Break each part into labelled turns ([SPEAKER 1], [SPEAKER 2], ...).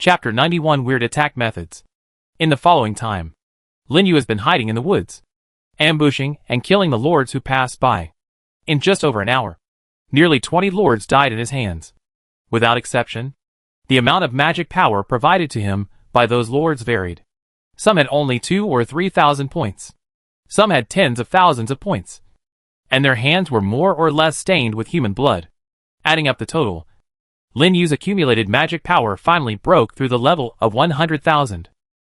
[SPEAKER 1] Chapter 91 Weird Attack Methods. In the following time, Lin Yu has been hiding in the woods, ambushing and killing the lords who passed by. In just over an hour, nearly 20 lords died in his hands. Without exception, the amount of magic power provided to him by those lords varied. Some had only 2,000 or 3,000 points. Some had tens of thousands of points. And their hands were more or less stained with human blood. Adding up the total, Lin Yu's accumulated magic power finally broke through the level of 100,000.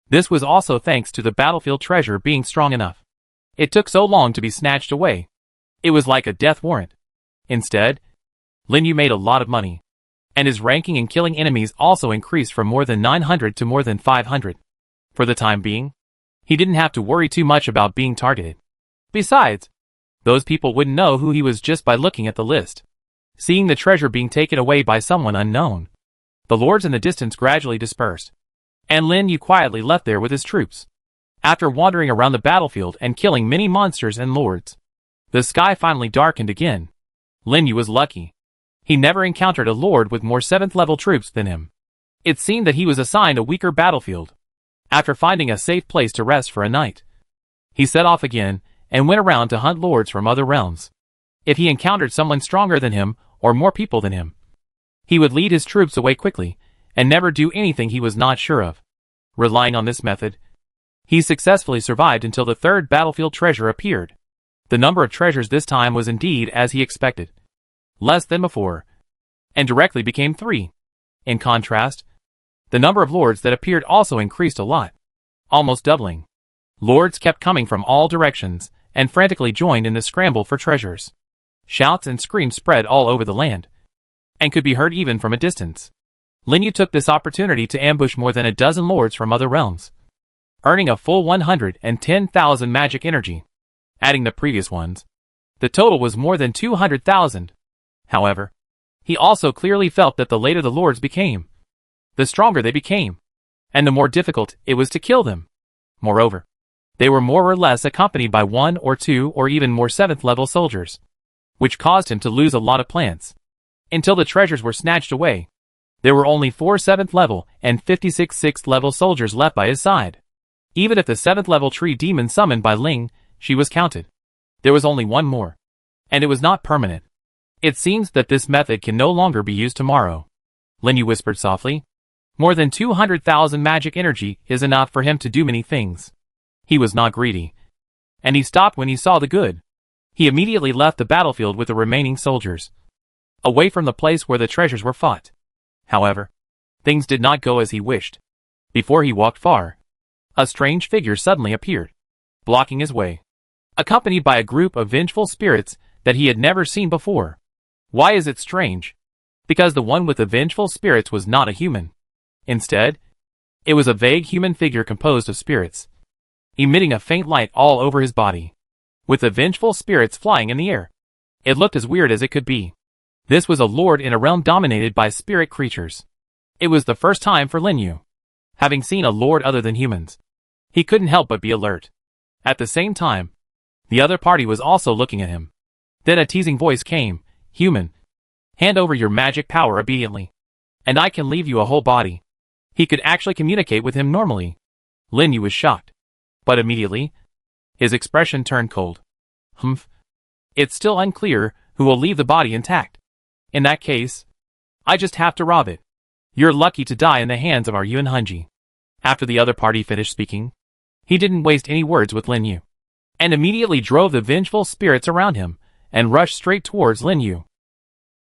[SPEAKER 1] This was also thanks to the battlefield treasure being strong enough. It took so long to be snatched away. It was like a death warrant. Instead, Lin Yu made a lot of money. And his ranking in killing enemies also increased from more than 900 to more than 500. For the time being, he didn't have to worry too much about being targeted. Besides, those people wouldn't know who he was just by looking at the list. Seeing the treasure being taken away by someone unknown, the lords in the distance gradually dispersed, and Lin Yu quietly left there with his troops. After wandering around the battlefield and killing many monsters and lords, the sky finally darkened again. Lin Yu was lucky. He never encountered a lord with more 7th level troops than him. It seemed that he was assigned a weaker battlefield. After finding a safe place to rest for a night, he set off again and went around to hunt lords from other realms. If he encountered someone stronger than him or more people than him, he would lead his troops away quickly and never do anything he was not sure of. Relying on this method, he successfully survived until the 3rd battlefield treasure appeared. The number of treasures this time was indeed as he expected, less than before, and directly became 3. In contrast, the number of lords that appeared also increased a lot, almost doubling. Lords kept coming from all directions and frantically joined in the scramble for treasures. Shouts and screams spread all over the land, and could be heard even from a distance. Lin Yu took this opportunity to ambush more than a dozen lords from other realms, earning a full 110,000 magic energy. Adding the previous ones, the total was more than 200,000. However, he also clearly felt that the later the lords became, the stronger they became, and the more difficult it was to kill them. Moreover, they were more or less accompanied by 1 or 2 or even more 7th level soldiers, which caused him to lose a lot of plants. Until the treasures were snatched away, there were only 4 7th level and 56 6th level soldiers left by his side. Even if the 7th level tree demon summoned by Ling, she was counted, there was only 1 more, and it was not permanent. It seems that this method can no longer be used tomorrow. Lin Yu whispered softly. More than 200,000 magic energy is enough for him to do many things. He was not greedy, and he stopped when he saw the good. He immediately left the battlefield with the remaining soldiers, away from the place where the treasures were fought. However, things did not go as he wished. Before he walked far, a strange figure suddenly appeared, blocking his way, accompanied by a group of vengeful spirits that he had never seen before. Why is it strange? Because the one with the vengeful spirits was not a human. Instead, it was a vague human figure composed of spirits, emitting a faint light all over his body, with the vengeful spirits flying in the air. It looked as weird as it could be. This was a lord in a realm dominated by spirit creatures. It was the first time for Lin Yu, having seen a lord other than humans. He couldn't help but be alert. At the same time, the other party was also looking at him. Then a teasing voice came, "Human, hand over your magic power immediately, and I can leave you a whole body." He could actually communicate with him normally. Lin Yu was shocked, but immediately, his expression turned cold. Humph. It's still unclear who will leave the body intact. In that case, I just have to rob it. You're lucky to die in the hands of our Yuan Hunji. After the other party finished speaking, he didn't waste any words with Lin Yu, and immediately drove the vengeful spirits around him, and rushed straight towards Lin Yu.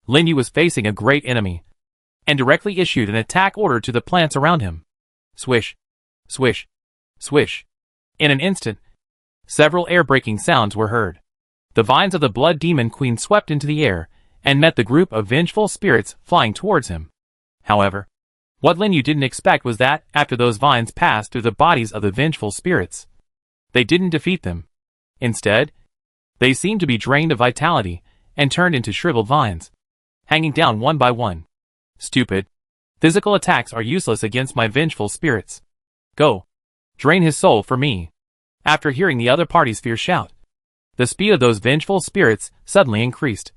[SPEAKER 1] Lin Yu was facing a great enemy, and directly issued an attack order to the plants around him. Swish, swish, swish. In an instant, several air-breaking sounds were heard. The vines of the Blood Demon Queen swept into the air, and met the group of vengeful spirits flying towards him. However, what Lin Yu didn't expect was that, after those vines passed through the bodies of the vengeful spirits, they didn't defeat them. Instead, they seemed to be drained of vitality, and turned into shriveled vines, hanging down one by one. Stupid. Physical attacks are useless against my vengeful spirits. Go. Drain his soul for me. After hearing the other party's fierce shout, the speed of those vengeful spirits suddenly increased,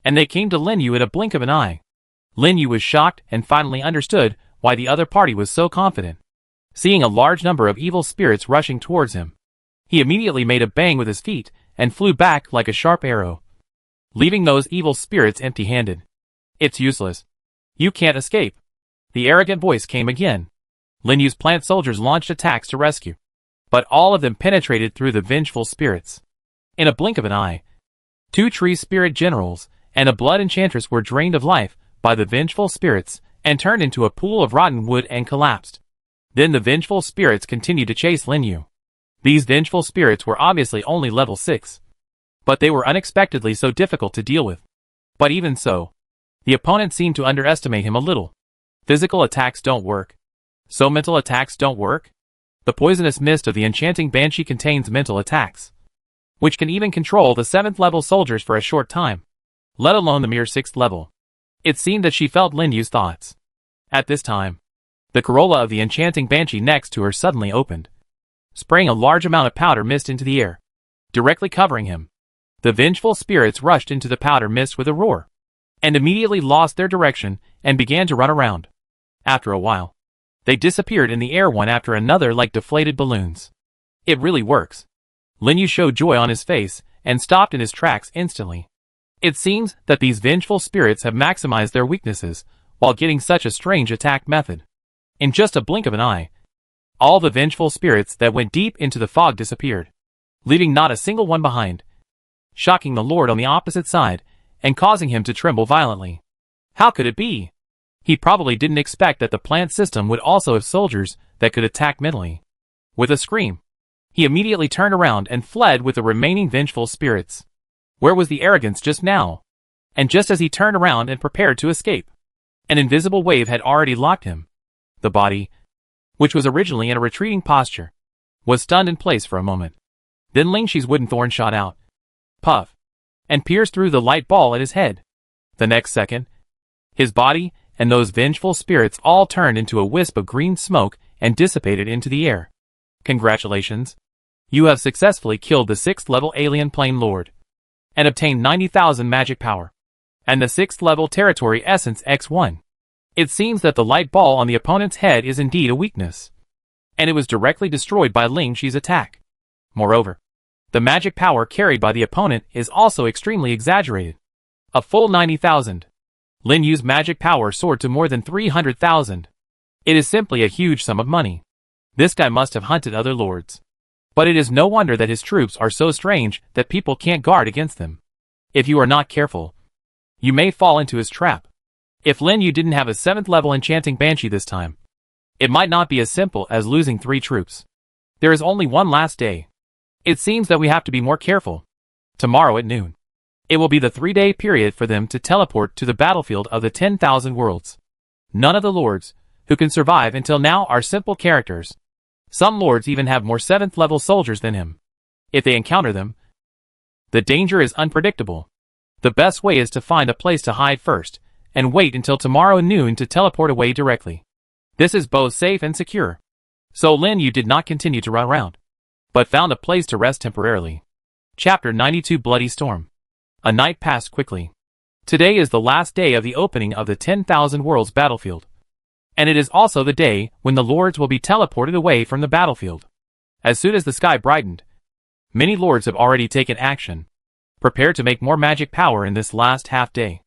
[SPEAKER 1] and they came to Lin Yu in a blink of an eye. Lin Yu was shocked and finally understood why the other party was so confident. Seeing a large number of evil spirits rushing towards him, he immediately made a bang with his feet and flew back like a sharp arrow, leaving those evil spirits empty-handed. It's useless. You can't escape. The arrogant voice came again. Lin Yu's plant soldiers launched attacks to rescue, but all of them penetrated through the vengeful spirits. In a blink of an eye, 2 tree spirit generals and a blood enchantress were drained of life by the vengeful spirits and turned into a pool of rotten wood and collapsed. Then the vengeful spirits continued to chase Lin Yu. These vengeful spirits were obviously only level 6, but they were unexpectedly so difficult to deal with. But even so, the opponent seemed to underestimate him a little. Physical attacks don't work. So mental attacks don't work? The poisonous mist of the enchanting banshee contains mental attacks, which can even control the 7th level soldiers for a short time, let alone the mere 6th level. It seemed that she felt Lin Yu's thoughts. At this time, the corolla of the enchanting banshee next to her suddenly opened, spraying a large amount of powder mist into the air, directly covering him. The vengeful spirits rushed into the powder mist with a roar, and immediately lost their direction and began to run around. After a while, they disappeared in the air one after another like deflated balloons. It really works. Lin Yu showed joy on his face and stopped in his tracks instantly. It seems that these vengeful spirits have maximized their weaknesses while getting such a strange attack method. In just a blink of an eye, all the vengeful spirits that went deep into the fog disappeared, leaving not a single one behind, shocking the Lord on the opposite side and causing him to tremble violently. How could it be? He probably didn't expect that the plant system would also have soldiers that could attack mentally. With a scream, he immediately turned around and fled with the remaining vengeful spirits. Where was the arrogance just now? And just as he turned around and prepared to escape, an invisible wave had already locked him. The body, which was originally in a retreating posture, was stunned in place for a moment. Then Ling Shi's wooden thorn shot out, puff, and pierced through the light ball at his head. The next second, his body and those vengeful spirits all turned into a wisp of green smoke and dissipated into the air. Congratulations. You have successfully killed the 6th level alien plane lord and obtained 90,000 magic power and the 6th level territory essence X1. It seems that the light ball on the opponent's head is indeed a weakness, and it was directly destroyed by Ling Shi's attack. Moreover, the magic power carried by the opponent is also extremely exaggerated. A full 90,000. Lin Yu's magic power soared to more than 300,000. It is simply a huge sum of money. This guy must have hunted other lords. But it is no wonder that his troops are so strange that people can't guard against them. If you are not careful, you may fall into his trap. If Lin Yu didn't have a 7th level enchanting banshee this time, it might not be as simple as losing 3 troops. There is only one last day. It seems that we have to be more careful. Tomorrow at noon, it will be the 3-day period for them to teleport to the battlefield of the 10,000 worlds. None of the lords who can survive until now are simple characters. Some lords even have more 7th level soldiers than him. If they encounter them, the danger is unpredictable. The best way is to find a place to hide first, and wait until tomorrow noon to teleport away directly. This is both safe and secure. So Lin Yu did not continue to run around, but found a place to rest temporarily. Chapter 92 Bloody Storm. A night passed quickly. Today is the last day of the opening of the 10,000 Worlds battlefield. And it is also the day when the lords will be teleported away from the battlefield. As soon as the sky brightened, many lords have already taken action, prepared to make more magic power in this last half day.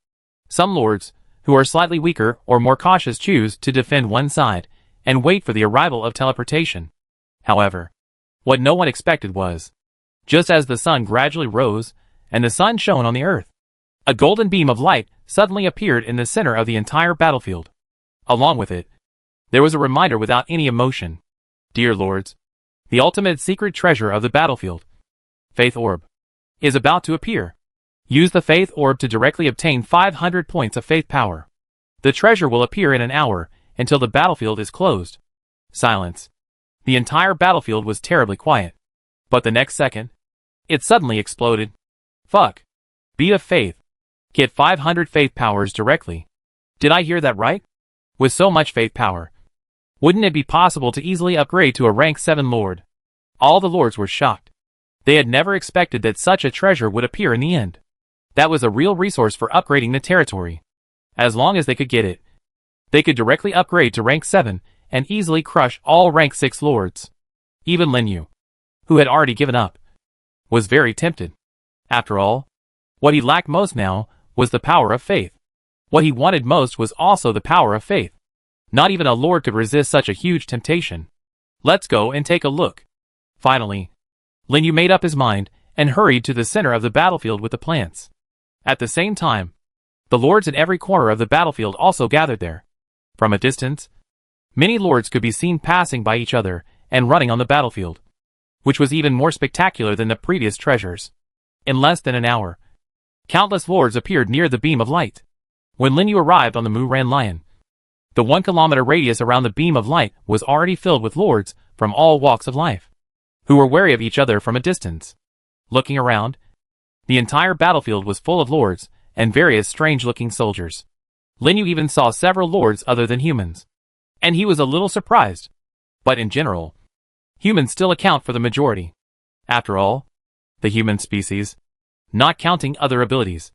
[SPEAKER 1] Some lords, who are slightly weaker or more cautious, choose to defend one side and wait for the arrival of teleportation. However, what no one expected was, just as the sun gradually rose and the sun shone on the earth, a golden beam of light suddenly appeared in the center of the entire battlefield. Along with it, there was a reminder without any emotion. Dear lords, the ultimate secret treasure of the battlefield, Faith Orb, is about to appear. Use the Faith Orb to directly obtain 500 points of faith power. The treasure will appear in an hour until the battlefield is closed. Silence. The entire battlefield was terribly quiet. But the next second, it suddenly exploded. Fuck. Beat of faith. Get 500 faith powers directly. Did I hear that right? With so much faith power, wouldn't it be possible to easily upgrade to a rank 7 lord? All the lords were shocked. They had never expected that such a treasure would appear in the end. That was a real resource for upgrading the territory. As long as they could get it, They could directly upgrade to rank 7 and easily crush all rank 6 lords. Even Lin Yu, who had already given up, was very tempted. After all, what he lacked most now was the power of faith. What he wanted most was also the power of faith. Not even a lord could resist such a huge temptation. Let's go and take a look. Finally, Lin Yu made up his mind and hurried to the center of the battlefield with the plants. At the same time, the lords in every corner of the battlefield also gathered there. From a distance, many lords could be seen passing by each other and running on the battlefield, which was even more spectacular than the previous treasures. In less than an hour, countless lords appeared near the beam of light. When Lin Yu arrived on the Muran Lion, the 1 kilometer radius around the beam of light was already filled with lords from all walks of life, who were wary of each other from a distance. Looking around, the entire battlefield was full of lords and various strange-looking soldiers. Lin Yu even saw several lords other than humans, and he was a little surprised. But in general, humans still account for the majority. After all, the human species, not counting other abilities,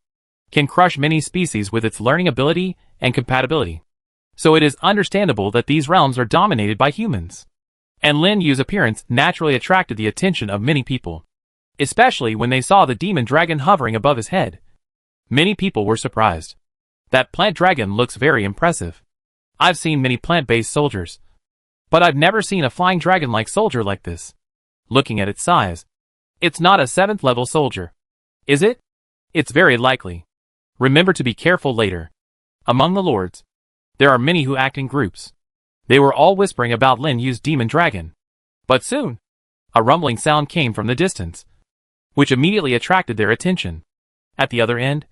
[SPEAKER 1] can crush many species with its learning ability and compatibility. So it is understandable that these realms are dominated by humans. And Lin Yu's appearance naturally attracted the attention of many people, especially when they saw the demon dragon hovering above his head. Many people were surprised. That plant dragon looks very impressive. I've seen many plant-based soldiers, but I've never seen a flying dragon-like soldier like this. Looking at its size, it's not a 7th level soldier, is it? It's very likely. Remember to be careful later. Among the lords, there are many who act in groups. They were all whispering about Lin Yu's demon dragon. But soon, a rumbling sound came from the distance, which immediately attracted their attention. At the other end,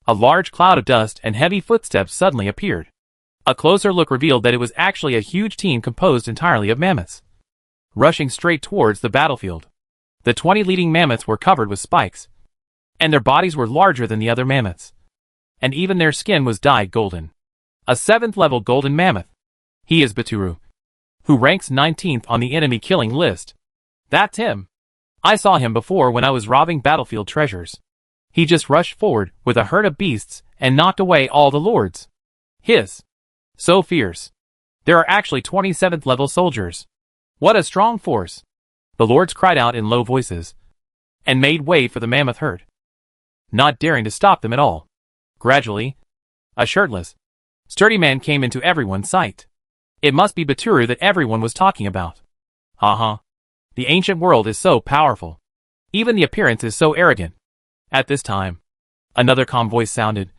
[SPEAKER 1] a large cloud of dust and heavy footsteps suddenly appeared. A closer look revealed that it was actually a huge team composed entirely of mammoths, rushing straight towards the battlefield. The 20 leading mammoths were covered with spikes, and their bodies were larger than the other mammoths, and even their skin was dyed golden. A 7th level golden mammoth. He is Baturu, who ranks 19th on the enemy killing list. That's him. I saw him before when I was robbing battlefield treasures. He just rushed forward with a herd of beasts and knocked away all the lords. Hiss. So fierce. There are actually 27th level soldiers. What a strong force. The lords cried out in low voices and made way for the mammoth herd, not daring to stop them at all. Gradually, a shirtless, sturdy man came into everyone's sight. It must be Baturu that everyone was talking about. The ancient world is so powerful. Even the appearance is so arrogant. At this time, another calm voice sounded,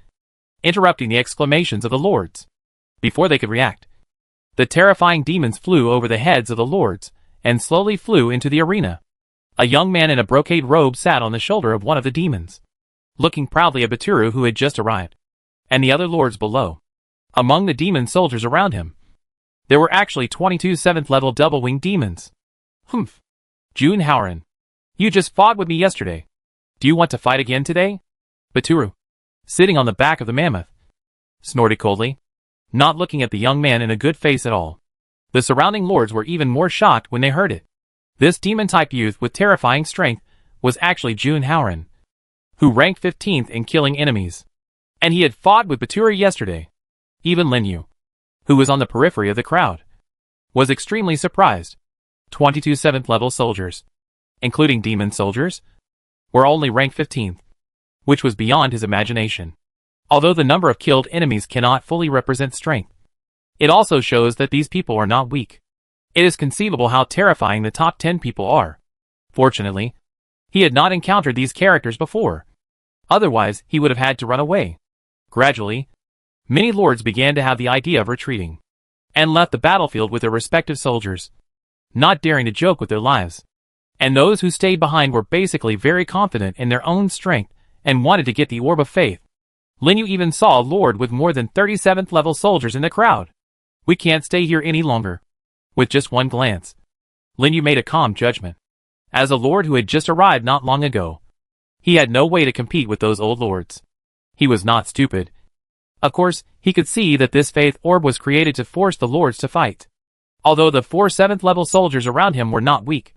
[SPEAKER 1] interrupting the exclamations of the lords. Before they could react, the terrifying demons flew over the heads of the lords and slowly flew into the arena. A young man in a brocade robe sat on the shoulder of one of the demons, looking proudly at Baturu, who had just arrived, and the other lords below. Among the demon soldiers around him, there were actually 22 7th level double-winged demons. Humph. Jun Howren, you just fought with me yesterday. Do you want to fight again today? Baturu, sitting on the back of the mammoth, snorted coldly, not looking at the young man in a good face at all. The surrounding lords were even more shocked when they heard it. This demon-type youth with terrifying strength was actually Jun Howren, who ranked 15th in killing enemies. And he had fought with Baturu yesterday. Even Lin Yu, who was on the periphery of the crowd, was extremely surprised. 22 7th level soldiers, including demon soldiers, were only ranked 15th, which was beyond his imagination. Although the number of killed enemies cannot fully represent strength, it also shows that these people are not weak. It is conceivable how terrifying the top 10 people are. Fortunately, he had not encountered these characters before. Otherwise, he would have had to run away. Gradually, many lords began to have the idea of retreating, and left the battlefield with their respective soldiers, not daring to joke with their lives. And those who stayed behind were basically very confident in their own strength and wanted to get the Orb of Faith. Lin Yu even saw a lord with more than 37th level soldiers in the crowd. We can't stay here any longer. With just one glance, Lin Yu made a calm judgment. As a lord who had just arrived not long ago, he had no way to compete with those old lords. He was not stupid. Of course, he could see that this faith orb was created to force the lords to fight. Although the 4 7th level soldiers around him were not weak,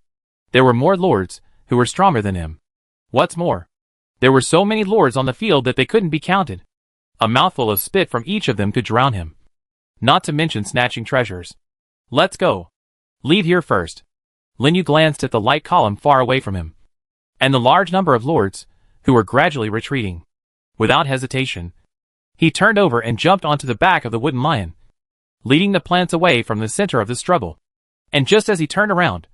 [SPEAKER 1] there were more lords who were stronger than him. What's more, there were so many lords on the field that they couldn't be counted. A mouthful of spit from each of them could drown him. Not to mention snatching treasures. Let's go. Leave here first. Lin Yu glanced at the light column far away from him, and the large number of lords, who were gradually retreating. Without hesitation, he turned over and jumped onto the back of the wooden lion, leading the plants away from the center of the struggle. And just as he turned around,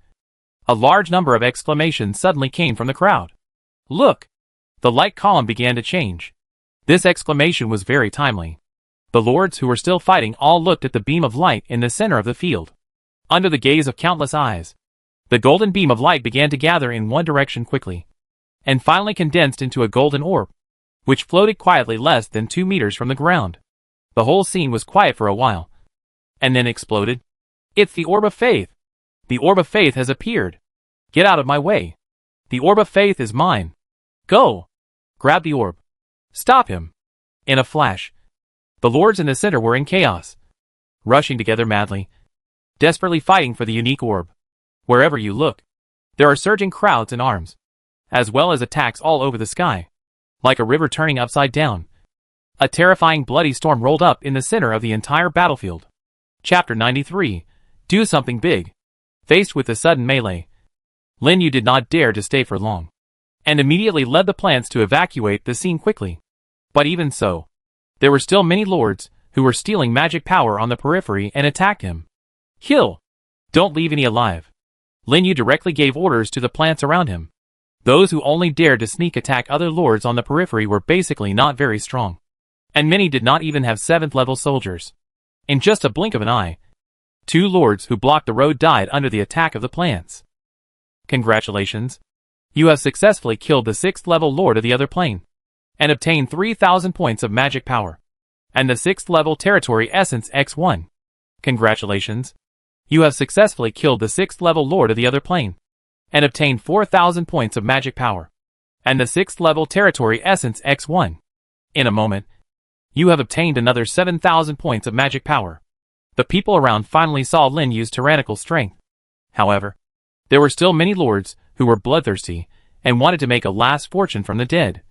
[SPEAKER 1] a large number of exclamations suddenly came from the crowd. Look! The light column began to change. This exclamation was very timely. The lords who were still fighting all looked at the beam of light in the center of the field. Under the gaze of countless eyes, the golden beam of light began to gather in one direction quickly, and finally condensed into a golden orb, which floated quietly less than 2 meters from the ground. The whole scene was quiet for a while, and then exploded. It's the Orb of Faith! The Orb of Faith has appeared! Get out of my way! The Orb of Faith is mine! Go! Grab the orb! Stop him! In a flash, the lords in the center were in chaos, rushing together madly, desperately fighting for the unique orb. Wherever you look, there are surging crowds in arms, as well as attacks all over the sky, like a river turning upside down. A terrifying bloody storm rolled up in the center of the entire battlefield. Chapter 93. Do something big. Faced with the sudden melee, Lin Yu did not dare to stay for long, and immediately led the plants to evacuate the scene quickly. But even so, there were still many lords who were stealing magic power on the periphery and attacked him. Kill! Don't leave any alive. Lin Yu directly gave orders to the plants around him. Those who only dared to sneak attack other lords on the periphery were basically not very strong, and many did not even have 7th level soldiers. In just a blink of an eye, 2 lords who blocked the road died under the attack of the plants. Congratulations! You have successfully killed the 6th level lord of the other plane, and obtained 3,000 points of magic power, and the 6th level territory essence X1. Congratulations! You have successfully killed the 6th level lord of the other plane, and obtained 4,000 points of magic power, and the 6th level territory essence X1. In a moment, you have obtained another 7,000 points of magic power. The people around finally saw Lin Yu's tyrannical strength. However, there were still many lords who were bloodthirsty and wanted to make a last fortune from the dead,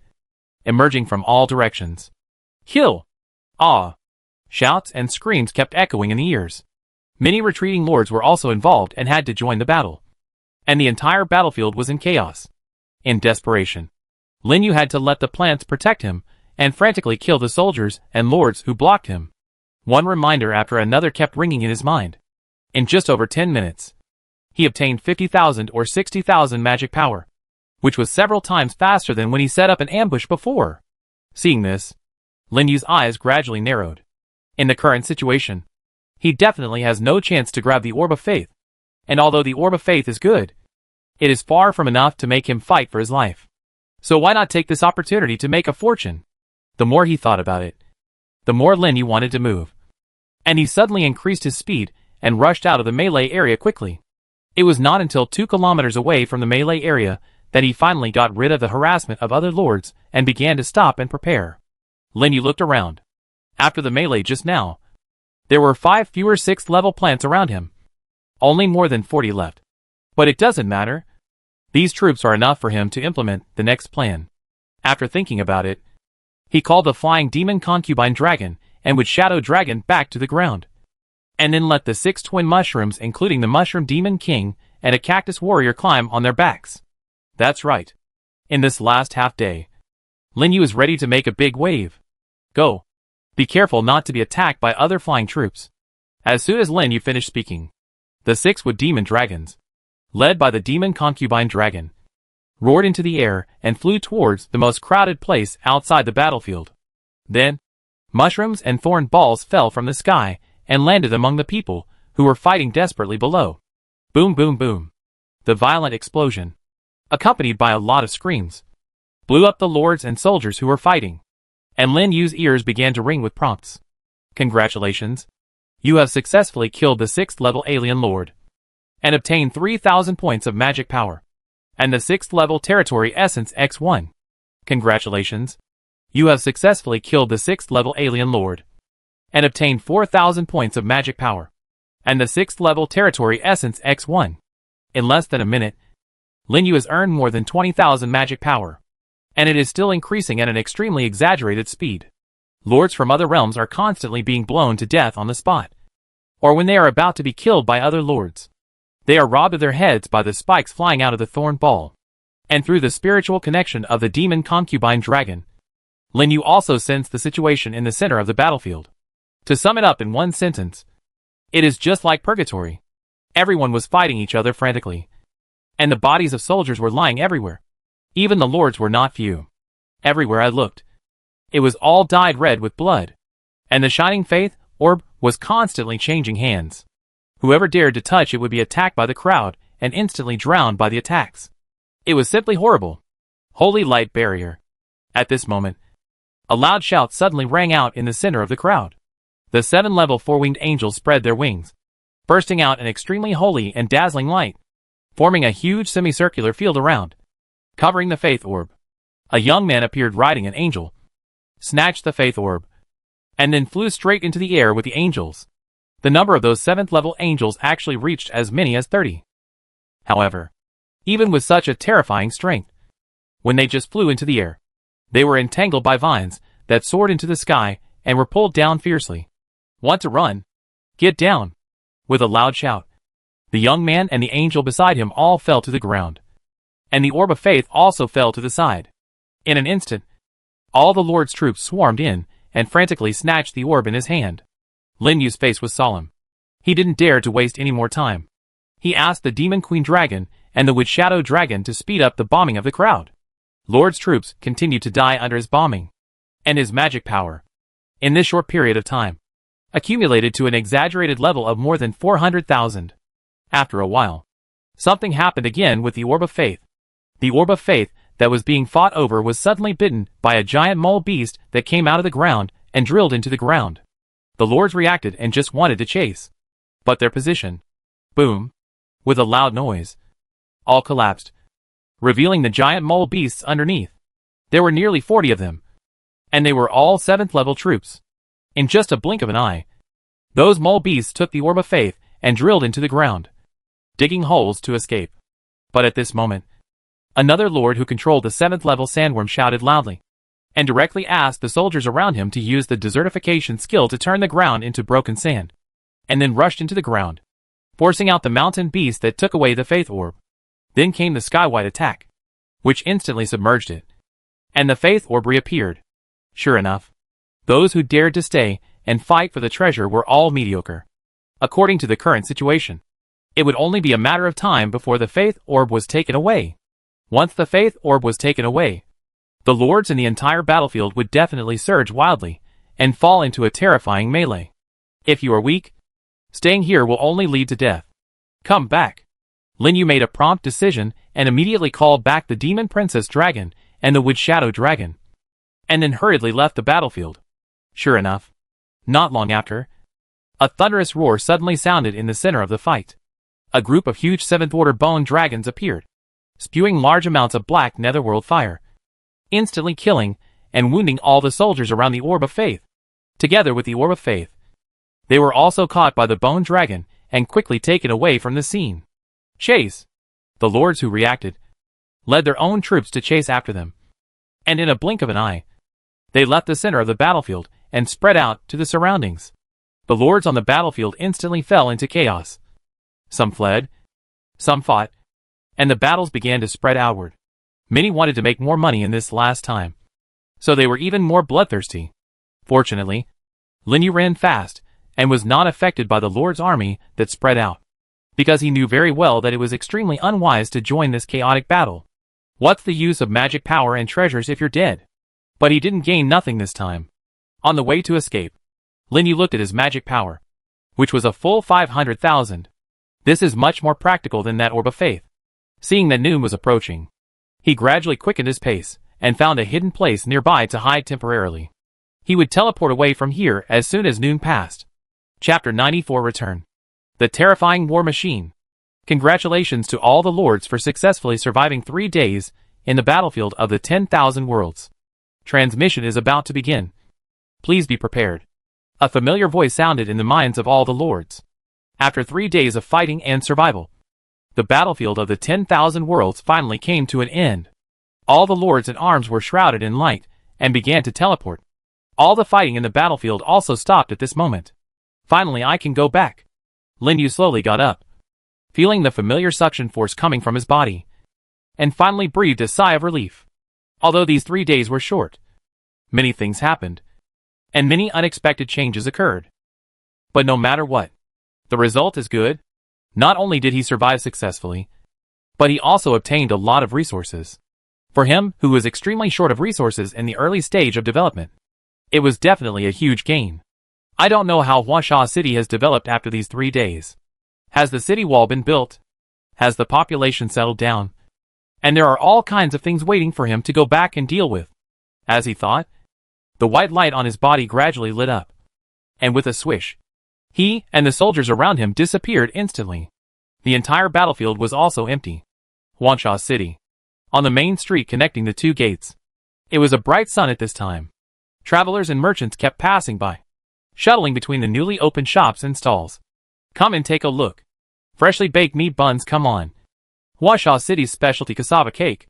[SPEAKER 1] emerging from all directions. Kill! Ah! Shouts and screams kept echoing in the ears. Many retreating lords were also involved and had to join the battle, and the entire battlefield was in chaos. In desperation, Lin Yu had to let the plants protect him and frantically kill the soldiers and lords who blocked him. One reminder after another kept ringing in his mind. In just over 10 minutes, he obtained 50,000 or 60,000 magic power, which was several times faster than when he set up an ambush before. Seeing this, Lin Yu's eyes gradually narrowed. In the current situation, he definitely has no chance to grab the Orb of Faith, and although the Orb of Faith is good, it is far from enough to make him fight for his life. So why not take this opportunity to make a fortune? The more he thought about it, the more Lin Yu wanted to move, and he suddenly increased his speed and rushed out of the melee area quickly. It was not until 2 kilometers away from the melee area that he finally got rid of the harassment of other lords and began to stop and prepare. Lin Yu looked around. After the melee just now, there were 5 fewer 6th level plants around him. Only more than 40 left. But it doesn't matter. These troops are enough for him to implement the next plan. After thinking about it, he called the flying demon concubine dragon and would shadow dragon back to the ground, and then let the 6 twin mushrooms including the mushroom demon king and a cactus warrior climb on their backs. That's right. In this last half day, Lin Yu is ready to make a big wave. Go. Be careful not to be attacked by other flying troops. As soon as Lin Yu finished speaking, the 6 wood demon dragons, led by the demon concubine dragon, roared into the air and flew towards the most crowded place outside the battlefield. Then, mushrooms and thorn balls fell from the sky and landed among the people who were fighting desperately below. Boom, boom, boom. The violent explosion, accompanied by a lot of screams, blew up the lords and soldiers who were fighting, and Lin Yu's ears began to ring with prompts. Congratulations. You have successfully killed the 6th level alien lord, and obtained 3,000 points of magic power, and the 6th level territory essence X1. Congratulations. You have successfully killed the 6th level alien lord, and obtained 4,000 points of magic power, and the 6th level territory essence X1. In less than a minute, Lin Yu has earned more than 20,000 magic power, and it is still increasing at an extremely exaggerated speed. Lords from other realms are constantly being blown to death on the spot. Or when they are about to be killed by other lords, they are robbed of their heads by the spikes flying out of the thorn ball. And through the spiritual connection of the demon concubine dragon, Lin Yu also sensed the situation in the center of the battlefield. To sum it up in one sentence, it is just like purgatory. Everyone was fighting each other frantically, and the bodies of soldiers were lying everywhere. Even the lords were not few. Everywhere I looked, it was all dyed red with blood, and the shining faith orb was constantly changing hands. Whoever dared to touch it would be attacked by the crowd and instantly drowned by the attacks. It was simply horrible. Holy light barrier. At this moment, a loud shout suddenly rang out in the center of the crowd. The 7-level four-winged angels spread their wings, bursting out an extremely holy and dazzling light, forming a huge semicircular field around, covering the faith orb. A young man appeared riding an angel, snatched the faith orb, and then flew straight into the air with the angels. The number of those 7th-level angels actually reached as many as 30. However, even with such a terrifying strength, when they just flew into the air, they were entangled by vines that soared into the sky and were pulled down fiercely. Want to run? Get down! With a loud shout, the young man and the angel beside him all fell to the ground, and the orb of faith also fell to the side. In an instant, all the Lord's troops swarmed in and frantically snatched the orb in his hand. Lin Yu's face was solemn. He didn't dare to waste any more time. He asked the Demon Queen Dragon and the Wood Shadow Dragon to speed up the bombing of the crowd. Lord's troops continued to die under his bombing, and his magic power, in this short period of time, accumulated to an exaggerated level of more than 400,000. After a while, something happened again with the Orb of Faith. The Orb of Faith that was being fought over was suddenly bitten by a giant mole beast that came out of the ground and drilled into the ground. The lords reacted and just wanted to chase, but their position, boom, with a loud noise, all collapsed, revealing the giant mole beasts underneath. There were nearly 40 of them, and they were all 7th-level troops. In just a blink of an eye, those mole beasts took the Orb of Faith and drilled into the ground, digging holes to escape. But at this moment, another lord who controlled the 7th-level sandworm shouted loudly, and directly asked the soldiers around him to use the desertification skill to turn the ground into broken sand, and then rushed into the ground, forcing out the mountain beast that took away the faith orb. Then came the Skywide attack, which instantly submerged it, and the faith orb reappeared. Sure enough, those who dared to stay and fight for the treasure were all mediocre. According to the current situation, it would only be a matter of time before the faith orb was taken away. Once the faith orb was taken away, the lords in the entire battlefield would definitely surge wildly and fall into a terrifying melee. If you are weak, staying here will only lead to death. Come back. Lin Yu made a prompt decision and immediately called back the Demon Princess Dragon and the Wood Shadow Dragon, and then hurriedly left the battlefield. Sure enough, not long after, a thunderous roar suddenly sounded in the center of the fight. A group of huge 7th-order bone dragons appeared, spewing large amounts of black netherworld fire, instantly killing and wounding all the soldiers around the Orb of Faith. Together with the Orb of Faith, they were also caught by the bone dragon and quickly taken away from the scene. Chase! The lords who reacted led their own troops to chase after them, and in a blink of an eye, they left the center of the battlefield and spread out to the surroundings. The lords on the battlefield instantly fell into chaos. Some fled, some fought, and the battles began to spread outward. Many wanted to make more money in this last time, so they were even more bloodthirsty. Fortunately, Lin Yu ran fast and was not affected by the Lord's army that spread out, because he knew very well that it was extremely unwise to join this chaotic battle. What's the use of magic power and treasures if you're dead? But he didn't gain nothing this time. On the way to escape, Lin Yu looked at his magic power, which was a full 500,000. This is much more practical than that Orb of Faith. Seeing that noon was approaching, he gradually quickened his pace and found a hidden place nearby to hide temporarily. He would teleport away from here as soon as noon passed. Chapter 94 Return. The Terrifying War Machine. Congratulations to all the lords for successfully surviving 3 days in the battlefield of the 10,000 worlds. Transmission is about to begin. Please be prepared. A familiar voice sounded in the minds of all the lords. After 3 days of fighting and survival, the battlefield of the 10,000 worlds finally came to an end. All the lords in arms were shrouded in light and began to teleport. All the fighting in the battlefield also stopped at this moment. Finally I can go back. Lin Yu slowly got up, feeling the familiar suction force coming from his body, and finally breathed a sigh of relief. Although these 3 days were short, many things happened, and many unexpected changes occurred. But no matter what, the result is good. Not only did he survive successfully, but he also obtained a lot of resources. For him, who was extremely short of resources in the early stage of development, it was definitely a huge gain. I don't know how Huangsha City has developed after these 3 days. Has the city wall been built? Has the population settled down? And there are all kinds of things waiting for him to go back and deal with. As he thought, the white light on his body gradually lit up, and with a swish, he and the soldiers around him disappeared instantly. The entire battlefield was also empty. Huangsha City. On the main street connecting the 2 gates. It was a bright sun at this time. Travelers and merchants kept passing by, shuttling between the newly opened shops and stalls. Come and take a look. Freshly baked meat buns, come on. Huangsha City's specialty cassava cake.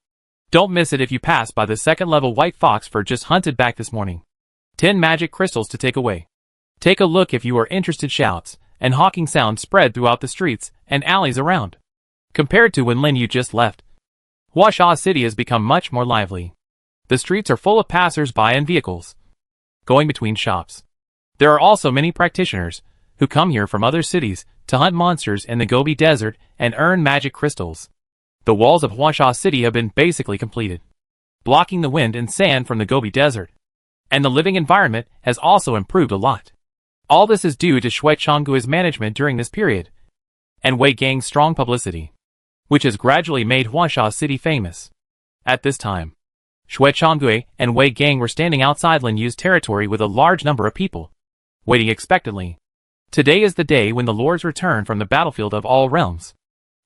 [SPEAKER 1] Don't miss it if you pass by the 2nd level white fox fur just hunted back this morning. 10 magic crystals to take away. Take a look if you are interested. Shouts and hawking sounds spread throughout the streets and alleys around. Compared to when Lin Yu just left, Huangsha City has become much more lively. The streets are full of passers-by and vehicles going between shops. There are also many practitioners who come here from other cities to hunt monsters in the Gobi Desert and earn magic crystals. The walls of Huangsha City have been basically completed, blocking the wind and sand from the Gobi Desert, and the living environment has also improved a lot. All this is due to Shui Changgui's management during this period, and Wei Gang's strong publicity, which has gradually made Huangsha City famous. At this time, Shui Changgui and Wei Gang were standing outside Lin Yu's territory with a large number of people, waiting expectantly. Today is the day when the lords return from the battlefield of all realms.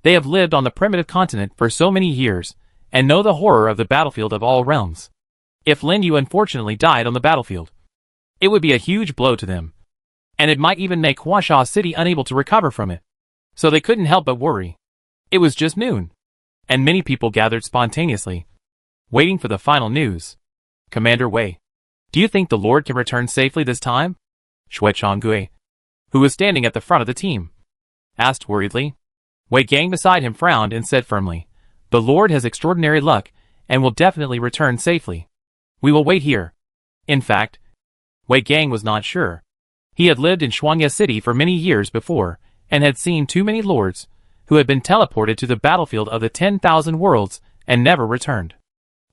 [SPEAKER 1] They have lived on the primitive continent for so many years, and know the horror of the battlefield of all realms. If Lin Yu unfortunately died on the battlefield, it would be a huge blow to them, and it might even make Huangsha City unable to recover from it. So they couldn't help but worry. It was just noon, and many people gathered spontaneously, waiting for the final news. Commander Wei, do you think the Lord can return safely this time? Shui Changgui, who was standing at the front of the team, asked worriedly. Wei Gang beside him frowned and said firmly, the Lord has extraordinary luck and will definitely return safely. We will wait here. In fact, Wei Gang was not sure. He had lived in Huangsha City for many years before, and had seen too many lords who had been teleported to the battlefield of the 10,000 worlds and never returned.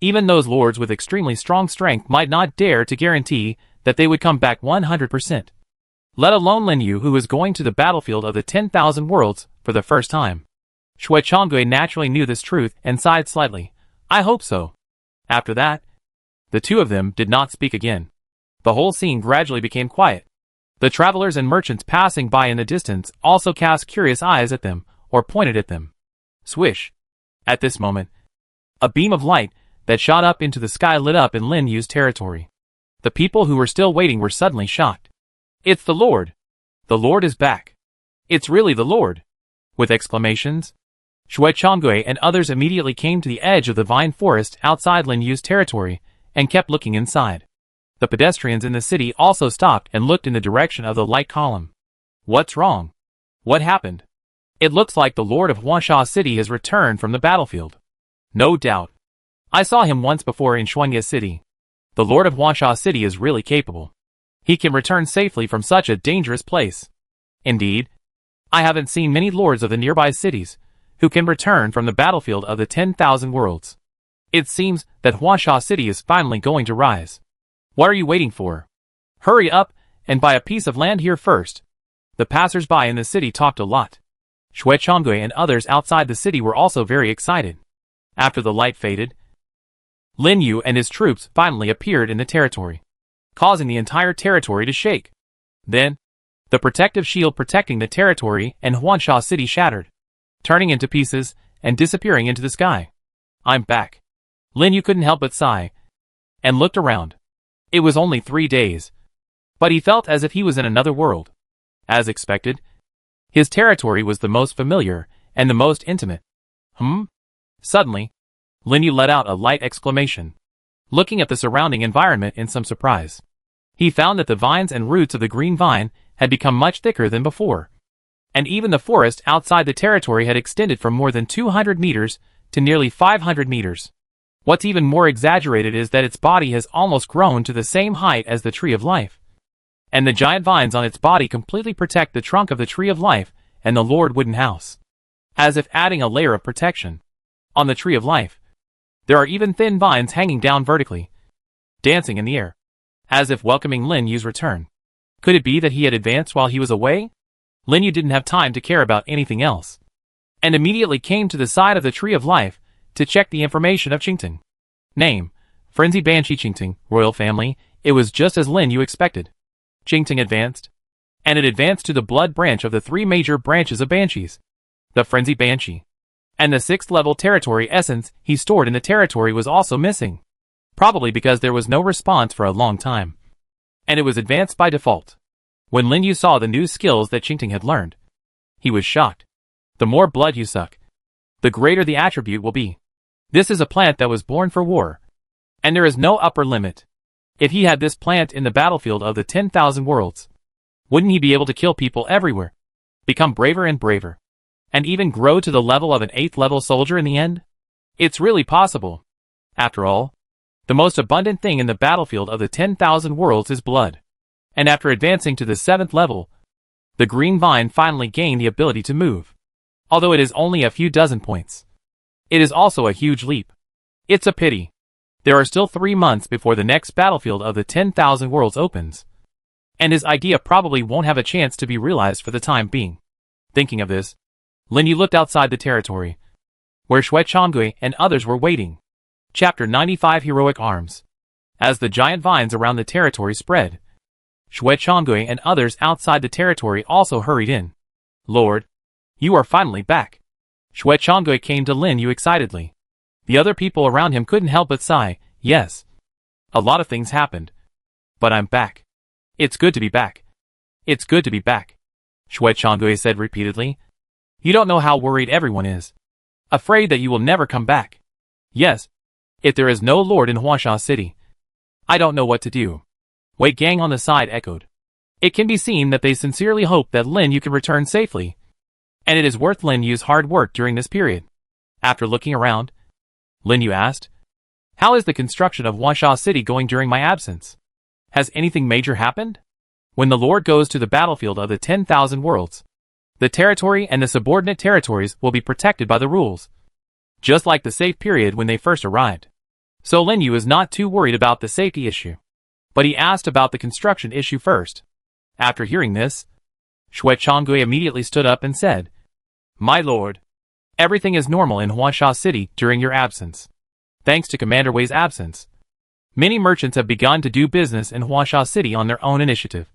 [SPEAKER 1] Even those lords with extremely strong strength might not dare to guarantee that they would come back 100%. Let alone Lin Yu, who was going to the battlefield of the 10,000 worlds for the first time. Shui Changgui naturally knew this truth and sighed slightly. I hope so. After that, the two of them did not speak again. The whole scene gradually became quiet. The travelers and merchants passing by in the distance also cast curious eyes at them, or pointed at them. Swish. At this moment, a beam of light that shot up into the sky lit up in Lin Yu's territory. The people who were still waiting were suddenly shocked. It's the Lord! The Lord is back! It's really the Lord! With exclamations, Shui Changgui and others immediately came to the edge of the vine forest outside Lin Yu's territory and kept looking inside. The pedestrians in the city also stopped and looked in the direction of the light column. What's wrong? What happened? It looks like the Lord of Huangsha City has returned from the battlefield. No doubt. I saw him once before in Huangsha City. The Lord of Huangsha City is really capable. He can return safely from such a dangerous place. Indeed, I haven't seen many lords of the nearby cities who can return from the battlefield of the 10,000 worlds. It seems that Huangsha City is finally going to rise. What are you waiting for? Hurry up and buy a piece of land here first. The passers-by in the city talked a lot. Shui Changgui and others outside the city were also very excited. After the light faded, Lin Yu and his troops finally appeared in the territory, causing the entire territory to shake. Then, the protective shield protecting the territory and Huangsha City shattered, turning into pieces and disappearing into the sky. I'm back. Lin Yu couldn't help but sigh, and looked around. It was only 3 days, but he felt as if he was in another world. As expected, his territory was the most familiar and the most intimate. Suddenly, Lin Yu let out a light exclamation, looking at the surrounding environment in some surprise. He found that the vines and roots of the green vine had become much thicker than before. And even the forest outside the territory had extended from more than 200 meters to nearly 500 meters. What's even more exaggerated is that its body has almost grown to the same height as the tree of life. And the giant vines on its body completely protect the trunk of the tree of life and the Lord Wooden House, as if adding a layer of protection. On the tree of life, there are even thin vines hanging down vertically, dancing in the air, as if welcoming Lin Yu's return. Could it be that he had advanced while he was away? Lin Yu didn't have time to care about anything else, and immediately came to the side of the tree of life to check the information of Qingting. Name: Frenzy Banshee Qingting, royal family. It was just as Lin Yu expected. Qingting advanced, and it advanced to the blood branch of the three major branches of banshees, the Frenzy Banshee. And the 6th level territory essence he stored in the territory was also missing, probably because there was no response for a long time, and it was advanced by default. When Lin Yu saw the new skills that Qingting had learned, he was shocked. The more blood you suck, the greater the attribute will be. This is a plant that was born for war, and there is no upper limit. If he had this plant in the battlefield of the 10,000 worlds, wouldn't he be able to kill people everywhere, become braver and braver, and even grow to the level of an 8th level soldier in the end? It's really possible. After all, the most abundant thing in the battlefield of the 10,000 worlds is blood. And after advancing to the 7th level, the green vine finally gained the ability to move. Although it is only a few dozen points, it is also a huge leap. It's a pity. There are still 3 months before the next battlefield of the 10,000 worlds opens, and his idea probably won't have a chance to be realized for the time being. Thinking of this, Lin Yu looked outside the territory, where Shui Changui and others were waiting. Chapter 95: Heroic Arms. As the giant vines around the territory spread, Shui Changui and others outside the territory also hurried in. Lord, you are finally back. Shui Changui came to Lin Yu excitedly. The other people around him couldn't help but sigh. Yes, a lot of things happened, but I'm back. It's good to be back. It's good to be back, Shui Changui said repeatedly. You don't know how worried everyone is, afraid that you will never come back. Yes, if there is no Lord in Huangsha City, I don't know what to do. Wei Gang on the side echoed. It can be seen that they sincerely hope that Lin Yu can return safely, and it is worth Lin Yu's hard work during this period. After looking around, Lin Yu asked, how is the construction of Huangsha City going during my absence? Has anything major happened? When the Lord goes to the battlefield of the 10,000 worlds, the territory and the subordinate territories will be protected by the rules, just like the safe period when they first arrived. So Lin Yu is not too worried about the safety issue, but he asked about the construction issue first. After hearing this, Shui Changui immediately stood up and said, My lord, everything is normal in Huangsha City during your absence. Thanks to Commander Wei's absence, many merchants have begun to do business in Huangsha City on their own initiative,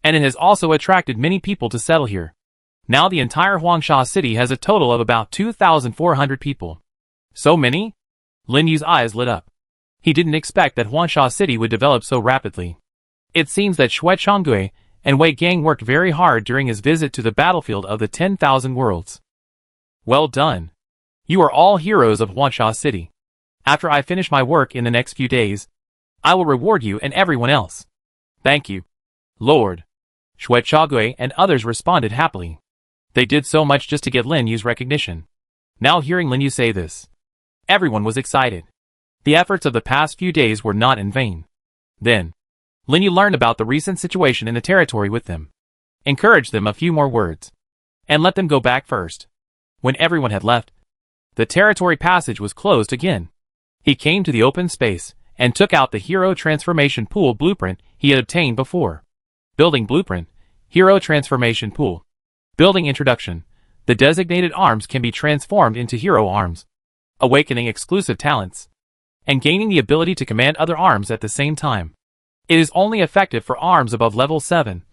[SPEAKER 1] and it has also attracted many people to settle here. Now the entire Huangsha City has a total of about 2,400 people. So many? Lin Yu's eyes lit up. He didn't expect that Huangsha City would develop so rapidly. It seems that Shui Changui and Wei Gang worked very hard during his visit to the battlefield of the 10,000 worlds. Well done. You are all heroes of Huangsha City. After I finish my work in the next few days, I will reward you and everyone else. Thank you, Lord. Shui Changui and others responded happily. They did so much just to get Lin Yu's recognition. Now hearing Lin Yu say this, everyone was excited. The efforts of the past few days were not in vain. Then, Lin Yu learned about the recent situation in the territory with them, encouraged them a few more words, and let them go back first. When everyone had left, the territory passage was closed again. He came to the open space and took out the Hero Transformation Pool blueprint he had obtained before. Building Blueprint, Hero Transformation Pool. Building Introduction. The designated arms can be transformed into hero arms, awakening exclusive talents, and gaining the ability to command other arms at the same time. It is only effective for arms above level 7,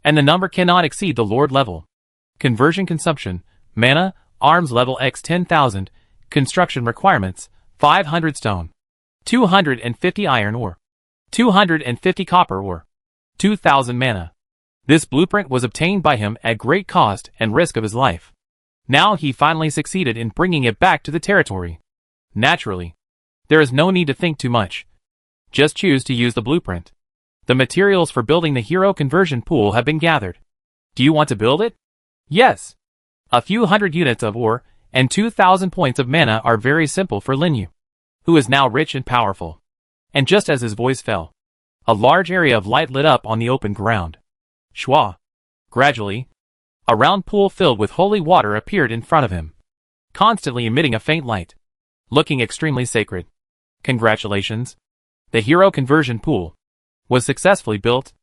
[SPEAKER 1] and the number cannot exceed the Lord level. Conversion Consumption, Mana, Arms level X 10,000, Construction Requirements, 500 stone, 250 iron ore, 250 copper ore, 2,000 mana. This blueprint was obtained by him at great cost and risk of his life. Now he finally succeeded in bringing it back to the territory. Naturally, there is no need to think too much. Just choose to use the blueprint. The materials for building the hero conversion pool have been gathered. Do you want to build it? Yes. A few hundred units of ore and 2,000 points of mana are very simple for Linyu, who is now rich and powerful. And just as his voice fell, a large area of light lit up on the open ground. Shwa. Gradually, a round pool filled with holy water appeared in front of him, constantly emitting a faint light, looking extremely sacred. Congratulations. The hero conversion pool was successfully built,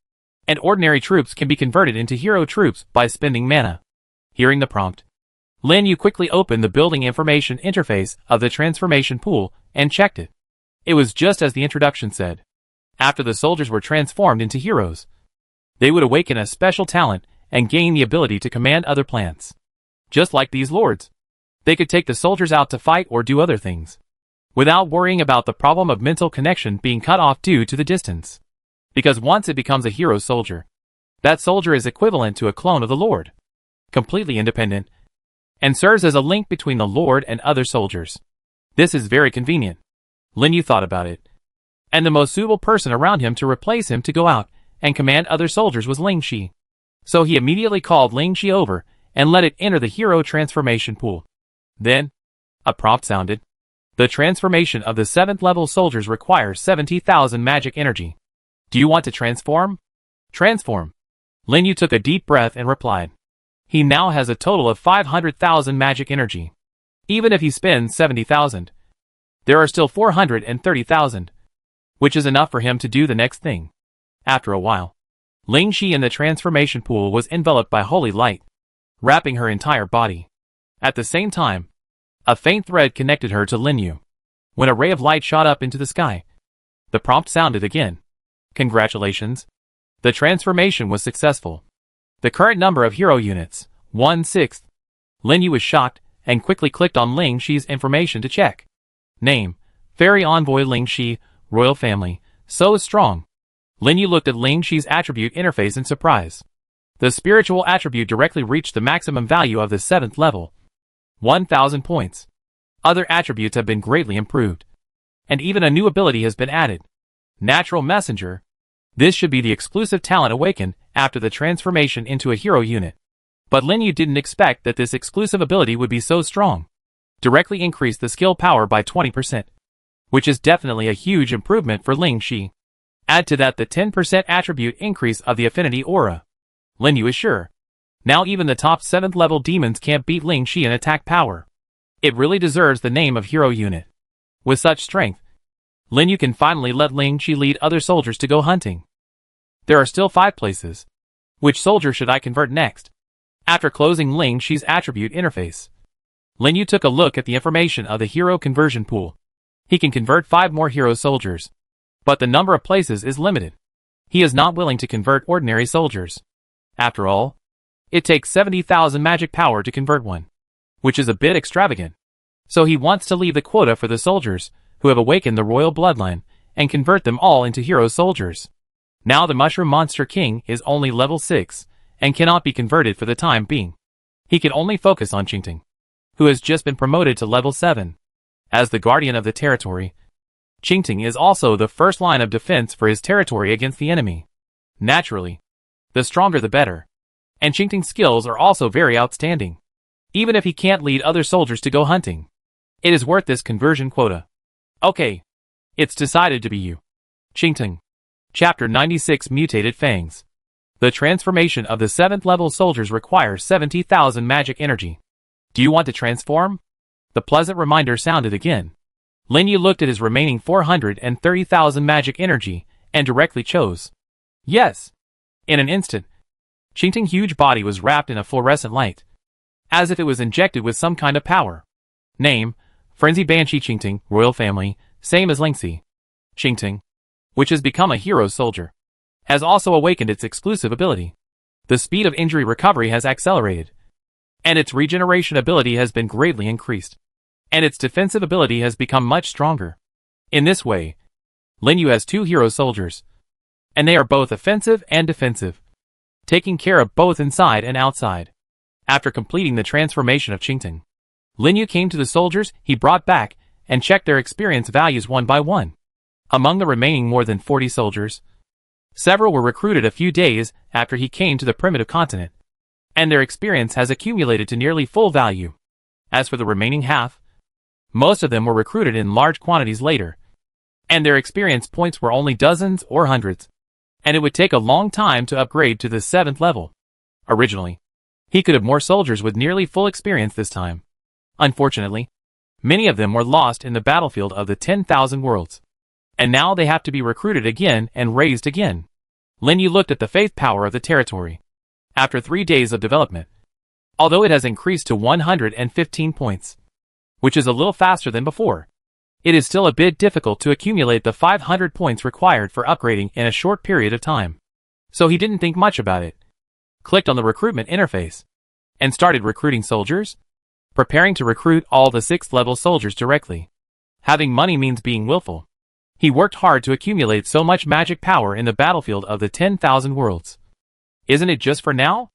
[SPEAKER 1] and ordinary troops can be converted into hero troops by spending mana. Hearing the prompt, Lin Yu quickly opened the building information interface of the transformation pool and checked it. It was just as the introduction said. After the soldiers were transformed into heroes, they would awaken a special talent and gain the ability to command other plants. Just like these lords, they could take the soldiers out to fight or do other things, without worrying about the problem of mental connection being cut off due to the distance. Because once it becomes a hero soldier, that soldier is equivalent to a clone of the lord, completely independent, and serves as a link between the lord and other soldiers. This is very convenient. Lin Yu thought about it, and the most suitable person around him to replace him to go out and command other soldiers was Ling Shi. So he immediately called Ling Shi over and let it enter the hero transformation pool. Then, a prompt sounded. The transformation of the 7th level soldiers requires 70,000 magic energy. Do you want to transform? Transform. Lin Yu took a deep breath and replied. He now has a total of 500,000 magic energy. Even if he spends 70,000, there are still 430,000, which is enough for him to do the next thing. After a while, Ling Shi in the transformation pool was enveloped by holy light, wrapping her entire body. At the same time, a faint thread connected her to Lin Yu. When a ray of light shot up into the sky, the prompt sounded again. Congratulations. The transformation was successful. The current number of hero units, 1/6. Lin Yu was shocked and quickly clicked on Ling Shi's information to check. Name, Fairy Envoy Ling Shi, Royal Family, so strong. Lin Yu looked at Ling Shi's attribute interface in surprise. The spiritual attribute directly reached the maximum value of the 7th level, 1,000 points. Other attributes have been greatly improved, and even a new ability has been added. Natural Messenger. This should be the exclusive talent awakened after the transformation into a hero unit. But Lin Yu didn't expect that this exclusive ability would be so strong. Directly increase the skill power by 20%, which is definitely a huge improvement for Ling Shi. Add to that the 10% attribute increase of the affinity aura. Lin Yu is sure. Now even the top 7th level demons can't beat Ling Shi in attack power. It really deserves the name of hero unit. With such strength, Lin Yu can finally let Ling Shi lead other soldiers to go hunting. There are still 5 places. Which soldier should I convert next? After closing Ling Shi's attribute interface, Lin Yu took a look at the information of the hero conversion pool. He can convert 5 more hero soldiers, but the number of places is limited. He is not willing to convert ordinary soldiers. After all, it takes 70,000 magic power to convert one, which is a bit extravagant. So he wants to leave the quota for the soldiers who have awakened the royal bloodline and convert them all into hero soldiers. Now the Mushroom Monster King is only level 6 and cannot be converted for the time being. He can only focus on Qingting, who has just been promoted to level 7. As the guardian of the territory, Qingting is also the first line of defense for his territory against the enemy. Naturally, the stronger the better. And Qingting's skills are also very outstanding. Even if he can't lead other soldiers to go hunting, it is worth this conversion quota. Okay. It's decided to be you. Qingting. Chapter 96 Mutated Fangs. The transformation of the 7th level soldiers requires 70,000 magic energy. Do you want to transform? The pleasant reminder sounded again. Lin Yu looked at his remaining 430,000 magic energy and directly chose. Yes. In an instant, Qingting's huge body was wrapped in a fluorescent light, as if it was injected with some kind of power. Name, Frenzy Banshee Qingting, Royal Family, same as Lingxi. Qingting, which has become a hero soldier, has also awakened its exclusive ability. The speed of injury recovery has accelerated, and its regeneration ability has been greatly increased, and its defensive ability has become much stronger. In this way, Lin Yu has 2 hero soldiers, and they are both offensive and defensive, taking care of both inside and outside. After completing the transformation of Qingting, Lin Yu came to the soldiers he brought back and checked their experience values one by one. Among the remaining more than 40 soldiers, Several were recruited a few days after he came to the primitive continent, and their experience has accumulated to nearly full value. As for the remaining half, most of them were recruited in large quantities later, and their experience points were only dozens or hundreds, and it would take a long time to upgrade to the 7th level. Originally, he could have more soldiers with nearly full experience this time. Unfortunately, many of them were lost in the battlefield of the 10,000 worlds, and now they have to be recruited again and raised again. Lin Yu looked at the faith power of the territory. After 3 days of development, although it has increased to 115 points, which is a little faster than before, it is still a bit difficult to accumulate the 500 points required for upgrading in a short period of time. So he didn't think much about it. Clicked on the recruitment interface, and started recruiting soldiers, preparing to recruit all the 6th level soldiers directly. Having money means being willful. He worked hard to accumulate so much magic power in the battlefield of the 10,000 worlds. Isn't it just for now?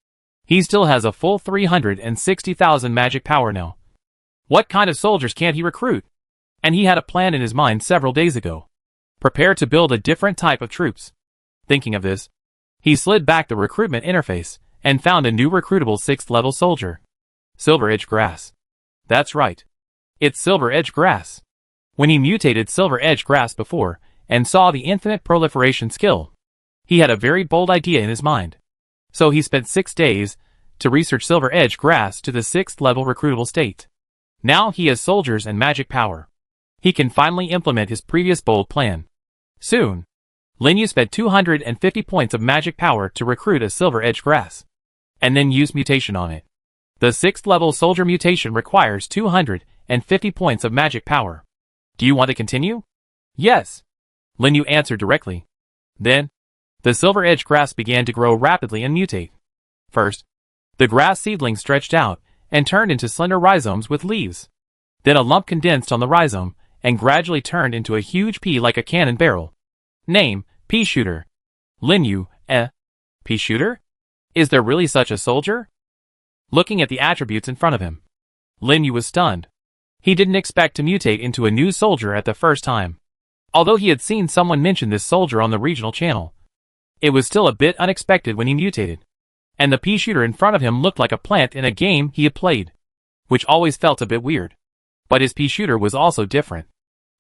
[SPEAKER 1] He still has a full 360,000 magic power now. What kind of soldiers can't he recruit? And he had a plan in his mind several days ago. Prepare to build a different type of troops. Thinking of this, he slid back the recruitment interface and found a new recruitable 6th level soldier. Silver Edge Grass. That's right. It's Silver Edge Grass. When he mutated Silver Edge Grass before and saw the infinite proliferation skill, he had a very bold idea in his mind. So he spent 6 days to research Silver Edge Grass to the 6th level recruitable state. Now he has soldiers and magic power. He can finally implement his previous bold plan. Soon, Lin Yu spent 250 points of magic power to recruit a Silver Edge Grass, and then use mutation on it. The 6th level soldier mutation requires 250 points of magic power. Do you want to continue? Yes, Lin Yu answered directly. Then, the Silver Edge Grass began to grow rapidly and mutate. First, the grass seedling stretched out and turned into slender rhizomes with leaves. Then a lump condensed on the rhizome and gradually turned into a huge pea like a cannon barrel. Name, Pea Shooter. Lin Yu, Pea Shooter? Is there really such a soldier? Looking at the attributes in front of him, Lin Yu was stunned. He didn't expect to mutate into a new soldier at the first time. Although he had seen someone mention this soldier on the regional channel, it was still a bit unexpected when he mutated. And the Pea Shooter in front of him looked like a plant in a game he had played, which always felt a bit weird. But his Pea Shooter was also different.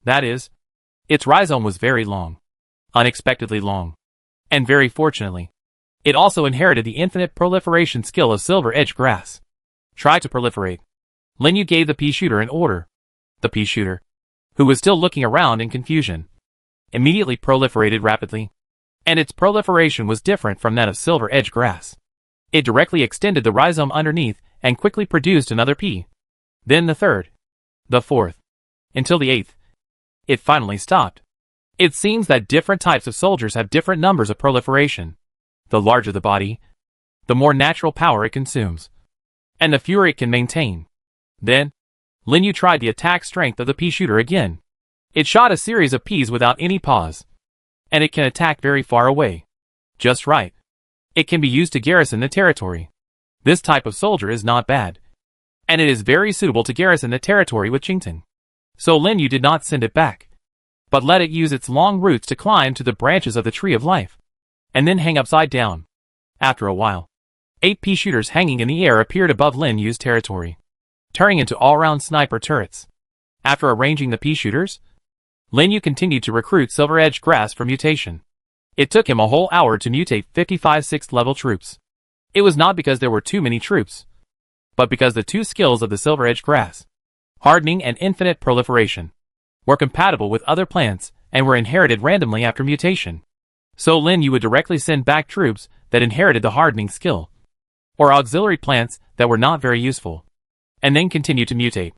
[SPEAKER 1] That is, its rhizome was very long. Unexpectedly long. And very fortunately, it also inherited the infinite proliferation skill of Silver Edge Grass. Try to proliferate. Lin Yu gave the Pea Shooter an order. The Pea Shooter, who was still looking around in confusion, immediately proliferated rapidly. And its proliferation was different from that of Silver Edge Grass. It directly extended the rhizome underneath and quickly produced another pea. Then the 3rd. The 4th. Until the 8th. It finally stopped. It seems that different types of soldiers have different numbers of proliferation. The larger the body, the more natural power it consumes, and the fewer it can maintain. Then, Lin Yu tried the attack strength of the Pea Shooter again. It shot a series of peas without any pause, and it can attack very far away. Just right. It can be used to garrison the territory. This type of soldier is not bad, and it is very suitable to garrison the territory with Qingtang. So Lin Yu did not send it back, but let it use its long roots to climb to the branches of the Tree of Life, and then hang upside down. After a while, 8 Pea Shooters hanging in the air appeared above Lin Yu's territory, turning into all-round sniper turrets. After arranging the Pea Shooters, Lin Yu continued to recruit Silver Edge Grass for mutation. It took him a whole hour to mutate 55 6th level troops. It was not because there were too many troops, but because the 2 skills of the Silver Edge Grass, hardening and infinite proliferation, were compatible with other plants and were inherited randomly after mutation. So Lin Yu would directly send back troops that inherited the hardening skill, or auxiliary plants that were not very useful, and then continue to mutate.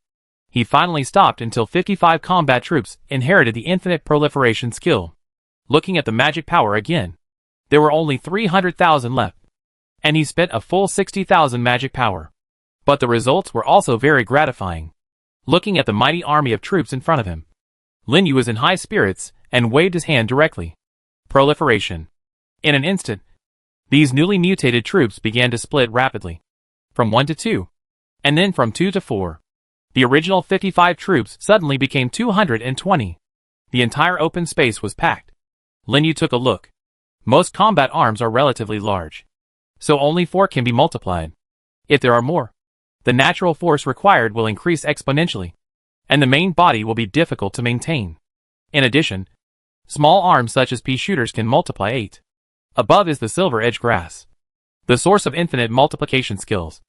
[SPEAKER 1] He finally stopped until 55 combat troops inherited the infinite proliferation skill. Looking at the magic power again, there were only 300,000 left, and he spent a full 60,000 magic power. But the results were also very gratifying. Looking at the mighty army of troops in front of him, Lin Yu was in high spirits and waved his hand directly. Proliferation. In an instant, these newly mutated troops began to split rapidly, from 1 to 2, and then from 2 to 4. The original 55 troops suddenly became 220. The entire open space was packed. Lin Yu took a look. Most combat arms are relatively large, so only 4 can be multiplied. If there are more, the natural force required will increase exponentially, and the main body will be difficult to maintain. In addition, small arms such as pea shooters can multiply 8. Above is the silver edge grass, the source of infinite multiplication skills,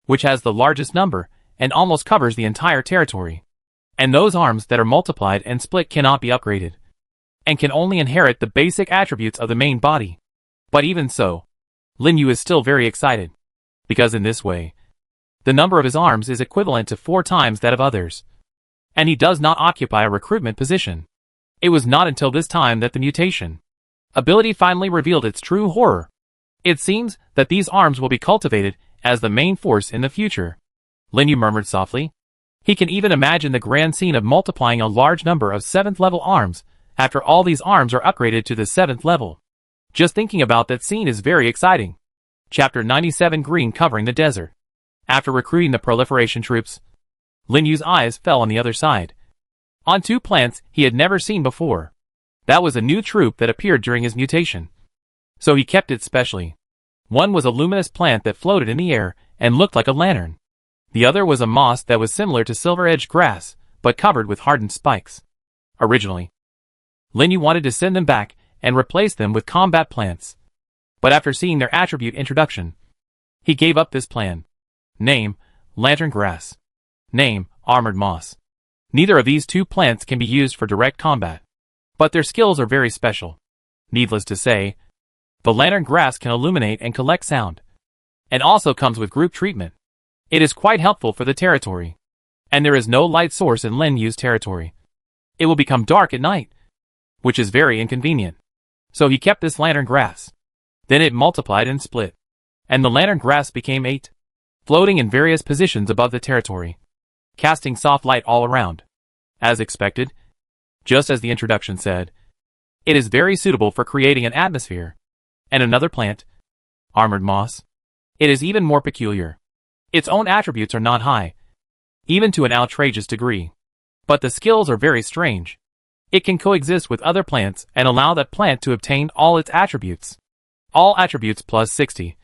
[SPEAKER 1] which has the largest number and almost covers the entire territory. And those arms that are multiplied and split cannot be upgraded, and can only inherit the basic attributes of the main body. But even so, Lin Yu is still very excited, because in this way, the number of his arms is equivalent to 4 times that of others, and he does not occupy a recruitment position. It was not until this time that the mutation ability finally revealed its true horror. It seems that these arms will be cultivated as the main force in the future. Lin Yu murmured softly. He can even imagine the grand scene of multiplying a large number of 7th level arms after all these arms are upgraded to the 7th level. Just thinking about that scene is very exciting. Chapter 97 Green covering the desert. After recruiting the proliferation troops, Lin Yu's eyes fell on the other side, on 2 plants he had never seen before. That was a new troop that appeared during his mutation, so he kept it specially. One was a luminous plant that floated in the air and looked like a lantern. The other was a moss that was similar to silver-edged grass, but covered with hardened spikes. Originally, Lin Yu wanted to send them back and replace them with combat plants, but after seeing their attribute introduction, he gave up this plan. Name, lantern grass. Name, armored moss. Neither of these 2 plants can be used for direct combat, but their skills are very special. Needless to say, the lantern grass can illuminate and collect sound, and also comes with group treatment. It is quite helpful for the territory, and there is no light source in Lin Yu's territory. It will become dark at night, which is very inconvenient. So he kept this lantern grass. Then it multiplied and split, and the lantern grass became 8, floating in various positions above the territory, casting soft light all around. As expected, just as the introduction said, it is very suitable for creating an atmosphere. And another plant, armored moss. It is even more peculiar. Its own attributes are not high, even to an outrageous degree, but the skills are very strange. It can coexist with other plants and allow that plant to obtain all its attributes. All attributes plus 60.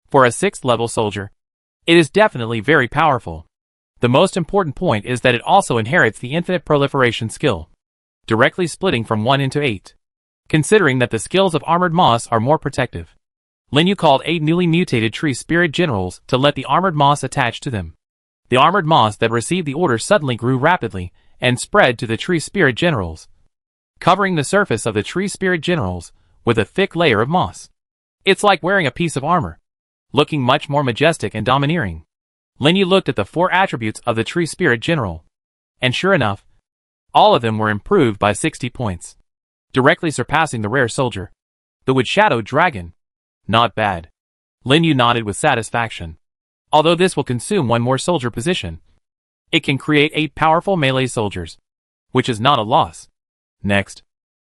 [SPEAKER 1] For a 6th level soldier, it is definitely very powerful. The most important point is that it also inherits the infinite proliferation skill, directly splitting from 1 into 8. Considering that the skills of armored moss are more protective, Lin Yu called 8 newly mutated tree spirit generals to let the armored moss attach to them. The armored moss that received the order suddenly grew rapidly and spread to the tree spirit generals, covering the surface of the tree spirit generals with a thick layer of moss. It's like wearing a piece of armor, looking much more majestic and domineering. Lin Yu looked at the 4 attributes of the tree spirit general, and sure enough, all of them were improved by 60 points, directly surpassing the rare soldier, the wood-shadowed dragon. Not bad. Lin Yu nodded with satisfaction. Although this will consume 1 more soldier position, it can create 8 powerful melee soldiers, which is not a loss. Next,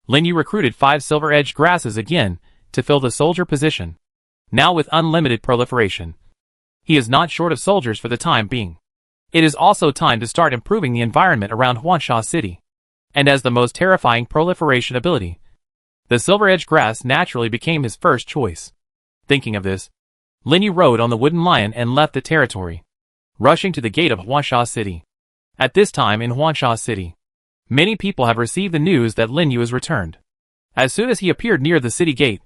[SPEAKER 1] Lin Yu recruited 5 silver-edged grasses again to fill the soldier position. Now with unlimited proliferation, he is not short of soldiers for the time being. It is also time to start improving the environment around Huangsha City. And as the most terrifying proliferation ability, the silver-edged grass naturally became his first choice. Thinking of this, Lin Yu rode on the wooden lion and left the territory, rushing to the gate of Huangsha City. At this time in Huangsha City, many people have received the news that Lin Yu has returned. As soon as he appeared near the city gate,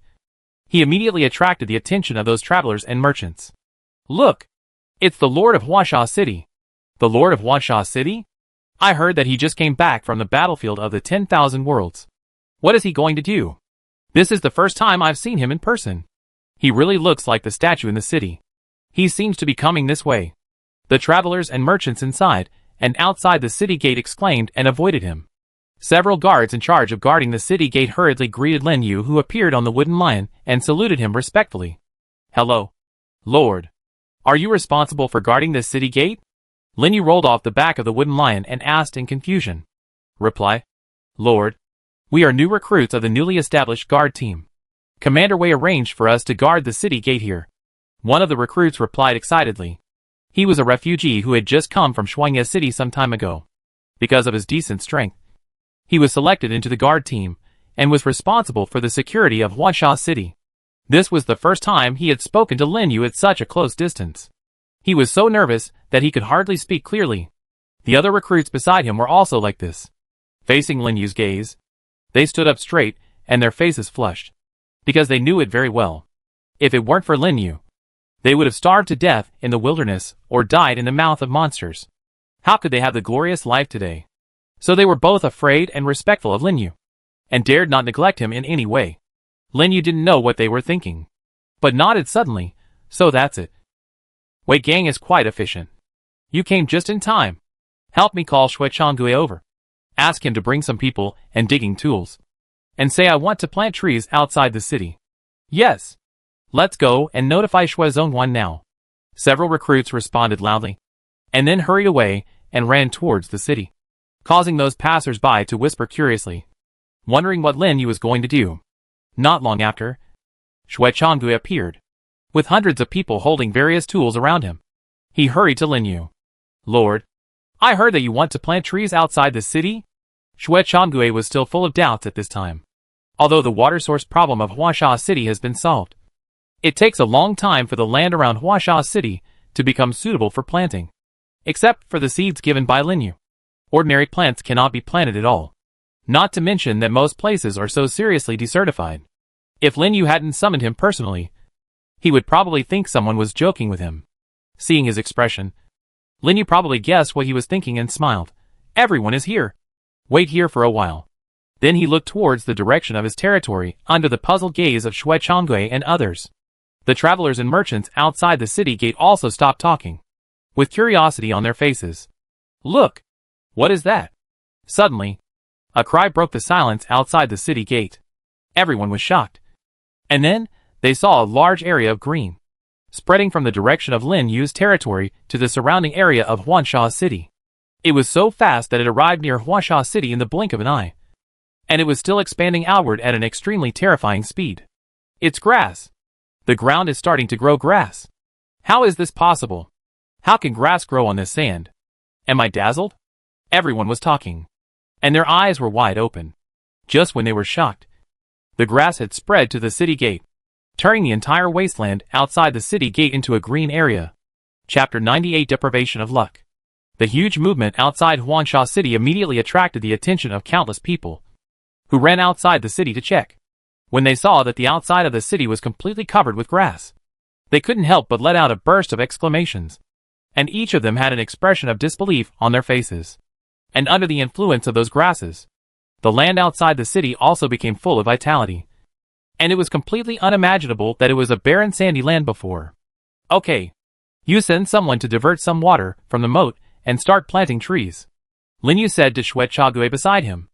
[SPEAKER 1] he immediately attracted the attention of those travelers and merchants. Look! It's the Lord of Huangsha City. The Lord of Huangsha City? I heard that he just came back from the battlefield of the 10,000 worlds. What is he going to do? This is the first time I've seen him in person. He really looks like the statue in the city. He seems to be coming this way. The travelers and merchants inside and outside the city gate exclaimed and avoided him. Several guards in charge of guarding the city gate hurriedly greeted Lin Yu, who appeared on the wooden lion, and saluted him respectfully. Hello, Lord. Are you responsible for guarding this city gate? Lin Yu rolled off the back of the wooden lion and asked in confusion. Reply. Lord, we are new recruits of the newly established guard team. Commander Wei arranged for us to guard the city gate here. One of the recruits replied excitedly. He was a refugee who had just come from Huangsha City some time ago. Because of his decent strength, he was selected into the guard team, and was responsible for the security of Huangsha City. This was the first time he had spoken to Lin Yu at such a close distance. He was so nervous that he could hardly speak clearly. The other recruits beside him were also like this. Facing Lin Yu's gaze, they stood up straight and their faces flushed, because they knew it very well. If it weren't for Lin Yu, they would have starved to death in the wilderness or died in the mouth of monsters. How could they have the glorious life today? So they were both afraid and respectful of Lin Yu, and dared not neglect him in any way. Lin Yu didn't know what they were thinking, but nodded suddenly. So that's it. Wei Gang is quite efficient. You came just in time. Help me call Shui Changui over. Ask him to bring some people and digging tools. And say I want to plant trees outside the city. Yes. Let's go and notify Shui Zhongwan now. Several recruits responded loudly, and then hurried away and ran towards the city, causing those passers-by to whisper curiously, wondering what Lin Yu was going to do. Not long after, Shui Changui appeared, with hundreds of people holding various tools around him. He hurried to Lin Yu. Lord, I heard that you want to plant trees outside the city? Shui Changui was still full of doubts at this time. Although the water source problem of Huangsha City has been solved, it takes a long time for the land around Huangsha City to become suitable for planting. Except for the seeds given by Lin Yu, ordinary plants cannot be planted at all. Not to mention that most places are so seriously desertified. If Lin Yu hadn't summoned him personally, he would probably think someone was joking with him. Seeing his expression, Lin Yu probably guessed what he was thinking and smiled. Everyone is here. Wait here for a while. Then he looked towards the direction of his territory under the puzzled gaze of Shui Changui and others. The travelers and merchants outside the city gate also stopped talking, with curiosity on their faces. Look! What is that? Suddenly, a cry broke the silence outside the city gate. Everyone was shocked. And then, they saw a large area of green, spreading from the direction of Lin Yu's territory to the surrounding area of Huangsha City. It was so fast that it arrived near Huangsha City in the blink of an eye. And it was still expanding outward at an extremely terrifying speed. It's grass. The ground is starting to grow grass. How is this possible? How can grass grow on this sand? Am I dazzled? Everyone was talking, and their eyes were wide open. Just when they were shocked, the grass had spread to the city gate, turning the entire wasteland outside the city gate into a green area. Chapter 98 Deprivation of Luck. The huge movement outside Huangsha City immediately attracted the attention of countless people, who ran outside the city to check. When they saw that the outside of the city was completely covered with grass, they couldn't help but let out a burst of exclamations, and each of them had an expression of disbelief on their faces. And under the influence of those grasses, the land outside the city also became full of vitality. And it was completely unimaginable that it was a barren sandy land before. Okay. You send someone to divert some water from the moat and start planting trees, Lin Yu said to Shui Changui beside him.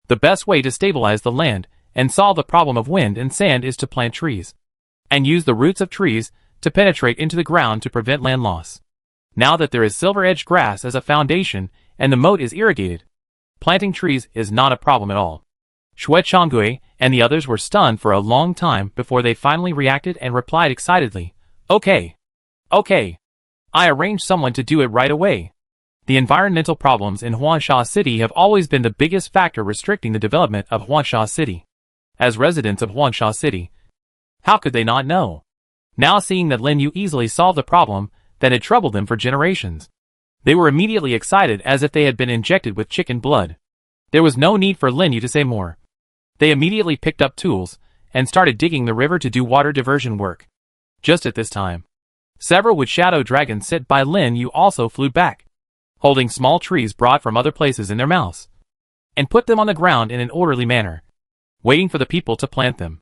[SPEAKER 1] The best way to stabilize the land and solve the problem of wind and sand is to plant trees, and use the roots of trees to penetrate into the ground to prevent land loss. Now that there is silver-edged grass as a foundation and the moat is irrigated, planting trees is not a problem at all. Shui Changui and the others were stunned for a long time before they finally reacted and replied excitedly, Okay. Okay. I arranged someone to do it right away. The environmental problems in Huangsha City have always been the biggest factor restricting the development of Huangsha City. As residents of Huangsha City, how could they not know? Now seeing that Lin Yu easily solved the problem that had troubled them for generations, they were immediately excited as if they had been injected with chicken blood. There was no need for Lin Yu to say more. They immediately picked up tools and started digging the river to do water diversion work. Just at this time, several wood shadow dragons sent by Lin Yu also flew back, holding small trees brought from other places in their mouths, and put them on the ground in an orderly manner, waiting for the people to plant them.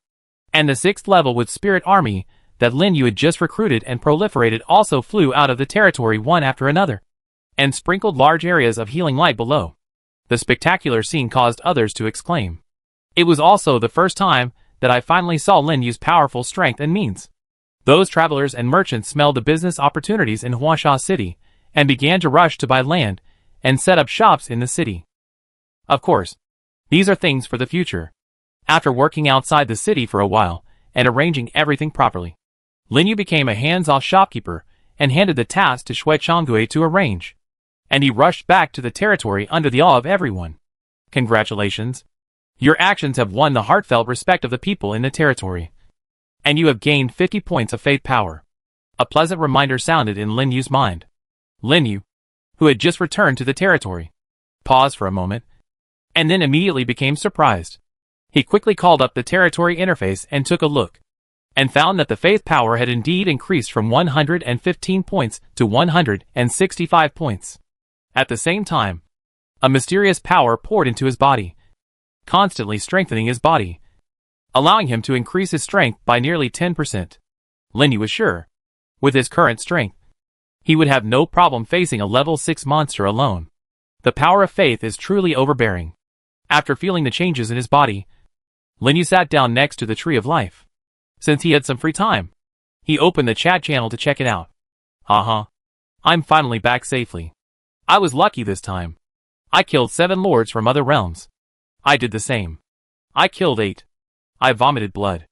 [SPEAKER 1] And the 6th level wood spirit army that Lin Yu had just recruited and proliferated also flew out of the territory one after another, and sprinkled large areas of healing light below. The spectacular scene caused others to exclaim. It was also the first time that I finally saw Lin Yu's powerful strength and means. Those travelers and merchants smelled the business opportunities in Huangsha City, and began to rush to buy land and set up shops in the city. Of course, these are things for the future. After working outside the city for a while and arranging everything properly, Lin Yu became a hands-off shopkeeper and handed the task to Shui Changui to arrange. And he rushed back to the territory under the awe of everyone. Congratulations. Your actions have won the heartfelt respect of the people in the territory. And you have gained 50 points of faith power. A pleasant reminder sounded in Lin Yu's mind. Lin Yu, who had just returned to the territory, paused for a moment, and then immediately became surprised. He quickly called up the territory interface and took a look, and found that the faith power had indeed increased from 115 points to 165 points. At the same time, a mysterious power poured into his body, constantly strengthening his body, allowing him to increase his strength by nearly 10%. Lin Yu was sure, with his current strength, he would have no problem facing a level 6 monster alone. The power of faith is truly overbearing. After feeling the changes in his body, Lin Yu sat down next to the Tree of Life. Since he had some free time, he opened the chat channel to check it out. I'm finally back safely. I was lucky this time. I killed 7 lords from other realms. I did the same. I killed 8. I vomited blood.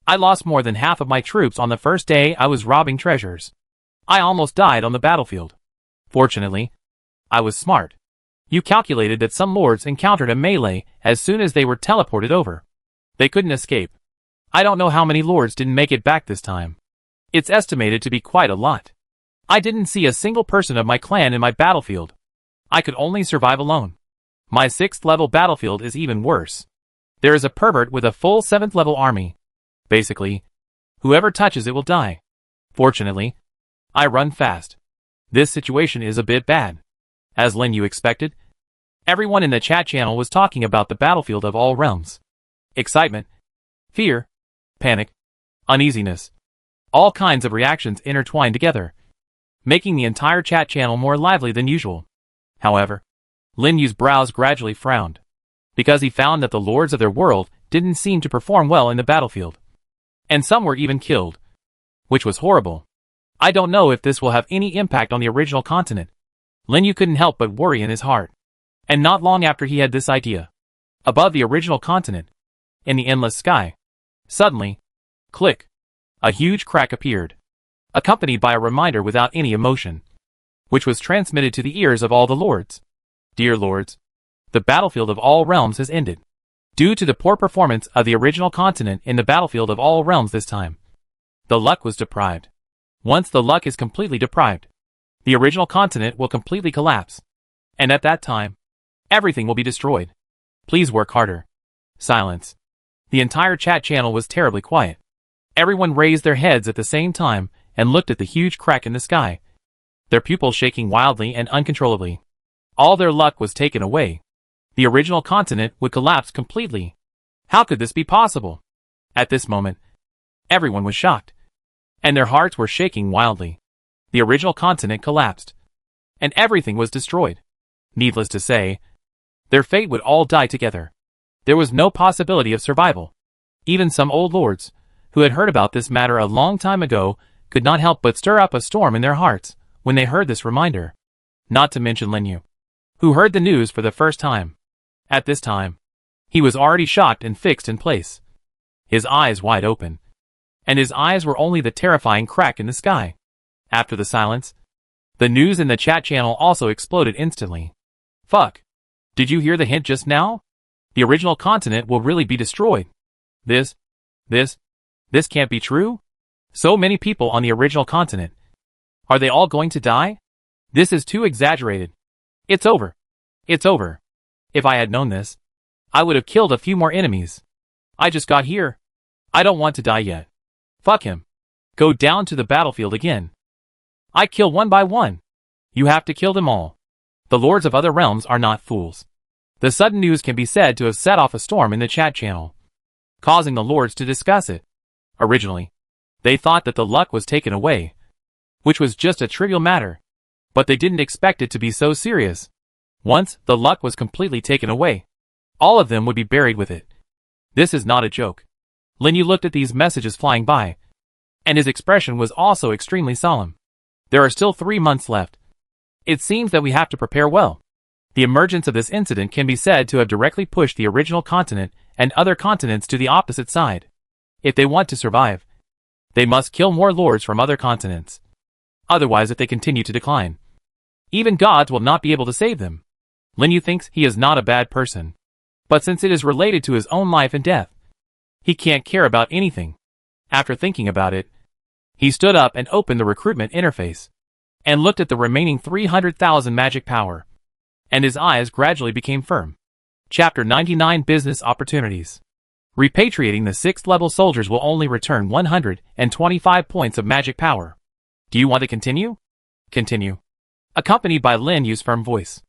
[SPEAKER 1] I lost more than half of my troops on the first day I was robbing treasures. I almost died on the battlefield. Fortunately, I was smart. You calculated that some lords encountered a melee as soon as they were teleported over. They couldn't escape. I don't know how many lords didn't make it back this time. It's estimated to be quite a lot. I didn't see a single person of my clan in my battlefield. I could only survive alone. My 6th level battlefield is even worse. There is a pervert with a full 7th level army. Basically, whoever touches it will die. Fortunately, I run fast. This situation is a bit bad. As Lin Yu expected, everyone in the chat channel was talking about the battlefield of all realms. Excitement, fear, panic, uneasiness. All kinds of reactions intertwined together, making the entire chat channel more lively than usual. However, Lin Yu's brows gradually frowned, because he found that the lords of their world didn't seem to perform well in the battlefield. And some were even killed, which was horrible. I don't know if this will have any impact on the original continent. Lin Yu couldn't help but worry in his heart. And not long after he had this idea, above the original continent, in the endless sky, suddenly, click, a huge crack appeared, accompanied by a reminder without any emotion, which was transmitted to the ears of all the lords. Dear lords, the battlefield of all realms has ended. Due to the poor performance of the original continent in the battlefield of all realms this time, the luck was deprived. Once the luck is completely deprived, the original continent will completely collapse. And at that time, everything will be destroyed. Please work harder. Silence. The entire chat channel was terribly quiet. Everyone raised their heads at the same time and looked at the huge crack in the sky, their pupils shaking wildly and uncontrollably. All their luck was taken away. The original continent would collapse completely. How could this be possible? At this moment, everyone was shocked, and their hearts were shaking wildly. The original continent collapsed, and everything was destroyed. Needless to say, their fate would all die together. There was no possibility of survival. Even some old lords, who had heard about this matter a long time ago, could not help but stir up a storm in their hearts when they heard this reminder. Not to mention Lin Yu, who heard the news for the first time. At this time, he was already shocked and fixed in place, his eyes wide open. And his eyes were only the terrifying crack in the sky. After the silence, the news in the chat channel also exploded instantly. Fuck. Did you hear the hint just now? The original continent will really be destroyed. This can't be true? So many people on the original continent. Are they all going to die? This is too exaggerated. It's over. It's over. If I had known this, I would have killed a few more enemies. I just got here. I don't want to die yet. Fuck him. Go down to the battlefield again. I kill one by one. You have to kill them all. The lords of other realms are not fools. The sudden news can be said to have set off a storm in the chat channel, causing the lords to discuss it. Originally, they thought that the luck was taken away, which was just a trivial matter, but they didn't expect it to be so serious. Once the luck was completely taken away, all of them would be buried with it. This is not a joke. Lin Yu looked at these messages flying by, and his expression was also extremely solemn. There are still 3 months left. It seems that we have to prepare well. The emergence of this incident can be said to have directly pushed the original continent and other continents to the opposite side. If they want to survive, they must kill more lords from other continents. Otherwise, if they continue to decline, even gods will not be able to save them. Lin Yu thinks he is not a bad person. But since it is related to his own life and death, he can't care about anything. After thinking about it, he stood up and opened the recruitment interface, and looked at the remaining 300,000 magic power. And his eyes gradually became firm. Chapter 99 Business Opportunities. Repatriating the 6th level soldiers will only return 125 points of magic power. Do you want to continue? Continue. Accompanied by Lin Yu's firm voice.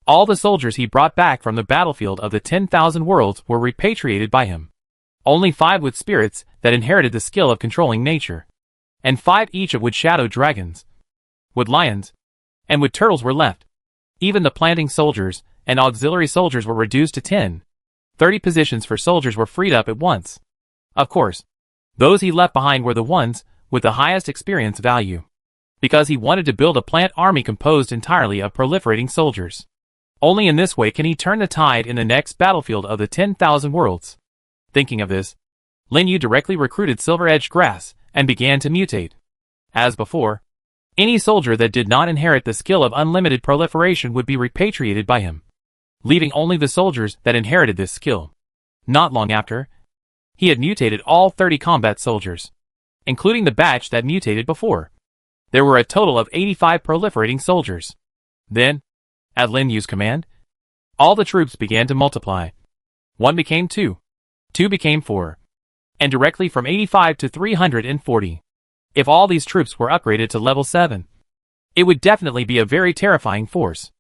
[SPEAKER 1] All the soldiers he brought back from the battlefield of the 10,000 worlds were repatriated by him. Only 5 with spirits that inherited the skill of controlling nature, and 5 each of wood shadow dragons, wood lions, and wood turtles were left. Even the planting soldiers and auxiliary soldiers were reduced to 10. 30 positions for soldiers were freed up at once. Of course, those he left behind were the ones with the highest experience value, because he wanted to build a plant army composed entirely of proliferating soldiers. Only in this way can he turn the tide in the next battlefield of the 10,000 worlds. Thinking of this, Lin Yu directly recruited Silver-Edged Grass and began to mutate. As before, any soldier that did not inherit the skill of unlimited proliferation would be repatriated by him, leaving only the soldiers that inherited this skill. Not long after, he had mutated all 30 combat soldiers, including the batch that mutated before. There were a total of 85 proliferating soldiers. Then, at Lin Yu's command, all the troops began to multiply. 1 became 2. 2 became 4. And directly from 85 to 340. If all these troops were upgraded to level 7, it would definitely be a very terrifying force.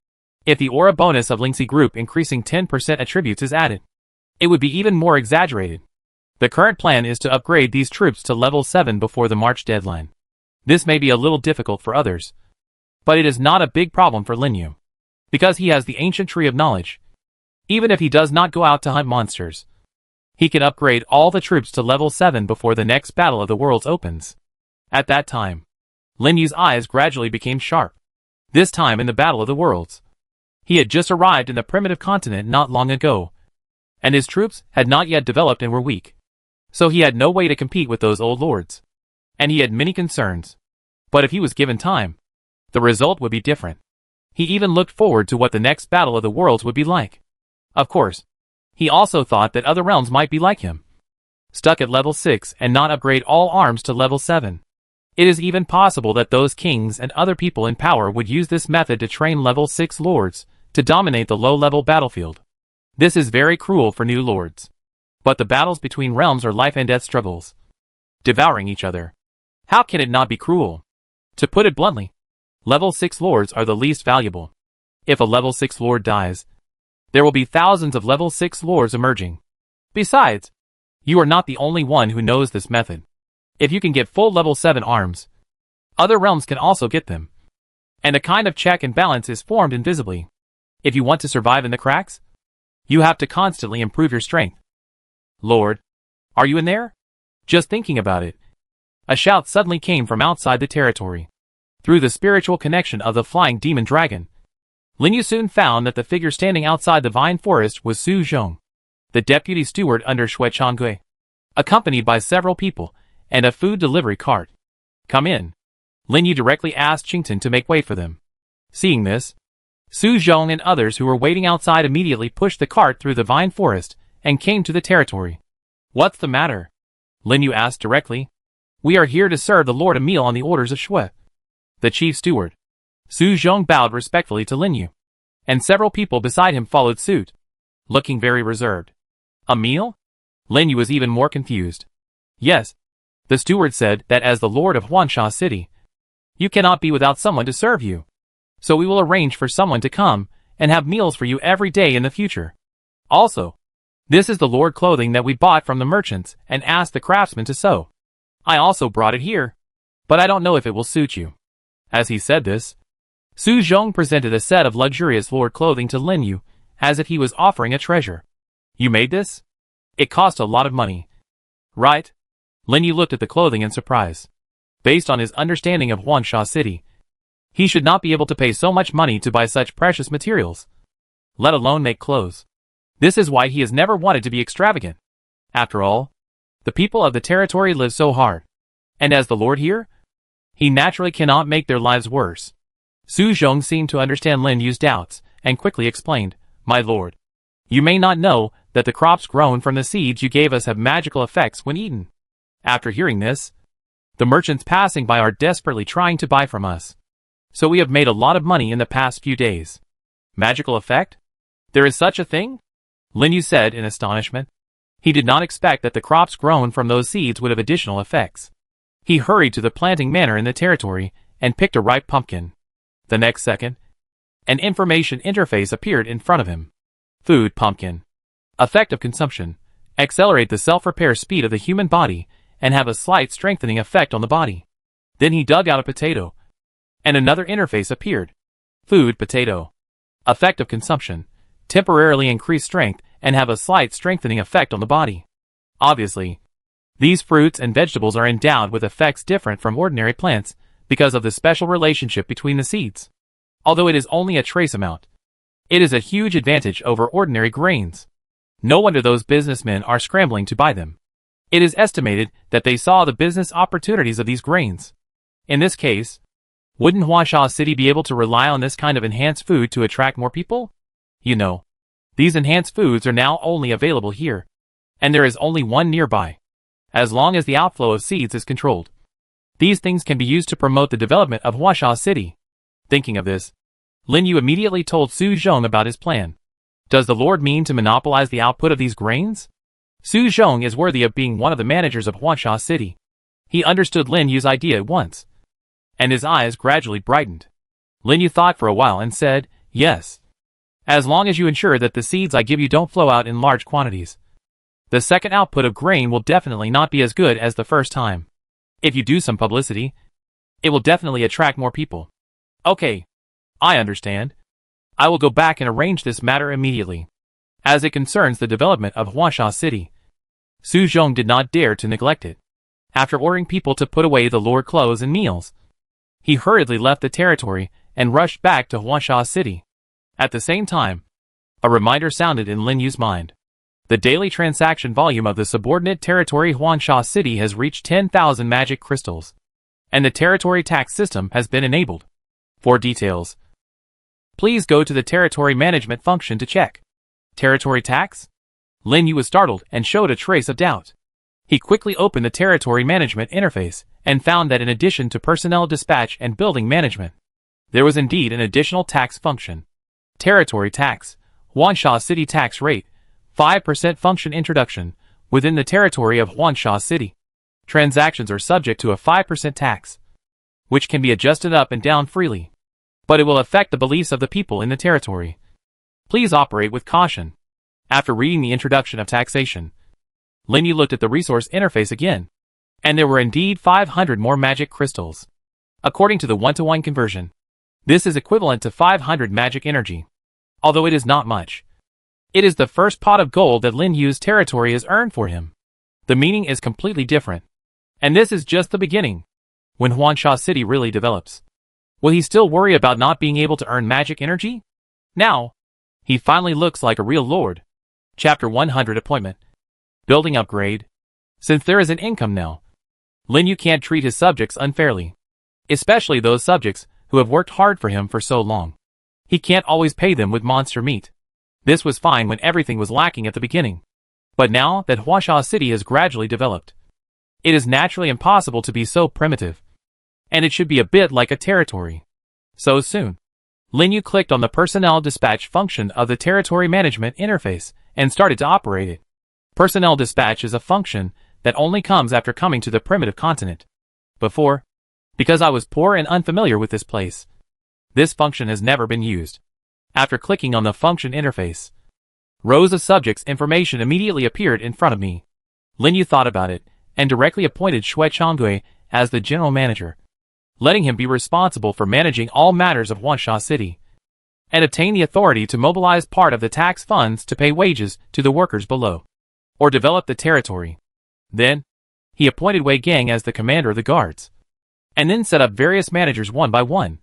[SPEAKER 1] If the aura bonus of Lingxi group increasing 10% attributes is added, it would be even more exaggerated. The current plan is to upgrade these troops to level 7 before the March deadline. This may be a little difficult for others, but it is not a big problem for Lin Yu, because he has the ancient tree of knowledge. Even if he does not go out to hunt monsters, he can upgrade all the troops to level 7 before the next Battle of the Worlds opens. At that time, Lin Yu's eyes gradually became sharp. This time in the Battle of the Worlds, he had just arrived in the primitive continent not long ago, and his troops had not yet developed and were weak. So he had no way to compete with those old lords. And he had many concerns. But if he was given time, the result would be different. He even looked forward to what the next Battle of the Worlds would be like. Of course, he also thought that other realms might be like him, stuck at level 6 and not upgrade all arms to level 7. It is even possible that those kings and other people in power would use this method to train level 6 lords to dominate the low-level battlefield. This is very cruel for new lords. But the battles between realms are life and death struggles, devouring each other. How can it not be cruel? To put it bluntly, level 6 lords are the least valuable. If a level 6 lord dies, there will be thousands of level 6 lords emerging. Besides, you are not the only one who knows this method. If you can get full level 7 arms, other realms can also get them. And a kind of check and balance is formed invisibly. If you want to survive in the cracks, you have to constantly improve your strength. Lord, are you in there? Just thinking about it, a shout suddenly came from outside the territory. Through the spiritual connection of the flying demon dragon, Lin Yu soon found that the figure standing outside the vine forest was Su Zhong, the deputy steward under Shui Changui, accompanied by several people and a food delivery cart. Come in. Lin Yu directly asked Qington to make way for them. Seeing this, Su Zhong and others who were waiting outside immediately pushed the cart through the vine forest and came to the territory. What's the matter? Lin Yu asked directly. We are here to serve the Lord a meal on the orders of Shui, the chief steward. Su Zhong bowed respectfully to Lin Yu, and several people beside him followed suit, looking very reserved. A meal? Lin Yu was even more confused. Yes, the steward said that as the Lord of Huangsha City, you cannot be without someone to serve you. So we will arrange for someone to come and have meals for you every day in the future. Also, this is the Lord clothing that we bought from the merchants and asked the craftsman to sew. I also brought it here, but I don't know if it will suit you. As he said this, Su Zhong presented a set of luxurious Lord clothing to Lin Yu, as if he was offering a treasure. You made this? It cost a lot of money. Right? Lin Yu looked at the clothing in surprise. Based on his understanding of Huangsha City, he should not be able to pay so much money to buy such precious materials, let alone make clothes. This is why he has never wanted to be extravagant. After all, the people of the territory live so hard. And as the Lord here, he naturally cannot make their lives worse. Su Zhong seemed to understand Lin Yu's doubts, and quickly explained, My lord, you may not know that the crops grown from the seeds you gave us have magical effects when eaten. After hearing this, the merchants passing by are desperately trying to buy from us. So we have made a lot of money in the past few days. Magical effect? There is such a thing? Lin Yu said in astonishment. He did not expect that the crops grown from those seeds would have additional effects. He hurried to the planting manor in the territory and picked a ripe pumpkin. The next second, an information interface appeared in front of him. Food pumpkin. Effect of consumption. Accelerate the self-repair speed of the human body and have a slight strengthening effect on the body. Then he dug out a potato, and another interface appeared. Food potato. Effect of consumption. Temporarily increase strength and have a slight strengthening effect on the body. Obviously, these fruits and vegetables are endowed with effects different from ordinary plants because of the special relationship between the seeds. Although it is only a trace amount, it is a huge advantage over ordinary grains. No wonder those businessmen are scrambling to buy them. It is estimated that they saw the business opportunities of these grains. In this case, wouldn't Huangsha City be able to rely on this kind of enhanced food to attract more people? You know, these enhanced foods are now only available here, and there is only one nearby. As long as the outflow of seeds is controlled, these things can be used to promote the development of Huangsha City. Thinking of this, Lin Yu immediately told Su Zhong about his plan. Does the Lord mean to monopolize the output of these grains? Su Zhong is worthy of being one of the managers of Huangsha City. He understood Lin Yu's idea at once, and his eyes gradually brightened. Lin Yu thought for a while and said, yes. As long as you ensure that the seeds I give you don't flow out in large quantities, the second output of grain will definitely not be as good as the first time. If you do some publicity, it will definitely attract more people. Okay, I understand. I will go back and arrange this matter immediately. As it concerns the development of Huangsha City, Su Zhong did not dare to neglect it. After ordering people to put away the Lord clothes and meals, he hurriedly left the territory and rushed back to Huangsha City. At the same time, a reminder sounded in Lin Yu's mind. The daily transaction volume of the subordinate territory Huangsha City has reached 10,000 magic crystals, and the territory tax system has been enabled. For details, please go to the territory management function to check. Territory tax? Lin Yu was startled and showed a trace of doubt. He quickly opened the territory management interface and found that in addition to personnel dispatch and building management, there was indeed an additional tax function. Territory tax, Huangsha City tax rate, 5% function introduction, within the territory of Huangsha City. Transactions are subject to a 5% tax, which can be adjusted up and down freely, but it will affect the beliefs of the people in the territory. Please operate with caution. After reading the introduction of taxation, Lin Yu looked at the resource interface again, and there were indeed 500 more magic crystals. According to the 1-to-1 conversion, this is equivalent to 500 magic energy. Although it is not much, it is the first pot of gold that Lin Yu's territory has earned for him. The meaning is completely different. And this is just the beginning. When Huangsha City really develops, will he still worry about not being able to earn magic energy? Now, he finally looks like a real lord. Chapter 100 Appointment. Building upgrade. Since there is an income now, Lin Yu can't treat his subjects unfairly, especially those subjects who have worked hard for him for so long. He can't always pay them with monster meat. This was fine when everything was lacking at the beginning. But now that Huangsha City has gradually developed, it is naturally impossible to be so primitive. And it should be a bit like a territory. So soon, Lin Yu clicked on the personnel dispatch function of the territory management interface and started to operate it. Personnel dispatch is a function that only comes after coming to the primitive continent. Before, because I was poor and unfamiliar with this place, this function has never been used. After clicking on the function interface, rows of subjects information immediately appeared in front of me. Lin Yu thought about it and directly appointed Xue Changgui as the general manager, letting him be responsible for managing all matters of Huangsha City, and obtain the authority to mobilize part of the tax funds to pay wages to the workers below, or develop the territory. Then, he appointed Wei Gang as the commander of the guards, and then set up various managers one by one,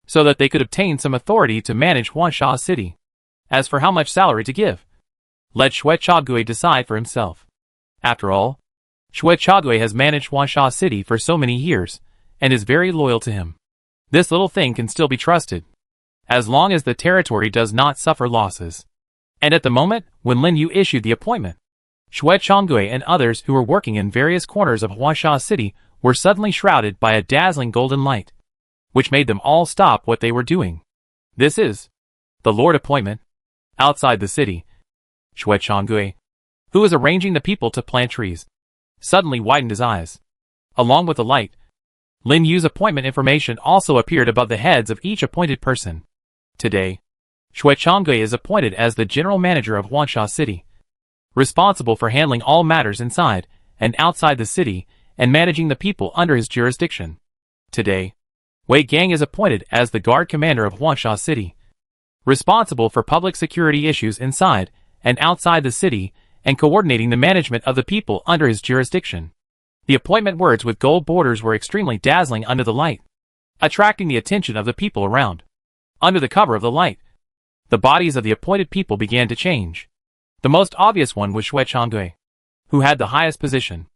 [SPEAKER 1] so that they could obtain some authority to manage Huangsha City. As for how much salary to give, let Xue Changgui decide for himself. After all, Xue Changgui has managed Huangsha City for so many years, and is very loyal to him. This little thing can still be trusted, as long as the territory does not suffer losses. And at the moment when Lin Yu issued the appointment, Xue Chonggui and others who were working in various corners of Huangsha City were suddenly shrouded by a dazzling golden light, which made them all stop what they were doing. This is the Lord appointment. Outside the city, Xue Chonggui, who was arranging the people to plant trees, suddenly widened his eyes. Along with the light, Lin Yu's appointment information also appeared above the heads of each appointed person. Today, Xue Chonggui is appointed as the general manager of Huangsha City, responsible for handling all matters inside and outside the city and managing the people under his jurisdiction. Today, Wei Gang is appointed as the guard commander of Huangsha City, responsible for public security issues inside and outside the city and coordinating the management of the people under his jurisdiction. The appointment words with gold borders were extremely dazzling under the light, attracting the attention of the people around. Under the cover of the light, the bodies of the appointed people began to change. The most obvious one was Xue Chonggui, who had the highest position.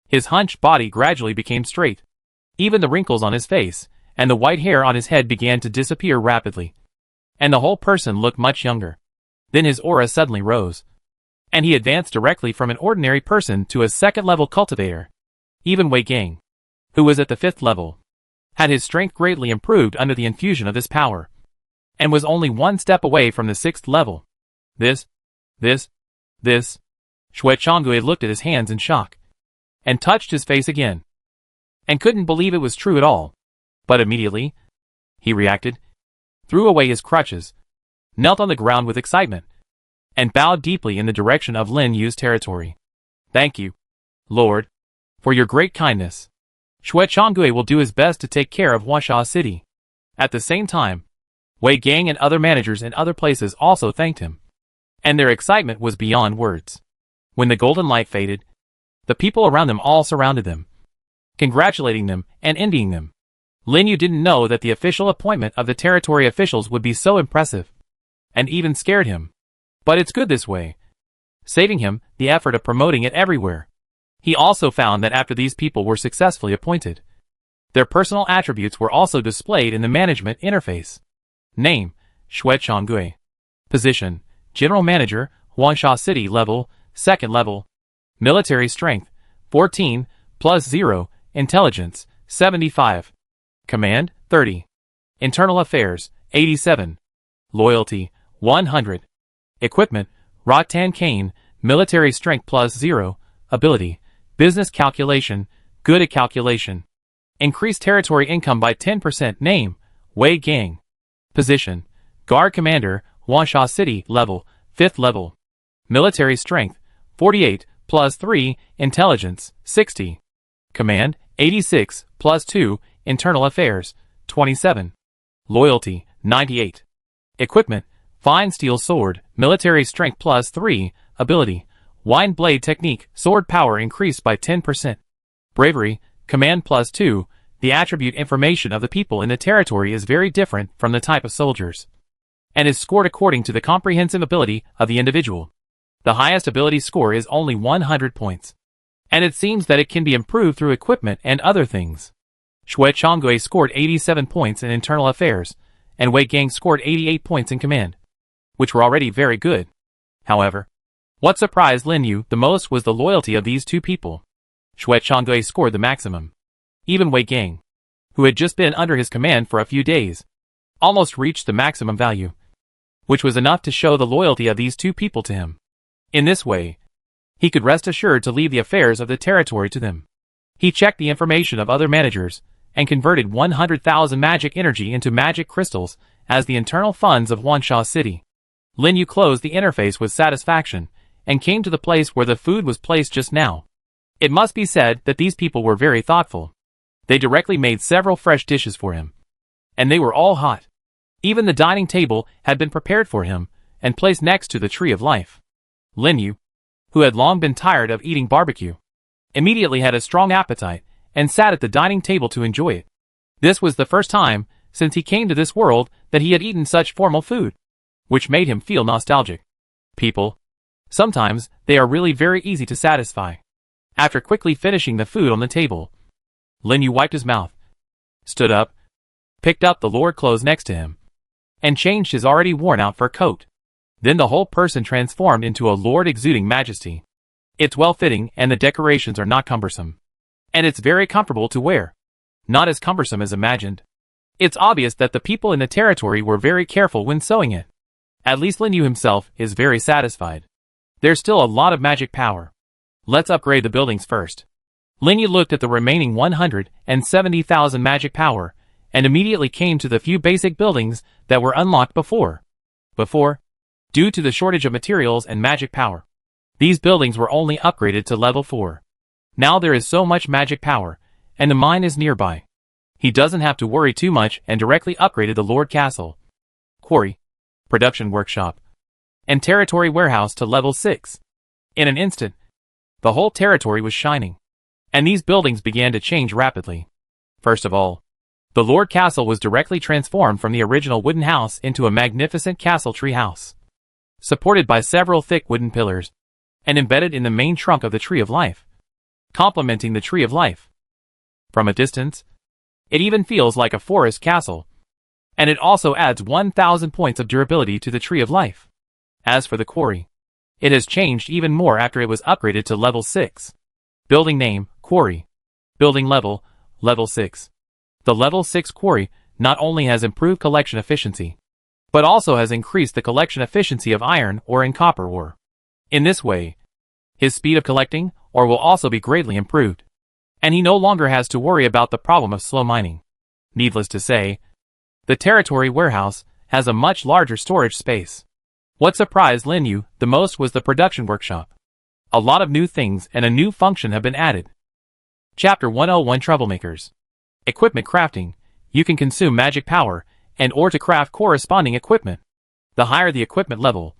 [SPEAKER 1] His hunched body gradually became straight. Even the wrinkles on his face and the white hair on his head began to disappear rapidly, and the whole person looked much younger. Then his aura suddenly rose, and he advanced directly from an ordinary person to a second-level cultivator. Even Wei Gang, who was at the 5th level, had his strength greatly improved under the infusion of this power, and was only one step away from the 6th level. This. Xue Chonggui looked at his hands in shock, and touched his face again, and couldn't believe it was true at all. But immediately, he reacted, threw away his crutches, knelt on the ground with excitement, and bowed deeply in the direction of Lin Yu's territory. Thank you, Lord, for your great kindness. Xue Chonggui will do his best to take care of Huangsha City. At the same time, Wei Gang and other managers in other places also thanked him, and their excitement was beyond words. When the golden light faded, the people around them all surrounded them, congratulating them and envying them. Lin Yu didn't know that the official appointment of the territory officials would be so impressive, and even scared him. But it's good this way, saving him the effort of promoting it everywhere. He also found that after these people were successfully appointed, their personal attributes were also displayed in the management interface. Name, Xue Chonggui. Position, General Manager, Huangsha City level, 2nd level. Military strength, 14, plus 0, intelligence, 75. Command, 30. Internal affairs, 87. Loyalty, 100. Equipment, Rattan Cane, military strength plus 0. Ability, business calculation, good at calculation. Increase territory income by 10%. Name, Wei Gang. Position, Guard Commander, Huangsha City level, 5th level. Military strength, 48, plus 3, intelligence, 60. Command, 86, plus 2, internal affairs, 27. Loyalty, 98. Equipment, fine steel sword, military strength plus 3, ability, wind blade technique, sword power increased by 10%. Bravery, command plus 2, the attribute information of the people in the territory is very different from the type of soldiers, and is scored according to the comprehensive ability of the individual. The highest ability score is only 100 points, and it seems that it can be improved through equipment and other things. Xue Chonggui scored 87 points in internal affairs, and Wei Gang scored 88 points in command, which were already very good. However, what surprised Lin Yu the most was the loyalty of these two people. Xue Chonggui scored the maximum. Even Wei Gang, who had just been under his command for a few days, almost reached the maximum value, which was enough to show the loyalty of these two people to him. In this way, he could rest assured to leave the affairs of the territory to them. He checked the information of other managers, and converted 100,000 magic energy into magic crystals as the internal funds of Huangsha City. Lin Yu closed the interface with satisfaction, and came to the place where the food was placed just now. It must be said that these people were very thoughtful. They directly made several fresh dishes for him, and they were all hot. Even the dining table had been prepared for him, and placed next to the tree of life. Lin Yu, who had long been tired of eating barbecue, immediately had a strong appetite, and sat at the dining table to enjoy it. This was the first time, since he came to this world, that he had eaten such formal food, which made him feel nostalgic. People, sometimes, they are really very easy to satisfy. After quickly finishing the food on the table, Lin Yu wiped his mouth, stood up, picked up the lower clothes next to him, and changed his already worn-out fur coat. Then the whole person transformed into a lord exuding majesty. It's well-fitting and the decorations are not cumbersome. And it's very comfortable to wear. Not as cumbersome as imagined. It's obvious that the people in the territory were very careful when sewing it. At least Lin Yu himself is very satisfied. There's still a lot of magic power. Let's upgrade the buildings first. Lin Yu looked at the remaining 170,000 magic power, and immediately came to the few basic buildings that were unlocked before. Due to the shortage of materials and magic power, these buildings were only upgraded to level 4. Now there is so much magic power, and the mine is nearby. He doesn't have to worry too much and directly upgraded the Lord Castle, Quarry, Production Workshop, and Territory Warehouse to level 6. In an instant, the whole territory was shining, and these buildings began to change rapidly. First of all, the Lord Castle was directly transformed from the original wooden house into a magnificent castle tree house, supported by several thick wooden pillars, and embedded in the main trunk of the Tree of Life, complementing the Tree of Life. From a distance, it even feels like a forest castle, and it also adds 1,000 points of durability to the Tree of Life. As for the quarry, it has changed even more after it was upgraded to level 6. Building name, Quarry. Building level, level 6. The level 6 quarry not only has improved collection efficiency, but also has increased the collection efficiency of iron ore and copper ore. In this way, his speed of collecting ore will also be greatly improved, and he no longer has to worry about the problem of slow mining. Needless to say, the Territory Warehouse has a much larger storage space. What surprised Lin Yu the most was the Production Workshop. A lot of new things and a new function have been added. Chapter 101 Troublemakers. Equipment crafting. You can consume magic power and ore to craft corresponding equipment. The higher the equipment level,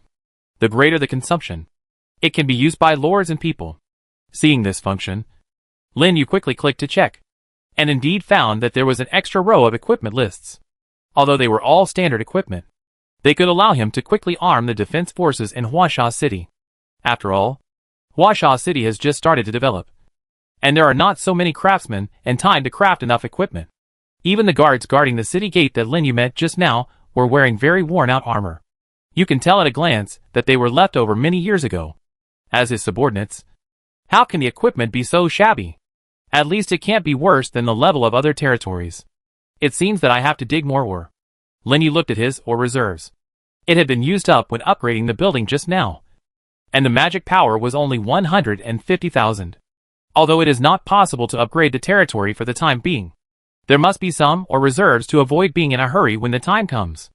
[SPEAKER 1] the greater the consumption. It can be used by lords and people. Seeing this function, Lin Yu quickly clicked to check, and indeed found that there was an extra row of equipment lists. Although they were all standard equipment, they could allow him to quickly arm the defense forces in Huangsha City. After all, Huangsha City has just started to develop, and there are not so many craftsmen and time to craft enough equipment. Even the guards guarding the city gate that Lin Yu met just now were wearing very worn-out armor. You can tell at a glance that they were left over many years ago. As his subordinates, how can the equipment be so shabby? At least it can't be worse than the level of other territories. It seems that I have to dig more ore. Lin Yu looked at his ore reserves. It had been used up when upgrading the building just now, and the magic power was only 150,000. Although it is not possible to upgrade the territory for the time being, there must be some ore reserves to avoid being in a hurry when the time comes.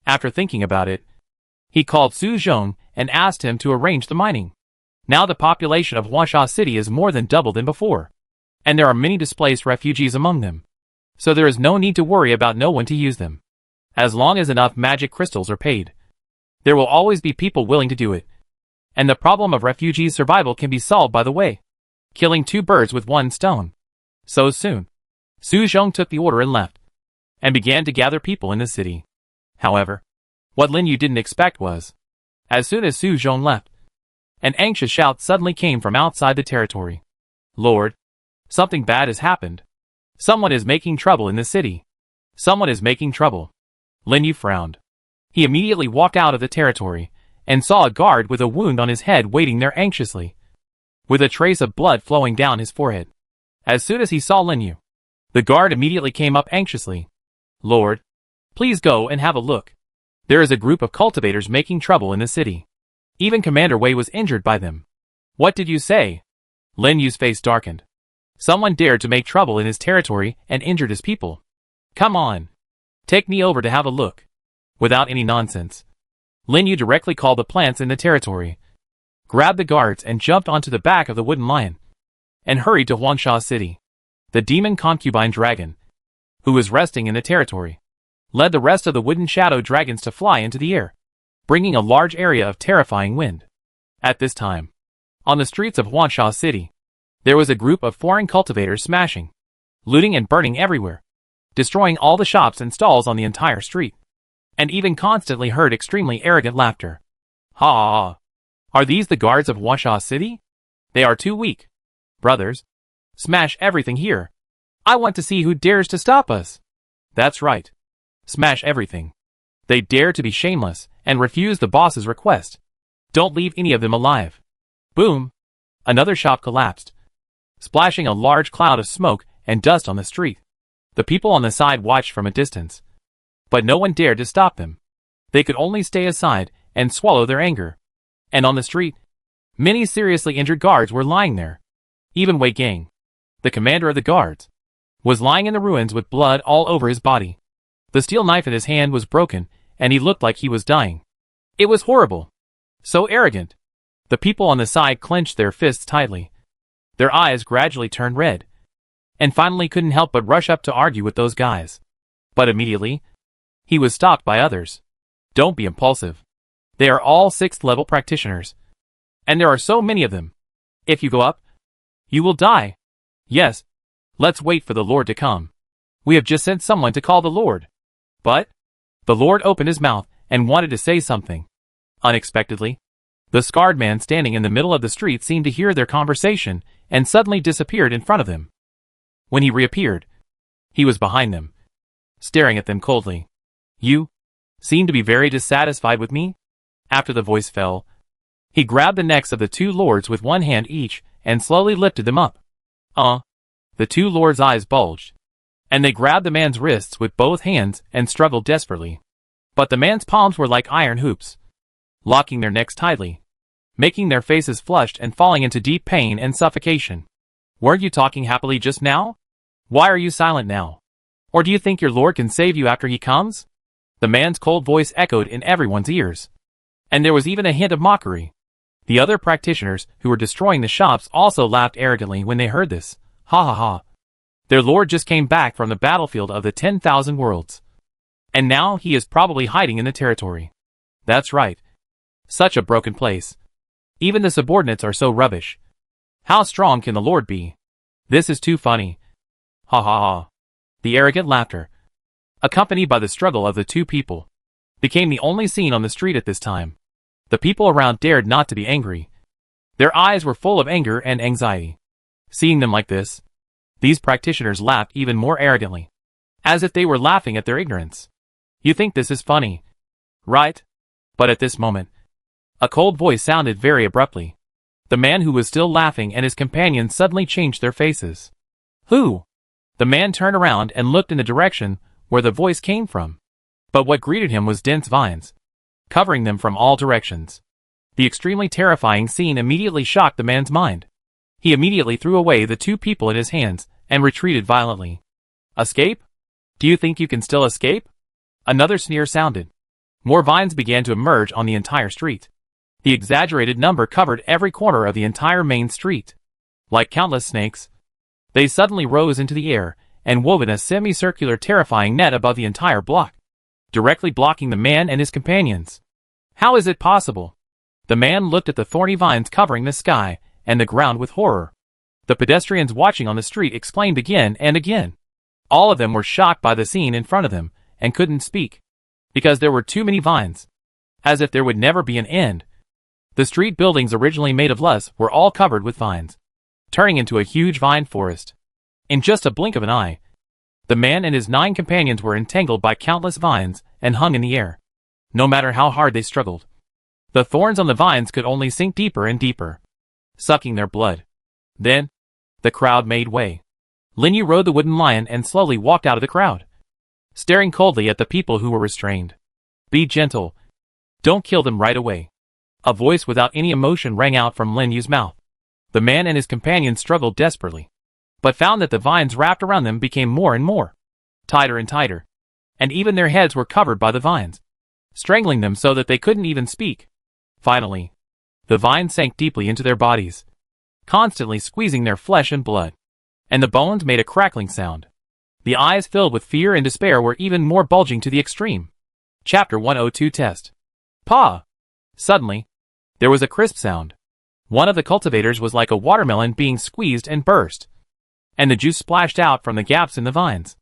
[SPEAKER 1] After thinking about it, he called Su Zhong and asked him to arrange the mining. Now the population of Huangsha City is more than double than before, and there are many displaced refugees among them. So there is no need to worry about no one to use them. As long as enough magic crystals are paid, there will always be people willing to do it. And the problem of refugees' survival can be solved by the way, killing 2 birds with 1 stone. So soon, Su Zhong took the order and left, and began to gather people in the city. However, what Lin Yu didn't expect was, as soon as Su Zhong left, an anxious shout suddenly came from outside the territory. Lord, something bad has happened. Someone is making trouble in the city. Someone is making trouble. Lin Yu frowned. He immediately walked out of the territory, and saw a guard with a wound on his head waiting there anxiously, with a trace of blood flowing down his forehead. As soon as he saw Lin Yu, the guard immediately came up anxiously. Lord, please go and have a look. There is a group of cultivators making trouble in the city. Even Commander Wei was injured by them. What did you say? Lin Yu's face darkened. Someone dared to make trouble in his territory and injured his people. Come on. Take me over to have a look. Without any nonsense, Lin Yu directly called the plants in the territory, grabbed the guards and jumped onto the back of the wooden lion, and hurried to Huangsha City. The demon concubine dragon, who was resting in the territory, led the rest of the wooden shadow dragons to fly into the air, bringing a large area of terrifying wind. At this time, on the streets of Huangsha City, there was a group of foreign cultivators smashing, looting and burning everywhere, destroying all the shops and stalls on the entire street, and even constantly heard extremely arrogant laughter. Ha ha ha! Are these the guards of Huangsha City? They are too weak. Brothers, smash everything here. I want to see who dares to stop us. That's right. Smash everything. They dared to be shameless and refused the boss's request. Don't leave any of them alive. Boom! Another shop collapsed, splashing a large cloud of smoke and dust on the street. The people on the side watched from a distance, but no one dared to stop them. They could only stay aside and swallow their anger. And on the street, many seriously injured guards were lying there. Even Wei Gang, the commander of the guards, was lying in the ruins with blood all over his body. The steel knife in his hand was broken, and he looked like he was dying. It was horrible. So arrogant. The people on the side clenched their fists tightly. Their eyes gradually turned red, and finally couldn't help but rush up to argue with those guys. But immediately, he was stopped by others. Don't be impulsive. They are all 6th level practitioners. And there are so many of them. If you go up, you will die. Yes. Let's wait for the Lord to come. We have just sent someone to call the Lord. But the Lord opened his mouth and wanted to say something. Unexpectedly, the scarred man standing in the middle of the street seemed to hear their conversation and suddenly disappeared in front of them. When he reappeared, he was behind them, staring at them coldly. You seem to be very dissatisfied with me? After the voice fell, he grabbed the necks of the 2 lords with one hand each and slowly lifted them up. The 2 lords' eyes bulged, and they grabbed the man's wrists with both hands and struggled desperately. But the man's palms were like iron hoops, locking their necks tightly, making their faces flushed and falling into deep pain and suffocation. Weren't you talking happily just now? Why are you silent now? Or do you think your lord can save you after he comes? The man's cold voice echoed in everyone's ears, and there was even a hint of mockery. The other practitioners who were destroying the shops also laughed arrogantly when they heard this. Ha ha ha. Their lord just came back from the battlefield of the 10,000 worlds. And now he is probably hiding in the territory. That's right. Such a broken place. Even the subordinates are so rubbish. How strong can the lord be? This is too funny. Ha ha ha. The arrogant laughter, accompanied by the struggle of the 2 people, became the only scene on the street at this time. The people around dared not to be angry. Their eyes were full of anger and anxiety. Seeing them like this, these practitioners laughed even more arrogantly, as if they were laughing at their ignorance. You think this is funny, right? But at this moment, a cold voice sounded very abruptly. The man who was still laughing and his companions suddenly changed their faces. Who? The man turned around and looked in the direction where the voice came from. But what greeted him was dense vines, covering them from all directions. The extremely terrifying scene immediately shocked the man's mind. He immediately threw away the 2 people in his hands and retreated violently. Escape? Do you think you can still escape? Another sneer sounded. More vines began to emerge on the entire street. The exaggerated number covered every corner of the entire main street. Like countless snakes, they suddenly rose into the air and wove in a semicircular terrifying net above the entire block, directly blocking the man and his companions. How is it possible? The man looked at the thorny vines covering the sky and the ground with horror. The pedestrians watching on the street exclaimed again and again. All of them were shocked by the scene in front of them and couldn't speak, because there were too many vines, as if there would never be an end. The street buildings originally made of loess were all covered with vines, turning into a huge vine forest. In just a blink of an eye, the man and his 9 companions were entangled by countless vines and hung in the air. No matter how hard they struggled, the thorns on the vines could only sink deeper and deeper, sucking their blood. Then, the crowd made way. Lin Yu rode the wooden lion and slowly walked out of the crowd, staring coldly at the people who were restrained. Be gentle. Don't kill them right away. A voice without any emotion rang out from Lin Yu's mouth. The man and his companions struggled desperately, but found that the vines wrapped around them became more and more, tighter and tighter, and even their heads were covered by the vines, strangling them so that they couldn't even speak. Finally, the vines sank deeply into their bodies, constantly squeezing their flesh and blood, and the bones made a crackling sound. The eyes filled with fear and despair were even more bulging to the extreme. Chapter 102 Test. Pa! Suddenly, there was a crisp sound. One of the cultivators was like a watermelon being squeezed and burst, and the juice splashed out from the gaps in the vines.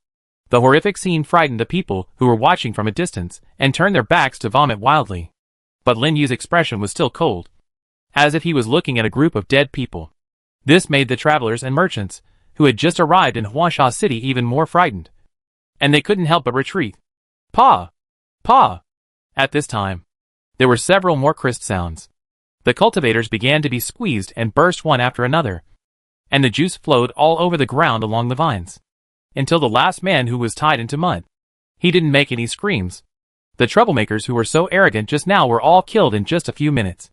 [SPEAKER 1] The horrific scene frightened the people who were watching from a distance and turned their backs to vomit wildly. But Lin Yu's expression was still cold, as if he was looking at a group of dead people. This made the travelers and merchants who had just arrived in Huangsha city even more frightened, and they couldn't help but retreat. Pa! Pa! At this time, there were several more crisp sounds. The cultivators began to be squeezed and burst one after another, and the juice flowed all over the ground along the vines, until the last man who was tied into mud. He didn't make any screams. The troublemakers who were so arrogant just now were all killed in just a few minutes,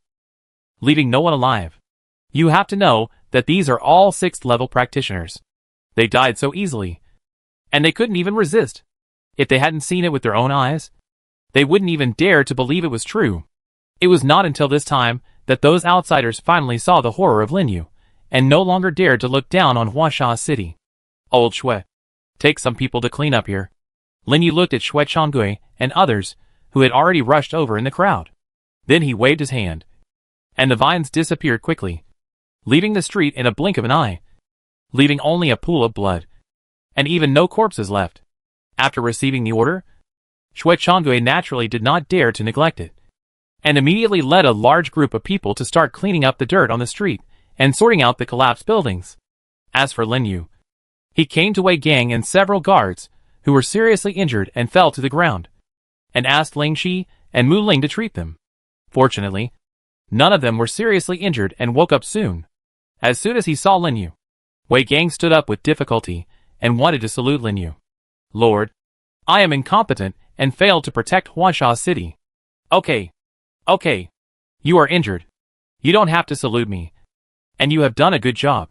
[SPEAKER 1] leaving no one alive. You have to know that these are all 6th level practitioners. They died so easily, and they couldn't even resist. If they hadn't seen it with their own eyes, they wouldn't even dare to believe it was true. It was not until this time that those outsiders finally saw the horror of Linyu, and no longer dared to look down on Huangsha City. Old Shui, take some people to clean up here. Linyu looked at Shui Changui and others who had already rushed over in the crowd. Then he waved his hand, and the vines disappeared quickly, leaving the street in a blink of an eye, leaving only a pool of blood, and even no corpses left. After receiving the order, Shui Changui naturally did not dare to neglect it, and immediately led a large group of people to start cleaning up the dirt on the street and sorting out the collapsed buildings. As for Linyu, he came to Wei Gang and several guards who were seriously injured and fell to the ground, and asked Ling Shi and Mu Ling to treat them. Fortunately, none of them were seriously injured and woke up soon. As soon as he saw Linyu, Wei Gang stood up with difficulty and wanted to salute Linyu. Lord, I am incompetent and failed to protect Huangsha City. Okay. You are injured. You don't have to salute me. And you have done a good job.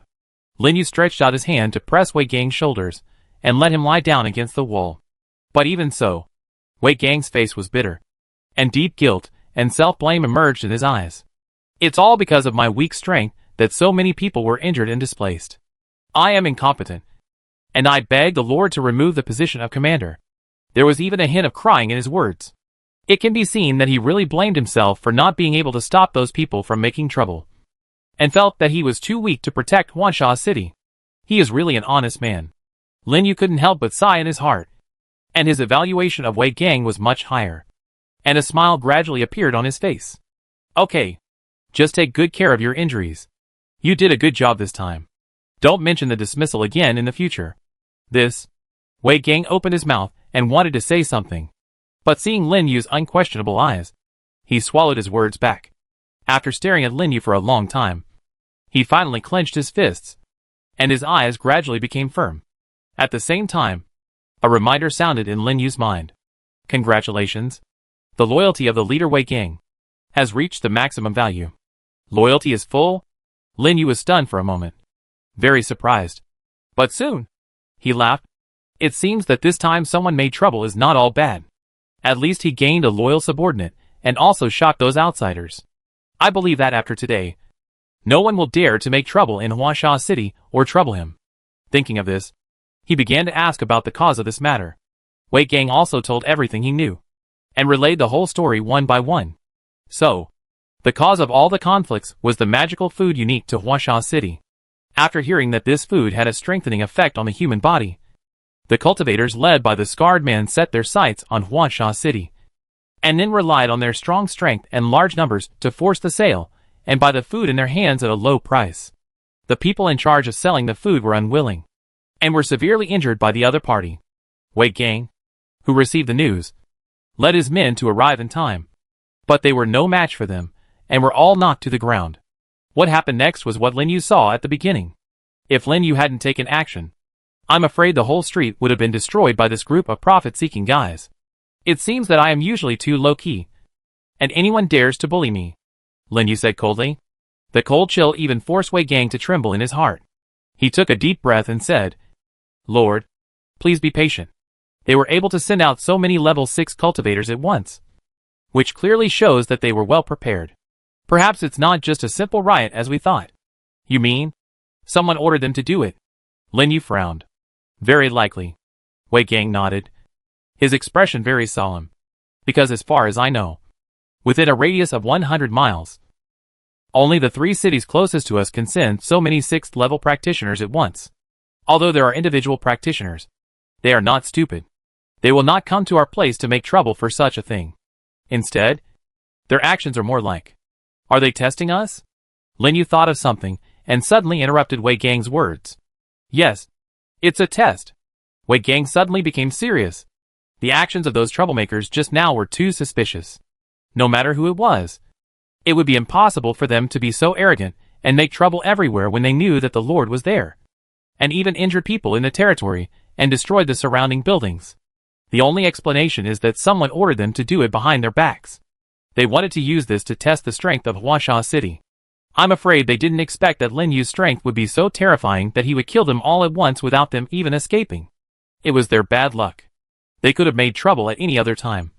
[SPEAKER 1] Linyu stretched out his hand to press Wei Gang's shoulders and let him lie down against the wall. But even so, Wei Gang's face was bitter, and deep guilt and self-blame emerged in his eyes. It's all because of my weak strength that so many people were injured and displaced. I am incompetent, and I beg the Lord to remove the position of commander. There was even a hint of crying in his words. It can be seen that he really blamed himself for not being able to stop those people from making trouble, and felt that he was too weak to protect Huangsha City. He is really an honest man. Linyu couldn't help but sigh in his heart, and his evaluation of Wei Gang was much higher, and a smile gradually appeared on his face. Okay, just take good care of your injuries. You did a good job this time. Don't mention the dismissal again in the future. Wei Gang opened his mouth and wanted to say something, but seeing Linyu's unquestionable eyes, he swallowed his words back. After staring at Linyu for a long time, he finally clenched his fists, and his eyes gradually became firm. At the same time, a reminder sounded in Linyu's mind. Congratulations. The loyalty of the leader Wei Gang has reached the maximum value. Loyalty is full? Linyu was stunned for a moment, very surprised. But soon, he laughed. It seems that this time someone made trouble is not all bad. At least he gained a loyal subordinate and also shocked those outsiders. I believe that after today, no one will dare to make trouble in Huangsha City or trouble him. Thinking of this, he began to ask about the cause of this matter. Wei Gang also told everything he knew, and relayed the whole story one by one. So, the cause of all the conflicts was the magical food unique to Huangsha City. After hearing that this food had a strengthening effect on the human body, the cultivators led by the scarred man set their sights on Huangsha City, and then relied on their strong strength and large numbers to force the sale and buy the food in their hands at a low price. The people in charge of selling the food were unwilling, and were severely injured by the other party. Wei Gang, who received the news, led his men to arrive in time, but they were no match for them, and were all knocked to the ground. What happened next was what Linyu saw at the beginning. If Linyu hadn't taken action, I'm afraid the whole street would have been destroyed by this group of profit-seeking guys. It seems that I am usually too low-key, and anyone dares to bully me, Linyu said coldly. The cold chill even forced Wei Gang to tremble in his heart. He took a deep breath and said, Lord, please be patient. They were able to send out so many level 6 cultivators at once, which clearly shows that they were well prepared. Perhaps it's not just a simple riot as we thought. You mean? Someone ordered them to do it? Linyu frowned. Very likely. Wei Gang nodded, his expression very solemn. Because as far as I know, within a radius of 100 miles, only the 3 cities closest to us can send so many 6th level practitioners at once. Although there are individual practitioners, they are not stupid. They will not come to our place to make trouble for such a thing. Instead, their actions are more like, are they testing us? Linyu thought of something and suddenly interrupted Wei Gang's words. Yes, it's a test. Wei Gang suddenly became serious. The actions of those troublemakers just now were too suspicious. No matter who it was. It would be impossible for them to be so arrogant and make trouble everywhere when they knew that the Lord was there. And even injured people in the territory and destroyed the surrounding buildings. The only explanation is that someone ordered them to do it behind their backs. They wanted to use this to test the strength of Huangsha City. I'm afraid they didn't expect that Lin Yu's strength would be so terrifying that he would kill them all at once without them even escaping. It was their bad luck. They could have made trouble at any other time.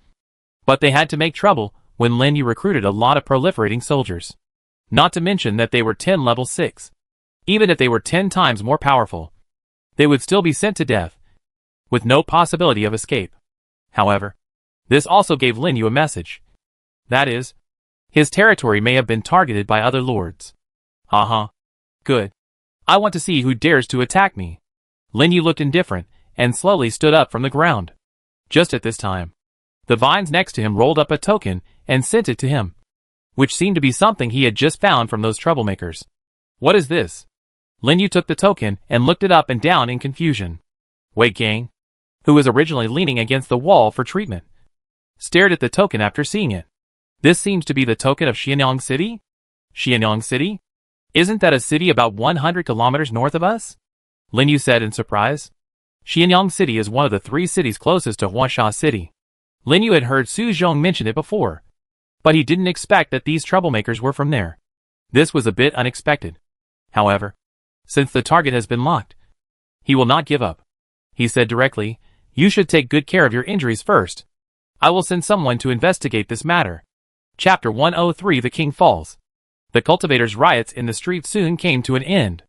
[SPEAKER 1] But they had to make trouble when Lin Yu recruited a lot of proliferating soldiers. Not to mention that they were 10 level 6. Even if they were 10 times more powerful, they would still be sent to death, with no possibility of escape. However, this also gave Lin Yu a message. That is, his territory may have been targeted by other lords. Good. I want to see who dares to attack me. Lin Yu looked indifferent and slowly stood up from the ground. Just at this time, the vines next to him rolled up a token and sent it to him, which seemed to be something he had just found from those troublemakers. What is this? Lin Yu took the token and looked it up and down in confusion. Wei Gang, who was originally leaning against the wall for treatment, stared at the token after seeing it. This seems to be the token of Xianyang City? Xianyang City? Isn't that a city about 100 kilometers north of us? Lin Yu said in surprise. Xianyang City is one of the 3 cities closest to Huangsha City. Lin Yu had heard Su Zhong mention it before, but he didn't expect that these troublemakers were from there. This was a bit unexpected. However, since the target has been locked, he will not give up. He said directly, "You should take good care of your injuries first. I will send someone to investigate this matter." Chapter 103 The King Falls. The cultivators' riots in the street soon came to an end.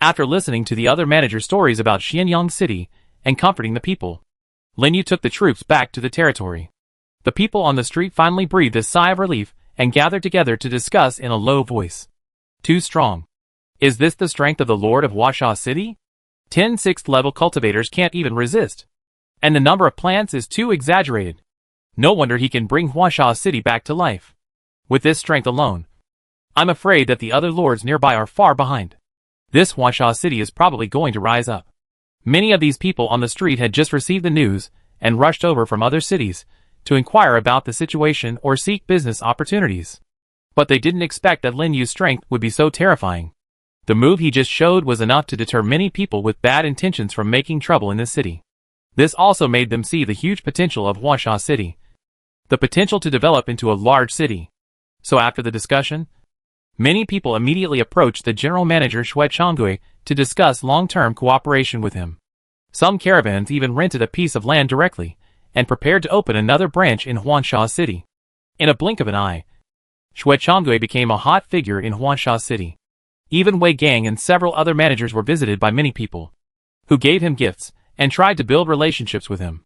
[SPEAKER 1] After listening to the other managers' stories about Xianyang City and comforting the people, Lin Yu took the troops back to the territory. The people on the street finally breathed a sigh of relief and gathered together to discuss in a low voice. Too strong. Is this the strength of the Lord of Huangsha City? 10 6th level cultivators can't even resist. And the number of plants is too exaggerated. No wonder he can bring Huangsha City back to life. With this strength alone, I'm afraid that the other lords nearby are far behind. This Huangsha City is probably going to rise up. Many of these people on the street had just received the news and rushed over from other cities to inquire about the situation or seek business opportunities. But they didn't expect that Lin Yu's strength would be so terrifying. The move he just showed was enough to deter many people with bad intentions from making trouble in this city. This also made them see the huge potential of Huangsha City. The potential to develop into a large city. So after the discussion, many people immediately approached the general manager Shui Changui to discuss long-term cooperation with him. Some caravans even rented a piece of land directly and prepared to open another branch in Huangsha City. In a blink of an eye, Shui Changui became a hot figure in Huangsha City. Even Wei Gang and several other managers were visited by many people, who gave him gifts and tried to build relationships with him.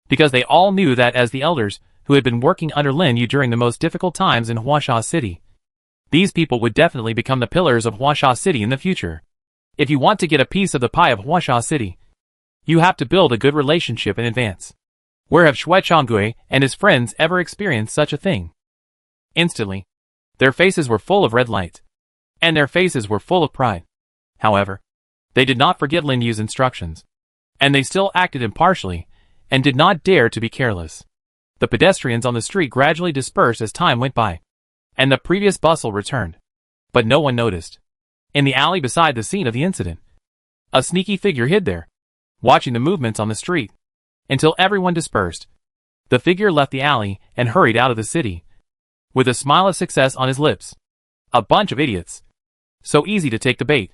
[SPEAKER 1] Because they all knew that as the elders who had been working under Lin Yu during the most difficult times in Huangsha City, these people would definitely become the pillars of Huangsha City in the future. If you want to get a piece of the pie of Huangsha City, you have to build a good relationship in advance. Where have Shui Changui and his friends ever experienced such a thing? Instantly, their faces were full of red light. And their faces were full of pride. However, they did not forget Lin Yu's instructions. And they still acted impartially, and did not dare to be careless. The pedestrians on the street gradually dispersed as time went by, and the previous bustle returned. But no one noticed. In the alley beside the scene of the incident, a sneaky figure hid there, watching the movements on the street. Until everyone dispersed, the figure left the alley and hurried out of the city, with a smile of success on his lips. A bunch of idiots. So easy to take the bait.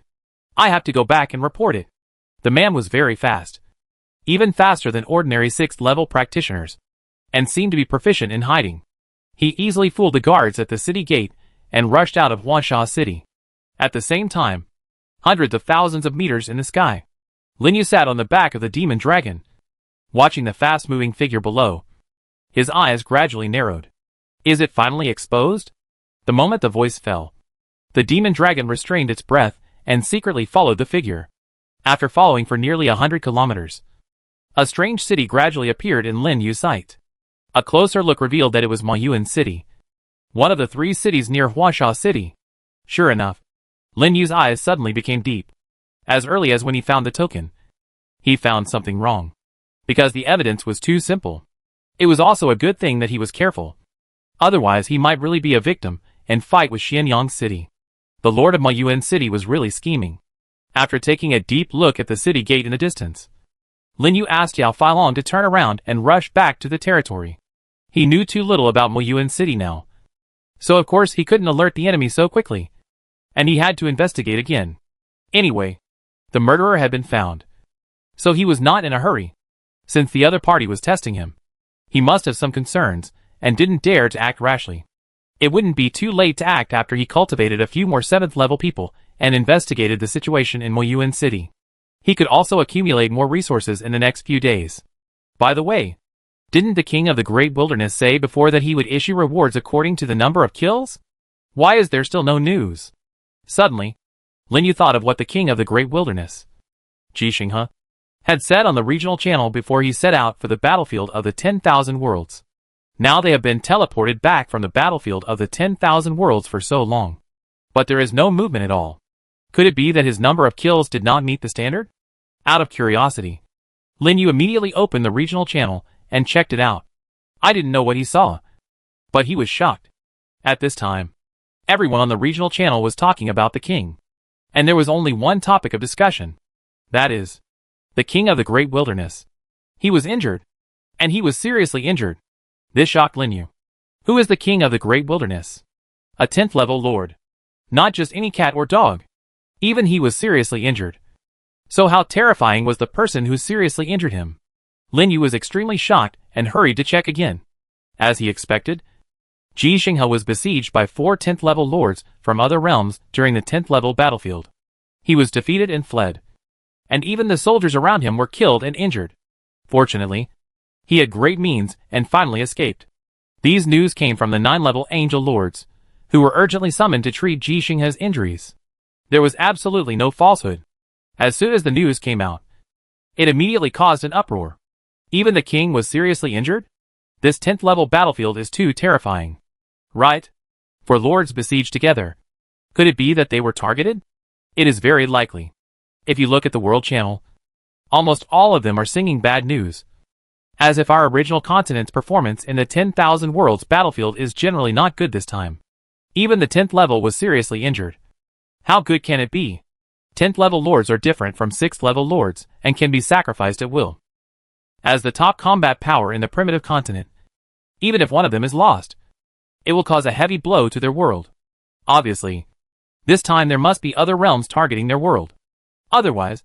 [SPEAKER 1] I have to go back and report it. The man was very fast. Even faster than ordinary 6th level practitioners. And seemed to be proficient in hiding. He easily fooled the guards at the city gate and rushed out of Huangsha City. At the same time, hundreds of thousands of meters in the sky, Lin Yu sat on the back of the demon dragon, watching the fast-moving figure below. His eyes gradually narrowed. Is it finally exposed? The moment the voice fell, the demon dragon restrained its breath and secretly followed the figure. After following for nearly 100 kilometers, a strange city gradually appeared in Lin Yu's sight. A closer look revealed that it was Mayuan City, one of the 3 cities near Huangsha City. Sure enough, Lin Yu's eyes suddenly became deep. As early as when he found the token, he found something wrong. Because the evidence was too simple. It was also a good thing that he was careful. Otherwise he might really be a victim and fight with Xianyang City. The Lord of Muyuan City was really scheming. After taking a deep look at the city gate in the distance, Lin Yu asked Yao Feilong to turn around and rush back to the territory. He knew too little about Muyuan City now, so of course he couldn't alert the enemy so quickly, and he had to investigate again. Anyway, the murderer had been found, so he was not in a hurry. Since the other party was testing him, he must have some concerns and didn't dare to act rashly. It wouldn't be too late to act after he cultivated a few more 7th level people and investigated the situation in Muyuan City. He could also accumulate more resources in the next few days. By the way, didn't the King of the Great Wilderness say before that he would issue rewards according to the number of kills? Why is there still no news? Suddenly, Lin Yu thought of what the King of the Great Wilderness, Jixinghe, had said on the regional channel before he set out for the battlefield of the 10,000 worlds. Now they have been teleported back from the battlefield of the 10,000 worlds for so long, but there is no movement at all. Could it be that his number of kills did not meet the standard? Out of curiosity, Lin Yu immediately opened the regional channel and checked it out. I didn't know what he saw, but he was shocked. At this time, everyone on the regional channel was talking about the king, and there was only one topic of discussion. That is, the King of the Great Wilderness. He was injured, and he was seriously injured. This shocked Lin Yu. Who is the King of the Great Wilderness? A 10th level lord. Not just any cat or dog. Even he was seriously injured. So how terrifying was the person who seriously injured him? Lin Yu was extremely shocked and hurried to check again. As he expected, Jixinghe was besieged by 4 10th level lords from other realms during the 10th level battlefield. He was defeated and fled, and even the soldiers around him were killed and injured. Fortunately, he had great means and finally escaped. These news came from the 9-level angel lords, who were urgently summoned to treat Jixinghe's injuries. There was absolutely no falsehood. As soon as the news came out, it immediately caused an uproar. Even the king was seriously injured? This 10th level battlefield is too terrifying. Right? 4 lords besieged together. Could it be that they were targeted? It is very likely. If you look at the world channel, almost all of them are singing bad news. As if our original continent's performance in the 10,000 worlds battlefield is generally not good this time. Even the 10th level was seriously injured. How good can it be? 10th level lords are different from 6th level lords and can be sacrificed at will. As the top combat power in the primitive continent, even if one of them is lost, it will cause a heavy blow to their world. Obviously, this time there must be other realms targeting their world. Otherwise,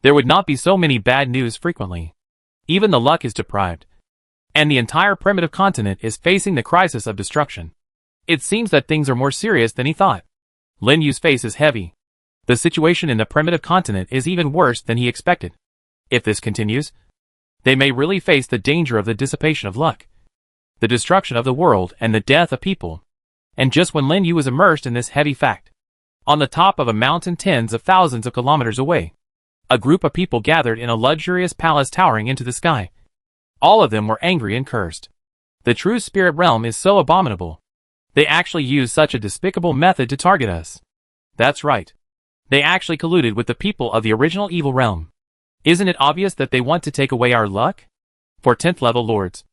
[SPEAKER 1] there would not be so many bad news frequently. Even the luck is deprived, and the entire primitive continent is facing the crisis of destruction. It seems that things are more serious than he thought. Lin Yu's face is heavy. The situation in the primitive continent is even worse than he expected. If this continues, they may really face the danger of the dissipation of luck, the destruction of the world, and the death of people. And just when Lin Yu was immersed in this heavy fact, on the top of a mountain tens of thousands of kilometers away, a group of people gathered in a luxurious palace towering into the sky. All of them were angry and cursed. The true spirit realm is so abominable. They actually use such a despicable method to target us. That's right. They actually colluded with the people of the original evil realm. Isn't it obvious that they want to take away our luck? For 10th level lords,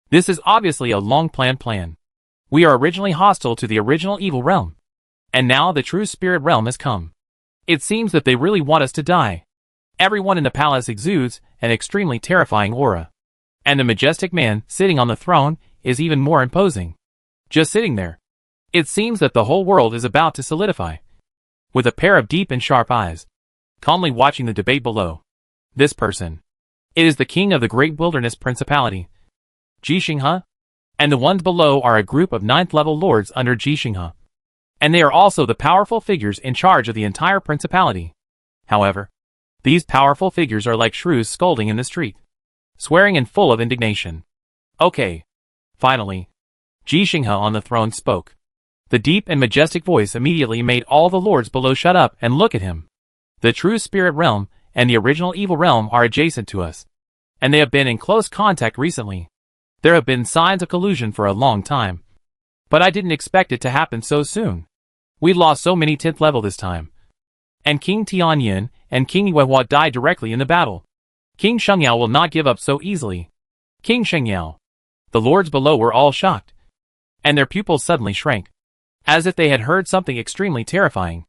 [SPEAKER 1] this is obviously a long-planned plan. We are originally hostile to the original evil realm, and now the true spirit realm has come. It seems that they really want us to die. Everyone in the palace exudes an extremely terrifying aura, and the majestic man sitting on the throne is even more imposing. Just sitting there, it seems that the whole world is about to solidify. With a pair of deep and sharp eyes, calmly watching the debate below. This person. It is the king of the great wilderness principality, Jixinghe, and the ones below are a group of 9th level lords under Jixinghe. And they are also the powerful figures in charge of the entire principality. However, these powerful figures are like shrews scolding in the street, swearing and full of indignation. Okay. Finally, Jixinghe on the throne spoke. The deep and majestic voice immediately made all the lords below shut up and look at him. The true spirit realm and the original evil realm are adjacent to us, and they have been in close contact recently. There have been signs of collusion for a long time, but I didn't expect it to happen so soon. We lost so many 10th level this time. And King Tianyin and King Yuehua died directly in the battle. King Shengyao will not give up so easily. King Shengyao. The lords below were all shocked. and their pupils suddenly shrank, as if they had heard something extremely terrifying.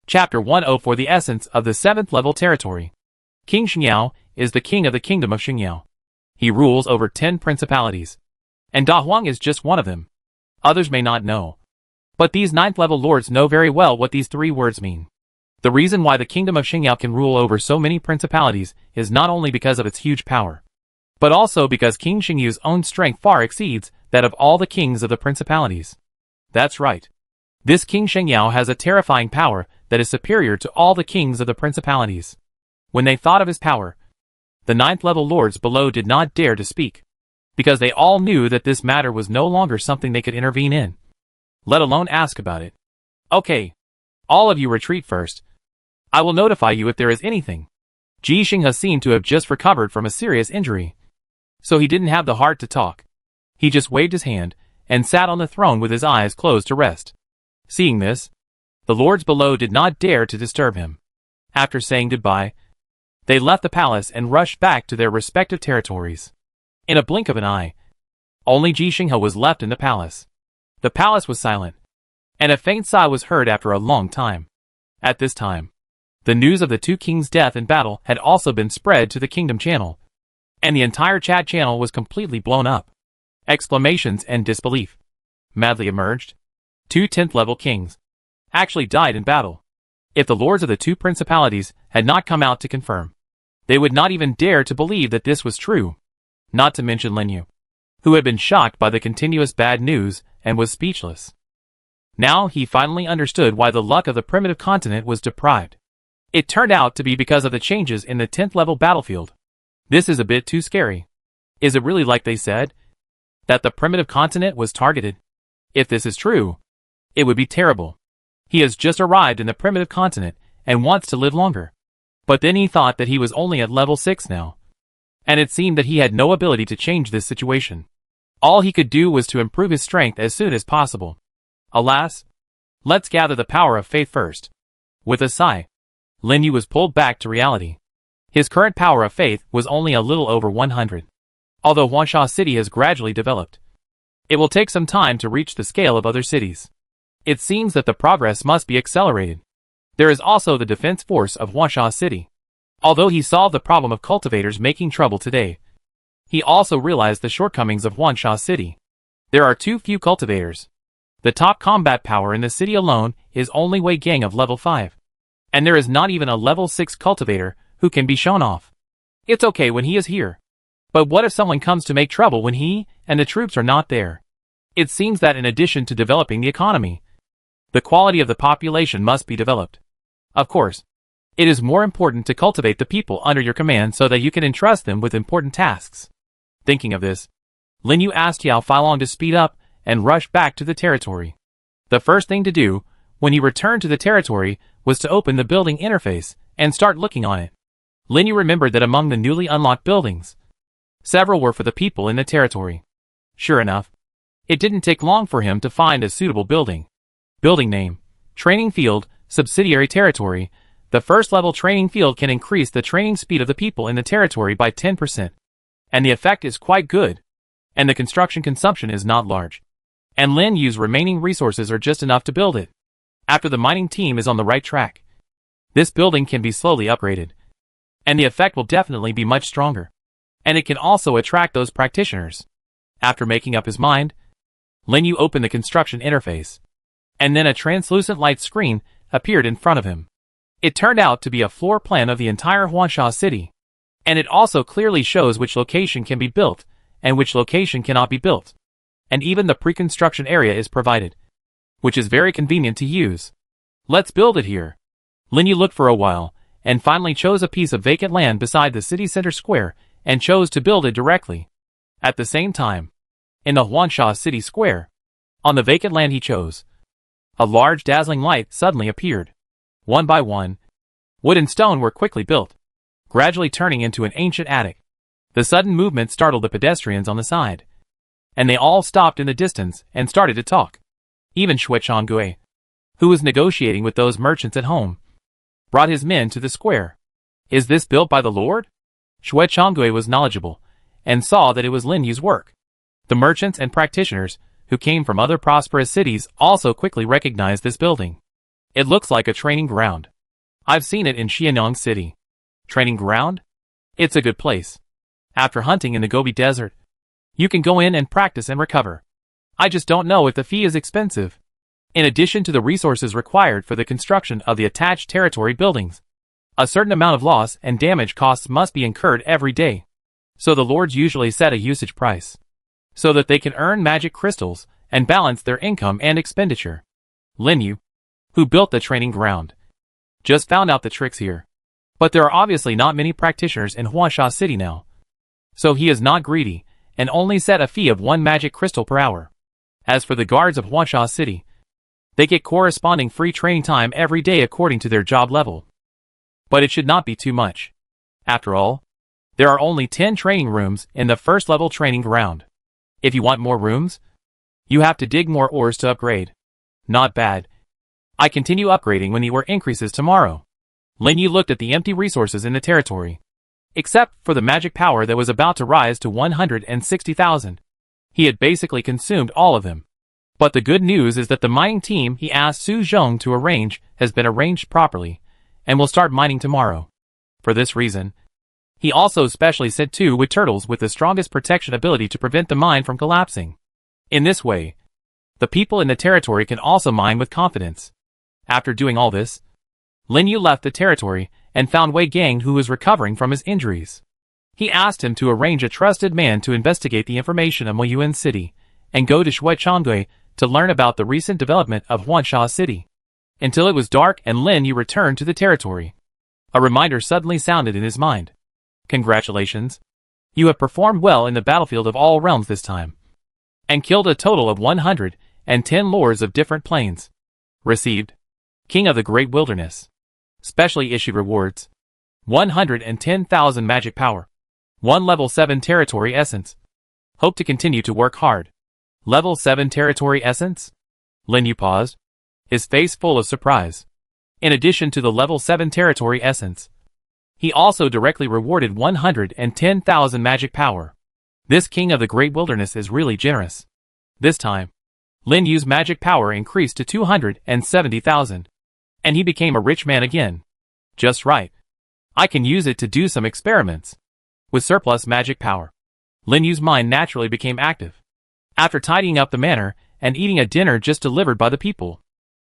[SPEAKER 1] Chapter 104 The Essence of the 7th Level Territory. King Xingyao is the king of the kingdom of Xingyao. He rules over 10 principalities, and Da Huang is just one of them. Others may not know, but these 9th level lords know very well what these 3 words mean. The reason why the kingdom of Xingyao can rule over so many principalities is not only because of its huge power, but also because King Xingyu's own strength far exceeds that of all the kings of the principalities. That's right. This King Xingyao has a terrifying power that is superior to all the kings of the principalities. When they thought of his power, the 9th level lords below did not dare to speak, because they all knew that this matter was no longer something they could intervene in, let alone ask about it. Okay. All of you retreat first. I will notify you if there is anything. Ji Xinghe seemed to have just recovered from a serious injury, so he didn't have the heart to talk. He just waved his hand and sat on the throne with his eyes closed to rest. Seeing this, the lords below did not dare to disturb him. After saying goodbye, they left the palace and rushed back to their respective territories. In a blink of an eye, only Ji Xinghe was left in the palace. The palace was silent, and a faint sigh was heard after a long time. At this time, the news of the 2 kings' death in battle had also been spread to the Kingdom channel, and the entire chat channel was completely blown up. Exclamations and disbelief madly emerged. 2 10th level kings actually died in battle. If the lords of the 2 principalities had not come out to confirm, they would not even dare to believe that this was true. Not to mention Lin Yu, who had been shocked by the continuous bad news and was speechless. Now he finally understood why the luck of the primitive continent was deprived. It turned out to be because of the changes in the 10th level battlefield. This is a bit too scary. Is it really like they said, that the primitive continent was targeted? If this is true, it would be terrible. He has just arrived in the primitive continent and wants to live longer. But then he thought that he was only at level 6 now, and it seemed that he had no ability to change this situation. All he could do was to improve his strength as soon as possible. Alas, let's gather the power of faith first. With a sigh, Lin Yu was pulled back to reality. His current power of faith was only a little over 100. Although Huangsha city has gradually developed, it will take some time to reach the scale of other cities. It seems that the progress must be accelerated. There is also the defense force of Huangsha city. Although he solved the problem of cultivators making trouble today, he also realized the shortcomings of Huangsha city. There are too few cultivators. The top combat power in the city alone is only Wei Gang of level 5. And there is not even a level 6 cultivator who can be shown off. It's okay when he is here. But what if someone comes to make trouble when he and the troops are not there? It seems that in addition to developing the economy, the quality of the population must be developed. Of course, it is more important to cultivate the people under your command so that you can entrust them with important tasks. Thinking of this, Lin Yu asked Yao Feilong to speed up and rush back to the territory. The first thing to do, when he returned to the territory, was to open the building interface and start looking on it. Lin Yu remembered that among the newly unlocked buildings, several were for the people in the territory. Sure enough, it didn't take long for him to find a suitable building. Building name, Training Field, Subsidiary Territory. The first level training field can increase the training speed of the people in the territory by 10%. And the effect is quite good. And the construction consumption is not large. And Lin Yu's remaining resources are just enough to build it. After the mining team is on the right track, this building can be slowly upgraded. And the effect will definitely be much stronger. And it can also attract those practitioners. After making up his mind, Lin Yu opened the construction interface. And then a translucent light screen appeared in front of him. It turned out to be a floor plan of the entire Huangsha city. And it also clearly shows which location can be built and which location cannot be built. And even the pre-construction area is provided, which is very convenient to use. Let's build it here. Lin Yu looked for a while and finally chose a piece of vacant land beside the city center square and chose to build it directly. At the same time, in the Huangsha city square, on the vacant land he chose, a large dazzling light suddenly appeared. One by one, wood and stone were quickly built, gradually turning into an ancient attic. The sudden movement startled the pedestrians on the side, and they all stopped in the distance and started to talk. Even Xue Changgui, who was negotiating with those merchants at home, brought his men to the square. Is this built by the Lord? Xue Changgui was knowledgeable, and saw that it was Lin Yu's work. The merchants and practitioners, who came from other prosperous cities also quickly recognized this building. It looks like a training ground. I've seen it in Xianyang City. Training ground? It's a good place. After hunting in the Gobi Desert, you can go in and practice and recover. I just don't know if the fee is expensive. In addition to the resources required for the construction of the attached territory buildings, a certain amount of loss and damage costs must be incurred every day. So the lords usually set a usage price, so that they can earn magic crystals and balance their income and expenditure. Lin Yu, who built the training ground, just found out the tricks here. But there are obviously not many practitioners in Huangsha City now. So he is not greedy, and only set a fee of 1 magic crystal per hour. As for the guards of Huangsha City, they get corresponding free training time every day according to their job level. But it should not be too much. After all, there are only 10 training rooms in the first level training ground. If you want more rooms, you have to dig more ores to upgrade. Not bad. I continue upgrading when the ore increases tomorrow. Lin Yu looked at the empty resources in the territory. Except for the magic power that was about to rise to 160,000. He had basically consumed all of them. But the good news is that the mining team he asked Su Zhong to arrange has been arranged properly, and will start mining tomorrow. For this reason, he also specially sent 2 wood turtles with the strongest protection ability to prevent the mine from collapsing. In this way, the people in the territory can also mine with confidence. After doing all this, Lin Yu left the territory and found Wei Gang, who was recovering from his injuries. He asked him to arrange a trusted man to investigate the information of Moyuan City and go to Shuichangui to learn about the recent development of Huangsha City. Until it was dark and Lin Yu returned to the territory. A reminder suddenly sounded in his mind. Congratulations. You have performed well in the battlefield of all realms this time, and killed a total of 110 lords of different planes. Received. King of the Great Wilderness. Specially issued rewards. 110,000 magic power. 1 level 7 territory essence. Hope to continue to work hard. Level 7 territory essence? Lin Yu paused, his face full of surprise. In addition to the level 7 territory essence, he also directly rewarded 110,000 magic power. This King of the Great Wilderness is really generous. This time, Lin Yu's magic power increased to 270,000. And he became a rich man again. Just right. I can use it to do some experiments. With surplus magic power, Lin Yu's mind naturally became active. After tidying up the manor and eating a dinner just delivered by the people,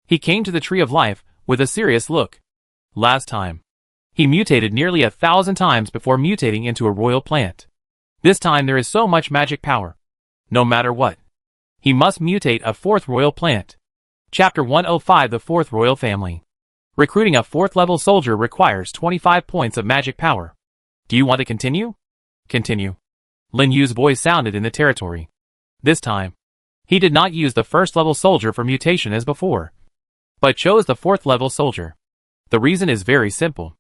[SPEAKER 1] he came to the Tree of Life with a serious look. Last time, he mutated nearly 1,000 times before mutating into a royal plant. This time there is so much magic power. No matter what, he must mutate a 4th royal plant. Chapter 105, the 4th Royal Family. Recruiting a 4th level soldier requires 25 points of magic power. Do you want to continue? Continue. Lin Yu's voice sounded in the territory. This time, he did not use the 1st level soldier for mutation as before, but chose the 4th level soldier. The reason is very simple.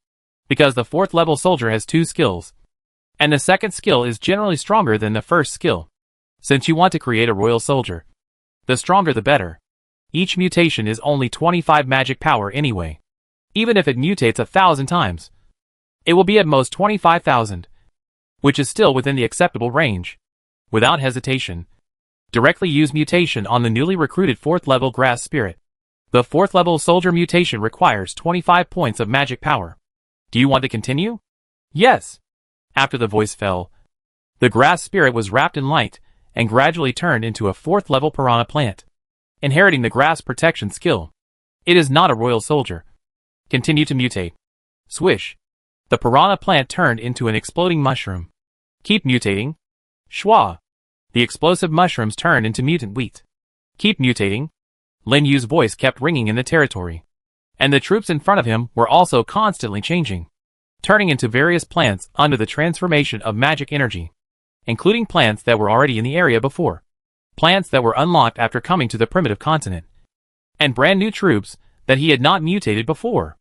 [SPEAKER 1] Because the 4th level soldier has 2 skills, and the 2nd skill is generally stronger than the 1st skill. Since you want to create a royal soldier, the stronger the better. Each mutation is only 25 magic power anyway. Even if it mutates 1,000 times, it will be at most 25,000, which is still within the acceptable range. Without hesitation, directly use mutation on the newly recruited 4th level grass spirit. The 4th level soldier mutation requires 25 points of magic power. Do you want to continue? Yes. After the voice fell, the grass spirit was wrapped in light and gradually turned into a 4th level piranha plant, inheriting the grass protection skill. It is not a royal soldier. Continue to mutate. Swish. The piranha plant turned into an exploding mushroom. Keep mutating. Schwa. The explosive mushrooms turned into mutant wheat. Keep mutating. Lin Yu's voice kept ringing in the territory, and the troops in front of him were also constantly changing, turning into various plants under the transformation of magic energy, including plants that were already in the area before, plants that were unlocked after coming to the primitive continent, and brand new troops that he had not mutated before.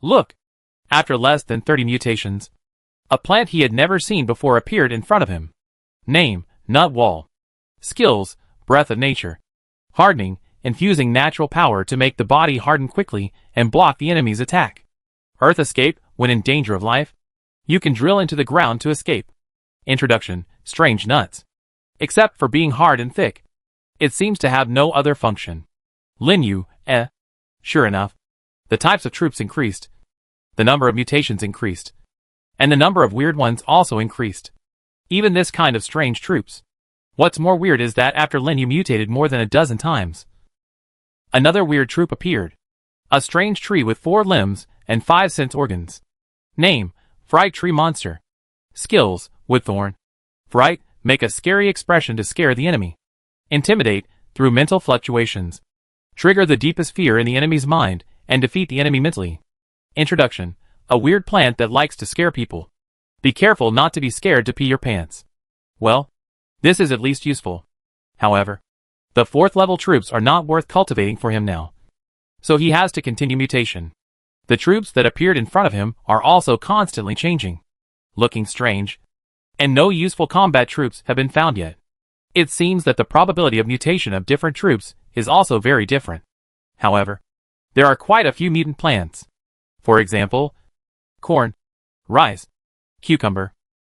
[SPEAKER 1] Look! After less than 30 mutations, a plant he had never seen before appeared in front of him. Name, Nut Wall. Skills, Breath of Nature. Hardening, infusing natural power to make the body harden quickly and block the enemy's attack. Earth Escape, when in danger of life, you can drill into the ground to escape. Introduction, Strange Nuts. Except for being hard and thick, It seems to have no other function. Lin Yu, Sure enough. The types of troops increased. The number of mutations increased. And the number of weird ones also increased. Even this kind of strange troops. What's more weird is that after Lin Yu mutated more than a dozen times, another weird troop appeared. A strange tree with 4 limbs and 5 sense organs. Name, Fright Tree Monster. Skills, Woodthorn. Fright, make a scary expression to scare the enemy. Intimidate, through mental fluctuations. Trigger the deepest fear in the enemy's mind, and defeat the enemy mentally. Introduction, a weird plant that likes to scare people. Be careful not to be scared to pee your pants. Well, this is at least useful. However, the 4th level troops are not worth cultivating for him now. So he has to continue mutation. The troops that appeared in front of him are also constantly changing. Looking strange. And no useful combat troops have been found yet. It seems that the probability of mutation of different troops is also very different. However, there are quite a few mutant plants. For example, corn, rice, cucumber,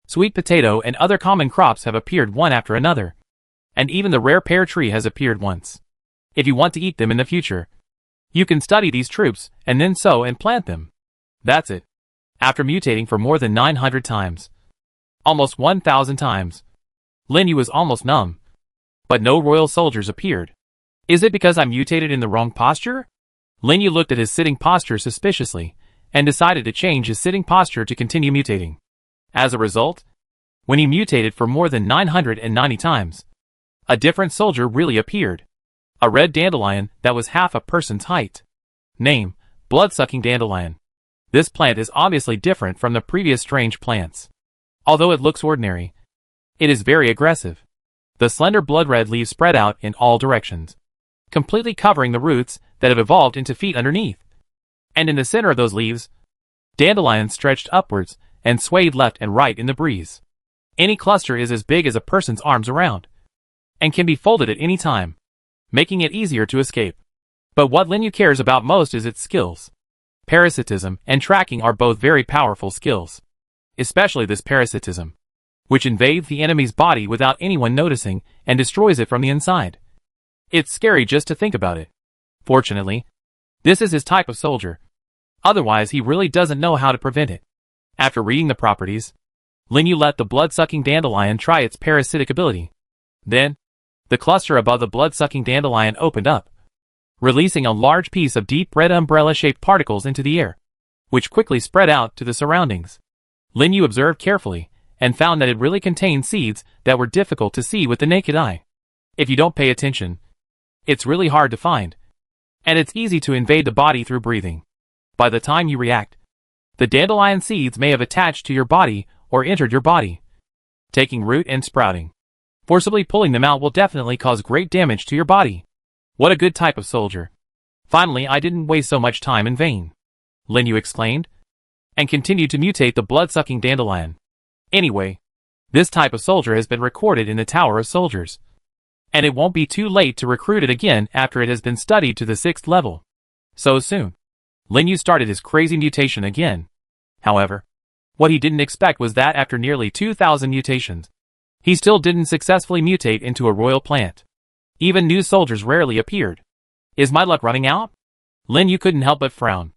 [SPEAKER 1] sweet potato and other common crops have appeared one after another. And even the rare pear tree has appeared once. If you want to eat them in the future, you can study these troops and then sow and plant them. That's it. After mutating for more than 900 times, almost 1,000 times, Lin Yu was almost numb. But no royal soldiers appeared. Is it because I mutated in the wrong posture? Lin Yu looked at his sitting posture suspiciously, and decided to change his sitting posture to continue mutating. As a result, when he mutated for more than 990 times, a different soldier really appeared. A red dandelion that was half a person's height. Name, blood-sucking dandelion. This plant is obviously different from the previous strange plants. Although it looks ordinary, it is very aggressive. The slender blood-red leaves spread out in all directions, completely covering the roots that have evolved into feet underneath. And in the center of those leaves, dandelions stretched upwards and swayed left and right in the breeze. Any cluster is as big as a person's arms around, and can be folded at any time, making it easier to escape. But what Lin Yu cares about most is its skills. Parasitism and tracking are both very powerful skills. Especially this parasitism, which invades the enemy's body without anyone noticing and destroys it from the inside. It's scary just to think about it. Fortunately, this is his type of soldier. Otherwise he really doesn't know how to prevent it. After reading the properties, Lin Yu let the blood-sucking dandelion try its parasitic ability. Then, the cluster above the blood-sucking dandelion opened up, releasing a large piece of deep red umbrella-shaped particles into the air, which quickly spread out to the surroundings. Lin Yu observed carefully, and found that it really contained seeds that were difficult to see with the naked eye. If you don't pay attention, it's really hard to find, and it's easy to invade the body through breathing. By the time you react, the dandelion seeds may have attached to your body or entered your body, taking root and sprouting. Forcibly pulling them out will definitely cause great damage to your body. What a good type of soldier. Finally, I didn't waste so much time in vain, Lin Yu exclaimed, and continued to mutate the blood-sucking dandelion. Anyway, this type of soldier has been recorded in the Tower of Soldiers, and it won't be too late to recruit it again after it has been studied to the 6th level. So soon, Lin Yu started his crazy mutation again. However, what he didn't expect was that after nearly 2,000 mutations, he still didn't successfully mutate into a royal plant. Even new soldiers rarely appeared. Is my luck running out? Lin Yu couldn't help but frown.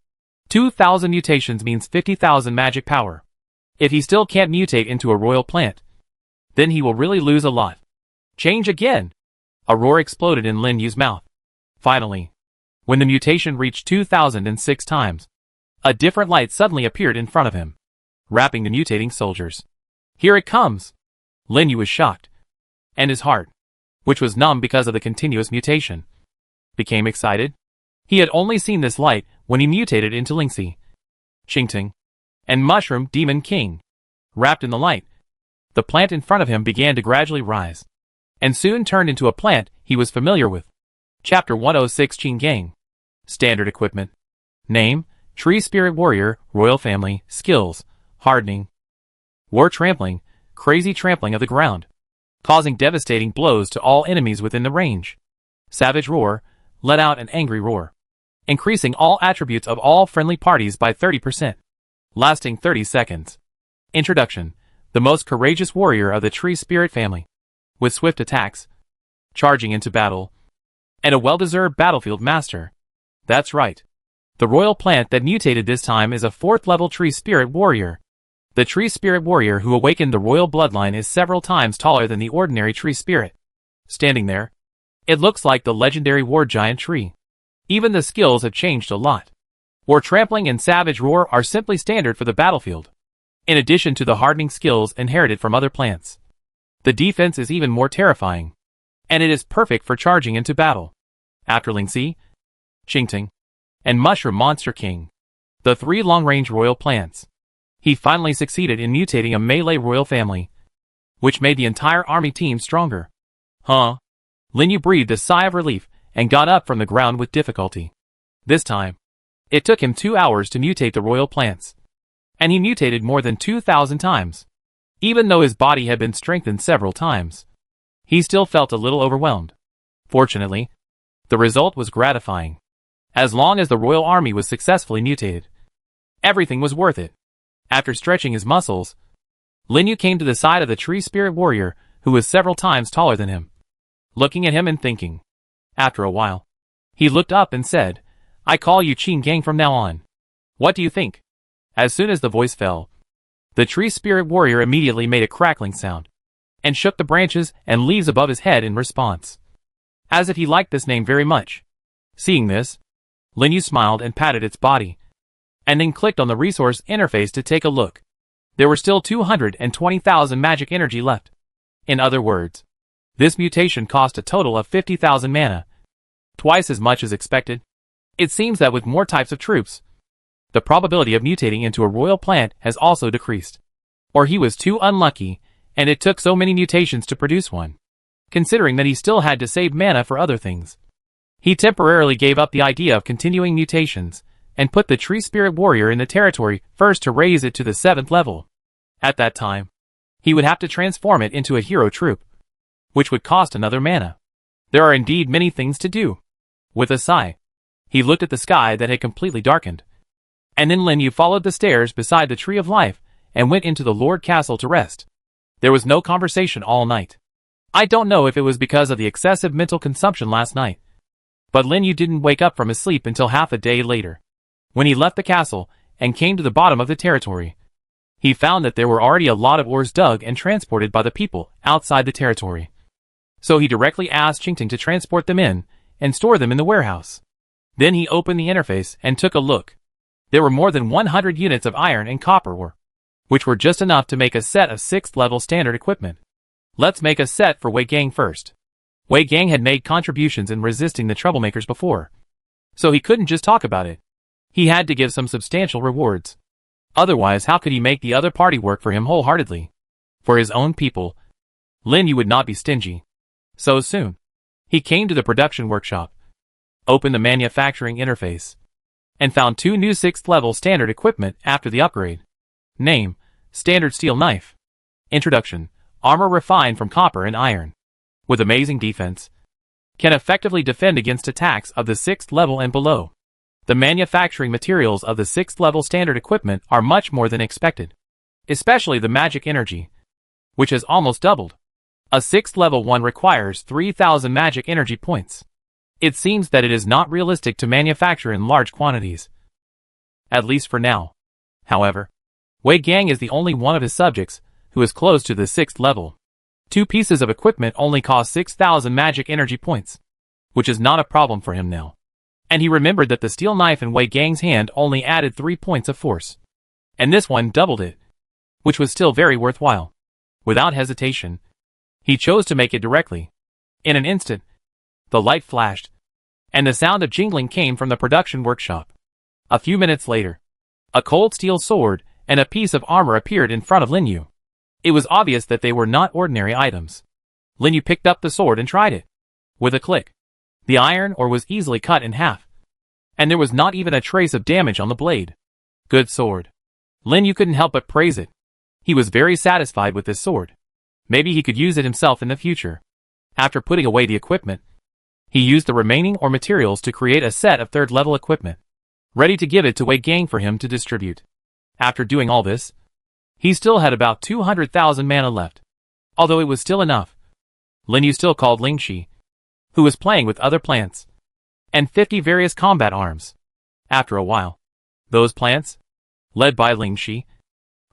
[SPEAKER 1] 2,000 mutations means 50,000 magic power. If he still can't mutate into a royal plant, then he will really lose a lot. Change again! A roar exploded in Lin Yu's mouth. Finally, when the mutation reached 2,006 times, a different light suddenly appeared in front of him, wrapping the mutating soldiers. Here it comes! Lin Yu was shocked, and his heart, which was numb because of the continuous mutation, became excited. He had only seen this light when he mutated into Lingxi, Xingting, and Mushroom Demon King. Wrapped in the light, the plant in front of him began to gradually rise, and soon turned into a plant he was familiar with. Chapter 106 Qing Gang. Standard Equipment. Name, Tree Spirit Warrior, Royal Family, Skills, Hardening, War Trampling, Crazy Trampling of the Ground, causing devastating blows to all enemies within the range. Savage Roar, let out an angry roar, increasing all attributes of all friendly parties by 30%, lasting 30 seconds. Introduction, the most courageous warrior of the Tree Spirit family. With swift attacks, charging into battle, and a well-deserved battlefield master. That's right. The royal plant that mutated this time is a 4th level tree spirit warrior. The tree spirit warrior who awakened the royal bloodline is several times taller than the ordinary tree spirit. Standing there, it looks like the legendary war giant tree. Even the skills have changed a lot. War trampling and savage roar are simply standard for the battlefield, in addition to the hardening skills inherited from other plants. The defense is even more terrifying, and it is perfect for charging into battle. After Lingxi, Qingting, and Mushroom Monster King, the 3 long-range royal plants, he finally succeeded in mutating a melee royal family, which made the entire army team stronger. Huh? Lin Yu breathed a sigh of relief and got up from the ground with difficulty. This time, it took him 2 hours to mutate the royal plants, and he mutated more than 2,000 times. Even though his body had been strengthened several times, he still felt a little overwhelmed. Fortunately, the result was gratifying. As long as the royal army was successfully mutated, everything was worth it. After stretching his muscles, Lin Yu came to the side of the tree spirit warrior, who was several times taller than him, looking at him and thinking. After a while, he looked up and said, "I call you Qin Gang from now on. What do you think?" As soon as the voice fell, the tree spirit warrior immediately made a crackling sound, and shook the branches and leaves above his head in response, as if he liked this name very much. Seeing this, Lin Yu smiled and patted its body, and then clicked on the resource interface to take a look. There were still 220,000 magic energy left. In other words, this mutation cost a total of 50,000 mana, twice as much as expected. It seems that with more types of troops, the probability of mutating into a royal plant has also decreased. Or he was too unlucky, and it took so many mutations to produce one. Considering that he still had to save mana for other things, he temporarily gave up the idea of continuing mutations, and put the tree spirit warrior in the territory first to raise it to the 7th level. At that time, he would have to transform it into a hero troop, which would cost another mana. There are indeed many things to do. With a sigh, he looked at the sky that had completely darkened. And then Lin Yu followed the stairs beside the Tree of Life and went into the Lord Castle to rest. There was no conversation all night. I don't know if it was because of the excessive mental consumption last night, but Lin Yu didn't wake up from his sleep until half a day later. When he left the castle and came to the bottom of the territory, he found that there were already a lot of ores dug and transported by the people outside the territory. So he directly asked Qingting to transport them in and store them in the warehouse. Then he opened the interface and took a look. There were more than 100 units of iron and copper ore, which were just enough to make a set of 6th level standard equipment. Let's make a set for Wei Gang first. Wei Gang had made contributions in resisting the troublemakers before, so he couldn't just talk about it. He had to give some substantial rewards. Otherwise, how could he make the other party work for him wholeheartedly? For his own people, Lin Yu would not be stingy. So soon, he came to the production workshop, opened the manufacturing interface, and found 2 new 6th level standard equipment after the upgrade. Name: Standard Steel Knife. Introduction: Armor refined from copper and iron, with amazing defense, can effectively defend against attacks of the 6th level and below. The manufacturing materials of the 6th level standard equipment are much more than expected, especially the magic energy, which has almost doubled. A 6th level one requires 3,000 magic energy points. It seems that it is not realistic to manufacture in large quantities, at least for now. However, Wei Gang is the only one of his subjects who is close to the 6th level. 2 pieces of equipment only cost 6,000 magic energy points, which is not a problem for him now. And he remembered that the steel knife in Wei Gang's hand only added 3 points of force, and this one doubled it, which was still very worthwhile. Without hesitation, he chose to make it directly. In an instant, the light flashed, and the sound of jingling came from the production workshop. A few minutes later, a cold steel sword and a piece of armor appeared in front of Lin Yu. It was obvious that they were not ordinary items. Lin Yu picked up the sword and tried it. With a click, the iron ore was easily cut in half, and there was not even a trace of damage on the blade. Good sword. Lin Yu couldn't help but praise it. He was very satisfied with this sword. Maybe he could use it himself in the future. After putting away the equipment, he used the remaining ore materials to create a set of 3rd level equipment, ready to give it to Wei Gang for him to distribute. After doing all this, he still had about 200,000 mana left. Although it was still enough, Lin Yu still called Lingxi who was playing with other plants, and 50 various combat arms. After a while, those plants, led by Ling Shi,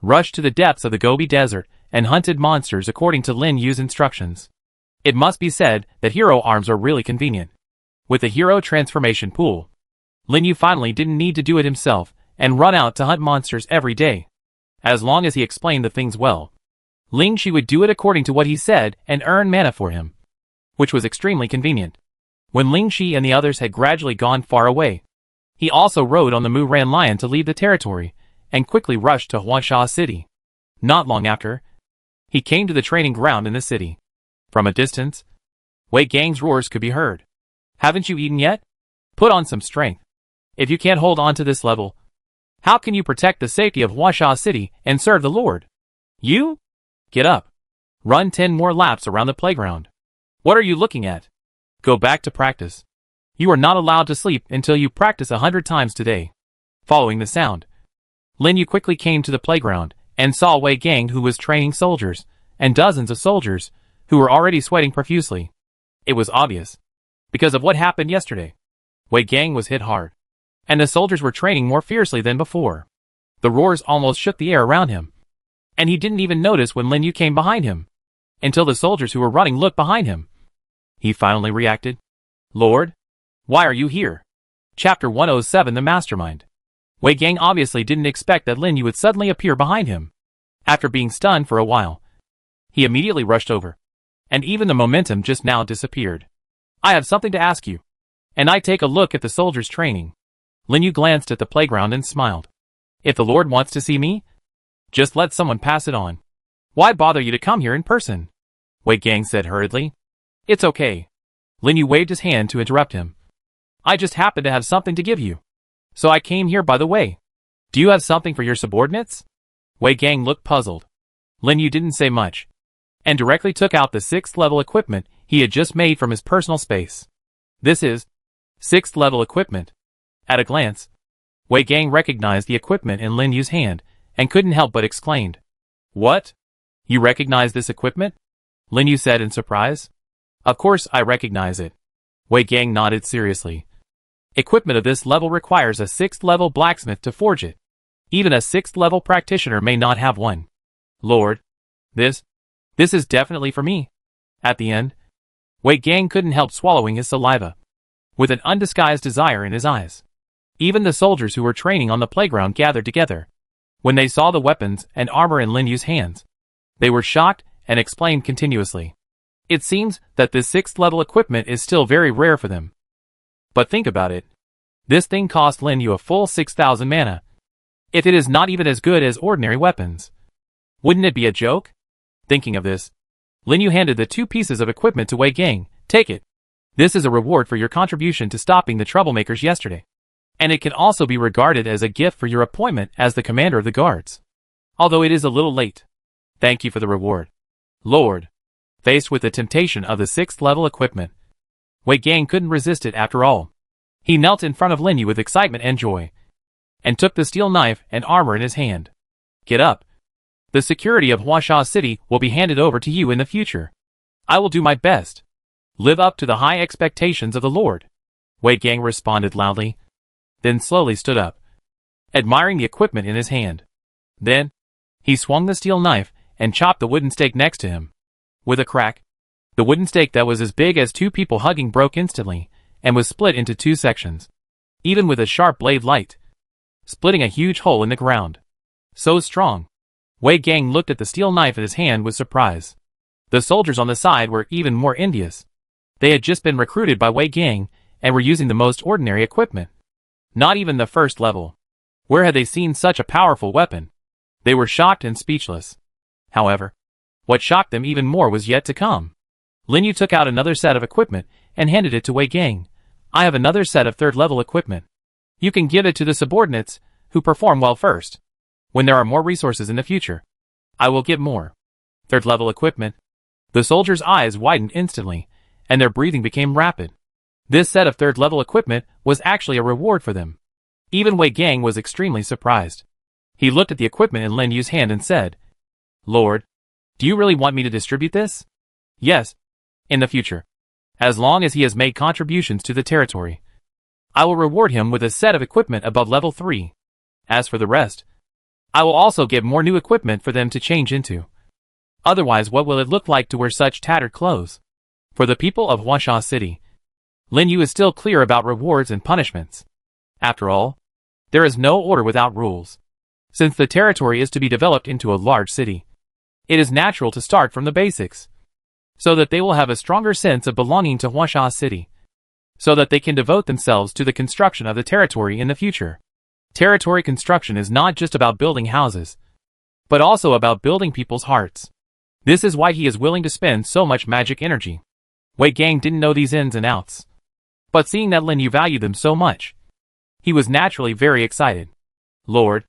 [SPEAKER 1] rushed to the depths of the Gobi Desert and hunted monsters according to Lin Yu's instructions. It must be said that hero arms are really convenient. With the hero transformation pool, Lin Yu finally didn't need to do it himself and run out to hunt monsters every day. As long as he explained the things well, Ling Shi would do it according to what he said and earn mana for him, which was extremely convenient. When Ling Shi and the others had gradually gone far away, he also rode on the Muran lion to leave the territory and quickly rushed to Huangsha city. Not long after, he came to the training ground in the city. From a distance, Wei Gang's roars could be heard. Haven't you eaten yet? Put on some strength. If you can't hold on to this level, how can you protect the safety of Huangsha city and serve the Lord? You? Get up. Run 10 more laps around the playground. What are you looking at? Go back to practice. You are not allowed to sleep until you practice 100 times today. Following the sound, Lin Yu quickly came to the playground and saw Wei Gang, who was training soldiers, and dozens of soldiers who were already sweating profusely. It was obvious, because of what happened yesterday. Wei Gang was hit hard, and the soldiers were training more fiercely than before. The roars almost shook the air around him, and he didn't even notice when Lin Yu came behind him, until the soldiers who were running looked behind him. He finally reacted. Lord, why are you here? Chapter 107, The Mastermind. Wei Gang obviously didn't expect that Lin Yu would suddenly appear behind him. After being stunned for a while, he immediately rushed over, and even the momentum just now disappeared. I have something to ask you. And I take a look at the soldiers training. Lin Yu glanced at the playground and smiled. If the Lord wants to see me, just let someone pass it on. Why bother you to come here in person? Wei Gang said hurriedly. It's okay. Lin Yu waved his hand to interrupt him. I just happen to have something to give you. So I came here by the way. Do you have something for your subordinates? Wei Gang looked puzzled. Lin Yu didn't say much, and directly took out the 6th level equipment he had just made from his personal space. This is 6th level equipment. At a glance, Wei Gang recognized the equipment in Lin Yu's hand and couldn't help but exclaimed. What? You recognize this equipment? Lin Yu said in surprise. Of course I recognize it. Wei Gang nodded seriously. Equipment of this level requires a 6th level blacksmith to forge it. Even a 6th level practitioner may not have one. Lord, this is definitely for me. At the end, Wei Gang couldn't help swallowing his saliva, with an undisguised desire in his eyes. Even the soldiers who were training on the playground gathered together. When they saw the weapons and armor in Lin Yu's hands, they were shocked and exclaimed continuously. It seems that this 6th level equipment is still very rare for them. But think about it. This thing cost Lin Yu a full 6,000 mana. If it is not even as good as ordinary weapons, wouldn't it be a joke? Thinking of this, Lin Yu handed the 2 pieces of equipment to Wei Gang. Take it. This is a reward for your contribution to stopping the troublemakers yesterday. And it can also be regarded as a gift for your appointment as the commander of the guards. Although it is a little late. Thank you for the reward. Lord. Faced with the temptation of the 6th level equipment, Wei Gang couldn't resist it after all. He knelt in front of Lin Yu with excitement and joy, and took the steel knife and armor in his hand. Get up. The security of Huangsha City will be handed over to you in the future. I will do my best. Live up to the high expectations of the Lord. Wei Gang responded loudly, then slowly stood up, admiring the equipment in his hand. Then, he swung the steel knife and chopped the wooden stake next to him. With a crack, the wooden stake that was as big as 2 people hugging broke instantly, and was split into 2 sections, even with a sharp blade light, splitting a huge hole in the ground. So strong. Wei Gang looked at the steel knife in his hand with surprise. The soldiers on the side were even more envious. They had just been recruited by Wei Gang, and were using the most ordinary equipment. Not even the 1st level. Where had they seen such a powerful weapon? They were shocked and speechless. However, what shocked them even more was yet to come. Lin Yu took out another set of equipment and handed it to Wei Gang. I have another set of 3rd level equipment. You can give it to the subordinates who perform well first. When there are more resources in the future, I will give more. 3rd level equipment. The soldiers' eyes widened instantly, and their breathing became rapid. This set of 3rd level equipment was actually a reward for them. Even Wei Gang was extremely surprised. He looked at the equipment in Lin Yu's hand and said, Lord, do you really want me to distribute this? Yes. In the future. as long as he has made contributions to the territory. I will reward him with a set of equipment above level 3. As for the rest, I will also give more new equipment for them to change into. Otherwise, what will it look like to wear such tattered clothes? For the people of Huangsha City, Lin Yu is still clear about rewards and punishments. After all, there is no order without rules. Since the territory is to be developed into a large city, it is natural to start from the basics, so that they will have a stronger sense of belonging to Huangsha City, so that they can devote themselves to the construction of the territory in the future. Territory construction is not just about building houses, but also about building people's hearts. This is why he is willing to spend so much magic energy. Wei Gang didn't know these ins and outs, but seeing that Lin Yu valued them so much, he was naturally very excited. Lord,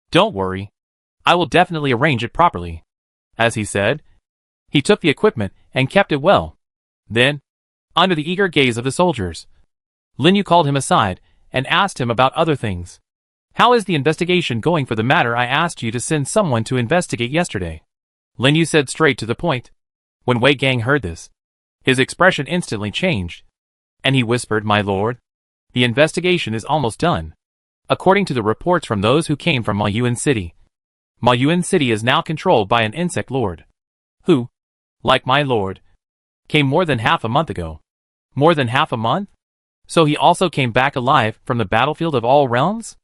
[SPEAKER 1] don't worry. I will definitely arrange it properly. As he said, he took the equipment and kept it well. Then, under the eager gaze of the soldiers, Lin Yu called him aside and asked him about other things. How is the investigation going for the matter I asked you to send someone to investigate yesterday? Lin Yu said straight to the point. When Wei Gang heard this, his expression instantly changed, and he whispered, My lord, the investigation is almost done. According to the reports from those who came from Muyuan City, Muyuan City is now controlled by an insect lord, who, like my lord, came more than half a month ago. More than half a month? So he also came back alive from the battlefield of all realms?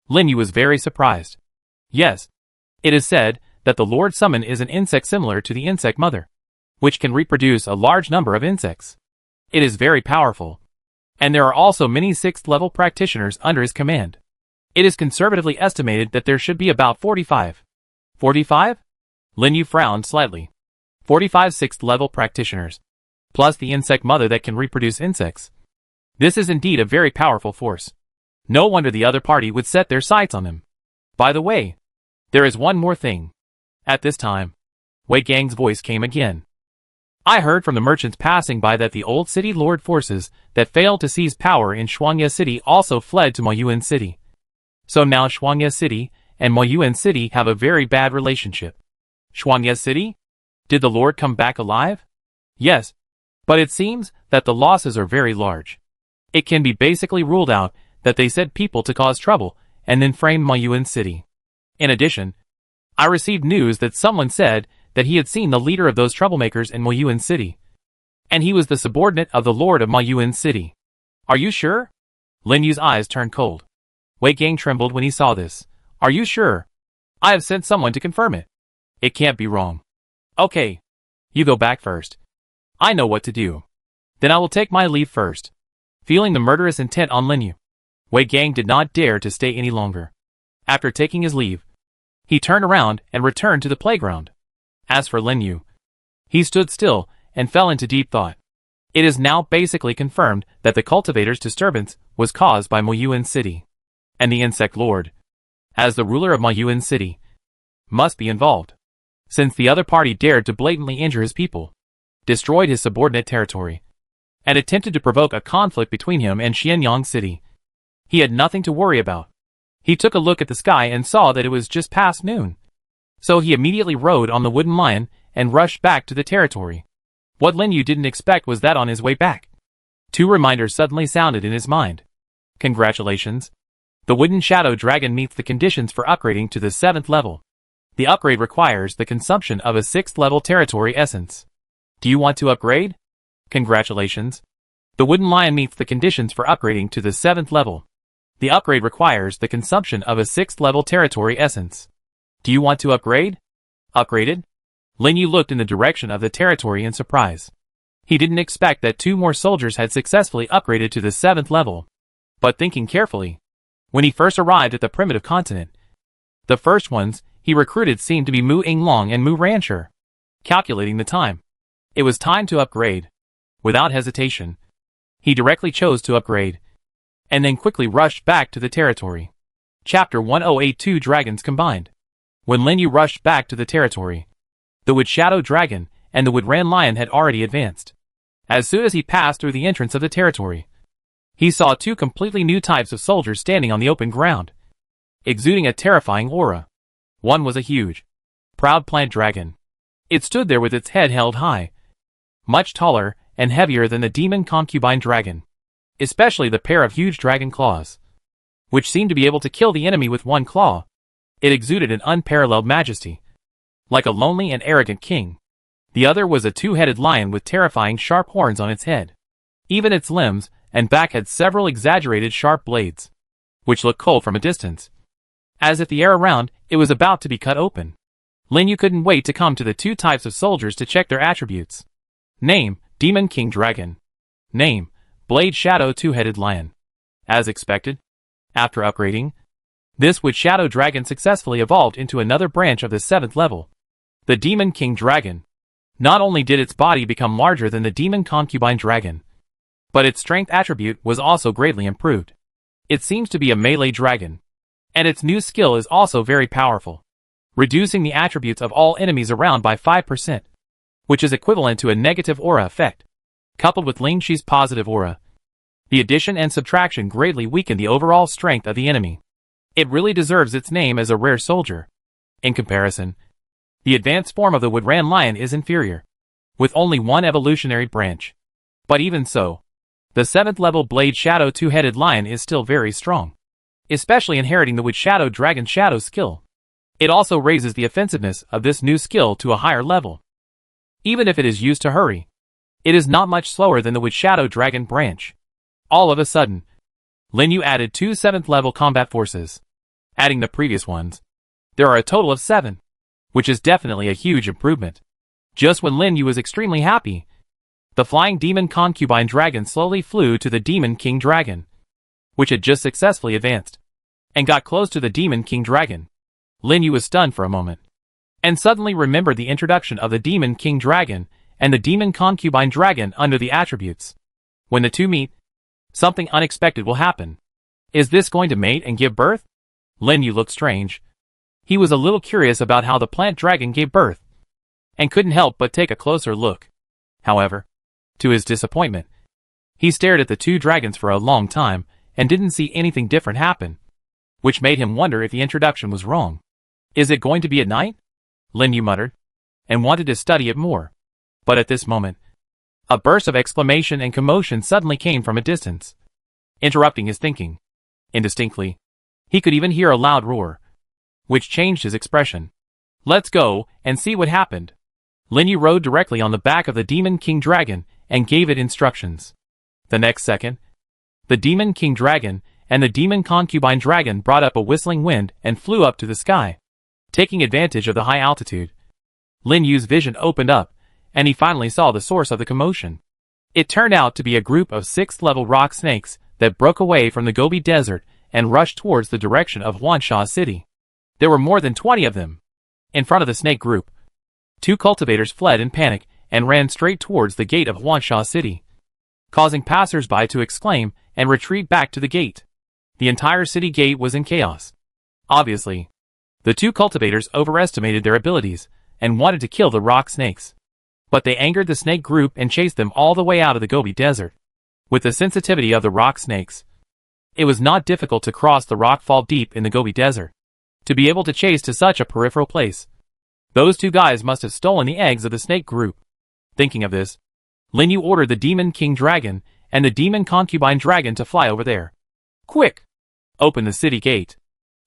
[SPEAKER 1] Lin Yu was very surprised. Yes, it is said that the Lord Summon is an insect similar to the insect mother, which can reproduce a large number of insects. It is very powerful, and there are also many 6th level practitioners under his command. It is conservatively estimated that there should be about 45. 45? Lin Yu frowned slightly. 45 6th level practitioners, plus the insect mother that can reproduce insects. This is indeed a very powerful force. No wonder the other party would set their sights on him. By the way, there is one more thing. At this time, Wei Gang's voice came again. I heard from the merchants passing by that the old city lord forces that failed to seize power in Huangsha City also fled to Muyuan City. So now Huangsha City and Muyuan City have a very bad relationship. Huangsha City? Did the lord come back alive? Yes, but it seems that the losses are very large. It can be basically ruled out that they sent people to cause trouble and then framed Muyuan City. In addition, I received news that someone said that he had seen the leader of those troublemakers in Muyuan City, and he was the subordinate of the lord of Muyuan City. Are you sure? Lin Yu's eyes turned cold. Wei Gang trembled when he saw this. Are you sure? I have sent someone to confirm it. It can't be wrong. Okay. You go back first. I know what to do. Then I will take my leave first. Feeling the murderous intent on Lin Yu, Wei Gang did not dare to stay any longer. After taking his leave, he turned around and returned to the playground. As for Lin Yu, he stood still and fell into deep thought. It is now basically confirmed that the cultivator's disturbance was caused by Muyuan City, and the insect lord, as the ruler of Muyuan City, must be involved, since the other party dared to blatantly injure his people, destroyed his subordinate territory, and attempted to provoke a conflict between him and Xianyang City. He had nothing to worry about. He took a look at the sky and saw that it was just past noon. So he immediately rode on the wooden lion and rushed back to the territory. What Lin Yu didn't expect was that on his way back, 2 reminders suddenly sounded in his mind. Congratulations. The wooden shadow dragon meets the conditions for upgrading to the 7th level. The upgrade requires the consumption of a 6th level territory essence. Do you want to upgrade? Congratulations. The wooden lion meets the conditions for upgrading to the 7th level. The upgrade requires the consumption of a 6th level territory essence. Do you want to upgrade? Upgraded? Lin Yu looked in the direction of the territory in surprise. He didn't expect that 2 more soldiers had successfully upgraded to the 7th level. But thinking carefully, when he first arrived at the primitive continent, the first ones he recruited seemed to be Mu Inglong and Mu Rancher. Calculating the time, it was time to upgrade. Without hesitation, he directly chose to upgrade, and then quickly rushed back to the territory. Chapter 1082 Dragons Combined. When Lin Yu rushed back to the territory, the Wood Shadow Dragon and the Wood Ran Lion had already advanced. As soon as he passed through the entrance of the territory, he saw 2 completely new types of soldiers standing on the open ground, exuding a terrifying aura. One was a huge, proud plant dragon. It stood there with its head held high, much taller and heavier than the demon concubine dragon, especially the pair of huge dragon claws, which seemed to be able to kill the enemy with one claw. It exuded an unparalleled majesty, like a lonely and arrogant king. The other was a two-headed lion with terrifying sharp horns on its head. Even its limbs and back had several exaggerated sharp blades, which looked cold from a distance, as if the air around it was about to be cut open. Lin Yu couldn't wait to come to the two types of soldiers to check their attributes. Name: Demon King Dragon. Name: Blade Shadow Two-Headed Lion. As expected, after upgrading, this Wood Shadow Dragon successfully evolved into another branch of the 7th level, the Demon King Dragon. Not only did its body become larger than the Demon Concubine Dragon, but its strength attribute was also greatly improved. It seems to be a melee dragon, and its new skill is also very powerful, reducing the attributes of all enemies around by 5%, which is equivalent to a negative aura effect. Coupled with Ling Qi's positive aura, the addition and subtraction greatly weakened the overall strength of the enemy. It really deserves its name as a rare soldier. In comparison, the advanced form of the Woodran Lion is inferior, with only one evolutionary branch. But even so, the 7th level Blade Shadow Two-Headed Lion is still very strong, especially inheriting the Wood Shadow Dragon Shadow skill. It also raises the offensiveness of this new skill to a higher level. Even if it is used to hurry, it is not much slower than the Wood Shadow Dragon branch. All of a sudden, Lin Yu added 2 7th level combat forces. Adding the previous ones, there are a total of 7, which is definitely a huge improvement. Just when Lin Yu was extremely happy, the flying demon concubine dragon slowly flew to the demon king dragon, which had just successfully advanced, and got close to the demon king dragon. Lin Yu was stunned for a moment, and suddenly remembered the introduction of the demon king dragon and the demon concubine dragon under the attributes. When the two meet, something unexpected will happen. Is this going to mate and give birth? Lin Yu looked strange. He was a little curious about how the plant dragon gave birth, and couldn't help but take a closer look. However, to his disappointment, he stared at the two dragons for a long time and didn't see anything different happen, which made him wonder if the introduction was wrong. Is it going to be at night? Lin Yu muttered, and wanted to study it more. But at this moment, a burst of exclamation and commotion suddenly came from a distance, interrupting his thinking. Indistinctly, he could even hear a loud roar, which changed his expression. Let's go and see what happened. Lin Yu rode directly on the back of the Demon King Dragon and gave it instructions. The next second, the Demon King Dragon and the Demon Concubine Dragon brought up a whistling wind and flew up to the sky. Taking advantage of the high altitude, Lin Yu's vision opened up, and he finally saw the source of the commotion. It turned out to be a group of 6th level rock snakes that broke away from the Gobi Desert and rushed towards the direction of Huangsha City. There were more than 20 of them. In front of the snake group, 2 cultivators fled in panic and ran straight towards the gate of Huangsha City, causing passers-by to exclaim and retreat back to the gate. The entire city gate was in chaos. Obviously, the 2 cultivators overestimated their abilities and wanted to kill the rock snakes. But they angered the snake group and chased them all the way out of the Gobi Desert. With the sensitivity of the rock snakes, it was not difficult to cross the rock fall deep in the Gobi Desert, to be able to chase to such a peripheral place. Those 2 guys must have stolen the eggs of the snake group. Thinking of this, Lin Yu ordered the Demon King Dragon and the Demon Concubine Dragon to fly over there. Quick! Open the city gate.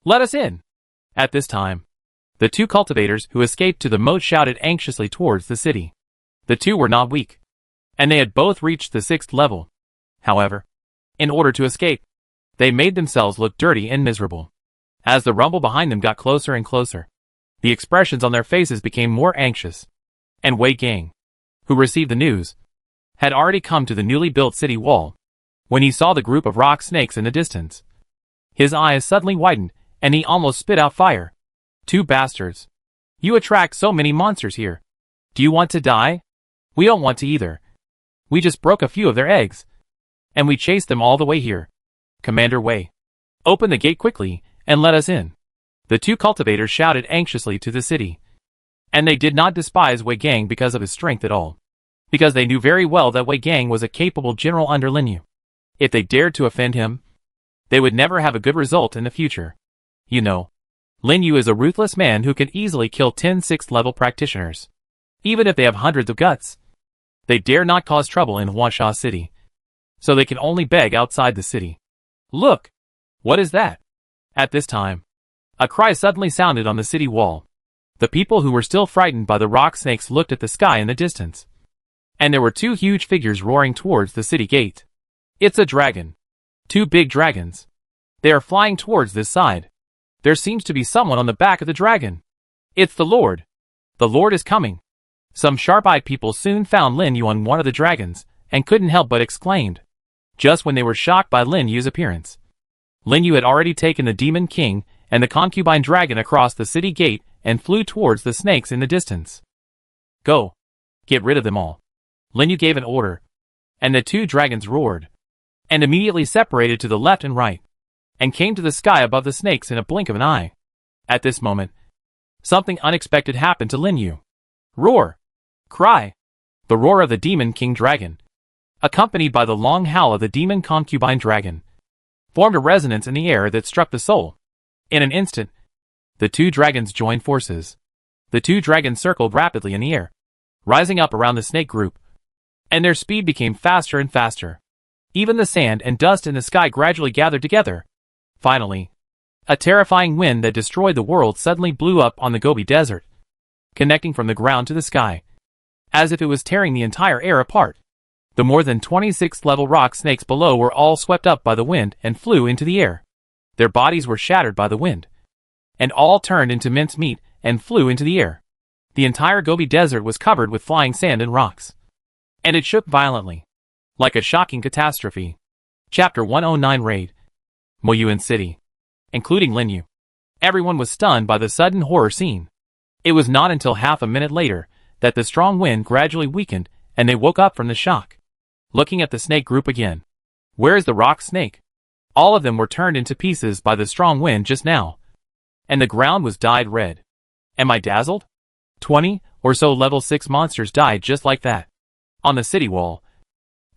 [SPEAKER 1] Let us in! At this time, the 2 cultivators who escaped to the moat shouted anxiously towards the city. The 2 were not weak, and they had both reached the 6th level. However, in order to escape, they made themselves look dirty and miserable. As the rumble behind them got closer and closer, the expressions on their faces became more anxious. And Wei Gang, who received the news, had already come to the newly built city wall. When he saw the group of rock snakes in the distance, his eyes suddenly widened, and he almost spit out fire. 2 bastards! You attract so many monsters here. Do you want to die? We don't want to either. We just broke a few of their eggs, and we chased them all the way here. Commander Wei, open the gate quickly and let us in. The 2 cultivators shouted anxiously to the city. And they did not despise Wei Gang because of his strength at all, because they knew very well that Wei Gang was a capable general under Lin Yu. If they dared to offend him, they would never have a good result in the future. You know, Lin Yu is a ruthless man who can easily kill 10 6th level practitioners, even if they have hundreds of guts. They dare not cause trouble in Huangsha city, so they can only beg outside the city. Look! What is that? At this time, a cry suddenly sounded on the city wall. The people who were still frightened by the rock snakes looked at the sky in the distance. And there were two huge figures roaring towards the city gate. It's a dragon. Two big dragons. They are flying towards this side. There seems to be someone on the back of the dragon. It's the Lord. The Lord is coming. Some sharp-eyed people soon found Lin Yu on one of the dragons, and couldn't help but exclaimed, just when they were shocked by Lin Yu's appearance. Lin Yu had already taken the Demon King and the concubine dragon across the city gate and flew towards the snakes in the distance. Go. Get rid of them all. Lin Yu gave an order, and the two dragons roared, and immediately separated to the left and right, and came to the sky above the snakes in a blink of an eye. At this moment, something unexpected happened to Lin Yu. Roar! Cry! The roar of the Demon King Dragon, accompanied by the long howl of the Demon Concubine Dragon, formed a resonance in the air that struck the soul. In an instant, the two dragons joined forces. The two dragons circled rapidly in the air, rising up around the snake group, and their speed became faster and faster. Even the sand and dust in the sky gradually gathered together. Finally, a terrifying wind that destroyed the world suddenly blew up on the Gobi Desert, connecting from the ground to the sky, as if it was tearing the entire air apart. The more than 26th level rock snakes below were all swept up by the wind and flew into the air. Their bodies were shattered by the wind, and all turned into mincemeat and flew into the air. The entire Gobi Desert was covered with flying sand and rocks, and it shook violently, like a shocking catastrophe. Chapter 109 Raid. Muyuan City, including Lin Yu. Everyone was stunned by the sudden horror scene. It was not until half a minute later that the strong wind gradually weakened and they woke up from the shock. Looking at the snake group again. Where is the rock snake? All of them were turned into pieces by the strong wind just now, and the ground was dyed red. Am I dazzled? 20 or so level 6 monsters died just like that. On the city wall,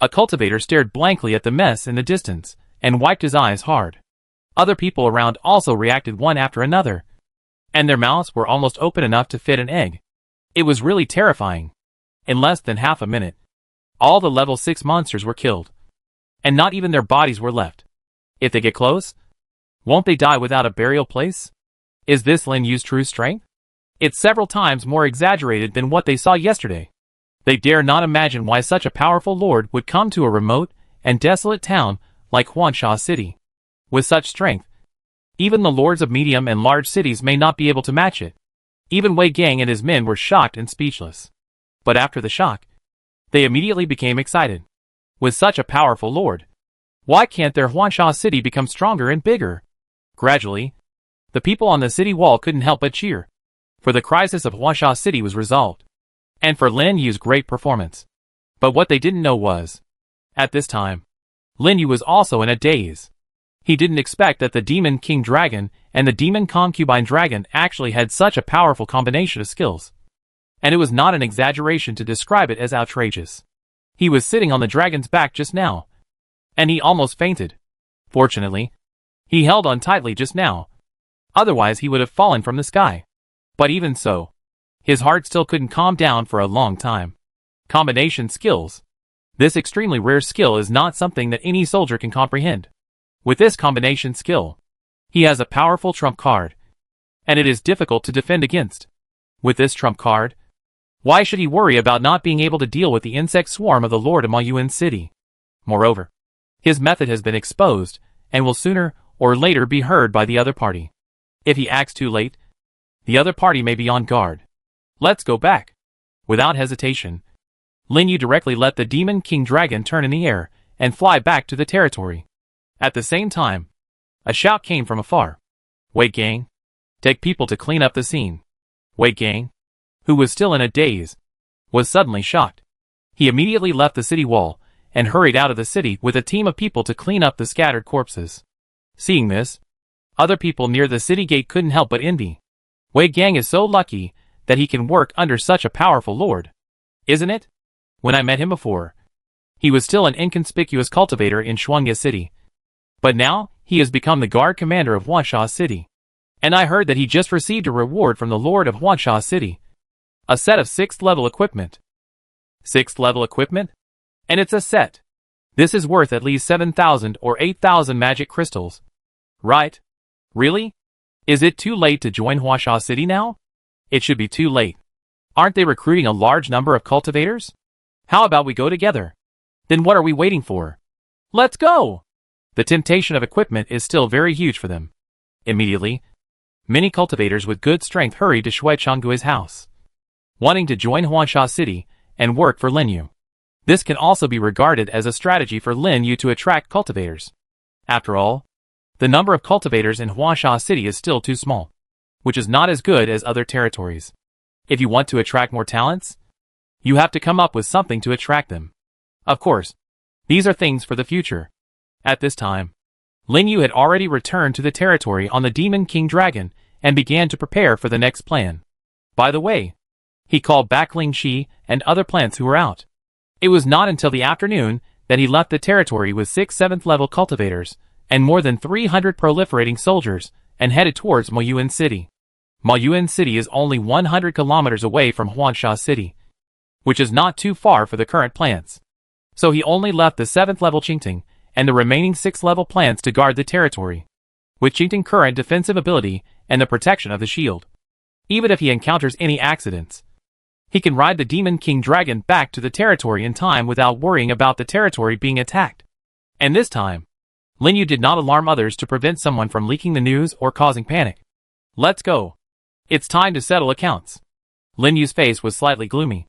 [SPEAKER 1] a cultivator stared blankly at the mess in the distance and wiped his eyes hard. Other people around also reacted one after another, and their mouths were almost open enough to fit an egg. It was really terrifying. In less than half a minute, all the level 6 monsters were killed, and not even their bodies were left. If they get close, won't they die without a burial place? Is this Lin Yu's true strength? It's several times more exaggerated than what they saw yesterday. They dare not imagine why such a powerful lord would come to a remote and desolate town like Huangsha City. With such strength, even the lords of medium and large cities may not be able to match it. Even Wei Gang and his men were shocked and speechless. But after the shock, they immediately became excited. With such a powerful lord, why can't their Huangsha city become stronger and bigger? Gradually, the people on the city wall couldn't help but cheer, for the crisis of Huangsha city was resolved, and for Lin Yu's great performance. But what they didn't know was, at this time, Lin Yu was also in a daze. He didn't expect that the Demon King Dragon and the Demon Concubine Dragon actually had such a powerful combination of skills. And it was not an exaggeration to describe it as outrageous. He was sitting on the dragon's back just now, and he almost fainted. Fortunately, he held on tightly just now. Otherwise he would have fallen from the sky. But even so, his heart still couldn't calm down for a long time. Combination skills. This extremely rare skill is not something that any soldier can comprehend. With this combination skill, he has a powerful trump card, and it is difficult to defend against. With this trump card, why should he worry about not being able to deal with the insect swarm of the Lord of Muyuan City? Moreover, his method has been exposed, and will sooner or later be heard by the other party. If he acts too late, the other party may be on guard. Let's go back. Without hesitation, Lin Yu directly let the Demon King Dragon turn in the air and fly back to the territory. At the same time, a shout came from afar. Wei Gang, take people to clean up the scene. Wei Gang, who was still in a daze, was suddenly shocked. He immediately left the city wall and hurried out of the city with a team of people to clean up the scattered corpses. Seeing this, other people near the city gate couldn't help but envy. Wei Gang is so lucky that he can work under such a powerful lord. Isn't it? When I met him before, he was still an inconspicuous cultivator in Huangsha City. But now, he has become the guard commander of Huangsha City. And I heard that he just received a reward from the Lord of Huangsha City. A set of 6th level equipment. 6th level equipment? And it's a set. This is worth at least 7,000 or 8,000 magic crystals. Right? Really? Is it too late to join Huangsha City now? It should be too late. Aren't they recruiting a large number of cultivators? How about we go together? Then what are we waiting for? Let's go! The temptation of equipment is still very huge for them. Immediately, many cultivators with good strength hurried to Shui Changgui's house, wanting to join Huangsha City and work for Lin Yu. This can also be regarded as a strategy for Lin Yu to attract cultivators. After all, the number of cultivators in Huangsha City is still too small, which is not as good as other territories. If you want to attract more talents, you have to come up with something to attract them. Of course, these are things for the future. At this time, Lin Yu had already returned to the territory on the Demon King Dragon and began to prepare for the next plan. By the way, he called back Ling Shi and other plants who were out. It was not until the afternoon that he left the territory with 6 7th level cultivators and more than 300 proliferating soldiers and headed towards Muyuan City. Muyuan City is only 100 kilometers away from Huangsha City, which is not too far for the current plants. So he only left the 7th level Qingting and the remaining 6th level plants to guard the territory, with Qingting current defensive ability and the protection of the shield. Even if he encounters any accidents, he can ride the Demon King Dragon back to the territory in time without worrying about the territory being attacked. And this time, Lin Yu did not alarm others to prevent someone from leaking the news or causing panic. Let's go. It's time to settle accounts. Lin Yu's face was slightly gloomy.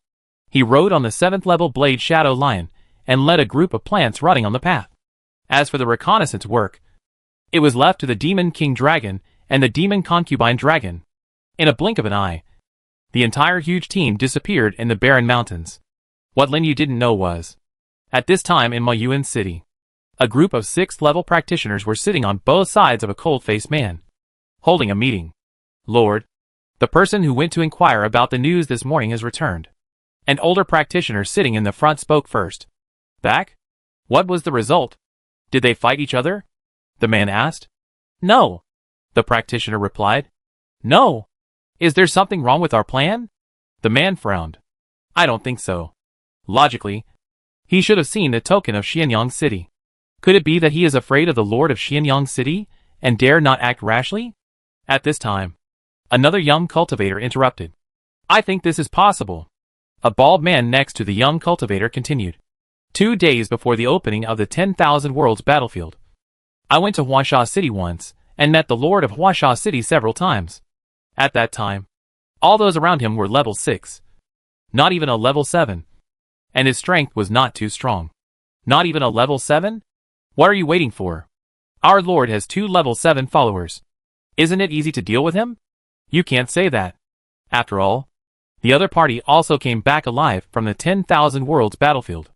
[SPEAKER 1] He rode on the 7th level Blade Shadow Lion and led a group of plants running on the path. As for the reconnaissance work, it was left to the Demon King Dragon and the Demon Concubine Dragon. In a blink of an eye, the entire huge team disappeared in the barren mountains. What Lin Yu didn't know was, at this time in Muyuan City, a group of 6th level practitioners were sitting on both sides of a cold-faced man, holding a meeting. Lord, the person who went to inquire about the news this morning has returned. An older practitioner sitting in the front spoke first. Back? What was the result? Did they fight each other? The man asked. No. The practitioner replied. No. Is there something wrong with our plan? The man frowned. I don't think so. Logically, he should have seen the token of Xianyang City. Could it be that he is afraid of the Lord of Xianyang City and dare not act rashly? At this time, another young cultivator interrupted. I think this is possible. A bald man next to the young cultivator continued. 2 days before the opening of the 10,000 Worlds battlefield, I went to Huangsha City once and met the Lord of Huangsha City several times. At that time, all those around him were level 6. Not even a level 7. And his strength was not too strong. Not even a level 7? What are you waiting for? Our Lord has 2 level 7 followers. Isn't it easy to deal with him? You can't say that. After all, the other party also came back alive from the 10,000 Worlds battlefield.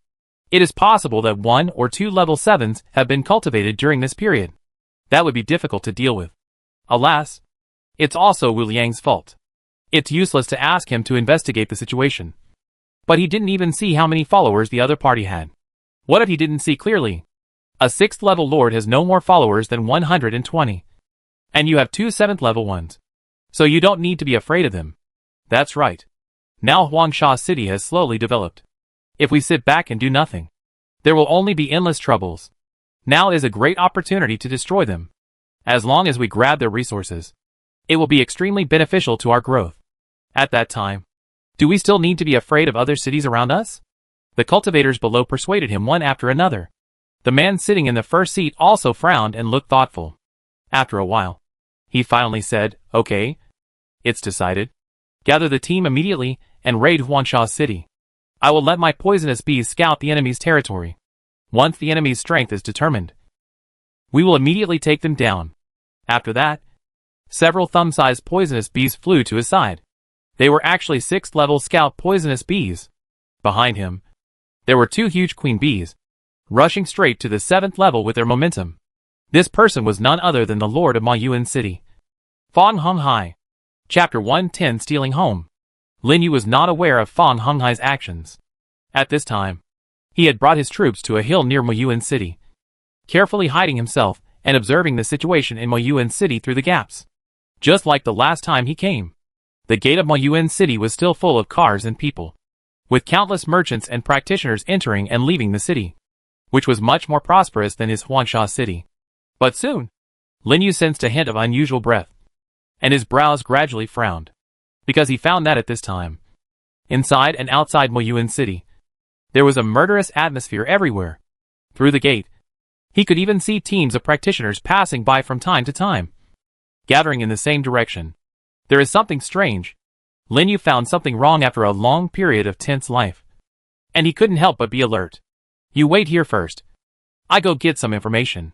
[SPEAKER 1] It is possible that 1 or 2 level 7s have been cultivated during this period. That would be difficult to deal with. Alas, it's also Wu Liang's fault. It's useless to ask him to investigate the situation. But he didn't even see how many followers the other party had. What if he didn't see clearly? A 6th level lord has no more followers than 120. And you have 2 7th level ones. So you don't need to be afraid of them. That's right. Now Huangsha City has slowly developed. If we sit back and do nothing, there will only be endless troubles. Now is a great opportunity to destroy them. As long as we grab their resources, it will be extremely beneficial to our growth. At that time, do we still need to be afraid of other cities around us? The cultivators below persuaded him one after another. The man sitting in the first seat also frowned and looked thoughtful. After a while, he finally said, Okay, it's decided. Gather the team immediately and raid Huangsha City. I will let my poisonous bees scout the enemy's territory. Once the enemy's strength is determined, we will immediately take them down. After that, several thumb-sized poisonous bees flew to his side. They were actually 6th level scout poisonous bees. Behind him, there were 2 huge queen bees, rushing straight to the 7th level with their momentum. This person was none other than the Lord of Muyuan City. Fang Honghai. Chapter 110 Stealing Home. Lin Yu was not aware of Fang Honghai's actions. At this time, he had brought his troops to a hill near Muyuan City, carefully hiding himself and observing the situation in Muyuan City through the gaps. Just like the last time he came, the gate of Muyuan City was still full of cars and people. with countless merchants and practitioners entering and leaving the city, which was much more prosperous than his Huangsha city. But soon, Lin Yu sensed a hint of unusual breath, and his brows gradually frowned, because he found that at this time, inside and outside Moyuan City, there was a murderous atmosphere everywhere. Through the gate, he could even see teams of practitioners passing by from time to time, gathering in the same direction. There is something strange. Lin Yu found something wrong after a long period of tense life, and he couldn't help but be alert. You wait here first. I go get some information,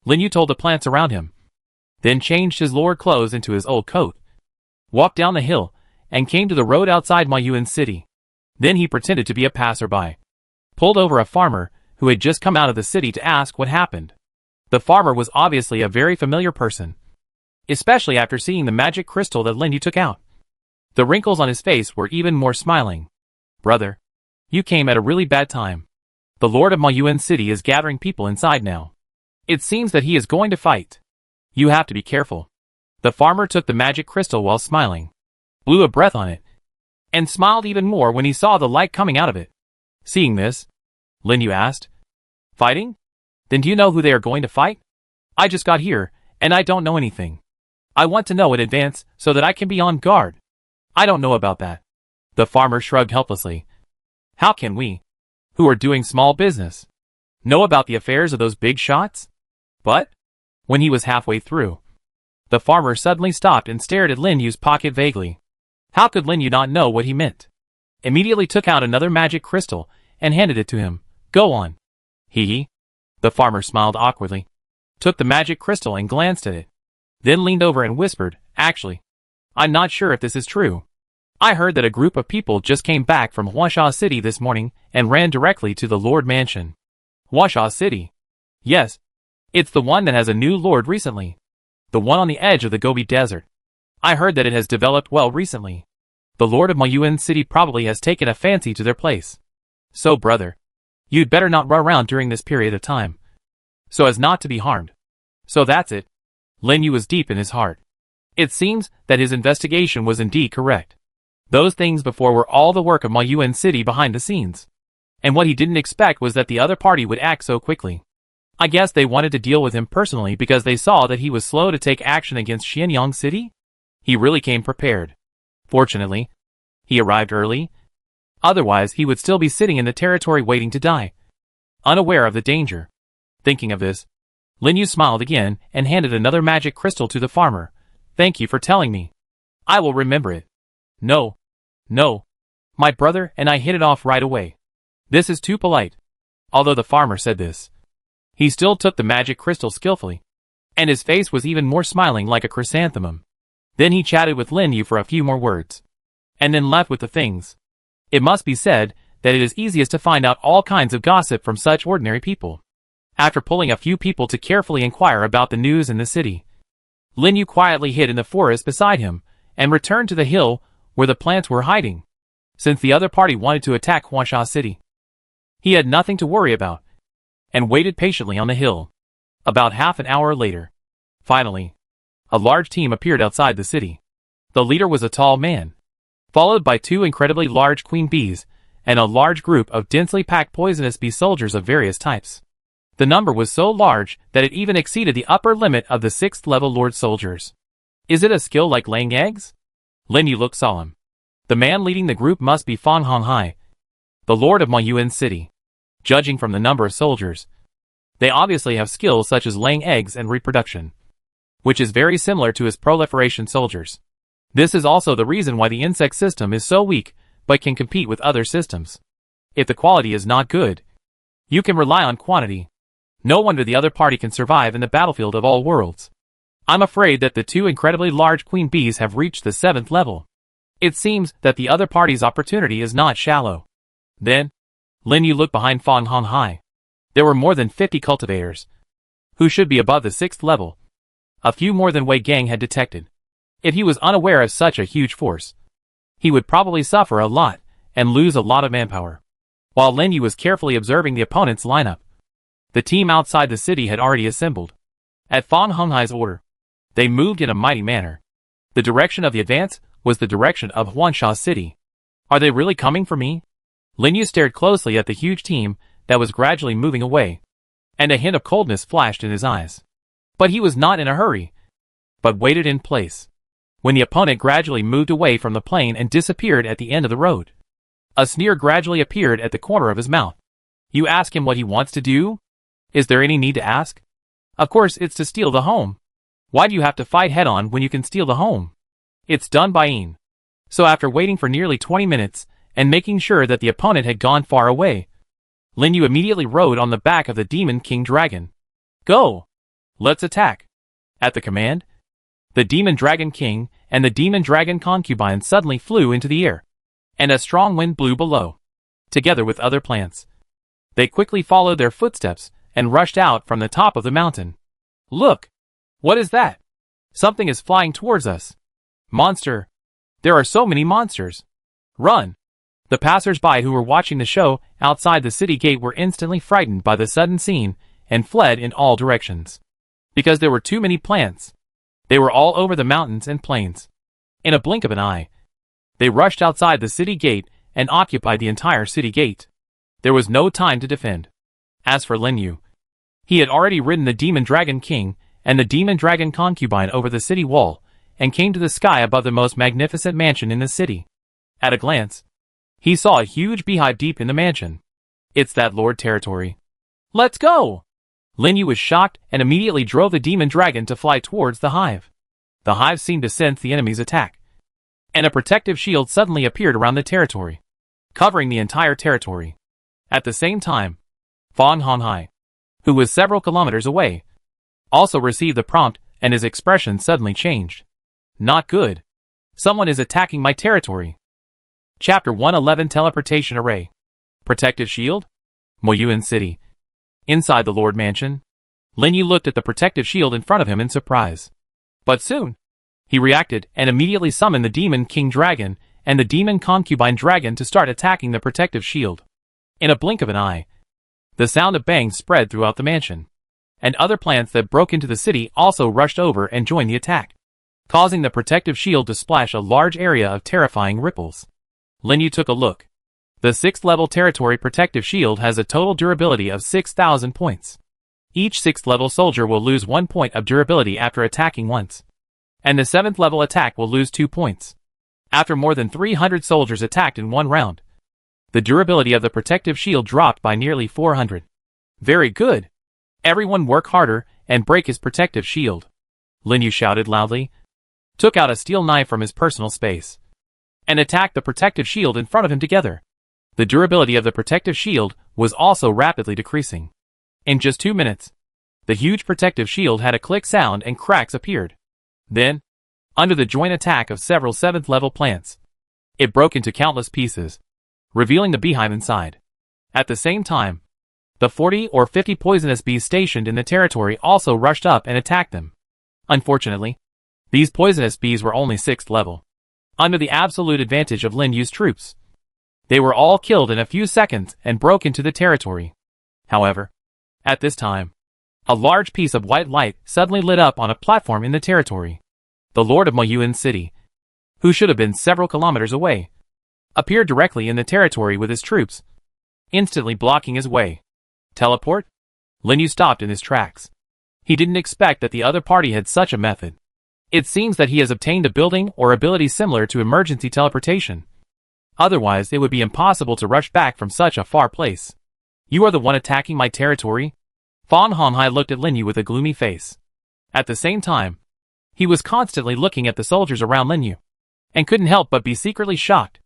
[SPEAKER 1] Lin Yu told the plants around him, then changed his lower clothes into his old coat, walked down the hill, and came to the road outside Moyuan City. Then he pretended to be a passerby, pulled over a farmer who had just come out of the city to ask what happened. The farmer was obviously a very familiar person, especially after seeing the magic crystal that Lin Yu took out. The wrinkles on his face were even more smiling. Brother, you came at a really bad time. The Lord of Moyuan City is gathering people inside now. It seems that he is going to fight. You have to be careful. The farmer took the magic crystal while smiling, blew a breath on it, and smiled even more when he saw the light coming out of it. Seeing this, Lin Yu asked, Fighting? Then do you know who they are going to fight? I just got here, and I don't know anything. I want to know in advance so that I can be on guard. I don't know about that. The farmer shrugged helplessly. How can we, who are doing small business, know about the affairs of those big shots? But, when he was halfway through, the farmer suddenly stopped and stared at Lin Yu's pocket vaguely. How could Lin Yu not know what he meant? Immediately took out another magic crystal and handed it to him. Go on. Hee. The farmer smiled awkwardly, took the magic crystal and glanced at it, then leaned over and whispered, Actually, I'm not sure if this is true. I heard that a group of people just came back from Huangsha City this morning and ran directly to the Lord Mansion. Huangsha City? Yes. It's the one that has a new lord recently. The one on the edge of the Gobi Desert. I heard that it has developed well recently. The Lord of Moyuan City probably has taken a fancy to their place. So brother, you'd better not run around during this period of time, so as not to be harmed. So that's it. Lin Yu was deep in his heart. It seems that his investigation was indeed correct. Those things before were all the work of Moyuan City behind the scenes. And what he didn't expect was that the other party would act so quickly. I guess they wanted to deal with him personally because they saw that he was slow to take action against Xianyang City? He really came prepared. Fortunately, he arrived early. Otherwise, he would still be sitting in the territory waiting to die, unaware of the danger. Thinking of this, Lin Yu smiled again and handed another magic crystal to the farmer. Thank you for telling me. I will remember it. No. My brother and I hit it off right away. This is too polite. Although the farmer said this, he still took the magic crystal skillfully, and his face was even more smiling like a chrysanthemum. Then he chatted with Lin Yu for a few more words, and then left with the things. It must be said that it is easiest to find out all kinds of gossip from such ordinary people. After pulling a few people to carefully inquire about the news in the city, Lin Yu quietly hid in the forest beside him and returned to the hill where the plants were hiding. Since the other party wanted to attack Huangsha City, he had nothing to worry about, and waited patiently on the hill. About half an hour later, finally, a large team appeared outside the city. The leader was a tall man, followed by two incredibly large queen bees and a large group of densely packed poisonous bee soldiers of various types. The number was so large that it even exceeded the upper limit of the 6th level Lord soldiers. Is it a skill like laying eggs? Lin Yu looked solemn. The man leading the group must be Fang Honghai, the Lord of Moyuan City. Judging from the number of soldiers, they obviously have skills such as laying eggs and reproduction, which is very similar to his proliferation soldiers. This is also the reason why the insect system is so weak, but can compete with other systems. If the quality is not good, you can rely on quantity. No wonder the other party can survive in the battlefield of all worlds. I'm afraid that the two incredibly large queen bees have reached the 7th level. It seems that the other party's opportunity is not shallow. Then, Lin Yu looked behind Fang Honghai. There were more than 50 cultivators, who should be above the 6th level. A few more than Wei Gang had detected. If he was unaware of such a huge force, he would probably suffer a lot and lose a lot of manpower. While Lin Yu was carefully observing the opponent's lineup, the team outside the city had already assembled. At Fang Honghai's order, they moved in a mighty manner. The direction of the advance was the direction of Huangsha City. Are they really coming for me? Lin Yu stared closely at the huge team that was gradually moving away, and a hint of coldness flashed in his eyes. But he was not in a hurry, but waited in place. When the opponent gradually moved away from the plane and disappeared at the end of the road, a sneer gradually appeared at the corner of his mouth. You ask him what he wants to do? Is there any need to ask? Of course it's to steal the home. Why do you have to fight head-on when you can steal the home? It's done by Een. So after waiting for nearly 20 minutes, and making sure that the opponent had gone far away, Lin Yu immediately rode on the back of the Demon King Dragon. Go! Let's attack! At the command, the Demon Dragon King and the Demon Dragon Concubine suddenly flew into the air, and a strong wind blew below. Together with other plants, they quickly followed their footsteps and rushed out from the top of the mountain. Look! What is that? Something is flying towards us. Monster! There are so many monsters! Run! The passers-by who were watching the show outside the city gate were instantly frightened by the sudden scene and fled in all directions. Because there were too many plants. They were all over the mountains and plains. In a blink of an eye, they rushed outside the city gate and occupied the entire city gate. There was no time to defend. As for Lin Yu, he had already ridden the Demon Dragon King and the Demon Dragon Concubine over the city wall and came to the sky above the most magnificent mansion in the city. At a glance, he saw a huge beehive deep in the mansion. It's that Lord territory. Let's go! Lin Yu was shocked and immediately drove the Demon Dragon to fly towards the hive. The hive seemed to sense the enemy's attack, and a protective shield suddenly appeared around the territory, covering the entire territory. At the same time, Fan Honghai, who was several kilometers away, also received the prompt and his expression suddenly changed. Not good. Someone is attacking my territory. Chapter 111 Teleportation Array. Protective Shield? Moyuan City. Inside the Lord Mansion, Lin Yu looked at the protective shield in front of him in surprise. But soon, he reacted and immediately summoned the Demon King Dragon and the Demon Concubine Dragon to start attacking the protective shield. In a blink of an eye, the sound of bangs spread throughout the mansion, and other plants that broke into the city also rushed over and joined the attack, causing the protective shield to splash a large area of terrifying ripples. Lin Yu took a look. The 6th level territory protective shield has a total durability of 6,000 points. Each 6th level soldier will lose 1 point of durability after attacking once, and the 7th level attack will lose 2 points. After more than 300 soldiers attacked in one round, the durability of the protective shield dropped by nearly 400. Very good! Everyone work harder and break his protective shield. Lin Yu shouted loudly, took out a steel knife from his personal space, and attacked the protective shield in front of him together. The durability of the protective shield was also rapidly decreasing. In just 2 minutes, the huge protective shield had a click sound and cracks appeared. Then, under the joint attack of several 7th level plants, it broke into countless pieces, revealing the beehive inside. At the same time, the 40 or 50 poisonous bees stationed in the territory also rushed up and attacked them. Unfortunately, these poisonous bees were only 6th level. Under the absolute advantage of Lin Yu's troops, they were all killed in a few seconds and broke into the territory. However, at this time, a large piece of white light suddenly lit up on a platform in the territory. The Lord of Moyuan City, who should have been several kilometers away, appeared directly in the territory with his troops, instantly blocking his way. Teleport? Lin Yu stopped in his tracks. He didn't expect that the other party had such a method. It seems that he has obtained a building or ability similar to emergency teleportation. Otherwise, it would be impossible to rush back from such a far place. You are the one attacking my territory? Fan Honghai looked at Lin Yu with a gloomy face. At the same time, he was constantly looking at the soldiers around Lin Yu, and couldn't help but be secretly shocked,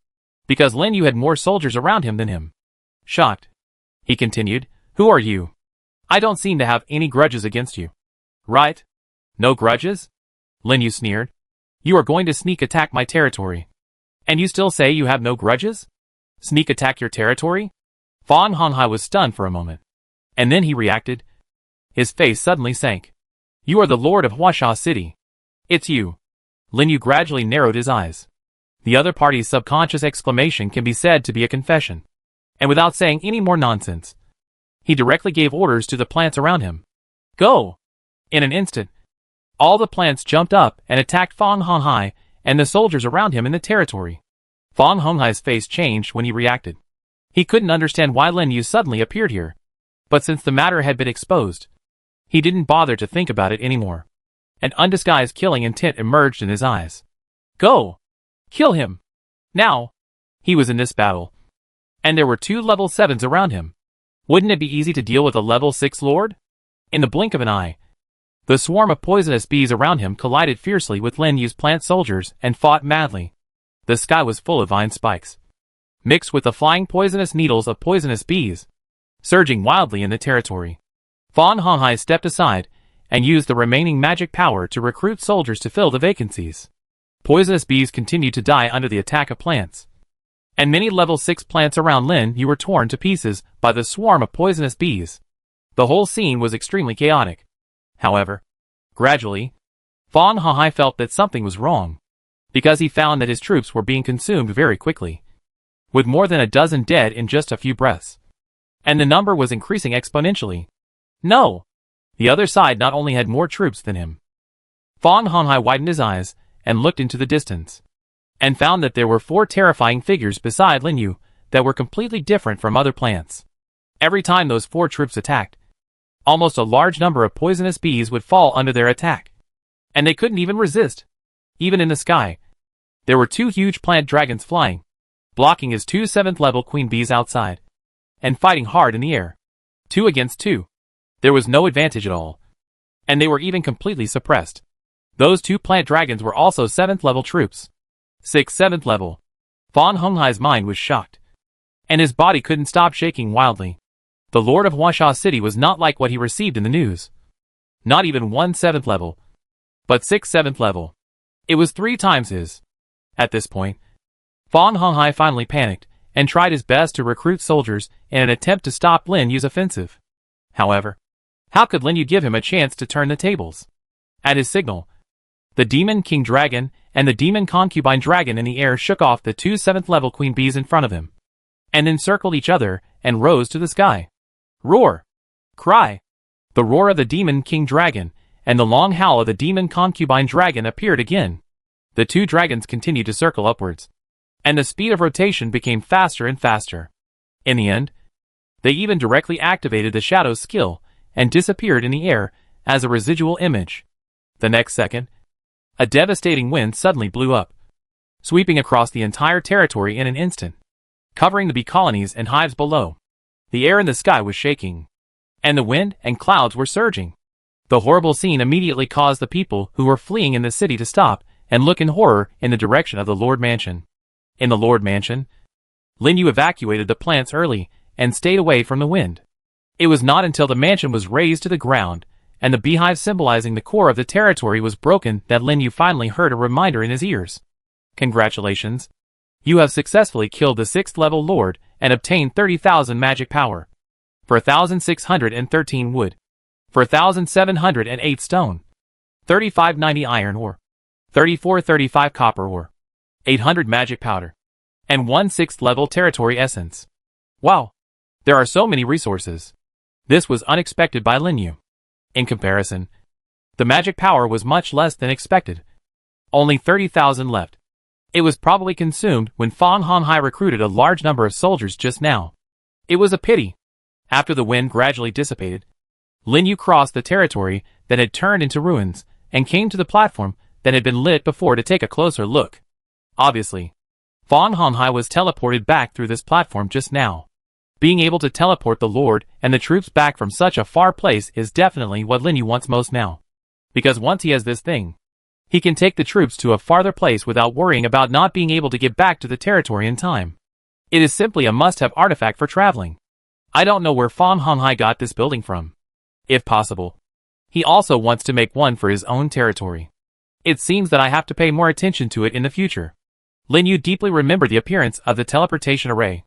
[SPEAKER 1] because Lin Yu had more soldiers around him than him. Shocked, he continued, who are you? I don't seem to have any grudges against you. Right? No grudges? Lin Yu sneered. You are going to sneak attack my territory. And you still say you have no grudges? Sneak attack your territory? Fan Honghai was stunned for a moment. And then he reacted. His face suddenly sank. You are the Lord of Huangsha City. It's you. Lin Yu gradually narrowed his eyes. The other party's subconscious exclamation can be said to be a confession. And without saying any more nonsense, he directly gave orders to the plants around him. Go! In an instant, all the plants jumped up and attacked Fan Honghai and the soldiers around him in the territory. Fan Honghai's face changed when he reacted. He couldn't understand why Lin Yu suddenly appeared here. But since the matter had been exposed, he didn't bother to think about it anymore. An undisguised killing intent emerged in his eyes. Go! Kill him! Now! He was in this battle. And there were 2 level 7s around him. Wouldn't it be easy to deal with a level 6 lord? In the blink of an eye, the swarm of poisonous bees around him collided fiercely with Lin Yu's plant soldiers and fought madly. The sky was full of vine spikes, mixed with the flying poisonous needles of poisonous bees, surging wildly in the territory. Fan Honghai stepped aside and used the remaining magic power to recruit soldiers to fill the vacancies. Poisonous bees continued to die under the attack of plants, and many level 6 plants around Lin Yu were torn to pieces by the swarm of poisonous bees. The whole scene was extremely chaotic. However, gradually, Fan Honghai felt that something was wrong, because he found that his troops were being consumed very quickly, with more than a dozen dead in just a few breaths. And the number was increasing exponentially. No! The other side not only had more troops than him. Fan Honghai widened his eyes and looked into the distance, and found that there were 4 terrifying figures beside Lin Yu that were completely different from other plants. Every time those 4 troops attacked, almost a large number of poisonous bees would fall under their attack. And they couldn't even resist. Even in the sky, there were 2 huge plant dragons flying, blocking his 2 7th level queen bees outside, and fighting hard in the air. 2 against 2. There was no advantage at all. And they were even completely suppressed. Those 2 plant dragons were also 7th level troops. 6th 7th level. Fan Honghai's mind was shocked, and his body couldn't stop shaking wildly. The Lord of Huangsha City was not like what he received in the news. Not even 1 7th level, but 6 7th level. It was 3 times his. At this point, Fan Honghai finally panicked and tried his best to recruit soldiers in an attempt to stop Lin Yu's offensive. However, how could Lin Yu give him a chance to turn the tables? At his signal, the Demon King Dragon and the Demon Concubine Dragon in the air shook off the 2 7th level queen bees in front of him, and then circled each other and rose to the sky. Roar! Cry! The roar of the Demon King Dragon and the long howl of the Demon Concubine Dragon appeared again. The 2 dragons continued to circle upwards, and the speed of rotation became faster and faster. In the end, they even directly activated the Shadow's skill and disappeared in the air as a residual image. The next second, a devastating wind suddenly blew up, sweeping across the entire territory in an instant, covering the bee colonies and hives below. The air in the sky was shaking, and the wind and clouds were surging. The horrible scene immediately caused the people who were fleeing in the city to stop and look in horror in the direction of the Lord Mansion. In the Lord Mansion, Lin Yu evacuated the plants early and stayed away from the wind. It was not until the mansion was razed to the ground and the beehive symbolizing the core of the territory was broken that Lin Yu finally heard a reminder in his ears. Congratulations. You have successfully killed the 6th level lord and obtained 30,000 magic power. For 1,613 wood. For 1,708 stone. 3,590 iron ore. 3,435 copper ore. 800 magic powder. And 1 6th level territory essence. Wow. There are so many resources. This was unexpected by Lin Yu. In comparison, the magic power was much less than expected. Only 30,000 left. It was probably consumed when Fan Honghai recruited a large number of soldiers just now. It was a pity. After the wind gradually dissipated, Lin Yu crossed the territory that had turned into ruins and came to the platform that had been lit before to take a closer look. Obviously, Fan Honghai was teleported back through this platform just now. Being able to teleport the Lord and the troops back from such a far place is definitely what Lin Yu wants most now. Because once he has this thing, he can take the troops to a farther place without worrying about not being able to get back to the territory in time. It is simply a must-have artifact for traveling. I don't know where Fan Honghai got this building from. If possible, he also wants to make one for his own territory. It seems that I have to pay more attention to it in the future. Lin Yu deeply remembered the appearance of the teleportation array,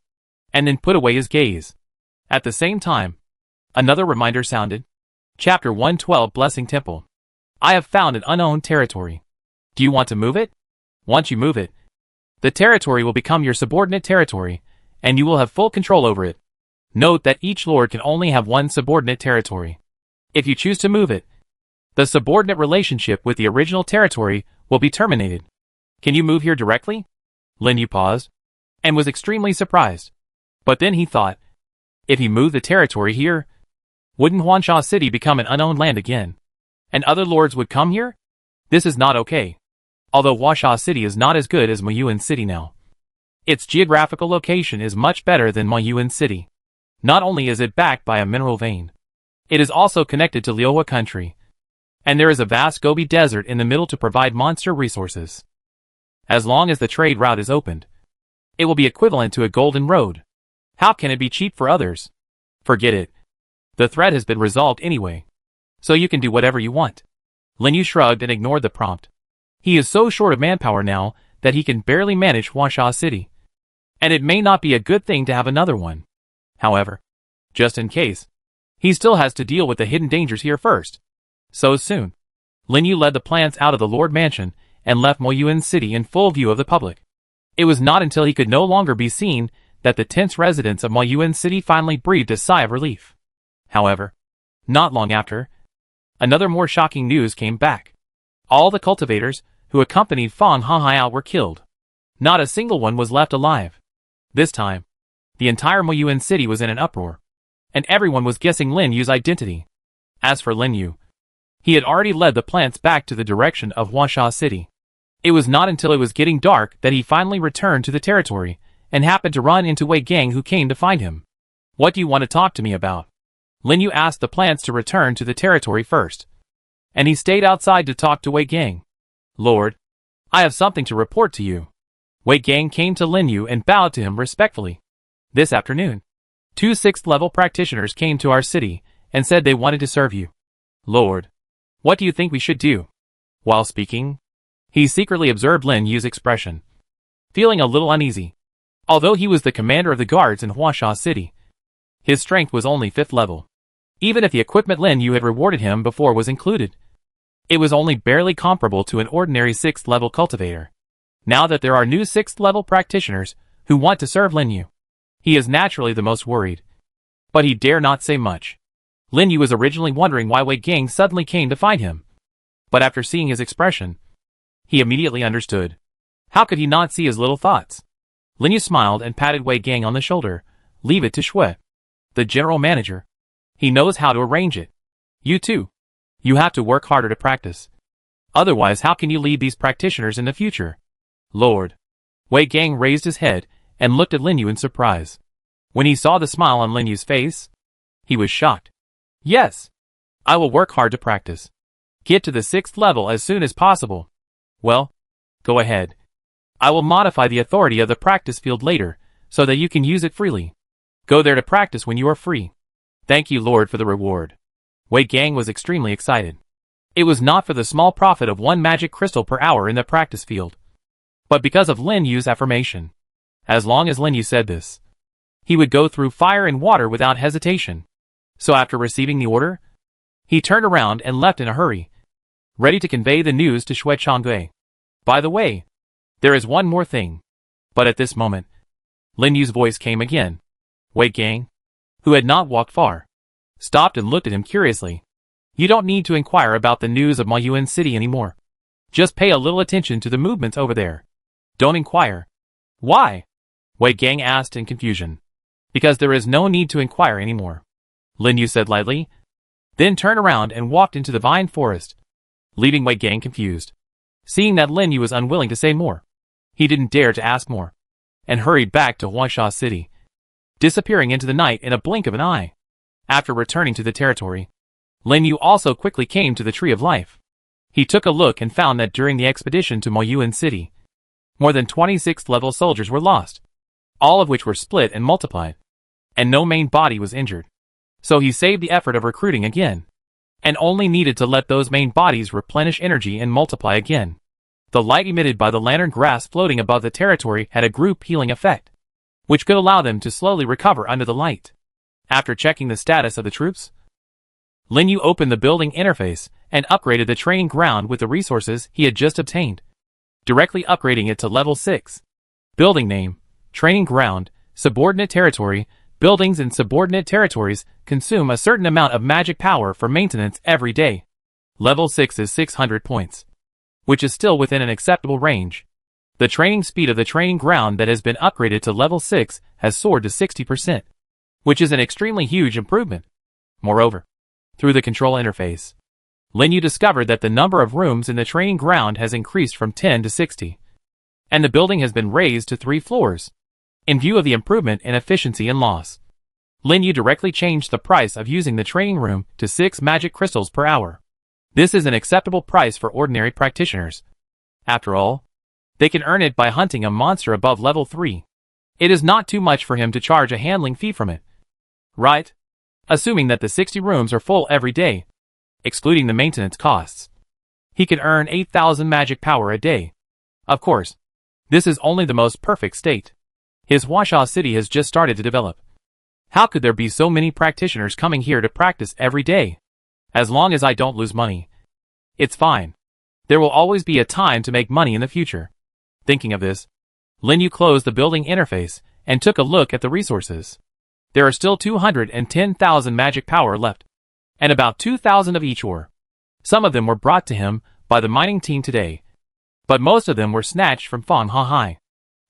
[SPEAKER 1] and then put away his gaze. At the same time, another reminder sounded. Chapter 112 Blessing Temple. I have found an unowned territory. Do you want to move it? Once you move it, the territory will become your subordinate territory, and you will have full control over it. Note that each lord can only have 1 subordinate territory. If you choose to move it, the subordinate relationship with the original territory will be terminated. Can you move here directly? Lin Yu paused, and was extremely surprised. But then he thought, if he moved the territory here, wouldn't Huangsha City become an unowned land again? And other lords would come here? This is not okay. Although Huangsha City is not as good as Muyuan City now, its geographical location is much better than Muyuan City. Not only is it backed by a mineral vein, it is also connected to Liuhua country. And there is a vast Gobi desert in the middle to provide monster resources. As long as the trade route is opened, it will be equivalent to a golden road. How can it be cheap for others? Forget it. The threat has been resolved anyway. So you can do whatever you want. Lin Yu shrugged and ignored the prompt. He is so short of manpower now that he can barely manage Huangsha City. And it may not be a good thing to have another one. However, just in case, he still has to deal with the hidden dangers here first. So soon, Lin Yu led the plants out of the Lord Mansion and left Muyuan City in full view of the public. It was not until he could no longer be seen that the tense residents of Muyuan City finally breathed a sigh of relief. However, not long after, another more shocking news came back. All the cultivators who accompanied Fang Hahao were killed. Not a single one was left alive. This time, the entire Muyuan City was in an uproar, and everyone was guessing Lin Yu's identity. As for Lin Yu, he had already led the plants back to the direction of Huangsha City. It was not until it was getting dark that he finally returned to the territory and happened to run into Wei Gang, who came to find him. What do you want to talk to me about? Lin Yu asked the plants to return to the territory first, and he stayed outside to talk to Wei Gang. Lord, I have something to report to you. Wei Gang came to Lin Yu and bowed to him respectfully. This afternoon, 2 6th-level practitioners came to our city and said they wanted to serve you. Lord, what do you think we should do? While speaking, he secretly observed Lin Yu's expression, feeling a little uneasy. Although he was the commander of the guards in Huangsha City, his strength was only 5th level. Even if the equipment Lin Yu had rewarded him before was included, it was only barely comparable to an ordinary 6th-level cultivator. Now that there are new 6th-level practitioners who want to serve Lin Yu, he is naturally the most worried. But he dare not say much. Lin Yu was originally wondering why Wei Gang suddenly came to find him. But after seeing his expression, he immediately understood. How could he not see his little thoughts? Lin Yu smiled and patted Wei Gang on the shoulder. Leave it to Shui, the general manager. He knows how to arrange it. You too. You have to work harder to practice. Otherwise, how can you lead these practitioners in the future? Lord. Wei Gang raised his head and looked at Lin Yu in surprise. When he saw the smile on Lin Yu's face, he was shocked. Yes. I will work hard to practice. Get to the 6th level as soon as possible. Well, go ahead. I will modify the authority of the practice field later, so that you can use it freely. Go there to practice when you are free. Thank you, Lord, for the reward. Wei Gang was extremely excited. It was not for the small profit of 1 magic crystal per hour in the practice field, but because of Lin Yu's affirmation. As long as Lin Yu said this, he would go through fire and water without hesitation. So after receiving the order, he turned around and left in a hurry, ready to convey the news to Shui Changui. By the way, there is one more thing. But at this moment, Lin Yu's voice came again. Wei Gang, who had not walked far, stopped and looked at him curiously. You don't need to inquire about the news of Muyuan City anymore. Just pay a little attention to the movements over there. Don't inquire. Why? Wei Gang asked in confusion. Because there is no need to inquire anymore, Lin Yu said lightly, then turned around and walked into the vine forest, leaving Wei Gang confused. Seeing that Lin Yu was unwilling to say more, he didn't dare to ask more, and hurried back to Huangsha City, disappearing into the night in a blink of an eye. After returning to the territory, Lin Yu also quickly came to the Tree of Life. He took a look and found that during the expedition to Muyuan City, more than 26th-level soldiers were lost, all of which were split and multiplied, and no main body was injured. So he saved the effort of recruiting again, and only needed to let those main bodies replenish energy and multiply again. The light emitted by the lantern grass floating above the territory had a group healing effect, which could allow them to slowly recover under the light. After checking the status of the troops, Lin Yu opened the building interface and upgraded the training ground with the resources he had just obtained, directly upgrading it to level 6. Building name, training ground, subordinate territory. Buildings in subordinate territories consume a certain amount of magic power for maintenance every day. Level 6 is 600 points, which is still within an acceptable range. The training speed of the training ground that has been upgraded to level 6 has soared to 60%, which is an extremely huge improvement. Moreover, through the control interface, Lin Yu discovered that the number of rooms in the training ground has increased from 10 to 60, and the building has been raised to 3 floors. In view of the improvement in efficiency and loss, Lin Yu directly changed the price of using the training room to 6 magic crystals per hour. This is an acceptable price for ordinary practitioners. After all, they can earn it by hunting a monster above level 3. It is not too much for him to charge a handling fee from it. Right? Assuming that the 60 rooms are full every day, excluding the maintenance costs, he can earn 8,000 magic power a day. Of course, this is only the most perfect state. His Huangsha city has just started to develop. How could there be so many practitioners coming here to practice every day? As long as I don't lose money, it's fine. There will always be a time to make money in the future. Thinking of this, Lin Yu closed the building interface and took a look at the resources. There are still 210,000 magic power left, and about 2,000 of each ore. Some of them were brought to him by the mining team today, but most of them were snatched from Fang Ha.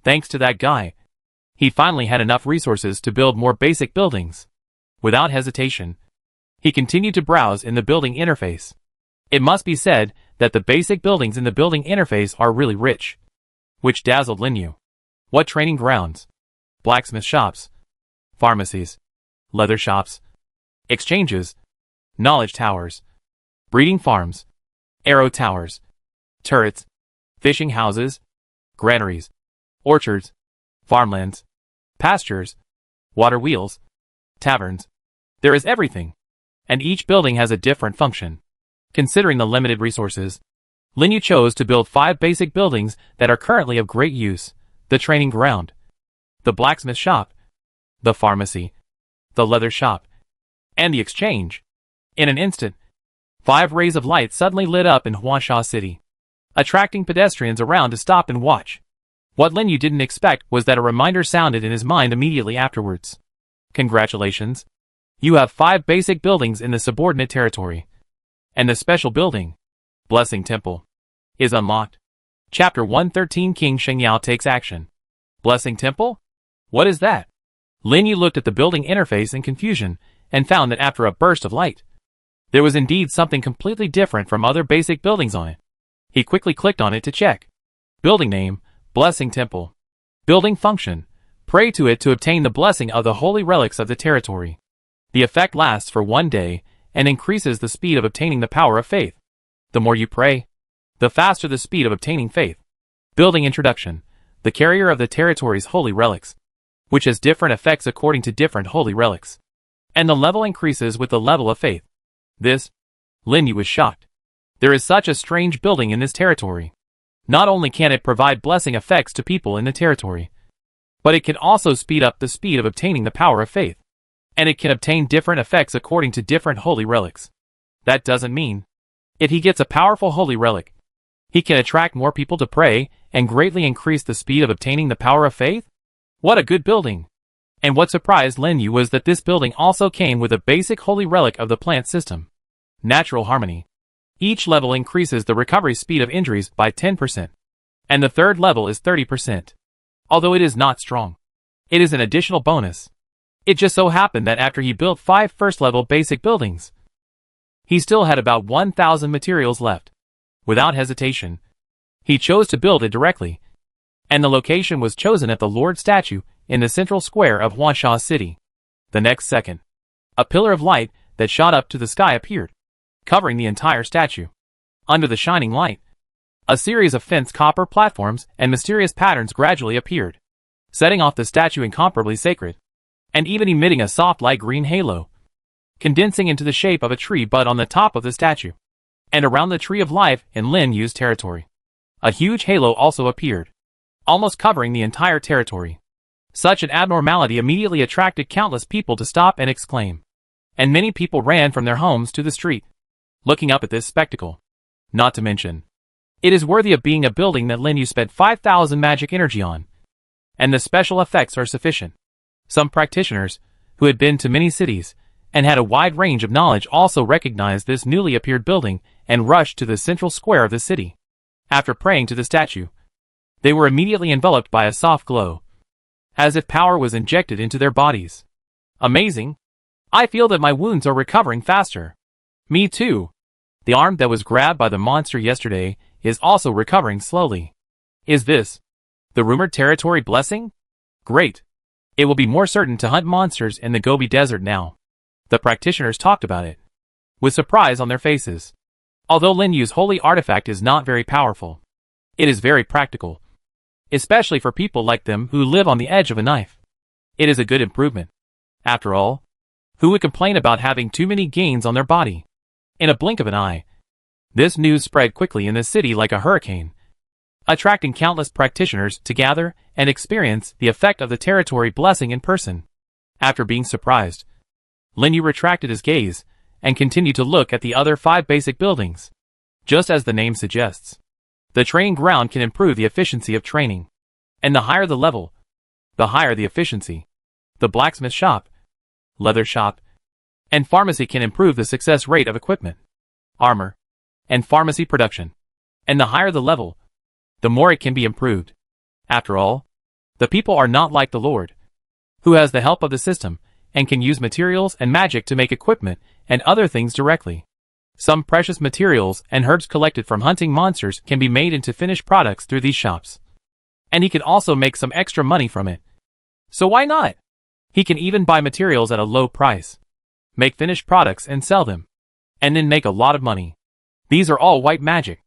[SPEAKER 1] Thanks to that guy, he finally had enough resources to build more basic buildings. Without hesitation, he continued to browse in the building interface. It must be said that the basic buildings in the building interface are really rich, which dazzled Lin Yu. What training grounds, blacksmith shops, pharmacies, leather shops, exchanges, knowledge towers, breeding farms, arrow towers, turrets, fishing houses, granaries, orchards, farmlands, pastures, water wheels, taverns. There is everything, and each building has a different function. Considering the limited resources, Lin Yu chose to build 5 basic buildings that are currently of great use: the training ground, the blacksmith shop, the pharmacy, the leather shop, and the exchange. In an instant, 5 rays of light suddenly lit up in Huangsha City, attracting pedestrians around to stop and watch. What Lin Yu didn't expect was that a reminder sounded in his mind immediately afterwards. Congratulations! You have 5 basic buildings in the subordinate territory, and the special building, Blessing Temple, is unlocked. Chapter 113 King Shengyao takes action. Blessing Temple? What is that? Lin Yu looked at the building interface in confusion and found that after a burst of light, there was indeed something completely different from other basic buildings on it. He quickly clicked on it to check. Building name, Blessing Temple. Building function, pray to it to obtain the blessing of the holy relics of the territory. The effect lasts for 1 day and increases the speed of obtaining the power of faith. The more you pray, the faster the speed of obtaining faith. Building introduction, the carrier of the territory's holy relics, which has different effects according to different holy relics, and the level increases with the level of faith. This, Lin Yu was shocked. There is such a strange building in this territory. Not only can it provide blessing effects to people in the territory, but it can also speed up the speed of obtaining the power of faith, and it can obtain different effects according to different holy relics. That doesn't mean, if he gets a powerful holy relic, he can attract more people to pray and greatly increase the speed of obtaining the power of faith? What a good building! And what surprised Lin Yu was that this building also came with a basic holy relic of the plant system, Natural Harmony. Each level increases the recovery speed of injuries by 10%, and the 3rd level is 30%. Although it is not strong, it is an additional bonus. It just so happened that after he built 5 first-level basic buildings, he still had about 1,000 materials left. Without hesitation, he chose to build it directly, and the location was chosen at the Lord statue in the central square of Huangsha City. The next second, a pillar of light that shot up to the sky appeared, covering the entire statue. Under the shining light, a series of fenced copper platforms and mysterious patterns gradually appeared, setting off the statue incomparably sacred, and even emitting a soft light green halo, condensing into the shape of a tree bud on the top of the statue, and around the tree of life in Lin Yu's territory. A huge halo also appeared, almost covering the entire territory. Such an abnormality immediately attracted countless people to stop and exclaim, and many people ran from their homes to the street, looking up at this spectacle. Not to mention, it is worthy of being a building that Lin Yu spent 5,000 magic energy on, and the special effects are sufficient. Some practitioners, who had been to many cities, and had a wide range of knowledge also recognized this newly appeared building and rushed to the central square of the city. After praying to the statue, They were immediately enveloped by a soft glow, as if power was injected into their bodies. Amazing. I feel that my wounds are recovering faster. Me too. The arm that was grabbed by the monster yesterday is also recovering slowly. Is this the rumored territory blessing? Great. It will be more certain to hunt monsters in the Gobi Desert now. The practitioners talked about it, with surprise on their faces. Although Lin Yu's holy artifact is not very powerful, it is very practical, especially for people like them who live on the edge of a knife. It is a good improvement. After all, who would complain about having too many gains on their body? In a blink of an eye, this news spread quickly in the city like a hurricane, attracting countless practitioners to gather and experience the effect of the territory blessing in person. After being surprised, Lin Yu retracted his gaze and continued to look at the other 5 basic buildings. Just as the name suggests, the training ground can improve the efficiency of training. And the higher the level, the higher the efficiency. The blacksmith shop, leather shop, and pharmacy can improve the success rate of equipment, armor, and pharmacy production. And the higher the level, the more it can be improved. After all, the people are not like the Lord, who has the help of the system and can use materials and magic to make equipment and other things directly. Some precious materials and herbs collected from hunting monsters can be made into finished products through these shops. And he can also make some extra money from it. So why not? He can even buy materials at a low price, make finished products and sell them, and then make a lot of money. These are all white magic.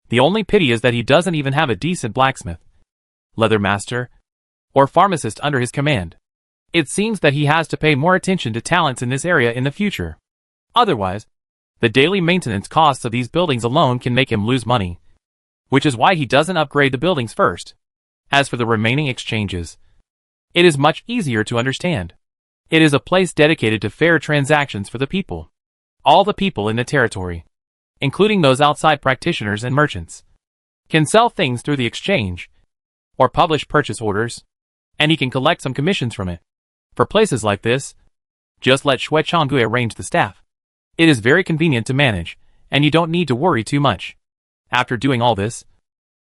[SPEAKER 1] The only pity is that he doesn't even have a decent blacksmith, leather master, or pharmacist under his command. It seems that he has to pay more attention to talents in this area in the future. Otherwise, the daily maintenance costs of these buildings alone can make him lose money, which is why he doesn't upgrade the buildings first. As for the remaining exchanges, it is much easier to understand. It is a place dedicated to fair transactions for the people. All the people in the territory, including those outside practitioners and merchants, can sell things through the exchange, or publish purchase orders, and he can collect some commissions from it. For places like this, just let Shui Chonggui arrange the staff. It is very convenient to manage, and you don't need to worry too much. After doing all this,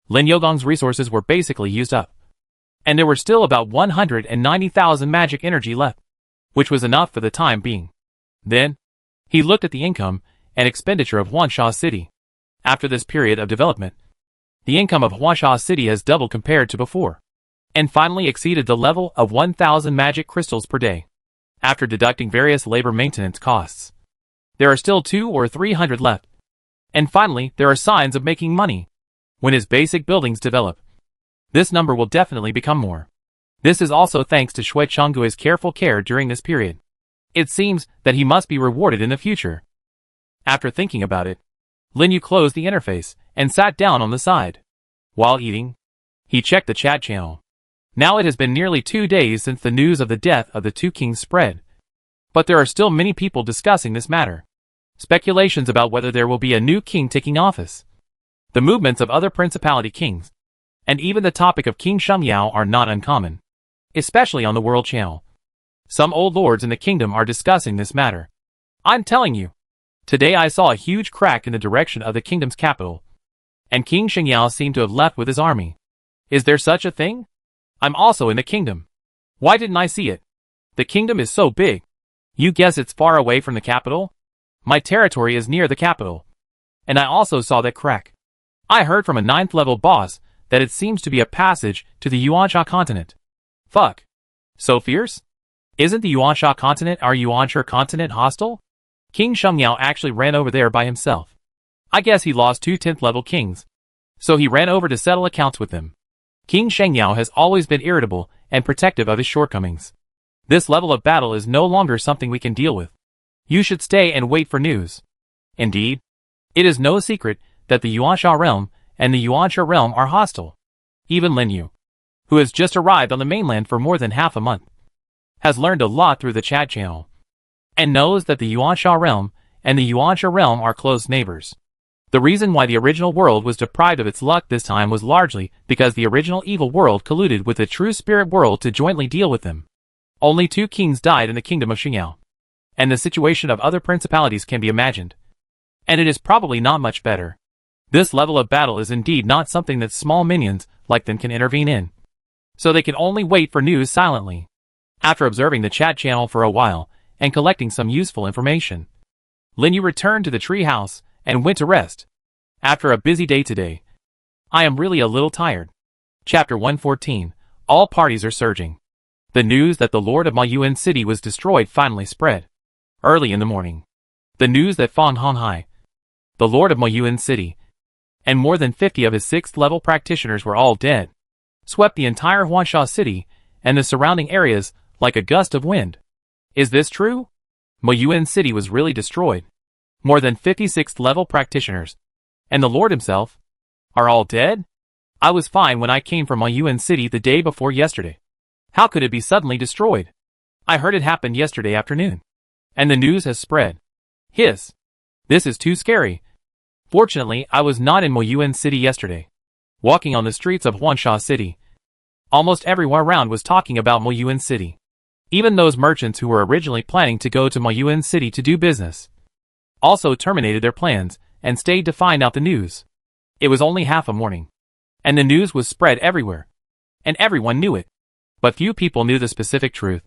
[SPEAKER 1] Lin Yogong's resources were basically used up, and there were still about 190,000 magic energy left, which was enough for the time being. Then, he looked at the income and expenditure of Huangsha City. After this period of development, the income of Huangsha City has doubled compared to before, and finally exceeded the level of 1,000 magic crystals per day. After deducting various labor maintenance costs, there are still 200 or 300 left. And finally, there are signs of making money. When his basic buildings develop, this number will definitely become more. This is also thanks to Shui Chonggui's careful care during this period. It seems that he must be rewarded in the future. After thinking about it, Lin Yu closed the interface and sat down on the side. While eating, he checked the chat channel. Now it has been nearly 2 days since the news of the death of the 2 kings spread. But there are still many people discussing this matter. Speculations about whether there will be a new king taking office, the movements of other principality kings, and even the topic of King Shengyao are not uncommon, especially on the World Channel. Some old lords in the kingdom are discussing this matter. I'm telling you, today I saw a huge crack in the direction of the kingdom's capital, and King Shengyao seemed to have left with his army. Is there such a thing? I'm also in the kingdom. Why didn't I see it? The kingdom is so big. You guess it's far away from the capital? My territory is near the capital. And I also saw that crack. I heard from a 9th level boss that it seems to be a passage to the Huangsha continent. Fuck. So fierce? Isn't the Huangsha continent our Huangsha continent hostile? King Shengyao actually ran over there by himself. I guess he lost 2 10th level kings, so he ran over to settle accounts with them. King Shengyao has always been irritable and protective of his shortcomings. This level of battle is no longer something we can deal with. You should stay and wait for news. Indeed, it is no secret that the Huangsha realm and the Huangsha realm are hostile. Even Lin Yu, who has just arrived on the mainland for more than half a month, has learned a lot through the chat channel, and knows that the Huangsha realm and the Huangsha realm are close neighbors. The reason why the original world was deprived of its luck this time was largely because the original evil world colluded with the true spirit world to jointly deal with them. Only 2 kings died in the kingdom of Shengyao, and the situation of other principalities can be imagined. And it is probably not much better. This level of battle is indeed not something that small minions like them can intervene in. So they can only wait for news silently. After observing the chat channel for a while and collecting some useful information, Lin Yu returned to the tree house and went to rest. After a busy day today, I am really a little tired. Chapter 114. All parties are surging. The news that the Lord of Muyuan City was destroyed finally spread. Early in the morning, the news that Fan Honghai, the Lord of Muyuan City, and more than 50 of his 6th level practitioners were all dead, swept the entire Huangsha city and the surrounding areas like a gust of wind. Is this true? Muyuan City was really destroyed. More than 56th level practitioners, and the Lord himself, are all dead? I was fine when I came from Muyuan City the day before yesterday. How could it be suddenly destroyed? I heard it happened yesterday afternoon. And the news has spread. Hiss. This is too scary. Fortunately, I was not in Muyuan City yesterday. Walking on the streets of Huangsha City, almost everyone around was talking about Muyuan City. Even those merchants who were originally planning to go to Muyuan City to do business also terminated their plans and stayed to find out the news. It was only half a morning, and the news was spread everywhere, and everyone knew it. But few people knew the specific truth,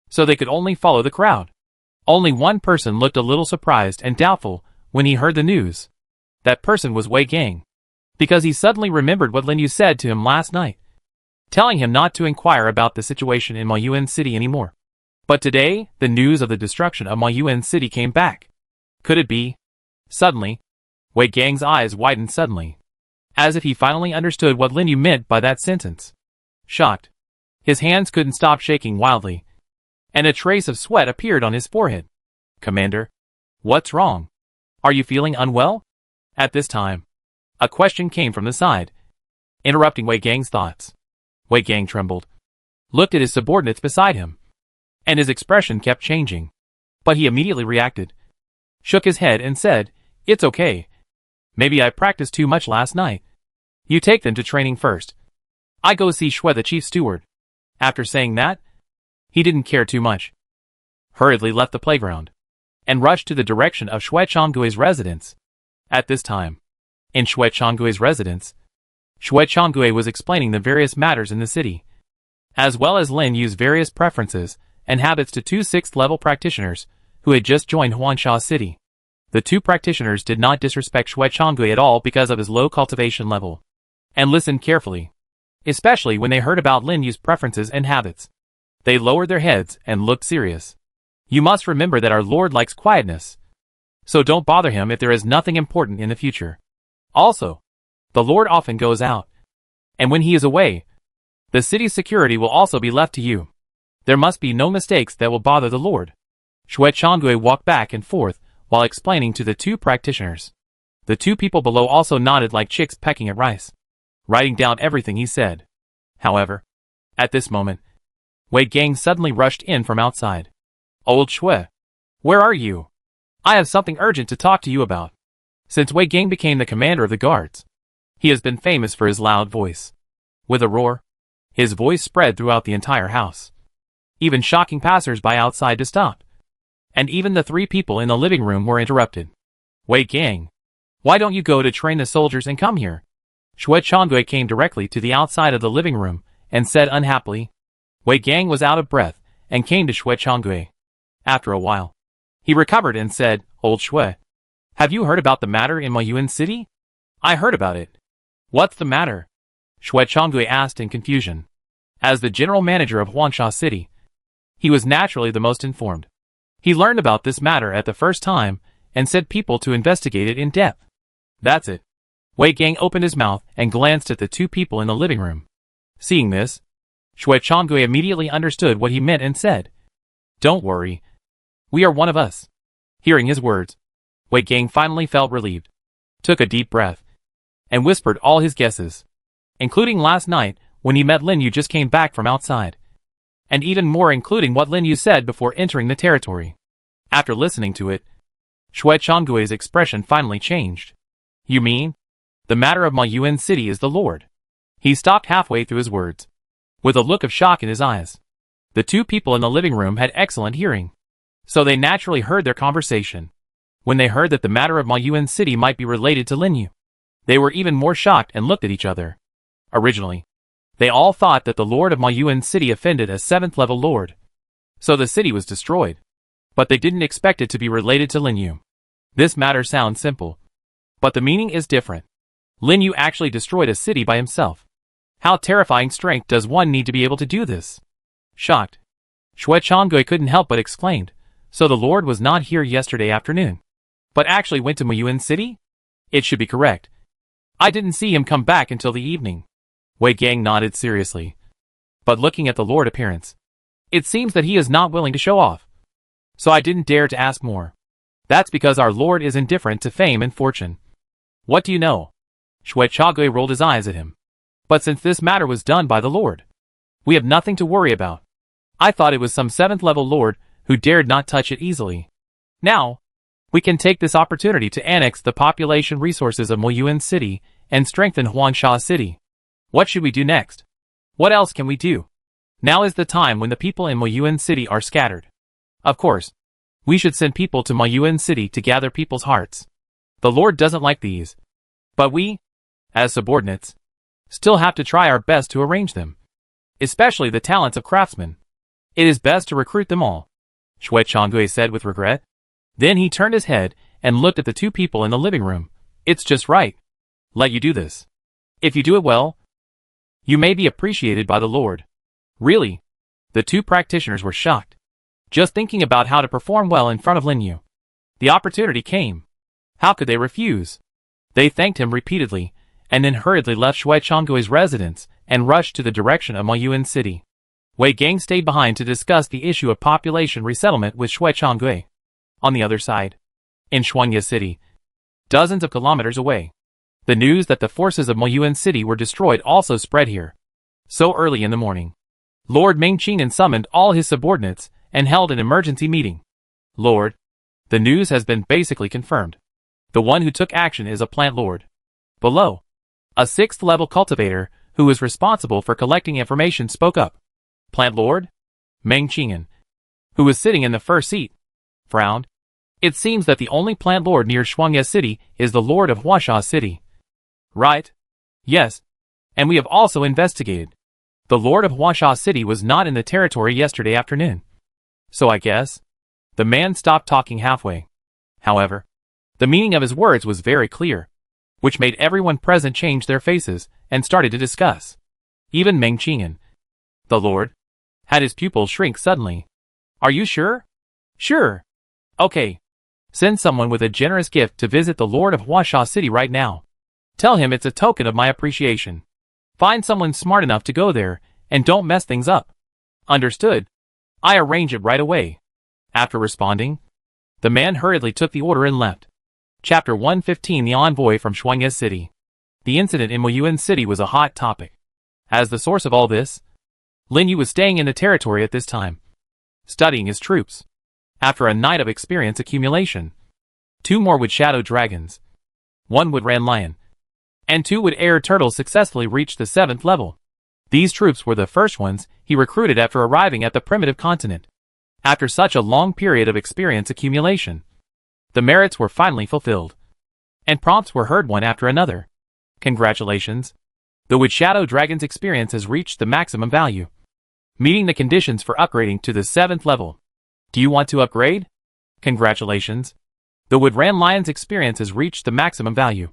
[SPEAKER 1] so they could only follow the crowd. Only one person looked a little surprised and doubtful when he heard the news. That person was Wei Gang, because he suddenly remembered what Lin Yu said to him last night, telling him not to inquire about the situation in Muyuan City anymore. But today, the news of the destruction of Muyuan City came back. Could it be? Suddenly, Wei Gang's eyes widened suddenly, as if he finally understood what Lin Yu meant by that sentence. Shocked, his hands couldn't stop shaking wildly, and a trace of sweat appeared on his forehead. Commander, what's wrong? Are you feeling unwell? At this time, a question came from the side, interrupting Wei Gang's thoughts. Wei Gang trembled, looked at his subordinates beside him, and his expression kept changing. But he immediately reacted, shook his head and said, "It's okay. Maybe I practiced too much last night. You take them to training first. I go see Shui the chief steward." After saying that, he didn't care too much, hurriedly left the playground, and rushed to the direction of Shui Changgui's residence. At this time, in Shui Changgui's residence, Shui Changgui was explaining the various matters in the city, as well as Lin Yu's various preferences and habits to 2 6th level practitioners who had just joined Huangsha City. The 2 practitioners did not disrespect Shui Changgui at all because of his low cultivation level, and listened carefully, especially when they heard about Lin Yu's preferences and habits. They lowered their heads and looked serious. You must remember that our Lord likes quietness, so don't bother him if there is nothing important in the future. Also, the Lord often goes out, and when he is away, the city's security will also be left to you. There must be no mistakes that will bother the Lord. Shui Changgui walked back and forth while explaining to the 2 practitioners. The 2 people below also nodded like chicks pecking at rice, writing down everything he said. However, at this moment, Wei Gang suddenly rushed in from outside. "Old Shui, where are you? I have something urgent to talk to you about." Since Wei Gang became the commander of the guards, he has been famous for his loud voice. With a roar, his voice spread throughout the entire house, even shocking passers-by outside to stop. And even the 3 people in the living room were interrupted. "Wei Gang, why don't you go to train the soldiers and come here?" Shui Changgui came directly to the outside of the living room and said unhappily. Wei Gang was out of breath and came to Shui Changgui. After a while, he recovered and said, "Old Shui, have you heard about the matter in Muyuan City?" "I heard about it." "What's the matter?" Shui Changgui asked in confusion. As the general manager of Huangsha City, he was naturally the most informed. He learned about this matter at the first time and sent people to investigate it in depth. "That's it." Wei Gang opened his mouth and glanced at the 2 people in the living room. Seeing this, Shui Changgui immediately understood what he meant and said, "Don't worry. We are one of us." Hearing his words, Wei Gang finally felt relieved, took a deep breath, and whispered all his guesses, including last night when he met Lin Yu just came back from outside, and even more including what Lin Yu said before entering the territory. After listening to it, Shui Changgui's expression finally changed. "You mean, the matter of Muyuan City is the Lord?" He stopped halfway through his words, with a look of shock in his eyes. The 2 people in the living room had excellent hearing, so they naturally heard their conversation. When they heard that the matter of Muyuan City might be related to Lin Yu, They were even more shocked and looked at each other. Originally, they all thought that the Lord of Muyuan City offended a 7th level lord. So the city was destroyed. But they didn't expect it to be related to Lin Yu. This matter sounds simple. But the meaning is different. Lin Yu actually destroyed a city by himself. How terrifying strength does one need to be able to do this? Shocked, Shui Changui couldn't help but exclaimed, so the Lord was not here yesterday afternoon, but actually went to Muyuan City? It should be correct. I didn't see him come back until the evening. Wei Gang nodded seriously. But looking at the Lord appearance, it seems that he is not willing to show off. So I didn't dare to ask more. That's because our Lord is indifferent to fame and fortune. What do you know? Shui Changui rolled his eyes at him. But since this matter was done by the Lord, we have nothing to worry about. I thought it was some 7th level lord who dared not touch it easily. Now, we can take this opportunity to annex the population resources of Muyuan City and strengthen Huangsha City. What should we do next? What else can we do? Now is the time when the people in Muyuan City are scattered. Of course, we should send people to Muyuan City to gather people's hearts. The Lord doesn't like these. But we, as subordinates, still have to try our best to arrange them. Especially the talents of craftsmen. It is best to recruit them all, Shui Changui said with regret. Then he turned his head and looked at the two people in the living room. It's just right. Let you do this. If you do it well, you may be appreciated by the Lord. Really? The two practitioners were shocked. Just thinking about how to perform well in front of Lin Yu. The opportunity came. How could they refuse? They thanked him repeatedly, and then hurriedly left Shui Changui's residence and rushed to the direction of Muyuan City. Wei Gang stayed behind to discuss the issue of population resettlement with Shui Changui. On the other side, in Huangsha City, dozens of kilometers away, the news that the forces of Muyuan City were destroyed also spread here. So early in the morning, Lord Mengqing'an summoned all his subordinates and held an emergency meeting. Lord, the news has been basically confirmed. The one who took action is a plant lord. Below, a 6th level cultivator who is responsible for collecting information spoke up. Plant lord? Mengqing'an, who was sitting in the first seat, frowned. It seems that the only plant lord near Huangsha City is the Lord of Huangsha City. Right? Yes. And we have also investigated. The Lord of Huangsha City was not in the territory yesterday afternoon. So I guess. The man stopped talking halfway. However, the meaning of his words was very clear, which made everyone present change their faces and started to discuss. Even Mengqing'an, the Lord, had his pupils shrink suddenly. Are you sure? Sure. Okay. Send someone with a generous gift to visit the Lord of Huangsha City right now. Tell him it's a token of my appreciation. Find someone smart enough to go there, and don't mess things up. Understood. I arrange it right away. After responding, the man hurriedly took the order and left. Chapter 115 The Envoy from Huangsha City. The incident in Muyuan City was a hot topic. As the source of all this, Lin Yu was staying in the territory at this time, studying his troops. After a night of experience accumulation, 2 more wood shadow dragons, 1 wood ran lion, and 2 wood air turtles successfully reached the 7th level. These troops were the first ones he recruited after arriving at the primitive continent. After such a long period of experience accumulation, the merits were finally fulfilled, and prompts were heard one after another. Congratulations. The wood shadow dragon's experience has reached the maximum value, meeting the conditions for upgrading to the 7th level. Do you want to upgrade? Congratulations. The wood ran lion's experience has reached the maximum value,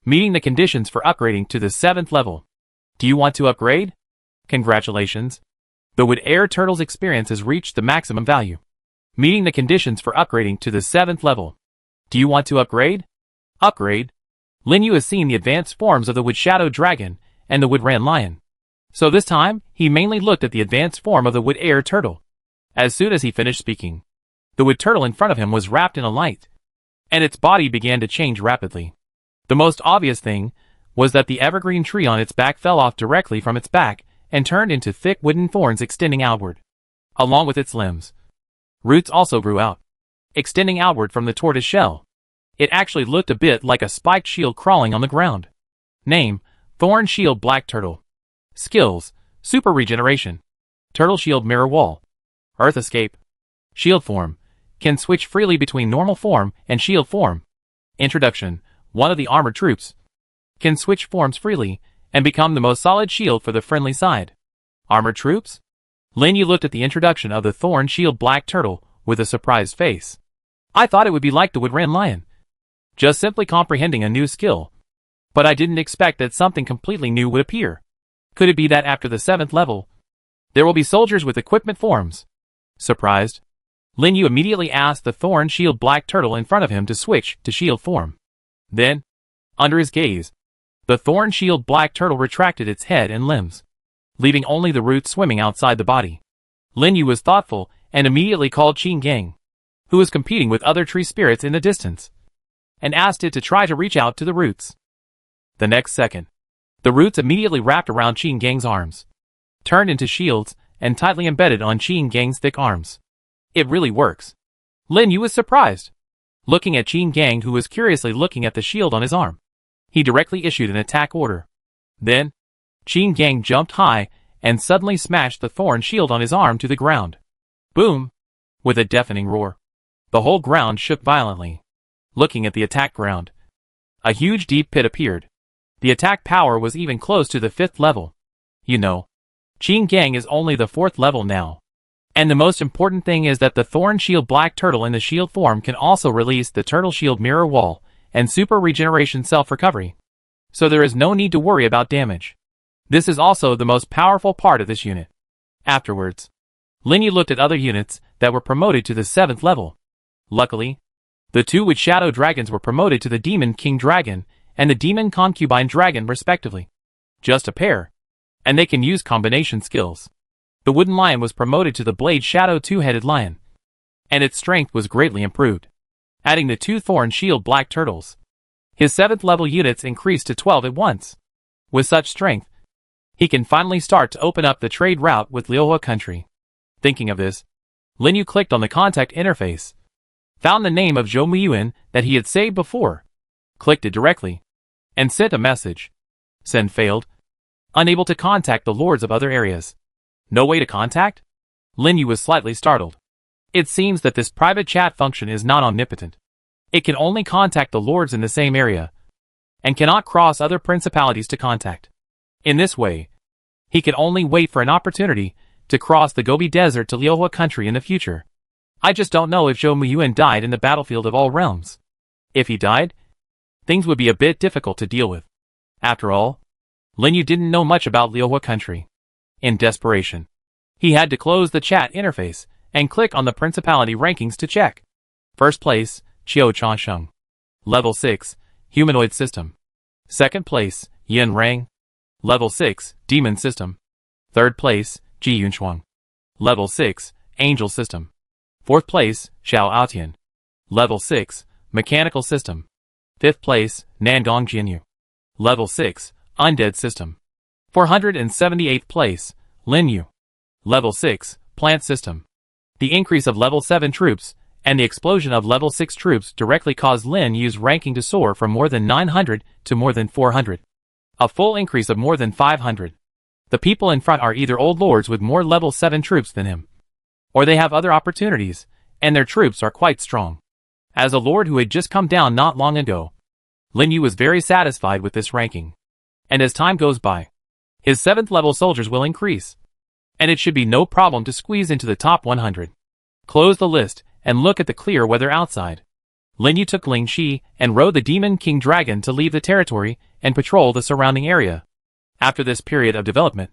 [SPEAKER 1] meeting the conditions for upgrading to the 7th level. Do you want to upgrade? Congratulations. The wood air turtle's experience has reached the maximum value, meeting the conditions for upgrading to the 7th level. Do you want to upgrade? Upgrade. Lin Yu has seen the advanced forms of the wood shadow dragon and the wood ran lion. So this time, he mainly looked at the advanced form of the wood air turtle. As soon as he finished speaking, the wood turtle in front of him was wrapped in a light, and its body began to change rapidly. The most obvious thing was that the evergreen tree on its back fell off directly from its back and turned into thick wooden thorns extending outward, along with its limbs. Roots also grew out, extending outward from the tortoise shell. It actually looked a bit like a spiked shield crawling on the ground. Name: Thorn Shield Black Turtle. Skills: Super Regeneration, Turtle Shield Mirror Wall, Earth Escape. Shield Form: Can switch freely between normal form and shield form. Introduction: One of the armored troops. can switch forms freely, and become the most solid shield for the friendly side. Armored troops? Lin Yu looked at the introduction of the Thorn Shield Black Turtle with a surprised face. I thought it would be like the Woodran Lion. Just simply comprehending a new skill. But I didn't expect that something completely new would appear. Could it be that after the 7th level, there will be soldiers with equipment forms? Surprised, Lin Yu immediately asked the Thorn Shield Black Turtle in front of him to switch to shield form. Then, under his gaze, the Thorn Shield Black Turtle retracted its head and limbs, leaving only the roots swimming outside the body. Lin Yu was thoughtful and immediately called Qin Gang, who was competing with other tree spirits in the distance, and asked it to try to reach out to the roots. The next second, the roots immediately wrapped around Qin Gang's arms, turned into shields, and tightly embedded on Qin Gang's thick arms. It really works. Lin Yu was surprised, looking at Qin Gang, who was curiously looking at the shield on his arm. He directly issued an attack order. Then, Qin Gang jumped high and suddenly smashed the thorn shield on his arm to the ground. Boom! With a deafening roar, the whole ground shook violently. Looking at the attack ground, a huge deep pit appeared. The attack power was even close to the 5th level. You know, Qin Gang is only the 4th level now. And the most important thing is that the Thorn Shield Black Turtle in the shield form can also release the Turtle Shield Mirror Wall and Super Regeneration Self-Recovery. So there is no need to worry about damage. This is also the most powerful part of this unit. Afterwards, Lin Yu looked at other units that were promoted to the 7th level. Luckily, the 2 with Shadow Dragons were promoted to the Demon King Dragon and the Demon Concubine Dragon respectively. Just a pair, and they can use combination skills. The Wooden Lion was promoted to the Blade Shadow Two-Headed Lion, and its strength was greatly improved, adding the 2 Thorn Shield Black Turtles. His 7th level units increased to 12 at once. With such strength, he can finally start to open up the trade route with Liuhua country. Thinking of this, Lin Yu clicked on the contact interface, found the name of Zhou Muyuan that he had saved before, clicked it directly, and sent a message. Send failed. Unable to contact the lords of other areas. No way to contact? Lin Yu was slightly startled. It seems that this private chat function is not omnipotent. It can only contact the lords in the same area, and cannot cross other principalities to contact. In this way, he can only wait for an opportunity to cross the Gobi Desert to Liuhua country in the future. I just don't know if Zhou Muyuan died in the battlefield of all realms. If he died, things would be a bit difficult to deal with. After all, Lin Yu didn't know much about Liuhua country. In desperation, he had to close the chat interface and click on the Principality rankings to check. First place, Qiu Changsheng. Level 6, Humanoid System. Second place, Yin Rang. Level 6, Demon System. Third place, Ji Yunshuang. Level 6, Angel System. Fourth place, Xiao Aotian. Level 6, Mechanical System. Fifth place, Nangong Jinyu. Level 6, Undead System. 478th place, Lin Yu. Level 6, Plant System. The increase of level 7 troops and the explosion of level 6 troops directly caused Lin Yu's ranking to soar from more than 900 to more than 400. A full increase of more than 500. The people in front are either old lords with more level 7 troops than him, or they have other opportunities, and their troops are quite strong. As a lord who had just come down not long ago, Lin Yu was very satisfied with this ranking. And as time goes by, his 7th level soldiers will increase, and it should be no problem to squeeze into the top 100. Close the list and look at the clear weather outside. Lin Yu took Ling Shi and rode the Demon King Dragon to leave the territory and patrol the surrounding area. After this period of development,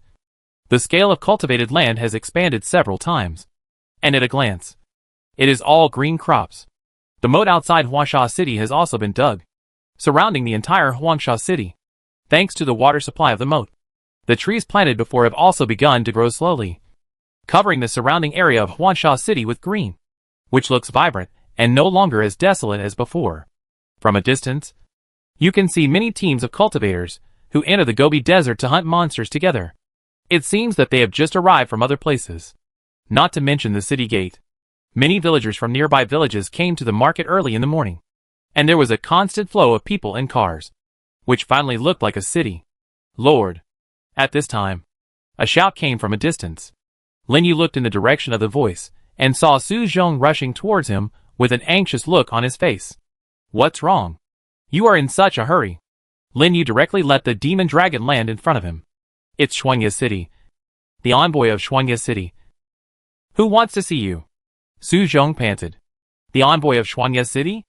[SPEAKER 1] the scale of cultivated land has expanded several times. And at a glance, it is all green crops. The moat outside Huangsha City has also been dug, surrounding the entire Huangsha City. Thanks to the water supply of the moat, the trees planted before have also begun to grow slowly, covering the surrounding area of Huangsha City with green, which looks vibrant and no longer as desolate as before. From a distance, you can see many teams of cultivators who enter the Gobi Desert to hunt monsters together. It seems that they have just arrived from other places. Not to mention the city gate. Many villagers from nearby villages came to the market early in the morning, and there was a constant flow of people and cars, which finally looked like a city. Lord! At this time, a shout came from a distance. Lin Yu looked in the direction of the voice, and saw Su Zhong rushing towards him with an anxious look on his face. What's wrong? You are in such a hurry. Lin Yu directly let the demon dragon land in front of him. It's Huangsha City. The envoy of Huangsha City. Who wants to see you? Su Zhong panted. The envoy of Huangsha City?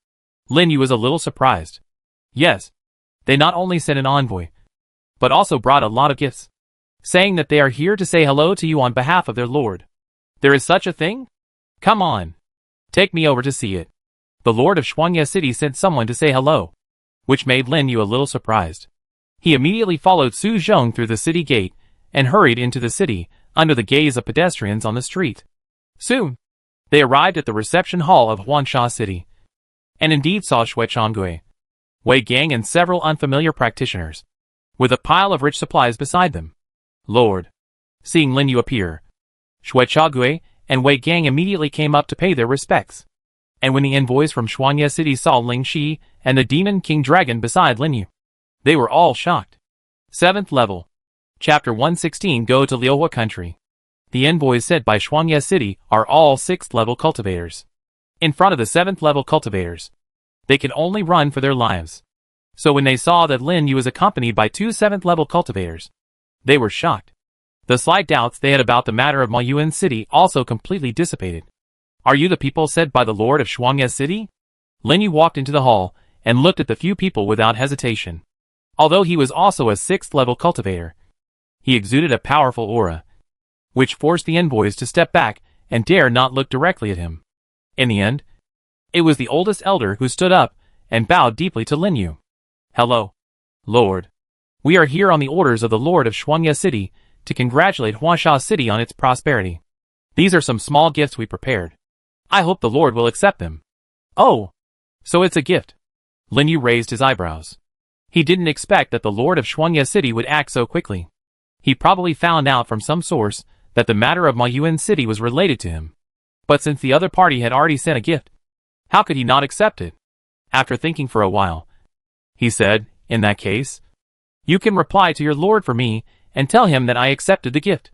[SPEAKER 1] Lin Yu was a little surprised. Yes. They not only sent an envoy, but also brought a lot of gifts, saying that they are here to say hello to you on behalf of their lord. There is such a thing? Come on. Take me over to see it. The lord of Huangsha City sent someone to say hello, which made Lin Yu a little surprised. He immediately followed Su Zhong through the city gate and hurried into the city under the gaze of pedestrians on the street. Soon, they arrived at the reception hall of Huangsha City, and indeed saw Shui Changui, Wei Gang and several unfamiliar practitioners, with a pile of rich supplies beside them. Lord. Seeing Lin Yu appear, Shui Changui and Wei Gang immediately came up to pay their respects. And when the envoys from Huangsha City saw Ling Shi and the Demon King Dragon beside Lin Yu, they were all shocked. 7th level. Chapter 116. Go to Liuhua Country. The envoys sent by Huangsha City are all 6th level cultivators. In front of the 7th level cultivators, they can only run for their lives. So when they saw that Lin Yu was accompanied by 2 7th level cultivators, they were shocked. The slight doubts they had about the matter of Muyuan City also completely dissipated. Are you the people sent by the lord of Huangsha City? Lin Yu walked into the hall and looked at the few people without hesitation. Although he was also a 6th level cultivator, he exuded a powerful aura, which forced the envoys to step back and dare not look directly at him. In the end, it was the oldest elder who stood up and bowed deeply to Lin Yu. Hello, Lord. We are here on the orders of the Lord of Huangsha City to congratulate Huangsha City on its prosperity. These are some small gifts we prepared. I hope the Lord will accept them. Oh, so it's a gift. Lin Yu raised his eyebrows. He didn't expect that the Lord of Huangsha City would act so quickly. He probably found out from some source that the matter of Muyuan City was related to him. But since the other party had already sent a gift, how could he not accept it? After thinking for a while, he said, in that case, you can reply to your lord for me and tell him that I accepted the gift.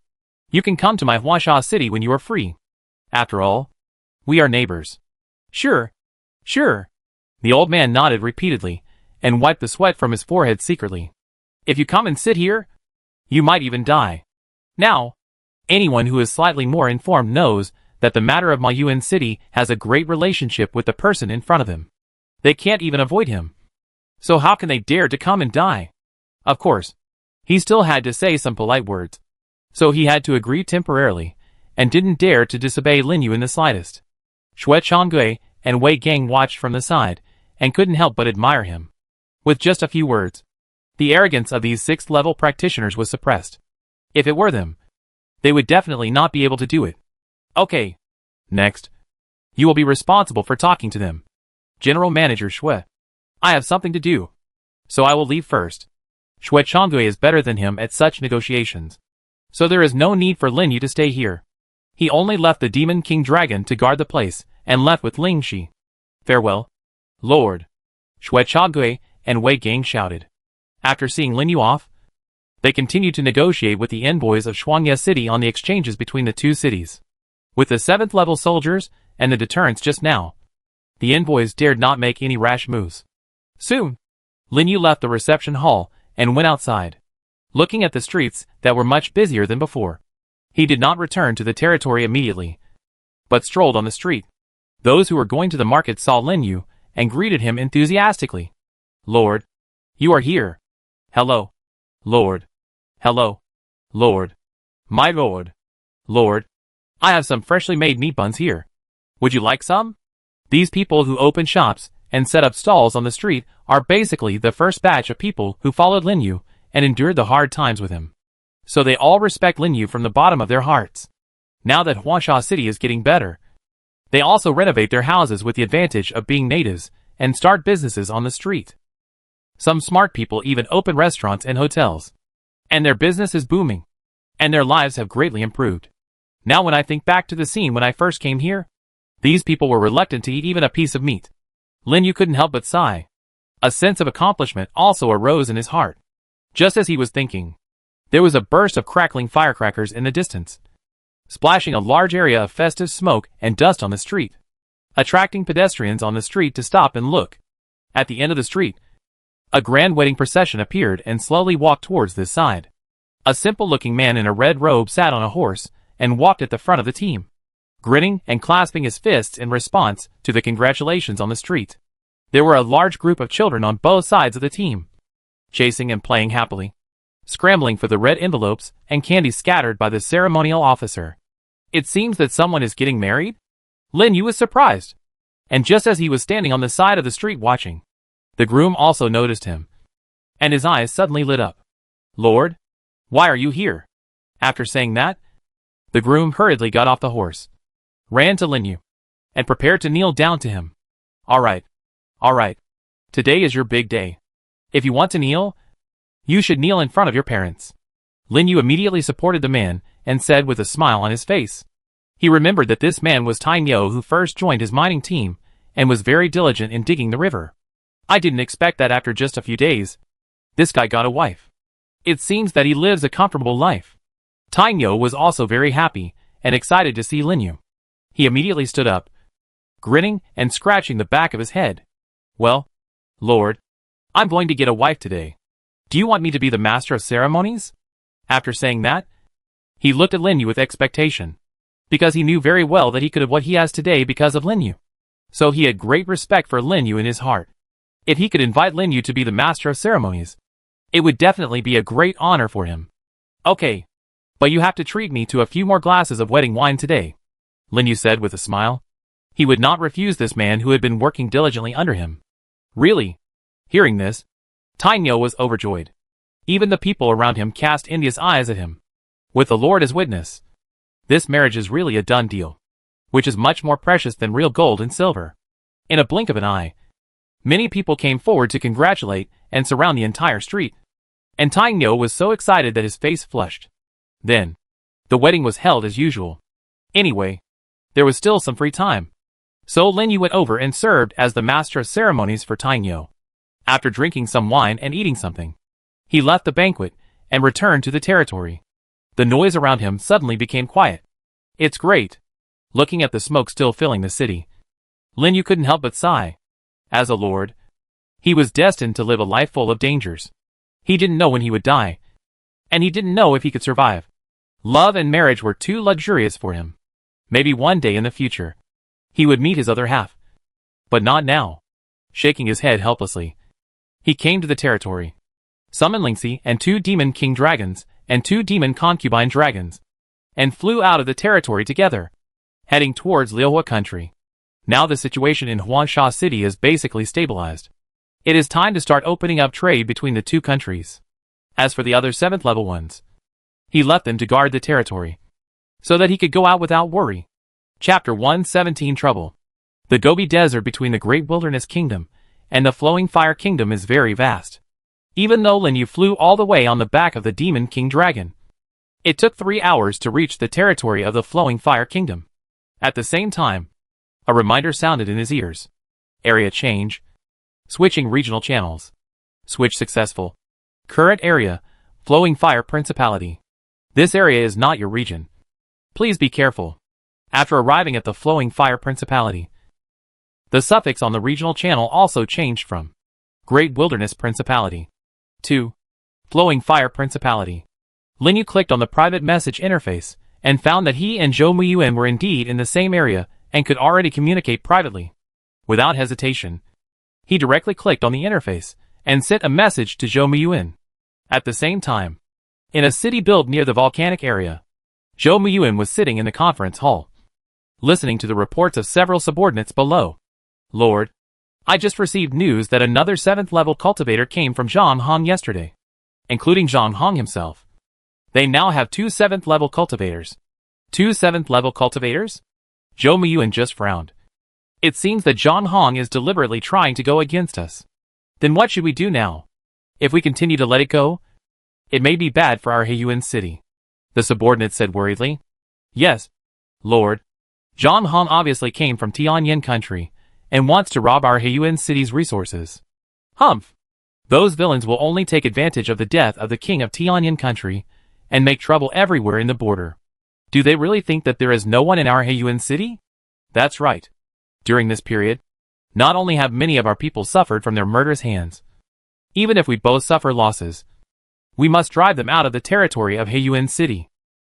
[SPEAKER 1] You can come to my Huangsha City when you are free. After all, we are neighbors. Sure. Sure. The old man nodded repeatedly and wiped the sweat from his forehead secretly. If you come and sit here, you might even die. Now, anyone who is slightly more informed knows that the matter of Muyuan City has a great relationship with the person in front of him. They can't even avoid him. So how can they dare to come and die? Of course, he still had to say some polite words. So he had to agree temporarily, and didn't dare to disobey Lin Yu in the slightest. Shui Changui and Wei Gang watched from the side, and couldn't help but admire him. With just a few words, the arrogance of these 6th level practitioners was suppressed. If it were them, they would definitely not be able to do it. Okay. Next. You will be responsible for talking to them. General Manager Shui. I have something to do, so I will leave first. Shui Changui is better than him at such negotiations, so there is no need for Lin Yu to stay here. He only left the Demon King Dragon to guard the place, and left with Ling Shi. Farewell, Lord. Shui Changui and Wei Gang shouted. After seeing Lin Yu off, they continued to negotiate with the envoys of Huangsha City on the exchanges between the two cities. With the 7th level soldiers and the deterrents just now, the envoys dared not make any rash moves. Soon, Lin Yu left the reception hall and went outside, looking at the streets that were much busier than before. He did not return to the territory immediately, but strolled on the street. Those who were going to the market saw Lin Yu and greeted him enthusiastically. Lord, you are here. Hello. Lord. Hello. Lord. My lord. Lord, I have some freshly made meat buns here. Would you like some? These people who open shops and set up stalls on the street are basically the first batch of people who followed Lin Yu and endured the hard times with him. So they all respect Lin Yu from the bottom of their hearts. Now that Huangsha City is getting better, they also renovate their houses with the advantage of being natives and start businesses on the street. Some smart people even open restaurants and hotels. And their business is booming. And their lives have greatly improved. Now when I think back to the scene when I first came here, these people were reluctant to eat even a piece of meat. Lin Yu couldn't help but sigh. A sense of accomplishment also arose in his heart. Just as he was thinking, there was a burst of crackling firecrackers in the distance, splashing a large area of festive smoke and dust on the street, attracting pedestrians on the street to stop and look. At the end of the street, A grand wedding procession appeared and slowly walked towards this side. A simple-looking man in a red robe sat on a horse and walked at the front of the team, grinning and clasping his fists in response to the congratulations on the street. There were a large group of children on both sides of the team, chasing and playing happily, scrambling for the red envelopes and candy scattered by the ceremonial officer. It seems that someone is getting married? Lin Yu was surprised, and just as he was standing on the side of the street watching, the groom also noticed him, and his eyes suddenly lit up. "Lord, why are you here?" After saying that, the groom hurriedly got off the horse, ran to Lin Yu, and prepared to kneel down to him. All right. Today is your big day. If you want to kneel, you should kneel in front of your parents." Lin Yu immediately supported the man and said with a smile on his face. He remembered that this man was Tai Nyo, who first joined his mining team and was very diligent in digging the river. "I didn't expect that after just a few days. This guy got a wife. It seems that he lives a comfortable life." Tai Nyo was also very happy and excited to see Lin Yu. He immediately stood up, grinning and scratching the back of his head. "Well, Lord, I'm going to get a wife today. Do you want me to be the master of ceremonies?" After saying that, he looked at Lin Yu with expectation, because he knew very well that he could have what he has today because of Lin Yu. So he had great respect for Lin Yu in his heart. If he could invite Lin Yu to be the master of ceremonies, it would definitely be a great honor for him. "Okay, but you have to treat me to a few more glasses of wedding wine today," Lin Yu said with a smile. He would not refuse this man who had been working diligently under him. Really? Hearing this, Tai Nyo was overjoyed. Even the people around him cast envious eyes at him. With the Lord as witness, this marriage is really a done deal, which is much more precious than real gold and silver. In a blink of an eye, many people came forward to congratulate and surround the entire street, and Tai Nyo was so excited that his face flushed. Then, the wedding was held as usual. Anyway, there was still some free time, so Lin Yu went over and served as the master of ceremonies for Tai Nyo. After drinking some wine and eating something, he left the banquet and returned to the territory. The noise around him suddenly became quiet. "It's great." Looking at the smoke still filling the city, Lin Yu couldn't help but sigh. As a lord, he was destined to live a life full of dangers. He didn't know when he would die, and he didn't know if he could survive. Love and marriage were too luxurious for him. Maybe one day in the future, he would meet his other half. But not now. Shaking his head helplessly, he came to the territory, summoned Lingxi and 2 demon king dragons and 2 demon concubine dragons, and flew out of the territory together, heading towards Liuhua country. Now the situation in Huangsha city is basically stabilized. It is time to start opening up trade between the two countries. As for the other 7th level ones, he left them to guard the territory, so that he could go out without worry. Chapter 117 Trouble. The Gobi Desert between the Great Wilderness Kingdom and the Flowing Fire Kingdom is very vast. Even though Lin Yu flew all the way on the back of the Demon King Dragon, it took 3 hours to reach the territory of the Flowing Fire Kingdom. At the same time, a reminder sounded in his ears. Area change. Switching regional channels. Switch successful. Current area, Flowing Fire Principality. This area is not your region. Please be careful. After arriving at the Flowing Fire Principality, the suffix on the regional channel also changed from Great Wilderness Principality to Flowing Fire Principality. Lin Yu clicked on the private message interface and found that he and Zhou Muyuan were indeed in the same area and could already communicate privately. Without hesitation, he directly clicked on the interface and sent a message to Zhou Muyuan. At the same time, in a city built near the volcanic area, Zhou Muyuan was sitting in the conference hall, listening to the reports of several subordinates below. "Lord, I just received news that another 7th level cultivator came from Zhang Hong yesterday, including Zhang Hong himself. They now have 2 7th level cultivators." 2 7th level cultivators? Zhou Muyuan just frowned. It seems that Zhang Hong is deliberately trying to go against us. Then what should we do now? If we continue to let it go, it may be bad for our Heiyuan city, the subordinate said worriedly. "Yes, Lord. Zhang Hong obviously came from Tianyan country and wants to rob our Heiyuan city's resources. Humph! Those villains will only take advantage of the death of the king of Tianyan country and make trouble everywhere in the border. Do they really think that there is no one in our Heiyuan city? That's right. During this period, not only have many of our people suffered from their murderous hands, Even if we both suffer losses, we must drive them out of the territory of Heiyuan City.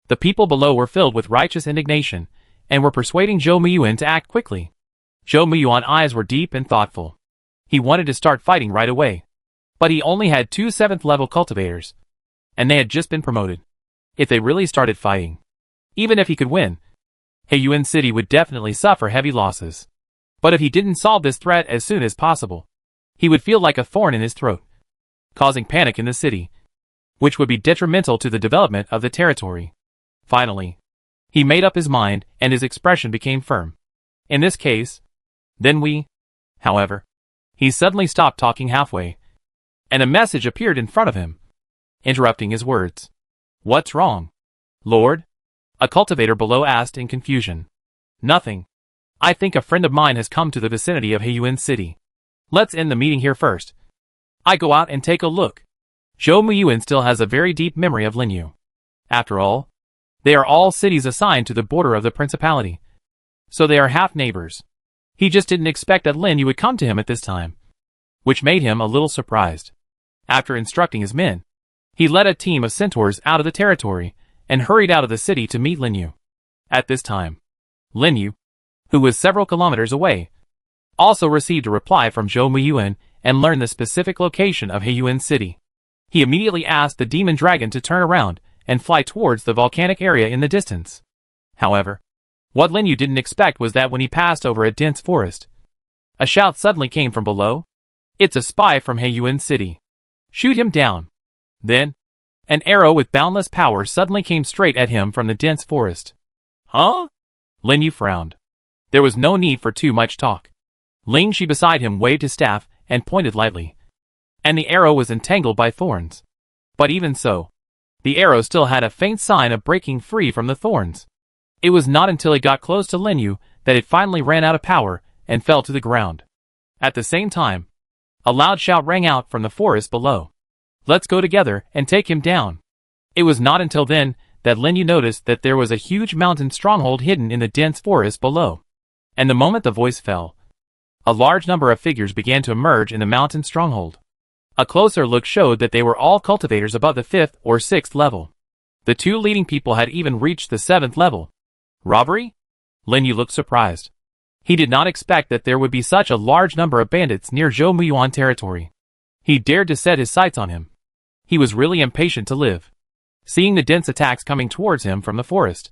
[SPEAKER 1] The people below were filled with righteous indignation, and were persuading Zhou Muyuan to act quickly. Zhou Muyuan's eyes were deep and thoughtful. He wanted to start fighting right away. But he only had 2 7th-level cultivators, and they had just been promoted. If they really started fighting, even if he could win, Heiyuan City would definitely suffer heavy losses. But if he didn't solve this threat as soon as possible, he would feel like a thorn in his throat, causing panic in the city, which would be detrimental to the development of the territory. Finally, he made up his mind, and his expression became firm. In this case, then we... However, he suddenly stopped talking halfway, and a message appeared in front of him, interrupting his words. "What's wrong, Lord?" a cultivator below asked in confusion. "Nothing. I think a friend of mine has come to the vicinity of Heiyuan City. Let's end the meeting here first. I go out and take a look." Zhou Muyuan still has a very deep memory of Linyu. After all, they are all cities assigned to the border of the Principality, so they are half neighbors. He just didn't expect that Linyu would come to him at this time, which made him a little surprised. After instructing his men, he led a team of centaurs out of the territory and hurried out of the city to meet Linyu. At this time, Linyu, who was several kilometers away, also received a reply from Zhou Muyuan and learned the specific location of Heiyuan City. He immediately asked the demon dragon to turn around and fly towards the volcanic area in the distance. However, what Linyu didn't expect was that when he passed over a dense forest, a shout suddenly came from below. "It's a spy from Heiyuan City. Shoot him down." Then, an arrow with boundless power suddenly came straight at him from the dense forest. "Huh?" Linyu frowned. There was no need for too much talk. Ling Shi beside him waved his staff and pointed lightly, and the arrow was entangled by thorns. But even so, the arrow still had a faint sign of breaking free from the thorns. It was not until it got close to Linyu that it finally ran out of power and fell to the ground. At the same time, a loud shout rang out from the forest below. "Let's go together and take him down." It was not until then that Linyu noticed that there was a huge mountain stronghold hidden in the dense forest below. And the moment the voice fell, a large number of figures began to emerge in the mountain stronghold. A closer look showed that they were all cultivators above the 5th or 6th level. The 2 leading people had even reached the 7th level. Robbery? Linyu looked surprised. He did not expect that there would be such a large number of bandits near Zhou Muyuan territory. He dared to set his sights on him. He was really impatient to live. Seeing the dense attacks coming towards him from the forest,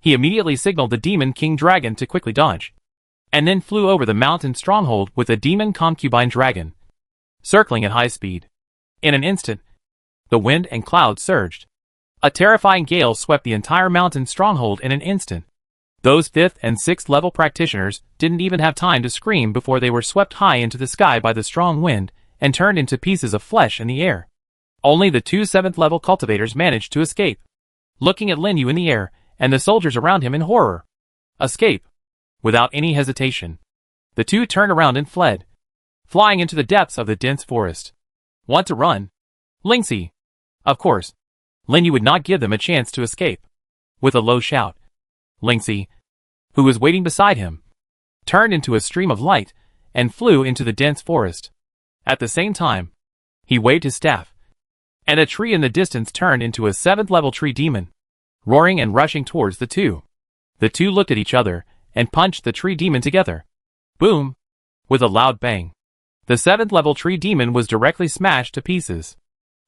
[SPEAKER 1] he immediately signaled the demon king dragon to quickly dodge, and then flew over the mountain stronghold with the demon concubine dragon, circling at high speed. In an instant, the wind and clouds surged. A terrifying gale swept the entire mountain stronghold in an instant. Those 5th and 6th level practitioners didn't even have time to scream before they were swept high into the sky by the strong wind and turned into pieces of flesh in the air. Only the 2 7th level cultivators managed to escape, looking at Linyu in the air and the soldiers around him in horror. Escape. Without any hesitation, the 2 turned around and fled, flying into the depths of the dense forest. Want to run? Lingxi. Of course, Linyu would not give them a chance to escape. With a low shout, Lingxi, who was waiting beside him, turned into a stream of light and flew into the dense forest. At the same time, he waved his staff, and a tree in the distance turned into a 7th level tree demon, roaring and rushing towards the 2. The 2 looked at each other and punched the tree demon together. Boom! With a loud bang, the 7th level tree demon was directly smashed to pieces.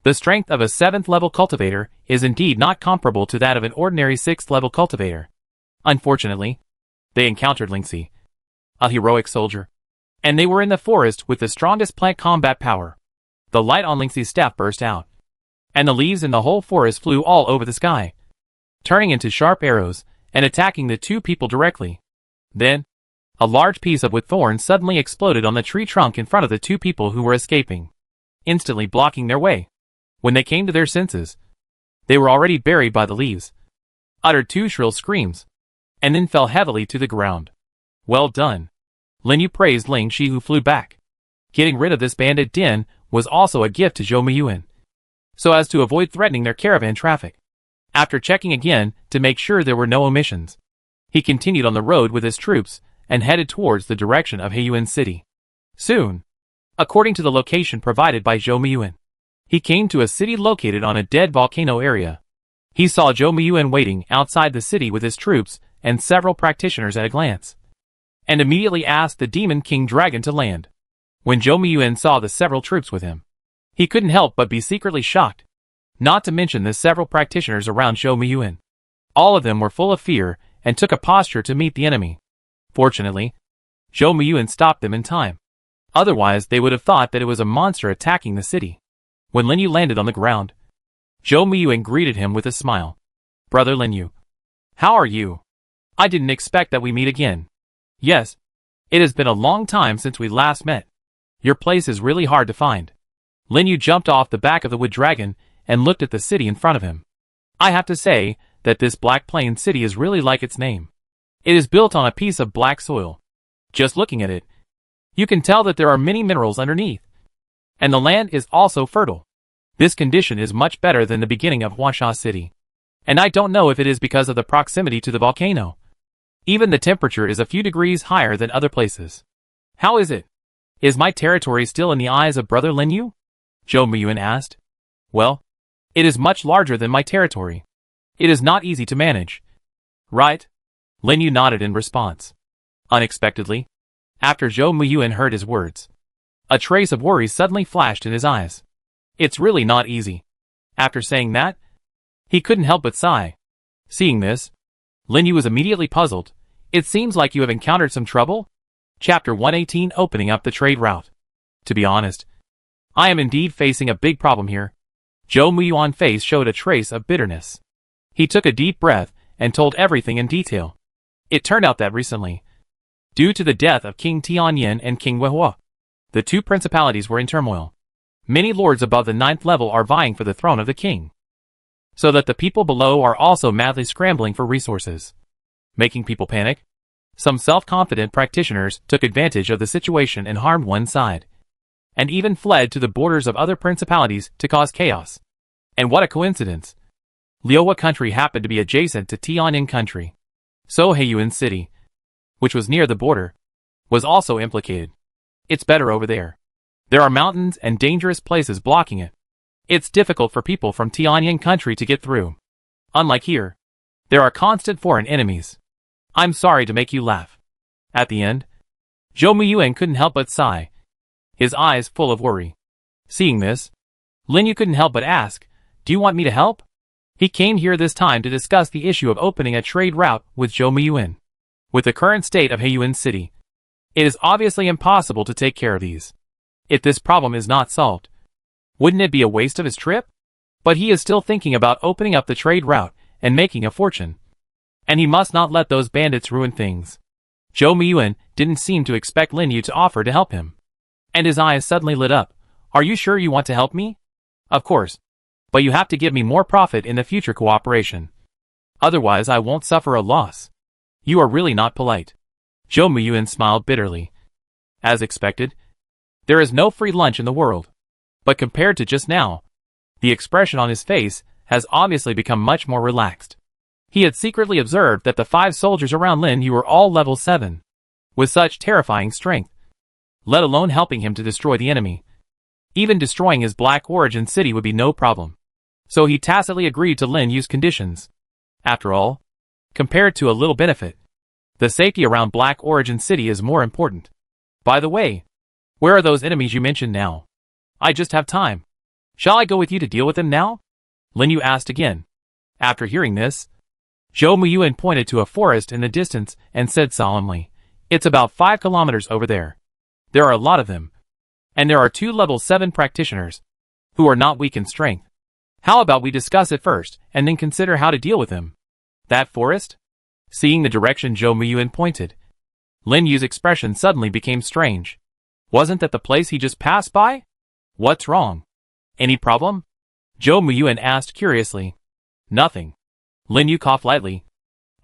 [SPEAKER 1] The strength of a 7th level cultivator is indeed not comparable to that of an ordinary 6th level cultivator. Unfortunately, they encountered Lingxi, a heroic soldier, and they were in the forest with the strongest plant combat power. The light on Lingxi's staff burst out, and the leaves in the whole forest flew all over the sky, turning into sharp arrows and attacking the 2 people directly. Then, a large piece of wood thorn suddenly exploded on the tree trunk in front of the 2 people who were escaping, instantly blocking their way. When they came to their senses, they were already buried by the leaves, uttered 2 shrill screams, and then fell heavily to the ground. Well done. Linyu praised Ling Shi, who flew back. Getting rid of this bandit den was also a gift to Zhou Muyuan, so as to avoid threatening their caravan traffic. After checking again to make sure there were no omissions, he continued on the road with his troops and headed towards the direction of Heiyuan City. Soon, according to the location provided by Zhou Miyuan. He came to a city located on a dead volcano area. He saw Zhou Miyuan waiting outside the city with his troops and several practitioners at a glance, and immediately asked the Demon King Dragon to land. When Zhou Miyuan saw the several troops with him, he couldn't help but be secretly shocked, not to mention the several practitioners around Zhou Miyuan. All of them were full of fear and took a posture to meet the enemy. Fortunately, Zhou Miyuan stopped them in time. Otherwise, they would have thought that it was a monster attacking the city. When Lin Yu landed on the ground, Zhou Miyuan greeted him with a smile. "Brother Lin Yu, how are you? I didn't expect that we meet again. Yes, it has been a long time since we last met. Your place is really hard to find." Lin Yu jumped off the back of the wood dragon and looked at the city in front of him. "I have to say that this Black Plain city is really like its name. It is built on a piece of black soil. Just looking at it, you can tell that there are many minerals underneath. And the land is also fertile. This condition is much better than the beginning of Huangsha City. And I don't know if it is because of the proximity to the volcano. Even the temperature is a few degrees higher than other places. How is it? Is my territory still in the eyes of Brother Lin Yu?" Zhou Miyuan asked. "Well, it is much larger than my territory. It is not easy to manage." "Right?" Lin Yu nodded in response. Unexpectedly, after Zhou Miyuan heard his words, a trace of worry suddenly flashed in his eyes. "It's really not easy." After saying that, he couldn't help but sigh. Seeing this, Lin Yu was immediately puzzled. "It seems like you have encountered some trouble?" Chapter 118, Opening Up the Trade Route. "To be honest, I am indeed facing a big problem here." Zhou Miyuan's face showed a trace of bitterness. He took a deep breath and told everything in detail. It turned out that recently, due to the death of King Tianyin and King Weihua, the two principalities were in turmoil. Many lords above the 9th level are vying for the throne of the king, so that the people below are also madly scrambling for resources, making people panic. Some self-confident practitioners took advantage of the situation and harmed one side, and even fled to the borders of other principalities to cause chaos. And what a coincidence! Liuhua country happened to be adjacent to Tianyin country. So Heiyuan city, which was near the border, was also implicated. It's better over there. There are mountains and dangerous places blocking it. It's difficult for people from Tianyin country to get through. Unlike here, there are constant foreign enemies. I'm sorry to make you laugh." At the end, Zhou Miyuan couldn't help but sigh, his eyes full of worry. Seeing this, Lin Yu couldn't help but ask, "Do you want me to help?" He came here this time to discuss the issue of opening a trade route with Zhou Miyuan. With the current state of Heiyuan City, it is obviously impossible to take care of these. If this problem is not solved, wouldn't it be a waste of his trip? But he is still thinking about opening up the trade route and making a fortune. And he must not let those bandits ruin things. Zhou Miyuan didn't seem to expect Lin Yu to offer to help him. And his eyes suddenly lit up. "Are you sure you want to help me?" "Of course. But you have to give me more profit in the future cooperation. Otherwise I won't suffer a loss." "You are really not polite." Zhou Miyuan smiled bitterly. As expected, there is no free lunch in the world. But compared to just now, the expression on his face has obviously become much more relaxed. He had secretly observed that the 5 soldiers around Lin Yu were all level 7, with such terrifying strength, let alone helping him to destroy the enemy. Even destroying his Black Origin city would be no problem. So he tacitly agreed to Lin Yu's conditions. After all, compared to a little benefit, the safety around Black Origin city is more important. "By the way, where are those enemies you mentioned now? I just have time. Shall I go with you to deal with them now?" Lin Yu asked again. After hearing this, Zhou Miyuan pointed to a forest in the distance and said solemnly, "It's about 5 kilometers over there. There are a lot of them. And there are 2 level 7 practitioners, who are not weak in strength. How about we discuss it first, and then consider how to deal with them?" "That forest?" Seeing the direction Zhou Miyuan pointed, Lin Yu's expression suddenly became strange. Wasn't that the place he just passed by? "What's wrong? Any problem?" Zhou Miyuan asked curiously. "Nothing." Lin Yu coughed lightly.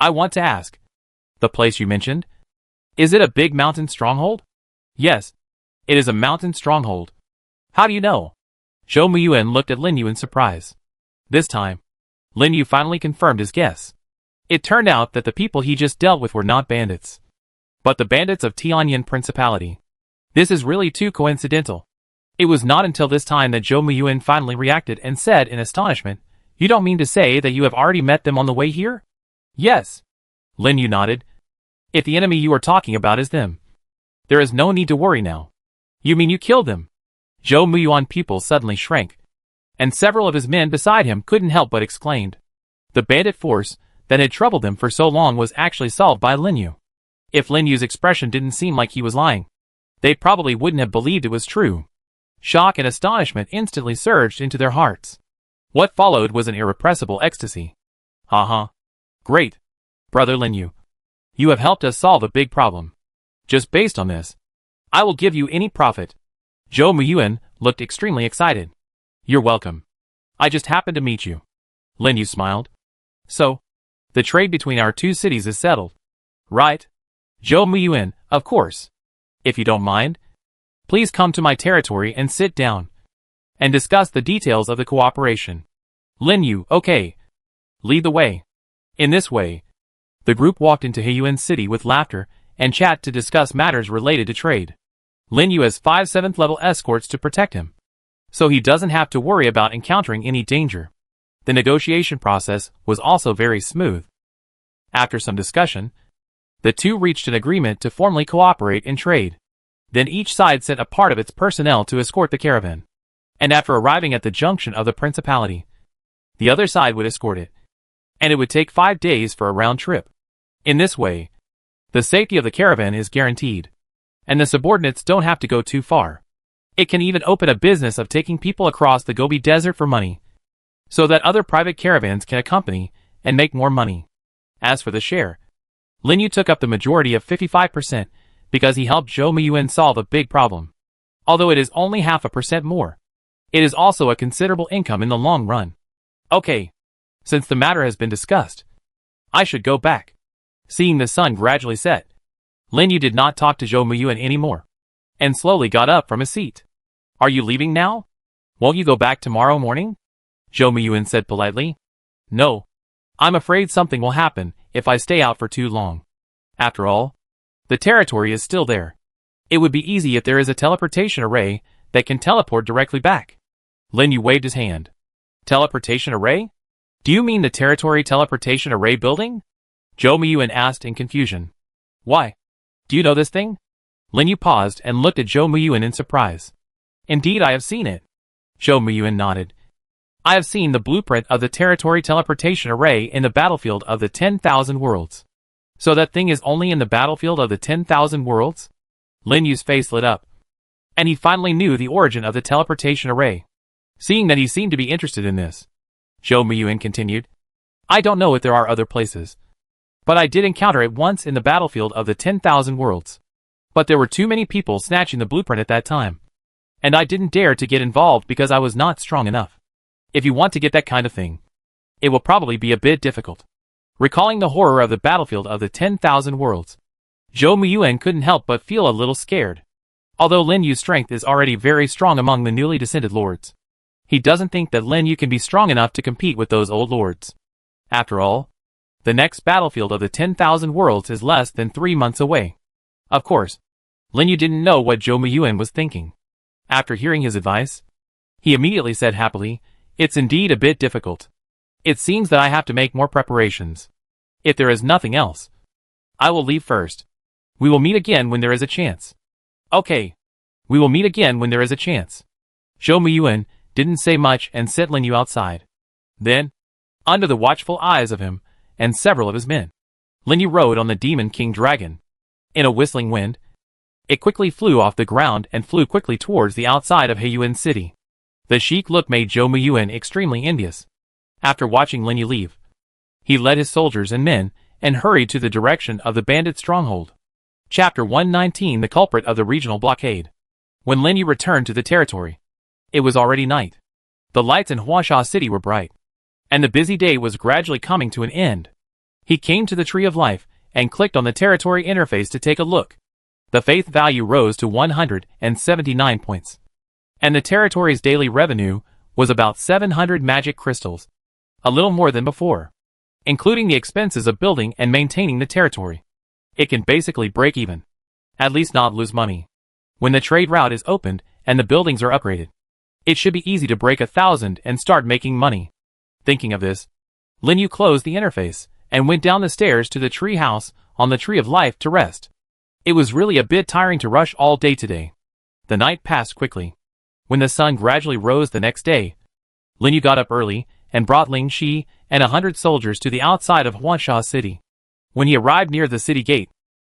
[SPEAKER 1] "I want to ask. The place you mentioned? Is it a big mountain stronghold?" "Yes. It is a mountain stronghold." "How do you know?" Zhou Miyuan looked at Lin Yu in surprise. This time, Lin Yu finally confirmed his guess. It turned out that the people he just dealt with were not bandits, but the bandits of Tianyin Principality. This is really too coincidental. It was not until this time that Zhou Muyuan finally reacted and said in astonishment, "You don't mean to say that you have already met them on the way here?" "Yes." Lin Yu nodded. "If the enemy you are talking about is them, there is no need to worry now." "You mean you killed them?" Zhou Muyuan's pupils suddenly shrank, and several of his men beside him couldn't help but exclaim. The bandit force that had troubled them for so long was actually solved by Lin Yu. If Lin Yu's expression didn't seem like he was lying, they probably wouldn't have believed it was true. Shock and astonishment instantly surged into their hearts. What followed was an irrepressible ecstasy. "Uh-huh. Great. Brother Lin Yu. You have helped us solve a big problem. Just based on this, I will give you any profit." Zhou Muyuan looked extremely excited. "You're welcome. I just happened to meet you." Lin Yu smiled. "So, the trade between our two cities is settled, right?" Zhou Muyuan, "Of course. If you don't mind, please come to my territory and sit down and discuss the details of the cooperation." Lin Yu, "Okay. Lead the way." In this way, the group walked into Heiyuan's city with laughter and chat to discuss matters related to trade. Lin Yu has 5 7th level escorts to protect him, so he doesn't have to worry about encountering any danger. The negotiation process was also very smooth. After some discussion, the two reached an agreement to formally cooperate in trade. Then each side sent a part of its personnel to escort the caravan, and after arriving at the junction of the Principality, the other side would escort it, and it would take 5 days for a round trip. In this way, the safety of the caravan is guaranteed, and the subordinates don't have to go too far. It can even open a business of taking people across the Gobi Desert for money, so that other private caravans can accompany and make more money. As for the share, Lin Yu took up the majority of 55% because he helped Zhou Muyuan solve a big problem. Although it is only 0.5% more, it is also a considerable income in the long run. "Okay. Since the matter has been discussed, I should go back." Seeing the sun gradually set, Lin Yu did not talk to Zhou Muyuan anymore, and slowly got up from his seat. "Are you leaving now? Won't you go back tomorrow morning?" Zhou Muyuan said politely. "No. I'm afraid something will happen if I stay out for too long. After all, the territory is still there. It would be easy if there is a teleportation array that can teleport directly back." Lin Yu waved his hand. "Teleportation array? Do you mean the territory teleportation array building?" Zhou Muyuan asked in confusion. "Why? Do you know this thing?" Lin Yu paused and looked at Zhou Muyuan in surprise. "Indeed, I have seen it." Zhou Muyuan nodded. "I have seen the blueprint of the territory teleportation array in the battlefield of the 10,000 worlds." "So that thing is only in the battlefield of the 10,000 worlds?" Lin Yu's face lit up, and he finally knew the origin of the teleportation array. Seeing that he seemed to be interested in this, Zhou Muyuan continued, "I don't know if there are other places, but I did encounter it once in the battlefield of the 10,000 worlds. But there were too many people snatching the blueprint at that time, and I didn't dare to get involved because I was not strong enough. If you want to get that kind of thing, it will probably be a bit difficult." Recalling the horror of the battlefield of the 10,000 worlds, Zhou Muyuan couldn't help but feel a little scared. Although Lin Yu's strength is already very strong among the newly descended lords, he doesn't think that Lin Yu can be strong enough to compete with those old lords. After all, the next battlefield of the 10,000 worlds is less than 3 months away. Of course, Lin Yu didn't know what Zhou Muyuan was thinking. After hearing his advice, he immediately said happily, "It's indeed a bit difficult. It seems that I have to make more preparations. If there is nothing else, I will leave first. We will meet again when there is a chance." "Okay. We will meet again when there is a chance." Zhou Muyuan didn't say much and sent Lin Yu outside. Then, under the watchful eyes of him and several of his men, Lin Yu rode on the Demon King Dragon. In a whistling wind, it quickly flew off the ground and flew quickly towards the outside of Heiyuan City. The chic look made Zhou Muyuan extremely envious. After watching Lin Yu leave, he led his soldiers and men and hurried to the direction of the bandit stronghold. Chapter 119: The Culprit of the Regional Blockade. When Lin Yu returned to the territory, it was already night. The lights in Huangsha City were bright, and the busy day was gradually coming to an end. He came to the Tree of Life and clicked on the territory interface to take a look. The faith value rose to 179 points, and the territory's daily revenue was about 700 magic crystals, a little more than before. Including the expenses of building and maintaining the territory, it can basically break even, at least not lose money. When the trade route is opened and the buildings are upgraded, it should be easy to break 1,000 and start making money. Thinking of this, Lin Yu closed the interface and went down the stairs to the tree house on the Tree of Life to rest. It was really a bit tiring to rush all day today. The night passed quickly. When the sun gradually rose the next day, Lin Yu got up early and brought Ling Shi and 100 soldiers to the outside of Huangsha city. When he arrived near the city gate,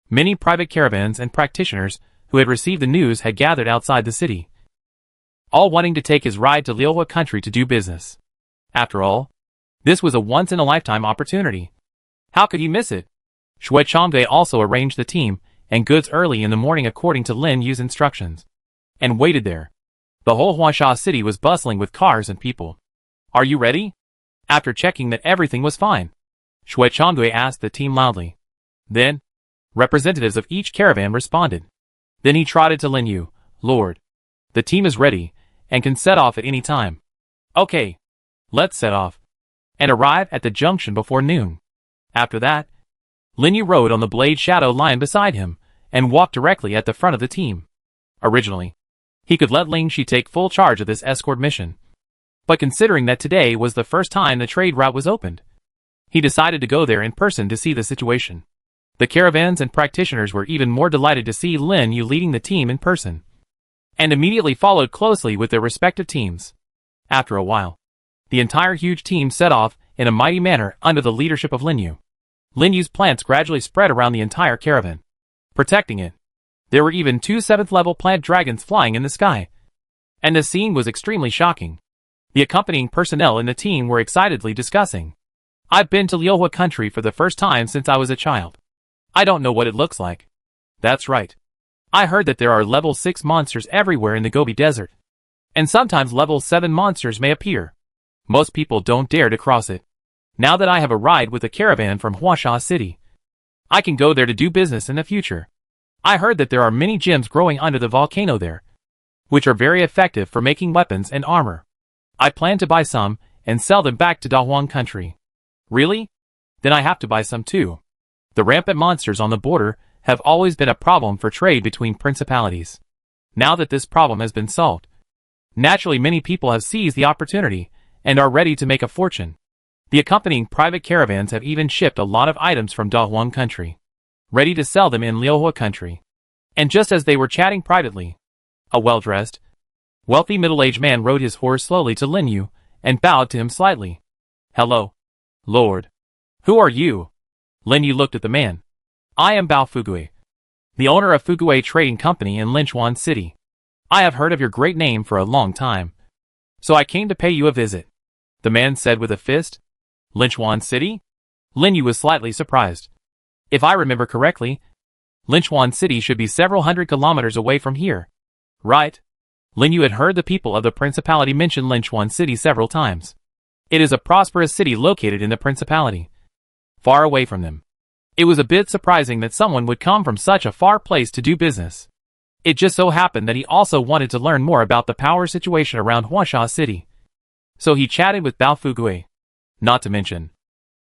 [SPEAKER 1] many private caravans and practitioners who had received the news had gathered outside the city, all wanting to take his ride to Liuhua country to do business. After all, this was a once-in-a-lifetime opportunity. How could he miss it? Shui Changde also arranged the team and goods early in the morning according to Lin Yu's instructions, and waited there. The whole Huangsha city was bustling with cars and people. Are you ready? After checking that everything was fine, Shui Changde asked the team loudly. Then, representatives of each caravan responded. Then he trotted to Lin Yu. Lord, the team is ready and can set off at any time. Okay, let's set off and arrive at the junction before noon. After that, Lin Yu rode on the Blade Shadow Lion beside him and walked directly at the front of the team. Originally, he could let Ling Shi take full charge of this escort mission, but considering that today was the first time the trade route was opened, he decided to go there in person to see the situation. The caravans and practitioners were even more delighted to see Lin Yu leading the team in person, and immediately followed closely with their respective teams. After a while, the entire huge team set off in a mighty manner under the leadership of Lin Yu. Lin Yu's plants gradually spread around the entire caravan, protecting it. There were even 2 7th-level plant dragons flying in the sky, and the scene was extremely shocking. The accompanying personnel in the team were excitedly discussing. I've been to Liuhua country for the first time since I was a child. I don't know what it looks like. That's right. I heard that there are level 6 monsters everywhere in the Gobi Desert, and sometimes level 7 monsters may appear. Most people don't dare to cross it. Now that I have a ride with a caravan from Huangsha City, I can go there to do business in the future. I heard that there are many gems growing under the volcano there, which are very effective for making weapons and armor. I plan to buy some and sell them back to Dahuang country. Really? Then I have to buy some too. The rampant monsters on the border have always been a problem for trade between principalities. Now that this problem has been solved, naturally many people have seized the opportunity and are ready to make a fortune. The accompanying private caravans have even shipped a lot of items from Dahuang country, ready to sell them in Liuhua country. And just as they were chatting privately, a well-dressed, wealthy middle-aged man rode his horse slowly to Lin Yu and bowed to him slightly. Hello, Lord. Who are you? Lin Yu looked at the man. I am Bao Fugui, the owner of Fugui Trading Company in Linchuan City. I have heard of your great name for a long time, so I came to pay you a visit, the man said with a fist. Linchuan City? Lin Yu was slightly surprised. If I remember correctly, Linchuan City should be several hundred kilometers away from here. Right? Lin Yu had heard the people of the Principality mention Linchuan City several times. It is a prosperous city located in the Principality, far away from them. It was a bit surprising that someone would come from such a far place to do business. It just so happened that he also wanted to learn more about the power situation around Huangsha City. So he chatted with Bao Fugui. Not to mention,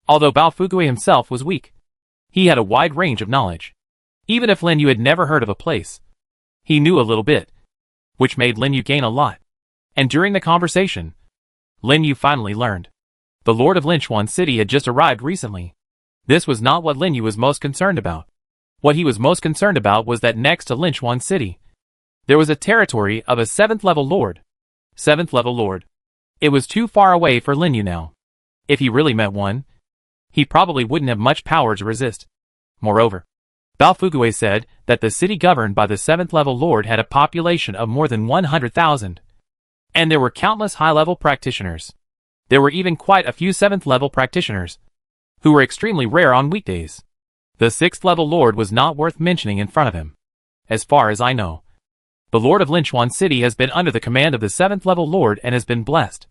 [SPEAKER 1] although Bao Fugui himself was weak, he had a wide range of knowledge. Even if Lin Yu had never heard of a place, he knew a little bit, which made Lin Yu gain a lot. And during the conversation, Lin Yu finally learned. The Lord of Linchuan City had just arrived recently. This was not what Lin Yu was most concerned about. What he was most concerned about was that next to Linchuan City, there was a territory of a 7th level lord. 7th level lord. It was too far away for Lin Yu now. If he really met one, he probably wouldn't have much power to resist. Moreover, Bao Fugui said that the city governed by the 7th level lord had a population of more than 100,000. And there were countless high-level practitioners. There were even quite a few 7th level practitioners, who were extremely rare on weekdays. The 6th level lord was not worth mentioning in front of him. As far as I know, the Lord of Linchuan City has been under the command of the 7th level lord and has been blessed.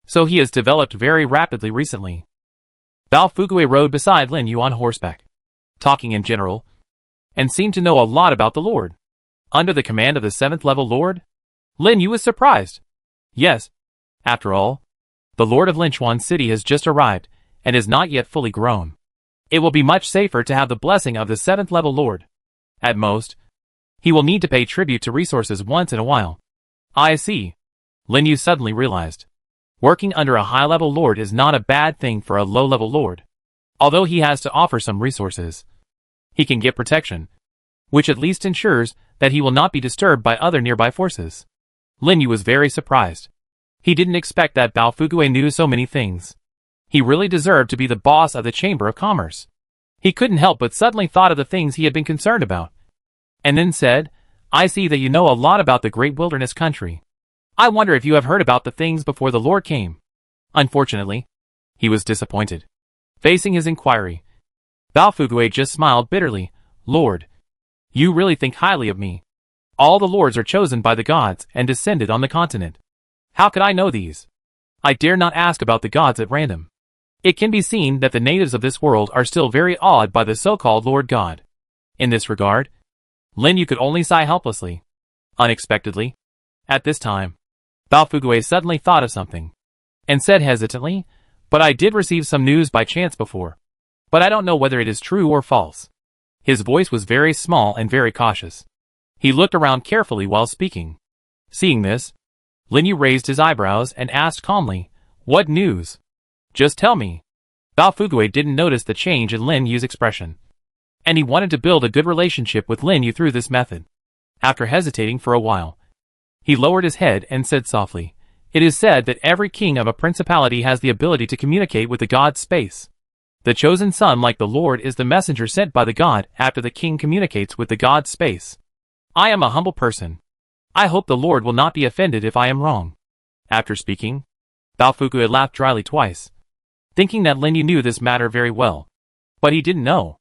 [SPEAKER 1] So he has developed very rapidly recently. Bao Fugui rode beside Lin Yu on horseback, talking in general, and seemed to know a lot about the lord. Under the command of the 7th level lord? Lin Yu was surprised. Yes. After all, the Lord of Linchuan City has just arrived, and is not yet fully grown. It will be much safer to have the blessing of the 7th level lord. At most, He will need to pay tribute to resources once in a while. I see. Lin Yu suddenly realized. Working under a high-level lord is not a bad thing for a low-level lord. Although he has to offer some resources, he can get protection, which at least ensures that he will not be disturbed by other nearby forces. Lin Yu was very surprised. He didn't expect that Bao Fugue knew so many things. He really deserved to be the boss of the Chamber of Commerce. He couldn't help but suddenly thought of the things he had been concerned about. And then said, I see that you know a lot about the Great Wilderness Country. I wonder if you have heard about the things before the Lord came. Unfortunately, he was disappointed. Facing his inquiry, Bao Fugue just smiled bitterly. Lord, you really think highly of me. All the lords are chosen by the gods and descended on the continent. How could I know these? I dare not ask about the gods at random. It can be seen that the natives of this world are still very awed by the so-called Lord God. In this regard, Lin Yu could only sigh helplessly. Unexpectedly, at this time, Bao Fugue suddenly thought of something, and said hesitantly, but I did receive some news by chance before. But I don't know whether it is true or false. His voice was very small and very cautious. He looked around carefully while speaking. Seeing this, Lin Yu raised his eyebrows and asked calmly, What news? Just tell me. Bao Fugue didn't notice the change in Lin Yu's expression, and he wanted to build a good relationship with Lin Yu through this method. After hesitating for a while, he lowered his head and said softly, It is said that every king of a principality has the ability to communicate with the god space. The chosen son like the Lord is the messenger sent by the god after the king communicates with the god space. I am a humble person. I hope the Lord will not be offended if I am wrong. After speaking, Bao Fugue laughed dryly twice, thinking that Lin Yu knew this matter very well. But he didn't know.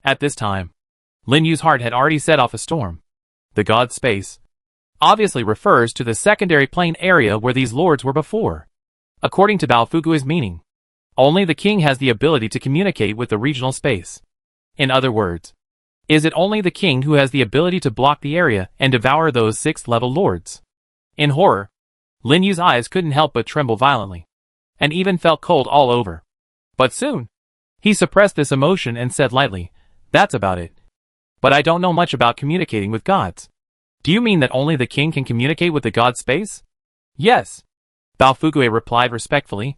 [SPEAKER 1] At this time, Lin Yu's heart had already set off a storm. The god space obviously refers to the secondary plane area where these lords were before. According to Bao Fugue's meaning, only the king has the ability to communicate with the regional space. In other words, is it only the king who has the ability to block the area and devour those 6th-level lords? In horror, Lin Yu's eyes couldn't help but tremble violently, and even felt cold all over. But soon, he suppressed this emotion and said lightly, That's about it. But I don't know much about communicating with gods. Do you mean that only the king can communicate with the god space? Yes. Bao Fugue replied respectfully.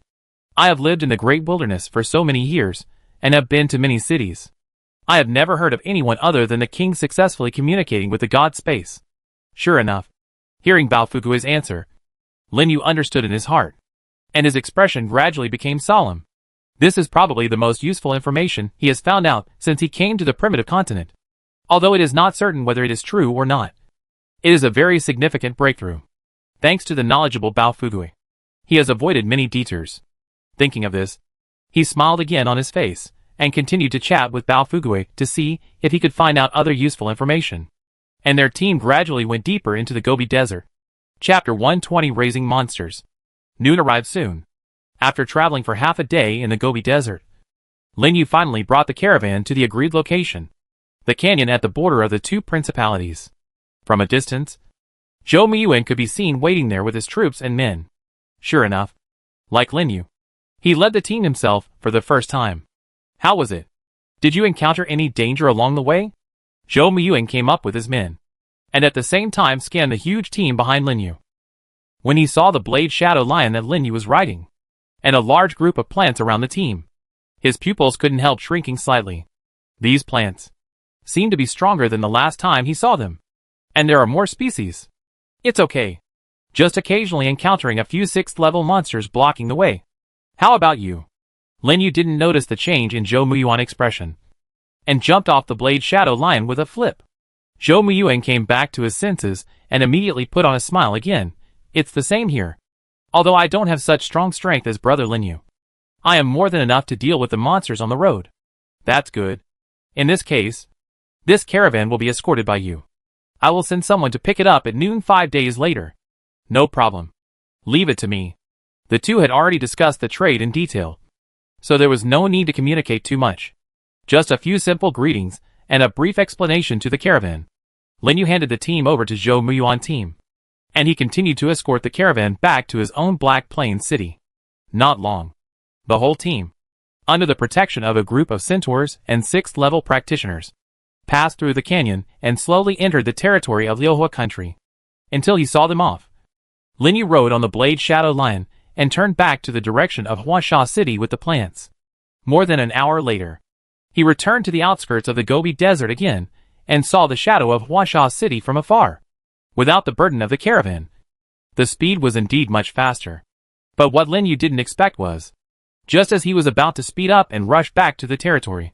[SPEAKER 1] I have lived in the great wilderness for so many years, and have been to many cities. I have never heard of anyone other than the king successfully communicating with the god space. Sure enough, hearing Bao Fugue's answer, Lin Yu understood in his heart, and his expression gradually became solemn. This is probably the most useful information he has found out since he came to the primitive continent. Although it is not certain whether it is true or not, it is a very significant breakthrough. Thanks to the knowledgeable Bao Fugue, he has avoided many detours. Thinking of this, he smiled again on his face, and continued to chat with Bao Fugue to see if he could find out other useful information. And their team gradually went deeper into the Gobi Desert. Chapter 120 Raising Monsters. Noon arrived soon. After traveling for half a day in the Gobi Desert, Lin Yu finally brought the caravan to the agreed location, the canyon at the border of the two principalities. From a distance, Zhou Miyuan could be seen waiting there with his troops and men. Sure enough, like Lin Yu, he led the team himself for the first time. How was it? Did you encounter any danger along the way? Zhou Miyuan came up with his men, and at the same time scanned the huge team behind Lin Yu. When he saw the blade shadow lion that Lin Yu was riding, and a large group of plants around the team, his pupils couldn't help shrinking slightly. These plants seemed to be stronger than the last time he saw them. And there are more species. It's okay. Just occasionally encountering a few 6th-level monsters blocking the way. How about you? Lin Yu didn't notice the change in Zhou Miyuan's expression, and jumped off the blade shadow lion with a flip. Zhou Miyuan came back to his senses and immediately put on a smile again. It's the same here. Although I don't have such strong strength as brother Lin Yu, I am more than enough to deal with the monsters on the road. That's good. In this case, this caravan will be escorted by you. I will send someone to pick it up at noon 5 days later. No problem. Leave it to me. The two had already discussed the trade in detail, so there was no need to communicate too much. Just a few simple greetings and a brief explanation to the caravan. Lin Yu handed the team over to Zhou Miyuan's team, and he continued to escort the caravan back to his own Black Plains city. Not long. The whole team, under the protection of a group of centaurs and 6th-level practitioners, passed through the canyon, and slowly entered the territory of Liuhua country. Until he saw them off. Lin Yu rode on the blade Shadow Lion, and turned back to the direction of Huangsha City with the plants. More than an hour later, he returned to the outskirts of the Gobi Desert again, and saw the shadow of Huangsha City from afar. Without the burden of the caravan, the speed was indeed much faster. But what Lin Yu didn't expect was, just as he was about to speed up and rush back to the territory,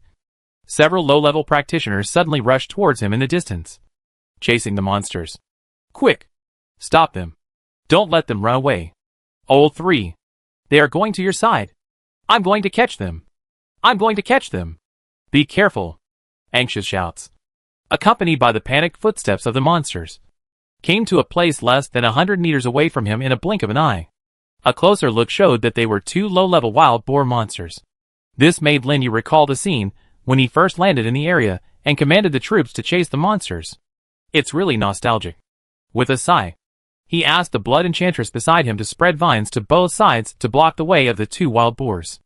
[SPEAKER 1] several low-level practitioners suddenly rushed towards him in the distance, chasing the monsters. Quick! Stop them. Don't let them run away. Old 3. They are going to your side. I'm going to catch them. I'm going to catch them. Be careful. Anxious shouts, accompanied by the panicked footsteps of the monsters, came to a place less than 100 meters away from him in a blink of an eye. A closer look showed that they were 2 low-level wild boar monsters. This made Lin Yu recall the scene when he first landed in the area and commanded the troops to chase the monsters. It's really nostalgic. With a sigh, he asked the blood enchantress beside him to spread vines to both sides to block the way of the 2 wild boars.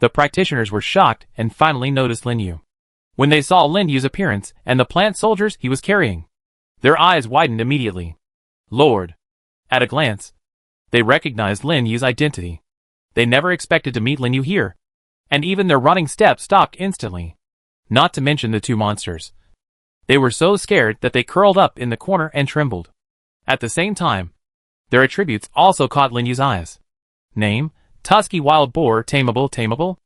[SPEAKER 1] The practitioners were shocked and finally noticed Lin Yu. When they saw Lin Yu's appearance and the plant soldiers he was carrying, their eyes widened immediately. Lord! At a glance, they recognized Lin Yu's identity. They never expected to meet Lin Yu here, and even their running steps stopped instantly. Not to mention the 2 monsters. They were so scared that they curled up in the corner and trembled. At the same time, their attributes also caught Lin Yu's eyes. Name, Tusky Wild Boar, tameable.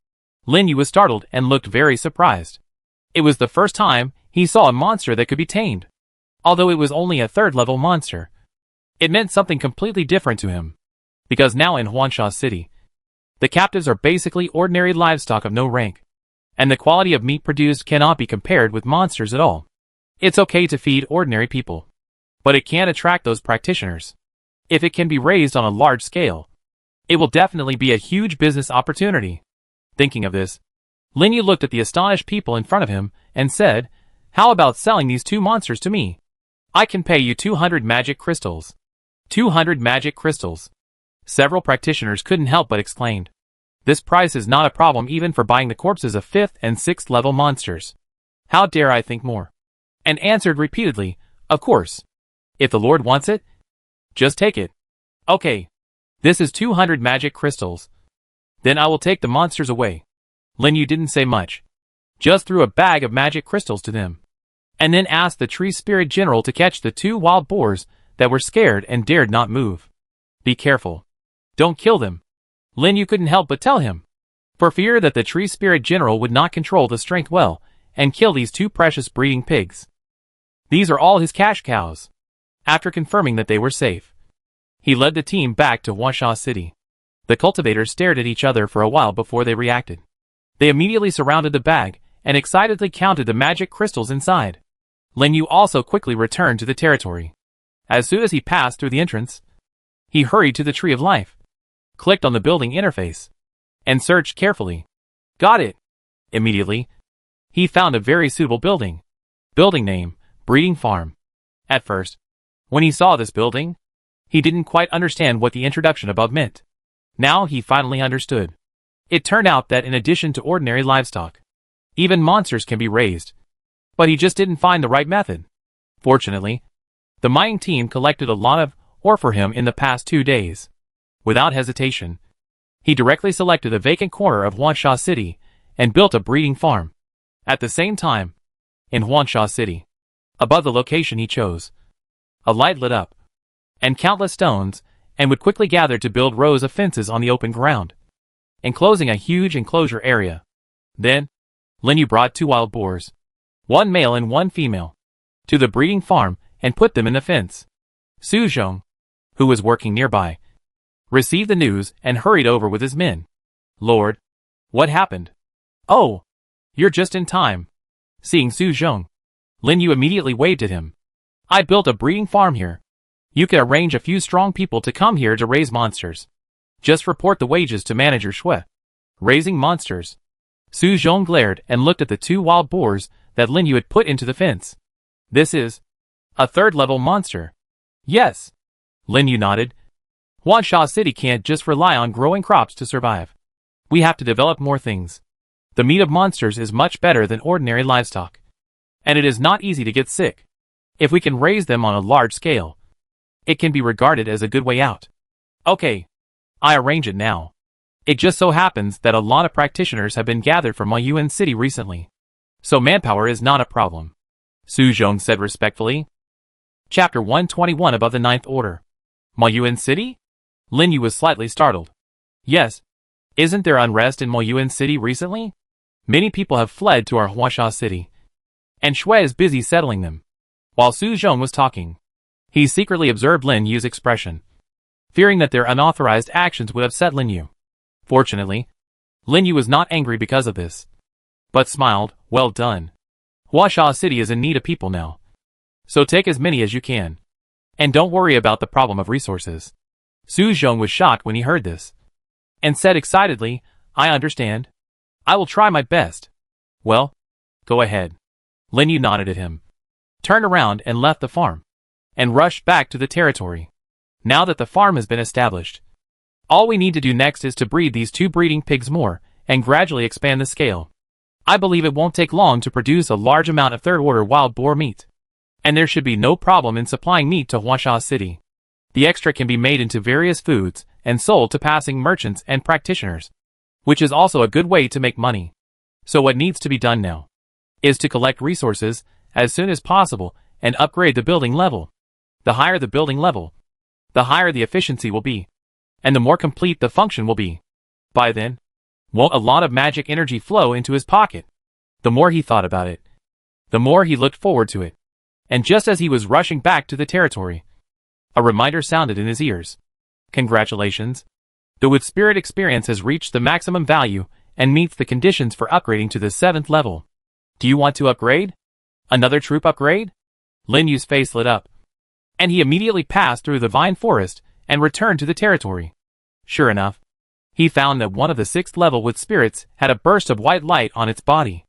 [SPEAKER 1] Lin Yu was startled and looked very surprised. It was the first time he saw a monster that could be tamed. Although it was only a 3rd-level monster, it meant something completely different to him. Because now in Huangsha City, the captives are basically ordinary livestock of no rank, and the quality of meat produced cannot be compared with monsters at all. It's okay to feed ordinary people, but it can't attract those practitioners. If it can be raised on a large scale, it will definitely be a huge business opportunity. Thinking of this, Lin Yu looked at the astonished people in front of him and said, "How about selling these 2 monsters to me? I can pay you 200 magic crystals." 200 magic crystals. Several practitioners couldn't help but exclaimed. This price is not a problem even for buying the corpses of 5th and 6th level monsters. How dare I think more? And answered repeatedly, "Of course. If the Lord wants it, just take it." Okay. This is 200 magic crystals. Then I will take the monsters away. Lin Yu didn't say much. Just threw a bag of magic crystals to them. And then asked the tree spirit general to catch the 2 wild boars that were scared and dared not move. Be careful. Don't kill them. Lin Yu couldn't help but tell him, for fear that the tree spirit general would not control the strength well and kill these 2 precious breeding pigs. These are all his cash cows. After confirming that they were safe, he led the team back to Huangsha City. The cultivators stared at each other for a while before they reacted. They immediately surrounded the bag and excitedly counted the magic crystals inside. Lin Yu also quickly returned to the territory. As soon as he passed through the entrance, he hurried to the Tree of Life, clicked on the building interface, and searched carefully. Got it! Immediately, he found a very suitable building. Building name, Breeding Farm. At first, when he saw this building, he didn't quite understand what the introduction above meant. Now he finally understood. It turned out that in addition to ordinary livestock, even monsters can be raised. But he just didn't find the right method. Fortunately, the mining team collected a lot of ore for him in the past 2 days. Without hesitation, he directly selected a vacant corner of Huangsha City and built a breeding farm. At the same time, in Huangsha City, above the location he chose, a light lit up, and countless stones, and would quickly gather to build rows of fences on the open ground, enclosing a huge enclosure area. Then, Lin Yu brought 2 wild boars, 1 male and 1 female, to the breeding farm and put them in the fence. Su Zhong, who was working nearby, received the news and hurried over with his men. Lord, what happened? Oh, you're just in time. Seeing Su Zhong, Lin Yu immediately waved at him. I built a breeding farm here. You can arrange a few strong people to come here to raise monsters. Just report the wages to Manager Shui. Raising monsters. Su Zhong glared and looked at the 2 wild boars that Lin Yu had put into the fence. This is a 3rd-level monster. Yes. Lin Yu nodded. Huangsha City can't just rely on growing crops to survive. We have to develop more things. The meat of monsters is much better than ordinary livestock. and it is not easy to get sick. If we can raise them on a large scale, it can be regarded as a good way out. Okay, I arrange it now. It just so happens that a lot of practitioners have been gathered from Yun City recently, so manpower is not a problem, Su Zhong said respectfully. Chapter 121 Above the Ninth Order. Yun City? Lin Yu was slightly startled. Yes. Isn't there unrest in Yun City recently? Many people have fled to our Huangsha city, and Shui is busy settling them. While Su Zhong was talking, he secretly observed Lin Yu's expression, fearing that their unauthorized actions would upset Lin Yu. Fortunately, Lin Yu was not angry because of this, but smiled. Well done. Huangsha city is in need of people now, so take as many as you can. And don't worry about the problem of resources. Su Zhong was shocked when he heard this, and said excitedly, I understand. I will try my best. Well, go ahead. Lin Yu nodded at him, turned around and left the farm, and rushed back to the territory. Now that the farm has been established, all we need to do next is to breed these 2 breeding pigs more, and gradually expand the scale. I believe it won't take long to produce a large amount of third-order wild boar meat, and there should be no problem in supplying meat to Huangsha City. The extra can be made into various foods, and sold to passing merchants and practitioners, which is also a good way to make money. So what needs to be done now is to collect resources as soon as possible and upgrade the building level. The higher the building level, the higher the efficiency will be, and the more complete the function will be. By then, won't a lot of magic energy flow into his pocket? The more he thought about it, the more he looked forward to it. And just as he was rushing back to the territory, a reminder sounded in his ears. Congratulations. The Wood Spirit experience has reached the maximum value and meets the conditions for upgrading to the 7th level. Do you want to upgrade? Another troop upgrade? Lin Yu's face lit up, and he immediately passed through the vine forest and returned to the territory. Sure enough, he found that one of the 6th level Wood Spirits had a burst of white light on its body.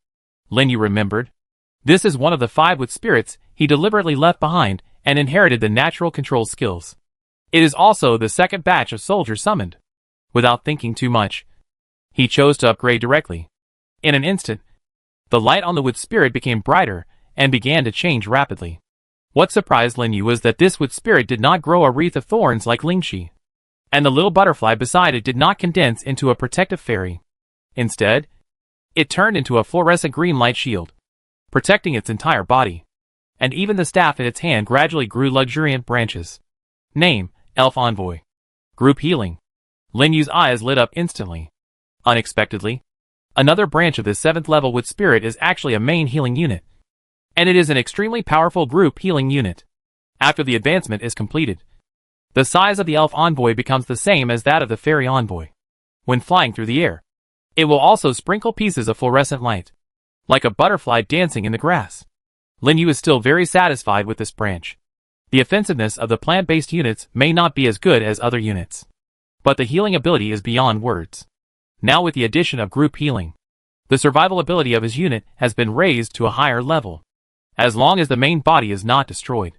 [SPEAKER 1] Lin Yu remembered. This is one of the 5 Wood Spirits he deliberately left behind and inherited the natural control skills. It is also the 2nd batch of soldiers summoned. Without thinking too much, he chose to upgrade directly. In an instant, the light on the Wood Spirit became brighter and began to change rapidly. What surprised Lin Yu was that this Wood Spirit did not grow a wreath of thorns like Lingxi, and the little butterfly beside it did not condense into a protective fairy. Instead, it turned into a fluorescent green light shield, protecting its entire body, and even the staff in its hand gradually grew luxuriant branches. Name, Elf Envoy. Group Healing. Lin Yu's eyes lit up instantly. Unexpectedly, another branch of this 7th level Wood Spirit is actually a main healing unit, and it is an extremely powerful group healing unit. After the advancement is completed, the size of the Elf Envoy becomes the same as that of the Fairy Envoy. When flying through the air, it will also sprinkle pieces of fluorescent light, like a butterfly dancing in the grass. Lin Yu is still very satisfied with this branch. The offensiveness of the plant-based units may not be as good as other units, but the healing ability is beyond words. Now with the addition of group healing, the survival ability of his unit has been raised to a higher level. As long as the main body is not destroyed,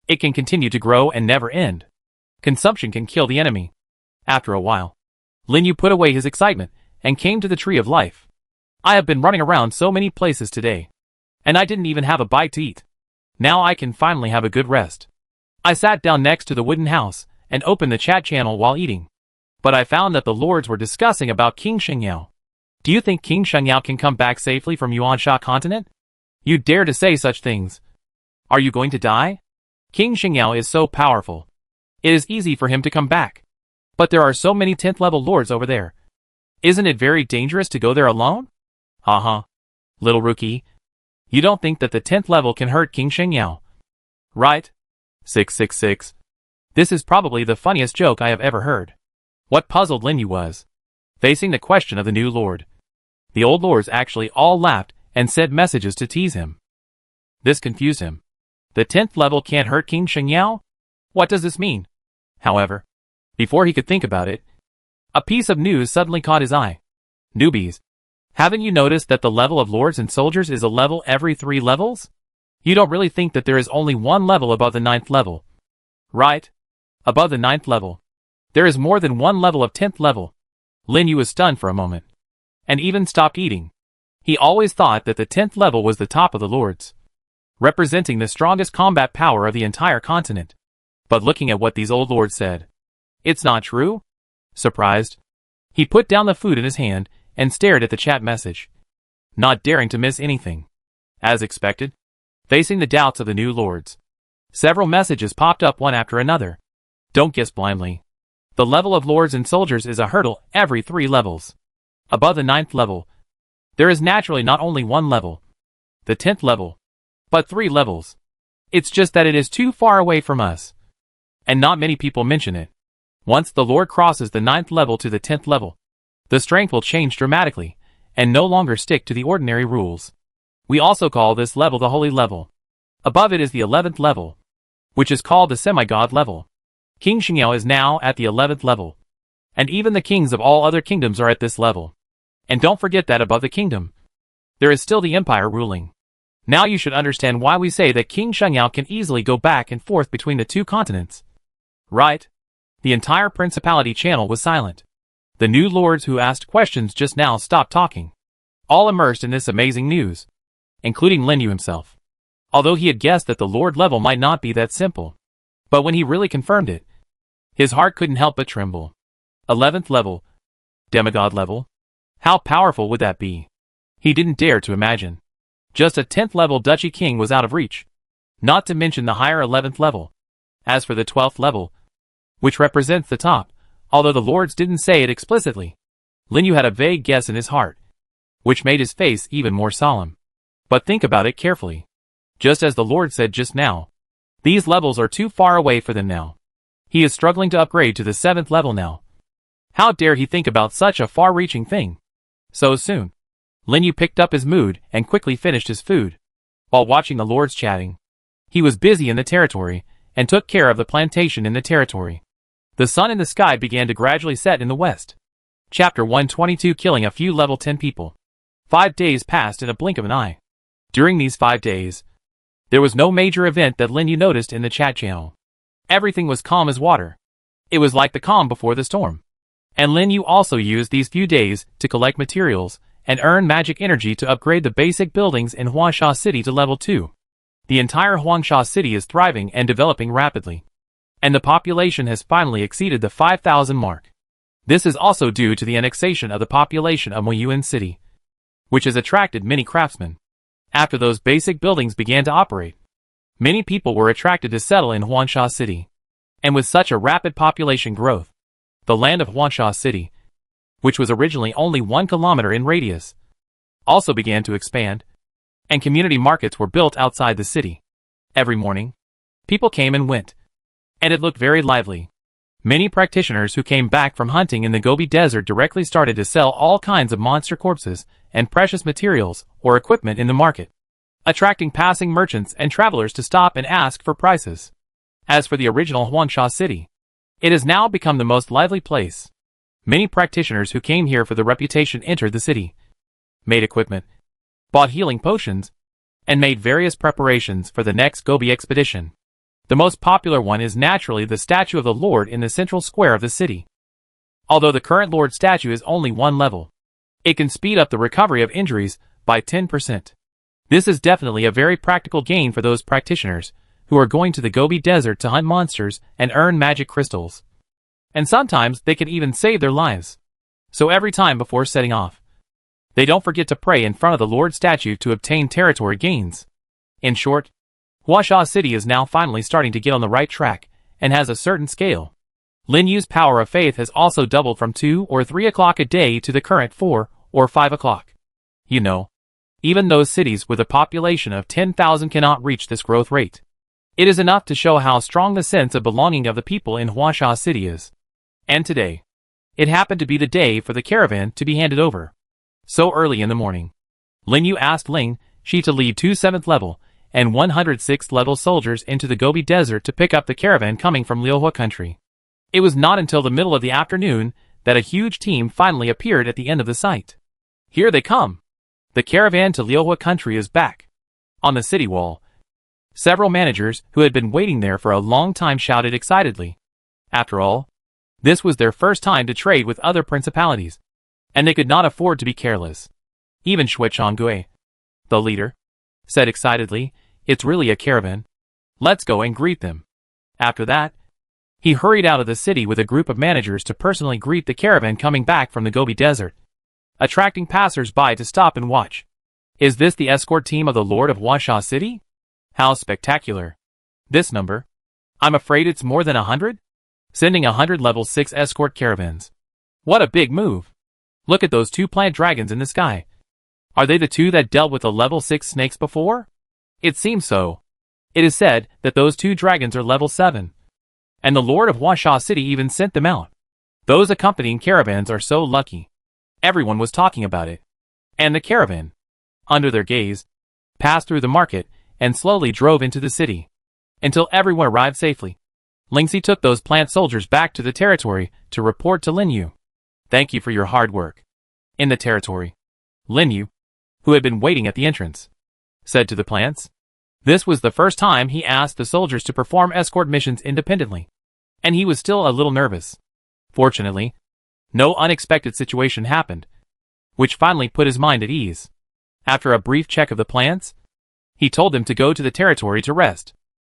[SPEAKER 1] it can continue to grow and never end. Consumption can kill the enemy. After a while, Lin Yu put away his excitement and came to the Tree of Life. I have been running around so many places today, and I didn't even have a bite to eat. Now I can finally have a good rest. I sat down next to the wooden house and opened the chat channel while eating, but I found that the lords were discussing about King Shengyao. Do you think King Shengyao can come back safely from Huangsha continent? You dare to say such things. Are you going to die? King Shengyao is so powerful. It is easy for him to come back. But there are so many 10th level lords over there. Isn't it very dangerous to go there alone? Haha. Little rookie. You don't think that the 10th level can hurt King Shengyao, right? 666. This is probably the funniest joke I have ever heard. What puzzled Lin Yu was facing the question of the new lord. The old lords actually all laughed and sent messages to tease him. This confused him. The 10th level can't hurt King Shengyao? What does this mean? However, before he could think about it, a piece of news suddenly caught his eye. Newbies, haven't you noticed that the level of lords and soldiers is a level every 3 levels? You don't really think that there is only one level above the 9th level, right? Above the 9th level, there is more than one level of 10th level. Lin Yu was stunned for a moment, and even stopped eating. He always thought that the 10th level was the top of the lords. representing the strongest combat power of the entire continent. But looking at what these old lords said, it's not true? Surprised, he put down the food in his hand and stared at the chat message, not daring to miss anything. As expected, facing the doubts of the new lords, several messages popped up one after another. Don't guess blindly. The level of lords and soldiers is a hurdle every 3 levels. Above the 9th level, there is naturally not only 1 level, the 10th level, but 3 levels. It's just that it is too far away from us, and not many people mention it. Once the lord crosses the 9th level to the 10th level, the strength will change dramatically, and no longer stick to the ordinary rules. We also call this level the holy level. Above it is the 11th level, which is called the semi-god level. King Xingyao is now at the 11th level, and even the kings of all other kingdoms are at this level. And don't forget that above the kingdom, there is still the empire ruling. Now you should understand why we say that King Xingyao can easily go back and forth between the 2 continents. Right? The entire Principality channel was silent. The new lords who asked questions just now stopped talking, all immersed in this amazing news, including Lin Yu himself. Although he had guessed that the lord level might not be that simple, but when he really confirmed it, his heart couldn't help but tremble. 11th level, demigod level? How powerful would that be? He didn't dare to imagine. Just a 10th level duchy king was out of reach, not to mention the higher 11th level. As for the 12th level, which represents the top, although the lords didn't say it explicitly, Lin Yu had a vague guess in his heart, which made his face even more solemn. But think about it carefully. Just as the lord said just now, these levels are too far away for them now. He is struggling to upgrade to the 7th level now. How dare he think about such a far-reaching thing so soon? Lin Yu picked up his mood and quickly finished his food. While watching the lords chatting, he was busy in the territory and took care of the plantation in the territory. The sun in the sky began to gradually set in the west. Chapter 122, killing a few level 10 people. 5 days passed in a blink of an eye. During these 5 days, there was no major event that Lin Yu noticed in the chat channel. Everything was calm as water. It was like the calm before the storm. And Lin Yu also used these few days to collect materials and earn magic energy to upgrade the basic buildings in Huangsha City to level 2. The entire Huangsha City is thriving and developing rapidly, and the population has finally exceeded the 5,000 mark. This is also due to the annexation of the population of Muyuan City, which has attracted many craftsmen. After those basic buildings began to operate, many people were attracted to settle in Huangsha City. And with such a rapid population growth, the land of Huangsha City, which was originally only 1 kilometer in radius, also began to expand, and community markets were built outside the city. Every morning, people came and went, and it looked very lively. Many practitioners who came back from hunting in the Gobi Desert directly started to sell all kinds of monster corpses and precious materials or equipment in the market, attracting passing merchants and travelers to stop and ask for prices. As for the original Huangsha City, it has now become the most lively place. Many practitioners who came here for the reputation entered the city, made equipment, bought healing potions, and made various preparations for the next Gobi expedition. The most popular one is naturally the statue of the Lord in the central square of the city. Although the current Lord statue is only 1 level, it can speed up the recovery of injuries by 10%. This is definitely a very practical gain for those practitioners who are going to the Gobi Desert to hunt monsters and earn magic crystals. And sometimes they can even save their lives. So every time before setting off, they don't forget to pray in front of the Lord statue to obtain territory gains. In short, Huangsha City is now finally starting to get on the right track and has a certain scale. Lin Yu's power of faith has also doubled from 2 or 3 o'clock a day to the current 4 or 5 o'clock. You know, even those cities with a population of 10,000 cannot reach this growth rate. It is enough to show how strong the sense of belonging of the people in Huangsha City is. And today, it happened to be the day for the caravan to be handed over. So early in the morning, Lin Yu asked Ling Shi to lead 2 7th level and 106th level soldiers into the Gobi Desert to pick up the caravan coming from Liuhua country. It was not until the middle of the afternoon that a huge team finally appeared at the end of the site. Here they come! The caravan to Liuhua country is back. On the city wall, several managers who had been waiting there for a long time shouted excitedly. After all, this was their first time to trade with other principalities, and they could not afford to be careless. Even Shui Chonggui, the leader, said excitedly, It's really a caravan. Let's go and greet them. After that, he hurried out of the city with a group of managers to personally greet the caravan coming back from the Gobi Desert, attracting passers-by to stop and watch. Is this the escort team of the Lord of Huangsha City? How spectacular. This number? I'm afraid it's more than 100? Sending 100 level 6 escort caravans. What a big move. Look at those 2 plant dragons in the sky. Are they the 2 that dealt with the level 6 snakes before? It seems so. It is said that those 2 dragons are level 7. And the Lord of Huangsha City even sent them out. Those accompanying caravans are so lucky. Everyone was talking about it. And the caravan, under their gaze, passed through the market and slowly drove into the city, until everyone arrived safely. Lingxi took those plant soldiers back to the territory to report to Lin Yu. Thank you for your hard work. In the territory, Lin Yu, who had been waiting at the entrance, said to the plants. This was the first time he asked the soldiers to perform escort missions independently, and he was still a little nervous. Fortunately, no unexpected situation happened, which finally put his mind at ease. After a brief check of the plants, he told them to go to the territory to rest.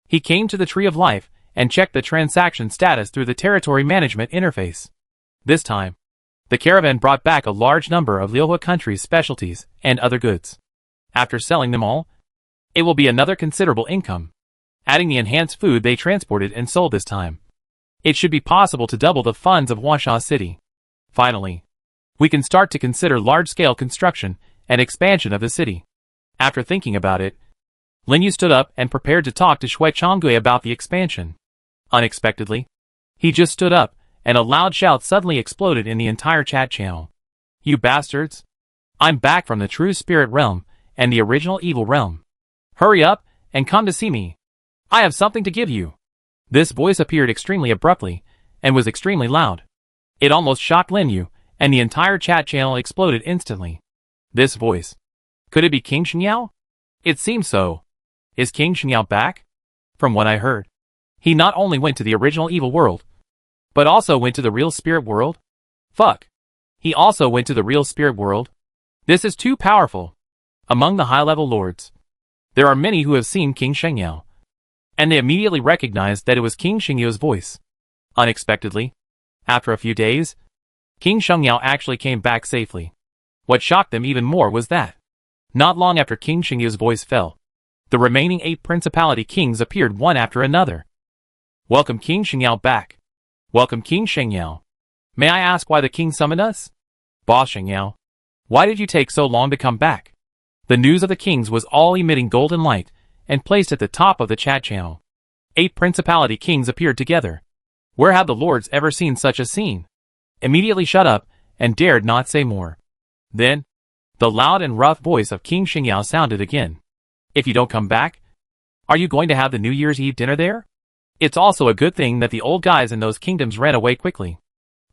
[SPEAKER 1] He came to the Tree of Life and checked the transaction status through the territory management interface. This time, the caravan brought back a large number of Liuhua country's specialties and other goods. After selling them all, it will be another considerable income. Adding the enhanced food they transported and sold this time, it should be possible to double the funds of Huangsha City. Finally, we can start to consider large-scale construction and expansion of the city. After thinking about it, Lin Yu stood up and prepared to talk to Shui Chonggui about the expansion. Unexpectedly, he just stood up, and a loud shout suddenly exploded in the entire chat channel. You bastards! I'm back from the true spirit realm and the original evil realm. Hurry up and come to see me. I have something to give you. This voice appeared extremely abruptly and was extremely loud. It almost shocked Lin Yu, and the entire chat channel exploded instantly. This voice. Could it be King Xingyao? It seems so. Is King Xingyao back? From what I heard, he not only went to the original evil world, but also went to the real spirit world? Fuck. He also went to the real spirit world? This is too powerful. Among the high-level lords, there are many who have seen King Xingyao, and they immediately recognized that it was King Xingyao's voice. Unexpectedly, after a few days, King Xingyao actually came back safely. What shocked them even more was that, not long after King Xingyao's voice fell, the remaining 8 Principality kings appeared one after another. Welcome King Xingyao back. Welcome King Xingyao. May I ask why the king summoned us? Boss Xingyao, why did you take so long to come back? The news of the kings was all emitting golden light and placed at the top of the chat channel. 8 Principality kings appeared together. Where had the lords ever seen such a scene? Immediately shut up and dared not say more. Then, the loud and rough voice of King Xingyao sounded again. If you don't come back, are you going to have the New Year's Eve dinner there? It's also a good thing that the old guys in those kingdoms ran away quickly.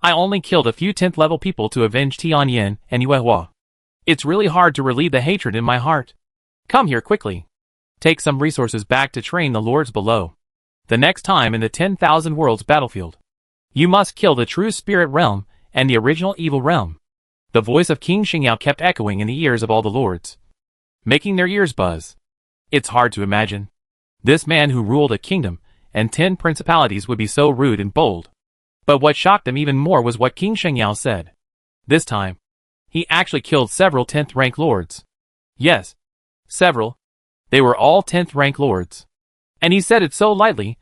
[SPEAKER 1] I only killed a few 10th level people to avenge Tianyin and Yuehua. It's really hard to relieve the hatred in my heart. Come here quickly. Take some resources back to train the lords below. The next time in the 10,000 worlds battlefield, you must kill the true spirit realm and the original evil realm. The voice of King Xingyao kept echoing in the ears of all the lords, making their ears buzz. It's hard to imagine. This man who ruled a kingdom and 10 principalities would be so rude and bold. But what shocked them even more was what King Xingyao said. This time, he actually killed several 10th rank lords. Yes, several. They were all 10th rank lords. And he said it so lightly.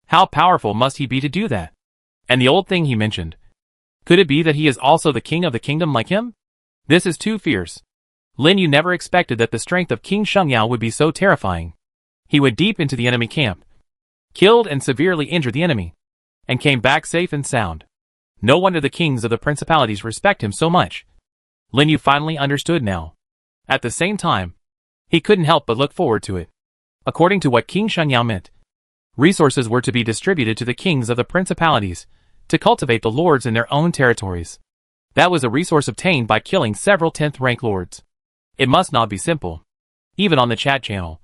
[SPEAKER 1] How powerful must he be to do that? And the old thing he mentioned. Could it be that he is also the king of the kingdom like him? This is too fierce. Lin Yu never expected that the strength of King Xingyao would be so terrifying. He went deep into the enemy camp, killed and severely injured the enemy, and came back safe and sound. No wonder the kings of the principalities respect him so much. Lin Yu finally understood now. At the same time, he couldn't help but look forward to it. According to what King Xingyao meant, resources were to be distributed to the kings of the principalities to cultivate the lords in their own territories. That was a resource obtained by killing several 10th rank lords. It must not be simple. Even on the chat channel,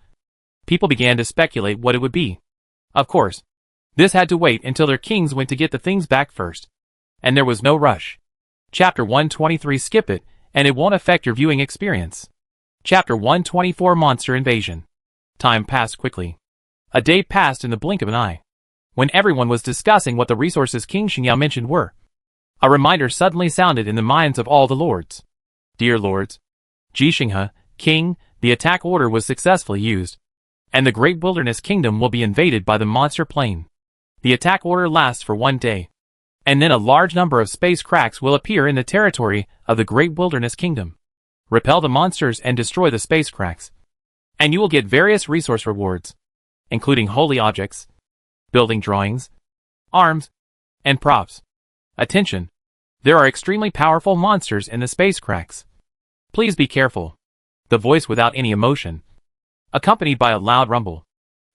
[SPEAKER 1] people began to speculate what it would be. Of course, this had to wait until their kings went to get the things back first. And there was no rush. Chapter 123 skip it, and it won't affect your viewing experience. Chapter 124 Monster Invasion. Time passed quickly. A day passed in the blink of an eye. When everyone was discussing what the resources King Xingyao mentioned were, a reminder suddenly sounded in the minds of all the lords. Dear lords, Jixinghe, king, the attack order was successfully used, and the great wilderness kingdom will be invaded by the monster plane. The attack order lasts for 1 day, and then a large number of space cracks will appear in the territory of the great wilderness kingdom. Repel the monsters and destroy the space cracks, and you will get various resource rewards, including holy objects, building drawings, arms, and props. Attention! There are extremely powerful monsters in the space cracks. Please be careful. The voice, without any emotion, accompanied by a loud rumble,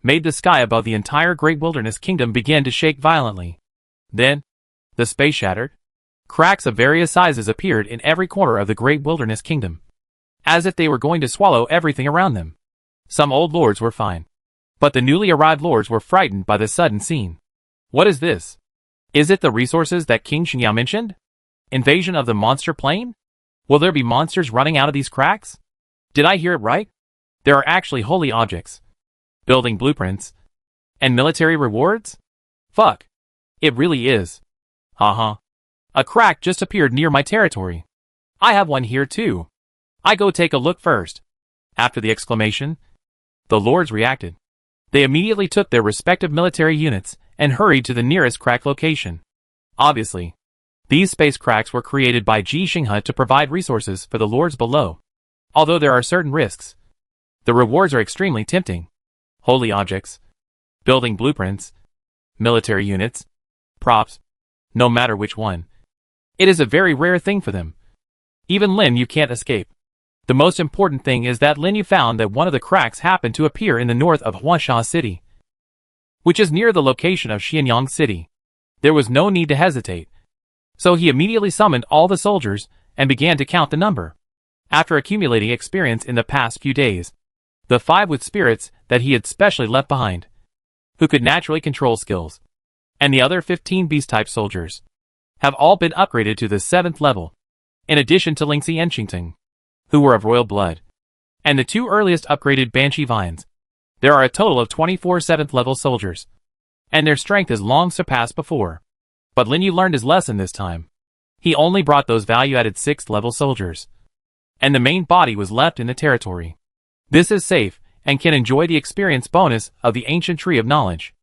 [SPEAKER 1] made the sky above the entire great wilderness kingdom begin to shake violently. Then, the space shattered. Cracks of various sizes appeared in every corner of the great wilderness kingdom, as if they were going to swallow everything around them. Some old lords were fine, but the newly arrived lords were frightened by the sudden scene. What is this? Is it the resources that King Xingyao mentioned? Invasion of the monster plane? Will there be monsters running out of these cracks? Did I hear it right? There are actually holy objects, building blueprints, and military rewards? Fuck. It really is. Uh-huh. A crack just appeared near my territory. I have one here too. I go take a look first. After the exclamation, the lords reacted. They immediately took their respective military units and hurried to the nearest crack location. Obviously, these space cracks were created by Jixinghe to provide resources for the lords below. Although there are certain risks, the rewards are extremely tempting. Holy objects, building blueprints, military units, props, no matter which one. It is a very rare thing for them. Even Lin Yu can't escape. The most important thing is that Lin Yu found that one of the cracks happened to appear in the north of Huangsha City, which is near the location of Xianyang City. There was no need to hesitate, so he immediately summoned all the soldiers and began to count the number. After accumulating experience in the past few days, the 5 with spirits that he had specially left behind, who could naturally control skills, and the other 15 beast-type soldiers, have all been upgraded to the 7th level, in addition to Lingxi and Qingting, who were of royal blood, and the 2 earliest upgraded Banshee Vines. There are a total of 24 7th level soldiers, and their strength is long surpassed before. But Lin Yu learned his lesson this time. He only brought those value-added 6th level soldiers, and the main body was left in the territory. This is safe, and can enjoy the experience bonus of the ancient tree of knowledge,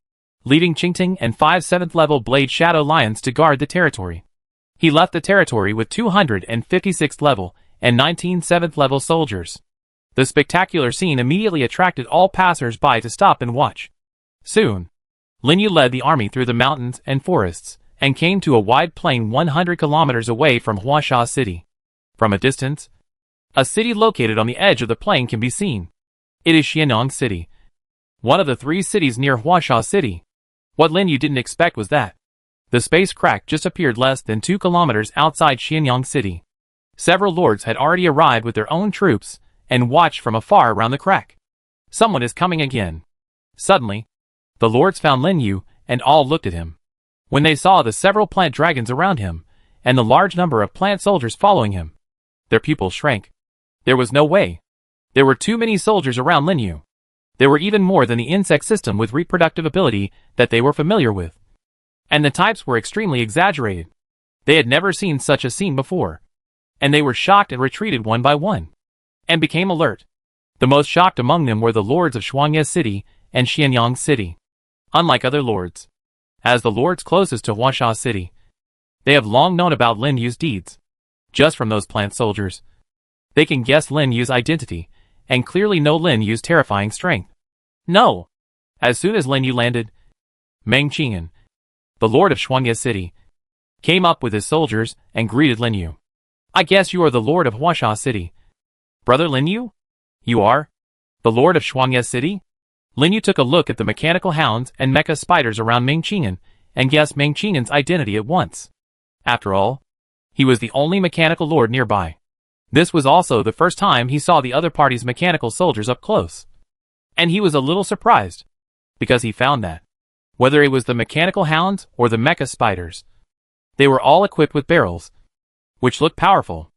[SPEAKER 1] leaving Qingting and 5 7th level Blade Shadow Lions to guard the territory. He left the territory with 256th level and 19 7th level soldiers. The spectacular scene immediately attracted all passers-by to stop and watch. Soon, Lin Yu led the army through the mountains and forests, and came to a wide plain 100 kilometers away from Huangsha City. From a distance, a city located on the edge of the plain can be seen. It is Xianyang City, one of the 3 cities near Huangsha City. What Lin Yu didn't expect was that the space crack just appeared less than 2 kilometers outside Xianyang City. Several lords had already arrived with their own troops and watched from afar around the crack. Someone is coming again. Suddenly, the lords found Lin Yu and all looked at him. When they saw the several plant dragons around him and the large number of plant soldiers following him, their pupils shrank. There was no way. There were too many soldiers around Lin Yu. There were even more than the insect system with reproductive ability that they were familiar with. And the types were extremely exaggerated. They had never seen such a scene before, and they were shocked and retreated one by one, and became alert. The most shocked among them were the lords of Huangsha City and Xianyang City. Unlike other lords, as the lords closest to Huangsha City, they have long known about Lin Yu's deeds. Just from those plant soldiers, they can guess Lin Yu's identity, and clearly know Lin Yu's terrifying strength. No! As soon as Lin Yu landed, Meng Qing'an, the lord of Huangsha City, came up with his soldiers and greeted Lin Yu. I guess you are the lord of Huangsha City. Brother Lin Yu? You are? The lord of Huangsha City? Lin Yu took a look at the mechanical hounds and mecha spiders around Meng Qing'an and guessed Meng Qing'an's identity at once. After all, he was the only mechanical lord nearby. This was also the first time he saw the other party's mechanical soldiers up close. And he was a little surprised, because he found that, whether it was the mechanical hounds or the mecha spiders, they were all equipped with barrels, which looked powerful.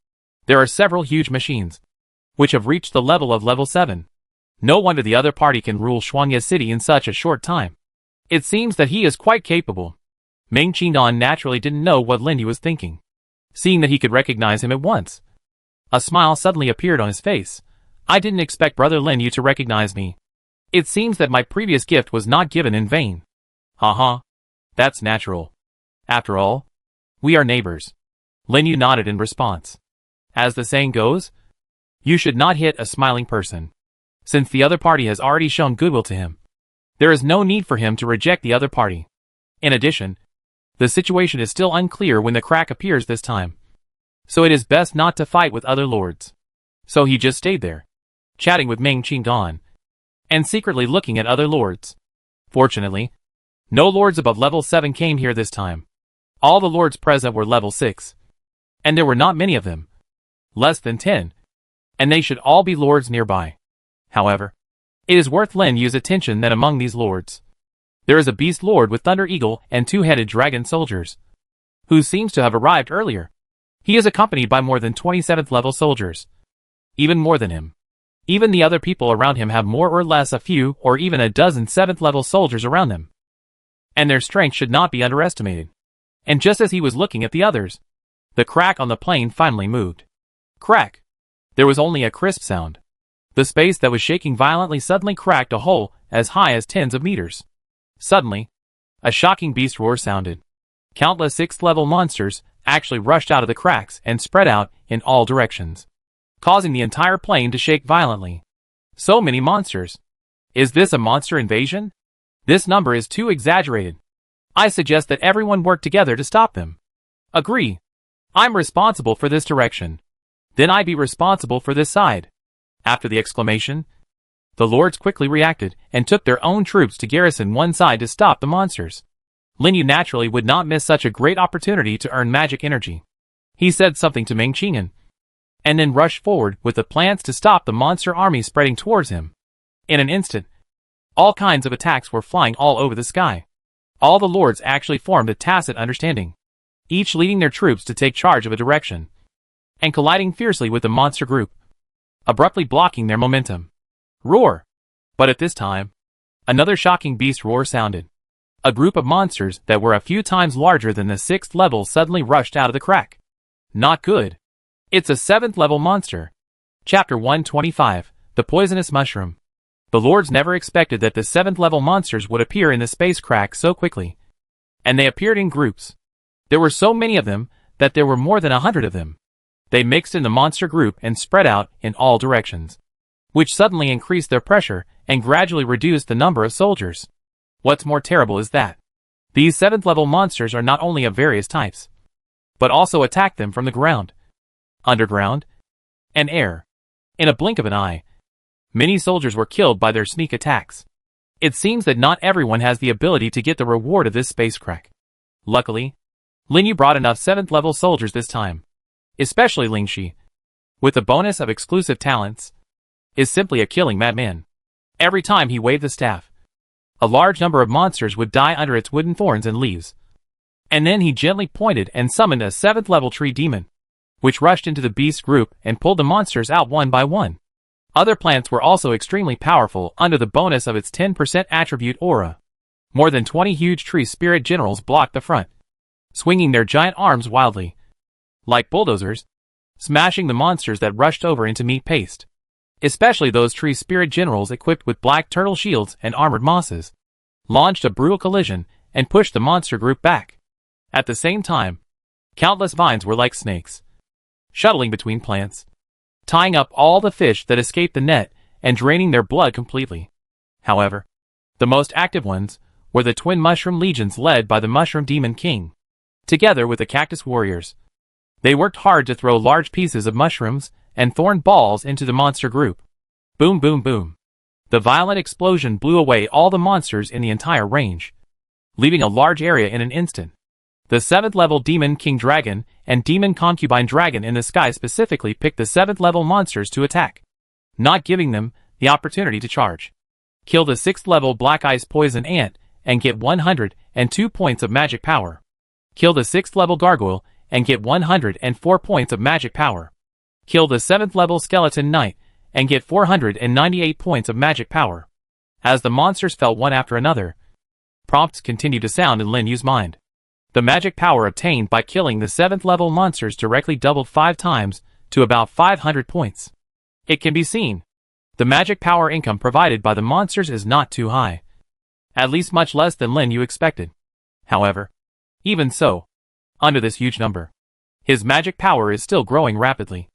[SPEAKER 1] There are several huge machines, which have reached the level of level 7. No wonder the other party can rule Huangsha City in such a short time. It seems that he is quite capable. Meng Qingdan naturally didn't know what Lin Yu was thinking, seeing that he could recognize him at once. A smile suddenly appeared on his face. I didn't expect Brother Lin Yu to recognize me. It seems that my previous gift was not given in vain. Haha. That's natural. After all, we are neighbors. Lin Yu nodded in response. As the saying goes, you should not hit a smiling person. Since the other party has already shown goodwill to him, there is no need for him to reject the other party. In addition, the situation is still unclear when the crack appears this time, so it is best not to fight with other lords. So he just stayed there, chatting with Meng Qingdan, and secretly looking at other lords. Fortunately, no lords above level 7 came here this time. All the lords present were level 6. And there were not many of them. Less than 10. And they should all be lords nearby. However, it is worth Lin Yu's attention that among these lords, there is a beast lord with Thunder Eagle and 2-headed dragon soldiers, who seems to have arrived earlier. He is accompanied by more than 27th level soldiers. Even more than him. Even the other people around him have more or less a few or even a dozen 7th level soldiers around them. And their strength should not be underestimated. And just as he was looking at the others, the crack on the plane finally moved. Crack. There was only a crisp sound. The space that was shaking violently suddenly cracked a hole as high as tens of meters. Suddenly, a shocking beast roar sounded. Countless 6th level monsters actually rushed out of the cracks and spread out in all directions, causing the entire plane to shake violently. So many monsters. Is this a monster invasion? This number is too exaggerated. I suggest that everyone work together to stop them. Agree. I'm responsible for this direction. Then I be responsible for this side. After the exclamation, the lords quickly reacted and took their own troops to garrison one side to stop the monsters. Lin Yu naturally would not miss such a great opportunity to earn magic energy. He said something to Meng Qingdan, and then rushed forward with the plans to stop the monster army spreading towards him. In an instant, all kinds of attacks were flying all over the sky. All the lords actually formed a tacit understanding, each leading their troops to take charge of a direction, and colliding fiercely with the monster group, abruptly blocking their momentum. Roar! But at this time, another shocking beast roar sounded. A group of monsters that were a few times larger than the 6th level suddenly rushed out of the crack. Not good. It's a 7th level monster. Chapter 125, The Poisonous Mushroom. The lords never expected that the 7th level monsters would appear in the space crack so quickly. And they appeared in groups. There were so many of them that there were more than 100 of them. They mixed in the monster group and spread out in all directions, which suddenly increased their pressure and gradually reduced the number of soldiers. What's more terrible is that these 7th level monsters are not only of various types, but also attack them from the ground, underground, and air. In a blink of an eye, many soldiers were killed by their sneak attacks. It seems that not everyone has the ability to get the reward of this space crack. Luckily, Lin Yu brought enough 7th level soldiers this time. Especially Ling Shi, with the bonus of exclusive talents, is simply a killing madman. Every time he waved the staff, a large number of monsters would die under its wooden thorns and leaves. And then he gently pointed and summoned a 7th level tree demon, which rushed into the beast group and pulled the monsters out one by one. Other plants were also extremely powerful under the bonus of its 10% attribute aura. More than 20 huge tree spirit generals blocked the front, swinging their giant arms wildly, like bulldozers, smashing the monsters that rushed over into meat paste. Especially those tree spirit generals equipped with black turtle shields and armored mosses, launched a brutal collision and pushed the monster group back. At the same time, countless vines were like snakes, shuttling between plants, tying up all the fish that escaped the net and draining their blood completely. However, the most active ones were the twin mushroom legions led by the Mushroom Demon King. Together with the Cactus Warriors, they worked hard to throw large pieces of mushrooms and thorn balls into the monster group. Boom, boom, boom. The violent explosion blew away all the monsters in the entire range, leaving a large area in an instant. The 7th level Demon King Dragon and Demon Concubine Dragon in the sky specifically picked the 7th level monsters to attack, not giving them the opportunity to charge. Kill the 6th level Black Ice Poison Ant and get 102 points of magic power. Kill the 6th level Gargoyle and get 104 points of magic power. Kill the 7th level Skeleton Knight and get 498 points of magic power. As the monsters fell one after another, prompts continued to sound in Lin Yu's mind. The magic power obtained by killing the 7th level monsters directly doubled 5 times to about 500 points. It can be seen. The magic power income provided by the monsters is not too high. At least much less than Lin Yu expected. However, even so, under this huge number, his magic power is still growing rapidly,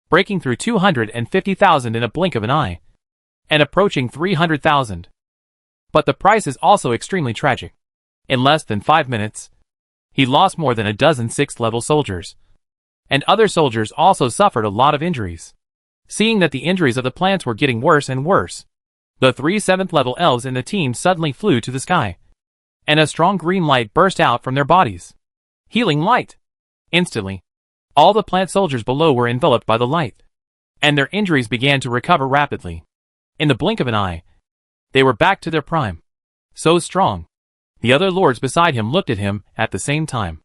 [SPEAKER 1] breaking through 250,000 in a blink of an eye, and approaching 300,000. But the price is also extremely tragic. In less than 5 minutes, he lost more than a dozen 6th level soldiers. And other soldiers also suffered a lot of injuries. Seeing that the injuries of the plants were getting worse and worse, the 3 7th level elves in the team suddenly flew to the sky, and a strong green light burst out from their bodies. Healing light! Instantly, all the plant soldiers below were enveloped by the light, and their injuries began to recover rapidly. In the blink of an eye, they were back to their prime. So strong. The other lords beside him looked at him at the same time.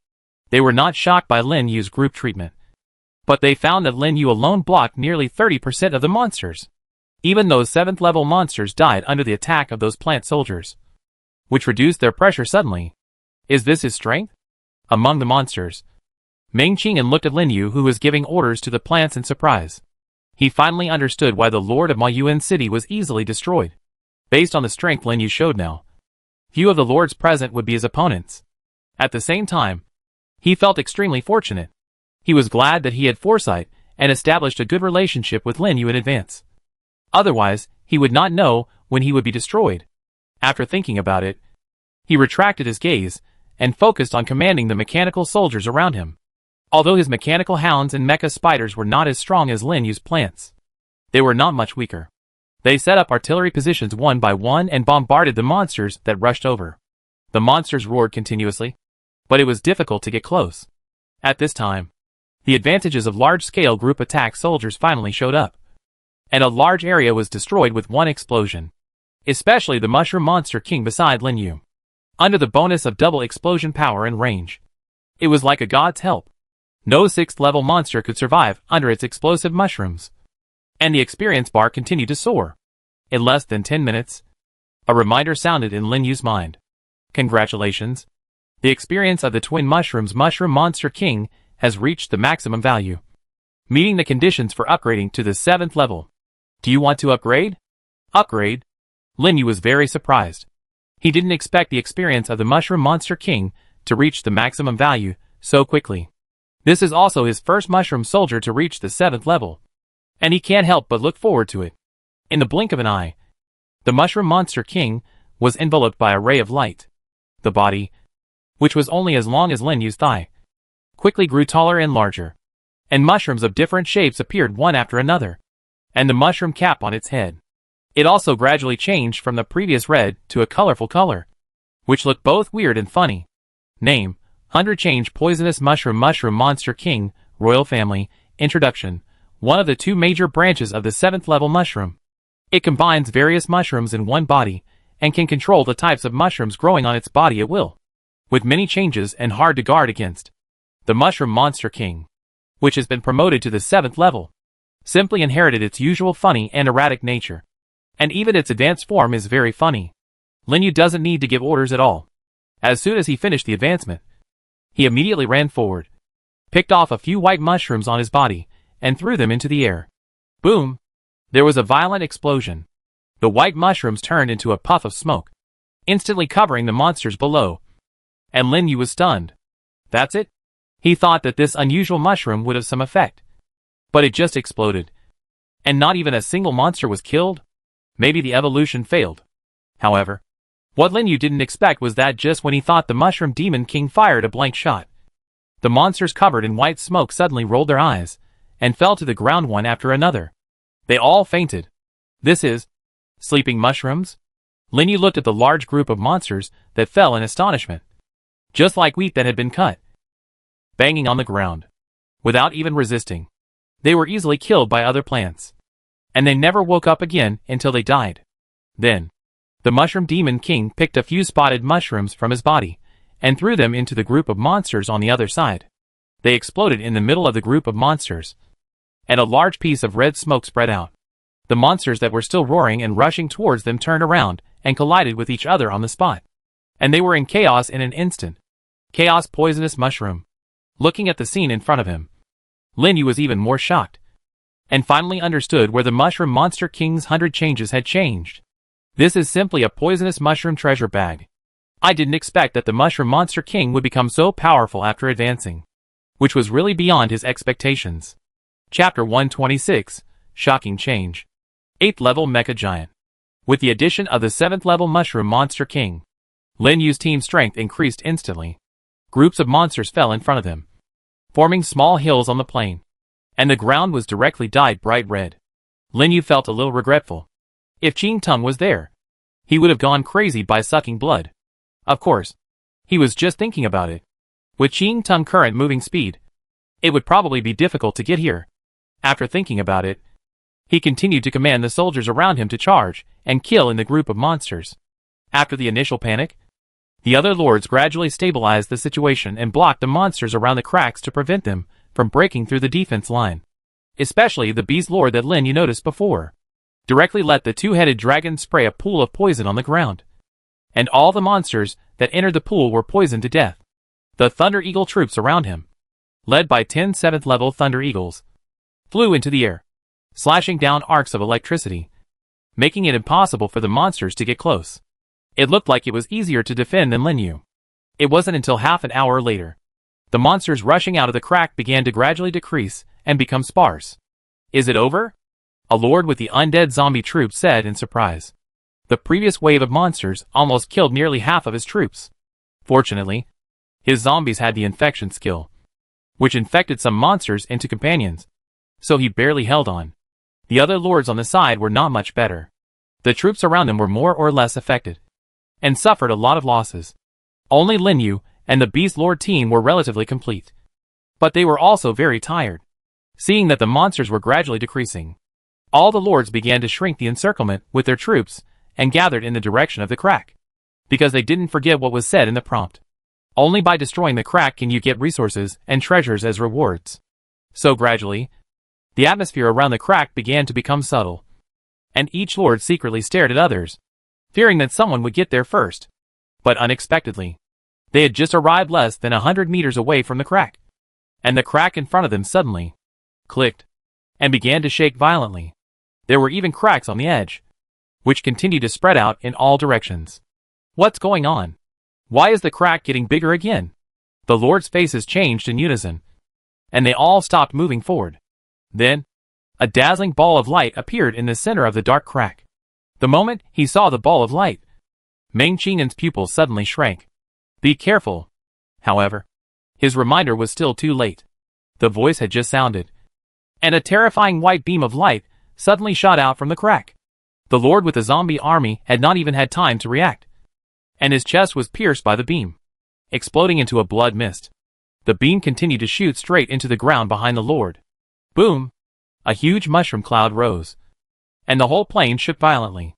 [SPEAKER 1] They were not shocked by Lin Yu's group treatment, but they found that Lin Yu alone blocked nearly 30% of the monsters. Even those 7th level monsters died under the attack of those plant soldiers, which reduced their pressure suddenly. Is this his strength? Among the monsters, Meng Qing'an looked at Lin Yu, who was giving orders to the plants in surprise. He finally understood why the Lord of Ma Yuan City was easily destroyed. Based on the strength Lin Yu showed now, few of the lords present would be his opponents. At the same time, he felt extremely fortunate. He was glad that he had foresight and established a good relationship with Lin Yu in advance. Otherwise, he would not know when he would be destroyed. After thinking about it, he retracted his gaze and focused on commanding the mechanical soldiers around him. Although his mechanical hounds and mecha spiders were not as strong as Lin Yu's plants, they were not much weaker. They set up artillery positions one by one and bombarded the monsters that rushed over. The monsters roared continuously, but it was difficult to get close. At this time, the advantages of large-scale group attack soldiers finally showed up, and a large area was destroyed with one explosion. Especially the Mushroom Monster King beside Lin Yu. Under the bonus of double explosion power and range, it was like a god's help. No 6th level monster could survive under its explosive mushrooms. And the experience bar continued to soar. In less than 10 minutes, a reminder sounded in Lin Yu's mind. Congratulations. The experience of the twin mushrooms Mushroom Monster King has reached the maximum value, meeting the conditions for upgrading to the 7th level. Do you want to upgrade? Upgrade? Lin Yu was very surprised. He didn't expect the experience of the Mushroom Monster King to reach the maximum value so quickly. This is also his first mushroom soldier to reach the 7th level, and he can't help but look forward to it. In the blink of an eye, the Mushroom Monster King was enveloped by a ray of light. The body, which was only as long as Lin Yu's thigh, quickly grew taller and larger, and mushrooms of different shapes appeared one after another, and the mushroom cap on its head. It also gradually changed from the previous red to a colorful color, which looked both weird and funny. Name: 100 Change Poisonous Mushroom Monster King, Royal Family. Introduction: one of the 2 major branches of the 7th level mushroom. It combines various mushrooms in one body, and can control the types of mushrooms growing on its body at will, with many changes and hard to guard against. The Mushroom Monster King, which has been promoted to the 7th level, simply inherited its usual funny and erratic nature. And even its advanced form is very funny. Lin Yu doesn't need to give orders at all. As soon as he finished the advancement, he immediately ran forward, picked off a few white mushrooms on his body, and threw them into the air. Boom! There was a violent explosion. The white mushrooms turned into a puff of smoke, instantly covering the monsters below. And Lin Yu was stunned. That's it? He thought that this unusual mushroom would have some effect. But it just exploded. And not even a single monster was killed? Maybe the evolution failed. However, what Lin Yu didn't expect was that just when he thought the Mushroom Demon King fired a blank shot, the monsters covered in white smoke suddenly rolled their eyes, and fell to the ground one after another. They all fainted. This is sleeping mushrooms? Lin Yu looked at the large group of monsters that fell in astonishment. Just like wheat that had been cut, banging on the ground, without even resisting. They were easily killed by other plants, and they never woke up again until they died. Then, the Mushroom Demon King picked a few spotted mushrooms from his body, and threw them into the group of monsters on the other side. They exploded in the middle of the group of monsters, and a large piece of red smoke spread out. The monsters that were still roaring and rushing towards them turned around and collided with each other on the spot. And they were in chaos in an instant. Chaos poisonous mushroom. Looking at the scene in front of him, Lin Yu was even more shocked. And finally understood where the Mushroom Monster King's 100 changes had changed. This is simply a poisonous mushroom treasure bag. I didn't expect that the Mushroom Monster King would become so powerful after advancing. Which was really beyond his expectations. Chapter 126, Shocking Change. 8th level Mecha Giant. With the addition of the 7th level Mushroom Monster King, Lin Yu's team strength increased instantly. Groups of monsters fell in front of them, forming small hills on the plain. And the ground was directly dyed bright red. Lin Yu felt a little regretful. If Qing Tung was there, he would have gone crazy by sucking blood. Of course, he was just thinking about it. With Qing Tung's current moving speed, it would probably be difficult to get here. After thinking about it, he continued to command the soldiers around him to charge and kill in the group of monsters. After the initial panic, the other lords gradually stabilized the situation and blocked the monsters around the cracks to prevent them from breaking through the defense line. Especially the beast lord that Lin Yu noticed before. Directly let the two-headed dragon spray a pool of poison on the ground. And all the monsters that entered the pool were poisoned to death. The Thunder Eagle troops around him, led by 10 7th level Thunder Eagles, flew into the air, slashing down arcs of electricity, making it impossible for the monsters to get close. It looked like it was easier to defend than Lin Yu. It wasn't until half an hour later. The monsters rushing out of the crack began to gradually decrease and become sparse. Is it over? A lord with the undead zombie troops said in surprise. The previous wave of monsters almost killed nearly half of his troops. Fortunately, his zombies had the infection skill, which infected some monsters into companions, so he barely held on. The other lords on the side were not much better. The troops around them were more or less affected, and suffered a lot of losses. Only Lin Yu and the Beast Lord team were relatively complete. But they were also very tired. Seeing that the monsters were gradually decreasing, all the lords began to shrink the encirclement with their troops and gathered in the direction of the crack. Because they didn't forget what was said in the prompt. Only by destroying the crack can you get resources and treasures as rewards. So gradually, the atmosphere around the crack began to become subtle. And each lord secretly stared at others, fearing that someone would get there first. But unexpectedly, they had just arrived less than 100 meters away from the crack. And the crack in front of them suddenly clicked and began to shake violently. There were even cracks on the edge, which continued to spread out in all directions. What's going on? Why is the crack getting bigger again? The lords' faces changed in unison, and they all stopped moving forward. Then, a dazzling ball of light appeared in the center of the dark crack. The moment he saw the ball of light, Meng Qingan's pupils suddenly shrank. Be careful. However, his reminder was still too late. The voice had just sounded, and a terrifying white beam of light suddenly shot out from the crack. The lord with the zombie army had not even had time to react, and his chest was pierced by the beam, exploding into a blood mist. The beam continued to shoot straight into the ground behind the lord. Boom! A huge mushroom cloud rose, and the whole plane shook violently.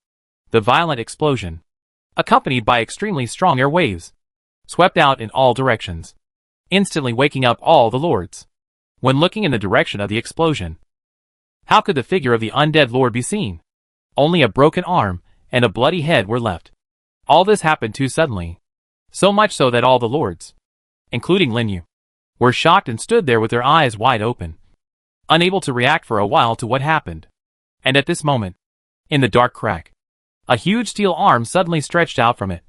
[SPEAKER 1] The violent explosion, accompanied by extremely strong air waves, swept out in all directions, instantly waking up all the lords. When looking in the direction of the explosion, how could the figure of the undead lord be seen? Only a broken arm and a bloody head were left. All this happened too suddenly, so much so that all the lords, including Lin Yu, were shocked and stood there with their eyes wide open, unable to react for a while to what happened. And at this moment, in the dark crack, a huge steel arm suddenly stretched out from it,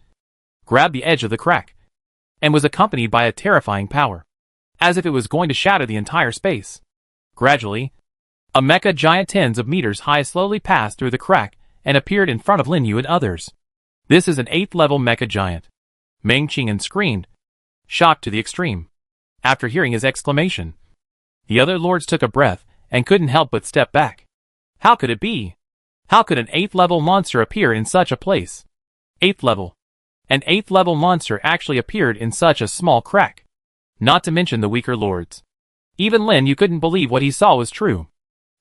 [SPEAKER 1] grabbed the edge of the crack, and was accompanied by a terrifying power, as if it was going to shatter the entire space. Gradually, a mecha giant tens of meters high slowly passed through the crack and appeared in front of Lin Yu and others. This is an 8th level mecha giant. Meng Qingan screamed, shocked to the extreme. After hearing his exclamation, the other lords took a breath and couldn't help but step back. How could it be? How could an 8th level monster appear in such a place? 8th level. An 8th level monster actually appeared in such a small crack. Not to mention the weaker lords. Even Lin Yu couldn't believe what he saw was true.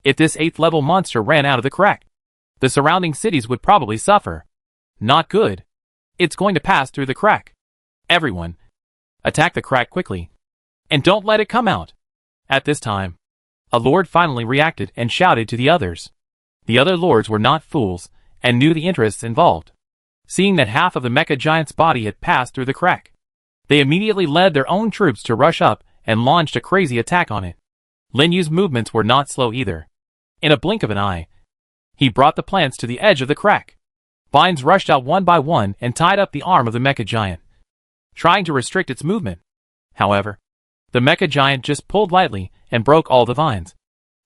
[SPEAKER 1] If this 8th level monster ran out of the crack, the surrounding cities would probably suffer. Not good. It's going to pass through the crack. Everyone, attack the crack quickly, and don't let it come out. At this time, a lord finally reacted and shouted to the others. The other lords were not fools, and knew the interests involved. Seeing that half of the mecha giant's body had passed through the crack, they immediately led their own troops to rush up and launched a crazy attack on it. Lin Yu's movements were not slow either. In a blink of an eye, he brought the plants to the edge of the crack. Vines rushed out one by one and tied up the arm of the mecha giant, trying to restrict its movement. However, the mecha giant just pulled lightly and broke all the vines,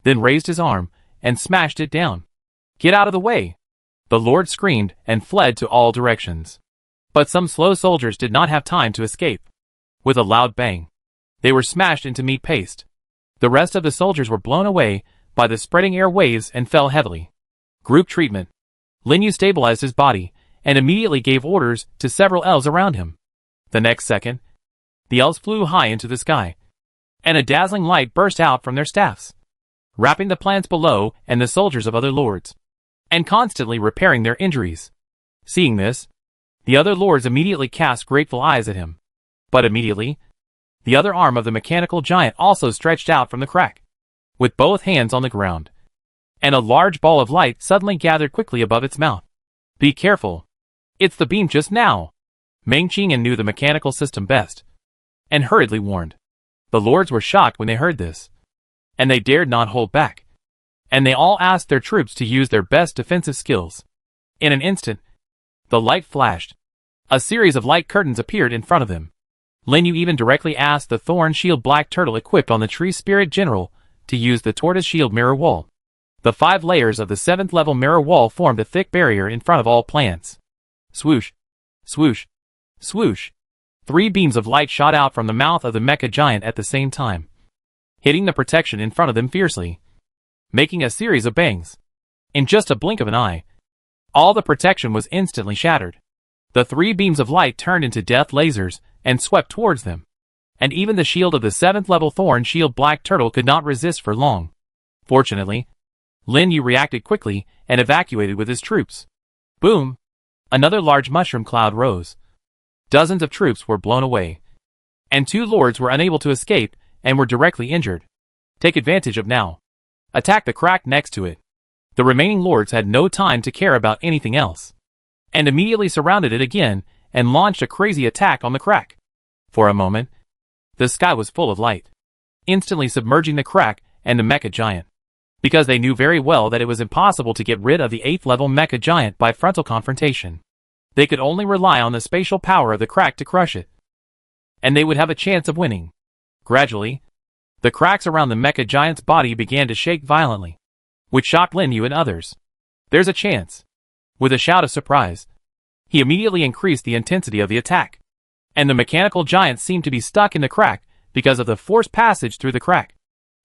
[SPEAKER 1] then raised his arm and smashed it down. "Get out of the way!" the lord screamed and fled to all directions. But some slow soldiers did not have time to escape. With a loud bang, they were smashed into meat paste. The rest of the soldiers were blown away by the spreading air waves and fell heavily. Group treatment. Lin Yu stabilized his body and immediately gave orders to several elves around him. The next second, the elves flew high into the sky, and a dazzling light burst out from their staffs, wrapping the plants below and the soldiers of other lords, and constantly repairing their injuries. Seeing this, the other lords immediately cast grateful eyes at him. But immediately, the other arm of the mechanical giant also stretched out from the crack, with both hands on the ground, and a large ball of light suddenly gathered quickly above its mouth. "Be careful. It's the beam just now." Meng Qingyan knew the mechanical system best, and hurriedly warned. The lords were shocked when they heard this, and they dared not hold back, and they all asked their troops to use their best defensive skills. In an instant, the light flashed. A series of light curtains appeared in front of them. Lin Yu even directly asked the thorn shield black turtle equipped on the tree spirit general to use the tortoise shield mirror wall. The 5 layers of the 7th level mirror wall formed a thick barrier in front of all plants. Swoosh, swoosh, swoosh. 3 beams of light shot out from the mouth of the mecha giant at the same time, hitting the protection in front of them fiercely, making a series of bangs. In just a blink of an eye, all the protection was instantly shattered. The 3 beams of light turned into death lasers and swept towards them, and even the shield of the 7th level thorn shield black turtle could not resist for long. Fortunately, Lin Yu reacted quickly and evacuated with his troops. Boom! Another large mushroom cloud rose. Dozens of troops were blown away, and 2 lords were unable to escape and were directly injured. Take advantage of now. Attack the crack next to it. The remaining lords had no time to care about anything else, and immediately surrounded it again and launched a crazy attack on the crack. For a moment, the sky was full of light, instantly submerging the crack and the mecha giant, because they knew very well that it was impossible to get rid of the 8th level mecha giant by frontal confrontation. They could only rely on the spatial power of the crack to crush it, and they would have a chance of winning. Gradually, the cracks around the mecha giant's body began to shake violently, which shocked Lin Yu and others. "There's a chance." With a shout of surprise, he immediately increased the intensity of the attack, and the mechanical giant seemed to be stuck in the crack because of the forced passage through the crack,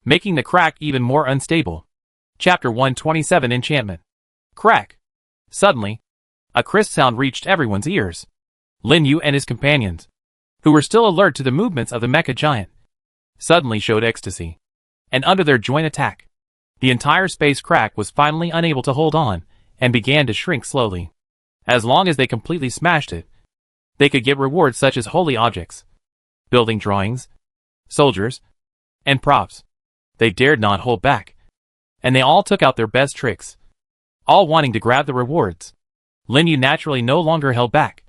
[SPEAKER 1] making the crack even more unstable. Chapter 127 Enchantment. Crack. Suddenly, a crisp sound reached everyone's ears. Lin Yu and his companions, who were still alert to the movements of the mecha giant, suddenly showed ecstasy, and under their joint attack, the entire space crack was finally unable to hold on and began to shrink slowly. As long as they completely smashed it, they could get rewards such as holy objects, building drawings, soldiers, and props. They dared not hold back, and they all took out their best tricks, all wanting to grab the rewards. Lin Yu naturally no longer held back,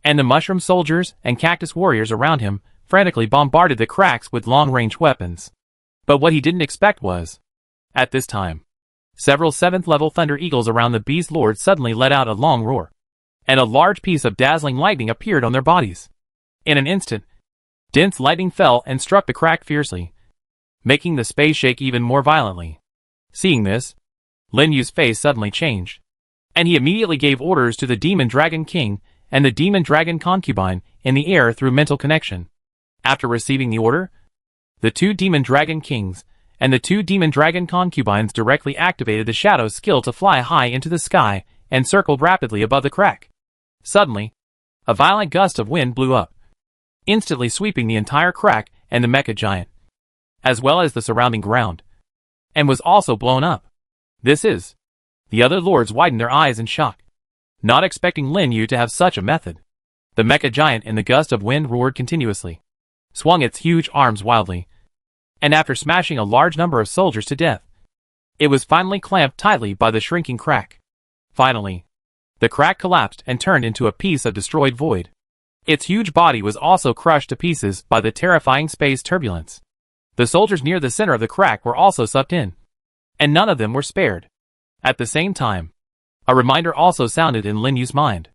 [SPEAKER 1] and the mushroom soldiers and cactus warriors around him frantically bombarded the cracks with long-range weapons. But what he didn't expect was, at this time, several 7th level thunder eagles around the beast lords suddenly let out a long roar, and a large piece of dazzling lightning appeared on their bodies. In an instant, dense lightning fell and struck the crack fiercely, making the space shake even more violently. Seeing this, Lin Yu's face suddenly changed, and he immediately gave orders to the Demon Dragon King and the Demon Dragon Concubine in the air through mental connection. After receiving the order, the 2 Demon Dragon Kings and the 2 Demon Dragon Concubines directly activated the Shadow's skill to fly high into the sky and circled rapidly above the crack. Suddenly, a violent gust of wind blew up, instantly sweeping the entire crack and the mecha giant, as well as the surrounding ground, and was also blown up. The other lords widened their eyes in shock, not expecting Lin Yu to have such a method. The mecha giant in the gust of wind roared continuously, swung its huge arms wildly, and after smashing a large number of soldiers to death, It was finally clamped tightly by the shrinking crack. Finally, the crack collapsed and turned into a piece of destroyed void. Its huge body was also crushed to pieces by the terrifying space turbulence. The soldiers near the center of the crack were also sucked in, and none of them were spared. At the same time, a reminder also sounded in Lin Yu's mind.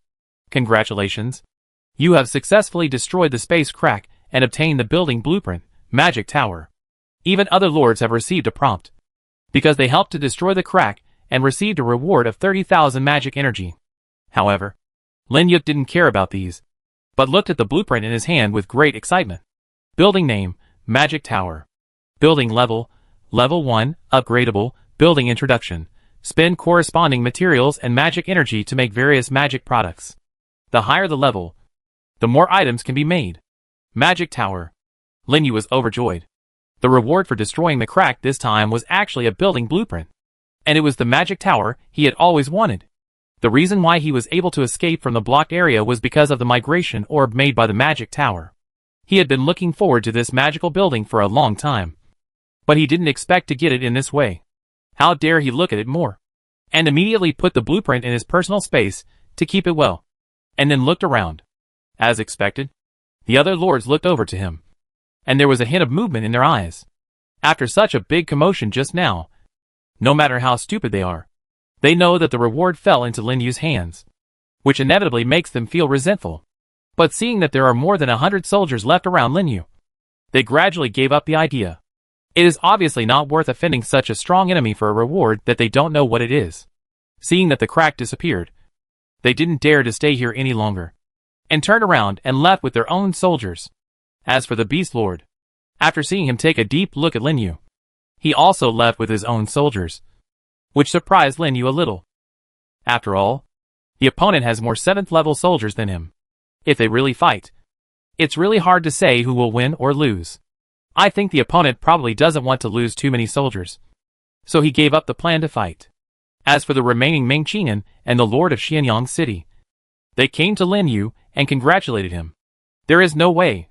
[SPEAKER 1] Congratulations. You have successfully destroyed the space crack and obtained the building blueprint, Magic Tower. Even other lords have received a prompt, because they helped to destroy the crack and received a reward of 30,000 magic energy. However, Lin Yu didn't care about these, but looked at the blueprint in his hand with great excitement. Building name, Magic Tower. Building level, Level 1, upgradable, building introduction. Spend corresponding materials and magic energy to make various magic products. The higher the level, the more items can be made. Magic Tower. Lin Yu was overjoyed. The reward for destroying the crack this time was actually a building blueprint. And it was the Magic Tower he had always wanted. The reason why he was able to escape from the blocked area was because of the migration orb made by the Magic Tower. He had been looking forward to this magical building for a long time, but he didn't expect to get it in this way. How dare he look at it more? And immediately put the blueprint in his personal space to keep it well, and then looked around. As expected, the other lords looked over to him, and there was a hint of movement in their eyes. After such a big commotion just now, no matter how stupid they are, they know that the reward fell into Lin Yu's hands, which inevitably makes them feel resentful. But seeing that there are more than 100 soldiers left around Lin Yu, they gradually gave up the idea. It is obviously not worth offending such a strong enemy for a reward that they don't know what it is. Seeing that the crack disappeared, they didn't dare to stay here any longer, and turned around and left with their own soldiers. As for the Beast Lord, after seeing him take a deep look at Lin Yu, he also left with his own soldiers, which surprised Lin Yu a little. After all, the opponent has more 7th level soldiers than him. If they really fight, it's really hard to say who will win or lose. I think the opponent probably doesn't want to lose too many soldiers, so he gave up the plan to fight. As for the remaining Ming Qian and the Lord of Xianyang City, they came to Lin Yu and congratulated him. There is no way.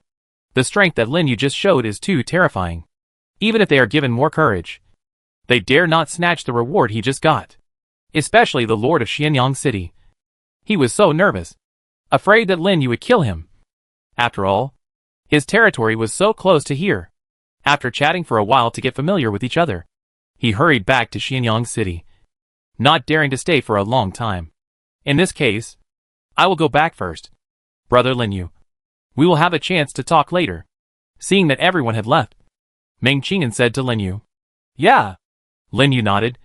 [SPEAKER 1] The strength that Lin Yu just showed is too terrifying. Even if they are given more courage, they dare not snatch the reward he just got. Especially the Lord of Xianyang City. He was so nervous, afraid that Lin Yu would kill him. After all, his territory was so close to here. After chatting for a while to get familiar with each other, he hurried back to Xianyang City, not daring to stay for a long time. In this case, I will go back first. Brother Lin Yu, we will have a chance to talk later. Seeing that everyone had left, Ming Qian said to Lin Yu. Yeah. Lin Yu nodded,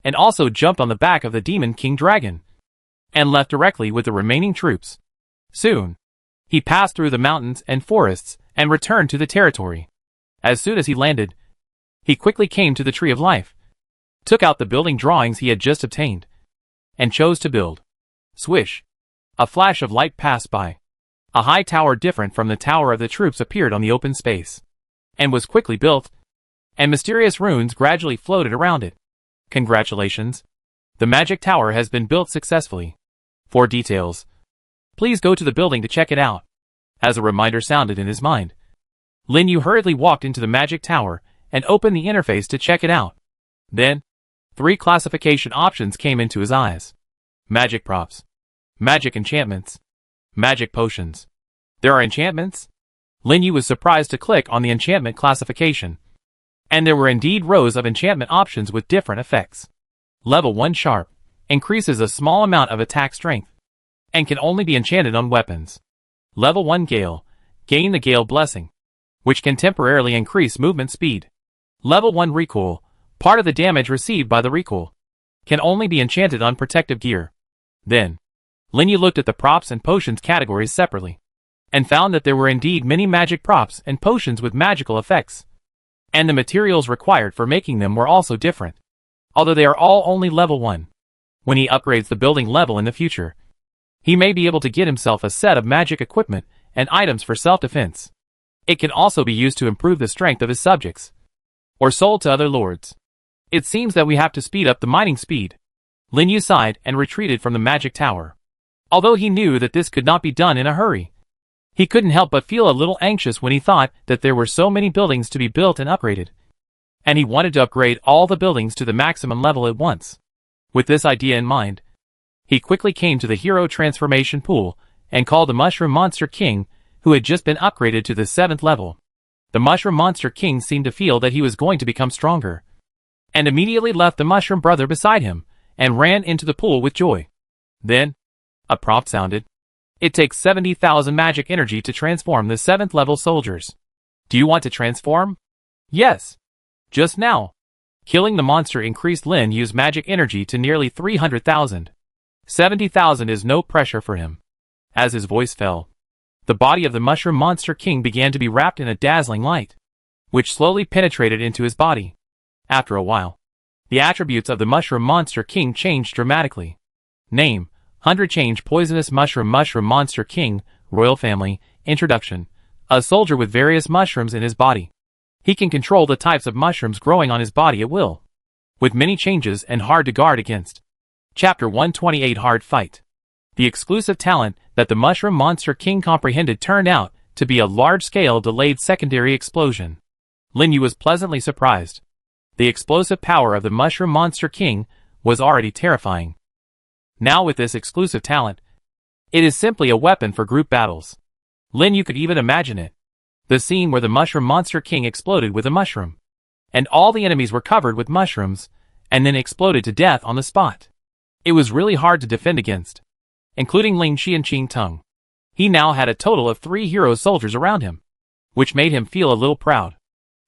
[SPEAKER 1] and also jumped on the back of the Demon King Dragon, and left directly with the remaining troops. Soon, he passed through the mountains and forests and returned to the territory. As soon as he landed, he quickly came to the Tree of Life, took out the building drawings he had just obtained, and chose to build. Swish! A flash of light passed by. A high tower different from the tower of the troops appeared on the open space, and was quickly built, and mysterious runes gradually floated around it. Congratulations! The magic tower has been built successfully. For details, please go to the building to check it out. As a reminder sounded in his mind, Lin Yu hurriedly walked into the magic tower and opened the interface to check it out. Then, 3 classification options came into his eyes. Magic props, magic enchantments, magic potions. There are enchantments? Lin Yu was surprised to click on the enchantment classification, and there were indeed rows of enchantment options with different effects. Level 1 Sharp increases a small amount of attack strength, and can only be enchanted on weapons. Level 1 Gale, gain the Gale Blessing, which can temporarily increase movement speed. Level 1 Recoil, part of the damage received by the recoil, can only be enchanted on protective gear. Then, Lin Yu looked at the props and potions categories separately, and found that there were indeed many magic props and potions with magical effects. And the materials required for making them were also different, although they are all only level 1. When he upgrades the building level in the future, he may be able to get himself a set of magic equipment and items for self-defense. It can also be used to improve the strength of his subjects, or sold to other lords. It seems that we have to speed up the mining speed. Lin Yu sighed and retreated from the magic tower. Although he knew that this could not be done in a hurry, he couldn't help but feel a little anxious when he thought that there were so many buildings to be built and upgraded, and he wanted to upgrade all the buildings to the maximum level at once. With this idea in mind, he quickly came to the hero transformation pool and called the Mushroom Monster King, who had just been upgraded to the 7th level. The Mushroom Monster King seemed to feel that he was going to become stronger, and immediately left the Mushroom Brother beside him and ran into the pool with joy. Then, a prompt sounded. It takes 70,000 magic energy to transform the 7th level soldiers. Do you want to transform? Yes. Just now. Killing the monster increased Lin Yu's magic energy to nearly 300,000. 70,000 is no pressure for him. As his voice fell, the body of the Mushroom Monster King began to be wrapped in a dazzling light, which slowly penetrated into his body. After a while, the attributes of the Mushroom Monster King changed dramatically. Name: 100 Change Poisonous Mushroom Monster King, Royal Family, Introduction: a soldier with various mushrooms in his body. He can control the types of mushrooms growing on his body at will, with many changes and hard to guard against. Chapter 128 Hard Fight. The exclusive talent that the Mushroom Monster King comprehended turned out to be a large-scale delayed secondary explosion. Lin Yu was pleasantly surprised. The explosive power of the Mushroom Monster King was already terrifying. Now with this exclusive talent, it is simply a weapon for group battles. Lin Yu could even imagine it. The scene where the Mushroom Monster King exploded with a mushroom, and all the enemies were covered with mushrooms, and then exploded to death on the spot. It was really hard to defend against, including Ling Xi and Qing Tung. He now had a total of 3 hero soldiers around him, which made him feel a little proud.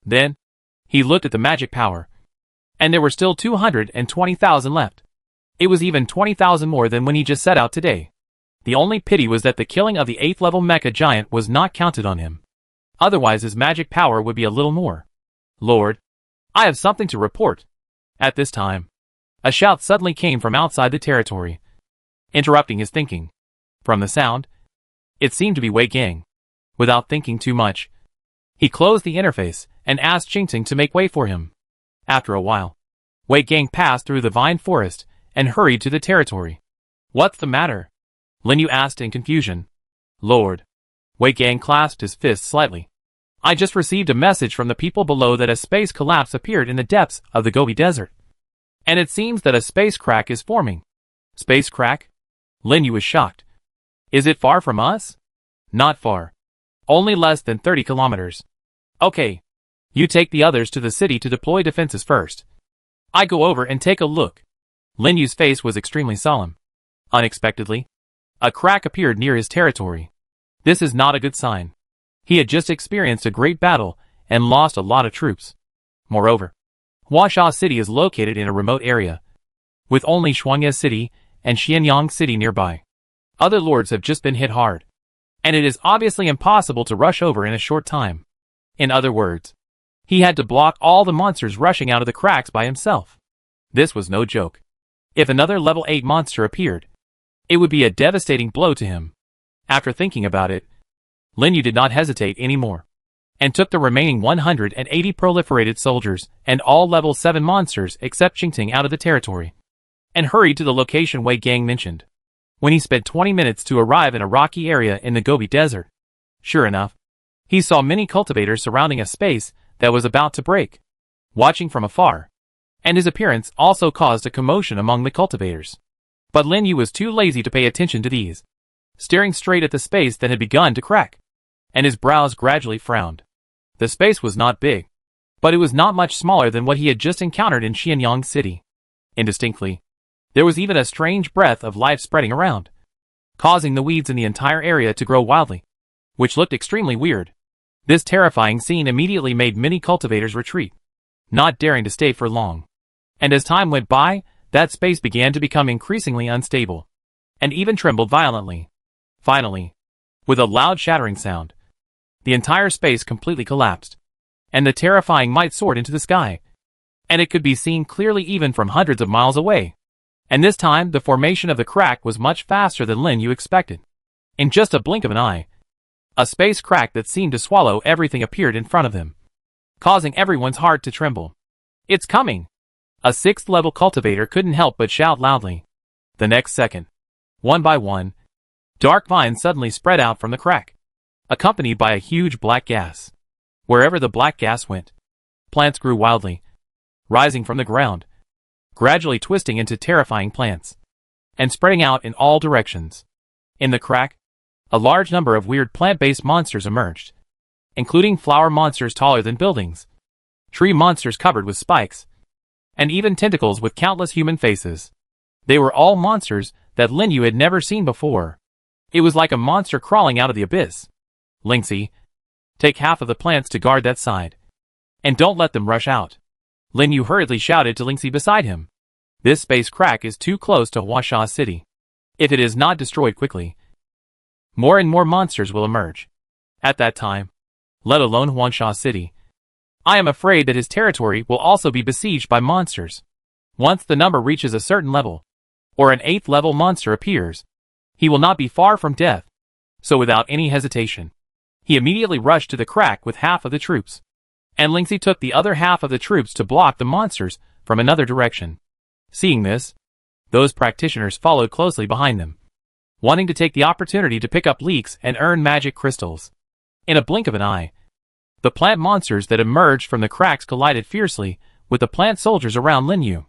[SPEAKER 1] Then, he looked at the magic power, and there were still 220,000 left. It was even 20,000 more than when he just set out today. The only pity was that the killing of the 8th level mecha giant was not counted on him. Otherwise his magic power would be a little more. Lord, I have something to report. At this time, a shout suddenly came from outside the territory, interrupting his thinking. From the sound, it seemed to be Wei Gang. Without thinking too much, he closed the interface and asked Qingting to make way for him. After a while, Wei Gang passed through the vine forest and hurried to the territory. What's the matter? Lin Yu asked in confusion. Lord. Wei Gang clasped his fists slightly. I just received a message from the people below that a space collapse appeared in the depths of the Gobi Desert. And it seems that a space crack is forming. Space crack? Lin Yu was shocked. Is it far from us? Not far. Only less than 30 kilometers. Okay. You take the others to the city to deploy defenses first. I go over and take a look. Lin Yu's face was extremely solemn. Unexpectedly, a crack appeared near his territory. This is not a good sign. He had just experienced a great battle and lost a lot of troops. Moreover, Huangsha City is located in a remote area, with only Shuangye City and Xianyang City nearby. Other lords have just been hit hard, and it is obviously impossible to rush over in a short time. In other words, he had to block all the monsters rushing out of the cracks by himself. This was no joke. If another level 8 monster appeared, it would be a devastating blow to him. After thinking about it, Lin Yu did not hesitate anymore, and took the remaining 180 proliferated soldiers and all level 7 monsters except Qingting out of the territory, and hurried to the location Wei Gang mentioned. When he spent 20 minutes to arrive in a rocky area in the Gobi Desert, sure enough, he saw many cultivators surrounding a space that was about to break, watching from afar, and his appearance also caused a commotion among the cultivators. But Lin Yu was too lazy to pay attention to these, staring straight at the space that had begun to crack, and his brows gradually frowned. The space was not big, but it was not much smaller than what he had just encountered in Xianyang City. Indistinctly, there was even a strange breath of life spreading around, causing the weeds in the entire area to grow wildly, which looked extremely weird. This terrifying scene immediately made many cultivators retreat, not daring to stay for long. And as time went by, that space began to become increasingly unstable, and even trembled violently. Finally, with a loud shattering sound, the entire space completely collapsed, and the terrifying might soared into the sky, and it could be seen clearly even from hundreds of miles away. And this time, the formation of the crack was much faster than Lin Yu expected. In just a blink of an eye, a space crack that seemed to swallow everything appeared in front of them, causing everyone's heart to tremble. It's coming! A 6th level cultivator couldn't help but shout loudly. The next second, one by one, dark vines suddenly spread out from the crack, accompanied by a huge black gas. Wherever the black gas went, plants grew wildly, rising from the ground, gradually twisting into terrifying plants, and spreading out in all directions. In the crack, a large number of weird plant-based monsters emerged, including flower monsters taller than buildings, tree monsters covered with spikes, and even tentacles with countless human faces. They were all monsters that Lin Yu had never seen before. It was like a monster crawling out of the abyss. Lingxi, take half of the plants to guard that side. And don't let them rush out. Lin Yu hurriedly shouted to Lingxi beside him. This space crack is too close to Huangsha City. If it is not destroyed quickly, more and more monsters will emerge. At that time, let alone Huangsha City, I am afraid that his territory will also be besieged by monsters. Once the number reaches a certain level, or an 8th level monster appears, he will not be far from death. So without any hesitation, he immediately rushed to the crack with half of the troops, and Lingxi took the other half of the troops to block the monsters from another direction. Seeing this, those practitioners followed closely behind them, wanting to take the opportunity to pick up leaks and earn magic crystals. In a blink of an eye, the plant monsters that emerged from the cracks collided fiercely with the plant soldiers around Lin Yu.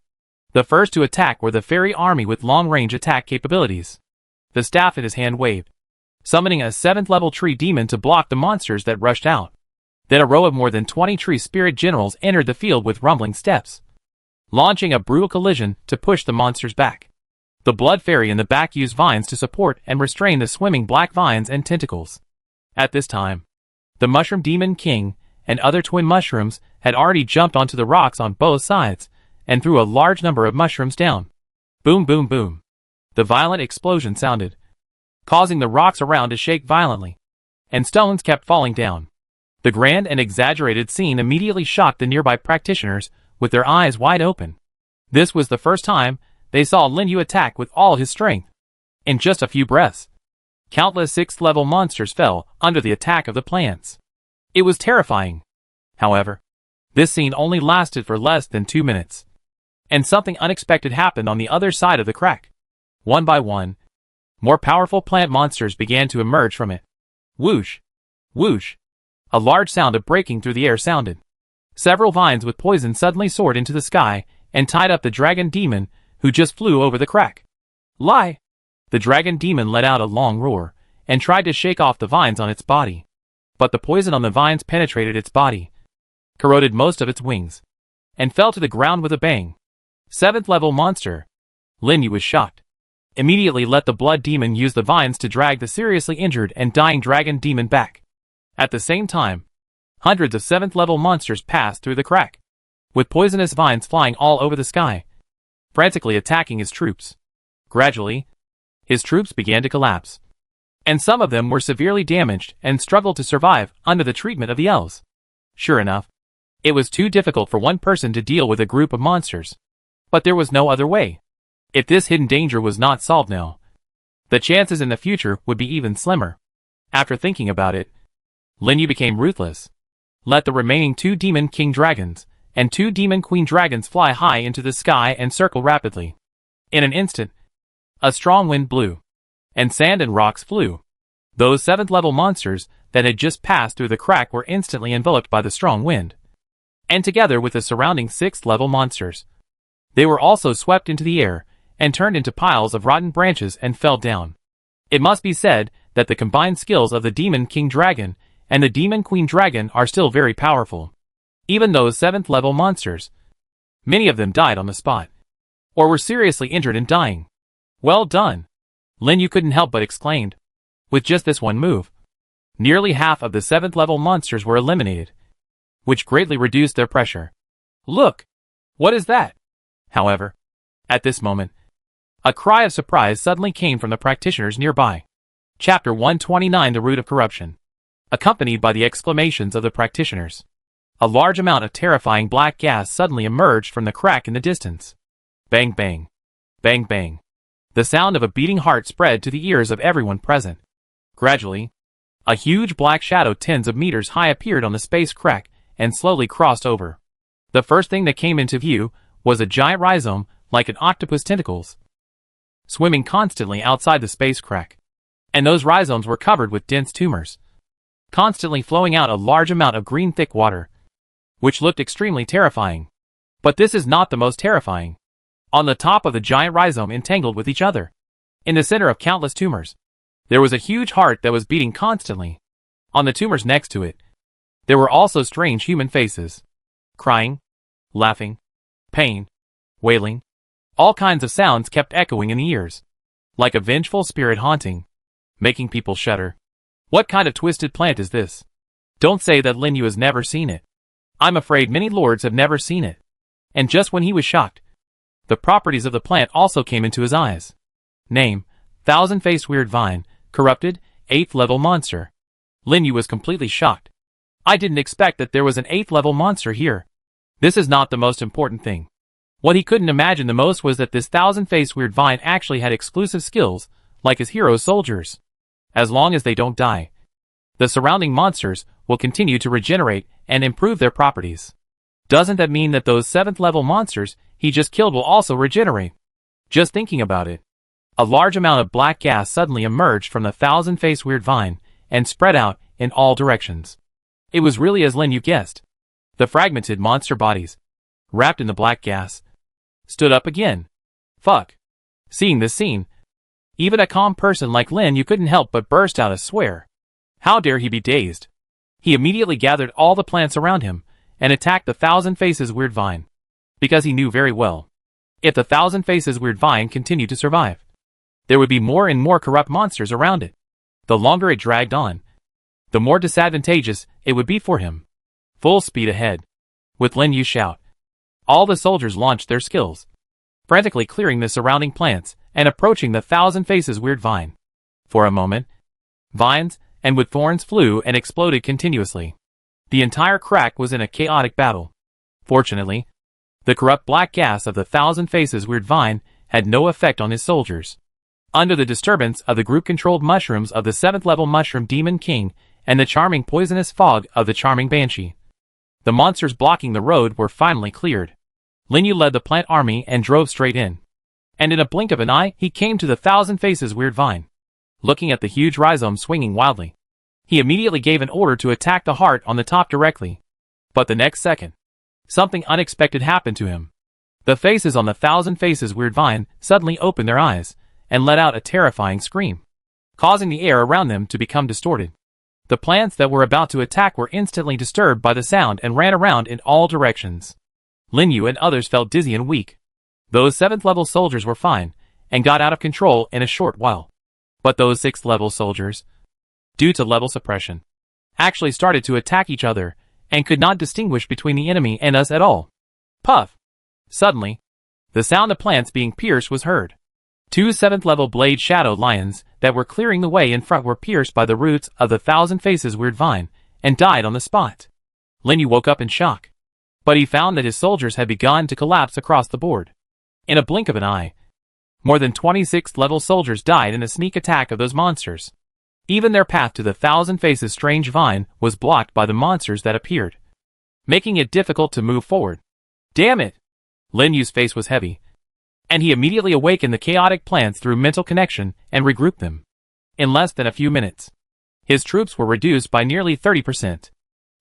[SPEAKER 1] The first to attack were the fairy army with long-range attack capabilities. The staff in his hand waved, summoning a 7th level tree demon to block the monsters that rushed out. Then a row of more than 20 tree spirit generals entered the field with rumbling steps, launching a brutal collision to push the monsters back. The blood fairy in the back used vines to support and restrain the swimming black vines and tentacles. At this time, the mushroom demon king and other twin mushrooms had already jumped onto the rocks on both sides and threw a large number of mushrooms down. Boom, boom, boom. The violent explosion sounded, causing the rocks around to shake violently, and stones kept falling down. The grand and exaggerated scene immediately shocked the nearby practitioners with their eyes wide open. This was the first time they saw Lin Yu attack with all his strength. In just a few breaths, countless 6th level monsters fell under the attack of the plants. It was terrifying. However, this scene only lasted for less than 2 minutes, and something unexpected happened on the other side of the crack. One by one, more powerful plant monsters began to emerge from it. Whoosh! Whoosh! A large sound of breaking through the air sounded. Several vines with poison suddenly soared into the sky and tied up the dragon demon who just flew over the crack. Lie! The dragon demon let out a long roar and tried to shake off the vines on its body. But the poison on the vines penetrated its body, corroded most of its wings, and fell to the ground with a bang. 7th level monster. Lin Yu was shocked. Immediately let the blood demon use the vines to drag the seriously injured and dying dragon demon back. At the same time, hundreds of 7th level monsters passed through the crack, with poisonous vines flying all over the sky, frantically attacking his troops. Gradually, his troops began to collapse, and some of them were severely damaged and struggled to survive under the treatment of the elves. Sure enough, it was too difficult for one person to deal with a group of monsters. But there was no other way. If this hidden danger was not solved now, the chances in the future would be even slimmer. After thinking about it, Lin Yu became ruthless. Let the remaining 2 demon king dragons and 2 demon queen dragons fly high into the sky and circle rapidly. In an instant, a strong wind blew, and sand and rocks flew. Those 7th level monsters that had just passed through the crack were instantly enveloped by the strong wind, and together with the surrounding 6th level monsters, they were also swept into the air and turned into piles of rotten branches and fell down. It must be said that the combined skills of the demon king dragon and the demon queen dragon are still very powerful. Even those 7th level monsters, many of them died on the spot, or were seriously injured and dying. Well done! Lin Yu couldn't help but exclaimed. With just this one move, nearly half of the 7th level monsters were eliminated, which greatly reduced their pressure. Look! What is that? However, at this moment, a cry of surprise suddenly came from the practitioners nearby. Chapter 129 The Root of Corruption. Accompanied by the exclamations of the practitioners, a large amount of terrifying black gas suddenly emerged from the crack in the distance. Bang bang. Bang bang. The sound of a beating heart spread to the ears of everyone present. Gradually, a huge black shadow tens of meters high appeared on the space crack and slowly crossed over. The first thing that came into view was a giant rhizome like an octopus tentacles, swimming constantly outside the space crack. And those rhizomes were covered with dense tumors, constantly flowing out a large amount of green thick water, which looked extremely terrifying. But this is not the most terrifying. On the top of the giant rhizome entangled with each other, in the center of countless tumors, there was a huge heart that was beating constantly. On the tumors next to it, there were also strange human faces. Crying, laughing, pain, wailing. All kinds of sounds kept echoing in the ears, like a vengeful spirit haunting, making people shudder. What kind of twisted plant is this? Don't say that Lin Yu has never seen it. I'm afraid many lords have never seen it. And just when he was shocked, the properties of the plant also came into his eyes. Name, thousand-faced weird vine, corrupted, 8th level monster. Lin Yu was completely shocked. I didn't expect that there was an 8th level monster here. This is not the most important thing. What he couldn't imagine the most was that this thousand-faced weird vine actually had exclusive skills, like his hero soldiers. As long as they don't die, the surrounding monsters will continue to regenerate and improve their properties. Doesn't that mean that those 7th level monsters he just killed will also regenerate? Just thinking about it. A large amount of black gas suddenly emerged from the thousand-faced weird vine and spread out in all directions. It was really as Lin Yu guessed. The fragmented monster bodies, wrapped in the black gas, stood up again. Fuck. Seeing this scene, even a calm person like Lin Yu couldn't help but burst out a swear. How dare he be dazed? He immediately gathered all the plants around him and attacked the thousand faces weird vine. Because he knew very well, if the thousand faces weird vine continued to survive, there would be more and more corrupt monsters around it. The longer it dragged on, the more disadvantageous it would be for him. Full speed ahead. With Lin Yu's shout, all the soldiers launched their skills, frantically clearing the surrounding plants and approaching the thousand faces weird vine. For a moment, vines and wood thorns flew and exploded continuously. The entire crack was in a chaotic battle. Fortunately, the corrupt black gas of the thousand faces weird vine had no effect on his soldiers. Under the disturbance of the group-controlled mushrooms of the 7th level mushroom demon king and the charming poisonous fog of the charming banshee, the monsters blocking the road were finally cleared. Lin Yu led the plant army and drove straight in. And in a blink of an eye, he came to the thousand faces weird vine. Looking at the huge rhizome swinging wildly, he immediately gave an order to attack the heart on the top directly. But the next second, something unexpected happened to him. The faces on the thousand faces weird vine suddenly opened their eyes and let out a terrifying scream, causing the air around them to become distorted. The plants that were about to attack were instantly disturbed by the sound and ran around in all directions. Lin Yu and others felt dizzy and weak. Those 7th level soldiers were fine and got out of control in a short while. But those 6th level soldiers, due to level suppression, actually started to attack each other and could not distinguish between the enemy and us at all. Puff! Suddenly, the sound of plants being pierced was heard. 2 7th level blade shadow lions that were clearing the way in front were pierced by the roots of the thousand faces weird vine and died on the spot. Lin Yu woke up in shock, but he found that his soldiers had begun to collapse across the board. In a blink of an eye, more than 26th level soldiers died in a sneak attack of those monsters. Even their path to the thousand faces strange vine was blocked by the monsters that appeared, making it difficult to move forward. Damn it! Lin Yu's face was heavy, and he immediately awakened the chaotic plants through mental connection and regrouped them. In less than a few minutes, his troops were reduced by nearly 30%.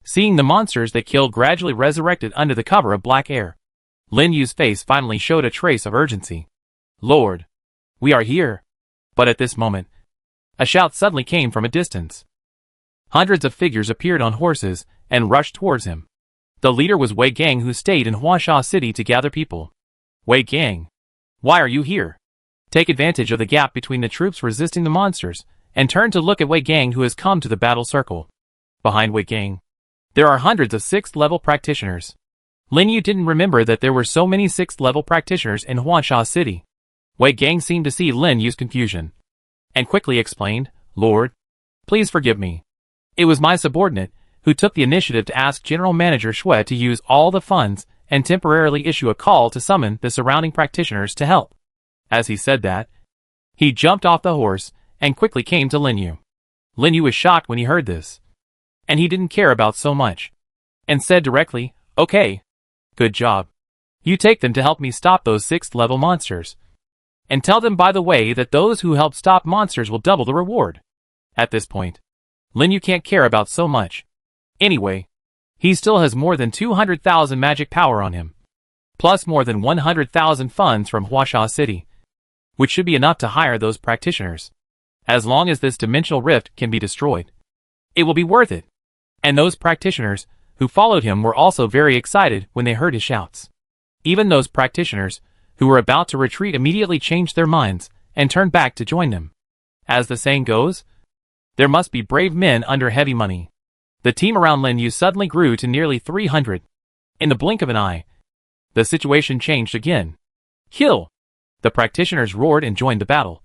[SPEAKER 1] Seeing the monsters that killed gradually resurrected under the cover of black air, Lin Yu's face finally showed a trace of urgency. Lord, we are here. But at this moment, a shout suddenly came from a distance. Hundreds of figures appeared on horses and rushed towards him. The leader was Wei Gang, who stayed in Huangsha city to gather people. Wei Gang, why are you here? Take advantage of the gap between the troops resisting the monsters and turn to look at Wei Gang, who has come to the battle circle. Behind Wei Gang, there are hundreds of 6th level practitioners. Lin Yu didn't remember that there were so many 6th level practitioners in Huangsha city. Wei Gang seemed to see Lin Yu's confusion and quickly explained, Lord, please forgive me. It was my subordinate who took the initiative to ask General Manager Shui to use all the funds and temporarily issue a call to summon the surrounding practitioners to help. As he said that, he jumped off the horse and quickly came to Lin Yu. Lin Yu was shocked when he heard this, and he didn't care about so much, and said directly, okay, good job. You take them to help me stop those 6th level monsters. And tell them, by the way, that those who help stop monsters will double the reward. At this point, Lin Yu can't care about so much. Anyway, he still has more than 200,000 magic power on him. plus more than 100,000 funds from Huangsha City, which should be enough to hire those practitioners. As long as this dimensional rift can be destroyed, it will be worth it. And those practitioners who followed him were also very excited when they heard his shouts. Even those practitioners who were about to retreat immediately changed their minds and turned back to join them. As the saying goes, there must be brave men under heavy money. The team around Lin Yu suddenly grew to nearly 300. In the blink of an eye, the situation changed again. Kill! The practitioners roared and joined the battle,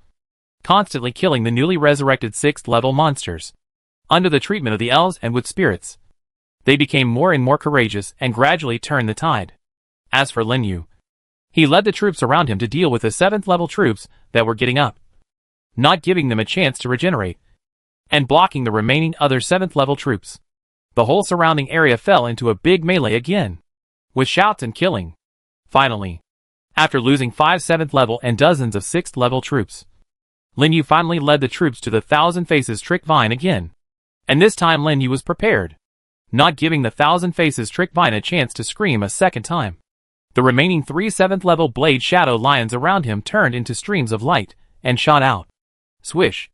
[SPEAKER 1] constantly killing the newly resurrected 6th level monsters. Under the treatment of the elves and wood spirits, they became more and more courageous and gradually turned the tide. As for Lin Yu, he led the troops around him to deal with the 7th level troops that were getting up, not giving them a chance to regenerate, and blocking the remaining other 7th level troops. The whole surrounding area fell into a big melee again, with shouts and killing. Finally, after losing 5 7th level and dozens of 6th level troops, Lin Yu finally led the troops to the Thousand Faces Trick Vine again. And this time Lin Yu was prepared, not giving the Thousand Faces Trick Vine a chance to scream a second time. The remaining 3 7th level blade shadow lions around him turned into streams of light and shot out. Swish!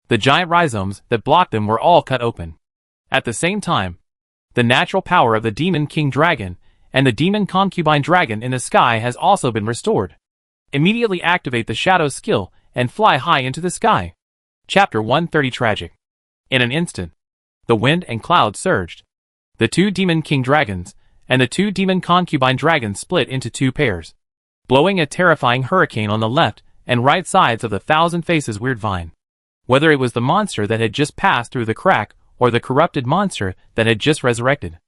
[SPEAKER 1] The giant rhizomes that blocked them were all cut open. At the same time, the natural power of the Demon King Dragon and the Demon Concubine Dragon in the sky has also been restored. Immediately activate the Shadow skill and fly high into the sky. Chapter 130 Tragic. In an instant, the wind and clouds surged. The 2 Demon King Dragons and the 2 Demon Concubine Dragons split into 2 pairs, blowing a terrifying hurricane on the left and right sides of the Thousand Faces Weird Vine. Whether it was the monster that had just passed through the crack or the corrupted monster that had just resurrected,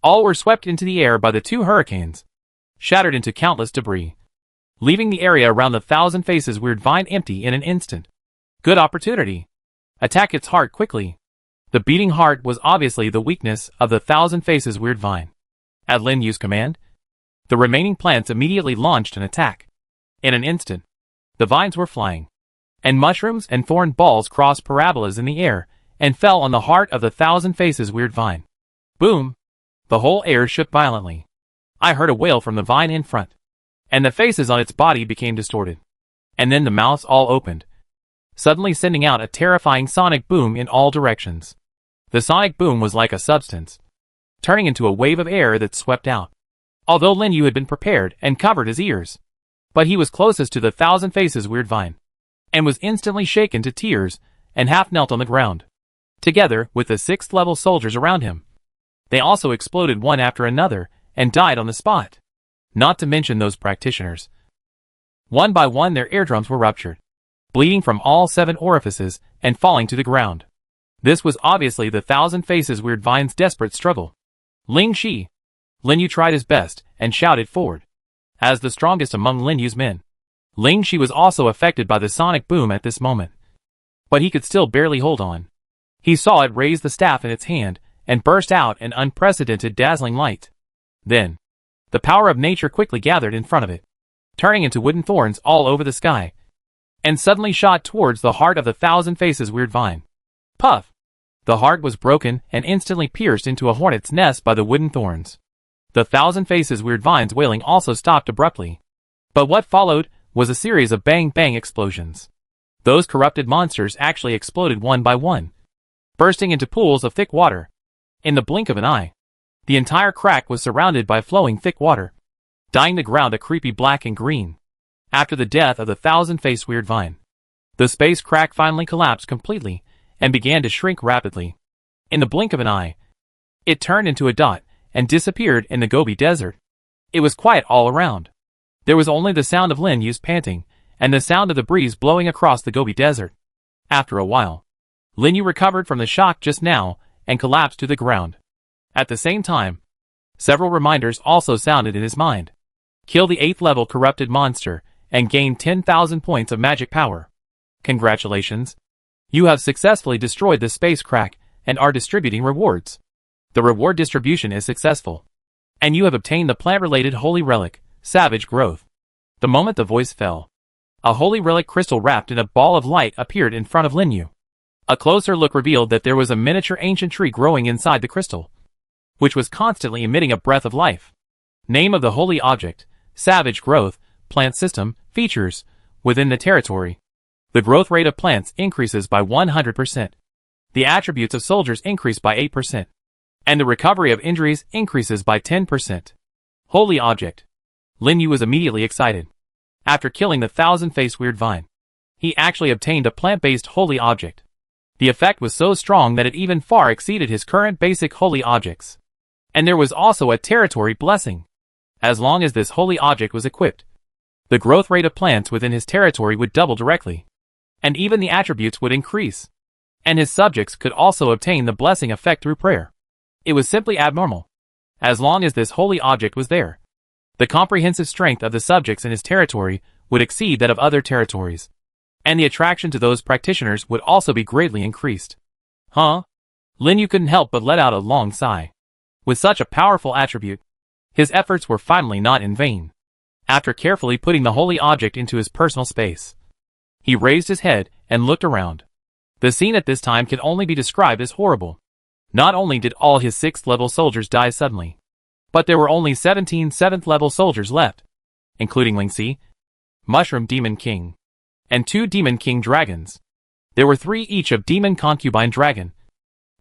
[SPEAKER 1] all were swept into the air by the 2 hurricanes, shattered into countless debris, leaving the area around the Thousand Faces Weird Vine empty in an instant. Good opportunity. Attack its heart quickly. The beating heart was obviously the weakness of the Thousand Faces Weird Vine. At Lin Yu's command, the remaining plants immediately launched an attack. In an instant, the vines were flying, and mushrooms and thorn balls crossed parabolas in the air and fell on the heart of the Thousand Faces Weird Vine. Boom! The whole air shook violently. I heard a wail from the vine in front, and the faces on its body became distorted. And then the mouths all opened, suddenly sending out a terrifying sonic boom in all directions. The sonic boom was like a substance, turning into a wave of air that swept out. Although Lin Yu had been prepared and covered his ears, but he was closest to the Thousand Faces Weird Vine, and was instantly shaken to tears and half knelt on the ground, together with the 6th level soldiers around him. They also exploded one after another and died on the spot. Not to mention those practitioners. One by one their eardrums were ruptured, bleeding from all 7 orifices and falling to the ground. This was obviously the Thousand Faces Weird Vine's desperate struggle. Ling Shi. Lin Yu tried his best and shouted forward. As the strongest among Lin Yu's men, Ling Shi was also affected by the sonic boom at this moment. But he could still barely hold on. He saw it raise the staff in its hand and burst out an unprecedented dazzling light. Then, the power of nature quickly gathered in front of it, turning into wooden thorns all over the sky, and suddenly shot towards the heart of the Thousand Faces Weird Vine. Puff! The heart was broken and instantly pierced into a hornet's nest by the wooden thorns. The Thousand Faces Weird Vine's wailing also stopped abruptly. But what followed was a series of bang-bang explosions. Those corrupted monsters actually exploded one by one, bursting into pools of thick water. In the blink of an eye, the entire crack was surrounded by flowing thick water, dyeing the ground a creepy black and green. After the death of the Thousand-Faced Weird Vine, the space crack finally collapsed completely and began to shrink rapidly. In the blink of an eye, it turned into a dot and disappeared in the Gobi Desert. It was quiet all around. There was only the sound of Lin Yu's panting and the sound of the breeze blowing across the Gobi Desert. After a while, Lin Yu recovered from the shock just now and collapsed to the ground. At the same time, several reminders also sounded in his mind. Kill the 8th level corrupted monster and gain 10,000 points of magic power. Congratulations. You have successfully destroyed the space crack and are distributing rewards. The reward distribution is successful, and you have obtained the plant-related holy relic, Savage Growth. The moment the voice fell, a holy relic crystal wrapped in a ball of light appeared in front of Lin Yu. A closer look revealed that there was a miniature ancient tree growing inside the crystal, which was constantly emitting a breath of life. Name of the holy object, Savage growth, plant system, features, within the territory. The growth rate of plants increases by 100%. The attributes of soldiers increase by 8%. And the recovery of injuries increases by 10%. Holy object. Lin Yu was immediately excited. After killing the 1,000-faced weird vine, he actually obtained a plant-based holy object. The effect was so strong that it even far exceeded his current basic holy objects. And there was also a territory blessing. As long as this holy object was equipped, the growth rate of plants within his territory would double directly. And even the attributes would increase. And his subjects could also obtain the blessing effect through prayer. It was simply abnormal. As long as this holy object was there, the comprehensive strength of the subjects in his territory would exceed that of other territories. And the attraction to those practitioners would also be greatly increased. Huh? Lin Yu couldn't help but let out a long sigh. With such a powerful attribute, his efforts were finally not in vain. After carefully putting the holy object into his personal space, he raised his head and looked around. The scene at this time can only be described as horrible. Not only did all his 6th level soldiers die suddenly, but there were only 17 7th level soldiers left, including Lingxi, Mushroom Demon King, and 2 Demon King dragons. There were 3 each of Demon Concubine Dragon,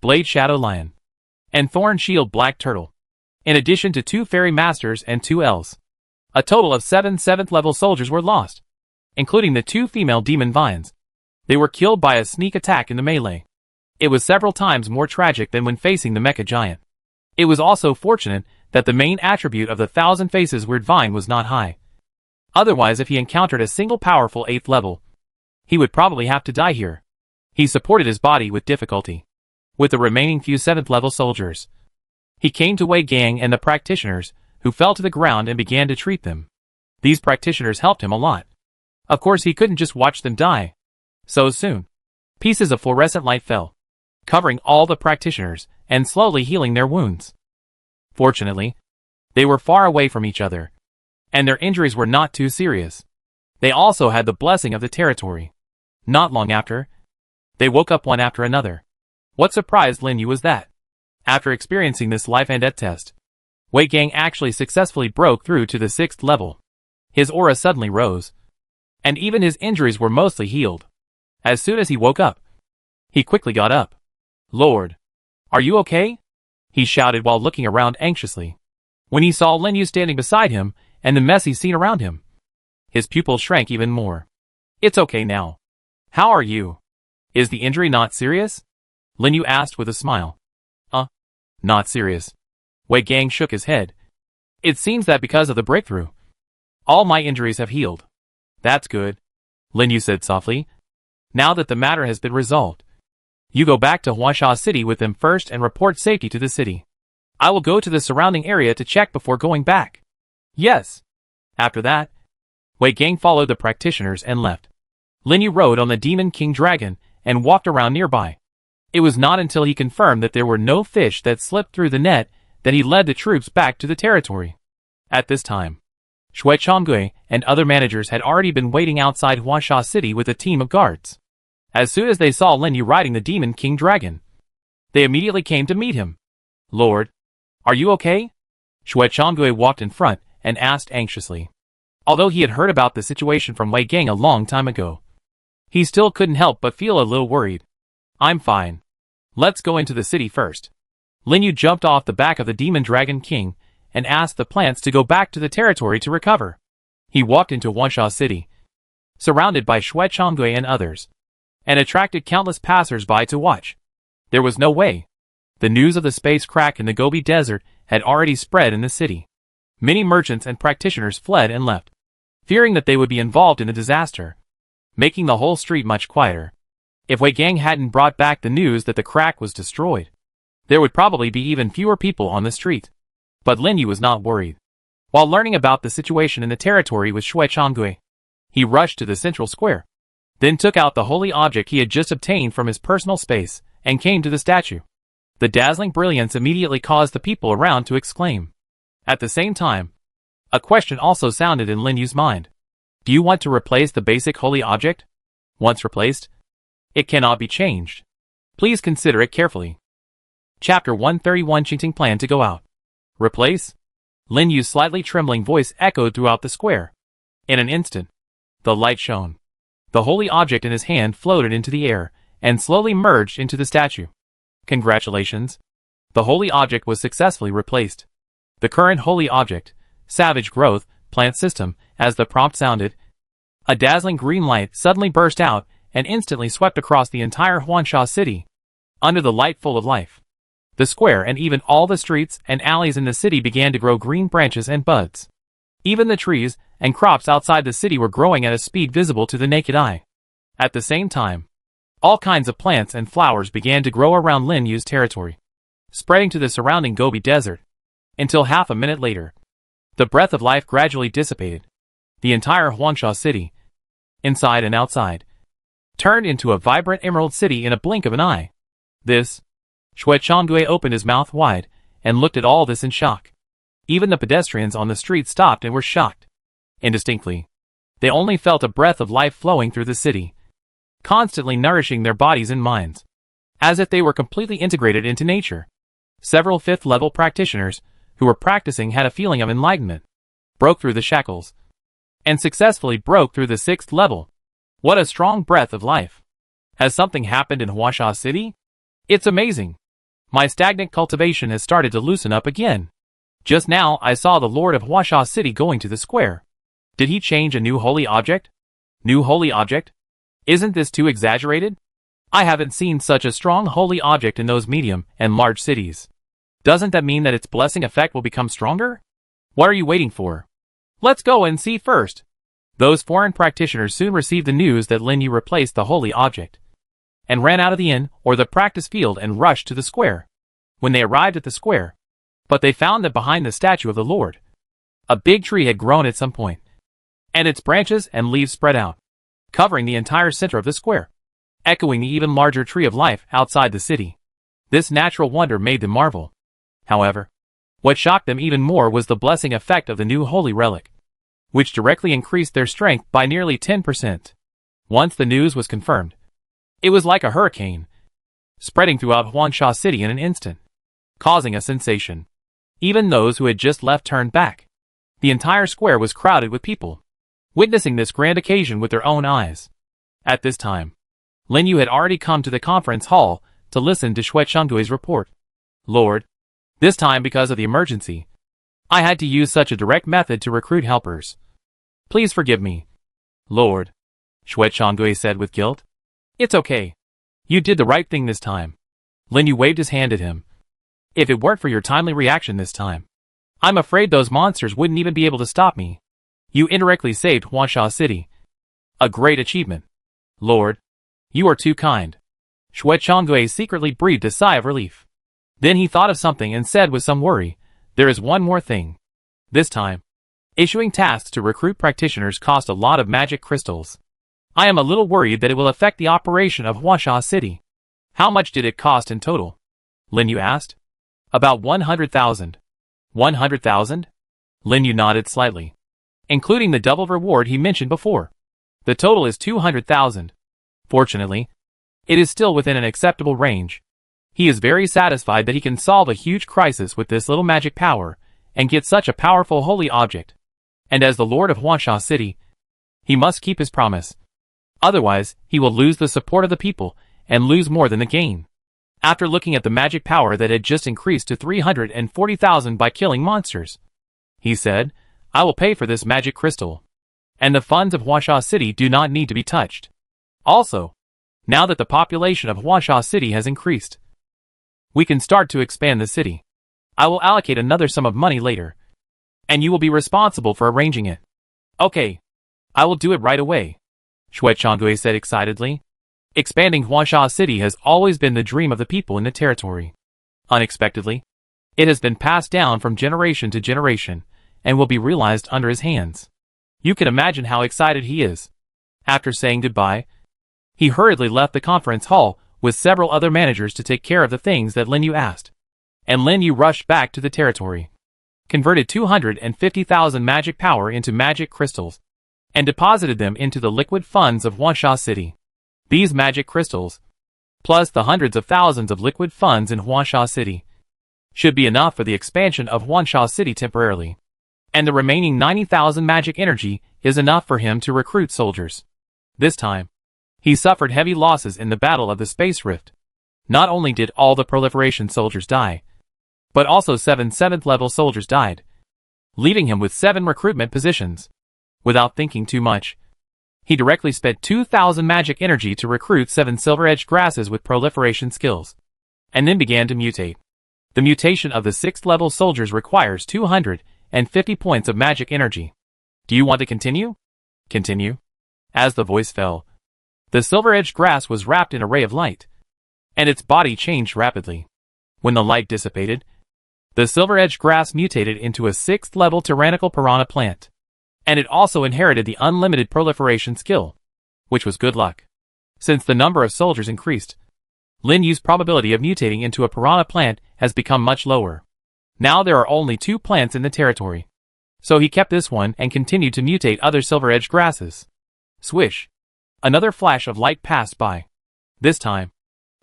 [SPEAKER 1] Blade Shadow Lion, and Thorn Shield Black Turtle, in addition to 2 Fairy Masters and 2 Elves. A total of 7 7th level soldiers were lost, including the 2 female Demon Vines. They were killed by a sneak attack in the melee. It was several times more tragic than when facing the Mecha Giant. It was also fortunate that the main attribute of the 1,000 Faces Weird Vine was not high. Otherwise, if he encountered a single powerful 8th level, he would probably have to die here. He supported his body with difficulty. With the remaining few 7th level soldiers, he came to Wei Gang and the practitioners, who fell to the ground and began to treat them. These practitioners helped him a lot. Of course, he couldn't just watch them die so soon. Pieces of fluorescent light fell, covering all the practitioners and slowly healing their wounds. Fortunately, they were far away from each other, and their injuries were not too serious. They also had the blessing of the territory. Not long after, they woke up one after another. What surprised Lin Yu was that, after experiencing this life and death test, Wei Gang actually successfully broke through to the 6th level. His aura suddenly rose, and even his injuries were mostly healed. As soon as he woke up, he quickly got up. "Lord, are you okay?" he shouted while looking around anxiously. When he saw Lin Yu standing beside him and the messy scene around him, his pupils shrank even more. "It's okay now. How are you? Is the injury not serious?" Lin Yu asked with a smile. Not serious." Wei Gang shook his head. "It seems that because of the breakthrough, all my injuries have healed." "That's good," Lin Yu said softly. "Now that the matter has been resolved, you go back to Huangsha City with them first and report safety to the city. I will go to the surrounding area to check before going back." "Yes." After that, Wei Gang followed the practitioners and left. Lin Yu rode on the Demon King Dragon and walked around nearby. It was not until he confirmed that there were no fish that slipped through the net that he led the troops back to the territory. At this time, Shui Chonggui and other managers had already been waiting outside Huangsha City with a team of guards. As soon as they saw Lin Yu riding the Demon King Dragon, they immediately came to meet him. "Lord, are you okay?" Shui Chonggui walked in front and asked anxiously. Although he had heard about the situation from Wei Gang a long time ago, he still couldn't help but feel a little worried. "I'm fine. Let's go into the city first." Lin Yu jumped off the back of the Demon Dragon King and asked the plants to go back to the territory to recover. He walked into Huangsha City, surrounded by Shui Chonggui and others, and attracted countless passers-by to watch. There was no way. The news of the space crack in the Gobi Desert had already spread in the city. Many merchants and practitioners fled and left, fearing that they would be involved in a disaster, making the whole street much quieter. If Wei Gang hadn't brought back the news that the crack was destroyed, there would probably be even fewer people on the street. But Lin Yu was not worried. While learning about the situation in the territory with Shui Chonggui, he rushed to the central square, then took out the holy object he had just obtained from his personal space and came to the statue. The dazzling brilliance immediately caused the people around to exclaim. At the same time, a question also sounded in Lin Yu's mind. "Do you want to replace the basic holy object? Once replaced, it cannot be changed. Please consider it carefully." Chapter 131 Cheating Plan to Go Out. Replace? Lin Yu's slightly trembling voice echoed throughout the square. In an instant, the light shone. The holy object in his hand floated into the air, and slowly merged into the statue. Congratulations. The holy object was successfully replaced. The current holy object, Savage Growth, Plant System, as the prompt sounded, a dazzling green light suddenly burst out and instantly swept across the entire Huangsha city. Under the light full of life, the square and even all the streets and alleys in the city began to grow green branches and buds. Even the trees and crops outside the city were growing at a speed visible to the naked eye. At the same time, all kinds of plants and flowers began to grow around Lin Yu's territory, spreading to the surrounding Gobi Desert. Until half a minute later, the breath of life gradually dissipated. The entire Huangsha city, inside and outside, turned into a vibrant emerald city in a blink of an eye. This, Shui Changui opened his mouth wide and looked at all this in shock. Even the pedestrians on the street stopped and were shocked. Indistinctly, they only felt a breath of life flowing through the city, constantly nourishing their bodies and minds, as if they were completely integrated into nature. Several fifth-level practitioners who were practicing had a feeling of enlightenment, broke through the shackles, and successfully broke through the sixth level. What a strong breath of life! Has something happened in Huangsha City? It's amazing. My stagnant cultivation has started to loosen up again. Just now I saw the Lord of Huangsha City going to the square. Did he change a new holy object? New holy object? Isn't this too exaggerated? I haven't seen such a strong holy object in those medium and large cities. Doesn't that mean that its blessing effect will become stronger? What are you waiting for? Let's go and see first. Those foreign practitioners soon received the news that Lin Yu replaced the holy object, and ran out of the inn or the practice field and rushed to the square. When they arrived at the square, but they found that behind the statue of the Lord, a big tree had grown at some point, and its branches and leaves spread out, covering the entire center of the square, echoing the even larger tree of life outside the city. This natural wonder made them marvel. However, what shocked them even more was the blessing effect of the new holy relic, which directly increased their strength by nearly 10%. Once the news was confirmed, it was like a hurricane, spreading throughout Huangsha City in an instant, causing a sensation. Even those who had just left turned back. The entire square was crowded with people, witnessing this grand occasion with their own eyes. At this time, Lin Yu had already come to the conference hall to listen to Shui Changdui's report. Lord, this time because of the emergency, I had to use such a direct method to recruit helpers. Please forgive me. Lord, Shui Changdui said with guilt. It's okay. You did the right thing this time. Lin Yu waved his hand at him. If it weren't for your timely reaction this time, I'm afraid those monsters wouldn't even be able to stop me. You indirectly saved Huangsha City. A great achievement. Lord, you are too kind. Shui Changdui secretly breathed a sigh of relief. Then he thought of something and said with some worry, there is one more thing. This time, issuing tasks to recruit practitioners cost a lot of magic crystals. I am a little worried that it will affect the operation of Huangsha City. How much did it cost in total? Lin Yu asked. About 100,000. 100,000? Lin Yu nodded slightly. Including the double reward he mentioned before. The total is 200,000. Fortunately, it is still within an acceptable range. He is very satisfied that he can solve a huge crisis with this little magic power and get such a powerful holy object. And as the Lord of Huangsha City, he must keep his promise. Otherwise, he will lose the support of the people and lose more than the gain. After looking at the magic power that had just increased to 340,000 by killing monsters, he said, I will pay for this magic crystal. And the funds of Huangsha City do not need to be touched. Also, now that the population of Huangsha City has increased, we can start to expand the city. I will allocate another sum of money later, and you will be responsible for arranging it. Okay. I will do it right away, Shui Changdui said excitedly. Expanding Huangsha City has always been the dream of the people in the territory. Unexpectedly, it has been passed down from generation to generation, and will be realized under his hands. You can imagine how excited he is. After saying goodbye, he hurriedly left the conference hall with several other managers to take care of the things that Lin Yu asked. And Lin Yu rushed back to the territory, converted 250,000 magic power into magic crystals, and deposited them into the liquid funds of Huangsha City. These magic crystals, plus the hundreds of thousands of liquid funds in Huangsha City, should be enough for the expansion of Huangsha city temporarily. And the remaining 90,000 magic energy is enough for him to recruit soldiers. This time, he suffered heavy losses in the Battle of the Space Rift. Not only did all the proliferation soldiers die, but also 7 7th-level soldiers died, leaving him with 7 recruitment positions. Without thinking too much, he directly spent 2,000 magic energy to recruit 7 silver-edged grasses with proliferation skills, and then began to mutate. The mutation of the 6th-level soldiers requires 250 points of magic energy. Do you want to continue? Continue. As the voice fell, the silver-edged grass was wrapped in a ray of light, and its body changed rapidly. When the light dissipated, the silver-edged grass mutated into a 6th-level tyrannical piranha plant, and it also inherited the unlimited proliferation skill, which was good luck. Since the number of soldiers increased, Lin Yu's probability of mutating into a piranha plant has become much lower. Now there are only 2 plants in the territory, so he kept this one and continued to mutate other silver-edged grasses. Swish! Another flash of light passed by. This time,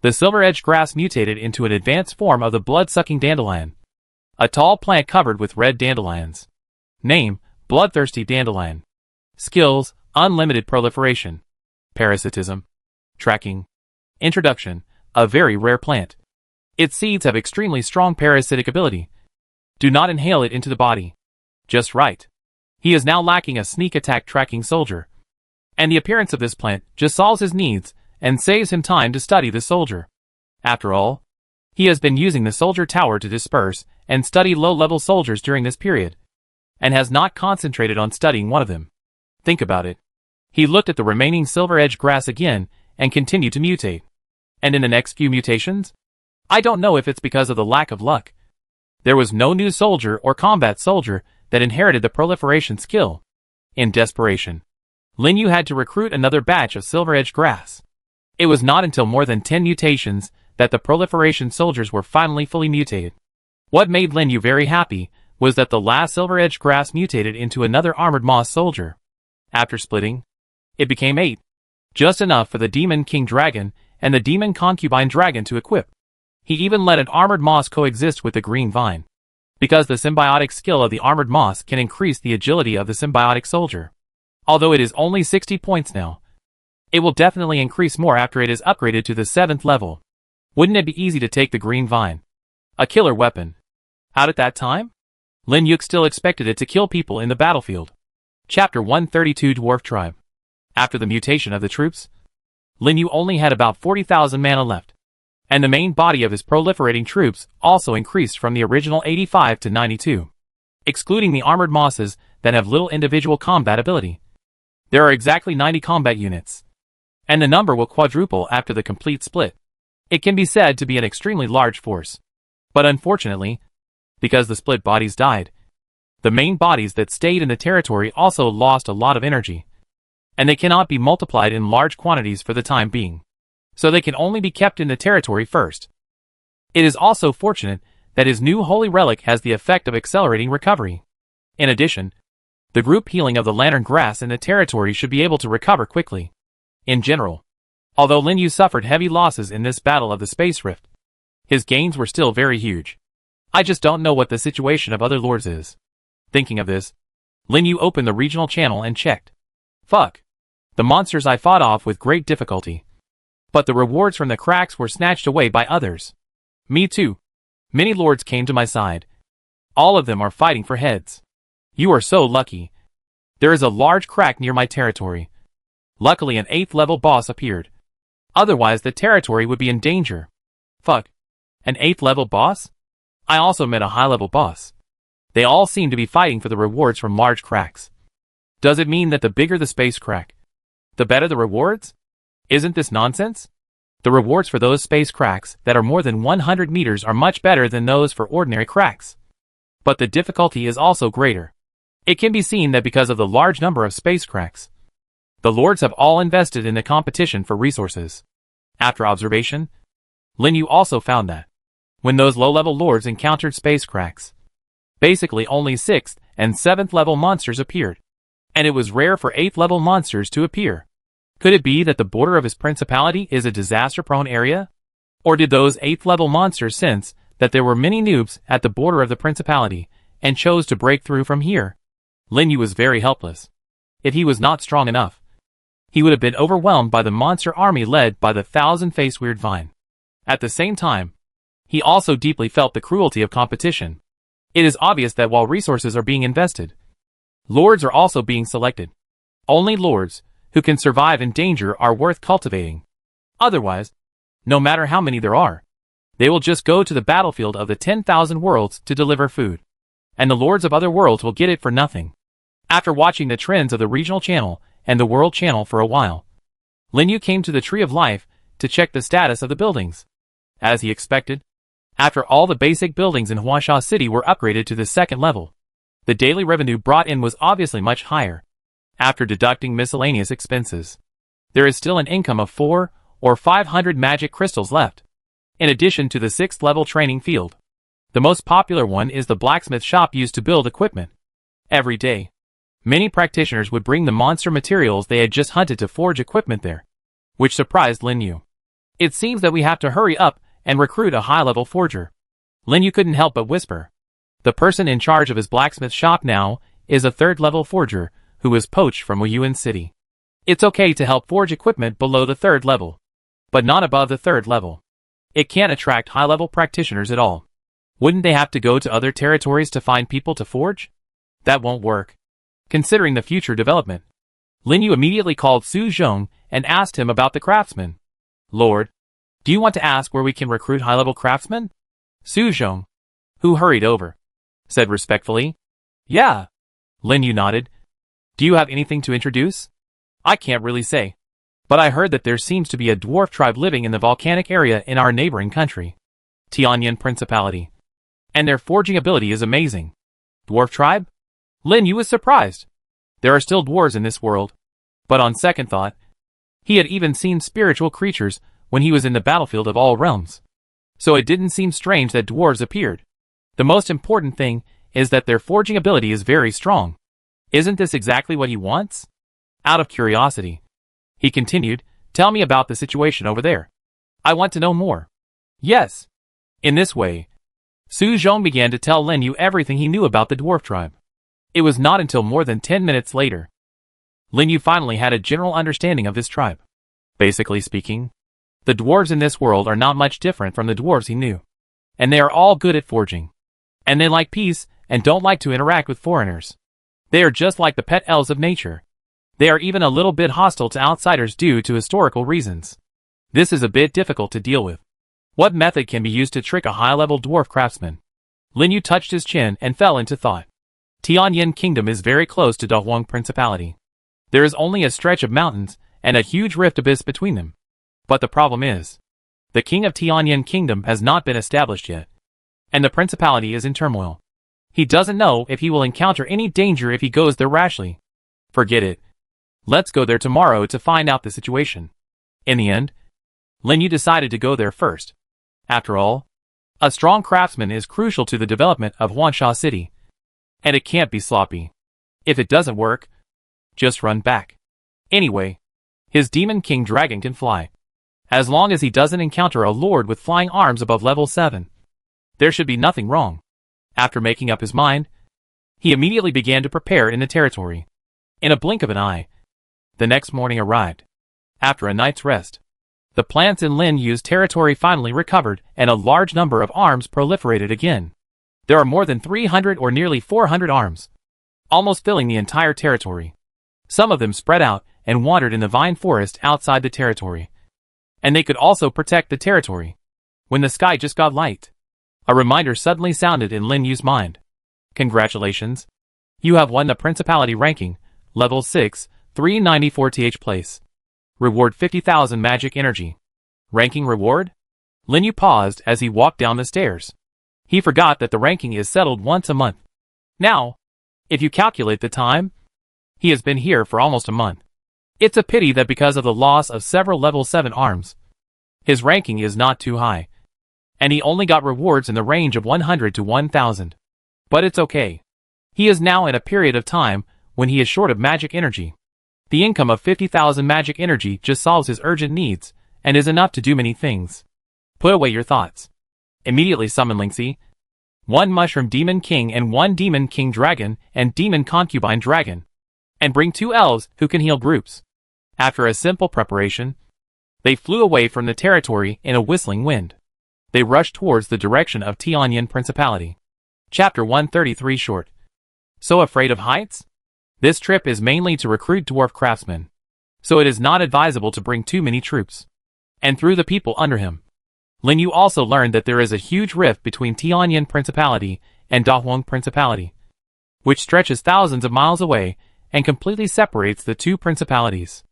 [SPEAKER 1] the silver-edged grass mutated into an advanced form of the blood-sucking dandelion, a tall plant covered with red dandelions. Name: Bloodthirsty Dandelion. Skills: Unlimited Proliferation. Parasitism. Tracking. Introduction: a very rare plant. Its seeds have extremely strong parasitic ability. Do not inhale it into the body. Just right. He is now lacking a sneak attack tracking soldier, and the appearance of this plant just solves his needs and saves him time to study the soldier. After all, he has been using the soldier tower to disperse and study low-level soldiers during this period, and has not concentrated on studying one of them. Think about it. He looked at the remaining silver-edged grass again and continued to mutate. And in the next few mutations, I don't know if it's because of the lack of luck, there was no new soldier or combat soldier that inherited the proliferation skill. In desperation, Lin Yu had to recruit another batch of silver-edged grass. It was not until more than 10 mutations that the proliferation soldiers were finally fully mutated. What made Lin Yu very happy was that the last silver-edged grass mutated into another armored moss soldier. After splitting, it became 8, just enough for the Demon King Dragon and the Demon Concubine Dragon to equip. He even let an armored moss coexist with the green vine, because the symbiotic skill of the armored moss can increase the agility of the symbiotic soldier. Although it is only 60 points now, it will definitely increase more after it is upgraded to the 7th level. Wouldn't it be easy to take the green vine? A killer weapon. Out at that time, Lin Yu still expected it to kill people in the battlefield. Chapter 132 Dwarf Tribe. After the mutation of the troops, Lin Yu only had about 40,000 mana left, and the main body of his proliferating troops also increased from the original 85 to 92. Excluding the armored mosses that have little individual combat ability, there are exactly 90 combat units, and the number will quadruple after the complete split. It can be said to be an extremely large force, but unfortunately, because the split bodies died, the main bodies that stayed in the territory also lost a lot of energy, and they cannot be multiplied in large quantities for the time being, so they can only be kept in the territory first. It is also fortunate that his new holy relic has the effect of accelerating recovery. In addition, the group healing of the lantern grass in the territory should be able to recover quickly. In general, although Lin Yu suffered heavy losses in this battle of the Space Rift, his gains were still very huge. I just don't know what the situation of other lords is. Thinking of this, Lin Yu opened the regional channel and checked. Fuck. The monsters I fought off with great difficulty, but the rewards from the cracks were snatched away by others. Me too. Many lords came to my side. All of them are fighting for heads. You are so lucky. There is a large crack near my territory. Luckily an 8th level boss appeared. Otherwise the territory would be in danger. Fuck. An 8th level boss? I also met a high level boss. They all seem to be fighting for the rewards from large cracks. Does it mean that the bigger the space crack, the better the rewards? Isn't this nonsense? The rewards for those space cracks that are more than 100 meters are much better than those for ordinary cracks. But the difficulty is also greater. It can be seen that because of the large number of space cracks, the lords have all invested in the competition for resources. After observation, Lin Yu also found that when those low-level lords encountered space cracks, basically only 6th and 7th level monsters appeared, and it was rare for 8th level monsters to appear. Could it be that the border of his principality is a disaster-prone area? Or did those 8th level monsters sense that there were many noobs at the border of the Principality, and chose to break through from here. Lin Yu was very helpless. If he was not strong enough, he would have been overwhelmed by the monster army led by the thousand-faced weird vine. At the same time, he also deeply felt the cruelty of competition. It is obvious that while resources are being invested, lords are also being selected. Only lords who can survive in danger are worth cultivating. Otherwise, no matter how many there are, they will just go to the battlefield of the 10,000 worlds to deliver food. And the lords of other worlds will get it for nothing. After watching the trends of the regional channel and the world channel for a while, Lin Yu came to the Tree of Life to check the status of the buildings. As he expected, after all the basic buildings in Huangsha City were upgraded to the second level, the daily revenue brought in was obviously much higher. After deducting miscellaneous expenses, there is still an income of 400 or 500 magic crystals left, in addition to the 6th level training field. The most popular one is the blacksmith shop used to build equipment. Every day, many practitioners would bring the monster materials they had just hunted to forge equipment there, which surprised Lin Yu. It seems that we have to hurry up and recruit a high-level forger. Lin Yu couldn't help but whisper. The person in charge of his blacksmith shop now is a 3rd-level forger who was poached from Wuyuan City. It's okay to help forge equipment below the 3rd level, but not above the 3rd level. It can't attract high-level practitioners at all. Wouldn't they have to go to other territories to find people to forge? That won't work. Considering the future development, Lin Yu immediately called Su Zhong and asked him about the craftsman. Lord, do you want to ask where we can recruit high-level craftsmen? Su Zhong, who hurried over, said respectfully. Yeah. Lin Yu nodded. Do you have anything to introduce? I can't really say, but I heard that there seems to be a dwarf tribe living in the volcanic area in our neighboring country, Tianyan Principality, and their forging ability is amazing. Dwarf tribe? Lin Yu was surprised. There are still dwarves in this world, but on second thought, he had even seen spiritual creatures when he was in the battlefield of all realms. So it didn't seem strange that dwarves appeared. The most important thing is that their forging ability is very strong. Isn't this exactly what he wants? Out of curiosity, he continued, tell me about the situation over there. I want to know more. Yes. In this way, Su Zhong began to tell Lin Yu everything he knew about the dwarf tribe. It was not until more than 10 minutes later, Lin Yu finally had a general understanding of this tribe. Basically speaking, the dwarves in this world are not much different from the dwarves he knew. And they are all good at forging. And they like peace and don't like to interact with foreigners. They are just like the pet elves of nature. They are even a little bit hostile to outsiders due to historical reasons. This is a bit difficult to deal with. What method can be used to trick a high-level dwarf craftsman? Lin Yu touched his chin and fell into thought. Tianyan Kingdom is very close to Dwarven Principality. There is only a stretch of mountains and a huge rift abyss between them. But the problem is, the king of Tianyan Kingdom has not been established yet, and the principality is in turmoil. He doesn't know if he will encounter any danger if he goes there rashly. Forget it. Let's go there tomorrow to find out the situation. In the end, Lin Yu decided to go there first. After all, a strong craftsman is crucial to the development of Huangsha City. And it can't be sloppy. If it doesn't work, just run back. Anyway, his Demon King Dragon can fly. As long as he doesn't encounter a lord with flying arms above level 7, there should be nothing wrong. After making up his mind, he immediately began to prepare in the territory. In a blink of an eye, the next morning arrived. After a night's rest, the plants in Lin Yu's territory finally recovered and a large number of arms proliferated again. There are more than 300 or nearly 400 arms, almost filling the entire territory. Some of them spread out and wandered in the vine forest outside the territory. And they could also protect the territory. When the sky just got light, a reminder suddenly sounded in Lin Yu's mind. Congratulations. You have won the Principality ranking, level 6, 394th place. Reward 50,000 magic energy. Ranking reward? Lin Yu paused as he walked down the stairs. He forgot that the ranking is settled once a month. Now, if you calculate the time, he has been here for almost a month. It's a pity that because of the loss of several level 7 arms, his ranking is not too high, and he only got rewards in the range of 100 to 1,000. But it's okay. He is now in a period of time when he is short of magic energy. The income of 50,000 magic energy just solves his urgent needs, and is enough to do many things. Put away your thoughts. Immediately summon Lingxi, one mushroom demon king and one demon king dragon and demon concubine dragon, and bring 2 elves who can heal groups. After a simple preparation, they flew away from the territory in a whistling wind. They rushed towards the direction of Tianyan Principality. Chapter 133 short. So afraid of heights? This trip is mainly to recruit dwarf craftsmen, so it is not advisable to bring too many troops. And through the people under him, Lin Yu also learned that there is a huge rift between Tianyan Principality and Dahuang Principality, which stretches thousands of miles away and completely separates the two principalities.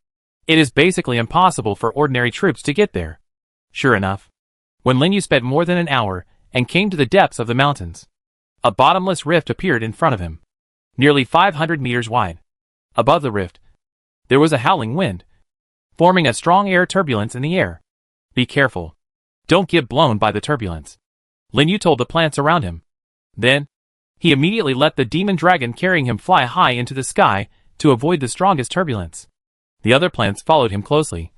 [SPEAKER 1] It is basically impossible for ordinary troops to get there. Sure enough, when Lin Yu spent more than an hour and came to the depths of the mountains, a bottomless rift appeared in front of him, nearly 500 meters wide. Above the rift, there was a howling wind, forming a strong air turbulence in the air. Be careful. Don't get blown by the turbulence, Lin Yu told the plants around him. Then, he immediately let the demon dragon carrying him fly high into the sky to avoid the strongest turbulence. The other plants followed him closely,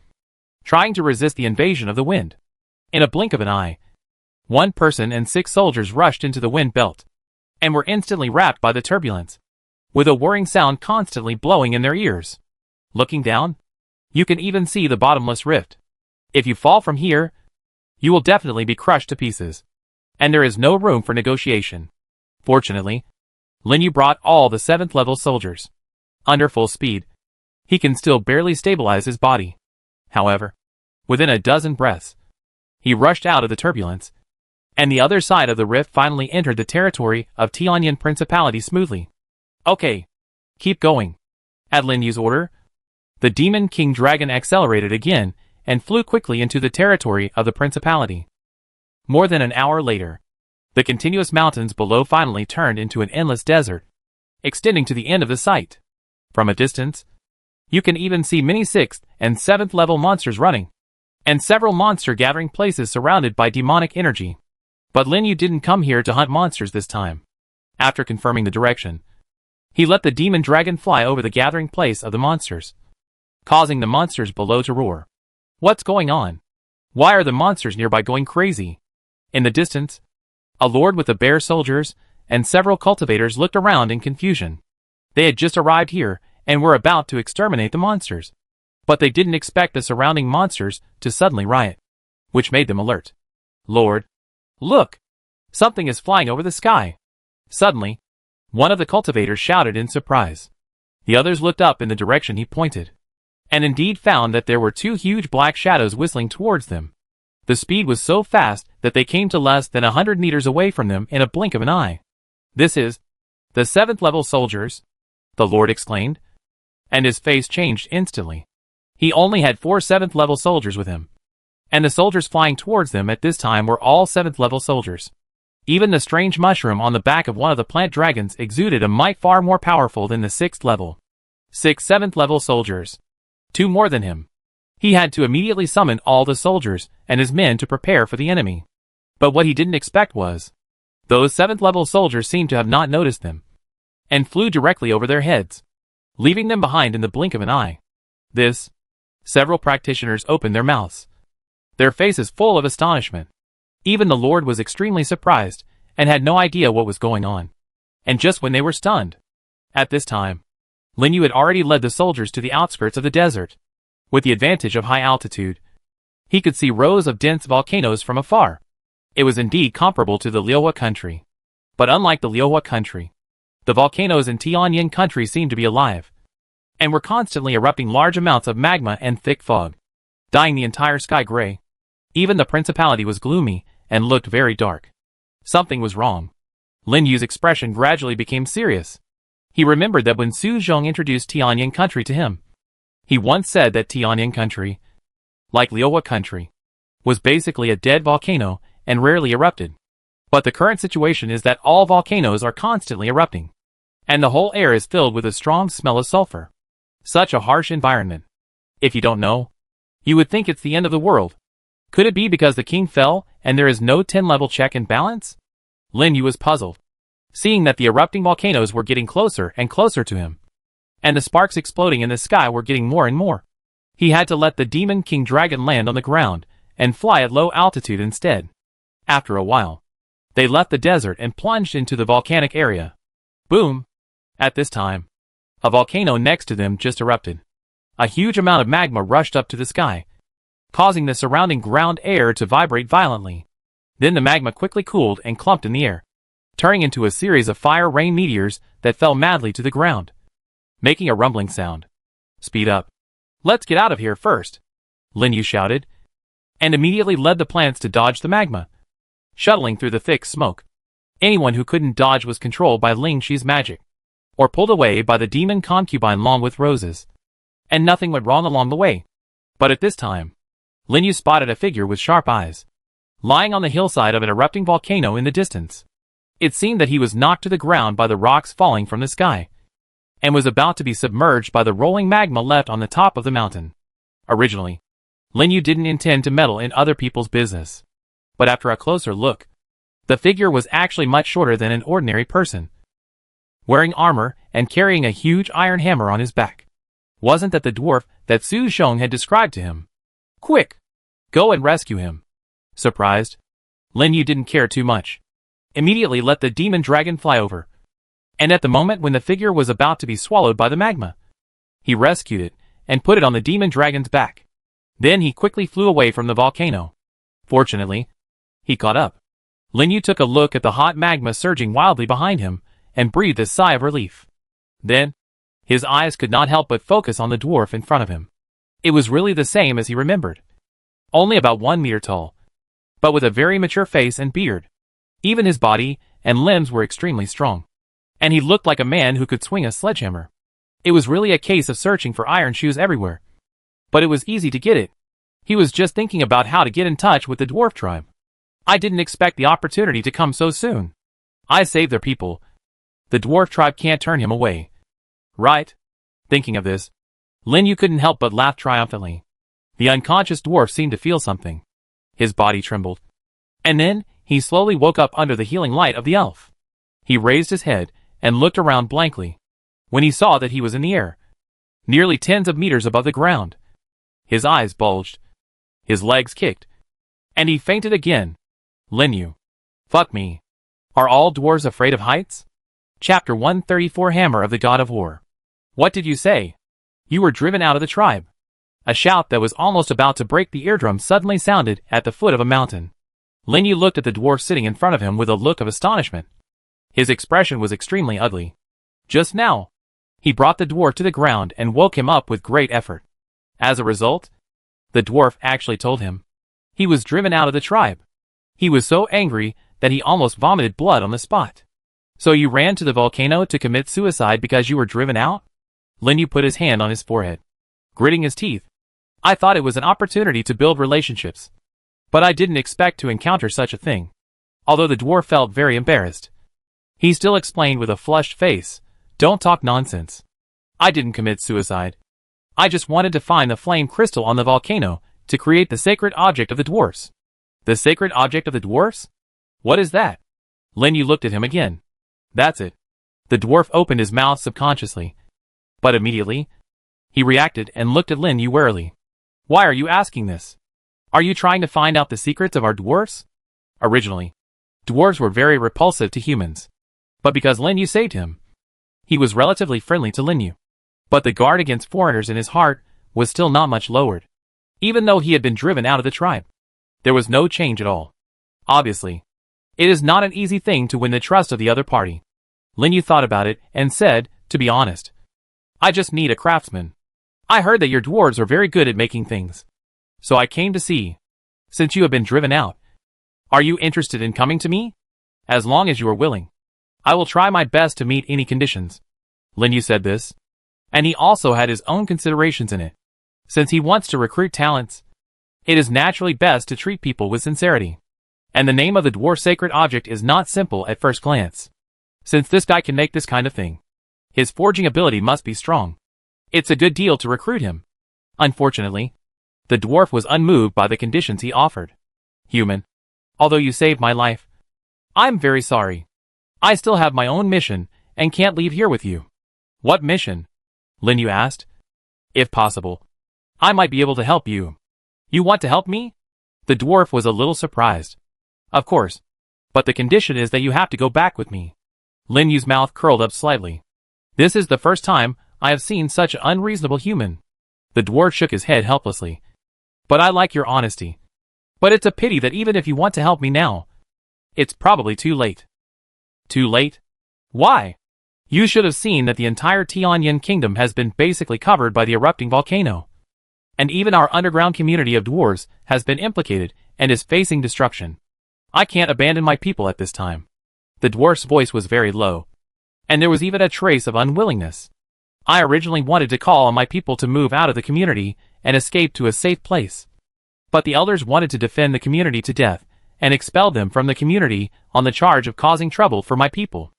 [SPEAKER 1] trying to resist the invasion of the wind. In a blink of an eye, 1 person and 6 soldiers rushed into the wind belt, and were instantly wrapped by the turbulence, with a whirring sound constantly blowing in their ears. Looking down, you can even see the bottomless rift. If you fall from here, you will definitely be crushed to pieces, and there is no room for negotiation. Fortunately, Lin Yu brought all the 7th level soldiers. Under full speed, he can still barely stabilize his body. However, within a dozen breaths, he rushed out of the turbulence, and the other side of the rift finally entered the territory of Tianyan Principality smoothly. Okay, keep going. At Lin Yu's order, the demon king dragon accelerated again and flew quickly into the territory of the principality. More than an hour later, the continuous mountains below finally turned into an endless desert, extending to the end of the site. From a distance, you can even see many 6th and 7th level monsters running, and several monster gathering places surrounded by demonic energy. But Lin Yu didn't come here to hunt monsters this time. After confirming the direction, he let the demon dragon fly over the gathering place of the monsters, causing the monsters below to roar. What's going on? Why are the monsters nearby going crazy? In the distance, a lord with the bear soldiers and several cultivators looked around in confusion. They had just arrived here and were about to exterminate the monsters, but they didn't expect the surrounding monsters to suddenly riot, which made them alert. Lord, look! Something is flying over the sky. Suddenly, one of the cultivators shouted in surprise. The others looked up in the direction he pointed, and indeed found that there were 2 huge black shadows whistling towards them. The speed was so fast that they came to less than 100 meters away from them in a blink of an eye. This is the 7th level soldiers, the Lord exclaimed, and his face changed instantly. He only had 4 7th level soldiers with him, and the soldiers flying towards them at this time were all 7th level soldiers. Even the strange mushroom on the back of one of the plant dragons exuded a might far more powerful than the 6th level. 6 7th level soldiers. 2 more than him. He had to immediately summon all the soldiers and his men to prepare for the enemy. But what he didn't expect was, those 7th level soldiers seemed to have not noticed them, and flew directly over their heads, leaving them behind in the blink of an eye. Several practitioners opened their mouths, their faces full of astonishment. Even the Lord was extremely surprised and had no idea what was going on. And just when they were stunned, at this time, Lin Yu had already led the soldiers to the outskirts of the desert. With the advantage of high altitude, he could see rows of dense volcanoes from afar. It was indeed comparable to the Liuhua country. But unlike the Liuhua country, the volcanoes in Tianyan country seemed to be alive, and were constantly erupting large amounts of magma and thick fog, dyeing the entire sky gray. Even the principality was gloomy and looked very dark. Something was wrong. Lin Yu's expression gradually became serious. He remembered that when Su Zhong introduced Tianyan country to him, he once said that Tianyan country, like Liuhua country, was basically a dead volcano and rarely erupted. But the current situation is that all volcanoes are constantly erupting, and the whole air is filled with a strong smell of sulfur. Such a harsh environment. If you don't know, you would think it's the end of the world. Could it be because the king fell and there is no 10-level check and balance? Lin Yu was puzzled, seeing that the erupting volcanoes were getting closer and closer to him, and the sparks exploding in the sky were getting more and more. He had to let the demon king dragon land on the ground and fly at low altitude instead. After a while, they left the desert and plunged into the volcanic area. Boom! At this time, a volcano next to them just erupted. A huge amount of magma rushed up to the sky, causing the surrounding ground air to vibrate violently. Then the magma quickly cooled and clumped in the air, turning into a series of fire rain meteors that fell madly to the ground, making a rumbling sound. Speed up. Let's get out of here first, Lin Yu shouted, and immediately led the plants to dodge the magma, shuttling through the thick smoke. Anyone who couldn't dodge was controlled by Ling Shi's magic, or pulled away by the demon concubine Long with Roses. And nothing went wrong along the way. But at this time, Lin Yu spotted a figure with sharp eyes, lying on the hillside of an erupting volcano in the distance. It seemed that he was knocked to the ground by the rocks falling from the sky, and was about to be submerged by the rolling magma left on the top of the mountain. Originally, Lin Yu didn't intend to meddle in other people's business. But after a closer look, the figure was actually much shorter than an ordinary person, wearing armor and carrying a huge iron hammer on his back. Wasn't that the dwarf that Su Xiong had described to him? Quick! Go and rescue him. Surprised, Lin Yu didn't care too much. Immediately let the demon dragon fly over, and at the moment when the figure was about to be swallowed by the magma, he rescued it and put it on the demon dragon's back. Then he quickly flew away from the volcano. Fortunately, he caught up. Lin Yu took a look at the hot magma surging wildly behind him and breathed a sigh of relief. Then, his eyes could not help but focus on the dwarf in front of him. It was really the same as he remembered. Only about 1 meter tall, but with a very mature face and beard. Even his body and limbs were extremely strong, and he looked like a man who could swing a sledgehammer. It was really a case of searching for iron shoes everywhere. But it was easy to get it. He was just thinking about how to get in touch with the dwarf tribe. I didn't expect the opportunity to come so soon. I saved their people. The dwarf tribe can't turn him away. Right? Thinking of this, Lin Yu couldn't help but laugh triumphantly. The unconscious dwarf seemed to feel something. His body trembled. And then, he slowly woke up under the healing light of the elf. He raised his head and looked around blankly, when he saw that he was in the air, nearly tens of meters above the ground. His eyes bulged. His legs kicked. And he fainted again. Lin Yu. Fuck me. Are all dwarves afraid of heights? Chapter 134 Hammer of the God of War. What did you say? You were driven out of the tribe. A shout that was almost about to break the eardrum suddenly sounded at the foot of a mountain. Lin Yu looked at the dwarf sitting in front of him with a look of astonishment. His expression was extremely ugly. Just now, he brought the dwarf to the ground and woke him up with great effort. As a result, the dwarf actually told him he was driven out of the tribe. He was so angry that he almost vomited blood on the spot. So you ran to the volcano to commit suicide because you were driven out? Lin Yu put his hand on his forehead, gritting his teeth. I thought it was an opportunity to build relationships, but I didn't expect to encounter such a thing. Although the dwarf felt very embarrassed, he still explained with a flushed face, don't talk nonsense. I didn't commit suicide. I just wanted to find the flame crystal on the volcano to create the sacred object of the dwarfs. The sacred object of the dwarfs? What is that? Lin Yu looked at him again. That's it. The dwarf opened his mouth subconsciously, but immediately, he reacted and looked at Lin Yu warily. Why are you asking this? Are you trying to find out the secrets of our dwarfs? Originally, dwarves were very repulsive to humans, but because Lin Yu saved him, he was relatively friendly to Lin Yu. But the guard against foreigners in his heart was still not much lowered. Even though he had been driven out of the tribe, there was no change at all. Obviously, it is not an easy thing to win the trust of the other party. Lin Yu thought about it and said, to be honest, I just need a craftsman. I heard that your dwarves are very good at making things, so I came to see. Since you have been driven out, are you interested in coming to me? As long as you are willing, I will try my best to meet any conditions. Lin Yu said this, and he also had his own considerations in it. Since he wants to recruit talents, it is naturally best to treat people with sincerity. And the name of the dwarf sacred object is not simple at first glance. Since this guy can make this kind of thing, his forging ability must be strong. It's a good deal to recruit him. Unfortunately, the dwarf was unmoved by the conditions he offered. Human, although you saved my life, I'm very sorry. I still have my own mission and can't leave here with you. What mission? Lin Yu asked. If possible, I might be able to help you. You want to help me? The dwarf was a little surprised. Of course. But the condition is that you have to go back with me. Lin Yu's mouth curled up slightly. This is the first time I have seen such an unreasonable human. The dwarf shook his head helplessly. But I like your honesty. But it's a pity that even if you want to help me now, it's probably too late. Too late? Why? You should have seen that the entire Tianyin kingdom has been basically covered by the erupting volcano. And even our underground community of dwarves has been implicated and is facing destruction. I can't abandon my people at this time. The dwarf's voice was very low. And there was even a trace of unwillingness. I originally wanted to call on my people to move out of the community and escape to a safe place. But the elders wanted to defend the community to death and expelled them from the community on the charge of causing trouble for my people.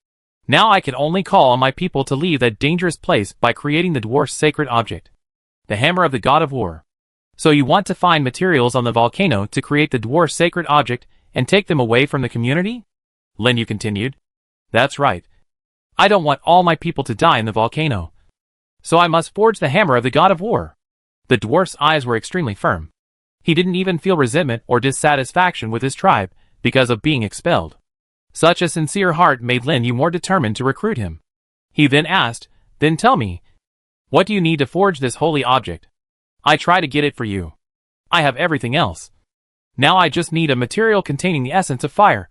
[SPEAKER 1] Now I can only call on my people to leave that dangerous place by creating the dwarf's sacred object, the hammer of the god of war. So you want to find materials on the volcano to create the dwarf's sacred object and take them away from the community? Lin Yu continued. That's right. I don't want all my people to die in the volcano. So I must forge the hammer of the god of war. The dwarf's eyes were extremely firm. He didn't even feel resentment or dissatisfaction with his tribe because of being expelled. Such a sincere heart made Lin Yu more determined to recruit him. He then asked, Then tell me, what do you need to forge this holy object? I try to get it for you. I have everything else. Now I just need a material containing the essence of fire.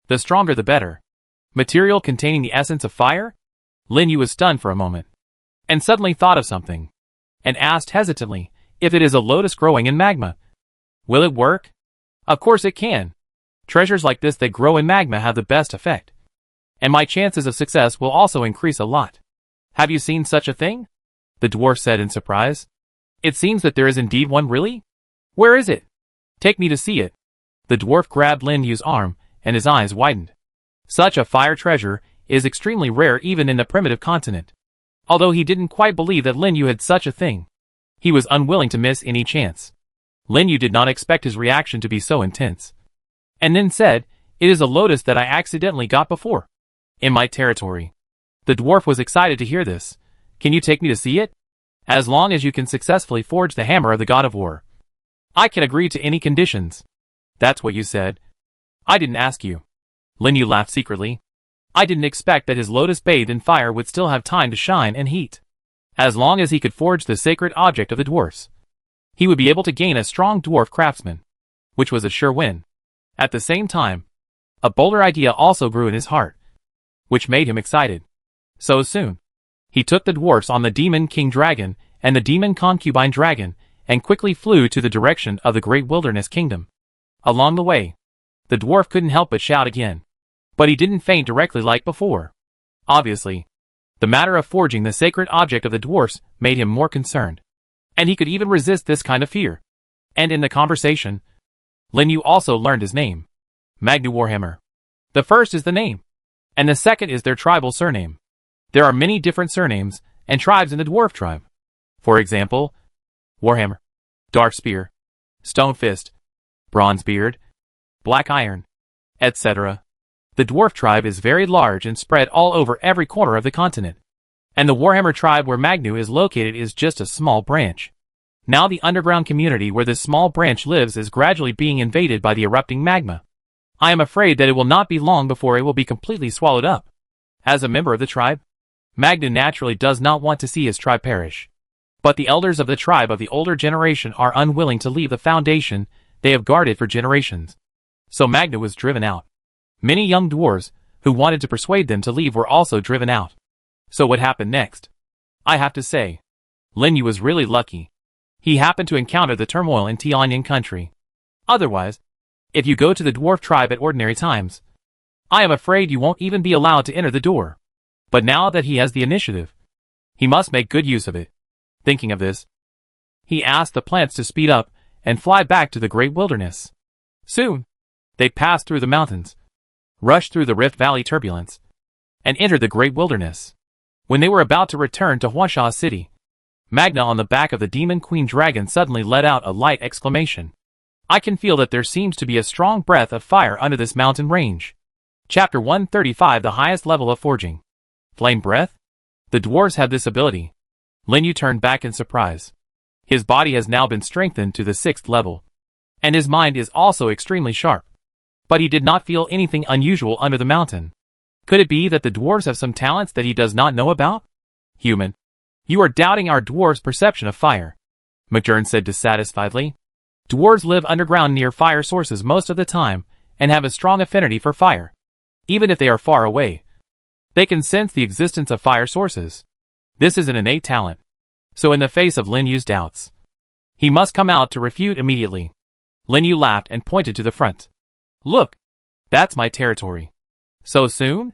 [SPEAKER 1] The stronger the better. Material containing the essence of fire? Lin Yu was stunned for a moment, and suddenly thought of something, and asked hesitantly if it is a lotus growing in magma. Will it work? Of course it can. Treasures like this that grow in magma have the best effect. And my chances of success will also increase a lot. Have you seen such a thing? The dwarf said in surprise. It seems that there is indeed one, really? Where is it? Take me to see it. The dwarf grabbed Lin Yu's arm, and his eyes widened. Such a fire treasure is extremely rare even in the primitive continent. Although he didn't quite believe that Lin Yu had such a thing, he was unwilling to miss any chance. Lin Yu did not expect his reaction to be so intense, and then said, It is a lotus that I accidentally got before, in my territory. The dwarf was excited to hear this. Can you take me to see it? As long as you can successfully forge the hammer of the god of war. I can agree to any conditions. That's what you said. I didn't ask you. Lin Yu laughed secretly. I didn't expect that his lotus bathed in fire would still have time to shine and heat. As long as he could forge the sacred object of the dwarfs, he would be able to gain a strong dwarf craftsman, which was a sure win. At the same time, a bolder idea also grew in his heart, which made him excited. So soon, he took the dwarfs on the demon king dragon and the demon concubine dragon and quickly flew to the direction of the great wilderness kingdom. Along the way, the dwarf couldn't help but shout again. But he didn't faint directly like before. Obviously, the matter of forging the sacred object of the dwarfs made him more concerned. And he could even resist this kind of fear. And in the conversation, Lin Yu also learned his name. Magnu Warhammer. The first is the name, and the second is their tribal surname. There are many different surnames and tribes in the dwarf tribe. For example, Warhammer, Dark Spear, Stone Fist, Bronze Beard, Black Iron, etc. The dwarf tribe is very large and spread all over every corner of the continent. And the Warhammer tribe where Magnu is located is just a small branch. Now the underground community where this small branch lives is gradually being invaded by the erupting magma. I am afraid that it will not be long before it will be completely swallowed up. As a member of the tribe, Magnu naturally does not want to see his tribe perish. But the elders of the tribe of the older generation are unwilling to leave the foundation they have guarded for generations. So Magnu was driven out. Many young dwarves who wanted to persuade them to leave were also driven out. So what happened next? I have to say, Lin Yu was really lucky. He happened to encounter the turmoil in Tianyin country. Otherwise, if you go to the dwarf tribe at ordinary times, I am afraid you won't even be allowed to enter the door. But now that he has the initiative, he must make good use of it. Thinking of this, he asked the plants to speed up and fly back to the great wilderness. Soon, they passed through the mountains, rushed through the Rift Valley turbulence, and entered the great wilderness. When they were about to return to Huangsha city, Magna on the back of the demon queen dragon suddenly let out a light exclamation. I can feel that there seems to be a strong breath of fire under this mountain range. Chapter 135 The highest level of forging. Flame breath? The dwarves have this ability. Lin Yu turned back in surprise. His body has now been strengthened to the 6th level, and his mind is also extremely sharp. But he did not feel anything unusual under the mountain. Could it be that the dwarves have some talents that he does not know about? Human. You are doubting our dwarves' perception of fire, McJern said dissatisfiedly. Dwarves live underground near fire sources most of the time, and have a strong affinity for fire. Even if they are far away, they can sense the existence of fire sources. This is an innate talent. So in the face of Lin Yu's doubts, he must come out to refute immediately. Lin Yu laughed and pointed to the front. Look, that's my territory. So soon?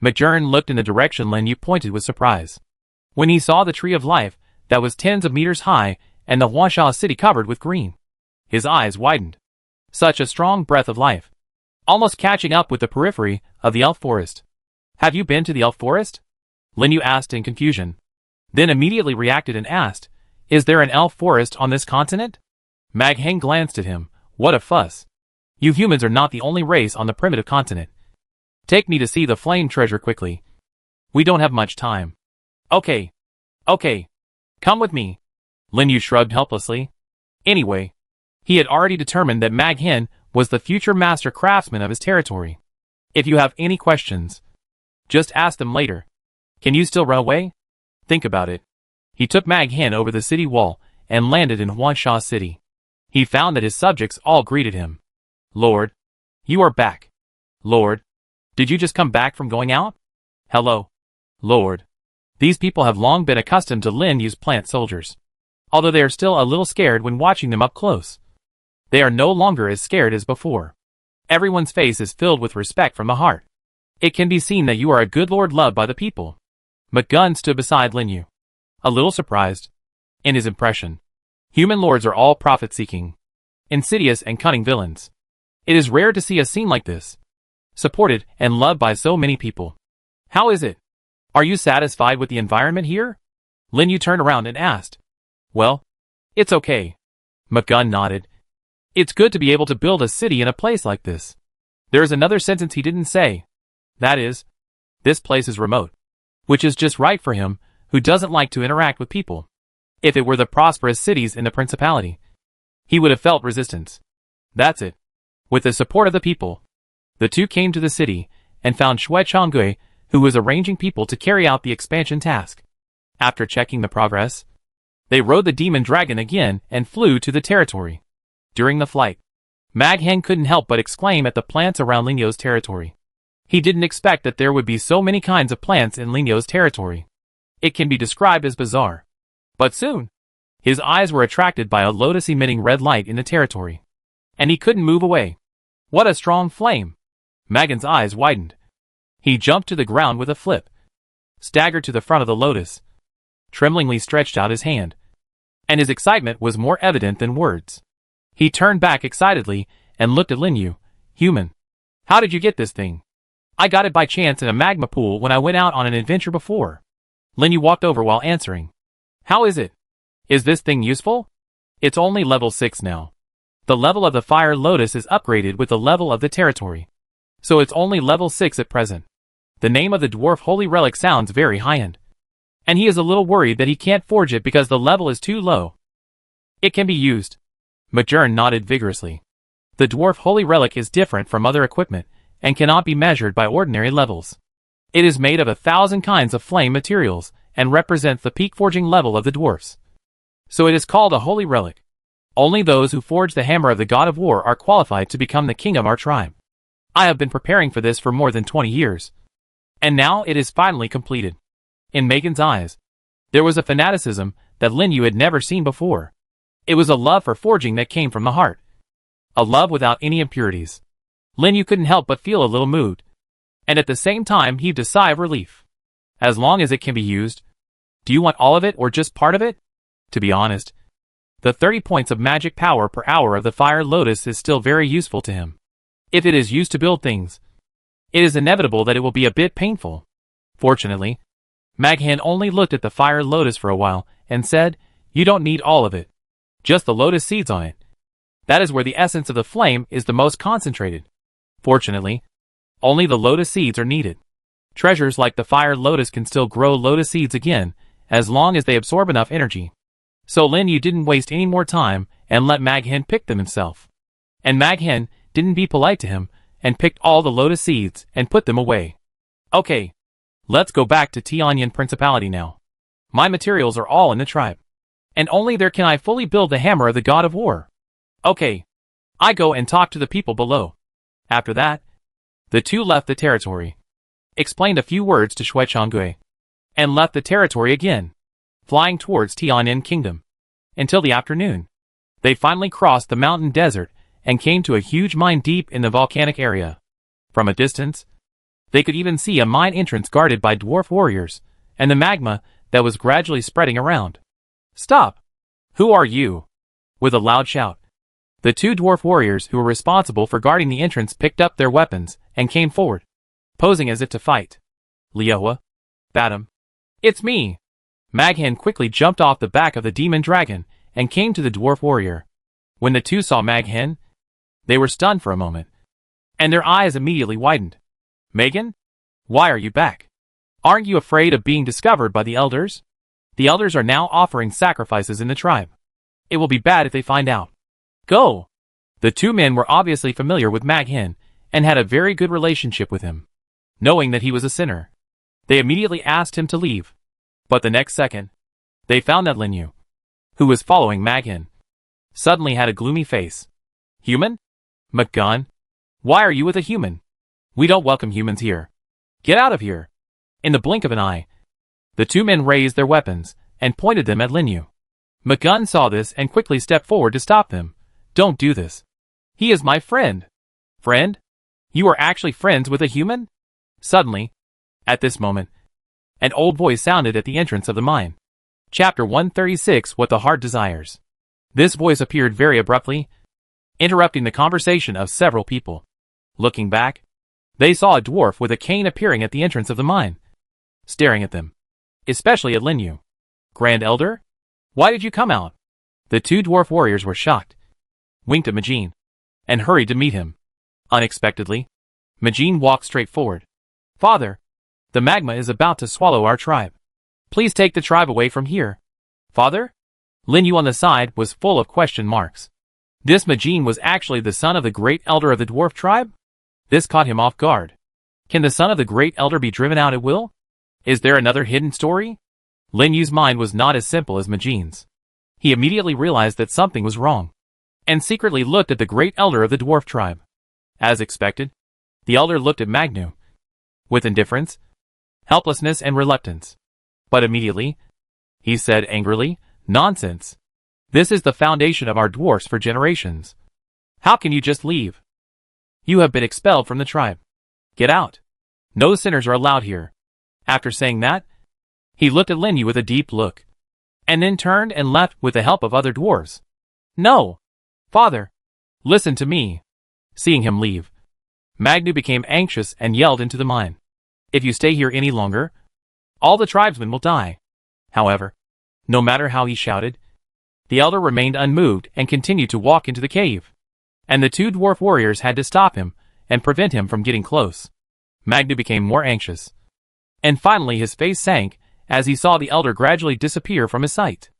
[SPEAKER 1] McJern looked in the direction Lin Yu pointed with surprise. When he saw the tree of life that was tens of meters high and the Huangsha city covered with green, his eyes widened. Such a strong breath of life, almost catching up with the periphery of the elf forest. Have you been to the elf forest? Lin Yu asked in confusion. Then immediately reacted and asked, is there an elf forest on this continent? Mag Heng glanced at him. What a fuss. You humans are not the only race on the primitive continent. Take me to see the flame treasure quickly. We don't have much time. Okay. Come with me. Lin Yu shrugged helplessly. Anyway, he had already determined that Mag Heng was the future master craftsman of his territory. If you have any questions, just ask them later. Can you still run away? Think about it. He took Mag Heng over the city wall and landed in Huangsha City. He found that his subjects all greeted him. Lord, you are back. Lord, did you just come back from going out? Hello. Lord. These people have long been accustomed to Lin Yu's plant soldiers. Although they are still a little scared when watching them up close, they are no longer as scared as before. Everyone's face is filled with respect from the heart. It can be seen that you are a good lord loved by the people. McGunn stood beside Lin Yu, a little surprised. In his impression, human lords are all profit-seeking, insidious and cunning villains. It is rare to see a scene like this, supported and loved by so many people. How is it? Are you satisfied with the environment here? Lin Yu turned around and asked. Well, it's okay. McGunn nodded. It's good to be able to build a city in a place like this. There is another sentence he didn't say. That is, this place is remote. Which is just right for him, who doesn't like to interact with people. If it were the prosperous cities in the Principality, he would have felt resistance. That's it. With the support of the people, the two came to the city and found Shui Changgui, who was arranging people to carry out the expansion task. After checking the progress, they rode the demon dragon again and flew to the territory. During the flight, Mag Heng couldn't help but exclaim at the plants around Lin Yu's territory. He didn't expect that there would be so many kinds of plants in Lin Yu's territory. It can be described as bizarre. But soon, his eyes were attracted by a lotus-emitting red light in the territory, and he couldn't move away. What a strong flame! Magan's eyes widened. He jumped to the ground with a flip, staggered to the front of the lotus, tremblingly stretched out his hand, and his excitement was more evident than words. He turned back excitedly and looked at Lin Yu. Human, how did you get this thing? I got it by chance in a magma pool when I went out on an adventure before. Lin Yu walked over while answering. How is it? Is this thing useful? It's only level 6 now. The level of the fire lotus is upgraded with the level of the territory, so it's only level 6 at present. The name of the dwarf holy relic sounds very high-end, and he is a little worried that he can't forge it because the level is too low. It can be used. McJern nodded vigorously. The dwarf holy relic is different from other equipment and cannot be measured by ordinary levels. It is made of 1,000 kinds of flame materials and represents the peak forging level of the dwarfs. So it is called a holy relic. Only those who forge the hammer of the god of war are qualified to become the king of our tribe. I have been preparing for this for more than 20 years. And now it is finally completed. In Megan's eyes, there was a fanaticism that Lin Yu had never seen before. It was a love for forging that came from the heart. A love without any impurities. Lin Yu couldn't help but feel a little moved. And at the same time heaved a sigh of relief. As long as it can be used. Do you want all of it or just part of it? To be honest, the 30 points of magic power per hour of the fire lotus is still very useful to him. If it is used to build things, it is inevitable that it will be a bit painful. Fortunately, Mag Heng only looked at the fire lotus for a while and said, you don't need all of it. Just the lotus seeds on it. That is where the essence of the flame is the most concentrated. Fortunately, only the lotus seeds are needed. Treasures like the fire lotus can still grow lotus seeds again, as long as they absorb enough energy. So Lin Yu didn't waste any more time and let Mag Heng pick them himself. And Mag Heng didn't be polite to him and picked all the lotus seeds and put them away. Okay. Let's go back to Tianyan Principality now. My materials are all in the tribe. And only there can I fully build the hammer of the god of war. Okay. I go and talk to the people below. After that, the two left the territory, explained a few words to Shuichangui, and left the territory again, flying towards Tianyan Kingdom. Until the afternoon, they finally crossed the mountain desert and came to a huge mine deep in the volcanic area. From a distance, they could even see a mine entrance guarded by dwarf warriors, and the magma that was gradually spreading around. Stop! Who are you? With a loud shout, the two dwarf warriors who were responsible for guarding the entrance picked up their weapons and came forward, posing as if to fight. Lioa, Badam. It's me! Maghen quickly jumped off the back of the demon dragon and came to the dwarf warrior. When the two saw Maghen, they were stunned for a moment, and their eyes immediately widened. Megan? Why are you back? Aren't you afraid of being discovered by the elders? The elders are now offering sacrifices in the tribe. It will be bad if they find out. Go! The two men were obviously familiar with Maghen and had a very good relationship with him. Knowing that he was a sinner, they immediately asked him to leave. But the next second, they found that Linyu, who was following Maghen, suddenly had a gloomy face. Human? McGun? Why are you with a human? We don't welcome humans here. Get out of here! In the blink of an eye, the two men raised their weapons and pointed them at Linyu. McGun saw this and quickly stepped forward to stop them. Don't do this. He is my friend. Friend? You are actually friends with a human? Suddenly, at this moment, an old voice sounded at the entrance of the mine. Chapter 136, What the Heart Desires. This voice appeared very abruptly, interrupting the conversation of several people. Looking back, they saw a dwarf with a cane appearing at the entrance of the mine, staring at them, especially at Linyu. Grand Elder? Why did you come out? The two dwarf warriors were shocked, winked at Majin, and hurried to meet him. Unexpectedly, Majin walked straight forward. Father, the magma is about to swallow our tribe. Please take the tribe away from here. Father? Linyu on the side was full of question marks. This Majin was actually the son of the great elder of the dwarf tribe? This caught him off guard. Can the son of the great elder be driven out at will? Is there another hidden story? Linyu's mind was not as simple as Majin's. He immediately realized that something was wrong, and secretly looked at the great elder of the dwarf tribe. As expected, the elder looked at Magnu with indifference, helplessness, and reluctance. But immediately, he said angrily, Nonsense. This is the foundation of our dwarfs for generations. How can you just leave? You have been expelled from the tribe. Get out. No sinners are allowed here. After saying that, he looked at Linyu with a deep look, and then turned and left with the help of other dwarves. No! Father! Listen to me! Seeing him leave, Magnu became anxious and yelled into the mine. If you stay here any longer, all the tribesmen will die. However, no matter how he shouted, the elder remained unmoved and continued to walk into the cave, and the two dwarf warriors had to stop him and prevent him from getting close. Magnu became more anxious, and finally his face sank as he saw the elder gradually disappear from his sight.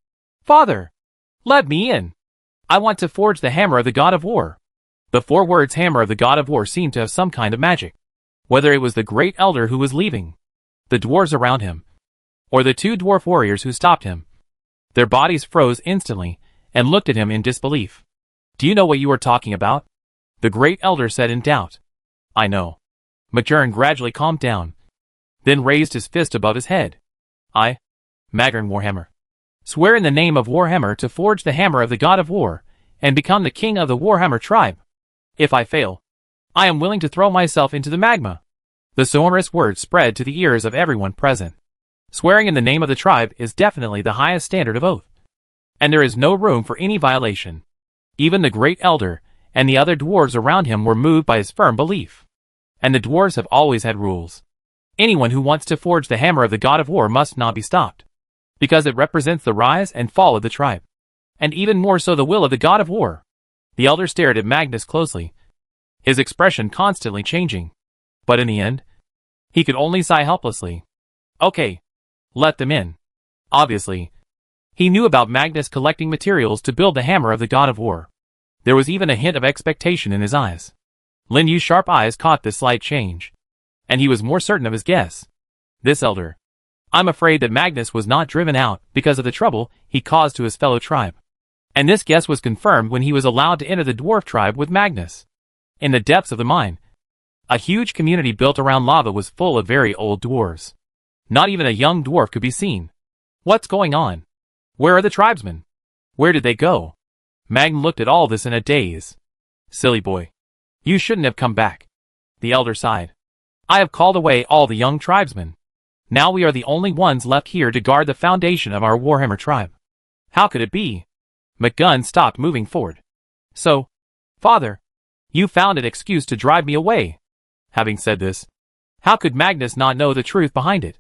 [SPEAKER 1] Father! Let me in! I want to forge the hammer of the god of war. The 4 words hammer of the god of war seemed to have some kind of magic. Whether it was the great elder who was leaving, the dwarves around him, or the 2 dwarf warriors who stopped him, their bodies froze instantly and looked at him in disbelief. Do you know what you are talking about? The great elder said in doubt. I know. Majern gradually calmed down, then raised his fist above his head. I, Magern Warhammer, swear in the name of Warhammer to forge the hammer of the god of war and become the king of the Warhammer tribe. If I fail, I am willing to throw myself into the magma. The sonorous words spread to the ears of everyone present. Swearing in the name of the tribe is definitely the highest standard of oath, and there is no room for any violation. Even the great elder and the other dwarves around him were moved by his firm belief. And the dwarves have always had rules. Anyone who wants to forge the hammer of the god of war must not be stopped, because it represents the rise and fall of the tribe, and even more so the will of the god of war. The elder stared at Magnus closely, his expression constantly changing. But in the end, he could only sigh helplessly. Okay, let them in. Obviously, he knew about Magnus collecting materials to build the hammer of the god of war. There was even a hint of expectation in his eyes. Lin Yu's sharp eyes caught this slight change, and he was more certain of his guess. This elder. I'm afraid that Magnus was not driven out because of the trouble he caused to his fellow tribe. And this guess was confirmed when he was allowed to enter the dwarf tribe with Magnus. In the depths of the mine, a huge community built around lava was full of very old dwarves. Not even a young dwarf could be seen. What's going on? Where are the tribesmen? Where did they go? Magn looked at all this in a daze. Silly boy. You shouldn't have come back. The elder sighed. I have called away all the young tribesmen. Now we are the only ones left here to guard the foundation of our Warhammer tribe. How could it be? McGunn stopped moving forward. So, Father, you found an excuse to drive me away. Having said this, how could Magnus not know the truth behind it?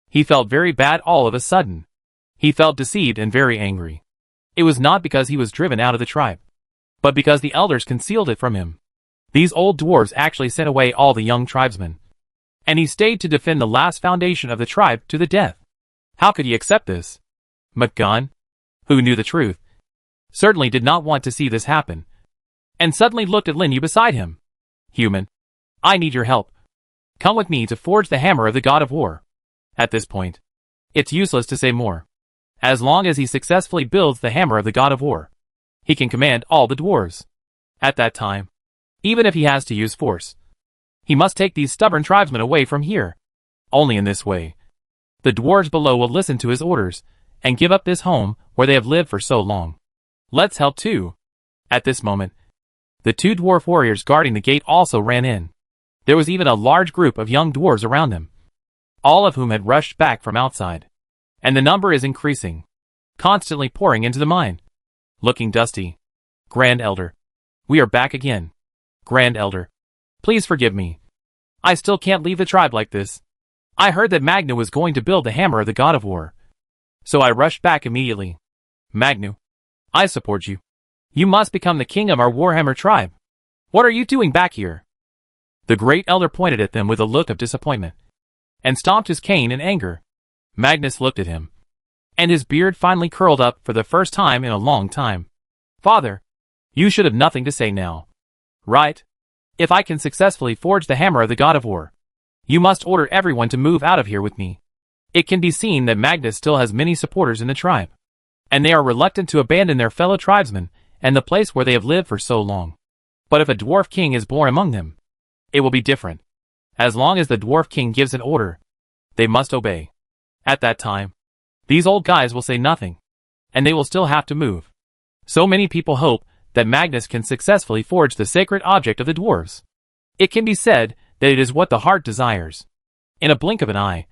[SPEAKER 1] He felt very bad all of a sudden. He felt deceived and very angry. It was not because he was driven out of the tribe, but because the elders concealed it from him. These old dwarves actually sent away all the young tribesmen, and he stayed to defend the last foundation of the tribe to the death. How could he accept this? McGunn, who knew the truth, certainly did not want to see this happen, and suddenly looked at Lin Yu beside him. Human, I need your help. Come with me to forge the hammer of the god of war. At this point, it's useless to say more. As long as he successfully builds the hammer of the god of war, he can command all the dwarves. At that time, even if he has to use force, he must take these stubborn tribesmen away from here. Only in this way, the dwarves below will listen to his orders and give up this home where they have lived for so long. Let's help too. At this moment, the two dwarf warriors guarding the gate also ran in. There was even a large group of young dwarves around them, all of whom had rushed back from outside. And the number is increasing, constantly pouring into the mine. Looking dusty. Grand Elder. We are back again. Grand Elder. Please forgive me. I still can't leave the tribe like this. I heard that Magnu was going to build the hammer of the god of war, so I rushed back immediately. Magnu, I support you. You must become the king of our Warhammer tribe. What are you doing back here? The great elder pointed at them with a look of disappointment, and stomped his cane in anger. Magnus looked at him, and his beard finally curled up for the first time in a long time. Father, you should have nothing to say now. Right? If I can successfully forge the hammer of the god of war, you must order everyone to move out of here with me. It can be seen that Magnus still has many supporters in the tribe, and they are reluctant to abandon their fellow tribesmen and the place where they have lived for so long. But if a dwarf king is born among them, it will be different. As long as the dwarf king gives an order, they must obey. At that time, these old guys will say nothing, and they will still have to move. So many people hope that Magnus can successfully forge the sacred object of the dwarves. It can be said that it is what the heart desires. In a blink of an eye,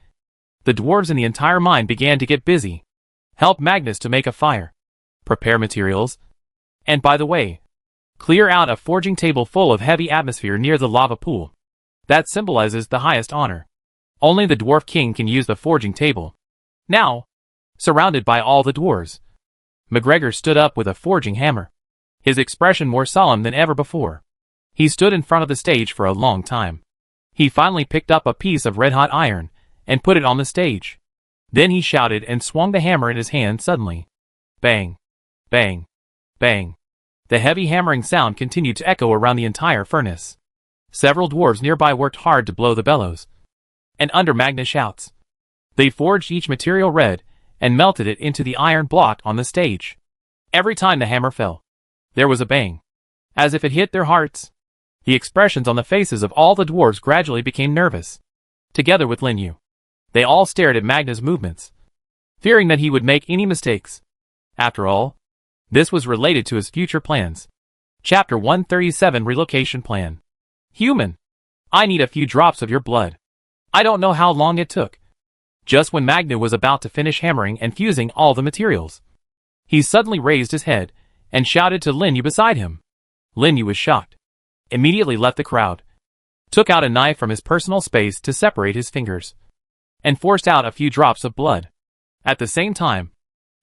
[SPEAKER 1] the dwarves in the entire mine began to get busy. Help Magnus to make a fire, prepare materials, and by the way, clear out a forging table full of heavy atmosphere near the lava pool. That symbolizes the highest honor. Only the dwarf king can use the forging table. Now, surrounded by all the dwarves, McGregor stood up with a forging hammer, his expression more solemn than ever before. He stood in front of the stage for a long time. He finally picked up a piece of red-hot iron and put it on the stage. Then he shouted and swung the hammer in his hand suddenly. Bang! Bang! Bang! The heavy hammering sound continued to echo around the entire furnace. Several dwarves nearby worked hard to blow the bellows, and under Magnus' shouts, they forged each material red and melted it into the iron block on the stage. Every time the hammer fell, there was a bang, as if it hit their hearts. The expressions on the faces of all the dwarves gradually became nervous. Together with Lin Yu, they all stared at Magnus' movements, fearing that he would make any mistakes. After all, this was related to his future plans. Chapter 137 Relocation Plan. Human, I need a few drops of your blood. I don't know how long it took. Just when Magnu was about to finish hammering and fusing all the materials, he suddenly raised his head and shouted to Lin Yu beside him. Lin Yu was shocked, immediately left the crowd, took out a knife from his personal space to separate his fingers, and forced out a few drops of blood. At the same time,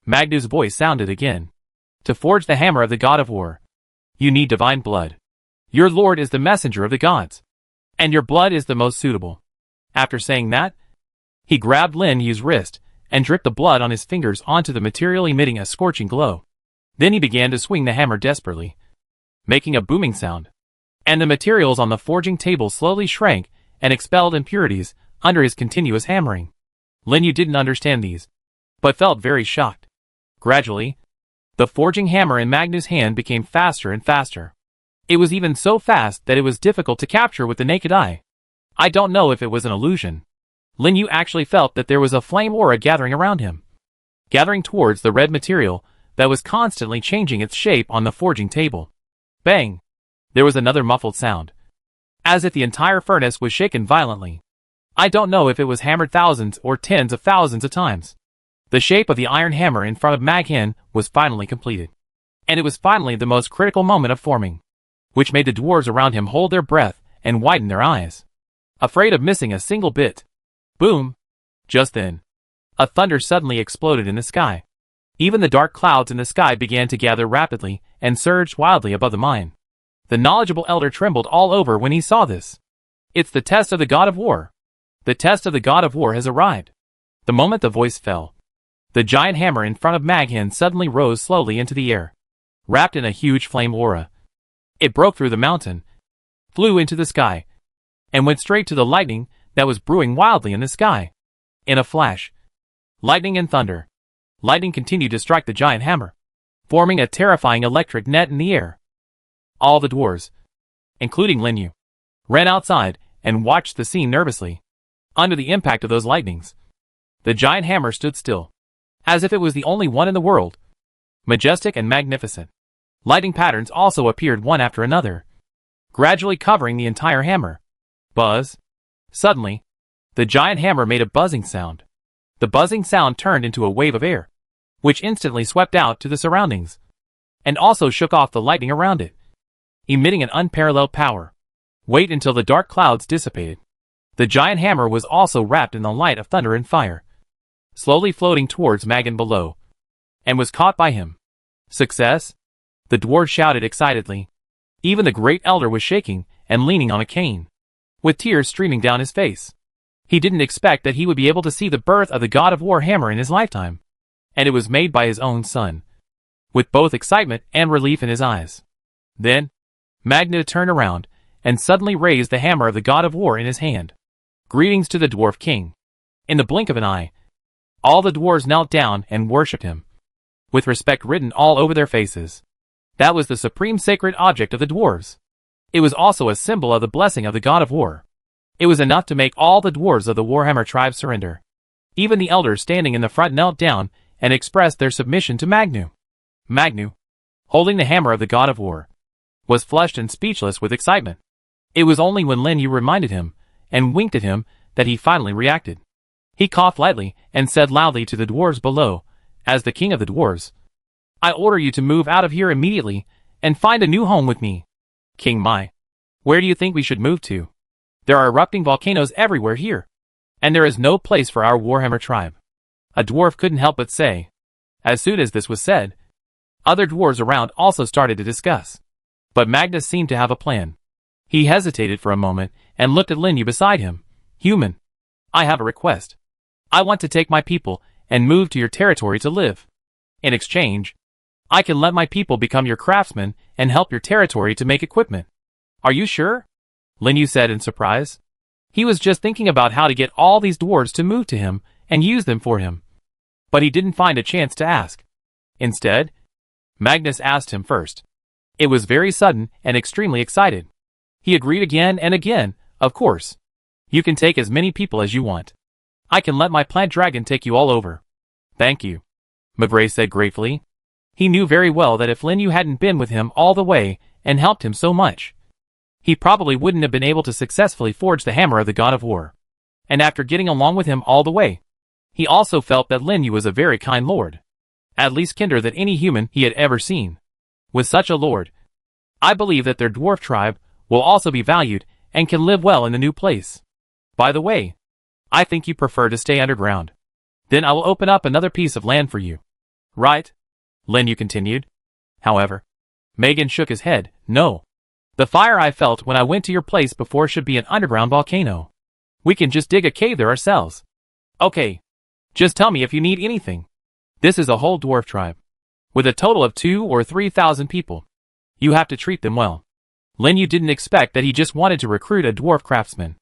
[SPEAKER 1] Magnu's voice sounded again. To forge the hammer of the god of war, you need divine blood. Your lord is the messenger of the gods, and your blood is the most suitable. After saying that, he grabbed Lin Yu's wrist and dripped the blood on his fingers onto the material, emitting a scorching glow. Then he began to swing the hammer desperately, making a booming sound. and the materials on the forging table slowly shrank and expelled impurities under his continuous hammering. Lin Yu didn't understand these, but felt very shocked. Gradually, the forging hammer in Magnu's hand became faster and faster. It was even so fast that it was difficult to capture with the naked eye. I don't know if it was an illusion. Lin Yu actually felt that there was a flame aura gathering around him, gathering towards the red material that was constantly changing its shape on the forging table. Bang! There was another muffled sound, as if the entire furnace was shaken violently. I don't know if it was hammered thousands or tens of thousands of times. The shape of the iron hammer in front of Mag Hin was finally completed, and it was finally the most critical moment of forming, which made the dwarves around him hold their breath and widen their eyes, afraid of missing a single bit. Boom! Just then, a thunder suddenly exploded in the sky. Even the dark clouds in the sky began to gather rapidly and surged wildly above the mine. The knowledgeable elder trembled all over when he saw this. It's the test of the god of war. The test of the god of war has arrived. The moment the voice fell, the giant hammer in front of Mag Hin suddenly rose slowly into the air, wrapped in a huge flame aura. It broke through the mountain, flew into the sky, and went straight to the lightning that was brewing wildly in the sky. In a flash, lightning and thunder. Lightning continued to strike the giant hammer, forming a terrifying electric net in the air. All the dwarves, including Lin Yu, ran outside and watched the scene nervously. Under the impact of those lightnings, the giant hammer stood still, as if it was the only one in the world. Majestic and magnificent. Lightning patterns also appeared one after another, gradually covering the entire hammer. Buzz. Suddenly, the giant hammer made a buzzing sound. The buzzing sound turned into a wave of air, which instantly swept out to the surroundings, and also shook off the lightning around it, emitting an unparalleled power. Wait until the dark clouds dissipated. The giant hammer was also wrapped in the light of thunder and fire, slowly floating towards Mag Hin below, and was caught by him. Success? The dwarves shouted excitedly. Even the great elder was shaking and leaning on a cane, with tears streaming down his face. He didn't expect that he would be able to see the birth of the god of war hammer in his lifetime, and it was made by his own son, with both excitement and relief in his eyes. Then, Magna turned around and suddenly raised the hammer of the god of war in his hand. Greetings to the dwarf king. In the blink of an eye, all the dwarves knelt down and worshipped him, with respect written all over their faces. That was the supreme sacred object of the dwarves. It was also a symbol of the blessing of the god of war. It was enough to make all the dwarves of the Warhammer tribe surrender. Even the elders standing in the front knelt down and expressed their submission to Magnu. Magnu, holding the hammer of the god of war, was flushed and speechless with excitement. It was only when Lin Yu reminded him and winked at him that he finally reacted. He coughed lightly and said loudly to the dwarves below, as the king of the dwarves, I order you to move out of here immediately and find a new home with me. King Mai, where do you think we should move to? There are erupting volcanoes everywhere here, and there is no place for our Warhammer tribe. A dwarf couldn't help but say. As soon as this was said, other dwarves around also started to discuss. But Magnus seemed to have a plan. He hesitated for a moment and looked at Lin Yu beside him. Human, I have a request. I want to take my people and move to your territory to live. In exchange, I can let my people become your craftsmen and help your territory to make equipment. Are you sure? Lin Yu said in surprise. He was just thinking about how to get all these dwarves to move to him and use them for him. But he didn't find a chance to ask. Instead, Magnus asked him first. It was very sudden and extremely excited. He agreed again and again, of course. You can take as many people as you want. I can let my plant dragon take you all over. Thank you, Magray said gratefully. He knew very well that if Lin Yu hadn't been with him all the way and helped him so much, he probably wouldn't have been able to successfully forge the hammer of the god of war. And after getting along with him all the way, he also felt that Lin Yu was a very kind lord, at least kinder than any human he had ever seen. With such a lord, I believe that their dwarf tribe will also be valued and can live well in the new place. By the way, I think you prefer to stay underground. Then I will open up another piece of land for you. Right? Lin Yu continued. However, Megan shook his head. No. The fire I felt when I went to your place before should be an underground volcano. We can just dig a cave there ourselves. Okay. Just tell me if you need anything. This is a whole dwarf tribe, with a total of 2,000 or 3,000 people. You have to treat them well. Lin Yu didn't expect that he just wanted to recruit a dwarf craftsman.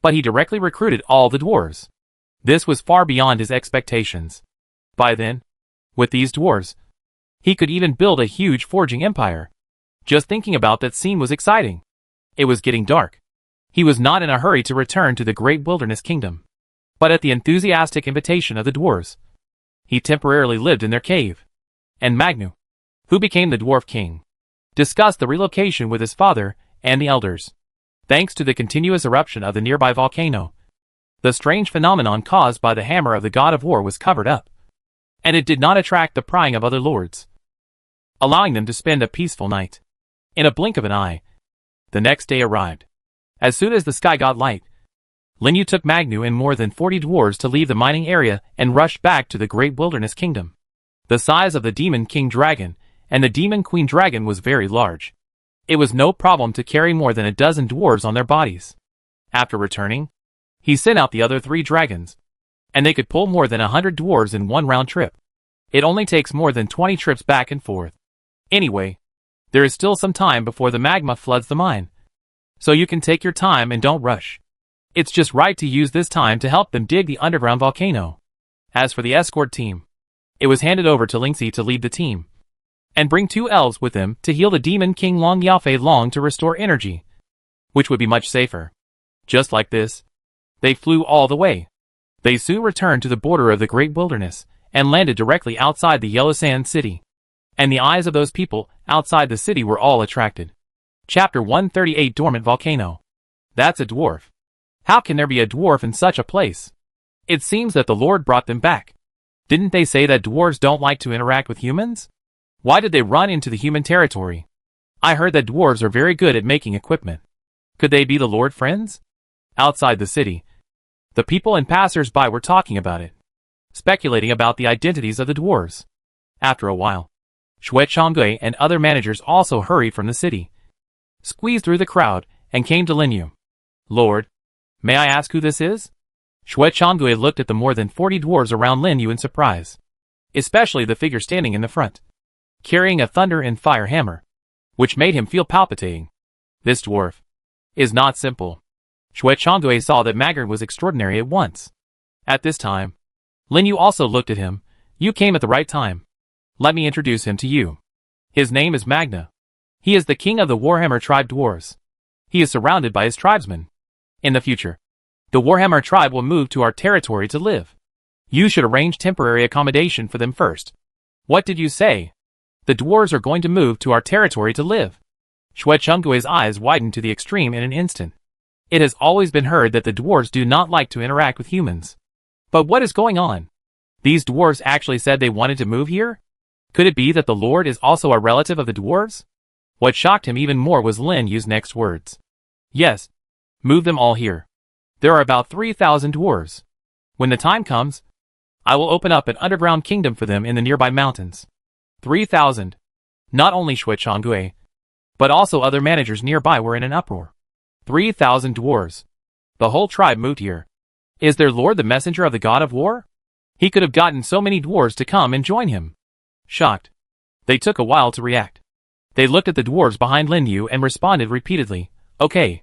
[SPEAKER 1] But he directly recruited all the dwarves. This was far beyond his expectations. By then, with these dwarves, he could even build a huge forging empire. Just thinking about that scene was exciting. It was getting dark. He was not in a hurry to return to the great wilderness kingdom. But at the enthusiastic invitation of the dwarves, he temporarily lived in their cave. And Magnu, who became the dwarf king, discussed the relocation with his father and the elders. Thanks to the continuous eruption of the nearby volcano, the strange phenomenon caused by the hammer of the god of war was covered up, and it did not attract the prying of other lords, allowing them to spend a peaceful night. In a blink of an eye, the next day arrived. As soon as the sky got light, Lin Yu took Magnu and more than 40 dwarves to leave the mining area and rushed back to the great wilderness kingdom. The size of the demon king dragon and the demon queen dragon was very large. It was no problem to carry more than a dozen dwarves on their bodies. After returning, he sent out the other 3 dragons, and they could pull more than 100 dwarves in one round trip. It only takes more than 20 trips back and forth. Anyway, there is still some time before the magma floods the mine, so you can take your time and don't rush. It's just right to use this time to help them dig the underground volcano. As for the escort team, it was handed over to Lingxi to lead the team, and bring 2 elves with him to heal the demon king Long Yaofei Long to restore energy, which would be much safer. Just like this, they flew all the way. They soon returned to the border of the great wilderness, and landed directly outside the Yellow Sand City. And the eyes of those people outside the city were all attracted. Chapter 138 Dormant Volcano. That's a dwarf. How can there be a dwarf in such a place? It seems that the Lord brought them back. Didn't they say that dwarves don't like to interact with humans? Why did they run into the human territory? I heard that dwarves are very good at making equipment. Could they be the Lord friends? Outside the city, the people and passers-by were talking about it, speculating about the identities of the dwarves. After a while, Shui Chonggui and other managers also hurried from the city, squeezed through the crowd, and came to Lin Yu. Lord, may I ask who this is? Shui Chonggui looked at the more than 40 dwarves around Lin Yu in surprise, especially the figure standing in the front, carrying a thunder and fire hammer, which made him feel palpitating. This dwarf is not simple. Shui Chonggui saw that Magard was extraordinary at once. At this time, Lin Yu also looked at him. You came at the right time. Let me introduce him to you. His name is Magna. He is the king of the Warhammer tribe dwarves. He is surrounded by his tribesmen. In the future, the Warhammer tribe will move to our territory to live. You should arrange temporary accommodation for them first. What did you say? The dwarves are going to move to our territory to live. Shui Chonggui's eyes widened to the extreme in an instant. It has always been heard that the dwarves do not like to interact with humans. But what is going on? These dwarves actually said they wanted to move here? Could it be that the Lord is also a relative of the dwarves? What shocked him even more was Lin Yu's next words. Yes. Move them all here. There are about 3,000 dwarves. When the time comes, I will open up an underground kingdom for them in the nearby mountains. 3,000. Not only Shui Chonggui, but also other managers nearby were in an uproar. 3,000 dwarves. The whole tribe moved here. Is their lord the messenger of the god of war? He could have gotten so many dwarves to come and join him. Shocked, they took a while to react. They looked at the dwarves behind Lin Yu and responded repeatedly, Okay.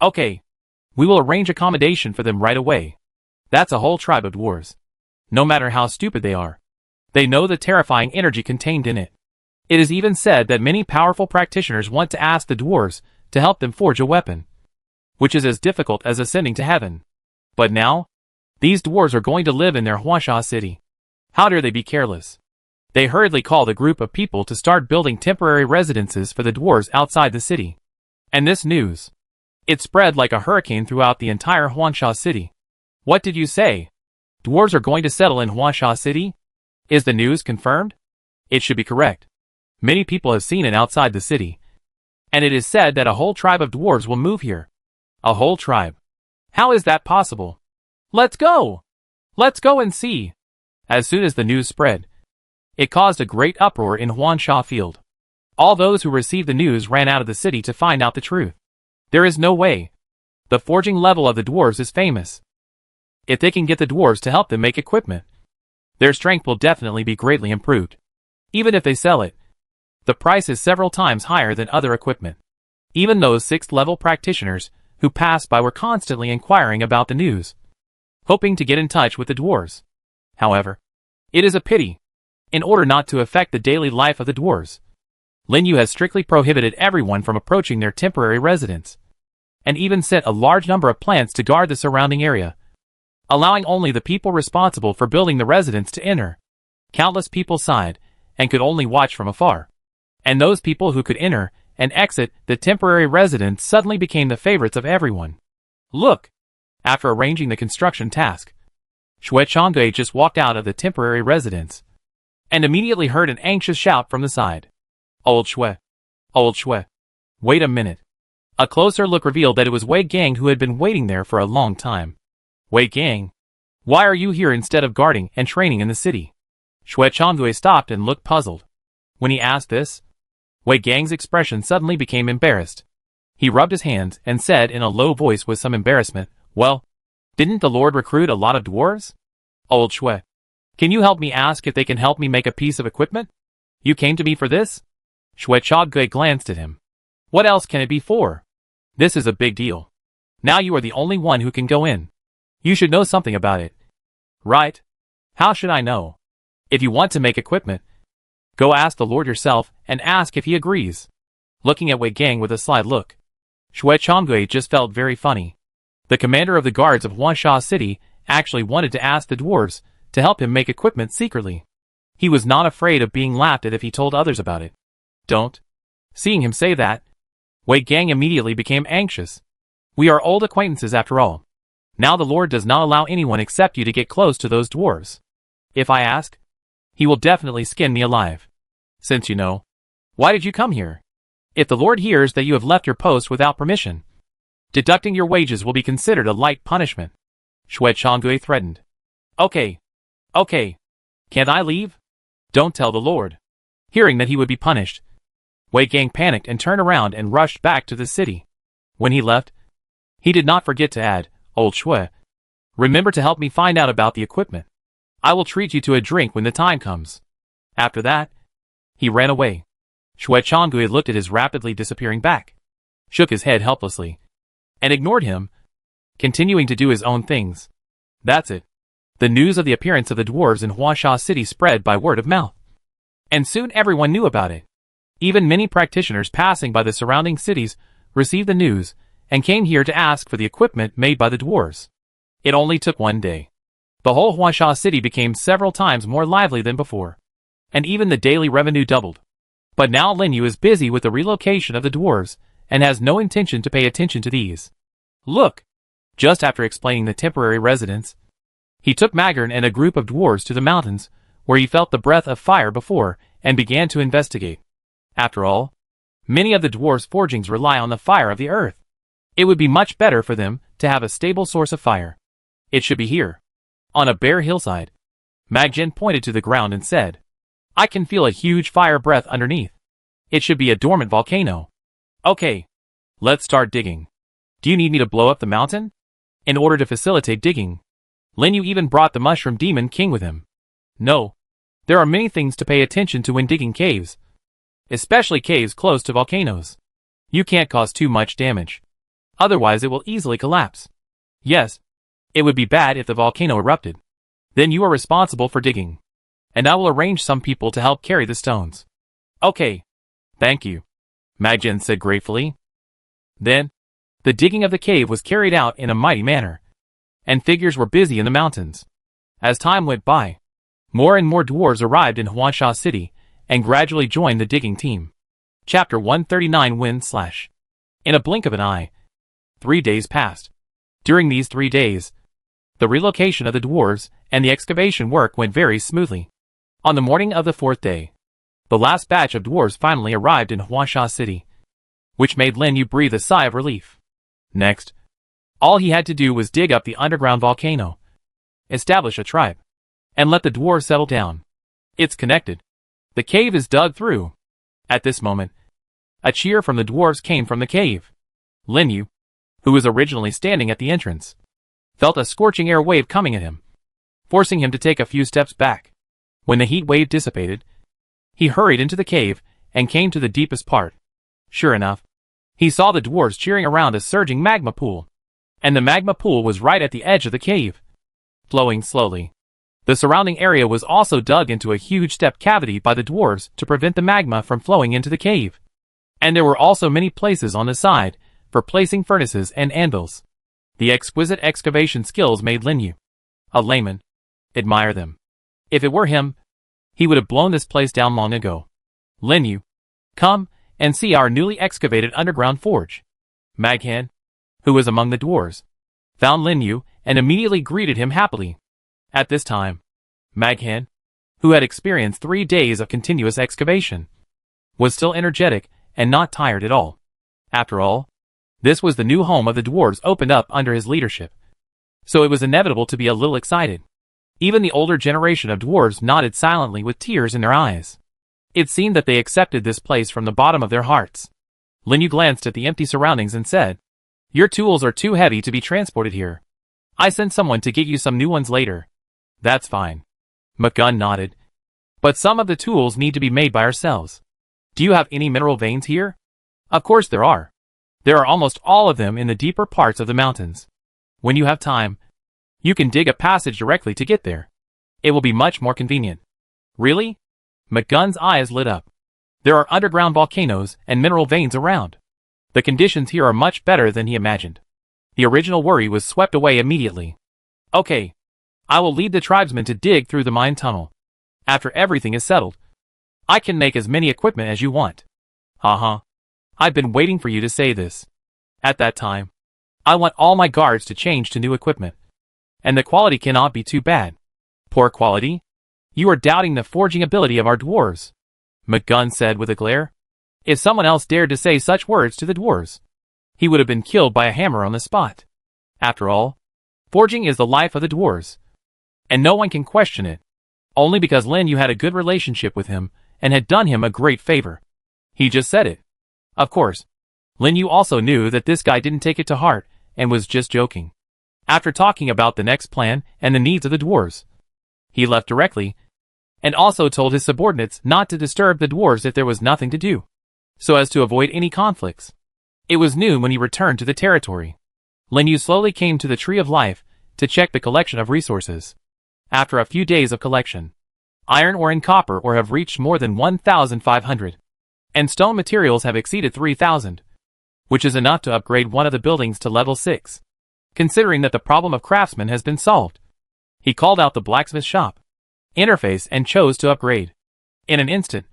[SPEAKER 1] Okay. We will arrange accommodation for them right away. That's a whole tribe of dwarves. No matter how stupid they are, they know the terrifying energy contained in it. It is even said that many powerful practitioners want to ask the dwarves to help them forge a weapon, which is as difficult as ascending to heaven. But now, these dwarves are going to live in their Huangsha city. How dare they be careless? They hurriedly called a group of people to start building temporary residences for the dwarves outside the city. And this news, it spread like a hurricane throughout the entire Huangsha city. What did you say? Dwarves are going to settle in Huangsha city? Is the news confirmed? It should be correct. Many people have seen it outside the city. And it is said that a whole tribe of dwarves will move here. A whole tribe. How is that possible? Let's go! Let's go and see! As soon as the news spread, it caused a great uproar in Huangsha Field. All those who received the news ran out of the city to find out the truth. There is no way. The forging level of the dwarves is famous. If they can get the dwarves to help them make equipment, their strength will definitely be greatly improved. Even if they sell it, the price is several times higher than other equipment. Even those 6th-level practitioners who passed by were constantly inquiring about the news, hoping to get in touch with the dwarves. However, it is a pity. In order not to affect the daily life of the dwarves, Lin Yu has strictly prohibited everyone from approaching their temporary residence, and even sent a large number of plants to guard the surrounding area, allowing only the people responsible for building the residence to enter. Countless people sighed and could only watch from afar, and those people who could enter and exit the temporary residence suddenly became the favorites of everyone. Look! After arranging the construction task, Shui Changui just walked out of the temporary residence, and immediately heard an anxious shout from the side. Old Shui! Old Shui! Wait a minute. A closer look revealed that it was Wei Gang who had been waiting there for a long time. Wei Gang, why are you here instead of guarding and training in the city? Shui Changui stopped and looked puzzled. When he asked this, Wei Gang's expression suddenly became embarrassed. He rubbed his hands and said in a low voice with some embarrassment, well, didn't the Lord recruit a lot of dwarves? Old Shui, can you help me ask if they can help me make a piece of equipment? You came to me for this? Shui Changui glanced at him. What else can it be for? This is a big deal. Now you are the only one who can go in. You should know something about it. Right? How should I know? If you want to make equipment, go ask the Lord yourself and ask if he agrees. Looking at Wei Gang with a sly look, Shui Changui just felt very funny. The commander of the guards of Huangsha City actually wanted to ask the dwarves to help him make equipment secretly. He was not afraid of being laughed at if he told others about it. Don't. Seeing him say that, Wei Gang immediately became anxious. We are old acquaintances after all. Now the Lord does not allow anyone except you to get close to those dwarves. If I ask, he will definitely skin me alive. Since you know, why did you come here? If the Lord hears that you have left your post without permission, deducting your wages will be considered a light punishment. Shui Changui threatened. Okay. Can't I leave? Don't tell the Lord. Hearing that he would be punished, Wei Gang panicked and turned around and rushed back to the city. When he left, he did not forget to add, Old Shui, remember to help me find out about the equipment. I will treat you to a drink when the time comes. After that, he ran away. Shui Changui looked at his rapidly disappearing back, shook his head helplessly, and ignored him, continuing to do his own things. That's it. The news of the appearance of the dwarves in Huangsha City spread by word of mouth, and soon everyone knew about it. Even many practitioners passing by the surrounding cities received the news and came here to ask for the equipment made by the dwarves. It only took one day. The whole Huangsha City became several times more lively than before, and even the daily revenue doubled. But now Lin Yu is busy with the relocation of the dwarves and has no intention to pay attention to these. Look! Just after explaining the temporary residence, he took Magern and a group of dwarves to the mountains, where he felt the breath of fire before, and began to investigate. After all, many of the dwarves' forgings rely on the fire of the earth. It would be much better for them to have a stable source of fire. It should be here, on a bare hillside. Magjen pointed to the ground and said, I can feel a huge fire breath underneath. It should be a dormant volcano. Okay, let's start digging. Do you need me to blow up the mountain? In order to facilitate digging, Lin Yu even brought the Mushroom Demon King with him. No, there are many things to pay attention to when digging caves, especially caves close to volcanoes. You can't cause too much damage, otherwise it will easily collapse. Yes, it would be bad if the volcano erupted. Then you are responsible for digging, and I will arrange some people to help carry the stones. Okay, thank you, Magjen said gratefully. Then, the digging of the cave was carried out in a mighty manner, and figures were busy in the mountains. As time went by, more and more dwarves arrived in Huangsha City, and gradually joined the digging team. Chapter 139 Wind/. In a blink of an eye, 3 days passed. During these 3 days, the relocation of the dwarves and the excavation work went very smoothly. On the morning of the 4th day, the last batch of dwarves finally arrived in Huangsha City, which made Lin Yu breathe a sigh of relief. Next, all he had to do was dig up the underground volcano, establish a tribe, and let the dwarves settle down. It's connected. The cave is dug through. At this moment, a cheer from the dwarves came from the cave. Lin Yu, who was originally standing at the entrance, felt a scorching air wave coming at him, forcing him to take a few steps back. When the heat wave dissipated, he hurried into the cave and came to the deepest part. Sure enough, He saw the dwarves cheering around a surging magma pool. And the magma pool was right at the edge of the cave, flowing slowly. The surrounding area was also dug into a huge step cavity by the dwarves to prevent the magma from flowing into the cave. And there were also many places on the side for placing furnaces and anvils. The exquisite excavation skills made Linyu, a layman, admire them. If it were him, he would have blown this place down long ago. Linyu, come and see our newly excavated underground forge. Maghan, who was among the dwarves, found Linyu and immediately greeted him happily. At this time, Maghan, who had experienced 3 days of continuous excavation, was still energetic and not tired at all. After all, this was the new home of the dwarves opened up under his leadership. So it was inevitable to be a little excited. Even the older generation of dwarves nodded silently with tears in their eyes. It seemed that they accepted this place from the bottom of their hearts. Linyu glanced at the empty surroundings and said, "Your tools are too heavy to be transported here. I sent someone to get you some new ones later." "That's fine." McGunn nodded. "But some of the tools need to be made by ourselves. Do you have any mineral veins here?" "Of course there are. There are almost all of them in the deeper parts of the mountains. When you have time, you can dig a passage directly to get there. It will be much more convenient." "Really?" McGunn's eyes lit up. "There are underground volcanoes and mineral veins around. The conditions here are much better than he imagined." The original worry was swept away immediately. "Okay. I will lead the tribesmen to dig through the mine tunnel. After everything is settled, I can make as many equipment as you want." "I've been waiting for you to say this. At that time, I want all my guards to change to new equipment. And the quality cannot be too bad." "Poor quality? You are doubting the forging ability of our dwarves," McGunn said with a glare. If someone else dared to say such words to the dwarves, he would have been killed by a hammer on the spot. After all, forging is the life of the dwarves, and no one can question it. Only because Linyu had a good relationship with him and had done him a great favor. He just said it. Of course, Linyu also knew that this guy didn't take it to heart and was just joking. After talking about the next plan and the needs of the dwarves, he left directly, and also told his subordinates not to disturb the dwarves if there was nothing to do, so as to avoid any conflicts. It was noon when he returned to the territory. Linyu slowly came to the Tree of Life to check the collection of resources. After a few days of collection, iron ore and copper ore have reached more than 1,500, and stone materials have exceeded 3,000, which is enough to upgrade one of the buildings to level 6. Considering that the problem of craftsman has been solved, he called out the blacksmith shop interface and chose to upgrade. In an instant,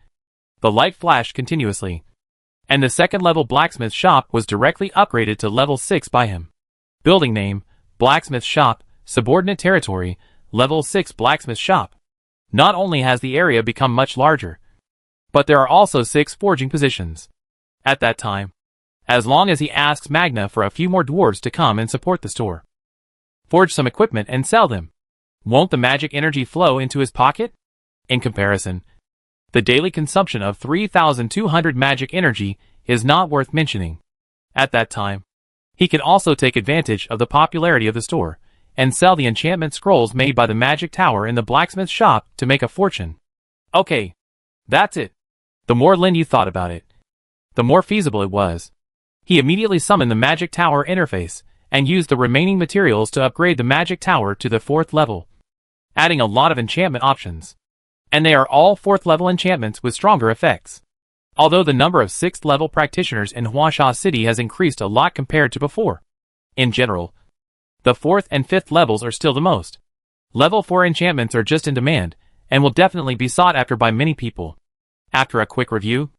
[SPEAKER 1] the light flashed continuously, and the second-level blacksmith shop was directly upgraded to level 6 by him. Building name, Blacksmith Shop, Subordinate Territory, Level 6 Blacksmith Shop. Not only has the area become much larger, but there are also 6 forging positions. At that time, as long as he asks Magna for a few more dwarves to come and support the store, forge some equipment and sell them, won't the magic energy flow into his pocket? In comparison, the daily consumption of 3,200 magic energy is not worth mentioning. At that time, he can also take advantage of the popularity of the store and sell the enchantment scrolls made by the magic tower in the blacksmith shop to make a fortune. Okay, that's it. The more Linyu thought about it, the more feasible it was. He immediately summoned the magic tower interface and used the remaining materials to upgrade the magic tower to the 4th level, adding a lot of enchantment options. And they are all 4th level enchantments with stronger effects. Although the number of 6th level practitioners in Huangsha City has increased a lot compared to before. In general, the 4th and 5th levels are still the most. Level 4 enchantments are just in demand, and will definitely be sought after by many people. After a quick review,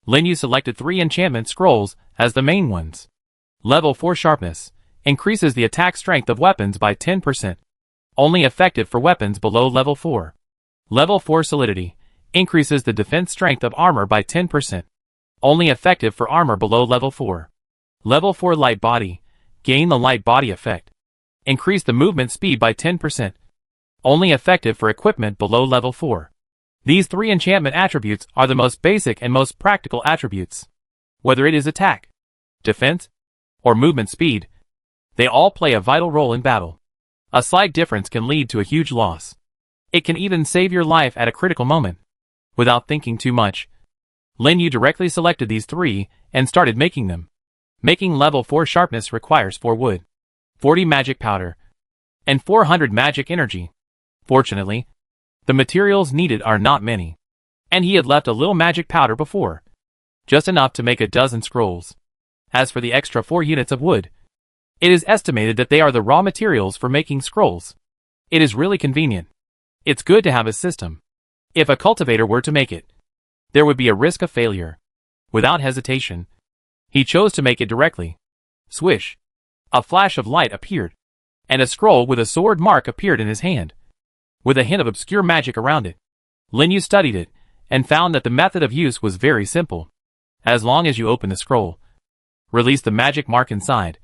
[SPEAKER 1] Linyu selected 3 enchantment scrolls as the main ones. Level 4 Sharpness increases the attack strength of weapons by 10%. Only effective for weapons below level 4. Level 4 Solidity increases the defense strength of armor by 10%. Only effective for armor below level 4. Level 4 Light Body, gain the light body effect. Increase the movement speed by 10%. Only effective for equipment below level 4. These 3 enchantment attributes are the most basic and most practical attributes. Whether it is attack, defense, or movement speed, they all play a vital role in battle. A slight difference can lead to a huge loss. It can even save your life at a critical moment. Without thinking too much, Linyu directly selected these 3 and started making them. Making level 4 sharpness requires 4 wood, 40 magic powder, and 400 magic energy. Fortunately, the materials needed are not many, and he had left a little magic powder before, just enough to make a dozen scrolls. As for the extra 4 units of wood, it is estimated that they are the raw materials for making scrolls. It is really convenient. It's good to have a system. If a cultivator were to make it, there would be a risk of failure. Without hesitation, he chose to make it directly. Swish! A flash of light appeared, and a scroll with a sword mark appeared in his hand, with a hint of obscure magic around it. Lin Yu studied it, and found that the method of use was very simple. As long as you open the scroll, release the magic mark inside,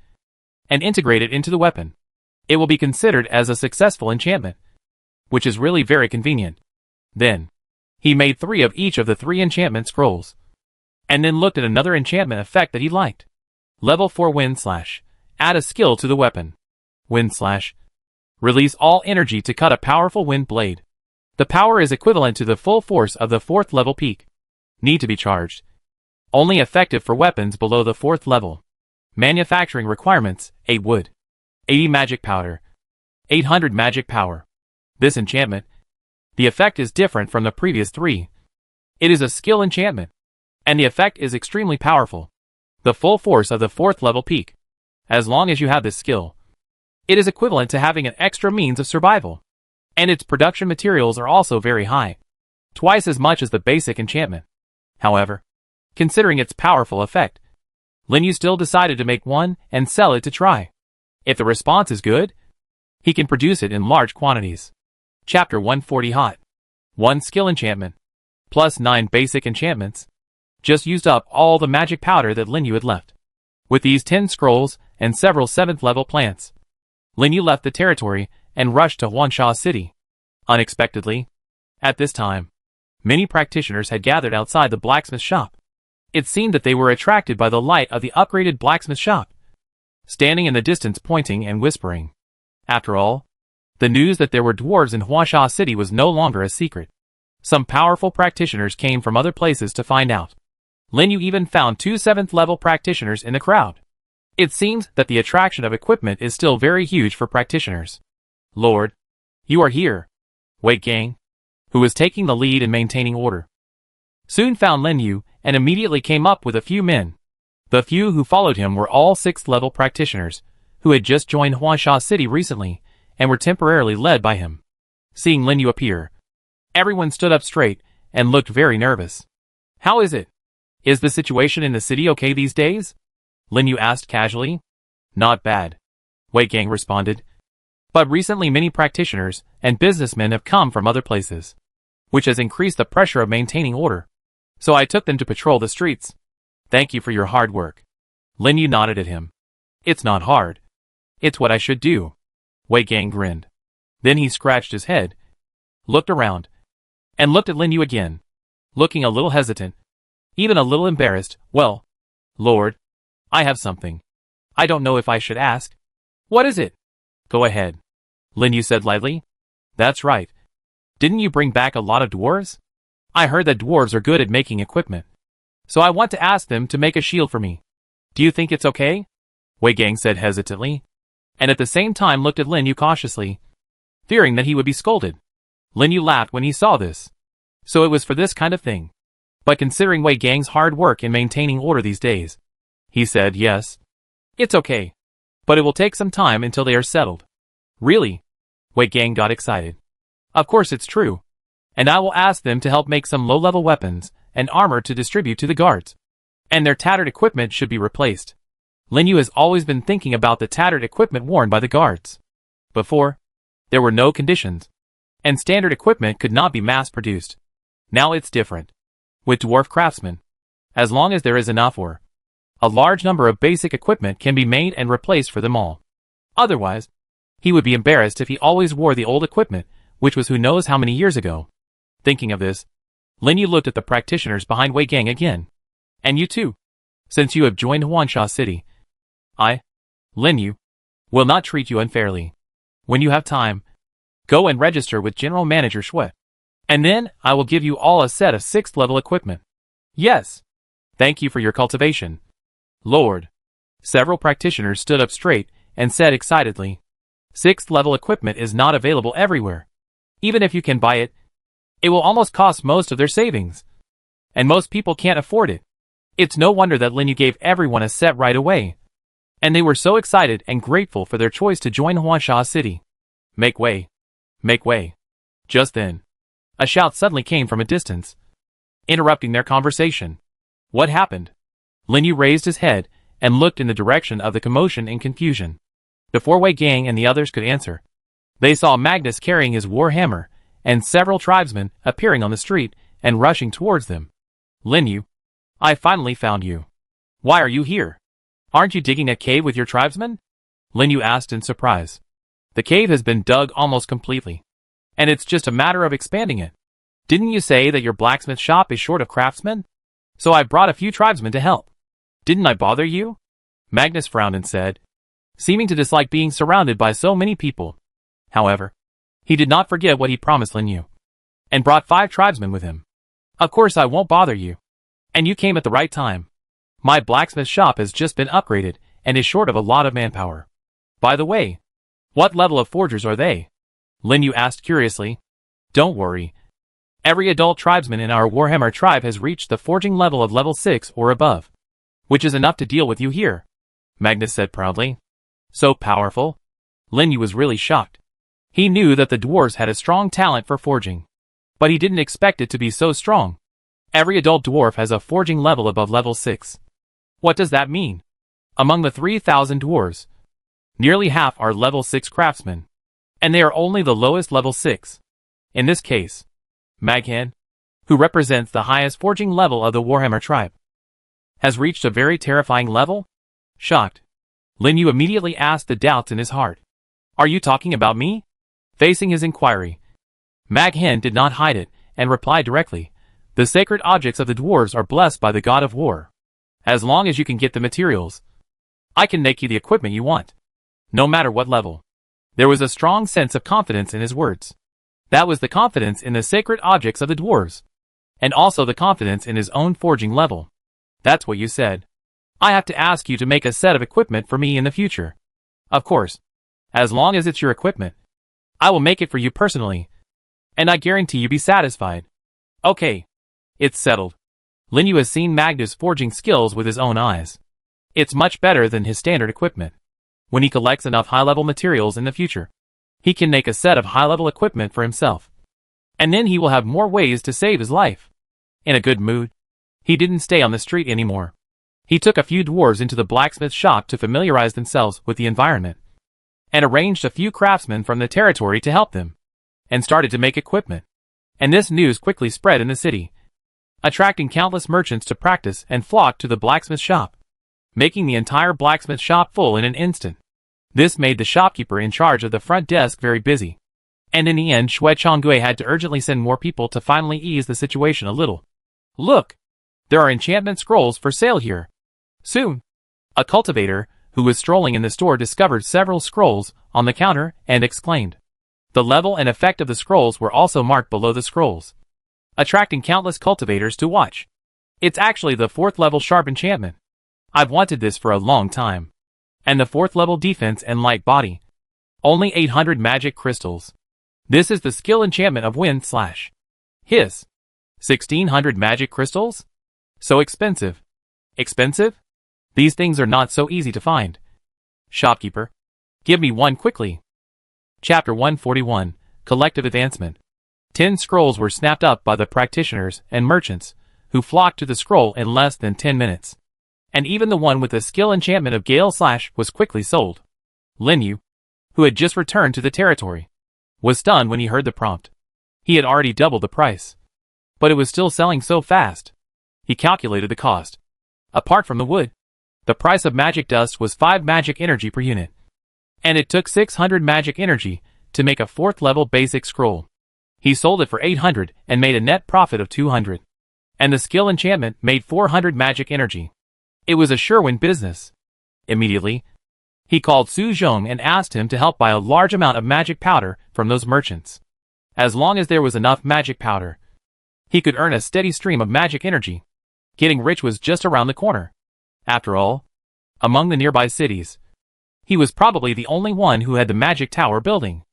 [SPEAKER 1] and integrate it into the weapon, it will be considered as a successful enchantment, which is really very convenient. Then, he made 3 of each of the 3 enchantment scrolls, and then looked at another enchantment effect that he liked. Level 4 Wind Slash. Add a skill to the weapon. Wind Slash. Release all energy to cut a powerful wind blade. The power is equivalent to the full force of the 4th level peak. Need to be charged. Only effective for weapons below the 4th level. Manufacturing requirements: 8 wood, 80 magic powder, 800 magic power. This enchantment, the effect is different from the previous 3. It is a skill enchantment, and the effect is extremely powerful. The full force of the 4th level peak. As long as you have this skill, it is equivalent to having an extra means of survival. And its production materials are also very high, twice as much as the basic enchantment. However, considering its powerful effect, Lin Yu still decided to make one and sell it to try. If the response is good, he can produce it in large quantities. Chapter 140 Hot. 1 skill enchantment, plus 9 basic enchantments. Just used up all the magic powder that Lin Yu had left. With these 10 scrolls and several 7th level plants, Lin Yu left the territory and rushed to Huangsha city. Unexpectedly, at this time, many practitioners had gathered outside the blacksmith shop. It seemed that they were attracted by the light of the upgraded blacksmith shop, standing in the distance pointing and whispering. After all, the news that there were dwarves in Huangsha city was no longer a secret. Some powerful practitioners came from other places to find out. Lin Yu even found 2 7th level practitioners in the crowd. It seems that the attraction of equipment is still very huge for practitioners. Lord, you are here. Wei Gang, who was taking the lead in maintaining order, soon found Lin Yu and immediately came up with a few men. The few who followed him were all 6th level practitioners, who had just joined Huangsha city recently and were temporarily led by him. Seeing Lin Yu appear, everyone stood up straight and looked very nervous. How is it? Is the situation in the city okay these days? Lin Yu asked casually. Not bad, Wei Gang responded. But recently many practitioners and businessmen have come from other places, which has increased the pressure of maintaining order. So I took them to patrol the streets. Thank you for your hard work. Lin Yu nodded at him. It's not hard. It's what I should do. Wei Gang grinned. Then he scratched his head, looked around, and looked at Lin Yu again, looking a little hesitant, even a little embarrassed. Well, Lord, I have something. I don't know if I should ask. What is it? Go ahead, Lin Yu said lightly. That's right. Didn't you bring back a lot of dwarves? I heard that dwarves are good at making equipment, so I want to ask them to make a shield for me. Do you think it's okay? Wei Gang said hesitantly, and at the same time looked at Lin Yu cautiously, fearing that he would be scolded. Lin Yu laughed when he saw this. So it was for this kind of thing. But considering Wei Gang's hard work in maintaining order these days, he said yes. It's okay. But it will take some time until they are settled. Really? Wei Gang got excited. Of course it's true. And I will ask them to help make some low-level weapons and armor to distribute to the guards. And their tattered equipment should be replaced. Lin Yu has always been thinking about the tattered equipment worn by the guards. Before, there were no conditions, and standard equipment could not be mass-produced. Now it's different. With dwarf craftsmen, as long as there is enough ore, a large number of basic equipment can be made and replaced for them all. Otherwise, he would be embarrassed if he always wore the old equipment, which was who knows how many years ago. Thinking of this, Lin Yu looked at the practitioners behind Wei Gang again. And you too, since you have joined Huangsha city. I, Lin Yu, will not treat you unfairly. When you have time, go and register with General Manager Shui. And then, I will give you all a set of 6th level equipment. Yes. Thank you for your cultivation. Lord. Several practitioners stood up straight and said excitedly, 6th level equipment is not available everywhere. Even if you can buy it, it will almost cost most of their savings. And most people can't afford it. It's no wonder that Lin Yu gave everyone a set right away. And they were so excited and grateful for their choice to join Huangsha City. Make way. Make way. Just then, a shout suddenly came from a distance, interrupting their conversation. What happened? Lin Yu raised his head and looked in the direction of the commotion and confusion. Before Wei Gang and the others could answer, they saw Magnus carrying his war hammer and several tribesmen appearing on the street and rushing towards them. Lin Yu, I finally found you. Why are you here? Aren't you digging a cave with your tribesmen? Lin Yu asked in surprise. The cave has been dug almost completely, and it's just a matter of expanding it. Didn't you say that your blacksmith shop is short of craftsmen? So I brought a few tribesmen to help. Didn't I bother you? Magnus frowned and said, seeming to dislike being surrounded by so many people. However, he did not forget what he promised Lin Yu, and brought 5 tribesmen with him. Of course I won't bother you. And you came at the right time. My blacksmith shop has just been upgraded and is short of a lot of manpower. By the way, what level of forgers are they? Lin Yu asked curiously. Don't worry. Every adult tribesman in our Warhammer tribe has reached the forging level of level 6 or above, which is enough to deal with you here, Magnus said proudly. So powerful? Lin Yu was really shocked. He knew that the dwarves had a strong talent for forging, but he didn't expect it to be so strong. Every adult dwarf has a forging level above level 6. What does that mean? Among the 3,000 dwarves, nearly half are level 6 craftsmen, and they are only the lowest level 6. In this case, Maghen, who represents the highest forging level of the Warhammer tribe, has reached a very terrifying level? Shocked, Lin Yu immediately asked the doubts in his heart. Are you talking about me? Facing his inquiry, Maghen did not hide it, and replied directly, the sacred objects of the dwarves are blessed by the god of war. As long as you can get the materials, I can make you the equipment you want, no matter what level. There was a strong sense of confidence in his words. That was the confidence in the sacred objects of the dwarves, and also the confidence in his own forging level. That's what you said. I have to ask you to make a set of equipment for me in the future. Of course, as long as it's your equipment, I will make it for you personally, and I guarantee you be satisfied. Okay, it's settled. Lin Yu has seen Magnus' forging skills with his own eyes. It's much better than his standard equipment. When he collects enough high-level materials in the future, he can make a set of high-level equipment for himself. And then he will have more ways to save his life. In a good mood, he didn't stay on the street anymore. He took a few dwarves into the blacksmith shop to familiarize themselves with the environment, and arranged a few craftsmen from the territory to help them, and started to make equipment. And this news quickly spread in the city, attracting countless merchants to practice and flock to the blacksmith shop, making the entire blacksmith shop full in an instant. This made the shopkeeper in charge of the front desk very busy, and in the end Shui Chonggui had to urgently send more people to finally ease the situation a little. Look! There are enchantment scrolls for sale here. Soon, a cultivator who was strolling in the store discovered several scrolls on the counter and exclaimed. The level and effect of the scrolls were also marked below the scrolls, attracting countless cultivators to watch. It's actually the 4th level sharp enchantment. I've wanted this for a long time. And the 4th level defense and light body. Only 800 magic crystals. This is the skill enchantment of wind / hiss. 1600 magic crystals? So expensive. Expensive? These things are not so easy to find. Shopkeeper, give me one quickly. Chapter 141, Collective Advancement. 10 scrolls were snapped up by the practitioners and merchants, who flocked to the scroll in less than 10 minutes. And even the one with the skill enchantment of Gale / was quickly sold. Lin Yu, who had just returned to the territory, was stunned when he heard the prompt. He had already doubled the price, but it was still selling so fast. He calculated the cost. Apart from the wood, the price of magic dust was 5 magic energy per unit, and it took 600 magic energy to make a 4th level basic scroll. He sold it for 800 and made a net profit of 200. And the skill enchantment made 400 magic energy. It was a sure-win business. Immediately, he called Su Zhong and asked him to help buy a large amount of magic powder from those merchants. As long as there was enough magic powder, he could earn a steady stream of magic energy. Getting rich was just around the corner. After all, among the nearby cities. He was probably the only one who had the magic tower building.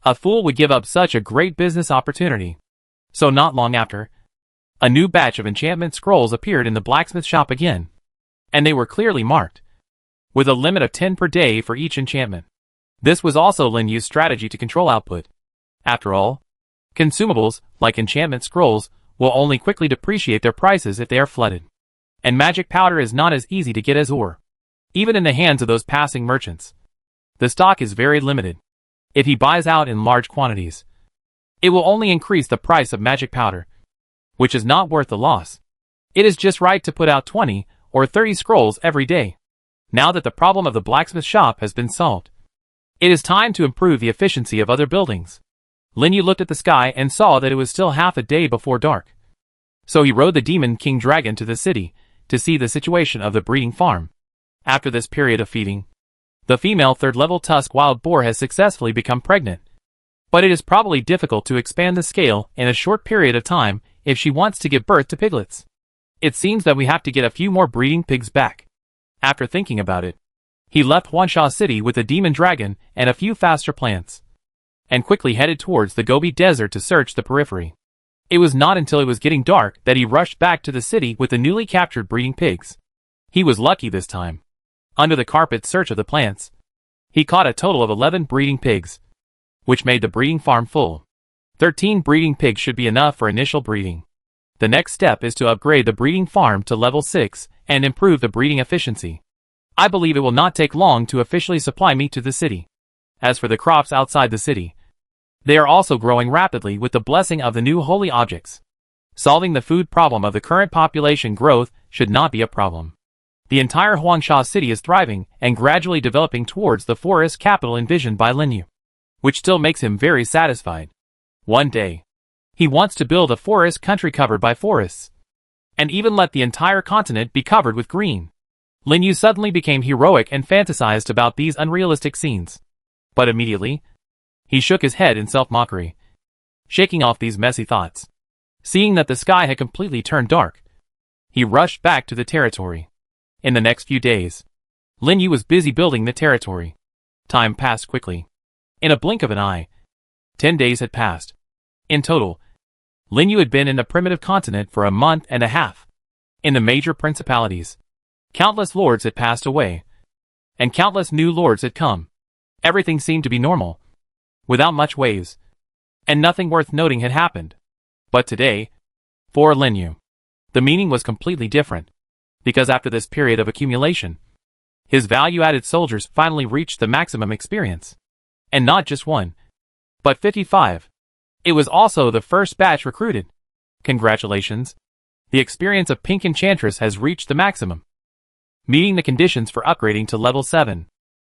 [SPEAKER 1] A fool would give up such a great business opportunity. So not long after, a new batch of enchantment scrolls appeared in the blacksmith shop again. And they were clearly marked, with a limit of 10 per day for each enchantment. This was also Lin Yu's strategy to control output. After all, consumables, like enchantment scrolls, will only quickly depreciate their prices if they are flooded. And magic powder is not as easy to get as ore. Even in the hands of those passing merchants, the stock is very limited. If he buys out in large quantities, it will only increase the price of magic powder, which is not worth the loss. It is just right to put out 20 or 30 scrolls every day. Now that the problem of the blacksmith shop has been solved, it is time to improve the efficiency of other buildings. Lin Yu looked at the sky and saw that it was still half a day before dark. So he rode the Demon King Dragon to the city to see the situation of the breeding farm. After this period of feeding, the female third-level tusk wild boar has successfully become pregnant. But it is probably difficult to expand the scale in a short period of time if she wants to give birth to piglets. It seems that we have to get a few more breeding pigs back. After thinking about it, he left Huangsha City with the demon dragon and a few faster plants, and quickly headed towards the Gobi Desert to search the periphery. It was not until it was getting dark that he rushed back to the city with the newly captured breeding pigs. He was lucky this time. Under the carpet search of the plants, he caught a total of 11 breeding pigs, which made the breeding farm full. 13 breeding pigs should be enough for initial breeding. The next step is to upgrade the breeding farm to level 6 and improve the breeding efficiency. I believe it will not take long to officially supply meat to the city. As for the crops outside the city, they are also growing rapidly with the blessing of the new holy objects. Solving the food problem of the current population growth should not be a problem. The entire Huangsha city is thriving and gradually developing towards the forest capital envisioned by Lin Yu, which still makes him very satisfied. One day, he wants to build a forest country covered by forests, and even let the entire continent be covered with green. Lin Yu suddenly became heroic and fantasized about these unrealistic scenes. But immediately, he shook his head in self-mockery, shaking off these messy thoughts. Seeing that the sky had completely turned dark, he rushed back to the territory. In the next few days, Lin Yu was busy building the territory. Time passed quickly. In a blink of an eye, 10 days had passed. In total, Lin Yu had been in the primitive continent for a month and a half. In the major principalities, countless lords had passed away, and countless new lords had come. Everything seemed to be normal, without much waves, and nothing worth noting had happened. But today, for Lin Yu, the meaning was completely different, because after this period of accumulation, his value-added soldiers finally reached the maximum experience. And not just one, but 55. It was also the first batch recruited. Congratulations. The experience of Pink Enchantress has reached the maximum, meeting the conditions for upgrading to level 7.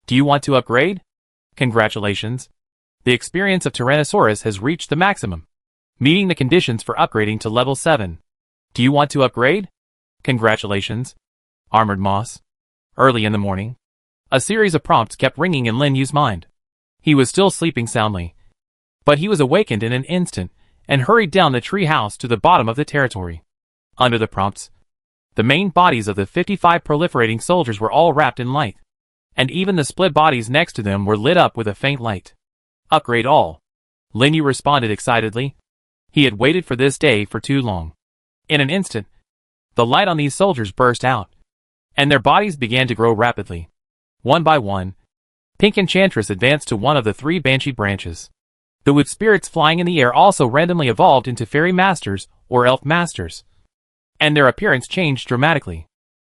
[SPEAKER 1] Do you want to upgrade? Congratulations. The experience of Tyrannosaurus has reached the maximum, meeting the conditions for upgrading to level 7. Do you want to upgrade? Congratulations. Armored Moss. Early in the morning, a series of prompts kept ringing in Lin Yu's mind. He was still sleeping soundly, but he was awakened in an instant and hurried down the tree house to the bottom of the territory. Under the prompts, the main bodies of the 55 proliferating soldiers were all wrapped in light, and even the split bodies next to them were lit up with a faint light. Upgrade all. Lin Yu responded excitedly. He had waited for this day for too long. In an instant, the light on these soldiers burst out, and their bodies began to grow rapidly. One by one, Pink Enchantress advanced to one of the 3 Banshee branches. The wood spirits flying in the air also randomly evolved into Fairy Masters or Elf Masters, and their appearance changed dramatically.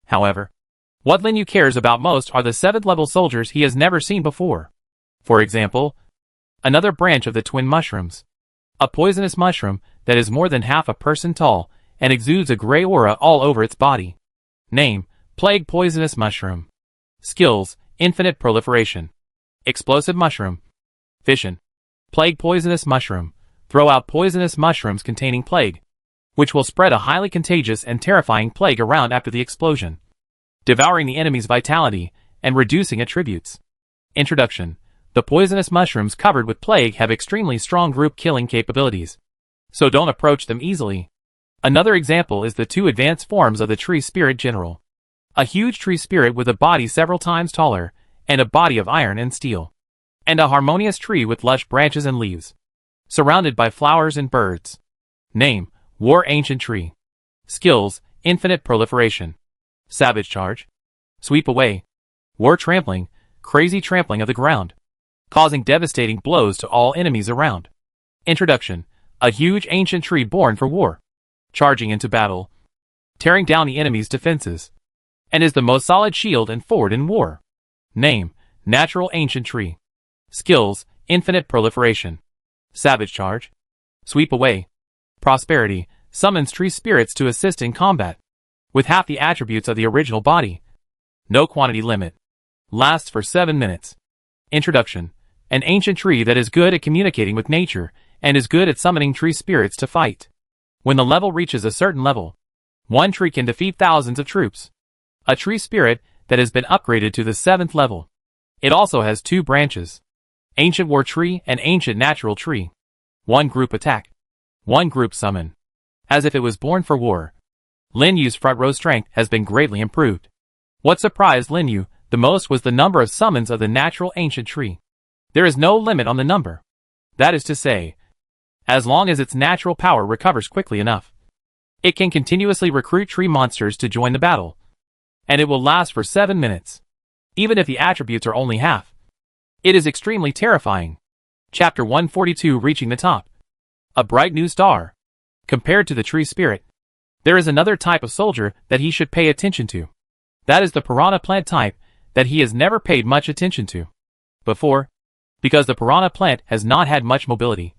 [SPEAKER 1] However, what Lin Yu cares about most are the 7th level soldiers he has never seen before. For example, another branch of the twin mushrooms, a poisonous mushroom that is more than half a person tall and exudes a gray aura all over its body. Name: Plague Poisonous Mushroom. Skills: Infinite Proliferation. Explosive Mushroom. Fission. Plague Poisonous Mushroom. Throw out poisonous mushrooms containing plague, which will spread a highly contagious and terrifying plague around after the explosion, devouring the enemy's vitality and reducing attributes. Introduction: The poisonous mushrooms covered with plague have extremely strong group killing capabilities, so don't approach them easily. Another example is the 2 advanced forms of the Tree Spirit General. A huge tree spirit with a body several times taller, and a body of iron and steel. And a harmonious tree with lush branches and leaves. Surrounded by flowers and birds. Name, War Ancient Tree. Skills, Infinite Proliferation. Savage Charge. Sweep Away. War Trampling, crazy trampling of the ground. Causing devastating blows to all enemies around. Introduction, a huge ancient tree born for war. Charging into battle. Tearing down the enemy's defenses. And is the most solid shield and fort in war. Name, Natural Ancient Tree. Skills, Infinite Proliferation. Savage Charge. Sweep Away. Prosperity, summons tree spirits to assist in combat. With half the attributes of the original body. No quantity limit. Lasts for 7 minutes. Introduction, an ancient tree that is good at communicating with nature, and is good at summoning tree spirits to fight. When the level reaches a certain level, one tree can defeat thousands of troops. A tree spirit that has been upgraded to the 7th level. It also has 2 branches. Ancient War Tree and Ancient Natural Tree. 1 group attack. 1 group summon. As if it was born for war. Lin Yu's front row strength has been greatly improved. What surprised Lin Yu the most was the number of summons of the Natural Ancient Tree. There is no limit on the number. That is to say, as long as its natural power recovers quickly enough, it can continuously recruit tree monsters to join the battle. And it will last for 7 minutes. Even if the attributes are only half. It is extremely terrifying. Chapter 142 Reaching the Top. A bright new star. Compared to the tree spirit, there is another type of soldier that he should pay attention to. That is the piranha plant type that he has never paid much attention to before, because the piranha plant has not had much mobility.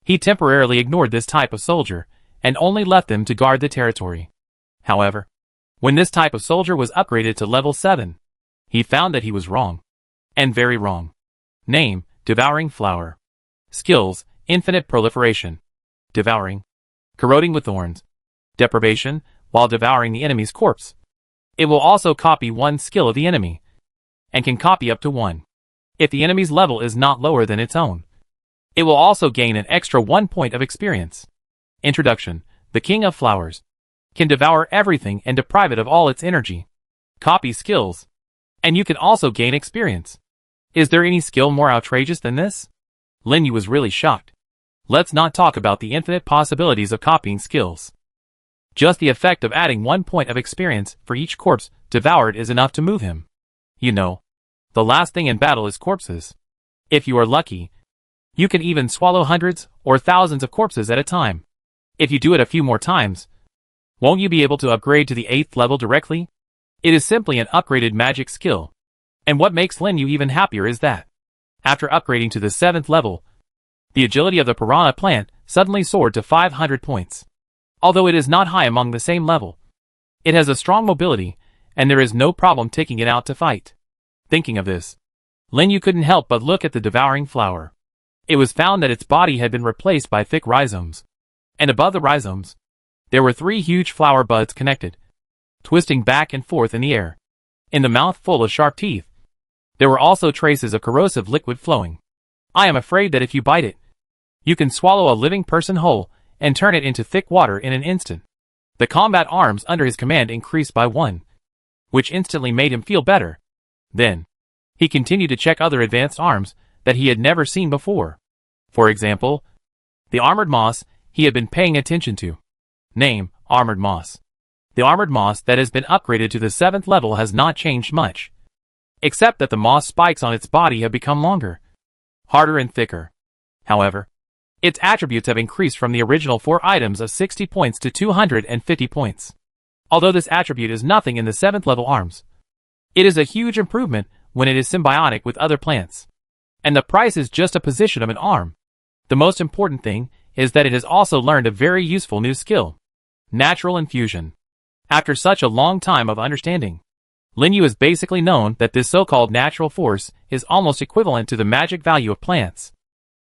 [SPEAKER 1] He temporarily ignored this type of soldier, and only left them to guard the territory. However, when this type of soldier was upgraded to level 7, he found that he was wrong. And very wrong. Name, Devouring Flower. Skills, Infinite Proliferation. Devouring. Corroding with thorns. Deprivation, while devouring the enemy's corpse. It will also copy 1 skill of the enemy, and can copy up to 1. If the enemy's level is not lower than its own. It will also gain an extra 1 point of experience. Introduction, the King of Flowers. Can devour everything and deprive it of all its energy. Copy skills. And you can also gain experience. Is there any skill more outrageous than this? Lin Yu was really shocked. Let's not talk about the infinite possibilities of copying skills. Just the effect of adding 1 point of experience for each corpse devoured is enough to move him. You know, the last thing in battle is corpses. If you are lucky, you can even swallow hundreds or thousands of corpses at a time. If you do it a few more times, won't you be able to upgrade to the 8th level directly? It is simply an upgraded magic skill. And what makes Lin Yu even happier is that, after upgrading to the 7th level, the agility of the piranha plant suddenly soared to 500 points. Although it is not high among the same level, it has a strong mobility, and there is no problem taking it out to fight. Thinking of this, Lin Yu couldn't help but look at the devouring flower. It was found that its body had been replaced by thick rhizomes. And above the rhizomes, there were 3 huge flower buds connected, twisting back and forth in the air. In the mouth full of sharp teeth, there were also traces of corrosive liquid flowing. I am afraid that if you bite it, you can swallow a living person whole, and turn it into thick water in an instant. The combat arms under his command increased by 1, which instantly made him feel better. Then, he continued to check other advanced arms that he had never seen before. For example, the armored moss he had been paying attention to. Name, Armored Moss. The armored moss that has been upgraded to the 7th level has not changed much, except that the moss spikes on its body have become longer, harder and thicker. However, its attributes have increased from the original 4 items of 60 points to 250 points. Although this attribute is nothing in the 7th level arms, it is a huge improvement when it is symbiotic with other plants. And the price is just a position of an arm. The most important thing is that it has also learned a very useful new skill. Natural Infusion. After such a long time of understanding, Lin Yu has basically known that this so-called natural force is almost equivalent to the magic value of plants.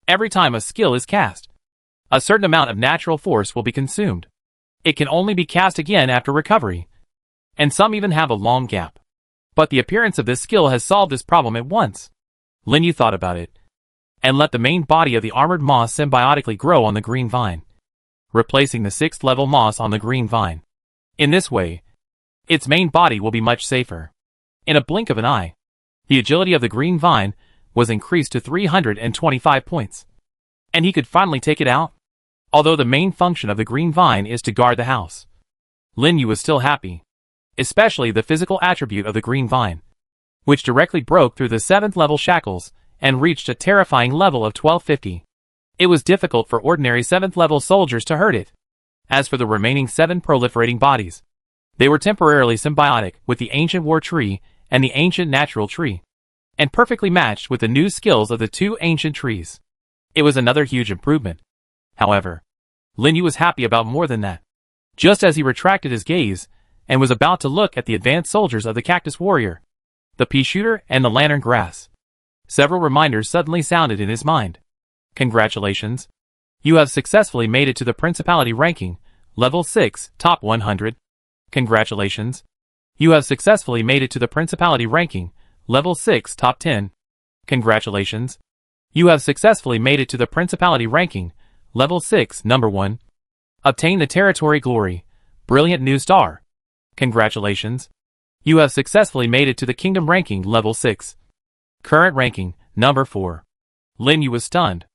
[SPEAKER 1] Every time a skill is cast, a certain amount of natural force will be consumed. It can only be cast again after recovery, and some even have a long gap. But the appearance of this skill has solved this problem at once. Lin Yu thought about it, and let the main body of the armored moss symbiotically grow on the green vine, replacing the 6th level moss on the green vine. In this way, Its main body will be much safer. In a blink of an eye, the agility of the green vine was increased to 325 points. And he could finally take it out? Although the main function of the green vine is to guard the house, Lin Yu was still happy. Especially the physical attribute of the green vine, which directly broke through the 7th level shackles and reached a terrifying level of 1250. It was difficult for ordinary 7th level soldiers to hurt it. As for the remaining 7 proliferating bodies, they were temporarily symbiotic with the ancient war tree and the ancient natural tree, and perfectly matched with the new skills of the 2 ancient trees. It was another huge improvement. However, Lin Yu was happy about more than that. Just as he retracted his gaze and was about to look at the advanced soldiers of the Cactus Warrior, the Pea Shooter, and the Lantern Grass, several reminders suddenly sounded in his mind. Congratulations. You have successfully made it to the Principality ranking, level 6, top 100. Congratulations. You have successfully made it to the Principality ranking, level 6, top 10. Congratulations. You have successfully made it to the Principality ranking, level 6, number 1. Obtain the territory glory, brilliant new star. Congratulations. You have successfully made it to the kingdom ranking, level 6. Current ranking, number 4. Lin Yu was stunned,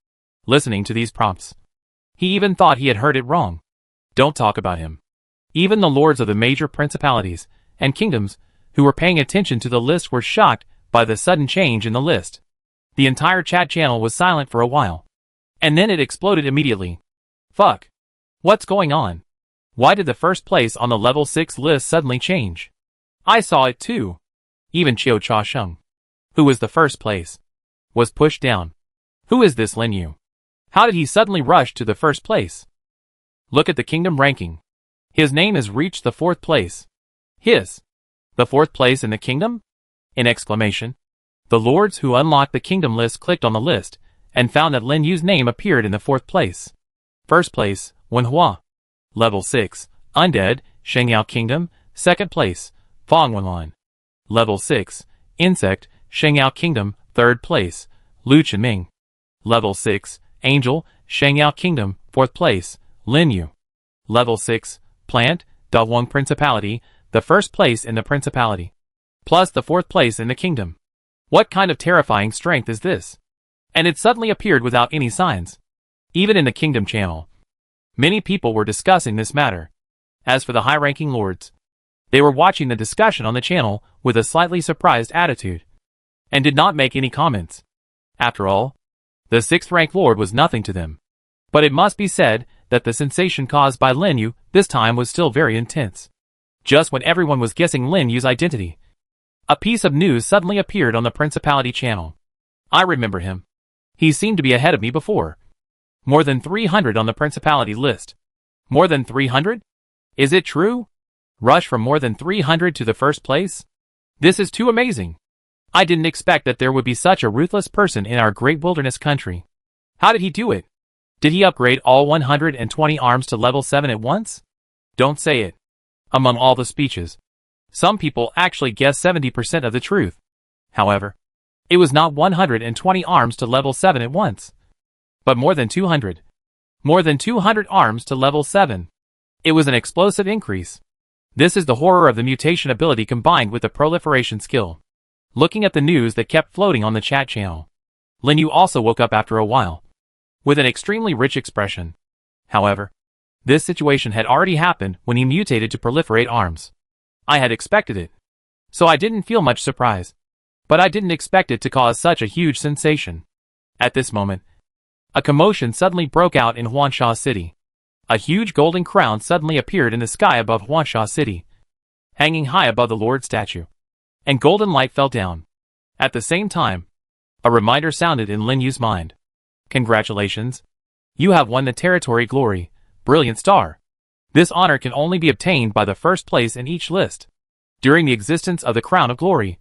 [SPEAKER 1] listening to these prompts. He even thought he had heard it wrong. Don't talk about him. Even the lords of the major principalities and kingdoms who were paying attention to the list were shocked by the sudden change in the list. The entire chat channel was silent for a while. And then it exploded immediately. Fuck. What's going on? Why did the first place on the level 6 list suddenly change? I saw it too. Even Qiu Cha Sheng, who was the first place, was pushed down. Who is this Lin Yu? How did he suddenly rush to the first place? Look at the kingdom ranking. His name has reached the 4th place. The 4th place in the kingdom? In exclamation. The lords who unlocked the kingdom list clicked on the list and found that Lin Yu's name appeared in the 4th place. First place, Wenhua. Level 6, Undead, Shengyao Kingdom. Second place, Fang Wenlan. Level 6, Insect, Shengyao Kingdom. Third place, Lu Chenming. Level 6, Angel, Shengyao Kingdom. Fourth place, Lin Yu. Level 6, Plant, Dawang Principality, the first place in the Principality, plus the 4th place in the kingdom. What kind of terrifying strength is this? And it suddenly appeared without any signs. Even in the kingdom channel, many people were discussing this matter. As for the high-ranking lords, they were watching the discussion on the channel with a slightly surprised attitude, and did not make any comments. After all, the 6th rank lord was nothing to them. But it must be said that the sensation caused by Lin Yu this time was still very intense. Just when everyone was guessing Lin Yu's identity, a piece of news suddenly appeared on the Principality channel. I remember him. He seemed to be ahead of me before. More than 300 on the Principality list. More than 300? Is it true? Rush from more than 300 to the first place? This is too amazing. I didn't expect that there would be such a ruthless person in our great wilderness country. How did he do it? Did he upgrade all 120 arms to level 7 at once? Don't say it. Among all the speeches, some people actually guessed 70% of the truth. However, it was not 120 arms to level 7 at once, but more than 200. More than 200 arms to level 7. It was an explosive increase. This is the horror of the mutation ability combined with the proliferation skill. Looking at the news that kept floating on the chat channel, Lin Yu also woke up after a while, with an extremely rich expression. However, this situation had already happened when he mutated to proliferate arms. I had expected it, so I didn't feel much surprise. But I didn't expect it to cause such a huge sensation. At this moment, a commotion suddenly broke out in Huangsha City. A huge golden crown suddenly appeared in the sky above Huangsha City, hanging high above the Lord statue, and golden light fell down. At the same time, a reminder sounded in Lin Yu's mind. Congratulations. You have won the territory glory, brilliant star. This honor can only be obtained by the first place in each list. During the existence of the crown of glory,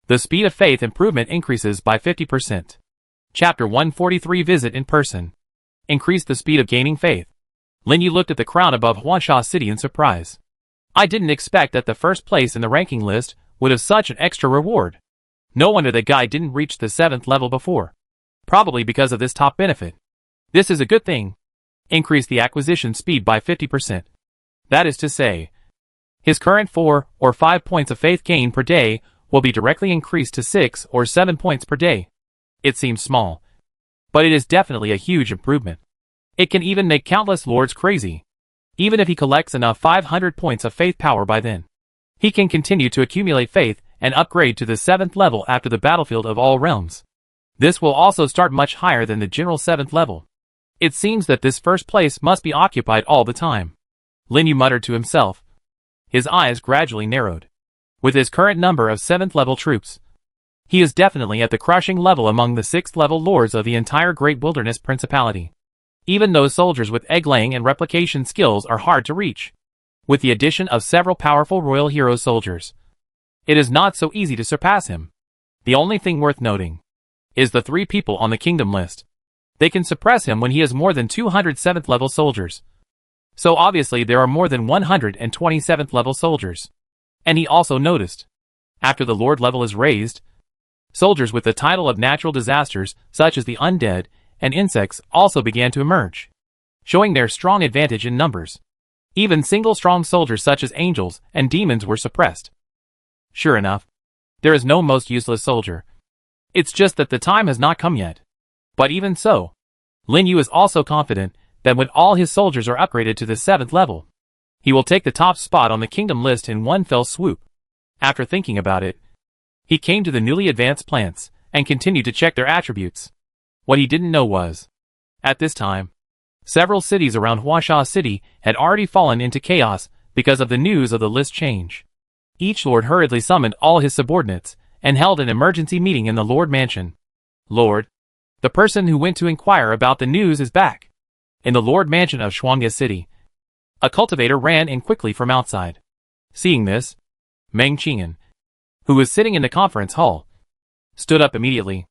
[SPEAKER 1] the speed of faith improvement increases by 50%. Chapter 143 Visit in person. Increase the speed of gaining faith. Lin Yu looked at the crown above Huangsha City in surprise. I didn't expect that the first place in the ranking list would have such an extra reward. No wonder the guy didn't reach the 7th level before. Probably because of this top benefit. This is a good thing. Increase the acquisition speed by 50%. That is to say, His current 4 or 5 points of faith gain per day will be directly increased to 6 or 7 points per day. It seems small, but it is definitely a huge improvement. It can even make countless lords crazy. Even if he collects enough 500 points of faith power by then, he can continue to accumulate faith and upgrade to the 7th level after the battlefield of all realms. This will also start much higher than the general 7th level. It seems that this first place must be occupied all the time. Lin Yu muttered to himself. His eyes gradually narrowed. With his current number of 7th level troops, he is definitely at the crushing level among the 6th level lords of the entire Great Wilderness Principality. Even those soldiers with egg-laying and replication skills are hard to reach. With the addition of several powerful royal hero soldiers, it is not so easy to surpass him. The only thing worth noting is the 3 people on the kingdom list. They can suppress him when he has more than 200 7th level soldiers. So obviously there are more than 127th level soldiers. And he also noticed, after the lord level is raised, soldiers with the title of natural disasters, such as the undead and insects, also began to emerge, showing their strong advantage in numbers. Even single strong soldiers such as angels and demons were suppressed. Sure enough, there is no most useless soldier. It's just that the time has not come yet. But even so, Lin Yu is also confident that when all his soldiers are upgraded to the 7th level, he will take the top spot on the kingdom list in one fell swoop. After thinking about it, he came to the newly advanced plants and continued to check their attributes. What he didn't know was, at this time, several cities around Huangsha City had already fallen into chaos because of the news of the list change. Each lord hurriedly summoned all his subordinates and held an emergency meeting in the Lord Mansion. Lord, the person who went to inquire about the news is back. In the Lord Mansion of Huangsha City, a cultivator ran in quickly from outside. Seeing this, Meng Qing'an, who was sitting in the conference hall, stood up immediately.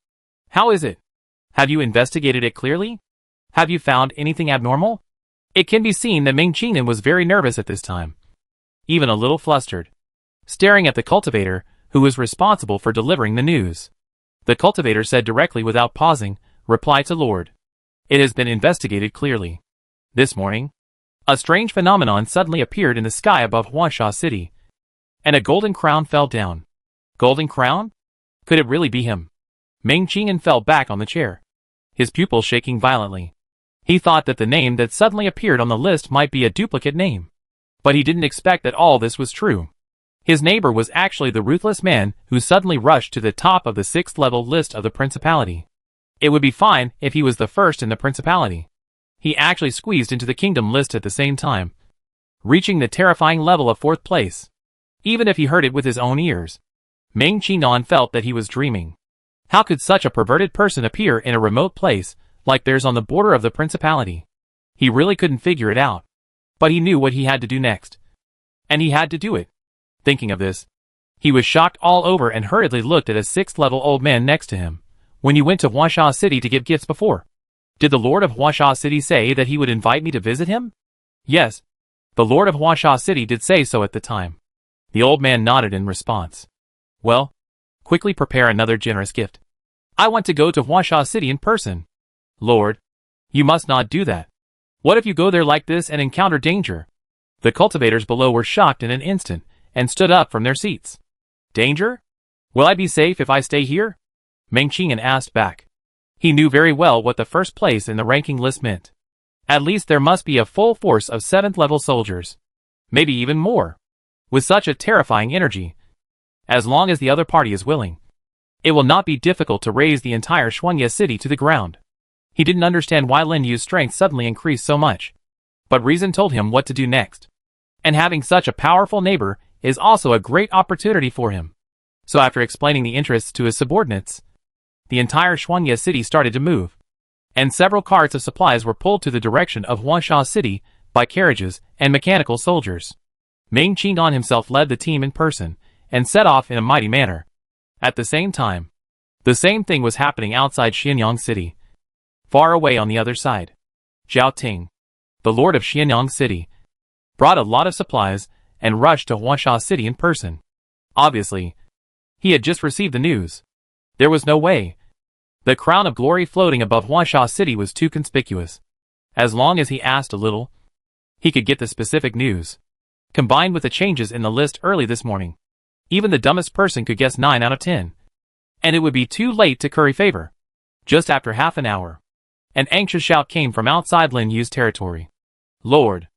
[SPEAKER 1] How is it? Have you investigated it clearly? Have you found anything abnormal? It can be seen that Meng Qing'an was very nervous at this time, even a little flustered, staring at the cultivator who was responsible for delivering the news. The cultivator said directly without pausing, reply to Lord. It has been investigated clearly. This morning, a strange phenomenon suddenly appeared in the sky above Huangsha City, and a golden crown fell down. Golden crown? Could it really be him? Meng Qing'an fell back on the chair, his pupils shaking violently. He thought that the name that suddenly appeared on the list might be a duplicate name. But he didn't expect that all this was true. His neighbor was actually the ruthless man who suddenly rushed to the top of the 6th level list of the Principality. It would be fine if he was the first in the Principality. He actually squeezed into the kingdom list at the same time, reaching the terrifying level of 4th place. Even if he heard it with his own ears, Meng Qing'an felt that he was dreaming. How could such a perverted person appear in a remote place like theirs on the border of the Principality? He really couldn't figure it out. But he knew what he had to do next. And he had to do it. Thinking of this, he was shocked all over and hurriedly looked at a 6th level old man next to him. When you went to Huangsha City to give gifts before, did the Lord of Huangsha City say that he would invite me to visit him? Yes, the Lord of Huangsha City did say so at the time. The old man nodded in response. Well, quickly prepare another generous gift. I want to go to Huangsha City in person. Lord, you must not do that. What if you go there like this and encounter danger? The cultivators below were shocked in an instant and stood up from their seats. Danger? Will I be safe if I stay here? Meng Qing'an asked back. He knew very well what the first place in the ranking list meant. At least there must be a full force of 7th level soldiers. Maybe even more. With such a terrifying energy. As long as the other party is willing, it will not be difficult to raise the entire Huangsha City to the ground. He didn't understand why Lin Yu's strength suddenly increased so much. But reason told him what to do next. And having such a powerful neighbor is also a great opportunity for him. So after explaining the interests to his subordinates, the entire Huangsha City started to move. And several carts of supplies were pulled to the direction of Huangsha City by carriages and mechanical soldiers. Meng Qing'an himself led the team in person and set off in a mighty manner. At the same time, the same thing was happening outside Xianyang City. Far away on the other side, Zhao Ting, the lord of Xianyang City, brought a lot of supplies and rushed to Huangsha City in person. Obviously, he had just received the news. There was no way. The crown of glory floating above Huangsha City was too conspicuous. As long as he asked a little, he could get the specific news. Combined with the changes in the list early this morning, even the dumbest person could guess 9 out of 10. And it would be too late to curry favor. Just after half an hour, an anxious shout came from outside Lin Yu's territory. Lord!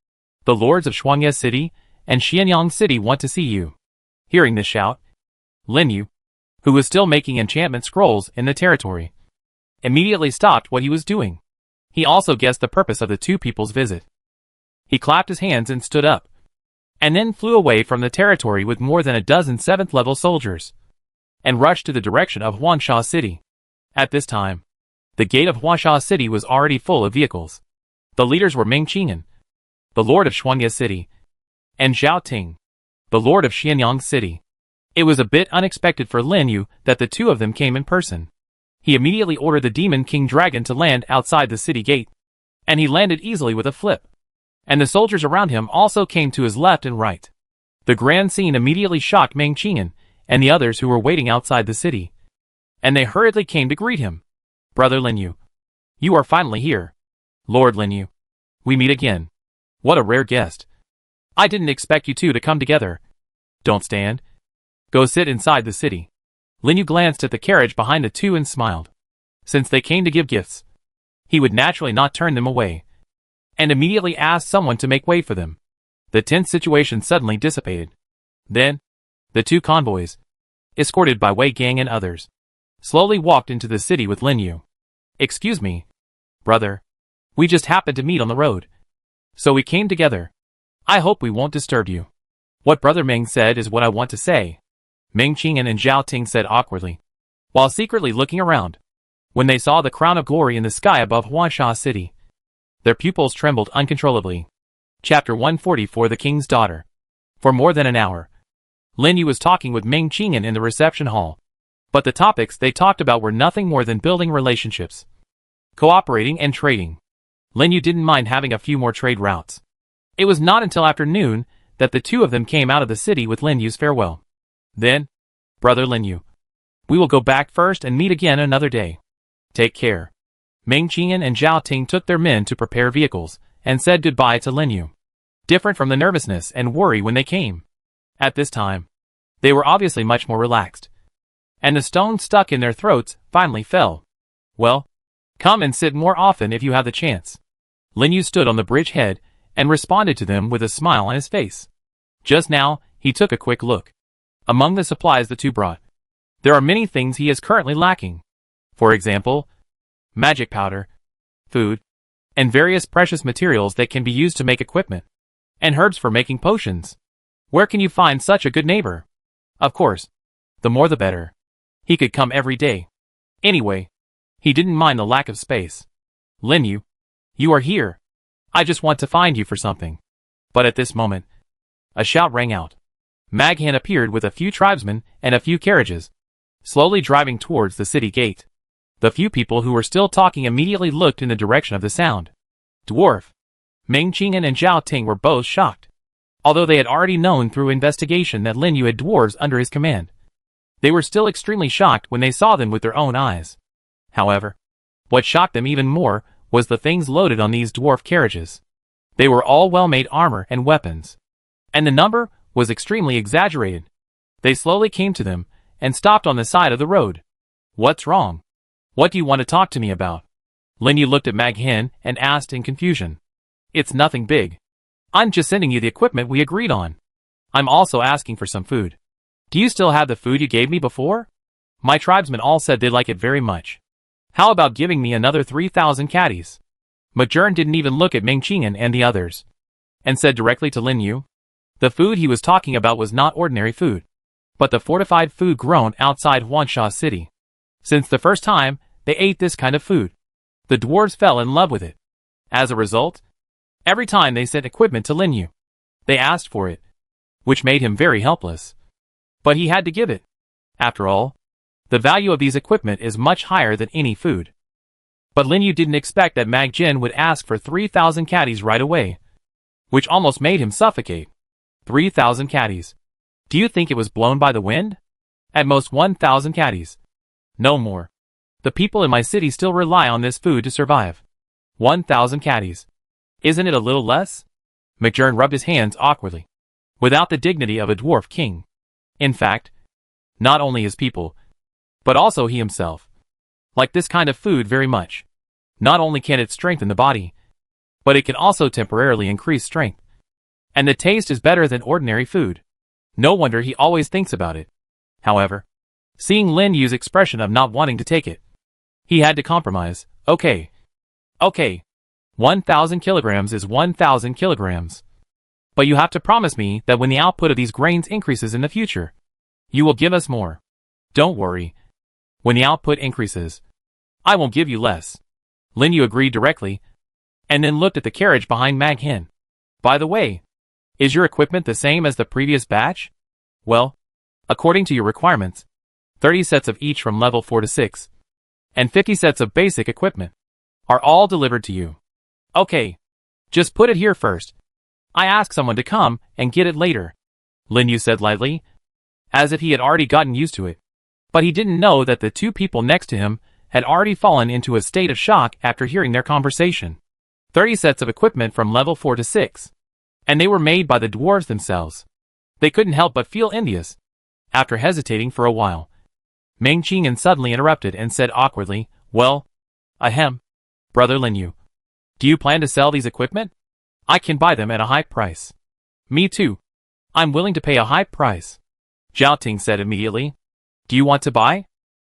[SPEAKER 1] The lords of Huangsha City and Xianyang City want to see you. Hearing this shout, Lin Yu, who was still making enchantment scrolls in the territory, immediately stopped what he was doing. He also guessed the purpose of the two people's visit. He clapped his hands and stood up, and then flew away from the territory with more than a dozen 7th-level soldiers, and rushed to the direction of Huangsha City. At this time, the gate of Huangsha City was already full of vehicles. The leaders were Ming Qing'an, the lord of Huangsha City, and Zhao Ting, the lord of Xianyang City. It was a bit unexpected for Lin Yu that the two of them came in person. He immediately ordered the Demon King Dragon to land outside the city gate, and he landed easily with a flip. And the soldiers around him also came to his left and right. The grand scene immediately shocked Ming Qing'an and the others who were waiting outside the city, and they hurriedly came to greet him. Brother Lin Yu, you are finally here. Lord Lin Yu, we meet again. What a rare guest. I didn't expect you two to come together. Don't stand. Go sit inside the city. Lin Yu glanced at the carriage behind the two and smiled. Since they came to give gifts, he would naturally not turn them away, and immediately asked someone to make way for them. The tense situation suddenly dissipated. Then, the two convoys, escorted by Wei Gang and others, slowly walked into the city with Lin Yu. Excuse me, brother. We just happened to meet on the road, so we came together. I hope we won't disturb you. What Brother Ming said is what I want to say, Ming Qing'an and Zhao Ting said awkwardly, while secretly looking around. When they saw the crown of glory in the sky above Huangsha City, their pupils trembled uncontrollably. Chapter 144 The King's Daughter. For more than an hour, Lin Yu was talking with Ming Qing'an in the reception hall, but the topics they talked about were nothing more than building relationships, cooperating and trading. Lin Yu didn't mind having a few more trade routes. It was not until afternoon that the two of them came out of the city with Lin Yu's farewell. Then, Brother Lin Yu, we will go back first and meet again another day. Take care. Ming Qing'an and Zhao Ting took their men to prepare vehicles and said goodbye to Lin Yu. Different from the nervousness and worry when they came. At this time, they were obviously much more relaxed, and the stones stuck in their throats finally fell. Well, come and sit more often if you have the chance. Lin Yu stood on the bridgehead and responded to them with a smile on his face. Just now, he took a quick look. Among the supplies the two brought, there are many things he is currently lacking. For example, magic powder, food, and various precious materials that can be used to make equipment, and herbs for making potions. Where can you find such a good neighbor? Of course, the more the better. He could come every day. Anyway, he didn't mind the lack of space. Lin Yu, you are here. I just want to find you for something. But at this moment, a shout rang out. Mag Han appeared with a few tribesmen and a few carriages, slowly driving towards the city gate. The few people who were still talking immediately looked in the direction of the sound. Dwarf, Ming Qing'an and Zhao Ting were both shocked. Although they had already known through investigation that Lin Yu had dwarves under his command, they were still extremely shocked when they saw them with their own eyes. However, what shocked them even more was the things loaded on these dwarf carriages. They were all well-made armor and weapons, and the number was extremely exaggerated. They slowly came to them and stopped on the side of the road. What's wrong? What do you want to talk to me about? Lin Yu looked at Mag Han and asked in confusion. It's nothing big. I'm just sending you the equipment we agreed on. I'm also asking for some food. Do you still have the food you gave me before? My tribesmen all said they'd like it very much. How about giving me another 3,000 caddies? Majern didn't even look at Ming Qing'an and the others, and said directly to Lin Yu. The food he was talking about was not ordinary food, but the fortified food grown outside Huangsha City. Since the first time they ate this kind of food, the dwarves fell in love with it. As a result, every time they sent equipment to Lin Yu, they asked for it, which made him very helpless. But he had to give it. After all, the value of these equipment is much higher than any food. But Lin Yu didn't expect that Mag Jin would ask for 3,000 caddies right away, which almost made him suffocate. 3,000 caddies. Do you think it was blown by the wind? At most 1,000 caddies. No more. The people in my city still rely on this food to survive. 1,000 caddies. Isn't it a little less? McJern rubbed his hands awkwardly. without the dignity of a dwarf king. In fact, not only his people, but also he himself, like this kind of food very much. Not only can it strengthen the body, but it can also temporarily increase strength. And the taste is better than ordinary food. No wonder he always thinks about it. However, seeing Lin Yu's expression of not wanting to take it, he had to compromise. Okay. 1,000 kilograms is 1,000 kilograms. But you have to promise me that when the output of these grains increases in the future, you will give us more. Don't worry. When the output increases, I won't give you less. Lin Yu agreed directly, and then looked at the carriage behind Mag Hin. By the way, is your equipment the same as the previous batch? Well, according to your requirements, 30 sets of each from level 4 to 6, and 50 sets of basic equipment, are all delivered to you. Okay. Just put it here first. I ask someone to come and get it later, Lin Yu said lightly, as if he had already gotten used to it. But he didn't know that the two people next to him had already fallen into a state of shock after hearing their conversation. 30 sets of equipment from level 4 to 6. And they were made by the dwarves themselves. They couldn't help but feel envious. After hesitating for a while, Meng Qing'an suddenly interrupted and said awkwardly, well, ahem, Brother Lin Yu, do you plan to sell these equipment? I can buy them at a high price. Me too. I'm willing to pay a high price, Zhao Ting said immediately. Do you want to buy?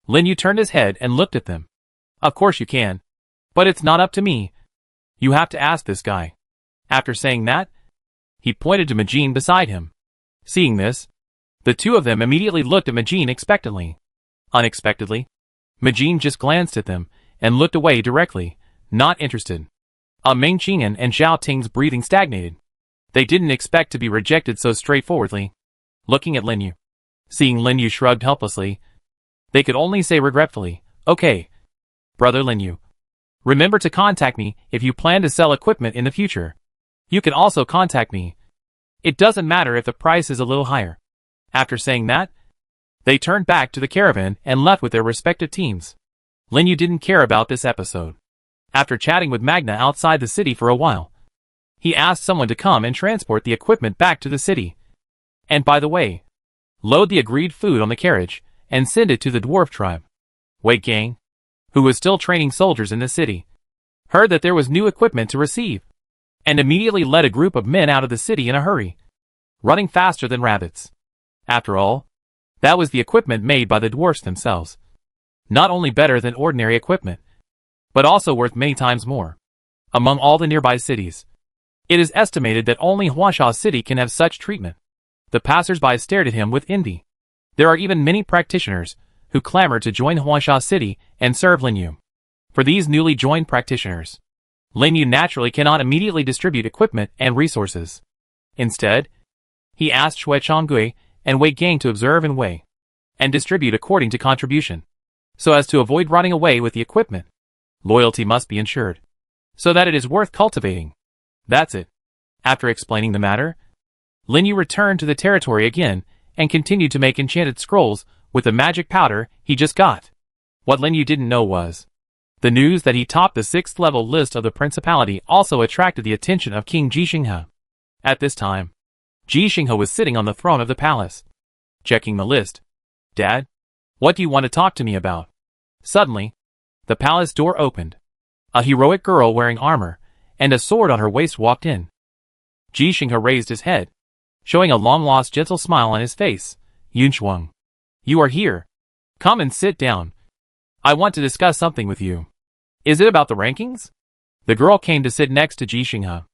[SPEAKER 1] Lin Yu turned his head and looked at them. Of course you can. But it's not up to me. You have to ask this guy. After saying that, he pointed to Majin beside him. Seeing this, the two of them immediately looked at Majin expectantly. Unexpectedly, Majin just glanced at them and looked away directly, not interested. Meng Qing'an and Zhao Ting's breathing stagnated. They didn't expect to be rejected so straightforwardly. Looking at Lin Yu. Seeing Lin Yu shrugged helplessly, they could only say regretfully, okay, Brother Lin Yu. Remember to contact me if you plan to sell equipment in the future. You can also contact me. It doesn't matter if the price is a little higher. After saying that, they turned back to the caravan and left with their respective teams. Lin Yu didn't care about this episode. After chatting with Magna outside the city for a while, he asked someone to come and transport the equipment back to the city. And by the way, load the agreed food on the carriage and send it to the dwarf tribe. Wei Gang, who was still training soldiers in the city, heard that there was new equipment to receive, and immediately led a group of men out of the city in a hurry, running faster than rabbits. After all, that was the equipment made by the dwarfs themselves. Not only better than ordinary equipment, but also worth many times more. Among all the nearby cities, it is estimated that only Huangsha city can have such treatment. The passers-by stared at him with envy. There are even many practitioners who clamor to join Huangsha city and serve Lin Yu. For these newly joined practitioners, Lin Yu naturally cannot immediately distribute equipment and resources. Instead, he asked Shui Chonggui and Wei Gang to observe and weigh, and distribute according to contribution, so as to avoid running away with the equipment. Loyalty must be ensured, so that it is worth cultivating. That's it. After explaining the matter, Lin Yu returned to the territory again and continued to make enchanted scrolls with the magic powder he just got. What Lin Yu didn't know was the news that he topped the 6th level list of the Principality also attracted the attention of King Jixinghe. At this time, Jixinghe was sitting on the throne of the palace, checking the list. Dad, what do you want to talk to me about? Suddenly, the palace door opened. A heroic girl wearing armor and a sword on her waist walked in. Jixinghe raised his head, showing a long-lost gentle smile on his face. Yunshuang, you are here. Come and sit down. I want to discuss something with you. Is it about the rankings? The girl came to sit next to Jixinghe.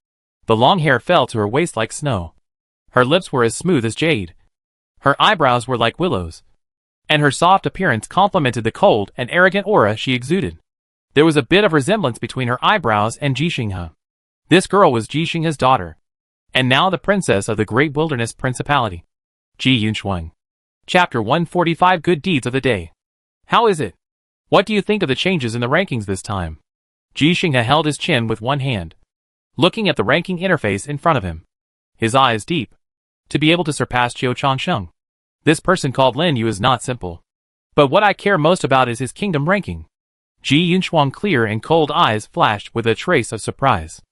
[SPEAKER 1] The long hair fell to her waist like snow. Her lips were as smooth as jade. Her eyebrows were like willows, and her soft appearance complemented the cold and arrogant aura she exuded. There was a bit of resemblance between her eyebrows and Jixinghe. This girl was Jixinghe's daughter, and now the princess of the Great Wilderness Principality. Ji Yunshuang. Chapter 145 Good Deeds of the Day. How is it? What do you think of the changes in the rankings this time? Jixinghe held his chin with one hand, looking at the ranking interface in front of him. His eyes deep. To be able to surpass Qiu Changsheng, this person called Lin Yu is not simple. But what I care most about is his kingdom ranking. Ji Yunshuang's clear and cold eyes flashed with a trace of surprise.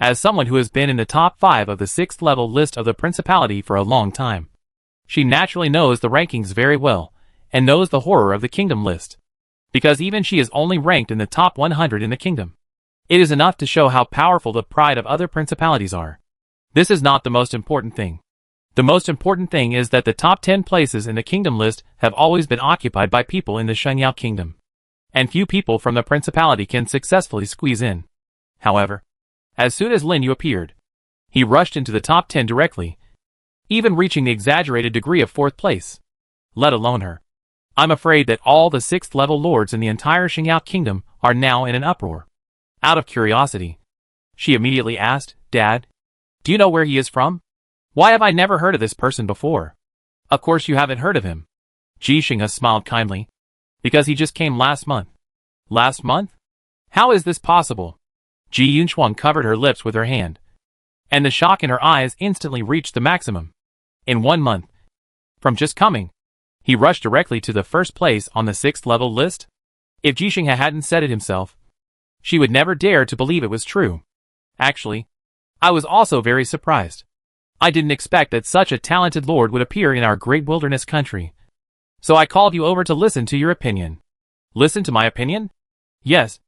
[SPEAKER 1] As someone who has been in the top 5 of the 6th level list of the Principality for a long time, she naturally knows the rankings very well, and knows the horror of the kingdom list. Because even she is only ranked in the top 100 in the kingdom. It is enough to show how powerful the pride of other principalities are. This is not the most important thing. The most important thing is that the top 10 places in the kingdom list have always been occupied by people in the Shenyao kingdom. And few people from the Principality can successfully squeeze in. However, as soon as Lin Yu appeared, he rushed into the top 10 directly, even reaching the exaggerated degree of 4th place. Let alone her. I'm afraid that all the 6th level lords in the entire Shenyao kingdom are now in an uproar. Out of curiosity, she immediately asked, Dad, do you know where he is from? Why have I never heard of this person before? Of course you haven't heard of him. Ji Xinghe smiled kindly. Because he just came last month. Last month? How is this possible? Ji Yunchuang covered her lips with her hand, and the shock in her eyes instantly reached the maximum. In 1 month. From just coming, he rushed directly to the 1st place on the 6th level list? If Ji Xinghe hadn't said it himself, she would never dare to believe it was true. Actually, I was also very surprised. I didn't expect that such a talented lord would appear in our great wilderness country. So I called you over to listen to your opinion. Listen to my opinion? Yes.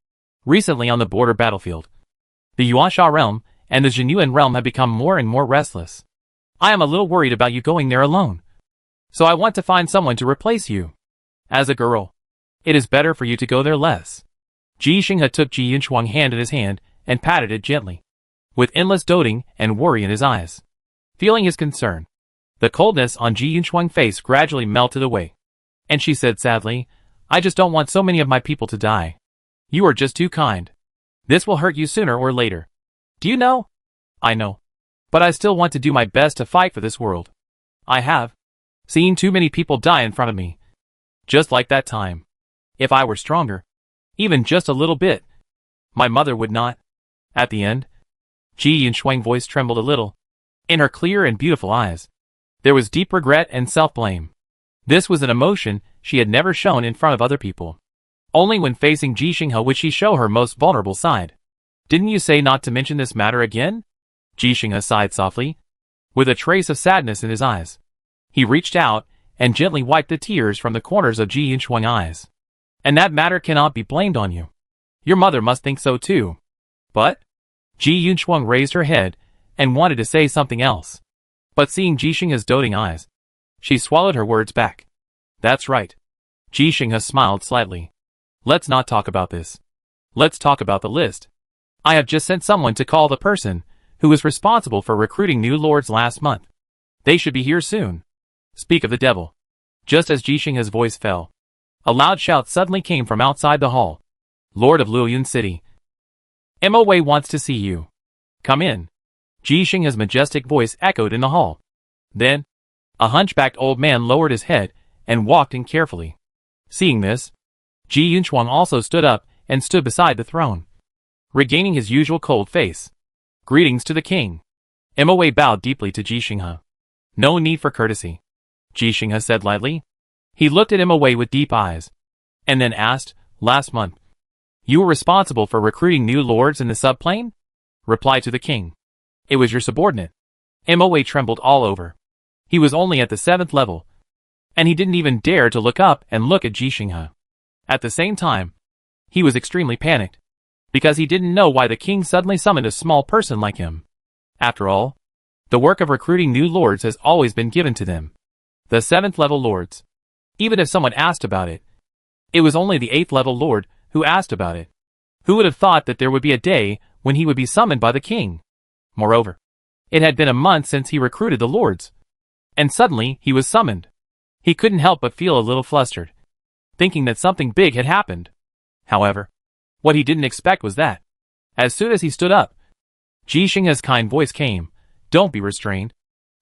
[SPEAKER 1] Recently on the border battlefield, the Huangsha realm and the Jinyuan realm have become more and more restless. I am a little worried about you going there alone. So I want to find someone to replace you. As a girl, it is better for you to go there less. Ji Xinghe took Ji Yunchuang's hand in his hand and patted it gently, with endless doting and worry in his eyes. Feeling his concern, the coldness on Ji Yunchuang's face gradually melted away, and she said sadly, I just don't want so many of my people to die. You are just too kind. This will hurt you sooner or later. Do you know? I know. But I still want to do my best to fight for this world. I have seen too many people die in front of me. Just like that time. If I were stronger, even just a little bit, my mother would not. At the end, Ji Yunchuang's voice trembled a little. In her clear and beautiful eyes, there was deep regret and self-blame. This was an emotion she had never shown in front of other people. Only when facing Ji Xinghe would she show her most vulnerable side. Didn't you say not to mention this matter again? Ji Xinghe sighed softly, with a trace of sadness in his eyes. He reached out and gently wiped the tears from the corners of Ji Yunchuang's eyes. And that matter cannot be blamed on you. Your mother must think so too. But? Ji Yunchuang raised her head and wanted to say something else. But seeing Ji Xinghe's doting eyes, she swallowed her words back. That's right. Ji Xinghe smiled slightly. Let's not talk about this. Let's talk about the list. I have just sent someone to call the person who was responsible for recruiting new lords last month. They should be here soon. Speak of the devil. Just as Ji Xinghe's voice fell, a loud shout suddenly came from outside the hall. Lord of Luoyun City. Mo Wei wants to see you. Come in. Ji Xinghe's majestic voice echoed in the hall. Then, a hunchbacked old man lowered his head and walked in carefully. Seeing this, Ji Yunchuang also stood up and stood beside the throne, regaining his usual cold face. Greetings to the king. Mo Wei bowed deeply to Ji Xinghe. No need for courtesy, Ji Xinghe said lightly. He looked at Mo Wei with deep eyes, and then asked, last month, you were responsible for recruiting new lords in the subplane? Reply to the king. It was your subordinate. Mo Wei trembled all over. He was only at the 7th level, and he didn't even dare to look up and look at Ji Xinghe. At the same time, he was extremely panicked, because he didn't know why the king suddenly summoned a small person like him. After all, the work of recruiting new lords has always been given to them, the 7th level lords. Even if someone asked about it, it was only the 8th level lord who asked about it. Who would have thought that there would be a day when he would be summoned by the king? Moreover, it had been a month since he recruited the lords, and suddenly he was summoned. He couldn't help but feel a little flustered, thinking that something big had happened. However, what he didn't expect was that, as soon as he stood up, Ji Xinghe's kind voice came. Don't be restrained.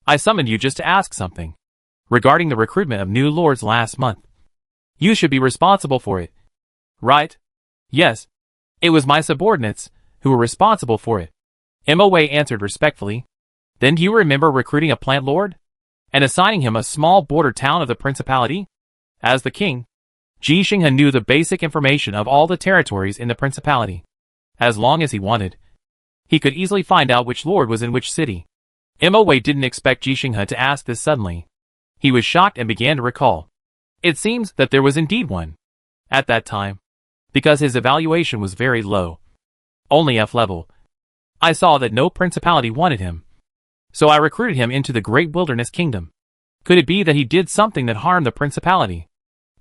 [SPEAKER 1] I summoned you just to ask something. Regarding the recruitment of new lords last month. You should be responsible for it. Right? Yes. It was my subordinates who were responsible for it. Mo Wei answered respectfully. Then do you remember recruiting a plant lord? And assigning him a small border town of the Principality? As the king, Ji Xinghe knew the basic information of all the territories in the Principality. As long as he wanted, He could easily find out which lord was in which city. Mo didn't expect Jixinghe to ask this suddenly. He was shocked and began to recall. It seems that there was indeed one. At that time. Because his evaluation was very low. Only F level. I saw that no principality wanted him. So I recruited him into the Great Wilderness Kingdom. Could it be that he did something that harmed the principality?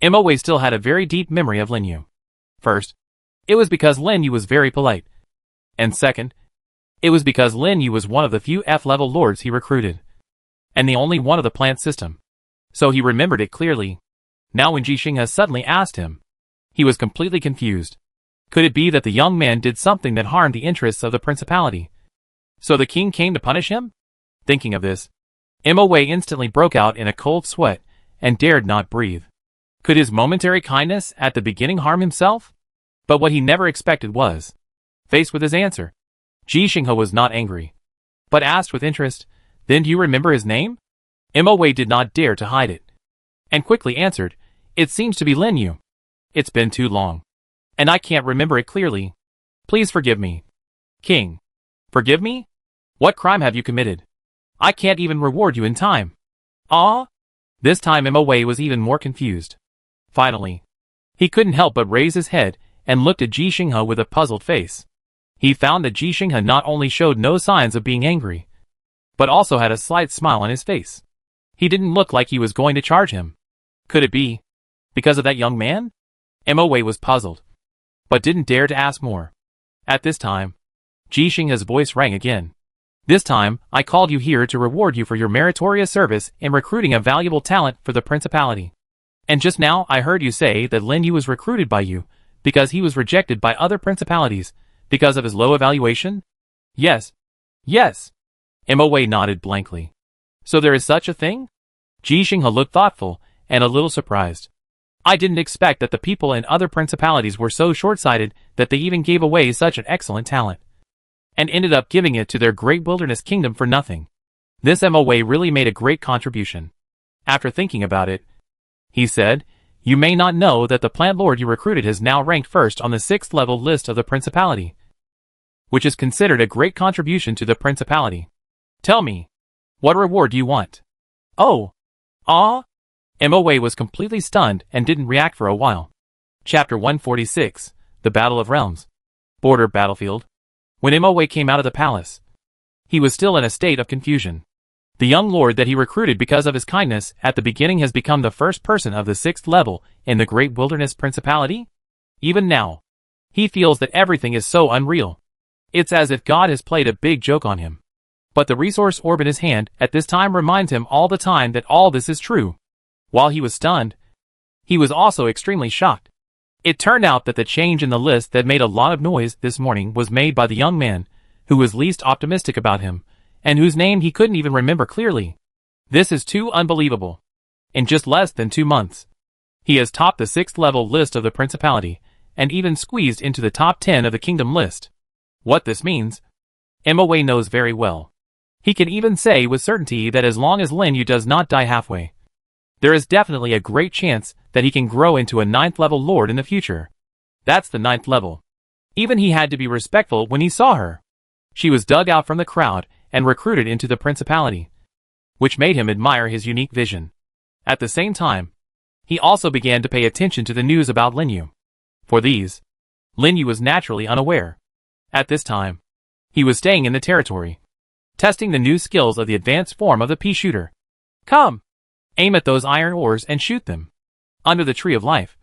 [SPEAKER 1] Mo still had a very deep memory of Lin Yu. First, it was because Lin Yu was very polite. And second, it was because Lin Yu was one of the few F-level lords he recruited. And the only one of the plant system. So he remembered it clearly. Now when Jixinghe suddenly asked him, he was completely confused. Could it be that the young man did something that harmed the interests of the principality? So the king came to punish him? Thinking of this, Mo instantly broke out in a cold sweat and dared not breathe. Could his momentary kindness at the beginning harm himself? But what he never expected was, faced with his answer, Jixinghe was not angry, but asked with interest, "Then do you remember his name?" Mo did not dare to hide it, and quickly answered, "It seems to be Lin Yu. It's been too long, and I can't remember it clearly. Please forgive me." King. Forgive me? What crime have you committed? I can't even reward you in time. Ah? This time Mo was even more confused. Finally, he couldn't help but raise his head and looked at Jixinghe with a puzzled face. He found that Jixinghe not only showed no signs of being angry, but also had a slight smile on his face. He didn't look like he was going to charge him. Could it be because of that young man? Mo was puzzled, but didn't dare to ask more. At this time, Jixinghe's voice rang again. "This time, I called you here to reward you for your meritorious service in recruiting a valuable talent for the principality. And just now I heard you say that Lin Yu was recruited by you because he was rejected by other principalities because of his low evaluation?" "Yes. Yes." Mo nodded blankly. "So there is such a thing?" Jixinghe looked thoughtful and a little surprised. "I didn't expect that the people in other principalities were so short-sighted that they even gave away such an excellent talent, and ended up giving it to their great wilderness kingdom for nothing. This Mo really made a great contribution." After thinking about it, he said, "You may not know that the plant lord you recruited has now ranked first on the 6th level list of the principality, which is considered a great contribution to the principality. Tell me, what reward do you want?" "Oh. Ah?" Mo was completely stunned and didn't react for a while. Chapter 146, The Battle of Realms. Border Battlefield. When Mo came out of the palace, he was still in a state of confusion. The young lord that he recruited because of his kindness at the beginning has become the first person of the 6th level in the Great Wilderness Principality? Even now, he feels that everything is so unreal. It's as if God has played a big joke on him. But the resource orb in his hand at this time reminds him all the time that all this is true. While he was stunned, he was also extremely shocked. It turned out that the change in the list that made a lot of noise this morning was made by the young man who was least optimistic about him, and whose name he couldn't even remember clearly. This is too unbelievable. In just less than 2 months, he has topped the 6th level list of the principality, and even squeezed into the top 10 of the kingdom list. What this means, Mo knows very well. He can even say with certainty that as long as Lin Yu does not die halfway, there is definitely a great chance that he can grow into a 9th level lord in the future. That's the 9th level. Even he had to be respectful when he saw her. She was dug out from the crowd and recruited into the principality, which made him admire his unique vision. At the same time, he also began to pay attention to the news about Lin Yu. For these, Lin Yu was naturally unaware. At this time, he was staying in the territory, testing the new skills of the advanced form of the pea shooter. "Come! Aim at those iron ores and shoot them." Under the Tree of Life,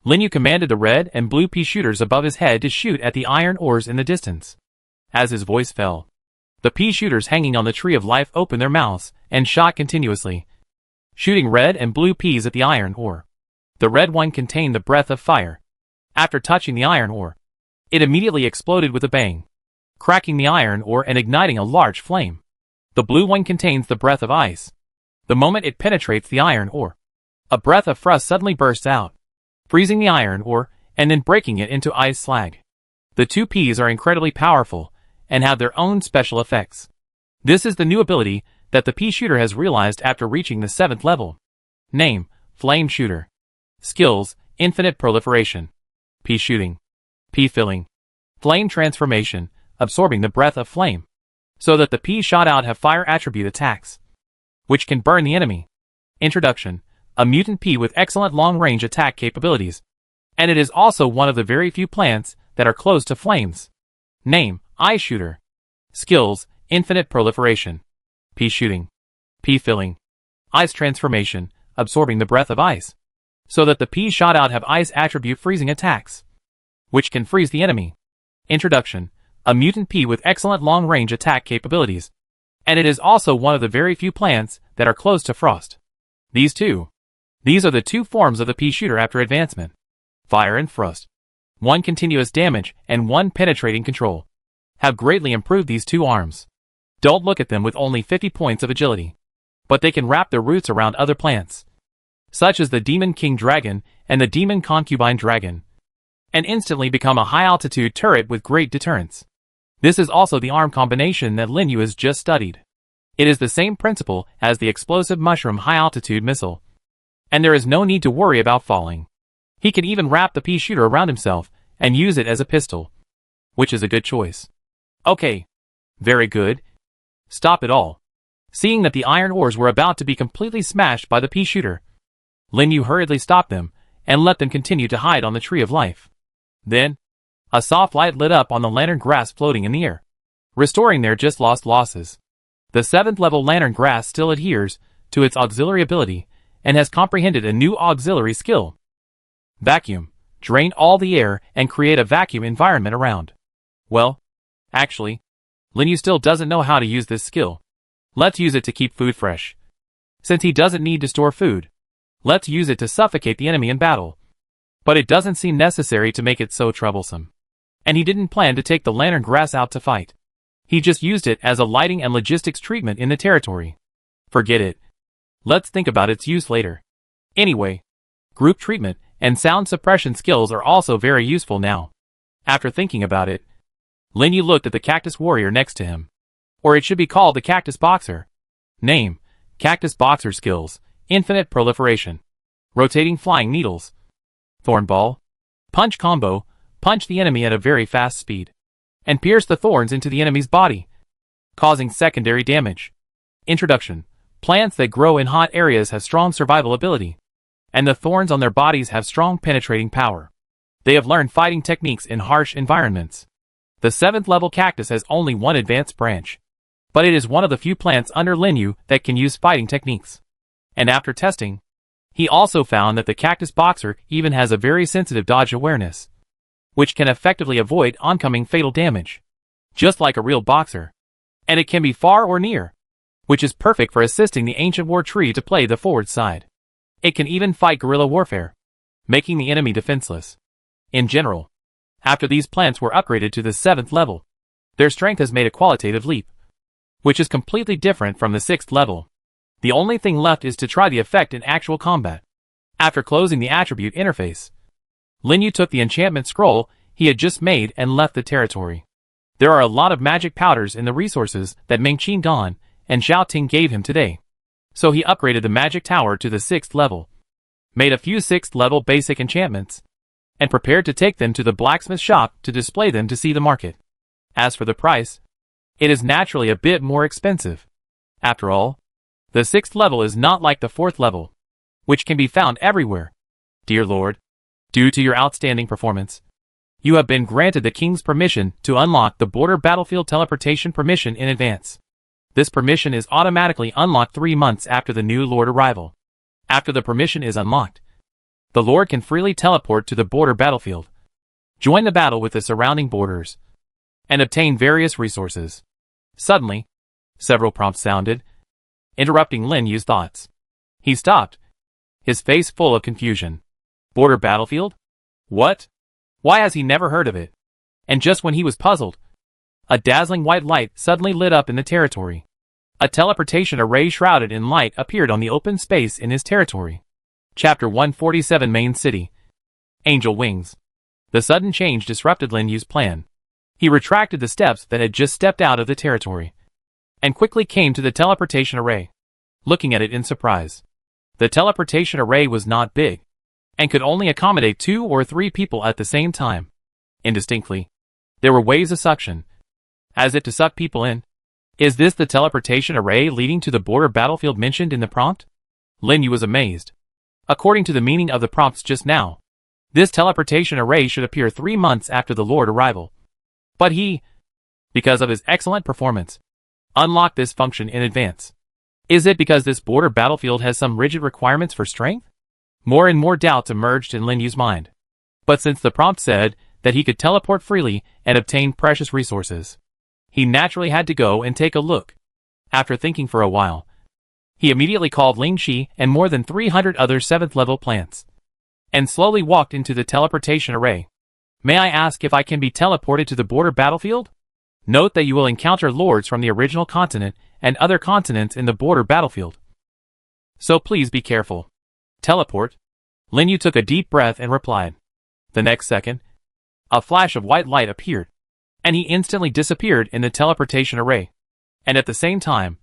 [SPEAKER 1] Lin Yu commanded the red and blue pea shooters above his head to shoot at the iron ores in the distance. As his voice fell, the pea shooters hanging on the Tree of Life opened their mouths and shot continuously, shooting red and blue peas at the iron ore. The red one contained the breath of fire. After touching the iron ore, it immediately exploded with a bang, cracking the iron ore and igniting a large flame. The blue one contains the breath of ice. The moment it penetrates the iron ore, a breath of frost suddenly bursts out, freezing the iron ore and then breaking it into ice slag. The two peas are incredibly powerful and have their own special effects. This is the new ability that the pea shooter has realized after reaching the 7th level. Name, Flame Shooter. Skills, Infinite Proliferation. Pea Shooting. Pea Filling. Flame Transformation, absorbing the breath of flame, so that the P shot out have fire attribute attacks, which can burn the enemy. Introduction: a mutant P with excellent long-range attack capabilities, and it is also one of the very few plants that are close to flames. Name: Eye Shooter. Skills: infinite proliferation, P shooting, P filling, ice transformation, absorbing the breath of ice, so that the P shot out have ice attribute freezing attacks, which can freeze the enemy. Introduction: a mutant P with excellent long-range attack capabilities, and it is also one of the very few plants that are close to frost. These are the two forms of the P shooter after advancement: fire and frost. One continuous damage and one penetrating control have greatly improved these two arms. Don't look at them with only 50 points of agility, but they can wrap their roots around other plants, such as the Demon King Dragon and the Demon Concubine Dragon, and instantly become a high-altitude turret with great deterrence. This is also the arm combination that Lin Yu has just studied. It is the same principle as the explosive mushroom high-altitude missile, and there is no need to worry about falling. He can even wrap the P shooter around himself and use it as a pistol, which is a good choice. Okay. Very good. Stop it all. Seeing that the iron ores were about to be completely smashed by the P shooter, Lin Yu hurriedly stopped them and let them continue to hide on the Tree of Life. Then, a soft light lit up on the lantern grass floating in the air, restoring their just lost losses. The 7th level lantern grass still adheres to its auxiliary ability and has comprehended a new auxiliary skill. Vacuum. Drain all the air and create a vacuum environment around. Well, actually, Lin Yu still doesn't know how to use this skill. Let's use it to keep food fresh. Since he doesn't need to store food, let's use it to suffocate the enemy in battle. But it doesn't seem necessary to make it so troublesome. And he didn't plan to take the lantern grass out to fight. He just used it as a lighting and logistics treatment in the territory. Forget it. Let's think about its use later. Anyway, group treatment and sound suppression skills are also very useful now. After thinking about it, Lin Yu looked at the cactus warrior next to him. Or it should be called the cactus boxer. Name: Cactus Boxer. Skills: infinite proliferation, rotating flying needles, thorn ball, punch combo, punch the enemy at a very fast speed, and pierce the thorns into the enemy's body, causing secondary damage. Introduction: plants that grow in hot areas have strong survival ability, and the thorns on their bodies have strong penetrating power. They have learned fighting techniques in harsh environments. The 7th level cactus has only one advanced branch, but it is one of the few plants under Lin Yu that can use fighting techniques. And after testing, he also found that the cactus boxer even has a very sensitive dodge awareness, which can effectively avoid oncoming fatal damage, just like a real boxer. And it can be far or near, which is perfect for assisting the ancient war tree to play the forward side. It can even fight guerrilla warfare, making the enemy defenseless. In general, after these plants were upgraded to the 7th level, their strength has made a qualitative leap, which is completely different from the 6th level. The only thing left is to try the effect in actual combat. After closing the attribute interface, Lin Yu took the enchantment scroll he had just made and left the territory. There are a lot of magic powders in the resources that Meng Qingdan and Zhao Ting gave him today, so he upgraded the magic tower to the 6th level, made a few 6th level basic enchantments, and prepared to take them to the blacksmith shop to display them to see the market. As for the price, it is naturally a bit more expensive. After all, the 6th level is not like the 4th level, which can be found everywhere. Dear Lord, due to your outstanding performance, you have been granted the King's permission to unlock the border battlefield teleportation permission in advance. This permission is automatically unlocked 3 months after the new Lord arrival. After the permission is unlocked, the Lord can freely teleport to the border battlefield, join the battle with the surrounding borders, and obtain various resources. Suddenly, several prompts sounded, interrupting Lin Yu's thoughts. He stopped, his face full of confusion. Border battlefield? What? Why has he never heard of it? And just when he was puzzled, a dazzling white light suddenly lit up in the territory. A teleportation array shrouded in light appeared on the open space in his territory. Chapter 147 Main City. Angel Wings. The sudden change disrupted Lin Yu's plan. He retracted the steps that had just stepped out of the territory, and quickly came to the teleportation array, looking at it in surprise. The teleportation array was not big, and could only accommodate 2 or 3 people at the same time. Indistinctly, there were waves of suction, as if to suck people in. Is this the teleportation array leading to the border battlefield mentioned in the prompt? Lin Yu was amazed. According to the meaning of the prompts just now, this teleportation array should appear 3 months after the Lord arrival. But he, because of his excellent performance, unlocked this function in advance. Is it because this border battlefield has some rigid requirements for strength? More and more doubts emerged in Lin Yu's mind. But since the prompt said that he could teleport freely and obtain precious resources, he naturally had to go and take a look. After thinking for a while, he immediately called Ling Shi and more than 300 other 7th level plants, and slowly walked into the teleportation array. May I ask if I can be teleported to the border battlefield? Note that you will encounter lords from the original continent and other continents in the border battlefield, so please be careful. Teleport? Lin Yu took a deep breath and replied. The next second, a flash of white light appeared, and he instantly disappeared in the teleportation array. And at the same time,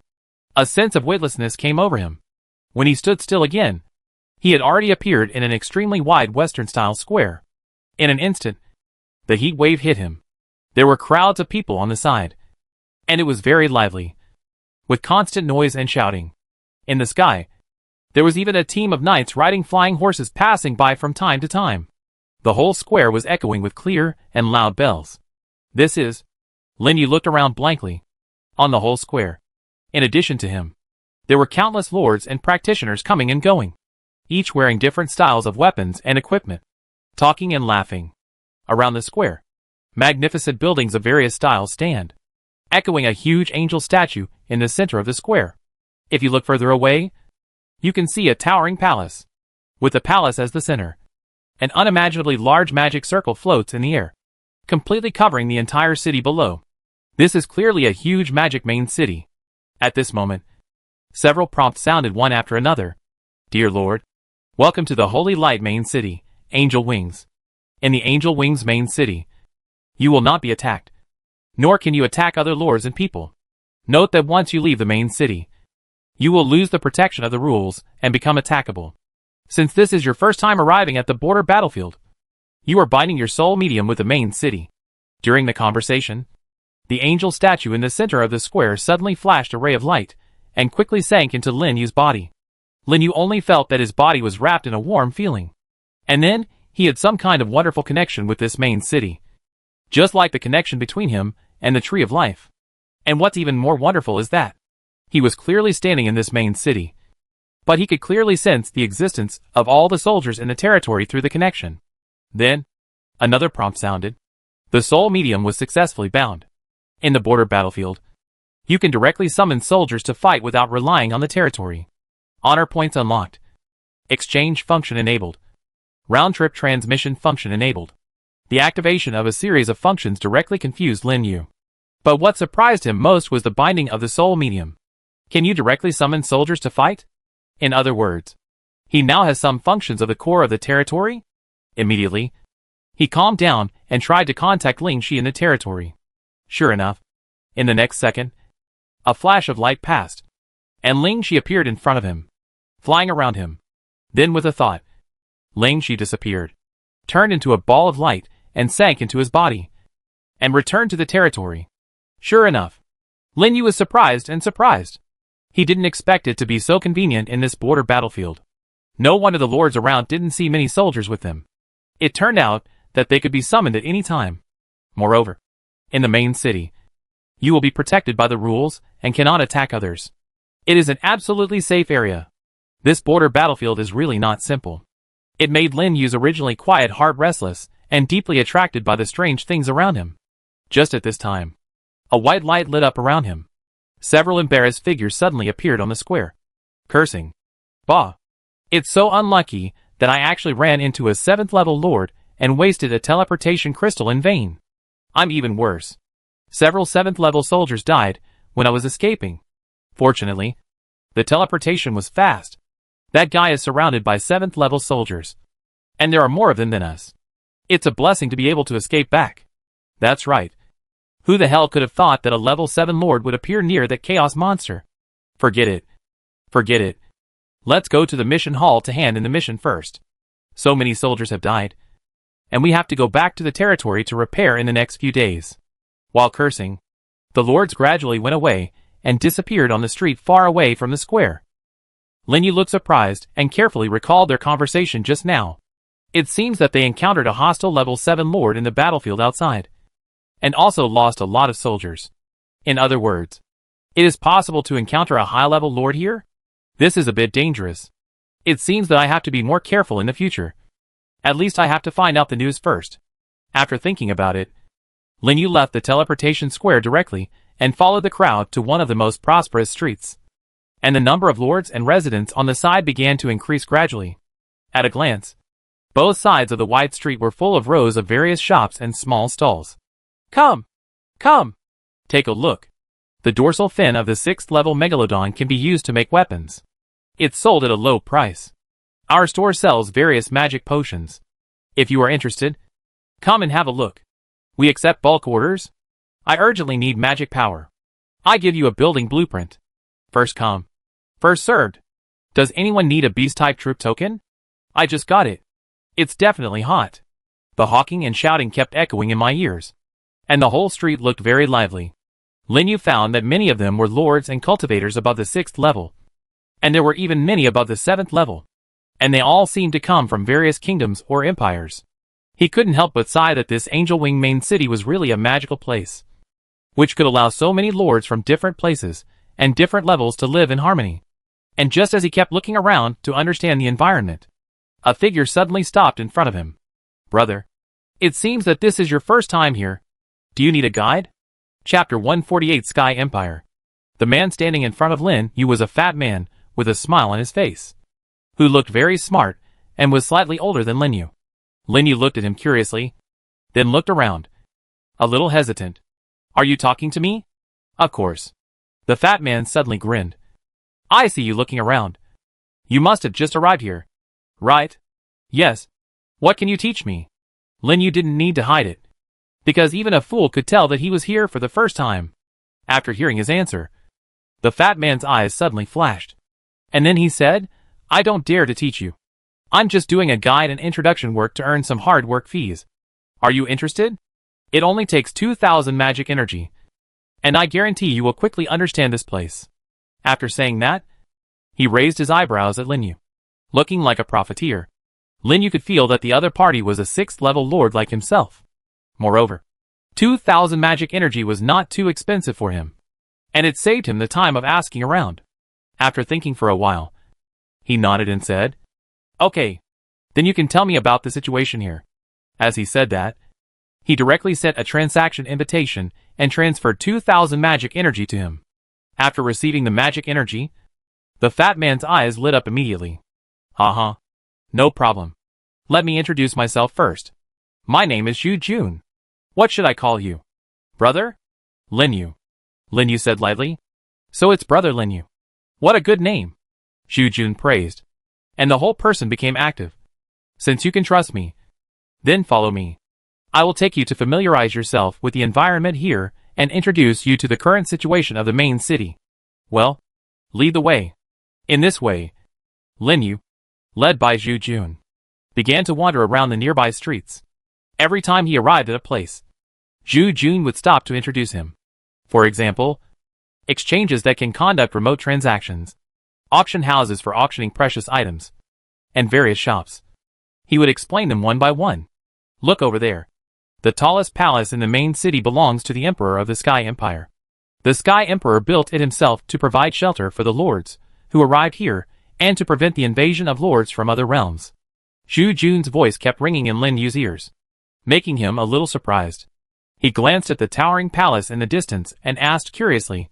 [SPEAKER 1] a sense of weightlessness came over him. When he stood still again, he had already appeared in an extremely wide Western-style square. In an instant, the heat wave hit him. There were crowds of people on the side, and it was very lively, with constant noise and shouting. In the sky, there was even a team of knights riding flying horses passing by from time to time. The whole square was echoing with clear and loud bells. This is... Lin Yu looked around blankly. On the whole square, in addition to him, there were countless lords and practitioners coming and going, each wearing different styles of weapons and equipment, talking and laughing. Around the square, magnificent buildings of various styles stand, echoing a huge angel statue in the center of the square. If you look further away, you can see a towering palace, with the palace as the center. An unimaginably large magic circle floats in the air, completely covering the entire city below. This is clearly a huge magic main city. At this moment, several prompts sounded one after another. Dear Lord, welcome to the Holy Light main city, Angel Wings. In the Angel Wings main city, you will not be attacked, nor can you attack other lords and people. Note that once you leave the main city, you will lose the protection of the rules and become attackable. Since this is your first time arriving at the border battlefield, you are binding your soul medium with the main city. During the conversation, the angel statue in the center of the square suddenly flashed a ray of light and quickly sank into Lin Yu's body. Lin Yu only felt that his body was wrapped in a warm feeling. And then, he had some kind of wonderful connection with this main city, just like the connection between him and the Tree of Life. And what's even more wonderful is that he was clearly standing in this main city, but he could clearly sense the existence of all the soldiers in the territory through the connection. Then, another prompt sounded. The soul medium was successfully bound. In the border battlefield, you can directly summon soldiers to fight without relying on the territory. Honor points unlocked. Exchange function enabled. Round-trip transmission function enabled. The activation of a series of functions directly confused Lin Yu. But what surprised him most was the binding of the soul medium. Can you directly summon soldiers to fight? In other words, he now has some functions of the core of the territory? Immediately, he calmed down and tried to contact Ling Shi in the territory. Sure enough, in the next second, a flash of light passed, and Ling Shi appeared in front of him, flying around him. Then with a thought, Ling Shi disappeared, turned into a ball of light, and sank into his body, and returned to the territory. Sure enough, Lin Yu was surprised. He didn't expect it to be so convenient in this border battlefield. No one of the lords around didn't see many soldiers with them. It turned out that they could be summoned at any time. Moreover, in the main city, you will be protected by the rules and cannot attack others. It is an absolutely safe area. This border battlefield is really not simple. It made Lin Yu's originally quiet heart restless and deeply attracted by the strange things around him. Just at this time, a white light lit up around him. Several embarrassed figures suddenly appeared on the square, cursing. Bah! It's so unlucky that I actually ran into a 7th level lord and wasted a teleportation crystal in vain. I'm even worse. Several 7th level soldiers died when I was escaping. Fortunately, the teleportation was fast. That guy is surrounded by 7th level soldiers, and there are more of them than us. It's a blessing to be able to escape back. That's right. Who the hell could have thought that a level 7 lord would appear near that chaos monster? Forget it. Forget it. Let's go to the mission hall to hand in the mission first. So many soldiers have died, and we have to go back to the territory to repair in the next few days. While cursing, The lords gradually went away and disappeared on the street far away from the square. Lin Yu looked surprised and carefully recalled their conversation just now. It seems that they encountered a hostile level 7 lord in the battlefield outside, and also lost a lot of soldiers. In other words, it is possible to encounter a high-level lord here? This is a bit dangerous. It seems that I have to be more careful in the future. At least I have to find out the news first. After thinking about it, Lin Yu left the teleportation square directly and followed the crowd to one of the most prosperous streets. And the number of lords and residents on the side began to increase gradually. At a glance, both sides of the wide street were full of rows of various shops and small stalls. Come! Come! Take a look. The dorsal fin of the 6th level megalodon can be used to make weapons. It's sold at a low price. Our store sells various magic potions. If you are interested, come and have a look. We accept bulk orders. I urgently need magic power. I give you a building blueprint. First come, first served. Does anyone need a beast-type troop token? I just got it. It's definitely hot. The hawking and shouting kept echoing in my ears, and the whole street looked very lively. Lin Yu found that many of them were lords and cultivators above the 6th level, and there were even many above the 7th level, and they all seemed to come from various kingdoms or empires. He couldn't help but sigh that this Angel Wing main city was really a magical place, which could allow so many lords from different places and different levels to live in harmony. And just as he kept looking around to understand the environment, a figure suddenly stopped in front of him. Brother, it seems that this is your first time here. Do you need a guide? Chapter 148 Sky Empire. The man standing in front of Lin Yu was a fat man with a smile on his face, who looked very smart and was slightly older than Lin Yu. Lin Yu looked at him curiously, then looked around, a little hesitant. Are you talking to me? Of course. The fat man suddenly grinned. I see you looking around. You must have just arrived here. Right? Yes. What can you teach me? Lin Yu didn't need to hide it, because even a fool could tell that he was here for the first time. After hearing his answer, the fat man's eyes suddenly flashed. And then he said, I don't dare to teach you. I'm just doing a guide and introduction work to earn some hard work fees. Are you interested? It only takes 2,000 magic energy, and I guarantee you will quickly understand this place. After saying that, he raised his eyebrows at Lin Yu. Looking like a profiteer, Lin Yu could feel that the other party was a 6th level lord like himself. Moreover, 2,000 magic energy was not too expensive for him, and it saved him the time of asking around. After thinking for a while, he nodded and said, Okay, then you can tell me about the situation here. As he said that, he directly sent a transaction invitation and transferred 2,000 magic energy to him. After receiving the magic energy, the fat man's eyes lit up immediately. No problem. Let me introduce myself first. My name is Xu Jun. What should I call you? Brother? Lin Yu. Lin Yu said lightly. So it's Brother Lin Yu. What a good name. Xu Jun praised, and the whole person became active. Since you can trust me, then follow me. I will take you to familiarize yourself with the environment here and introduce you to the current situation of the main city. Well, lead the way. In this way, Lin Yu, led by Xu Jun, began to wander around the nearby streets. Every time he arrived at a place, Xu Jun would stop to introduce him. For example, exchanges that can conduct remote transactions, auction houses for auctioning precious items, and various shops. He would explain them one by one. Look over there. The tallest palace in the main city belongs to the Emperor of the Sky Empire. The Sky Emperor built it himself to provide shelter for the lords who arrived here and to prevent the invasion of lords from other realms. Xu Jun's voice kept ringing in Lin Yu's ears, making him a little surprised. He glanced at the towering palace in the distance and asked curiously,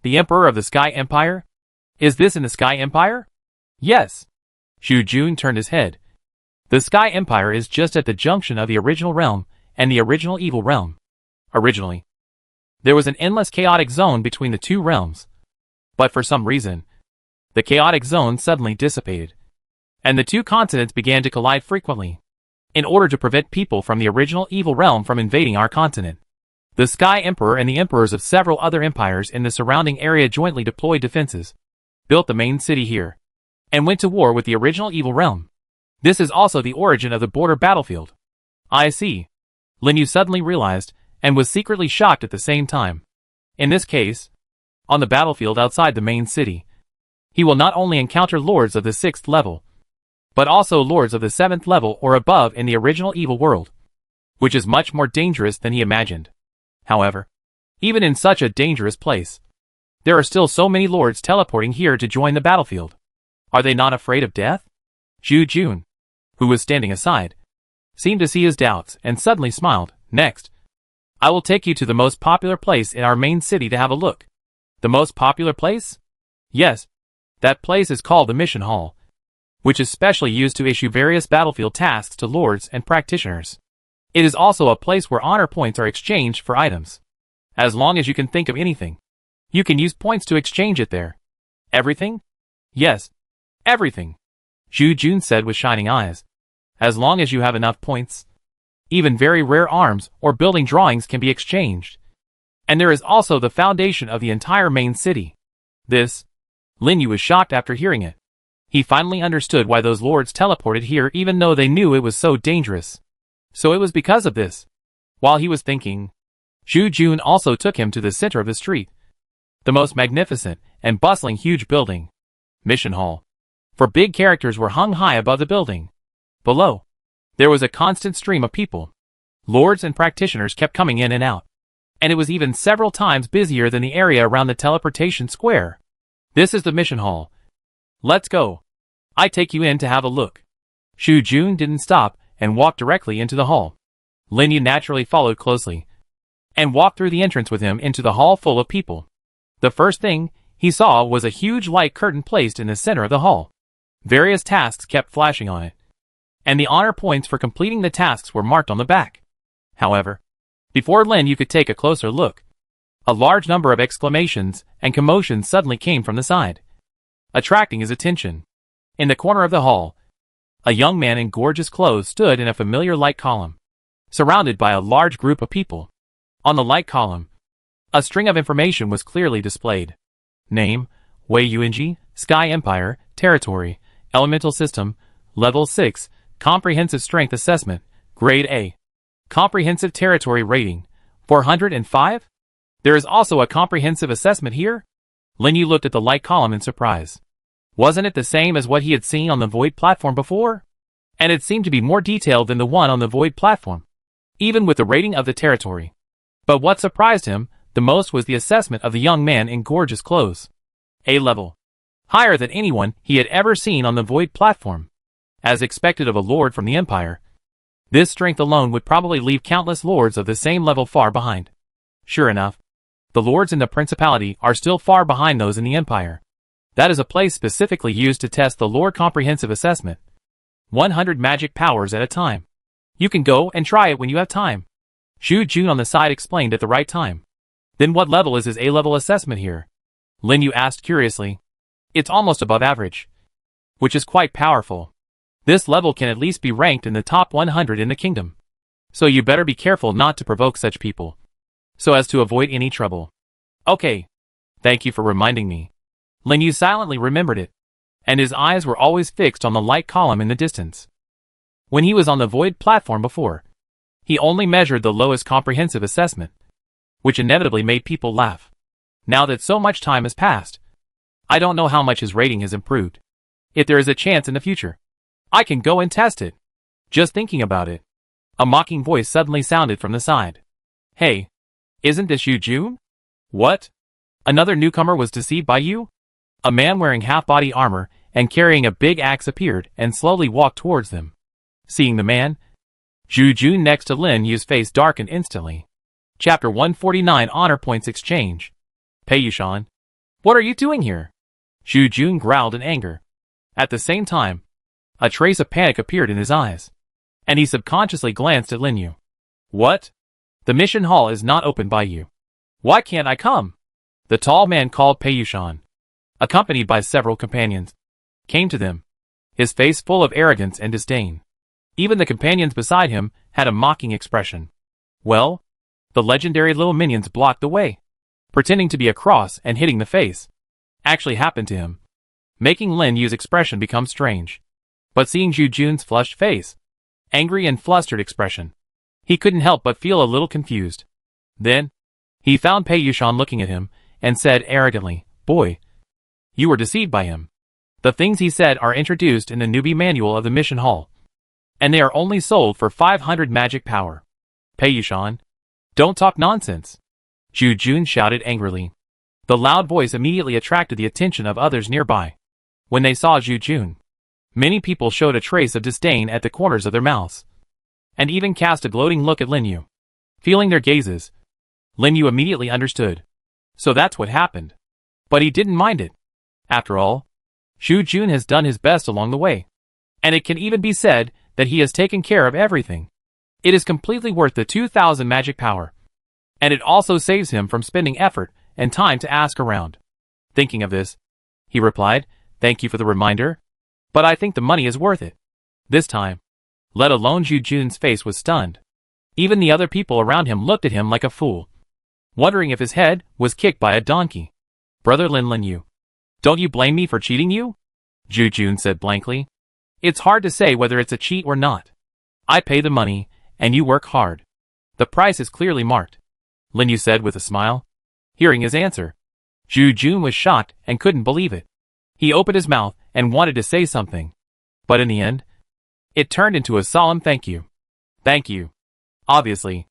[SPEAKER 1] The Emperor of the Sky Empire? Is this in the Sky Empire? Yes. Xu Jun turned his head. The Sky Empire is just at the junction of the original realm and the original evil realm. Originally, there was an endless chaotic zone between the two realms. But for some reason, the chaotic zone suddenly dissipated, and the two continents began to collide frequently, in order to prevent people from the original evil realm from invading our continent. The Sky Emperor and the emperors of several other empires in the surrounding area jointly deployed defenses, built the main city here, and went to war with the original evil realm. This is also the origin of the border battlefield. I see. Lin Yu suddenly realized, and was secretly shocked at the same time. In this case, on the battlefield outside the main city, he will not only encounter lords of the 6th level, but also lords of the 7th level or above in the original evil world, which is much more dangerous than he imagined. However, even in such a dangerous place, there are still so many lords teleporting here to join the battlefield. Are they not afraid of death? Zhu Jun, who was standing aside, seemed to see his doubts and suddenly smiled. Next, I will take you to the most popular place in our main city to have a look. The most popular place? Yes, that place is called the Mission Hall, which is specially used to issue various battlefield tasks to lords and practitioners. It is also a place where honor points are exchanged for items. As long as you can think of anything, you can use points to exchange it there. Everything? Yes, everything, Zhu Jun said with shining eyes. As long as you have enough points, even very rare arms or building drawings can be exchanged. And there is also the foundation of the entire main city. This, Lin Yu was shocked after hearing it. He finally understood why those lords teleported here even though they knew it was so dangerous. So it was because of this. While he was thinking, Zhu Jun also took him to the center of the street. The most magnificent and bustling huge building, Mission Hall. For big characters were hung high above the building. Below, there was a constant stream of people. Lords and practitioners kept coming in and out. And it was even several times busier than the area around the teleportation square. This is the Mission Hall. Let's go. I take you in to have a look. Zhu Jun didn't stop and walked directly into the hall. Lin Yu naturally followed closely and walked through the entrance with him into the hall full of people. The first thing he saw was a huge light curtain placed in the center of the hall. Various tasks kept flashing on it, and the honor points for completing the tasks were marked on the back. However, before Lin Yu could take a closer look, a large number of exclamations and commotions suddenly came from the side, attracting his attention. In the corner of the hall, a young man in gorgeous clothes stood in a familiar light column, surrounded by a large group of people. On the light column, a string of information was clearly displayed. Name, Wei Yuanji, Sky Empire, Territory, Elemental System, Level 6, Comprehensive Strength Assessment, Grade A. Comprehensive Territory Rating, 405? There is also a comprehensive assessment here? Lin Yu looked at the light column in surprise. Wasn't it the same as what he had seen on the Void platform before? And it seemed to be more detailed than the one on the Void platform, even with the rating of the territory. But what surprised him the most was the assessment of the young man in gorgeous clothes. A level. Higher than anyone he had ever seen on the Void platform. As expected of a lord from the Empire, this strength alone would probably leave countless lords of the same level far behind. Sure enough, the lords in the Principality are still far behind those in the Empire. That is a place specifically used to test the Lord Comprehensive Assessment. 100 magic powers at a time. You can go and try it when you have time. Zhu Jun on the side explained at the right time. Then what level is his A-level assessment here? Lin Yu asked curiously. It's almost above average, which is quite powerful. This level can at least be ranked in the top 100 in the kingdom. So you better be careful not to provoke such people, so as to avoid any trouble. Okay. Thank you for reminding me. Lin Yu silently remembered it, and his eyes were always fixed on the light column in the distance. When he was on the Void platform before, he only measured the lowest comprehensive assessment, which inevitably made people laugh. Now that so much time has passed, I don't know how much his rating has improved. If there is a chance in the future, I can go and test it. Just thinking about it, a mocking voice suddenly sounded from the side. Hey, isn't this Zhu Jun? What? Another newcomer was deceived by you? A man wearing half-body armor and carrying a big axe appeared and slowly walked towards them. Seeing the man, Zhu Jun next to Lin Yu's face darkened instantly. Chapter 149 Honor Points Exchange. Peiyushan, what are you doing here? Zhu Jun growled in anger. At the same time, a trace of panic appeared in his eyes, and he subconsciously glanced at Lin Yu. What? The mission hall is not opened by you. Why can't I come? The tall man called Peiyushan, accompanied by several companions, came to them, his face full of arrogance and disdain. Even the companions beside him had a mocking expression. Well, the legendary little minions blocked the way, pretending to be a cross and hitting the face. Actually happened to him, making Lin Yu's expression become strange. But seeing Zhu Jun's flushed face, angry and flustered expression, he couldn't help but feel a little confused. Then, He found Pei Yushan looking at him, and said arrogantly, "Boy, you were deceived by him. The things he said are introduced in the newbie manual of the mission hall, and they are only sold for 500 magic power. Pei Yushan, don't talk nonsense." Zhu Jun shouted angrily. The loud voice immediately attracted the attention of others nearby. When they saw Zhu Jun, many people showed a trace of disdain at the corners of their mouths, and even cast a gloating look at Lin Yu. Feeling their gazes, Lin Yu immediately understood. So that's what happened. But he didn't mind it. After all, Zhu Jun has done his best along the way, and it can even be said that he has taken care of everything. It is completely worth the 2,000 magic power, and it also saves him from spending effort and time to ask around. Thinking of this, he replied, "Thank you for the reminder, but I think the money is worth it." This time, let alone Zhu Jun's face was stunned. Even the other people around him looked at him like a fool, wondering if his head was kicked by a donkey. "Brother Lin Yu, don't you blame me for cheating you?" Zhu Jun said blankly. "It's hard to say whether it's a cheat or not. I pay the money, and you work hard. The price is clearly marked," Lin Yu said with a smile. Hearing his answer, Zhu Jun was shocked and couldn't believe it. He opened his mouth and wanted to say something, but in the end, it turned into a solemn thank you. Thank you. Obviously,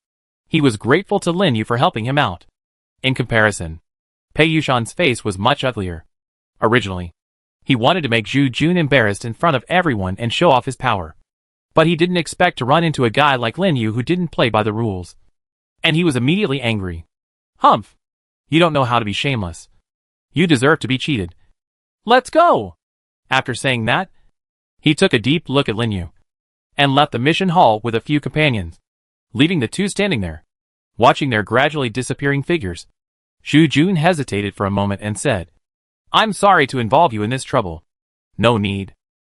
[SPEAKER 1] he was grateful to Lin Yu for helping him out. In comparison, Pei Yushan's face was much uglier. Originally, he wanted to make Zhu Jun embarrassed in front of everyone and show off his power. But he didn't expect to run into a guy like Lin Yu who didn't play by the rules. And he was immediately angry. "Humph! You don't know how to be shameless. You deserve to be cheated. Let's go!" After saying that, he took a deep look at Lin Yu, and left the mission hall with a few companions, leaving the two standing there, watching their gradually disappearing figures. Zhu Jun hesitated for a moment and said, "I'm sorry to involve you in this trouble." "No need."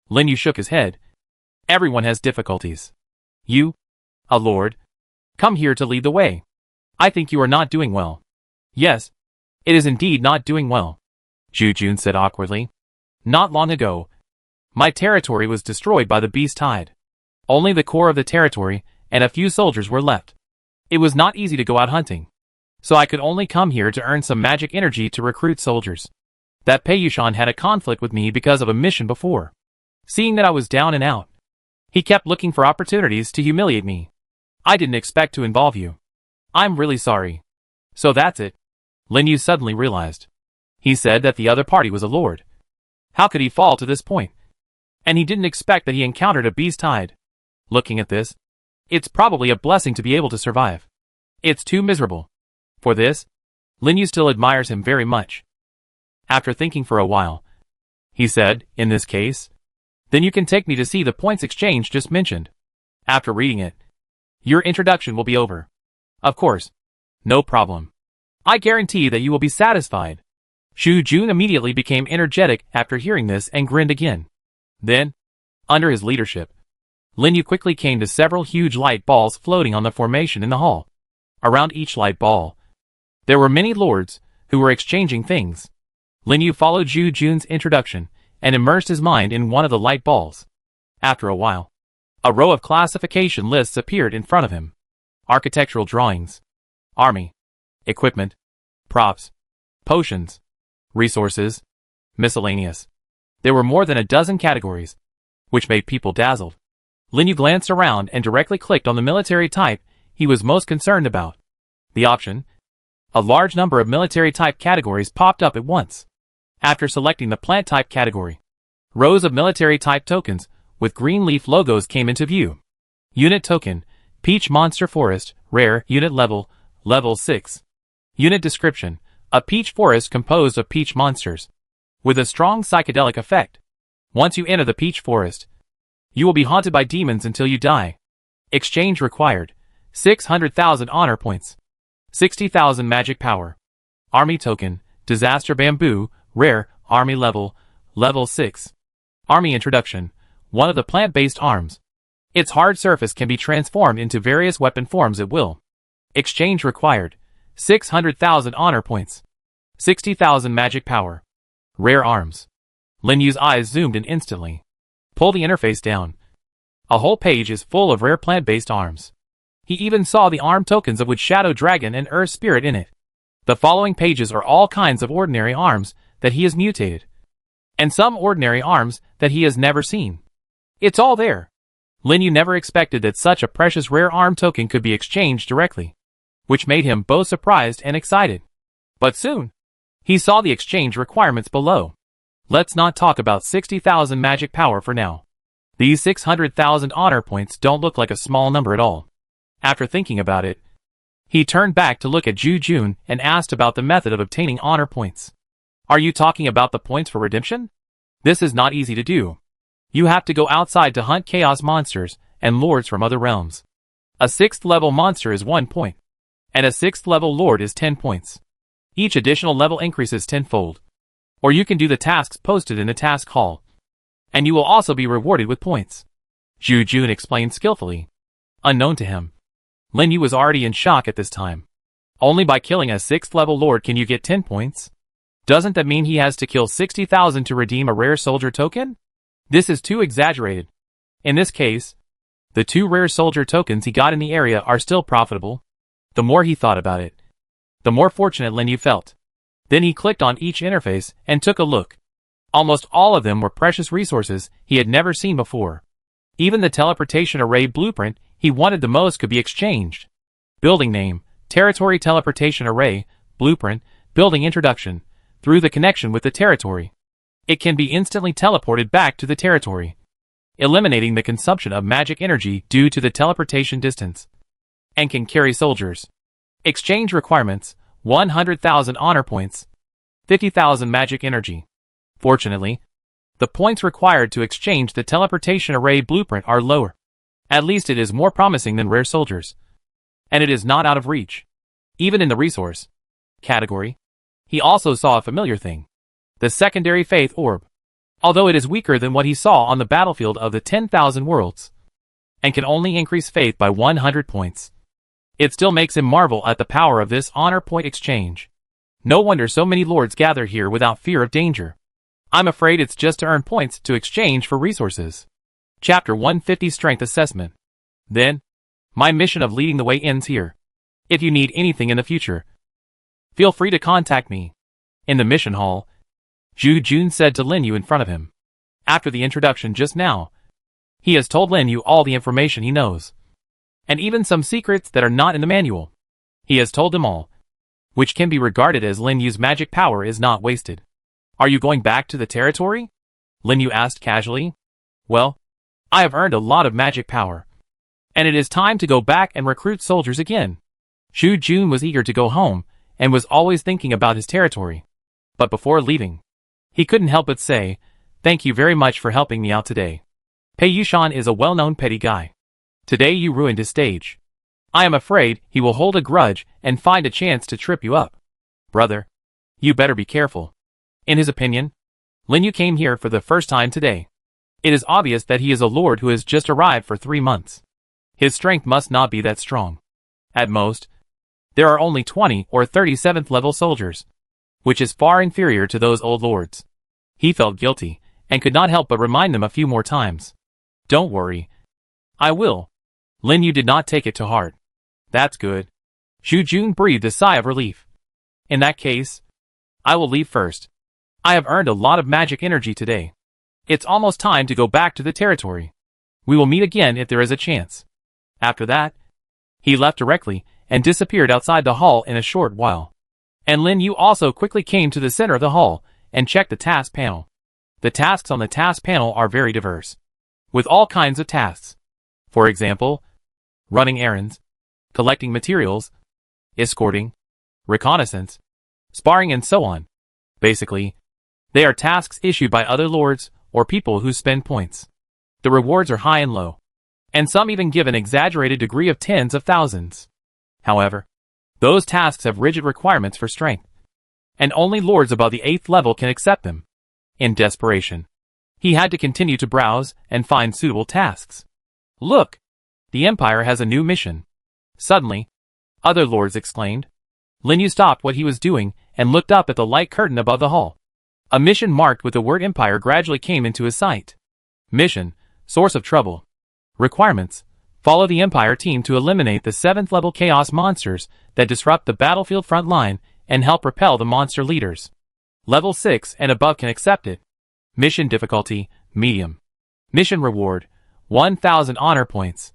[SPEAKER 1] Lin Yu shook his head. "Everyone has difficulties. You, a lord, come here to lead the way. I think you are not doing well." "Yes, it is indeed not doing well," Zhu Jun said awkwardly. "Not long ago, my territory was destroyed by the beast tide. Only the core of the territory and a few soldiers were left. It was not easy to go out hunting, so I could only come here to earn some magic energy to recruit soldiers. That Pei Yushan had a conflict with me because of a mission before. Seeing that I was down and out, he kept looking for opportunities to humiliate me. I didn't expect to involve you. I'm really sorry." "So that's it," Lin Yu suddenly realized. He said that the other party was a lord. How could he fall to this point? And he didn't expect that he encountered a beast tide. Looking at this, it's probably a blessing to be able to survive. It's too miserable. For this, Lin Yu still admires him very much. After thinking for a while, he said, "In this case, then you can take me to see the points exchange just mentioned. After reading it, your introduction will be over." "Of course. No problem. I guarantee that you will be satisfied." Zhu Jun immediately became energetic after hearing this and grinned again. Then, under his leadership, Lin Yu quickly came to several huge light balls floating on the formation in the hall. Around each light ball, there were many lords who were exchanging things. Lin Yu followed Zhu Jun's introduction and immersed his mind in one of the light balls. After a while, a row of classification lists appeared in front of him. Architectural drawings, army, equipment, props, potions, resources, miscellaneous. There were more than a dozen categories, which made people dazzled. Lin Yu glanced around and directly clicked on the military type he was most concerned about. The option, a large number of military type categories popped up at once. After selecting the plant type category, rows of military type tokens with green leaf logos came into view. Unit token, Peach Monster Forest, rare, unit level, level 6. Unit description, a peach forest composed of peach monsters, with a strong psychedelic effect. Once you enter the peach forest, you will be haunted by demons until you die. Exchange required, 600,000 honor points, 60,000 magic power. Army token, Disaster Bamboo, rare, army level, level 6. Army introduction, one of the plant-based arms. Its hard surface can be transformed into various weapon forms at will. Exchange required, 600,000 honor points, 60,000 magic power. Rare arms. Lin Yu's eyes zoomed in instantly. Pull the interface down. A whole page is full of rare plant-based arms. He even saw the arm tokens of Wood Shadow Dragon and Earth Spirit in it. The following pages are all kinds of ordinary arms that he has mutated, and some ordinary arms that he has never seen. It's all there. Lin Yu never expected that such a precious rare arm token could be exchanged directly, which made him both surprised and excited. But soon, he saw the exchange requirements below. Let's not talk about 60,000 magic power for now. These 600,000 honor points don't look like a small number at all. After thinking about it, he turned back to look at Zhu Jun and asked about the method of obtaining honor points. Are you talking about the points for redemption? This is not easy to do. You have to go outside to hunt chaos monsters and lords from other realms. A 6th level monster is 1 point, and a 6th level lord is 10 points. Each additional level increases tenfold. Or you can do the tasks posted in the task hall, and you will also be rewarded with points. Zhu Jun explained skillfully. Unknown to him, Lin Yu was already in shock at this time. Only by killing a 6th level lord can you get 10 points? Doesn't that mean he has to kill 60,000 to redeem a rare soldier token? This is too exaggerated. In this case, the 2 rare soldier tokens he got in the area are still profitable. The more he thought about it, the more fortunate Lin Yu felt. Then he clicked on each interface and took a look. Almost all of them were precious resources he had never seen before. Even the teleportation array blueprint he wanted the most could be exchanged. Building name, territory teleportation array, blueprint, building introduction, through the connection with the territory. It can be instantly teleported back to the territory, eliminating the consumption of magic energy due to the teleportation distance, and can carry soldiers. Exchange requirements, 100,000 honor points, 50,000 magic energy. Fortunately, the points required to exchange the teleportation array blueprint are lower. At least it is more promising than rare soldiers. And it is not out of reach. Even in the resource category, he also saw a familiar thing. The secondary faith orb. Although it is weaker than what he saw on the battlefield of the 10,000 worlds, and can only increase faith by 100 points. It still makes him marvel at the power of this honor point exchange. No wonder so many lords gather here without fear of danger. I'm afraid it's just to earn points to exchange for resources. Chapter 150 Strength Assessment. Then, my mission of leading the way ends here. If you need anything in the future, feel free to contact me. In the mission hall, Zhu Jun said to Lin Yu in front of him. After the introduction just now, he has told Lin Yu all the information he knows, and even some secrets that are not in the manual. He has told them all, which can be regarded as Lin Yu's magic power is not wasted. Are you going back to the territory? Lin Yu asked casually. Well, I have earned a lot of magic power, and it is time to go back and recruit soldiers again. Zhu Jun was eager to go home, and was always thinking about his territory. But before leaving, he couldn't help but say, "Thank you very much for helping me out today. Pei Yushan is a well-known petty guy. Today you ruined his stage. I am afraid he will hold a grudge and find a chance to trip you up. Brother, you better be careful." In his opinion, Lin Yu came here for the first time today. It is obvious that he is a lord who has just arrived for 3 months. His strength must not be that strong. At most, there are only 20 or 37th level soldiers, which is far inferior to those old lords. He felt guilty, and could not help but remind them a few more times. Don't worry. I will. Lin Yu did not take it to heart. That's good. Zhu Jun breathed a sigh of relief. In that case, I will leave first. I have earned a lot of magic energy today. It's almost time to go back to the territory. We will meet again if there is a chance. After that, he left directly and disappeared outside the hall in a short while. And Lin Yu also quickly came to the center of the hall and checked the task panel. The tasks on the task panel are very diverse, with all kinds of tasks. For example, running errands, collecting materials, escorting, reconnaissance, sparring, and so on. Basically, they are tasks issued by other lords or people who spend points. The rewards are high and low, and some even give an exaggerated degree of tens of thousands. However, those tasks have rigid requirements for strength, and only lords above the 8th level can accept them. In desperation, he had to continue to browse and find suitable tasks. Look! The Empire has a new mission. Suddenly, other lords exclaimed. Lin Yu stopped what he was doing and looked up at the light curtain above the hall. A mission marked with the word Empire gradually came into his sight. Mission, Source of Trouble. Requirements, follow the Empire team to eliminate the 7th level chaos monsters that disrupt the battlefield front line and help repel the monster leaders. Level 6 and above can accept it. Mission difficulty, medium. Mission reward, 1,000 honor points.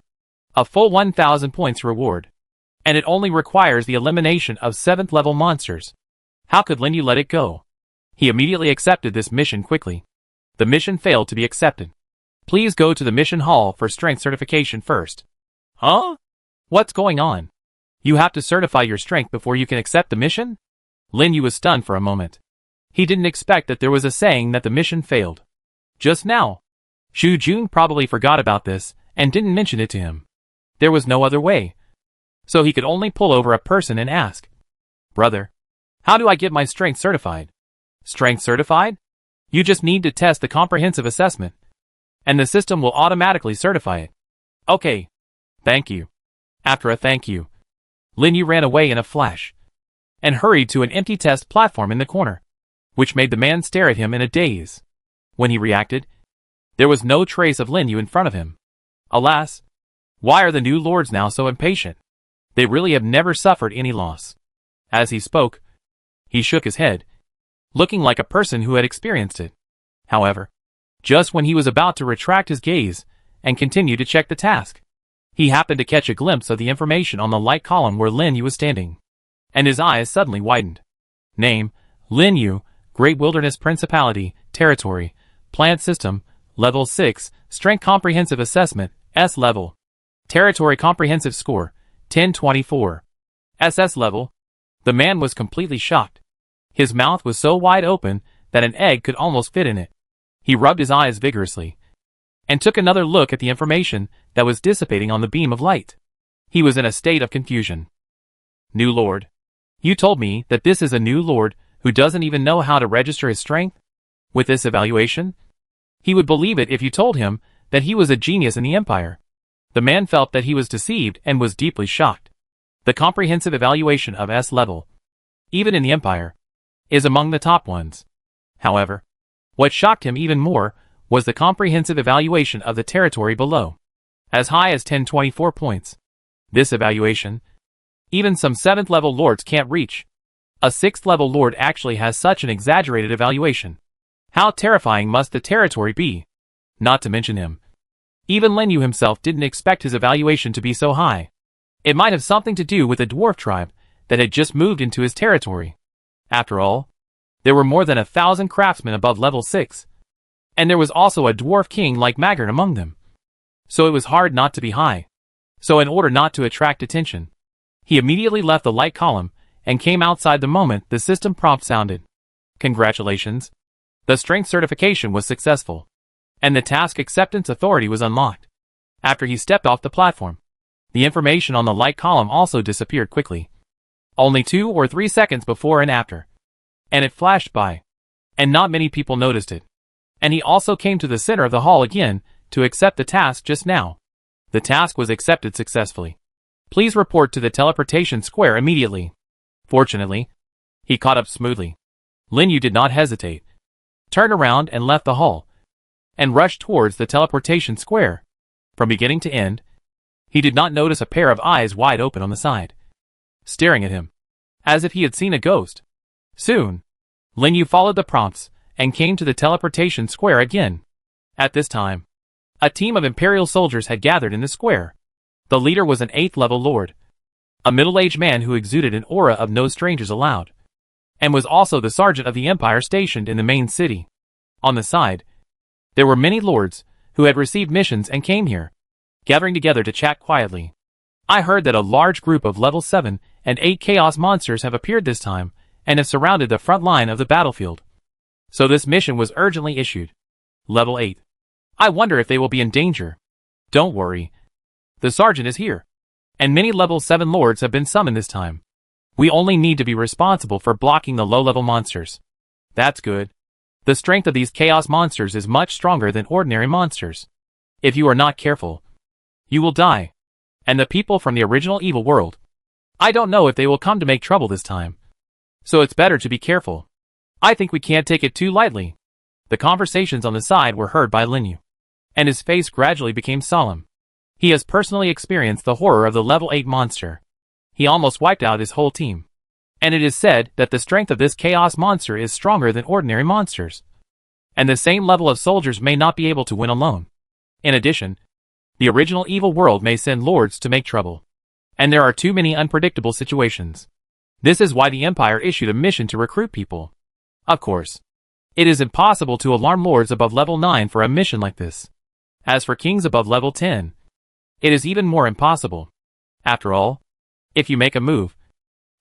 [SPEAKER 1] A full 1,000 points reward. And it only requires the elimination of 7th level monsters. How could Lin Yu let it go? He immediately accepted this mission quickly. The mission failed to be accepted. Please go to the mission hall for strength certification first. Huh? What's going on? You have to certify your strength before you can accept the mission? Lin Yu was stunned for a moment. He didn't expect that there was a saying that the mission failed. Just now. Shu Jun probably forgot about this and didn't mention it to him. There was no other way. So he could only pull over a person and ask, "Brother, how do I get my strength certified?" Strength certified? You just need to test the comprehensive assessment. And the system will automatically certify it. Okay. Thank you. After a thank you, Lin Yu ran away in a flash and hurried to an empty test platform in the corner, which made the man stare at him in a daze. When he reacted, there was no trace of Lin Yu in front of him. Alas, why are the new lords now so impatient? They really have never suffered any loss. As he spoke, he shook his head, looking like a person who had experienced it. However, just when he was about to retract his gaze and continue to check the task, he happened to catch a glimpse of the information on the light column where Lin Yu was standing, and his eyes suddenly widened. Name, Lin Yu, Great Wilderness Principality, Territory, Plant System, Level 6, Strength Comprehensive Assessment, S Level. Territory Comprehensive Score, 1024. SS Level. The man was completely shocked. His mouth was so wide open that an egg could almost fit in it. He rubbed his eyes vigorously and took another look at the information that was dissipating on the beam of light. He was in a state of confusion. New Lord. You told me that this is a new Lord who doesn't even know how to register his strength? With this evaluation? He would believe it if you told him that he was a genius in the Empire. The man felt that he was deceived and was deeply shocked. The comprehensive evaluation of S level, even in the Empire, is among the top ones. However, what shocked him even more was the comprehensive evaluation of the territory below, as high as 1024 points. This evaluation, even some 7th level lords can't reach. A 6th level lord actually has such an exaggerated evaluation. How terrifying must the territory be? Not to mention him. Even Lin Yu himself didn't expect his evaluation to be so high. It might have something to do with the dwarf tribe that had just moved into his territory. After all, there were more than 1,000 craftsmen above level 6. And there was also a dwarf king like Magart among them. So it was hard not to be high. So in order not to attract attention, he immediately left the light column and came outside the moment the system prompt sounded. Congratulations. The strength certification was successful, and the task acceptance authority was unlocked. After he stepped off the platform, the information on the light column also disappeared quickly. Only 2 or 3 seconds before and after. And it flashed by. And not many people noticed it. And he also came to the center of the hall again to accept the task just now. The task was accepted successfully. Please report to the teleportation square immediately. Fortunately, he caught up smoothly. Lin Yu did not hesitate, turned around and left the hall, and rushed towards the teleportation square. From beginning to end, he did not notice a pair of eyes wide open on the side, staring at him, as if he had seen a ghost. Soon, Lin Yu followed the prompts and came to the teleportation square again. At this time, a team of Imperial soldiers had gathered in the square. The leader was an 8th level lord, a middle-aged man who exuded an aura of no strangers allowed, and was also the sergeant of the Empire stationed in the main city. On the side, there were many lords who had received missions and came here, gathering together to chat quietly. I heard that a large group of level 7 and 8 chaos monsters have appeared this time and have surrounded the front line of the battlefield. So this mission was urgently issued. Level 8. I wonder if they will be in danger. Don't worry. The sergeant is here, and many level 7 lords have been summoned this time. We only need to be responsible for blocking the low-level monsters. That's good. The strength of these chaos monsters is much stronger than ordinary monsters. If you are not careful, you will die. And the people from the original evil world, I don't know if they will come to make trouble this time. So it's better to be careful. I think we can't take it too lightly. The conversations on the side were heard by Lin Yu, and his face gradually became solemn. He has personally experienced the horror of the level 8 monster. He almost wiped out his whole team. And it is said that the strength of this chaos monster is stronger than ordinary monsters. And the same level of soldiers may not be able to win alone. In addition, the original evil world may send lords to make trouble. And there are too many unpredictable situations. This is why the Empire issued a mission to recruit people. Of course, it is impossible to alarm lords above level 9 for a mission like this. As for kings above level 10, it is even more impossible. After all, if you make a move,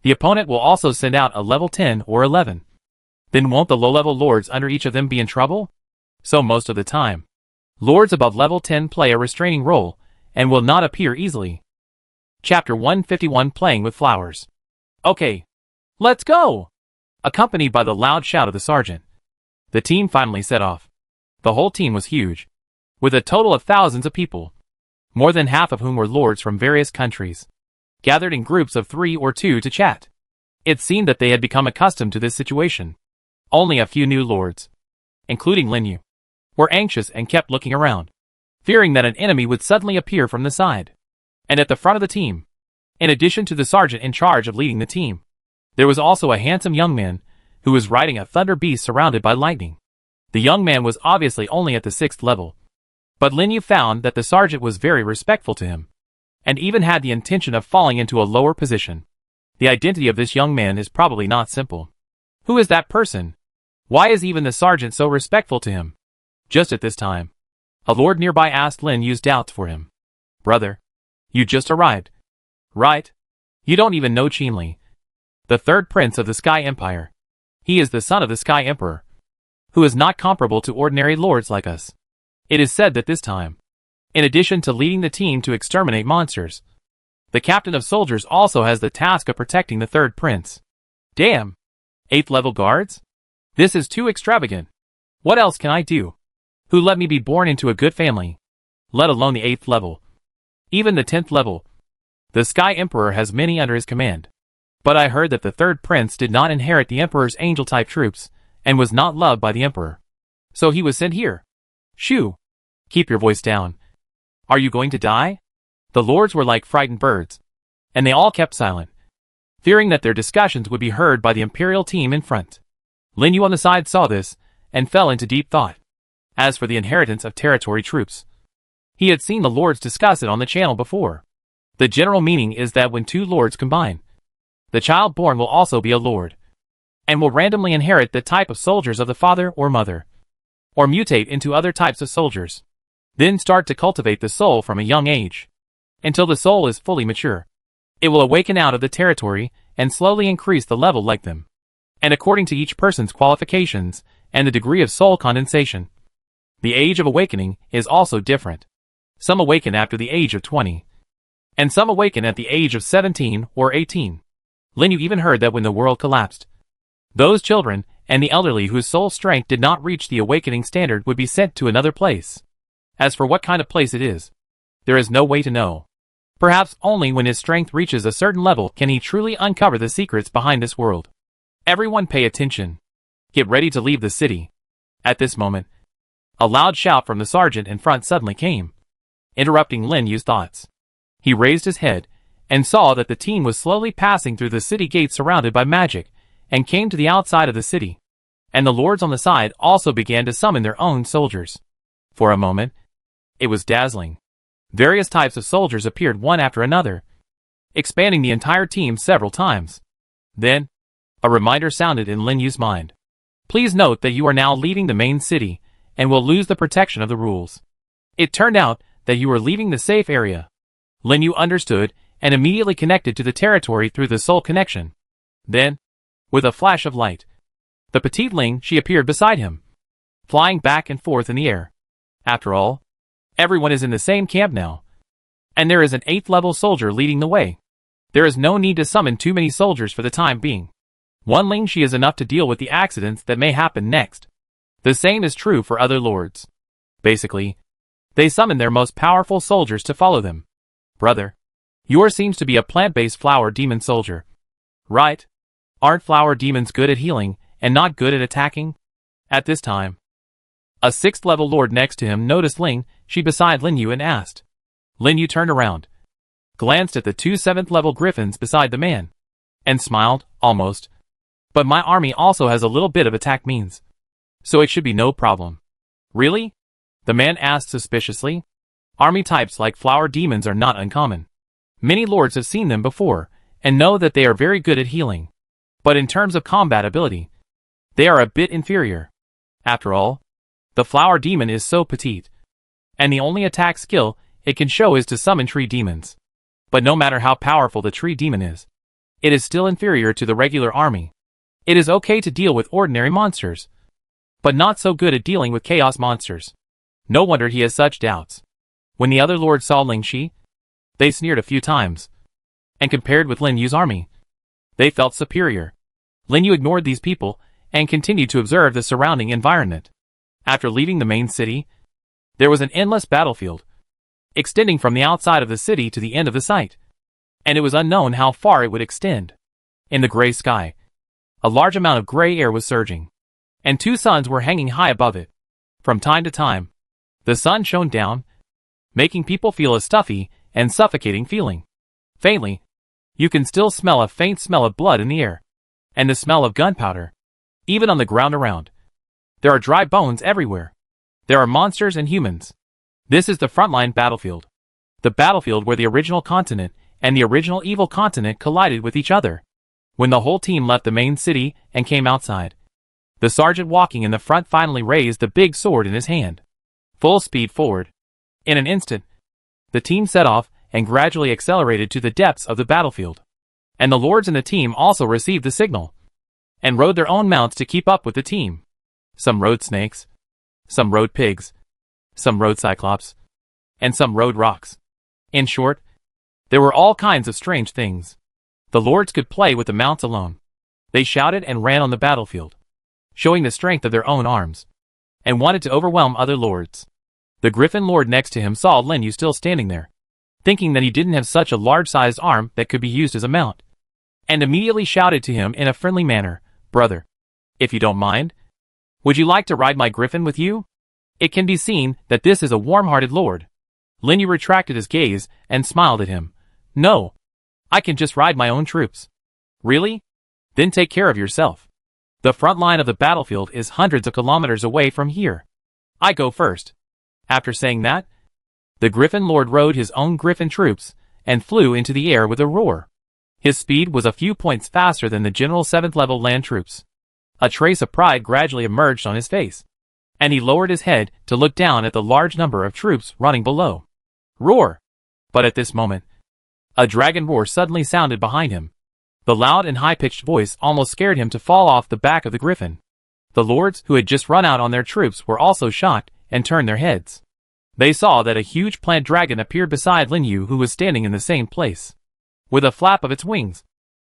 [SPEAKER 1] the opponent will also send out a level 10 or 11. Then won't the low-level lords under each of them be in trouble? So most of the time, lords above level 10 play a restraining role and will not appear easily. Chapter 151 Playing with Flowers. Okay, let's go! Accompanied by the loud shout of the sergeant, the team finally set off. The whole team was huge, with a total of thousands of people, more than half of whom were lords from various countries, gathered in groups of 3 or 2 to chat. It seemed that they had become accustomed to this situation. Only a few new lords, including Linyu, were anxious and kept looking around, fearing that an enemy would suddenly appear from the side. And at the front of the team, in addition to the sergeant in charge of leading the team, there was also a handsome young man who was riding a thunder beast surrounded by lightning. The young man was obviously only at the 6th level, but Linyu found that the sergeant was very respectful to him, and even had the intention of falling into a lower position. The identity of this young man is probably not simple. Who is that person? Why is even the sergeant so respectful to him? Just at this time, a lord nearby asked Linyu's doubts for him. Brother, you just arrived, right? You don't even know Qinli, the 3rd prince of the Sky Empire. He is the son of the Sky Emperor, who is not comparable to ordinary lords like us. It is said that this time, in addition to leading the team to exterminate monsters, the captain of soldiers also has the task of protecting the 3rd prince. Damn! 8th level guards? This is too extravagant. What else can I do? Who let me be born into a good family? Let alone the 8th level. Even the 10th level. The Sky Emperor has many under his command. But I heard that the 3rd prince did not inherit the Emperor's angel-type troops, and was not loved by the Emperor. So he was sent here. Shoo! Keep your voice down. Are you going to die? The lords were like frightened birds, and they all kept silent, fearing that their discussions would be heard by the Imperial team in front. Linyu on the side saw this, and fell into deep thought. As for the inheritance of territory troops, he had seen the lords discuss it on the channel before. The general meaning is that when 2 lords combine, the child born will also be a lord, and will randomly inherit the type of soldiers of the father or mother, or mutate into other types of soldiers, then start to cultivate the soul from a young age, until the soul is fully mature. It will awaken out of the territory and slowly increase the level like them, and according to each person's qualifications and the degree of soul condensation. The age of awakening is also different. Some awaken after the age of 20, and some awaken at the age of 17 or 18. Linyu even heard that when the world collapsed, those children and the elderly whose soul strength did not reach the awakening standard would be sent to another place. As for what kind of place it is, there is no way to know. Perhaps only when his strength reaches a certain level can he truly uncover the secrets behind this world. Everyone pay attention. Get ready to leave the city. At this moment, a loud shout from the sergeant in front suddenly came, interrupting Linyu's thoughts. He raised his head and saw that the team was slowly passing through the city gate surrounded by magic, and came to the outside of the city. And the lords on the side also began to summon their own soldiers. For a moment, it was dazzling. Various types of soldiers appeared one after another, expanding the entire team several times. Then, a reminder sounded in Linyu's mind. Please note that you are now leaving the main city, and will lose the protection of the rules. It turned out that you were leaving the safe area. Linyu understood, and immediately connected to the territory through the soul connection. Then, with a flash of light, the petite Ling she appeared beside him, flying back and forth in the air. After all, everyone is in the same camp now, and there is an 8th level soldier leading the way. There is no need to summon too many soldiers for the time being. One Ling she is enough to deal with the accidents that may happen next. The same is true for other lords. Basically, they summon their most powerful soldiers to follow them. Brother, yours seems to be a plant-based flower demon soldier, right? Aren't flower demons good at healing, and not good at attacking? At this time, a 6th level lord next to him noticed Ling she beside Linyu and asked. Linyu turned around, glanced at the 2 7th level griffins beside the man, and smiled, almost. But my army also has a little bit of attack means. So it should be no problem. Really? The man asked suspiciously. Army types like flower demons are not uncommon. Many lords have seen them before, and know that they are very good at healing. But in terms of combat ability, they are a bit inferior. After all, the flower demon is so petite. And the only attack skill it can show is to summon tree demons. But no matter how powerful the tree demon is, it is still inferior to the regular army. It is okay to deal with ordinary monsters, but not so good at dealing with chaos monsters. No wonder he has such doubts. When the other lords saw Ling Shi, they sneered a few times. And compared with Lin Yu's army, they felt superior. Lin Yu ignored these people and continued to observe the surrounding environment. After leaving the main city, there was an endless battlefield, extending from the outside of the city to the end of the site. And it was unknown how far it would extend. In the gray sky, a large amount of gray air was surging, and two suns were hanging high above it. From time to time, the sun shone down, making people feel a stuffy and suffocating feeling. Faintly, you can still smell a faint smell of blood in the air, and the smell of gunpowder, even on the ground around. There are dry bones everywhere. There are monsters and humans. This is the frontline battlefield. The battlefield where the original continent and the original evil continent collided with each other. When the whole team left the main city and came outside, the sergeant walking in the front finally raised the big sword in his hand. Full speed forward. In an instant, the team set off and gradually accelerated to the depths of the battlefield. And the lords in the team also received the signal, and rode their own mounts to keep up with the team. Some rode snakes, some rode pigs, some rode cyclops, and some rode rocks. In short, there were all kinds of strange things. The lords could play with the mounts alone. They shouted and ran on the battlefield, showing the strength of their own arms, and wanted to overwhelm other lords. The Griffin Lord next to him saw Lin Yu still standing there, thinking that he didn't have such a large-sized arm that could be used as a mount, and immediately shouted to him in a friendly manner, "Brother, if you don't mind, would you like to ride my griffin with you?" It can be seen that this is a warm-hearted lord. Lin Yu retracted his gaze and smiled at him. "No. I can just ride my own troops." "Really? Then take care of yourself. The front line of the battlefield is hundreds of kilometers away from here. I go first." After saying that, the Griffin Lord rode his own griffin troops and flew into the air with a roar. His speed was a few points faster than the general 7th level land troops. A trace of pride gradually emerged on his face, and he lowered his head to look down at the large number of troops running below. Roar! But at this moment, a dragon roar suddenly sounded behind him. The loud and high-pitched voice almost scared him to fall off the back of the griffin. The lords who had just run out on their troops were also shocked and turned their heads. They saw that a huge plant dragon appeared beside Lin Yu, who was standing in the same place. With a flap of its wings,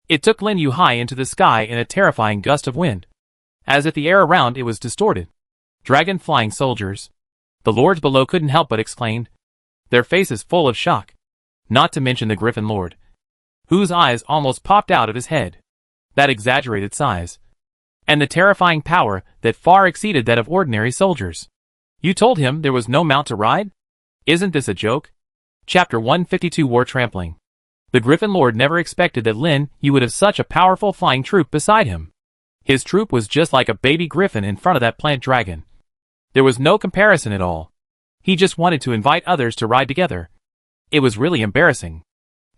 [SPEAKER 1] it took Lin Yu high into the sky in a terrifying gust of wind, as if the air around it was distorted. Dragon flying soldiers. The lords below couldn't help but exclaim, their faces full of shock. Not to mention the Griffin Lord, whose eyes almost popped out of his head. That exaggerated size, and the terrifying power that far exceeded that of ordinary soldiers. You told him there was no mount to ride? Isn't this a joke? Chapter 152 War Trampling. The Griffin Lord never expected that Lin Yu would have such a powerful flying troop beside him. His troop was just like a baby griffin in front of that plant dragon. There was no comparison at all. He just wanted to invite others to ride together. It was really embarrassing.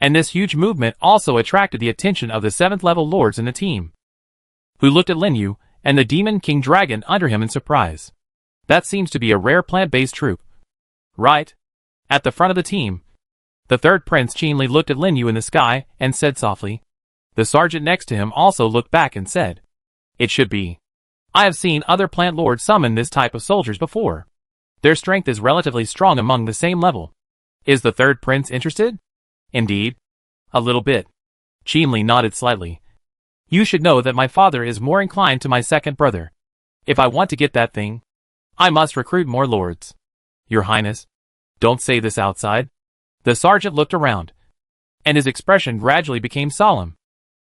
[SPEAKER 1] And this huge movement also attracted the attention of the 7th level lords in the team, who looked at Lin Yu and the Demon King Dragon under him in surprise. That seems to be a rare plant-based troop. Right? At the front of the team, the third prince keenly looked at Lin Yu in the sky and said softly. The sergeant next to him also looked back and said, "It should be. I have seen other plant lords summon this type of soldiers before. Their strength is relatively strong among the same level." Is the third prince interested? Indeed. A little bit. Qinli nodded slightly. You should know that my father is more inclined to my second brother. If I want to get that thing, I must recruit more lords. Your Highness, don't say this outside. The sergeant looked around, and his expression gradually became solemn.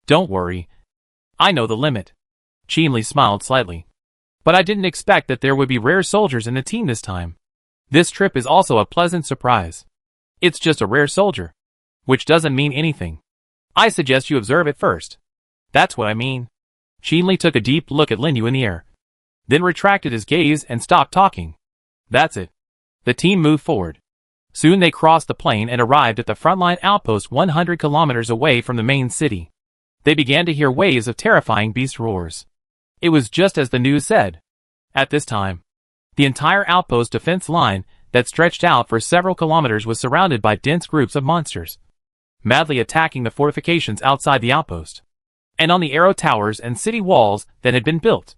[SPEAKER 1] Don't worry. I know the limit. Qinli smiled slightly. But I didn't expect that there would be rare soldiers in the team this time. This trip is also a pleasant surprise. It's just a rare soldier, which doesn't mean anything. I suggest you observe it first. That's what I mean. Shenli took a deep look at Lin Yu in the air, then retracted his gaze and stopped talking. That's it. The team moved forward. Soon they crossed the plain and arrived at the frontline outpost 100 kilometers away from the main city. They began to hear waves of terrifying beast roars. It was just as the news said. At this time, the entire outpost defense line that stretched out for several kilometers was surrounded by dense groups of monsters, madly attacking the fortifications outside the outpost. And on the arrow towers and city walls that had been built,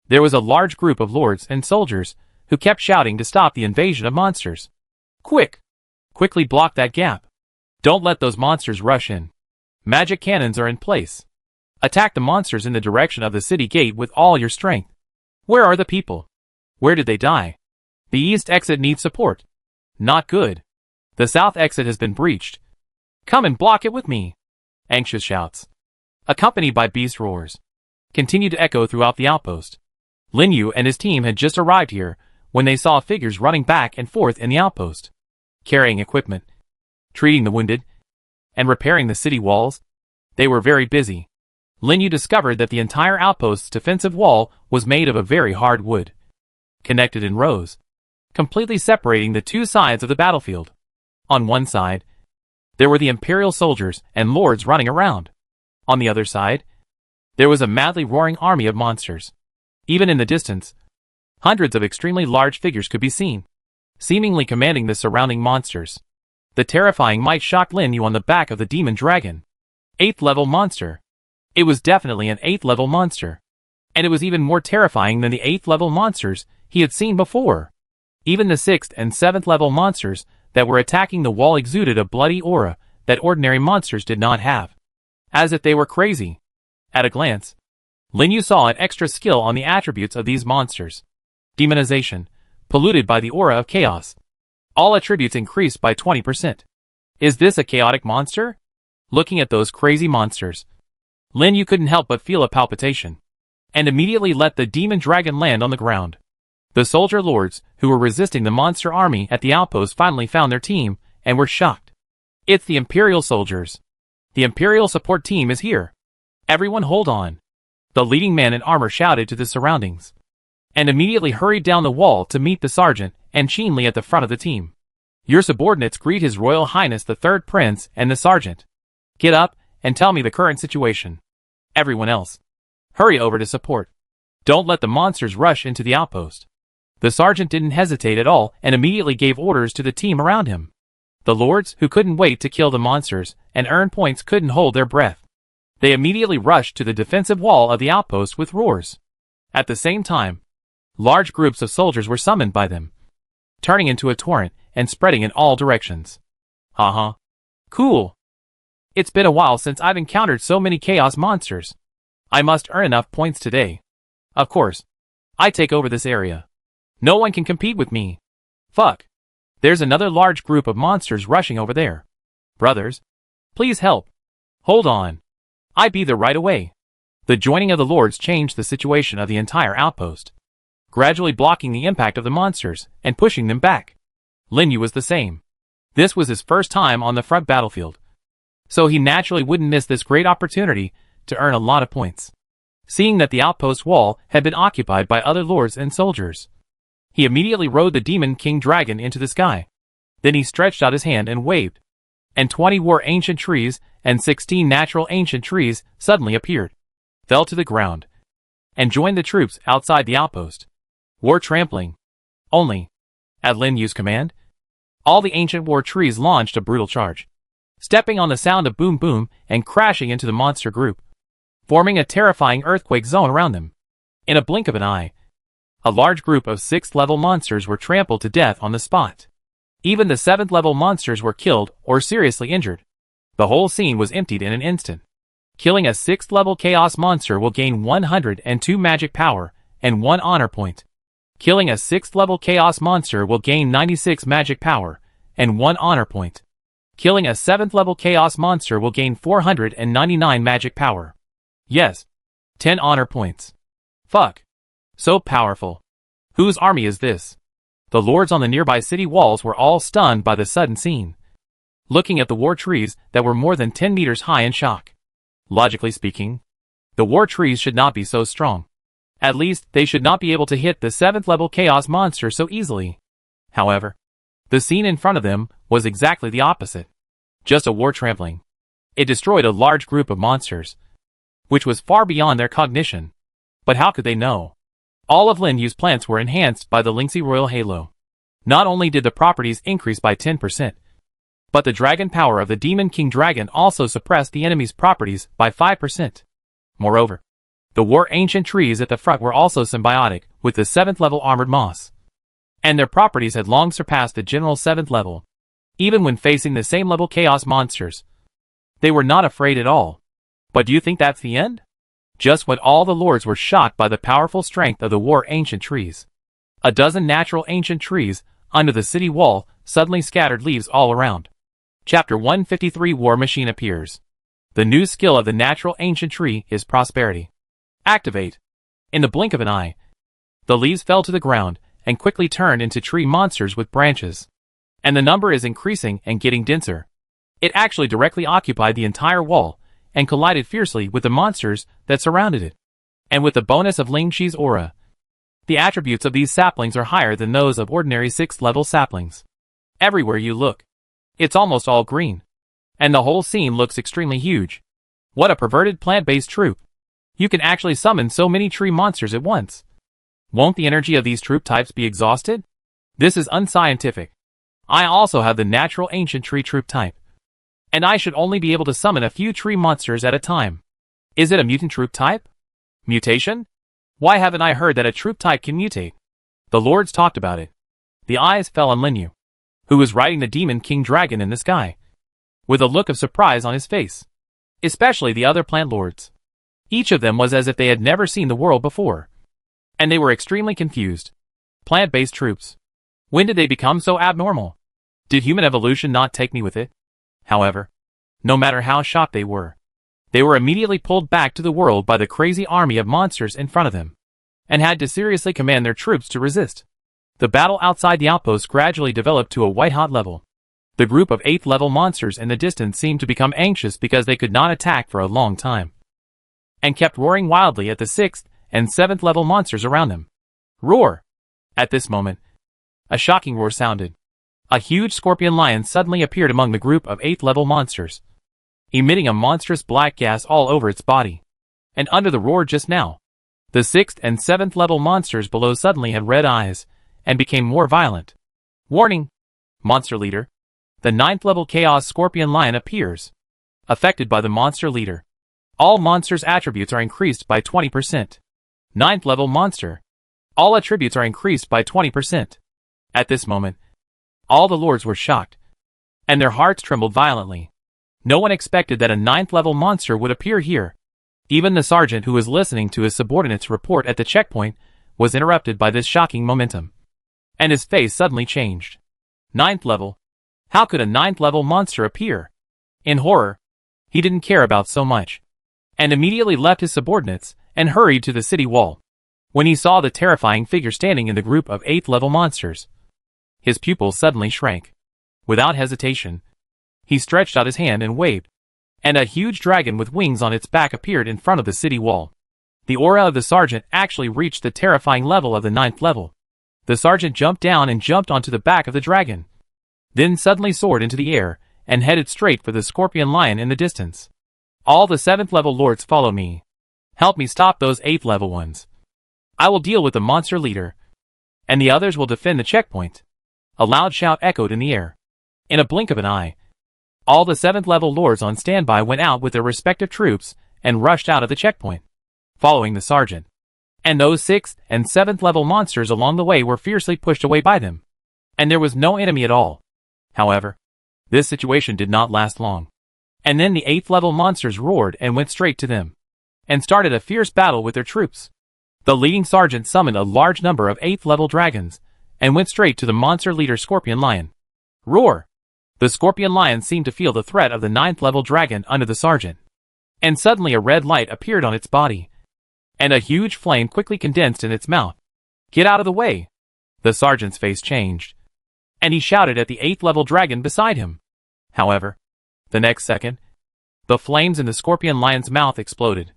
[SPEAKER 1] there was a large group of lords and soldiers who kept shouting to stop the invasion of monsters. Quickly block that gap. Don't let those monsters rush in. Magic cannons are in place. Attack the monsters in the direction of the city gate with all your strength. Where are the people? Where did they die? The east exit needs support. Not good. The south exit has been breached. Come and block it with me. Anxious shouts, accompanied by beast roars, continued to echo throughout the outpost. Lin Yu and his team had just arrived here when they saw figures running back and forth in the outpost, carrying equipment, treating the wounded, and repairing the city walls. They were very busy. Lin Yu discovered that the entire outpost's defensive wall was made of a very hard wood, connected in rows, completely separating the two sides of the battlefield. On one side, there were the Imperial soldiers and lords running around. On the other side, there was a madly roaring army of monsters. Even in the distance, hundreds of extremely large figures could be seen, seemingly commanding the surrounding monsters. The terrifying might shocked Lin Yu on the back of the demon dragon. 8th level monster. It was definitely an 8th level monster. And it was even more terrifying than the 8th level monsters he had seen before. Even the 6th and 7th level monsters that were attacking the wall exuded a bloody aura that ordinary monsters did not have. As if they were crazy. At a glance, Lin Yu saw an extra skill on the attributes of these monsters. Demonization, polluted by the aura of chaos. All attributes increased by 20%. Is this a chaotic monster? Looking at those crazy monsters, Lin Yu couldn't help but feel a palpitation, and immediately let the demon dragon land on the ground. The soldier lords who were resisting the monster army at the outpost finally found their team and were shocked. It's the Imperial soldiers. The Imperial support team is here. Everyone hold on. The leading man in armor shouted to the surroundings, and immediately hurried down the wall to meet the sergeant and Shenli at the front of the team. Your subordinates greet His Royal Highness the Third Prince and the sergeant. Get up and tell me the current situation. Everyone else, hurry over to support. Don't let the monsters rush into the outpost. The sergeant didn't hesitate at all and immediately gave orders to the team around him. The lords who couldn't wait to kill the monsters and earn points couldn't hold their breath. They immediately rushed to the defensive wall of the outpost with roars. At the same time, large groups of soldiers were summoned by them, turning into a torrent and spreading in all directions. Haha. Cool. It's been a while since I've encountered so many chaos monsters. I must earn enough points today. Of course, I take over this area. No one can compete with me. Fuck. There's another large group of monsters rushing over there. Brothers, please help. Hold on. I be there right away. The joining of the lords changed the situation of the entire outpost, gradually blocking the impact of the monsters and pushing them back. Lin Yu was the same. This was his first time on the front battlefield, so he naturally wouldn't miss this great opportunity to earn a lot of points. Seeing that the outpost wall had been occupied by other lords and soldiers, he immediately rode the demon king dragon into the sky. Then he stretched out his hand and waved, and 20 war ancient trees and 16 natural ancient trees suddenly appeared, fell to the ground, and joined the troops outside the outpost. War trampling. Only, at Lin Yu's command, all the ancient war trees launched a brutal charge, stepping on the sound of boom boom and crashing into the monster group, forming a terrifying earthquake zone around them. In a blink of an eye, a large group of 6th level monsters were trampled to death on the spot. Even the 7th level monsters were killed or seriously injured. The whole scene was emptied in an instant. Killing a 6th level chaos monster will gain 102 magic power and 1 honor point. Killing a 6th level chaos monster will gain 96 magic power and 1 honor point. Killing a 7th level chaos monster will gain 499 magic power. Yes, 10 honor points. Fuck. So powerful. Whose army is this? The lords on the nearby city walls were all stunned by the sudden scene, looking at the war trees that were more than 10 meters high in shock. Logically speaking, The war trees should not be so strong. At least, they should not be able to hit the 7th level chaos monster so easily. However, the scene in front of them was exactly the opposite. Just a war trampling. It destroyed a large group of monsters, which was far beyond their cognition. But how could they know? All of Lin Yu's plants were enhanced by the Lingxi Royal Halo. Not only did the properties increase by 10%, but the dragon power of the Demon King Dragon also suppressed the enemy's properties by 5%. Moreover, the war ancient trees at the front were also symbiotic with the 7th level armored moss, and their properties had long surpassed the general 7th level. Even when facing the same level chaos monsters, they were not afraid at all. But do you think that's the end? Just when all the lords were shocked by the powerful strength of the war ancient trees, a dozen natural ancient trees under the city wall suddenly scattered leaves all around. Chapter 153 War Machine appears. The new skill of the natural ancient tree is prosperity. Activate. In the blink of an eye, the leaves fell to the ground and quickly turned into tree monsters with branches. And the number is increasing and getting denser. It actually directly occupied the entire wall and collided fiercely with the monsters that surrounded it. And with the bonus of Ling Qi's aura, the attributes of these saplings are higher than those of ordinary 6th level saplings. Everywhere you look, it's almost all green. And the whole scene looks extremely huge. What a perverted plant-based troop. You can actually summon so many tree monsters at once. Won't the energy of these troop types be exhausted? This is unscientific. I also have the natural ancient tree troop type, and I should only be able to summon a few tree monsters at a time. Is it a mutant troop type? Mutation? Why haven't I heard that a troop type can mutate? The lords talked about it. The eyes fell on Lin Yu, who was riding the Demon King Dragon in the sky, with a look of surprise on his face. Especially the other plant lords. Each of them was as if they had never seen the world before, and they were extremely confused. Plant-based troops. When did they become so abnormal? Did human evolution not take me with it? However, no matter how shocked they were immediately pulled back to the world by the crazy army of monsters in front of them, and had to seriously command their troops to resist. The battle outside the outpost gradually developed to a white-hot level. The group of 8th level monsters in the distance seemed to become anxious because they could not attack for a long time, and kept roaring wildly at the 6th and 7th level monsters around them. Roar! At this moment, a shocking roar sounded. A huge scorpion lion suddenly appeared among the group of 8th level monsters, emitting a monstrous black gas all over its body. And under the roar just now, the 6th and 7th level monsters below suddenly had red eyes and became more violent. Warning! Monster Leader. The 9th level Chaos Scorpion Lion appears. Affected by the Monster Leader, all monsters' attributes are increased by 20%. 9th level Monster. All attributes are increased by 20%. At this moment, all the lords were shocked, and their hearts trembled violently. No one expected that a 9th level monster would appear here. Even the sergeant who was listening to his subordinate's report at the checkpoint was interrupted by this shocking momentum, and his face suddenly changed. 9th level? How could a 9th level monster appear? In horror, he didn't care about so much, and immediately left his subordinates and hurried to the city wall. When he saw the terrifying figure standing in the group of 8th level monsters, his pupils suddenly shrank. Without hesitation, he stretched out his hand and waved, and a huge dragon with wings on its back appeared in front of the city wall. The aura of the sergeant actually reached the terrifying level of the 9th level. The sergeant jumped down and jumped onto the back of the dragon, then suddenly soared into the air and headed straight for the scorpion lion in the distance. All the 7th level lords follow me. Help me stop those 8th level ones. I will deal with the monster leader, and the others will defend the checkpoint. A loud shout echoed in the air. In a blink of an eye, all the 7th level lords on standby went out with their respective troops and rushed out of the checkpoint, following the sergeant. And those 6th and 7th level monsters along the way were fiercely pushed away by them, and there was no enemy at all. However, this situation did not last long. And then the 8th level monsters roared and went straight to them, and started a fierce battle with their troops. The leading sergeant summoned a large number of 8th level dragons, and went straight to the monster leader Scorpion Lion. Roar! The Scorpion Lion seemed to feel the threat of the 9th level dragon under the sergeant, and suddenly a red light appeared on its body, and a huge flame quickly condensed in its mouth. Get out of the way! The sergeant's face changed, and he shouted at the 8th level dragon beside him. However, the next second, the flames in the Scorpion Lion's mouth exploded,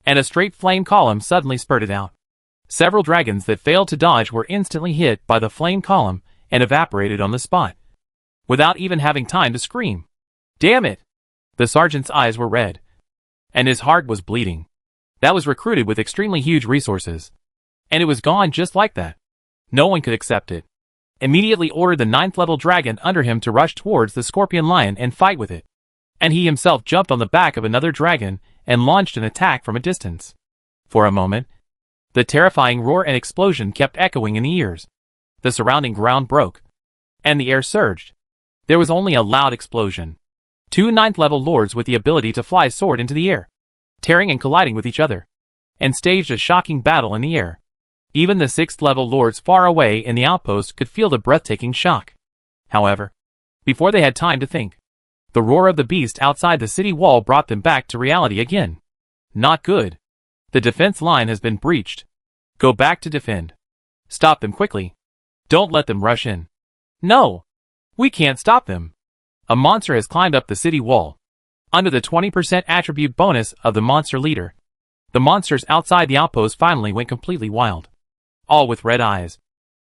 [SPEAKER 1] and a straight flame column suddenly spurted out. Several dragons that failed to dodge were instantly hit by the flame column and evaporated on the spot, without even having time to scream. Damn it! The sergeant's eyes were red, and his heart was bleeding. That was recruited with extremely huge resources, and it was gone just like that. No one could accept it. Immediately ordered the 9th level dragon under him to rush towards the scorpion lion and fight with it. And he himself jumped on the back of another dragon and launched an attack from a distance. For a moment, the terrifying roar and explosion kept echoing in the ears. The surrounding ground broke, and the air surged. There was only a loud explosion. 2 9th level lords with the ability to fly soared into the air, tearing and colliding with each other, and staged a shocking battle in the air. Even the 6th level lords far away in the outpost could feel the breathtaking shock. However, before they had time to think, the roar of the beast outside the city wall brought them back to reality again. Not good. The defense line has been breached. Go back to defend. Stop them quickly. Don't let them rush in. No! We can't stop them. A monster has climbed up the city wall. Under the 20% attribute bonus of the monster leader, the monsters outside the outpost finally went completely wild, all with red eyes,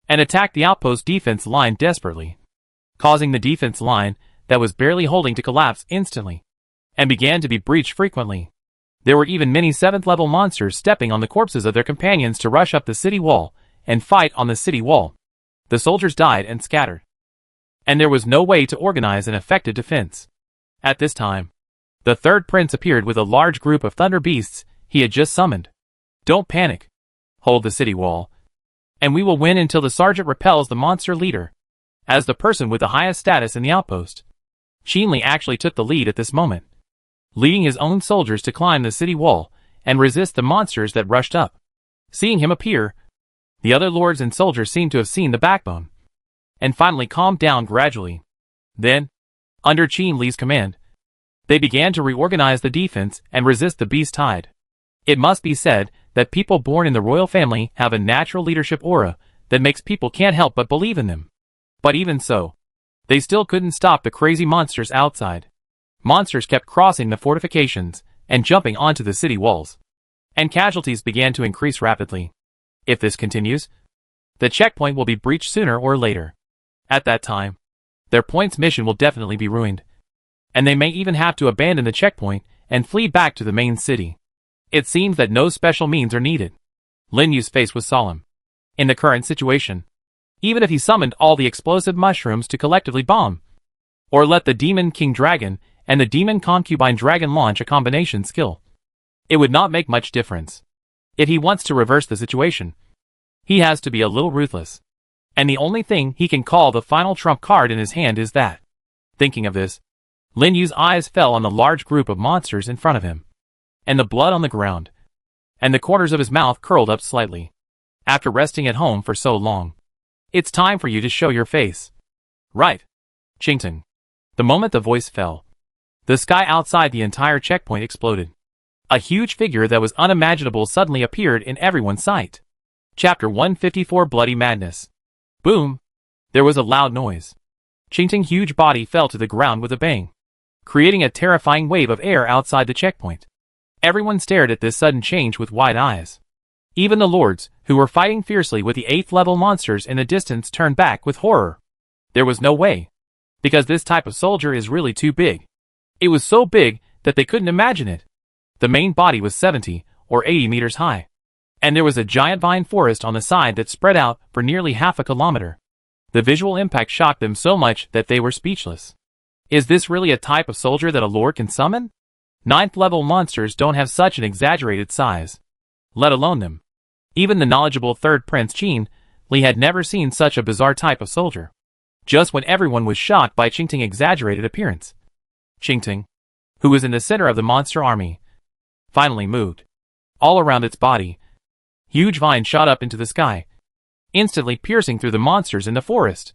[SPEAKER 1] and attacked the outpost defense line desperately, causing the defense line that was barely holding to collapse instantly, and began to be breached frequently. There were even many 7th level monsters stepping on the corpses of their companions to rush up the city wall and fight on the city wall. The soldiers died and scattered, and there was no way to organize an effective defense. At this time, the 3rd prince appeared with a large group of thunder beasts he had just summoned. Don't panic. Hold the city wall, and we will win until the sergeant repels the monster leader. As the person with the highest status in the outpost, Li actually took the lead at this moment, leading his own soldiers to climb the city wall and resist the monsters that rushed up. Seeing him appear, the other lords and soldiers seemed to have seen the backbone, and finally calmed down gradually. Then, under Li's command, they began to reorganize the defense and resist the beast tide. It must be said that people born in the royal family have a natural leadership aura that makes people can't help but believe in them. But even so, they still couldn't stop the crazy monsters outside. Monsters kept crossing the fortifications and jumping onto the city walls, and casualties began to increase rapidly. If this continues, the checkpoint will be breached sooner or later. At that time, their point's mission will definitely be ruined, and they may even have to abandon the checkpoint and flee back to the main city. It seems that no special means are needed. Lin Yu's face was solemn. In the current situation, even if he summoned all the explosive mushrooms to collectively bomb, or let the Demon King Dragon and the Demon Concubine Dragon launch a combination skill, it would not make much difference. If he wants to reverse the situation, he has to be a little ruthless. And the only thing he can call the final trump card in his hand is that. Thinking of this, Lin Yu's eyes fell on the large group of monsters in front of him, and the blood on the ground, and the corners of his mouth curled up slightly. After resting at home for so long, it's time for you to show your face. Right. Chington. The moment the voice fell, the sky outside the entire checkpoint exploded. A huge figure that was unimaginable suddenly appeared in everyone's sight. Chapter 154 Bloody Madness. Boom! There was a loud noise. Chingting's huge body fell to the ground with a bang, creating a terrifying wave of air outside the checkpoint. Everyone stared at this sudden change with wide eyes. Even the lords, who were fighting fiercely with the 8th level monsters in the distance, turned back with horror. There was no way, because this type of soldier is really too big. It was so big that they couldn't imagine it. The main body was 70 or 80 meters high, and there was a giant vine forest on the side that spread out for nearly half a kilometer. The visual impact shocked them so much that they were speechless. Is this really a type of soldier that a lord can summon? 9th level monsters don't have such an exaggerated size, let alone them. Even the knowledgeable 3rd Prince Li had never seen such a bizarre type of soldier. Just when everyone was shocked by Chingting's exaggerated appearance, Chingting, who was in the center of the monster army, finally moved. All around its body, huge vines shot up into the sky, instantly piercing through the monsters in the forest,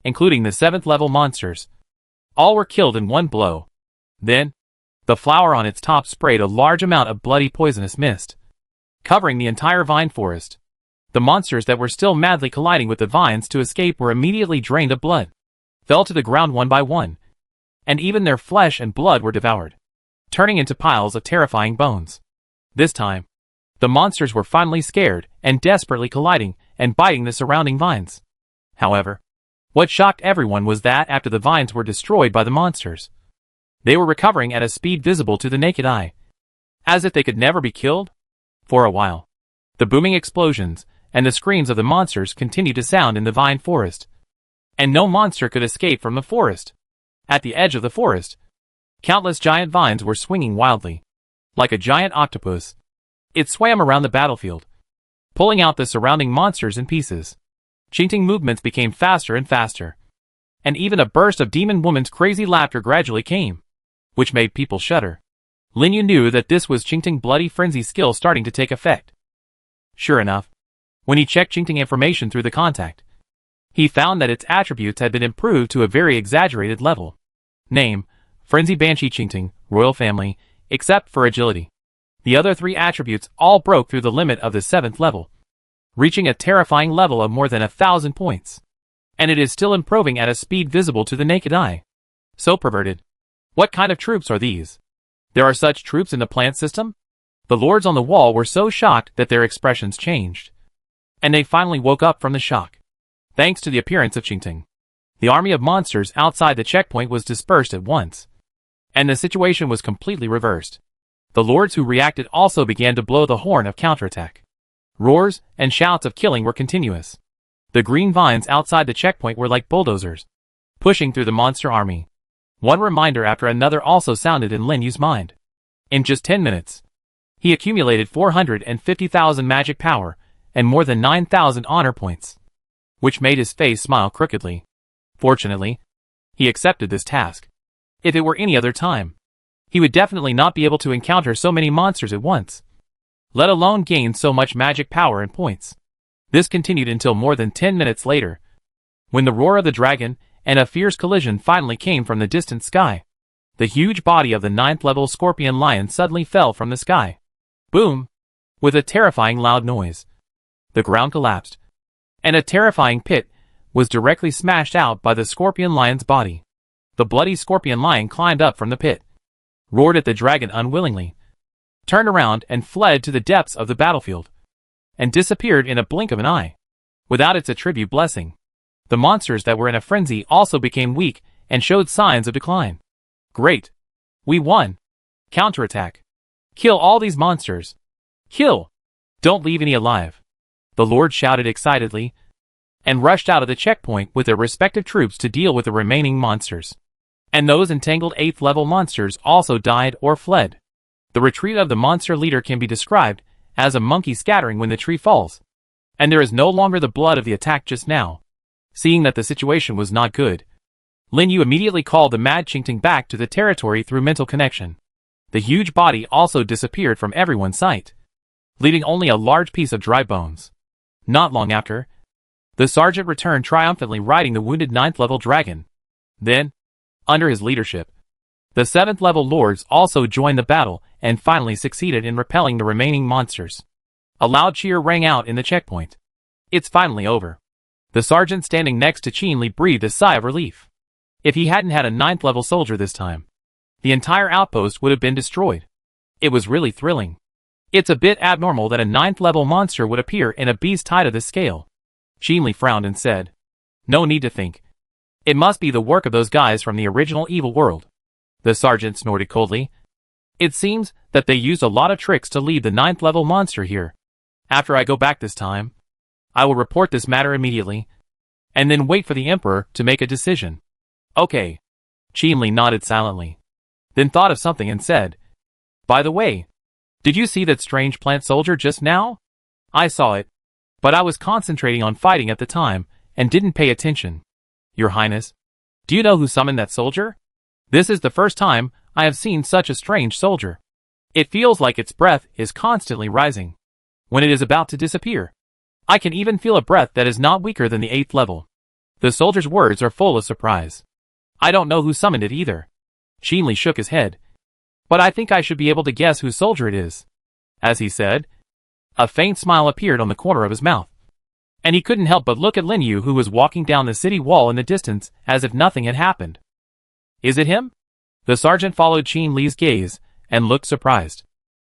[SPEAKER 1] including the 7th level monsters. All were killed in one blow. Then, the flower on its top sprayed a large amount of bloody poisonous mist, covering the entire vine forest. The monsters that were still madly colliding with the vines to escape were immediately drained of blood, fell to the ground one by one, and even their flesh and blood were devoured, turning into piles of terrifying bones. This time, The monsters were finally scared and desperately colliding and biting the surrounding vines. However, what shocked everyone was that after the vines were destroyed by the monsters, they were recovering at a speed visible to the naked eye, as if they could never be killed. For a while, the booming explosions and the screams of the monsters continued to sound in the vine forest, and no monster could escape from the forest. At the edge of the forest, countless giant vines were swinging wildly, like a giant octopus. It swam around the battlefield, pulling out the surrounding monsters in pieces. Qingting movements became faster and faster, and even a burst of demon woman's crazy laughter gradually came, which made people shudder. Lin Yu knew that this was Qingting bloody frenzy skill starting to take effect. Sure enough, when he checked Qingting information through the contact, he found that its attributes had been improved to a very exaggerated level. Name: Frenzy Banshee Qingting, Royal Family, except for agility. The other 3 attributes all broke through the limit of the 7th level, reaching a terrifying level of more than 1,000 points. And it is still improving at a speed visible to the naked eye. So perverted. What kind of troops are these? There are such troops in the plant system? The lords on the wall were so shocked that their expressions changed, and they finally woke up from the shock. Thanks to the appearance of Qingting, the army of monsters outside the checkpoint was dispersed at once, and the situation was completely reversed. The lords who reacted also began to blow the horn of counterattack. Roars and shouts of killing were continuous. The green vines outside the checkpoint were like bulldozers, pushing through the monster army. One reminder after another also sounded in Lin Yu's mind. In just 10 minutes, he accumulated 450,000 magic power and more than 9,000 honor points, which made his face smile crookedly. Fortunately, he accepted this task. If it were any other time, he would definitely not be able to encounter so many monsters at once, let alone gain so much magic power and points. This continued until more than 10 minutes later, when the roar of the dragon and a fierce collision finally came from the distant sky. The huge body of the 9th level scorpion lion suddenly fell from the sky. Boom! With a terrifying loud noise, the ground collapsed, and a terrifying pit was directly smashed out by the scorpion lion's body. The bloody scorpion lion climbed up from the pit, roared at the dragon unwillingly, turned around and fled to the depths of the battlefield, and disappeared in a blink of an eye. Without its attribute blessing, the monsters that were in a frenzy also became weak and showed signs of decline. Great! We won! Counterattack! Kill all these monsters! Kill! Don't leave any alive! The lord shouted excitedly, and rushed out of the checkpoint with their respective troops to deal with the remaining monsters. And those entangled 8th level monsters also died or fled. The retreat of the monster leader can be described as a monkey scattering when the tree falls, and there is no longer the blood of the attack just now. Seeing that the situation was not good, Lin Yu immediately called the mad Qingting back to the territory through mental connection. The huge body also disappeared from everyone's sight, leaving only a large piece of dry bones. Not long after, the sergeant returned triumphantly riding the wounded 9th level dragon. Then, under his leadership, the 7th level lords also joined the battle and finally succeeded in repelling the remaining monsters. A loud cheer rang out in the checkpoint. It's finally over. The sergeant standing next to Qin Li breathed a sigh of relief. If he hadn't had a 9th level soldier this time, the entire outpost would have been destroyed. It was really thrilling. It's a bit abnormal that a 9th level monster would appear in a beast height of this scale. Qin Li frowned and said, "No need to think. It must be the work of those guys from the original evil world." The sergeant snorted coldly. "It seems that they used a lot of tricks to lead the 9th level monster here. After I go back this time, I will report this matter immediately, and then wait for the Emperor to make a decision." "Okay." Qin Li nodded silently, then thought of something and said, "By the way, did you see that strange plant soldier just now? I saw it, but I was concentrating on fighting at the time and didn't pay attention. Your Highness, do you know who summoned that soldier? This is the first time I have seen such a strange soldier. It feels like its breath is constantly rising when it is about to disappear. I can even feel a breath that is not weaker than the 8th level." The soldier's words are full of surprise. "I don't know who summoned it either." Qin Li shook his head. "But I think I should be able to guess whose soldier it is." As he said, a faint smile appeared on the corner of his mouth, and he couldn't help but look at Lin Yu, who was walking down the city wall in the distance as if nothing had happened. "Is it him?" The sergeant followed Qin Li's gaze and looked surprised.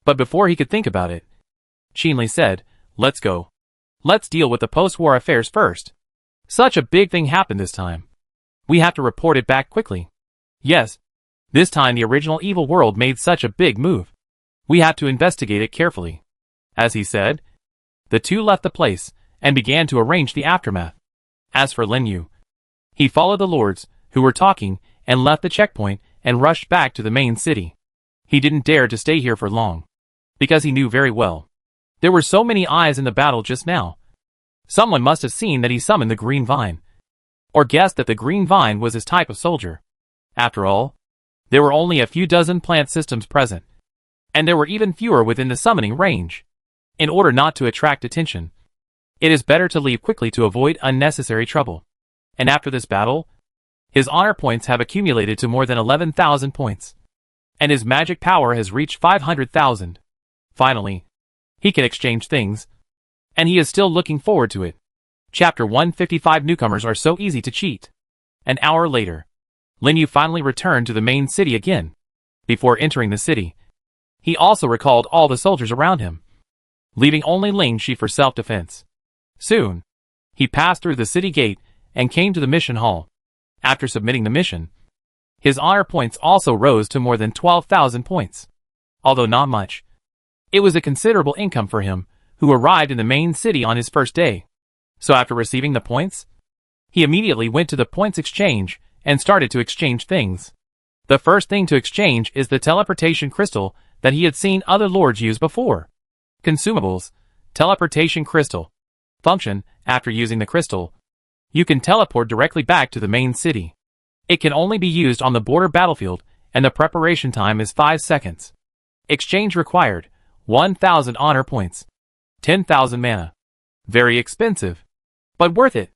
[SPEAKER 1] But before he could think about it, Qinli said, "Let's go. Let's deal with the post-war affairs first. Such a big thing happened this time. We have to report it back quickly. Yes. This time the original evil world made such a big move. We have to investigate it carefully." As he said, the two left the place and began to arrange the aftermath. As for Lin Yu, he followed the lords, who were talking, and left the checkpoint and rushed back to the main city. He didn't dare to stay here for long, because he knew very well there were so many eyes in the battle just now. Someone must have seen that he summoned the green vine, or guessed that the green vine was his type of soldier. After all, there were only a few dozen plant systems present, and there were even fewer within the summoning range. In order not to attract attention, it is better to leave quickly to avoid unnecessary trouble. And after this battle, his honor points have accumulated to more than 11,000 points, and his magic power has reached 500,000. Finally, he can exchange things, and he is still looking forward to it. Chapter 155. Newcomers are so easy to cheat. An hour later, Lin Yu finally returned to the main city again. Before entering the city, he also recalled all the soldiers around him, leaving only Ling Shi for self-defense. Soon, he passed through the city gate and came to the mission hall. After submitting the mission, his honor points also rose to more than 12,000 points. Although not much, it was a considerable income for him, who arrived in the main city on his first day. So after receiving the points, he immediately went to the points exchange and started to exchange things. The first thing to exchange is the teleportation crystal that he had seen other lords use before. Consumables, teleportation crystal. Function: after using the crystal, you can teleport directly back to the main city. It can only be used on the border battlefield, and the preparation time is 5 seconds. Exchange required: 1,000 honor points, 10,000 mana. Very expensive, but worth it.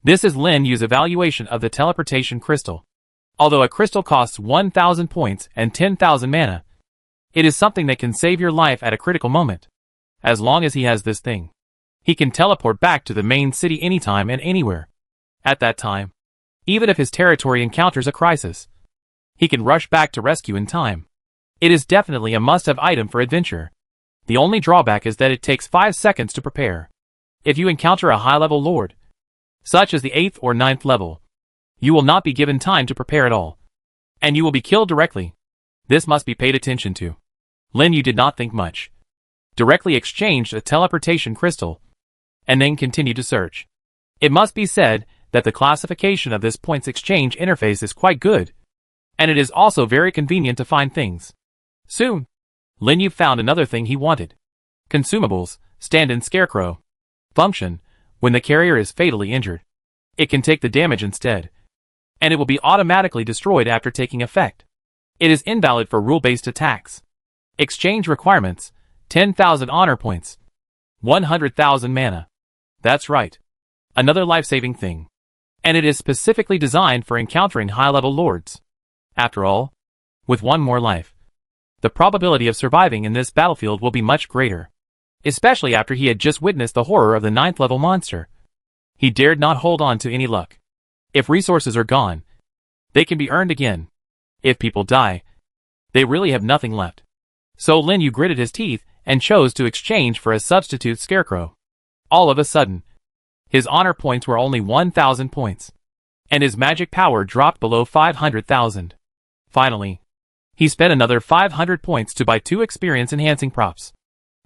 [SPEAKER 1] This is Lin Yu's evaluation of the teleportation crystal. Although a crystal costs 1,000 points and 10,000 mana, it is something that can save your life at a critical moment. As long as he has this thing, he can teleport back to the main city anytime and anywhere. At that time, even if his territory encounters a crisis, he can rush back to rescue in time. It is definitely a must-have item for adventure. The only drawback is that it takes 5 seconds to prepare. If you encounter a high-level lord, such as the 8th or 9th level, you will not be given time to prepare at all, and you will be killed directly. This must be paid attention to. Lin Yu did not think much. Directly exchanged a teleportation crystal, and then continued to search. It must be said that the classification of this points exchange interface is quite good, and it is also very convenient to find things. Soon, Lin Yu found another thing he wanted. Consumables, stand-in scarecrow. Function: when the carrier is fatally injured, it can take the damage instead, and it will be automatically destroyed after taking effect. It is invalid for rule-based attacks. Exchange requirements: 10,000 honor points, 100,000 mana. That's right. Another life-saving thing. And it is specifically designed for encountering high-level lords. After all, with one more life, the probability of surviving in this battlefield will be much greater. Especially after he had just witnessed the horror of the 9th level monster. He dared not hold on to any luck. If resources are gone, they can be earned again. If people die, they really have nothing left. So Lin Yu gritted his teeth and chose to exchange for a substitute scarecrow. All of a sudden, his honor points were only 1,000 points, and his magic power dropped below 500,000. Finally, he spent another 500 points to buy 2 experience-enhancing props.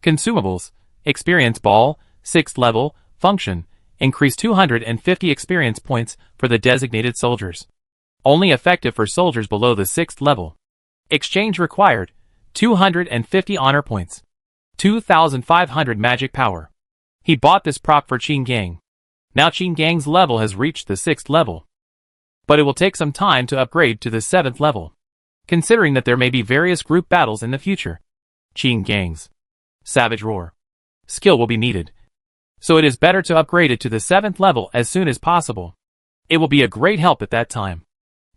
[SPEAKER 1] Consumables: experience ball, 6th level. Function: increase 250 experience points for the designated soldiers. Only effective for soldiers below the 6th level. Exchange required: 250 honor points, 2,500 magic power. He bought this prop for Qin Gang. Now Qin Gang's level has reached the 6th level, but it will take some time to upgrade to the 7th level, considering that there may be various group battles in the future. Qin Gang's Savage Roar skill will be needed, so it is better to upgrade it to the 7th level as soon as possible. It will be a great help at that time.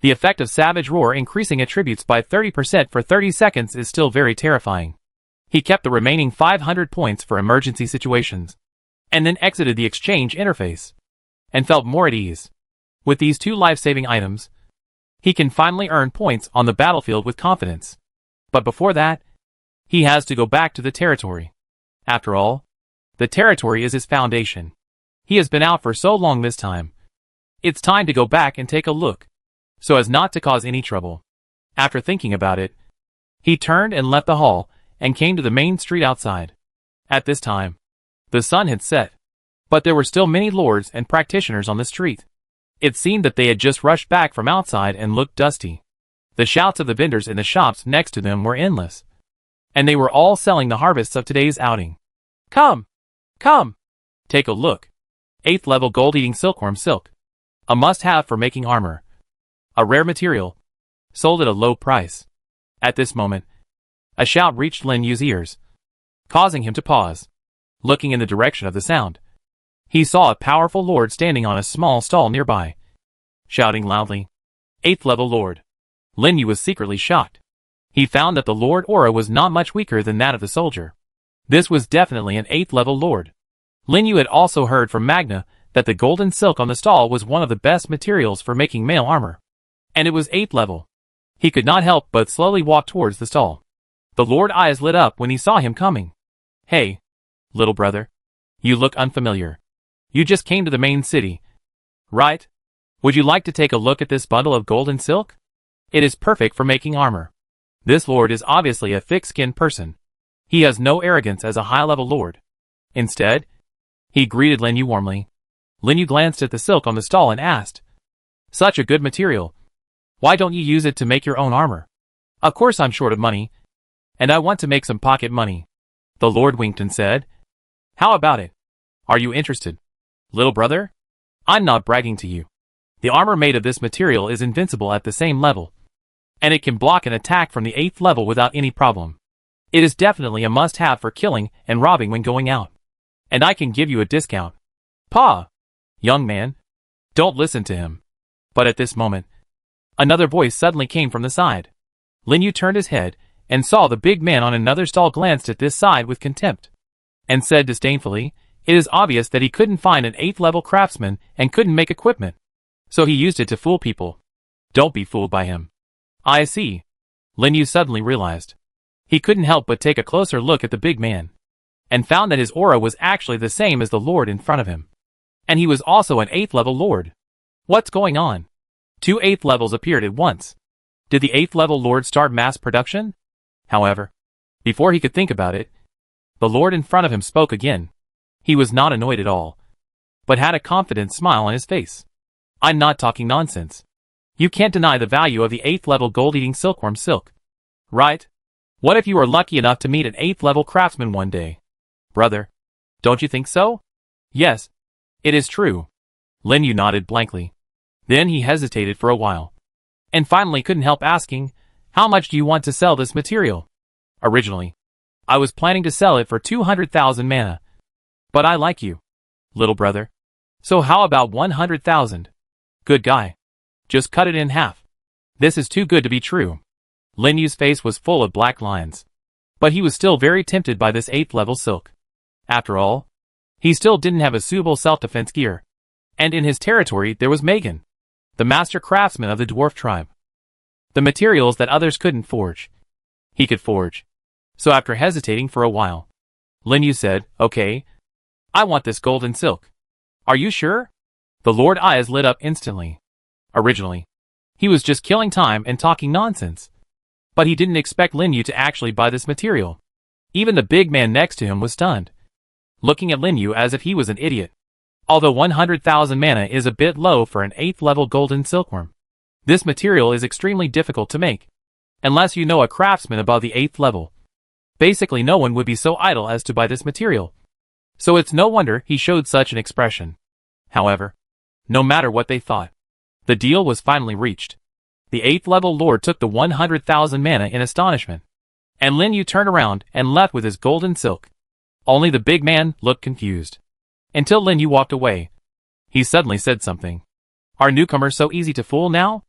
[SPEAKER 1] The effect of Savage Roar increasing attributes by 30% for 30 seconds is still very terrifying. He kept the remaining 500 points for emergency situations, and then exited the exchange interface, and felt more at ease. With these 2 life-saving items, he can finally earn points on the battlefield with confidence. But before that, he has to go back to the territory. After all, the territory is his foundation. He has been out for so long this time. It's time to go back and take a look, so as not to cause any trouble. After thinking about it, he turned and left the hall and came to the main street outside. At this time, the sun had set, but there were still many lords and practitioners on the street. It seemed that they had just rushed back from outside and looked dusty. The shouts of the vendors in the shops next to them were endless, and they were all selling the harvests of today's outing. Come! Come! Take a look. 8th level gold-eating silkworm silk. A must-have for making armor. A rare material. Sold at a low price. At this moment, a shout reached Lin Yu's ears, causing him to pause. Looking in the direction of the sound, he saw a powerful lord standing on a small stall nearby, shouting loudly. 8th level lord. Lin Yu was secretly shocked. He found that the lord aura was not much weaker than that of the soldier. This was definitely an 8th level lord. Lin Yu had also heard from Magna that the golden silk on the stall was one of the best materials for making mail armor. And it was 8th level. He could not help but slowly walk towards the stall. The lord's eyes lit up when he saw him coming. Hey, little brother. You look unfamiliar. You just came to the main city, right? Would you like to take a look at this bundle of golden silk? It is perfect for making armor. This lord is obviously a thick-skinned person. He has no arrogance as a high-level lord. Instead, he greeted Lin Yu warmly. Lin Yu glanced at the silk on the stall and asked, such a good material. Why don't you use it to make your own armor? Of course I'm short of money, and I want to make some pocket money. The lord winked and said, how about it? Are you interested? Little brother? I'm not bragging to you. The armor made of this material is invincible at the same level, and it can block an attack from the 8th level without any problem. It is definitely a must-have for killing and robbing when going out. And I can give you a discount. Pa! Young man, don't listen to him. But at this moment, another voice suddenly came from the side. Lin Yu turned his head and saw the big man on another stall glanced at this side with contempt, and said disdainfully, it is obvious that he couldn't find an 8th level craftsman and couldn't make equipment, so he used it to fool people. Don't be fooled by him. I see. Lin Yu suddenly realized. He couldn't help but take a closer look at the big man, and found that his aura was actually the same as the lord in front of him. And he was also an 8th level lord. What's going on? 2 8th levels appeared at once. Did the 8th level lord start mass production? However, before he could think about it, the lord in front of him spoke again. He was not annoyed at all, but had a confident smile on his face. I'm not talking nonsense. You can't deny the value of the 8th level gold-eating silkworm silk, right? What if you were lucky enough to meet an 8th level craftsman one day? Brother, don't you think so? Yes, it is true. Lin Yu nodded blankly. Then he hesitated for a while, and finally couldn't help asking, how much do you want to sell this material? Originally, I was planning to sell it for 200,000 mana. But I like you, little brother. So how about 100,000? Good guy. Just cut it in half. This is too good to be true. Lin Yu's face was full of black lines, but he was still very tempted by this 8th level silk. After all, he still didn't have a suitable self-defense gear. And in his territory there was Megan, the master craftsman of the dwarf tribe. The materials that others couldn't forge, he could forge. So after hesitating for a while, Lin Yu said, okay, I want this golden silk. Are you sure? The lord's eyes lit up instantly. Originally, he was just killing time and talking nonsense. But he didn't expect Lin Yu to actually buy this material. Even the big man next to him was stunned, looking at Lin Yu as if he was an idiot. Although 100,000 mana is a bit low for an 8th level golden silkworm, this material is extremely difficult to make, unless you know a craftsman above the 8th level. Basically no one would be so idle as to buy this material. So it's no wonder he showed such an expression. However, no matter what they thought, the deal was finally reached. The 8th level lord took the 100,000 mana in astonishment, and Lin Yu turned around and left with his golden silk. Only the big man looked confused. Until Lin Yu walked away. He suddenly said something. Are newcomers so easy to fool now?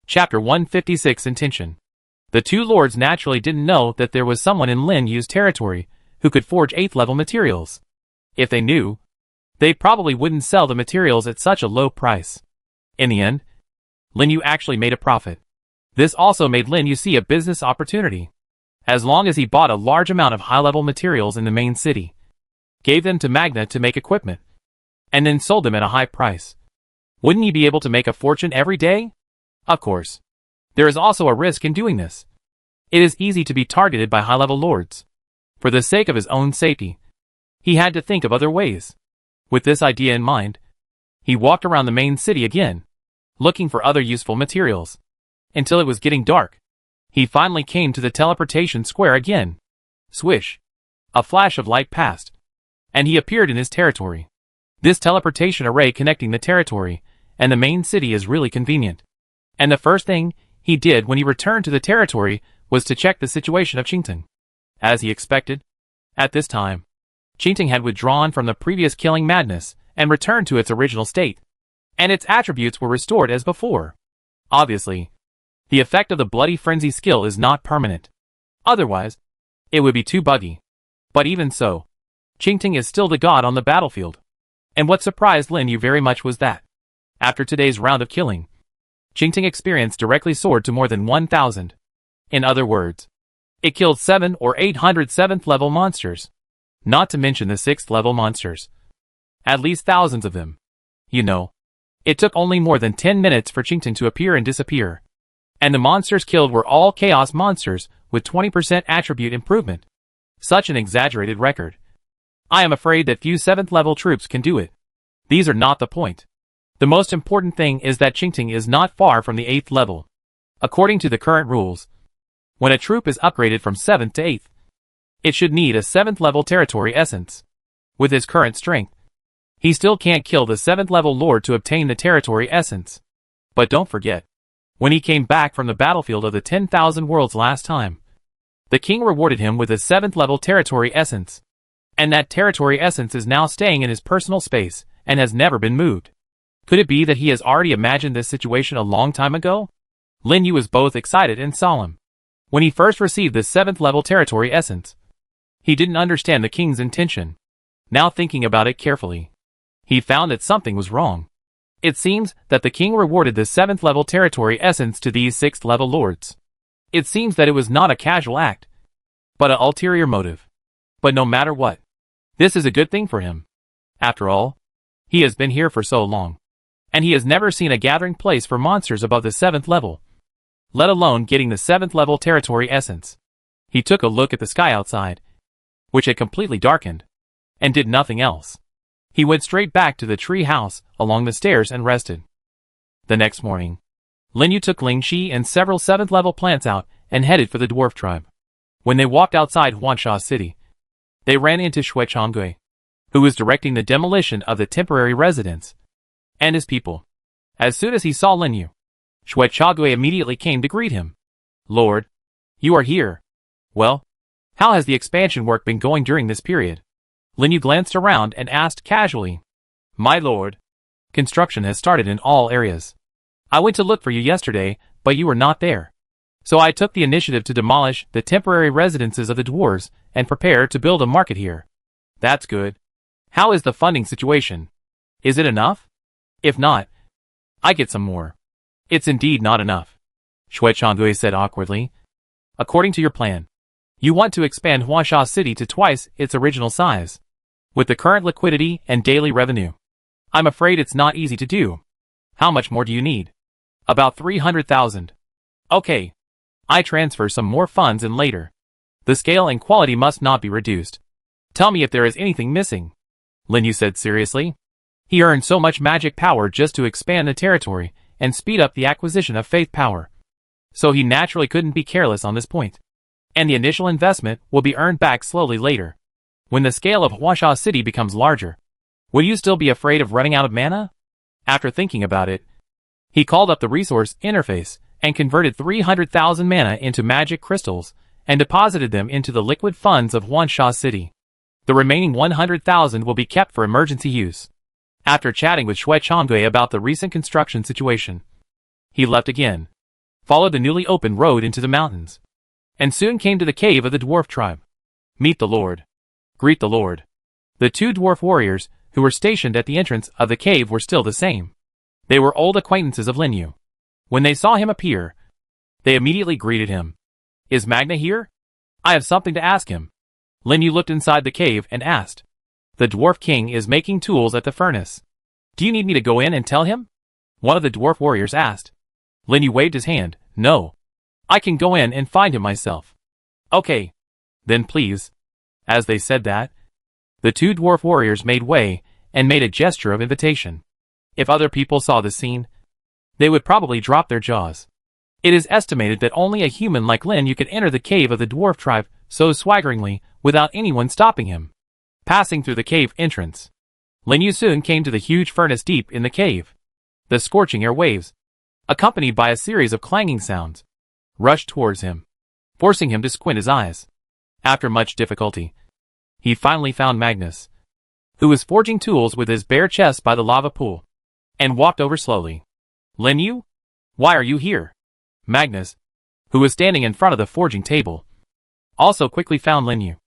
[SPEAKER 1] Chapter 156 Intention. The two lords naturally didn't know that there was someone in Lin Yu's territory who could forge 8th level materials. If they knew, they probably wouldn't sell the materials at such a low price. In the end, Lin Yu actually made a profit. This also made Lin Yu see a business opportunity. As long as he bought a large amount of high-level materials in the main city, gave them to Magna to make equipment, and then sold them at a high price. Wouldn't he be able to make a fortune every day? Of course. There is also a risk in doing this. It is easy to be targeted by high-level lords. For the sake of his own safety, he had to think of other ways. With this idea in mind, he walked around the main city again, looking for other useful materials. Until it was getting dark, he finally came to the teleportation square again. Swish! A flash of light passed, and he appeared in his territory. This teleportation array connecting the territory and the main city is really convenient. And the first thing he did when he returned to the territory was to check the situation of Qingting. As he expected, at this time, Qingting had withdrawn from the previous killing madness and returned to its original state, and its attributes were restored as before. Obviously, the effect of the bloody frenzy skill is not permanent. Otherwise, it would be too buggy. But even so, Qingting is still the god on the battlefield. And what surprised Lin Yu very much was that, after today's round of killing, Qingting experience directly soared to more than 1,000. In other words, it killed 7 or 800 7th level monsters. Not to mention the 6th level monsters. At least thousands of them. You know, it took only more than 10 minutes for Qingting to appear and disappear. And the monsters killed were all chaos monsters with 20% attribute improvement. Such an exaggerated record. I am afraid that few 7th level troops can do it. These are not the point. The most important thing is that Qingting is not far from the 8th level. According to the current rules, when a troop is upgraded from 7th to 8th, it should need a 7th level territory essence. With his current strength, he still can't kill the 7th level lord to obtain the territory essence. But don't forget, when he came back from the battlefield of the 10,000 worlds last time, the king rewarded him with a 7th level territory essence. And that territory essence is now staying in his personal space and has never been moved. Could it be that he has already imagined this situation a long time ago? Lin Yu was both excited and solemn. When he first received the 7th level territory essence, he didn't understand the king's intention. Now thinking about it carefully, he found that something was wrong. It seems that the king rewarded the 7th level territory essence to these 6th level lords. It seems that it was not a casual act, but an ulterior motive. But no matter what, this is a good thing for him. After all, he has been here for so long, and he has never seen a gathering place for monsters above the 7th level, let alone getting the 7th level territory essence. He took a look at the sky outside, which had completely darkened, and did nothing else. He went straight back to the tree house along the stairs and rested. The next morning, Lin Yu took Ling Shi and several 7th level plants out and headed for the dwarf tribe. When they walked outside Huangsha city, they ran into Shui Changui, who was directing the demolition of the temporary residence, and his people. As soon as he saw Lin Yu, Shui Changui immediately came to greet him. Lord, you are here. Well, how has the expansion work been going during this period? Lin Yu glanced around and asked casually. My lord, construction has started in all areas. I went to look for you yesterday, but you were not there. So I took the initiative to demolish the temporary residences of the dwarves and prepare to build a market here. That's good. How is the funding situation? Is it enough? If not, I get some more. It's indeed not enough, Shui Changui said awkwardly. According to your plan, you want to expand Huangsha city to twice its original size. With the current liquidity and daily revenue, I'm afraid it's not easy to do. How much more do you need? About 300,000. Okay. I transfer some more funds in later. The scale and quality must not be reduced. Tell me if there is anything missing. Lin Yu said seriously. He earned so much magic power just to expand the territory and speed up the acquisition of faith power. So he naturally couldn't be careless on this point. And the initial investment will be earned back slowly later. When the scale of Huangsha city becomes larger, will you still be afraid of running out of mana? After thinking about it, he called up the resource interface and converted 300,000 mana into magic crystals and deposited them into the liquid funds of Huangsha city. The remaining 100,000 will be kept for emergency use. After chatting with Shui Changui about the recent construction situation, he left again, followed the newly opened road into the mountains, and soon came to the cave of the dwarf tribe. Meet the Lord. Greet the Lord. The two dwarf warriors who were stationed at the entrance of the cave were still the same. They were old acquaintances of Lin Yu. When they saw him appear, they immediately greeted him. Is Magna here? I have something to ask him. Lin Yu looked inside the cave and asked. The Dwarf King is making tools at the furnace. Do you need me to go in and tell him? One of the dwarf warriors asked. Lin Yu waved his hand. No. I can go in and find him myself. Okay. Then please. As they said that, the two dwarf warriors made way and made a gesture of invitation. If other people saw the scene, they would probably drop their jaws. It is estimated that only a human like Lin Yu could enter the cave of the dwarf tribe so swaggeringly without anyone stopping him. Passing through the cave entrance, Lin Yu soon came to the huge furnace deep in the cave. The scorching air waves, accompanied by a series of clanging sounds, rushed towards him, forcing him to squint his eyes. After much difficulty, he finally found Magnus, who was forging tools with his bare chest by the lava pool, and walked over slowly. Lin Yu? Why are you here? Magnus, who was standing in front of the forging table, also quickly found Lin Yu,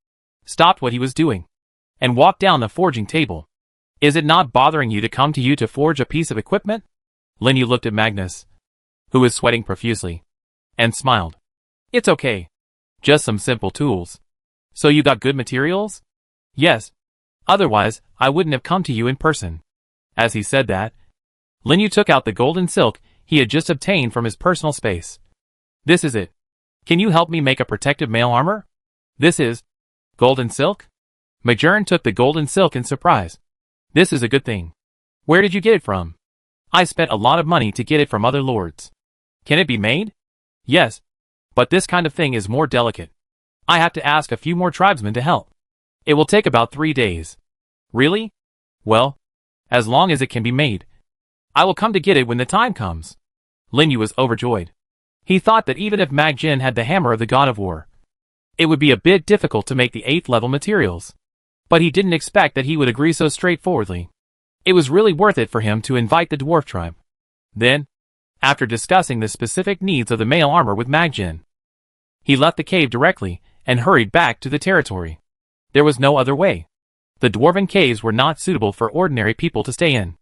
[SPEAKER 1] stopped what he was doing, and walked down the forging table. Is it not bothering you to come to you to forge a piece of equipment? Lin Yu looked at Magnus, who was sweating profusely, and smiled. It's okay. Just some simple tools. So you got good materials? Yes. Otherwise, I wouldn't have come to you in person. As he said that, Lin Yu took out the golden silk he had just obtained from his personal space. This is it. Can you help me make a protective mail armor? This is golden silk? Majoran took the golden silk in surprise. This is a good thing. Where did you get it from? I spent a lot of money to get it from other lords. Can it be made? Yes. But this kind of thing is more delicate. I have to ask a few more tribesmen to help. It will take about 3 days. Really? Well, as long as it can be made. I will come to get it when the time comes. Lin Yu was overjoyed. He thought that even if Mag Jin had the hammer of the god of war, it would be a bit difficult to make the 8th level materials. But he didn't expect that he would agree so straightforwardly. It was really worth it for him to invite the dwarf tribe. Then, after discussing the specific needs of the mail armor with Mag Jin, he left the cave directly and hurried back to the territory. There was no other way. The dwarven caves were not suitable for ordinary people to stay in.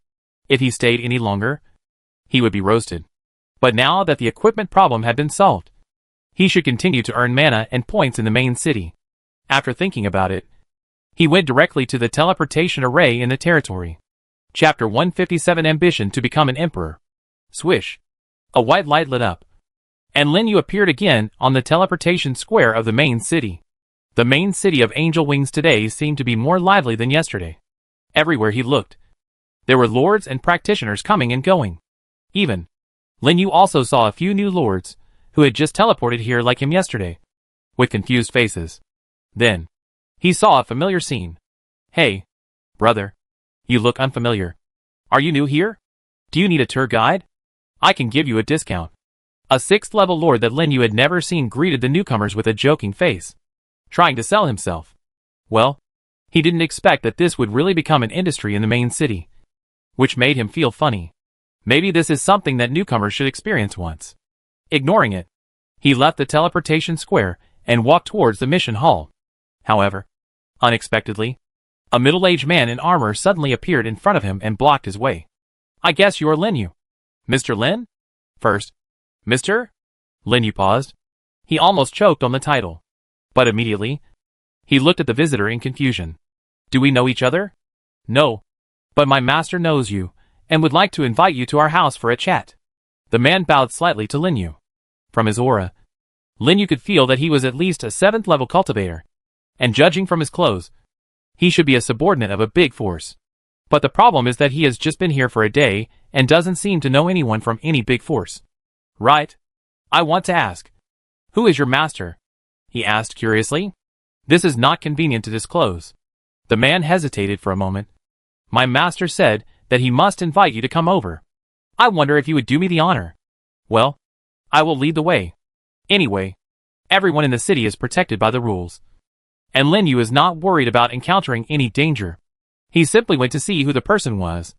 [SPEAKER 1] If he stayed any longer, he would be roasted. But now that the equipment problem had been solved, he should continue to earn mana and points in the main city. After thinking about it, he went directly to the teleportation array in the territory. Chapter 157 Ambition to become an emperor. Swish. A white light lit up, and Lin Yu appeared again on the teleportation square of the main city. The main city of Angel Wings today seemed to be more lively than yesterday. Everywhere he looked, there were lords and practitioners coming and going. Even, Lin Yu also saw a few new lords, who had just teleported here like him yesterday, with confused faces. Then, he saw a familiar scene. Hey, brother. You look unfamiliar. Are you new here? Do you need a tour guide? I can give you a discount. A 6th level lord that Lin Yu had never seen greeted the newcomers with a joking face, trying to sell himself. Well, he didn't expect that this would really become an industry in the main city, which made him feel funny. Maybe this is something that newcomers should experience once. Ignoring it, he left the teleportation square and walked towards the mission hall. However, unexpectedly, a middle-aged man in armor suddenly appeared in front of him and blocked his way. I guess you're Lin Yu. Mr. Lin? First, Mr.? Lin Yu paused. He almost choked on the title. But immediately, he looked at the visitor in confusion. Do we know each other? No. But my master knows you, and would like to invite you to our house for a chat. The man bowed slightly to Lin Yu. From his aura, Lin Yu could feel that he was at least a 7th level cultivator, and judging from his clothes, he should be a subordinate of a big force. But the problem is that he has just been here for a day, and doesn't seem to know anyone from any big force. Right? I want to ask. Who is your master? He asked curiously. This is not convenient to disclose. The man hesitated for a moment. My master said that he must invite you to come over. I wonder if you would do me the honor. Well, I will lead the way. Anyway, everyone in the city is protected by the rules. And Lin Yu is not worried about encountering any danger. He simply went to see who the person was,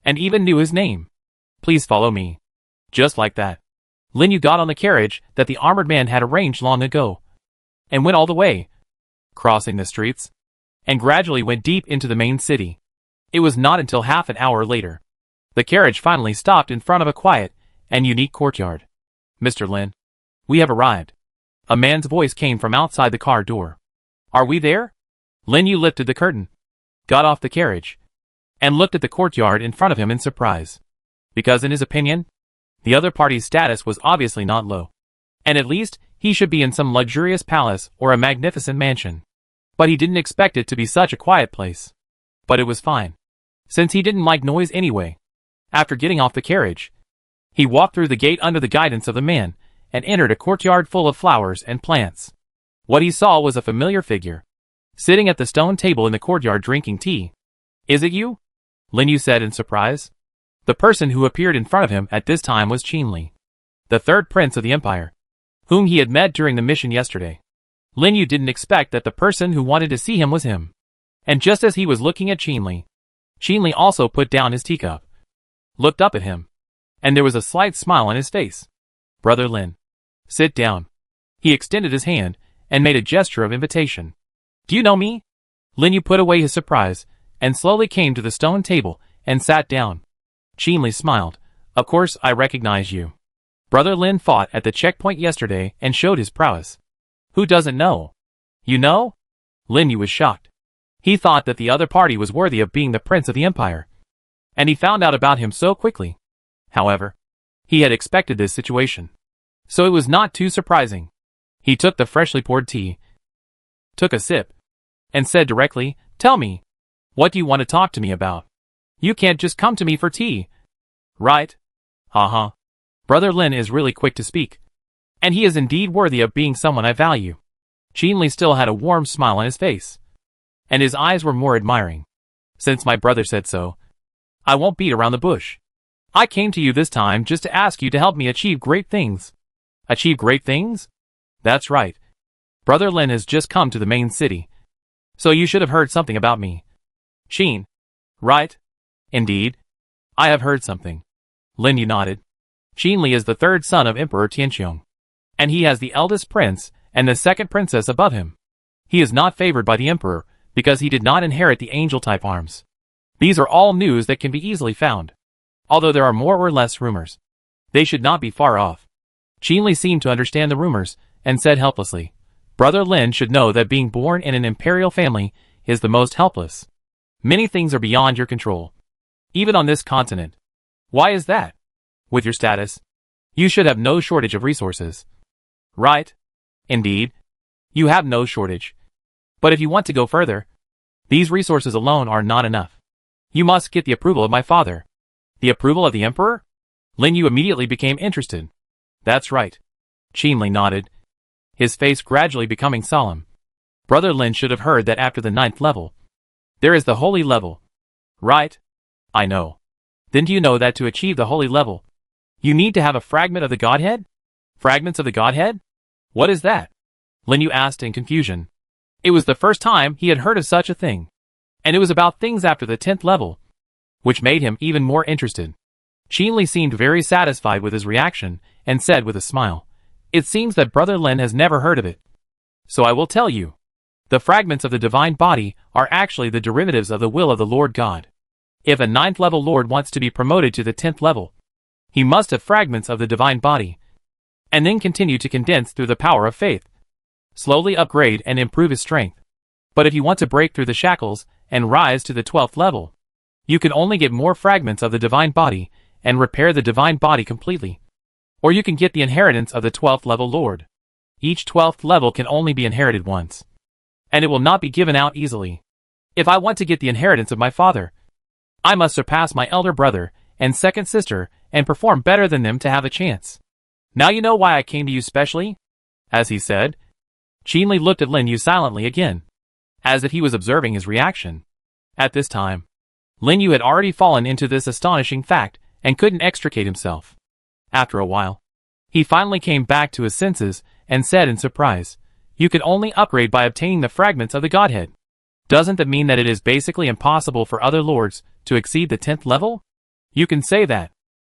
[SPEAKER 1] and even knew his name. Please follow me. Just like that, Lin Yu got on the carriage that the armored man had arranged long ago, and went all the way, crossing the streets, and gradually went deep into the main city. It was not until half an hour later, the carriage finally stopped in front of a quiet and unique courtyard. Mr. Lin, we have arrived. A man's voice came from outside the car door. Are we there? Lin Yu lifted the curtain. got off the carriage, and looked at the courtyard in front of him in surprise. Because in his opinion, the other party's status was obviously not low, and at least he should be in some luxurious palace or a magnificent mansion. But he didn't expect it to be such a quiet place. But it was fine, since he didn't like noise anyway. After getting off the carriage, he walked through the gate under the guidance of the man, and entered a courtyard full of flowers and plants. What he saw was a familiar figure, sitting at the stone table in the courtyard drinking tea. "Is it you?" Lin Yu said in surprise. The person who appeared in front of him at this time was Qinli, the third prince of the empire, whom he had met during the mission yesterday. Lin Yu didn't expect that the person who wanted to see him was him. And just as he was looking at Qinli also put down his teacup, looked up at him, and there was a slight smile on his face. "Brother Lin, sit down." He extended his hand and made a gesture of invitation. "Do you know me?" Lin Yu put away his surprise and slowly came to the stone table and sat down. Qinli smiled. "Of course I recognize you. Brother Lin fought at the checkpoint yesterday and showed his prowess. Who doesn't know?" "You know?" Lin Yu was shocked. He thought that the other party was worthy of being the prince of the empire, and he found out about him so quickly. However, he had expected this situation, so it was not too surprising. He took the freshly poured tea, took a sip, and said directly, "Tell me, what do you want to talk to me about? You can't just come to me for tea, right?" "Haha. Brother Lin is really quick to speak, and he is indeed worthy of being someone I value." Qinli still had a warm smile on his face, and his eyes were more admiring. "Since my brother said so, I won't beat around the bush. I came to you this time just to ask you to help me achieve great things." "Achieve great things?" "That's right. Brother Lin has just come to the main city, so you should have heard something about me." "Qin, right?" "Indeed. I have heard something." Lin Yu nodded. Qinli is the third son of Emperor Tianqiong, and he has the eldest prince and the second princess above him. He is not favored by the emperor because he did not inherit the angel-type arms. These are all news that can be easily found. Although there are more or less rumors, they should not be far off. Qinli seemed to understand the rumors and said helplessly, "Brother Lin should know that being born in an imperial family is the most helpless. Many things are beyond your control, even on this continent." "Why is that?" "With your status, you should have no shortage of resources." "Right. Indeed. You have no shortage. But if you want to go further, these resources alone are not enough. You must get the approval of my father." "The approval of the emperor?" Lin Yu immediately became interested. "That's right." Qinli nodded, his face gradually becoming solemn. "Brother Lin should have heard that after the 9th level, there is the holy level." "Right. I know. Then do you know that to achieve the holy level, you need to have a fragment of the godhead?" "Fragments of the godhead? What is that?" Lin Yu asked in confusion. It was the first time he had heard of such a thing, and it was about things after the 10th level, which made him even more interested. Qinli seemed very satisfied with his reaction and said with a smile, "It seems that Brother Lin has never heard of it. So I will tell you. The fragments of the divine body are actually the derivatives of the will of the Lord God. If a 9th level lord wants to be promoted to the 10th level, he must have fragments of the divine body, and then continue to condense through the power of faith, slowly upgrade and improve his strength. But if you want to break through the shackles and rise to the 12th level, you can only get more fragments of the divine body and repair the divine body completely. Or you can get the inheritance of the 12th level lord. Each 12th level can only be inherited once, and it will not be given out easily. If I want to get the inheritance of my father, I must surpass my elder brother and second sister and perform better than them to have a chance. Now you know why I came to you specially?" As he said, Qinli looked at Lin Yu silently again, as if he was observing his reaction. At this time, Lin Yu had already fallen into this astonishing fact and couldn't extricate himself. After a while, he finally came back to his senses and said in surprise, "You can only upgrade by obtaining the fragments of the godhead. Doesn't that mean that it is basically impossible for other lords to exceed the 10th level?" "You can say that."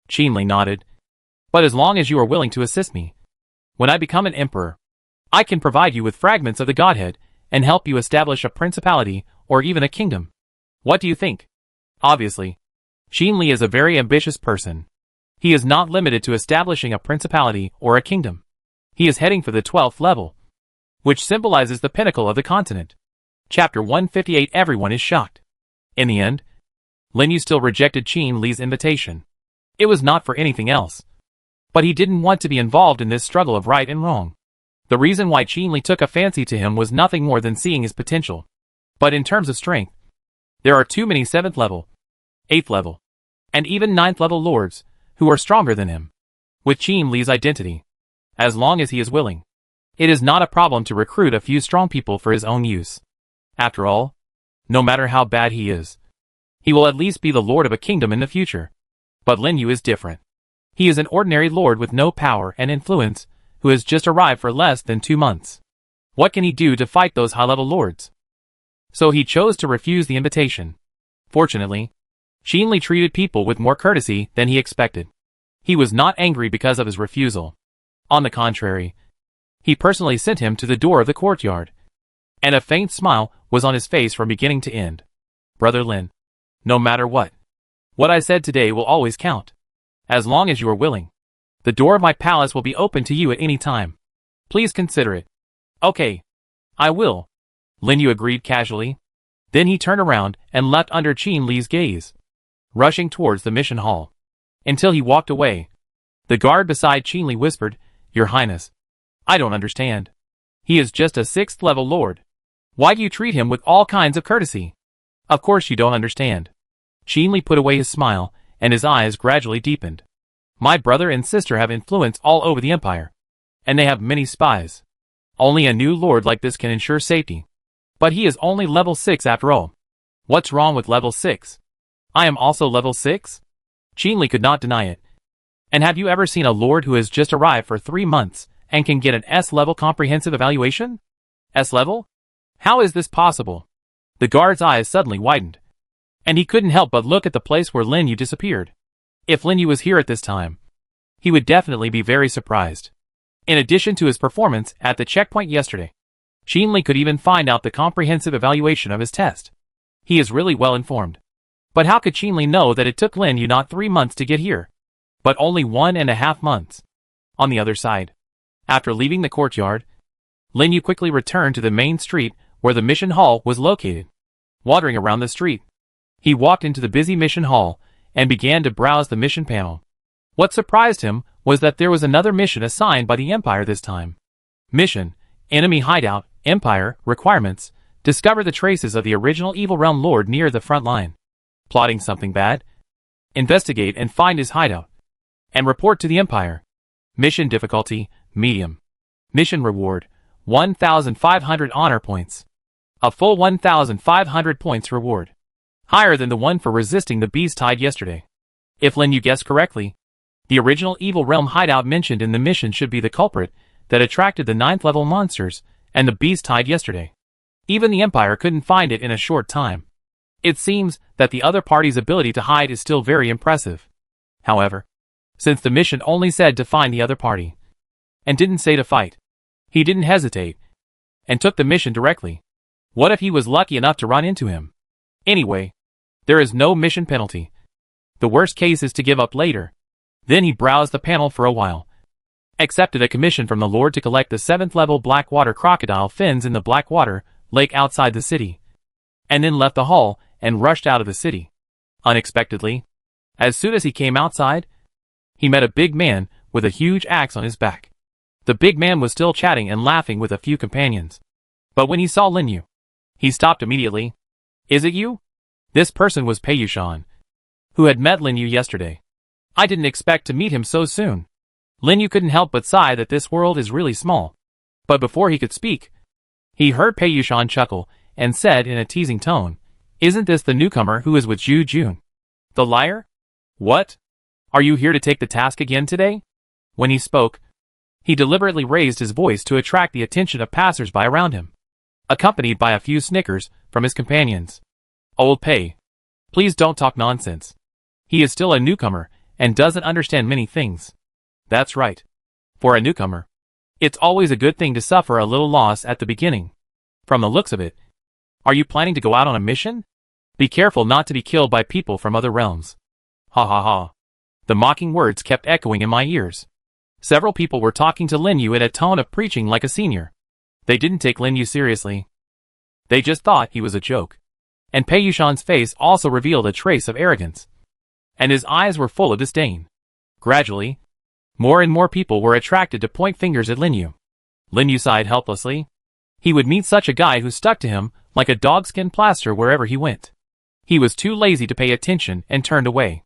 [SPEAKER 1] Qinli nodded. "But as long as you are willing to assist me, when I become an emperor, I can provide you with fragments of the godhead and help you establish a principality or even a kingdom. What do you think?" Obviously, Qinli is a very ambitious person. He is not limited to establishing a principality or a kingdom. He is heading for the 12th level, which symbolizes the pinnacle of the continent. Chapter 158. Everyone is shocked. In the end, Lin Yu still rejected Qin Li's invitation. It was not for anything else. But he didn't want to be involved in this struggle of right and wrong. The reason why Qin Li took a fancy to him was nothing more than seeing his potential. But in terms of strength, there are too many 7th level, 8th level, and even 9th level lords who are stronger than him. With Qin Li's identity, as long as he is willing, it is not a problem to recruit a few strong people for his own use. After all, no matter how bad he is, he will at least be the lord of a kingdom in the future. But Lin Yu is different. He is an ordinary lord with no power and influence who has just arrived for less than 2 months. What can he do to fight those high-level lords? So he chose to refuse the invitation. Fortunately, Qin Li treated people with more courtesy than he expected. He was not angry because of his refusal. On the contrary, he personally sent him to the door of the courtyard. And a faint smile was on his face from beginning to end. Brother Lin, no matter what I said today will always count. As long as you are willing, the door of my palace will be open to you at any time. Please consider it. Okay, I will. Lin Yu agreed casually. Then he turned around and left under Qin Li's gaze, rushing towards the mission hall. Until he walked away, the guard beside Qin Li whispered, Your Highness, I don't understand. He is just a 6th level lord. Why do you treat him with all kinds of courtesy? Of course you don't understand. Qin Li put away his smile, and his eyes gradually deepened. My brother and sister have influence all over the empire, and they have many spies. Only a new lord like this can ensure safety. But he is only level 6 after all. What's wrong with level 6? I am also level 6? Qin Li could not deny it. And have you ever seen a lord who has just arrived for 3 months and can get an S-level comprehensive evaluation? S-level? How is this possible? The guard's eyes suddenly widened, and he couldn't help but look at the place where Lin Yu disappeared. If Lin Yu was here at this time, he would definitely be very surprised. In addition to his performance at the checkpoint yesterday, Qin Li could even find out the comprehensive evaluation of his test. He is really well informed. But how could Qin Li know that it took Lin Yu not 3 months to get here, but only 1.5 months? On the other side, after leaving the courtyard, Lin Yu quickly returned to the main street where the mission hall was located. Wandering around the street, he walked into the busy mission hall and began to browse the mission panel. What surprised him was that there was another mission assigned by the Empire this time. Mission, Enemy Hideout, Empire, Requirements, discover the traces of the original Evil Realm Lord near the front line. Plotting something bad? Investigate and find his hideout, and report to the Empire. Mission difficulty, medium. Mission reward, 1,500 honor points. A full 1,500 points reward. Higher than the one for resisting the beast tide yesterday. If Lin Yu guessed correctly, the original Evil Realm hideout mentioned in the mission should be the culprit that attracted the 9th level monsters and the beast tide yesterday. Even the Empire couldn't find it in a short time. It seems that the other party's ability to hide is still very impressive. However, since the mission only said to find the other party, and didn't say to fight, he didn't hesitate, and took the mission directly. What if he was lucky enough to run into him? Anyway, there is no mission penalty. The worst case is to give up later. Then he browsed the panel for a while, accepted a commission from the Lord to collect the 7th level Blackwater crocodile fins in the Blackwater lake outside the city, and then left the hall and rushed out of the city. Unexpectedly, as soon as he came outside, he met a big man with a huge axe on his back. The big man was still chatting and laughing with a few companions. But when he saw Lin Yu, he stopped immediately. Is it you? This person was Peiyushan, who had met Lin Yu yesterday. I didn't expect to meet him so soon. Lin Yu couldn't help but sigh that this world is really small. But before he could speak, he heard Peiyushan chuckle and said in a teasing tone, Isn't this the newcomer who is with Zhu Jun? The liar? What? Are you here to take the task again today? When he spoke, he deliberately raised his voice to attract the attention of passers-by around him, accompanied by a few snickers from his companions. Old Pei, please don't talk nonsense. He is still a newcomer and doesn't understand many things. That's right. For a newcomer, it's always a good thing to suffer a little loss at the beginning. From the looks of it, are you planning to go out on a mission? Be careful not to be killed by people from other realms. Ha ha ha. The mocking words kept echoing in my ears. Several people were talking to Lin Yu in a tone of preaching like a senior. They didn't take Lin Yu seriously. They just thought he was a joke. And Pei Yushan's face also revealed a trace of arrogance. And his eyes were full of disdain. Gradually, more and more people were attracted to point fingers at Lin Yu. Lin Yu sighed helplessly. He would meet such a guy who stuck to him like a dogskin plaster wherever he went. He was too lazy to pay attention and turned away.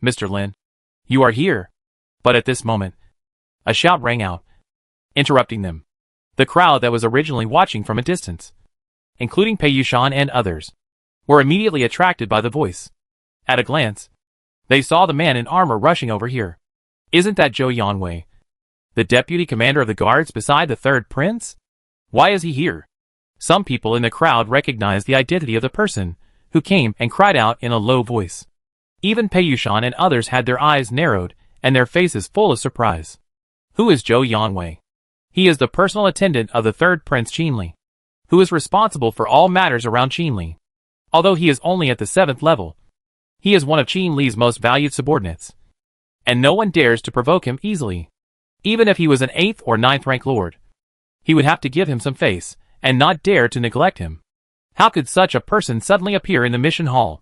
[SPEAKER 1] Mr. Lin, you are here. But at this moment, a shout rang out, interrupting them. The crowd that was originally watching from a distance, including Pei Yushan and others, were immediately attracted by the voice. At a glance, they saw the man in armor rushing over here. Isn't that Zhou Yanwei, the deputy commander of the guards beside the third prince? Why is he here? Some people in the crowd recognized the identity of the person who came and cried out in a low voice. Even Pei Yushan and others had their eyes narrowed and their faces full of surprise. Who is Zhou Yanwei? He is the personal attendant of the third prince Qinli, who is responsible for all matters around Qinli. Although he is only at the 7th level, he is one of Qinli's most valued subordinates, and no one dares to provoke him easily. Even if he was an 8th or 9th rank lord, he would have to give him some face and not dare to neglect him. How could such a person suddenly appear in the mission hall?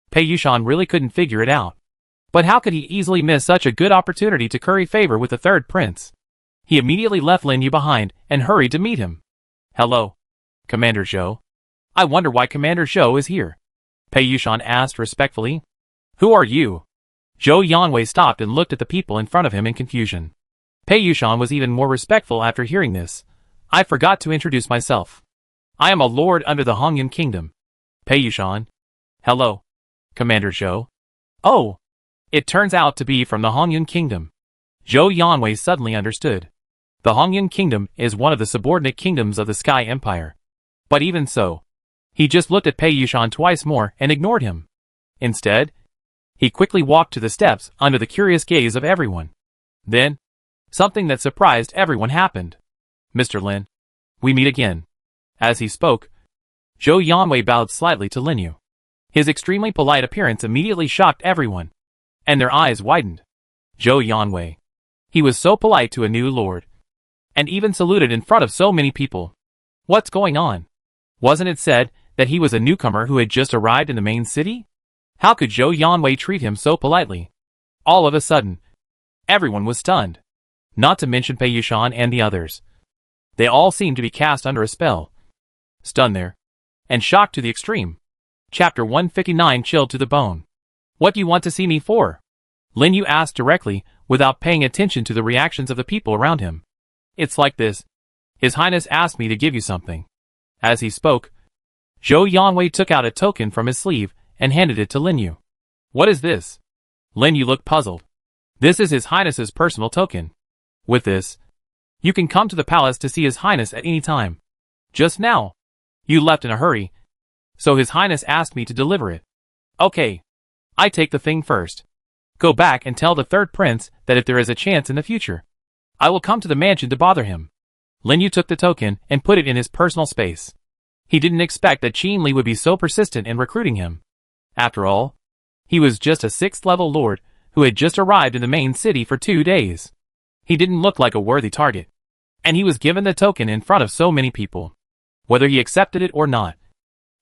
[SPEAKER 1] Pei Yushan really couldn't figure it out. But how could he easily miss such a good opportunity to curry favor with the third prince? He immediately left Lin Yu behind and hurried to meet him. Hello, Commander Zhou. I wonder why Commander Zhou is here. Pei Yushan asked respectfully. Who are you? Zhou Yanwei stopped and looked at the people in front of him in confusion. Pei Yushan was even more respectful after hearing this. I forgot to introduce myself. I am a lord under the Hongyun Kingdom. Pei Yushan. Hello, Commander Zhou. Oh, it turns out to be from the Hongyun Kingdom. Zhou Yanwei suddenly understood. The Hongyun Kingdom is one of the subordinate kingdoms of the Sky Empire. But even so, he just looked at Pei Yushan twice more and ignored him. Instead, he quickly walked to the steps under the curious gaze of everyone. Then, something that surprised everyone happened. Mr. Lin, we meet again. As he spoke, Zhou Yanwei bowed slightly to Lin Yu. His extremely polite appearance immediately shocked everyone, and their eyes widened. Zhou Yanwei. He was so polite to a new lord, and even saluted in front of so many people. What's going on? Wasn't it said that he was a newcomer who had just arrived in the main city? How could Zhou Yanwei treat him so politely? All of a sudden, everyone was stunned. Not to mention Pei Yushan and the others. They all seemed to be cast under a spell. Stunned there, and shocked to the extreme. Chapter 159 chilled to the bone. What do you want to see me for? Lin Yu asked directly, without paying attention to the reactions of the people around him. It's like this. His Highness asked me to give you something. As he spoke, Zhou Yanwei took out a token from his sleeve and handed it to Lin Yu. What is this? Lin Yu looked puzzled. This is His Highness's personal token. With this, you can come to the palace to see His Highness at any time. Just now, you left in a hurry, so His Highness asked me to deliver it. Okay, I take the thing first. Go back and tell the third prince that if there is a chance in the future, I will come to the mansion to bother him. Lin Yu took the token and put it in his personal space. He didn't expect that Qinli would be so persistent in recruiting him. After all, he was just a 6th level lord who had just arrived in the main city for 2 days. He didn't look like a worthy target, and he was given the token in front of so many people. Whether he accepted it or not,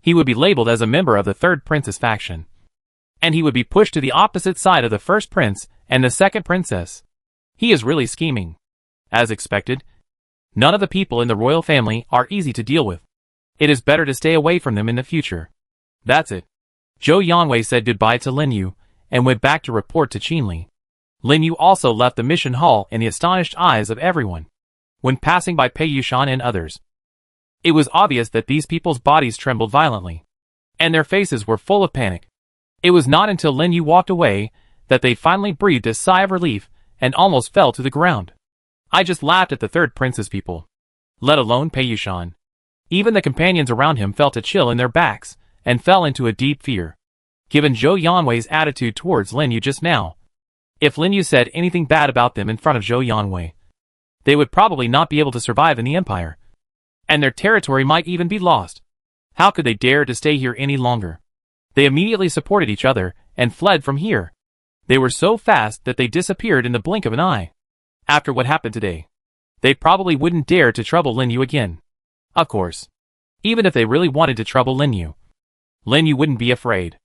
[SPEAKER 1] he would be labeled as a member of the third prince's faction, and he would be pushed to the opposite side of the first prince and the second princess. He is really scheming. As expected, none of the people in the royal family are easy to deal with. It is better to stay away from them in the future. That's it. Zhou Yanwei said goodbye to Lin Yu and went back to report to Qinli. Lin Yu also left the mission hall in the astonished eyes of everyone. When passing by Pei Yushan and others, it was obvious that these people's bodies trembled violently, and their faces were full of panic. It was not until Lin Yu walked away that they finally breathed a sigh of relief and almost fell to the ground. I just laughed at the third prince's people, let alone Pei Yushan. Even the companions around him felt a chill in their backs and fell into a deep fear. Given Zhou Yanwei's attitude towards Lin Yu just now, if Lin Yu said anything bad about them in front of Zhou Yanwei, they would probably not be able to survive in the empire, and their territory might even be lost. How could they dare to stay here any longer? They immediately supported each other and fled from here. They were so fast that they disappeared in the blink of an eye. After what happened today, they probably wouldn't dare to trouble Lin Yu again. Of course, even if they really wanted to trouble Lin Yu, Lin Yu wouldn't be afraid.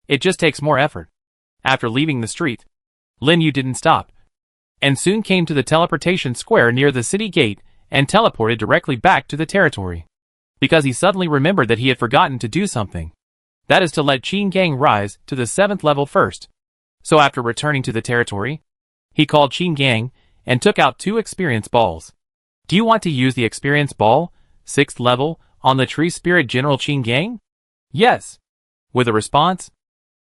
[SPEAKER 1] It just takes more effort. After leaving the street, Lin Yu didn't stop, and soon came to the teleportation square near the city gate and teleported directly back to the territory. Because he suddenly remembered that he had forgotten to do something. That is to let Qin Gang rise to the 7th level first. So after returning to the territory, he called Qin Gang and took out 2 experience balls. Do you want to use the experience ball, 6th level, on the tree spirit General Qin Gang? Yes. With a response,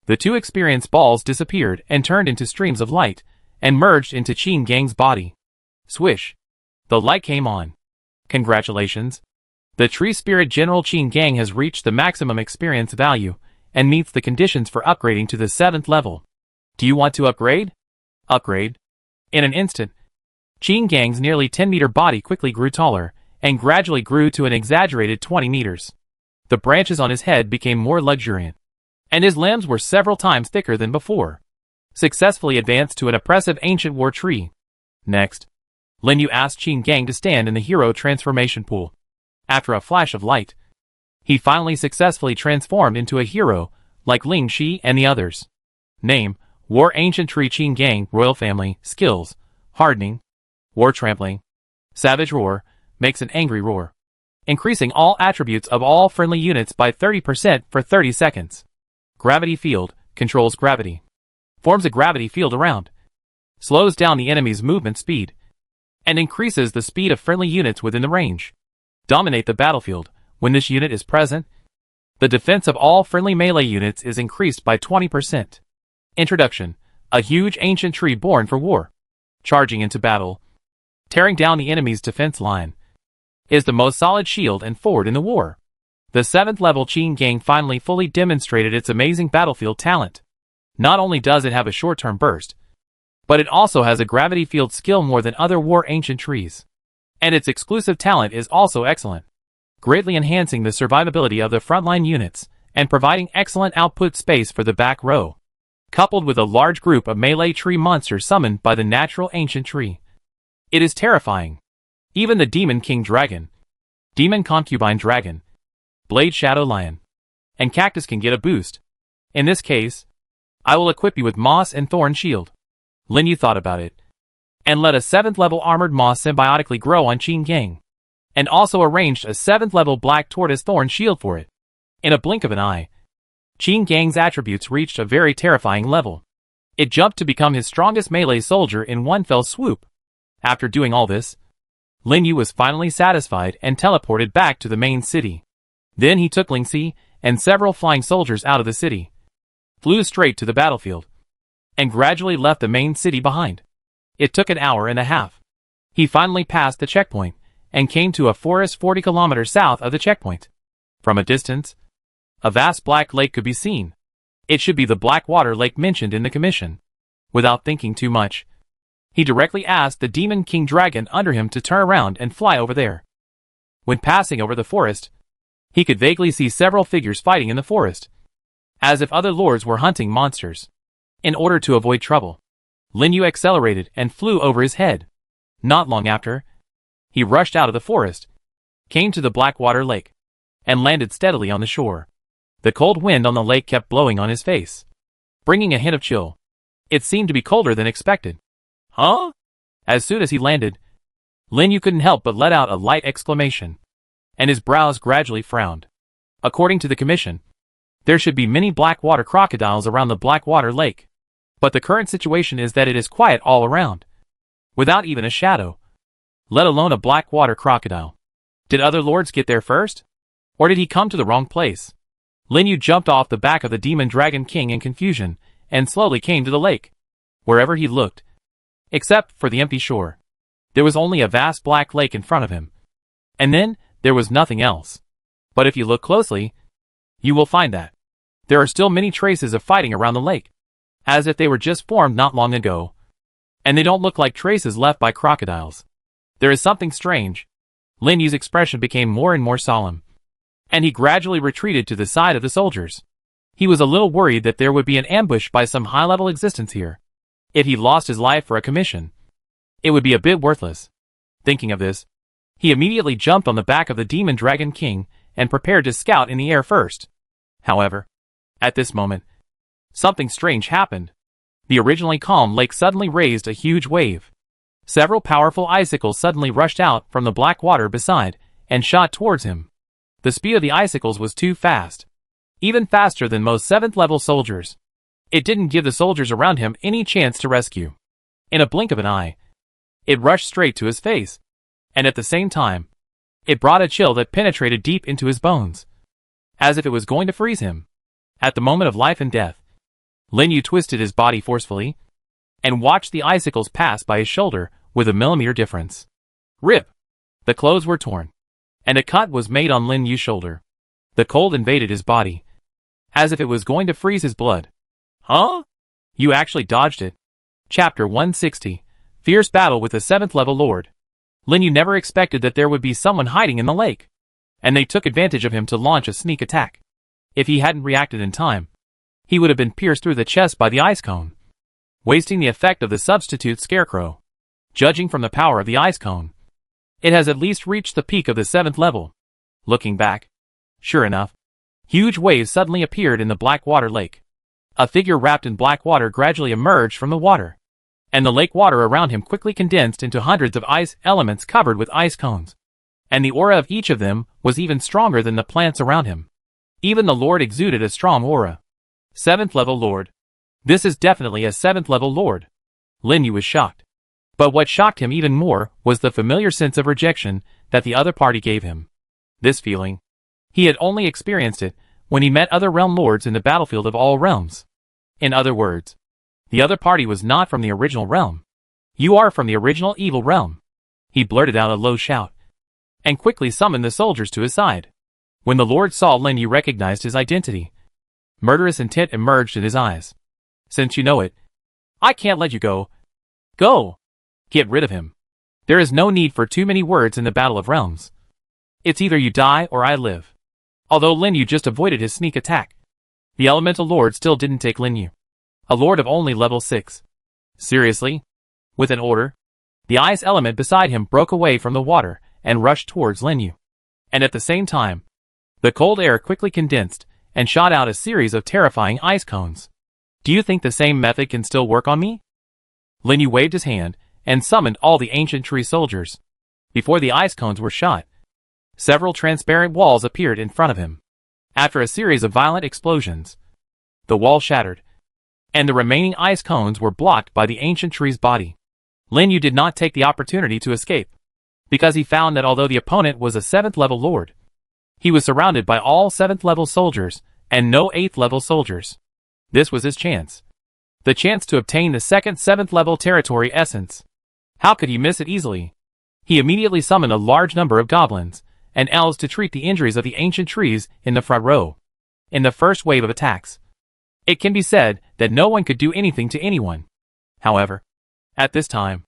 [SPEAKER 1] the 2 experience balls disappeared and turned into streams of light, and merged into Qin Gang's body. Swish. The light came on. Congratulations. The tree spirit General Qin Gang has reached the maximum experience value, and meets the conditions for upgrading to the 7th level. Do you want to upgrade? Upgrade. In an instant, Qin Gang's nearly 10-meter body quickly grew taller, and gradually grew to an exaggerated 20 meters. The branches on his head became more luxuriant, and his limbs were several times thicker than before. Successfully advanced to an oppressive ancient war tree. Next, Lin Yu asked Qin Gang to stand in the hero transformation pool. After a flash of light, he finally successfully transformed into a hero, like Ling Shi and the others. Name: War Ancient Tree Qin Gang Royal Family. Skills: Hardening, War Trampling, Savage Roar, makes an angry roar. Increasing all attributes of all friendly units by 30% for 30 seconds. Gravity Field, controls gravity. Forms a gravity field around. Slows down the enemy's movement speed. And increases the speed of friendly units within the range. Dominate the battlefield. When this unit is present, the defense of all friendly melee units is increased by 20%. Introduction: a huge ancient tree born for war. Charging into battle, tearing down the enemy's defense line, is the most solid shield and forward in the war. The 7th level Qin Gang finally fully demonstrated its amazing battlefield talent. Not only does it have a short-term burst, but it also has a gravity field skill more than other war ancient trees. And its exclusive talent is also excellent, greatly enhancing the survivability of the frontline units, and providing excellent output space for the back row. Coupled with a large group of melee tree monsters summoned by the natural ancient tree, it is terrifying. Even the Demon King Dragon, Demon Concubine Dragon, Blade Shadow Lion, and Cactus can get a boost. In this case, I will equip you with Moss and Thorn Shield. Lin Yu thought about it, and let a 7th level armored moss symbiotically grow on Qin Gang, and also arranged a 7th level black tortoise thorn shield for it. In a blink of an eye, Qin Gang's attributes reached a very terrifying level. It jumped to become his strongest melee soldier in one fell swoop. After doing all this, Lin Yu was finally satisfied and teleported back to the main city. Then he took Ling Si and several flying soldiers out of the city, flew straight to the battlefield, and gradually left the main city behind. It took an hour and a half. He finally passed the checkpoint, and came to a forest 40 kilometers south of the checkpoint. From a distance, a vast black lake could be seen. It should be the Blackwater Lake mentioned in the commission. Without thinking too much, he directly asked the Demon King Dragon under him to turn around and fly over there. When passing over the forest, he could vaguely see several figures fighting in the forest, as if other lords were hunting monsters. In order to avoid trouble, Lin Yu accelerated and flew over his head. Not long after, he rushed out of the forest, came to the Blackwater Lake, and landed steadily on the shore. The cold wind on the lake kept blowing on his face, bringing a hint of chill. It seemed to be colder than expected. Huh? As soon as he landed, Lin Yu couldn't help but let out a light exclamation, and his brows gradually frowned. According to the commission, there should be many blackwater crocodiles around the Blackwater Lake. But the current situation is that it is quiet all around, without even a shadow, let alone a blackwater crocodile. Did other lords get there first? Or did he come to the wrong place? Lin Yu jumped off the back of the Demon Dragon King in confusion, and slowly came to the lake. Wherever he looked, except for the empty shore, there was only a vast black lake in front of him. And then, there was nothing else. But if you look closely, you will find that there are still many traces of fighting around the lake, as if they were just formed not long ago. And they don't look like traces left by crocodiles. There is something strange. Lin Yu's expression became more and more solemn, and he gradually retreated to the side of the soldiers. He was a little worried that there would be an ambush by some high-level existence here. If he lost his life for a commission, it would be a bit worthless. Thinking of this, he immediately jumped on the back of the Demon Dragon King and prepared to scout in the air first. However, At this moment, something strange happened. The originally calm lake suddenly raised a huge wave. Several powerful icicles suddenly rushed out from the black water beside and shot towards him. The speed of the icicles was too fast. Even faster than most 7th level soldiers. It didn't give the soldiers around him any chance to rescue. In a blink of an eye, it rushed straight to his face. And at the same time, it brought a chill that penetrated deep into his bones. As if it was going to freeze him. At the moment of life and death, Lin Yu twisted his body forcefully and watched the icicles pass by his shoulder with a millimeter difference. Rip! The clothes were torn, and a cut was made on Lin Yu's shoulder. The cold invaded his body, as if it was going to freeze his blood. Huh? You actually dodged it. Chapter 160. Fierce Battle with the 7th level Lord. Lin Yu never expected that there would be someone hiding in the lake, and they took advantage of him to launch a sneak attack. If he hadn't reacted in time, he would have been pierced through the chest by the ice cone, wasting the effect of the substitute scarecrow. Judging from the power of the ice cone, it has at least reached the peak of the 7th level. Looking back, sure enough, huge waves suddenly appeared in the black water lake. A figure wrapped in black water gradually emerged from the water, and the lake water around him quickly condensed into hundreds of ice elements covered with ice cones. And the aura of each of them was even stronger than the plants around him. Even the Lord exuded a strong aura. 7th level Lord. This is definitely a 7th level Lord. Lin Yu was shocked. But what shocked him even more was the familiar sense of rejection that the other party gave him. This feeling, he had only experienced it when he met other realm lords in the battlefield of all realms. In other words, the other party was not from the original realm. You are from the original evil realm. He blurted out a low shout, and quickly summoned the soldiers to his side. When the Lord saw Lin Yu recognized his identity. Murderous intent emerged in his eyes. Since you know it, I can't let you go. Go! Get rid of him. There is no need for too many words in the Battle of Realms. It's either you die or I live. Although Lin Yu just avoided his sneak attack, the Elemental Lord still didn't take Lin Yu. A Lord of only level 6. Seriously? With an order, the ice element beside him broke away from the water and rushed towards Lin Yu. And at the same time, the cold air quickly condensed and shot out a series of terrifying ice cones. Do you think the same method can still work on me? Lin Yu waved his hand and summoned all the ancient tree soldiers. Before the ice cones were shot, several transparent walls appeared in front of him. After a series of violent explosions, the wall shattered, and the remaining ice cones were blocked by the ancient tree's body. Lin Yu did not take the opportunity to escape, because he found that although the opponent was a 7th level lord, he was surrounded by all 7th level soldiers and no 8th level soldiers. This was his chance. The chance to obtain the second 7th level territory essence. How could he miss it easily? He immediately summoned a large number of goblins and elves to treat the injuries of the ancient trees in the front row. In the first wave of attacks, it can be said that no one could do anything to anyone. However, at this time,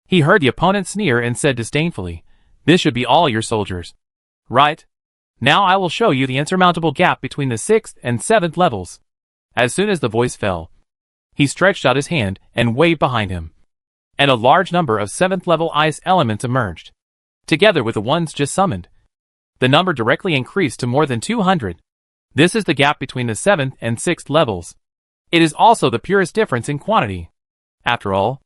[SPEAKER 1] he heard the opponent sneer and said disdainfully, "This should be all your soldiers. Right? Now I will show you the insurmountable gap between the 6th and 7th levels." As soon as the voice fell, he stretched out his hand and waved behind him, and a large number of 7th level ice elements emerged. Together with the ones just summoned, the number directly increased to more than 200. This is the gap between the 7th and 6th levels. It is also the purest difference in quantity. After all,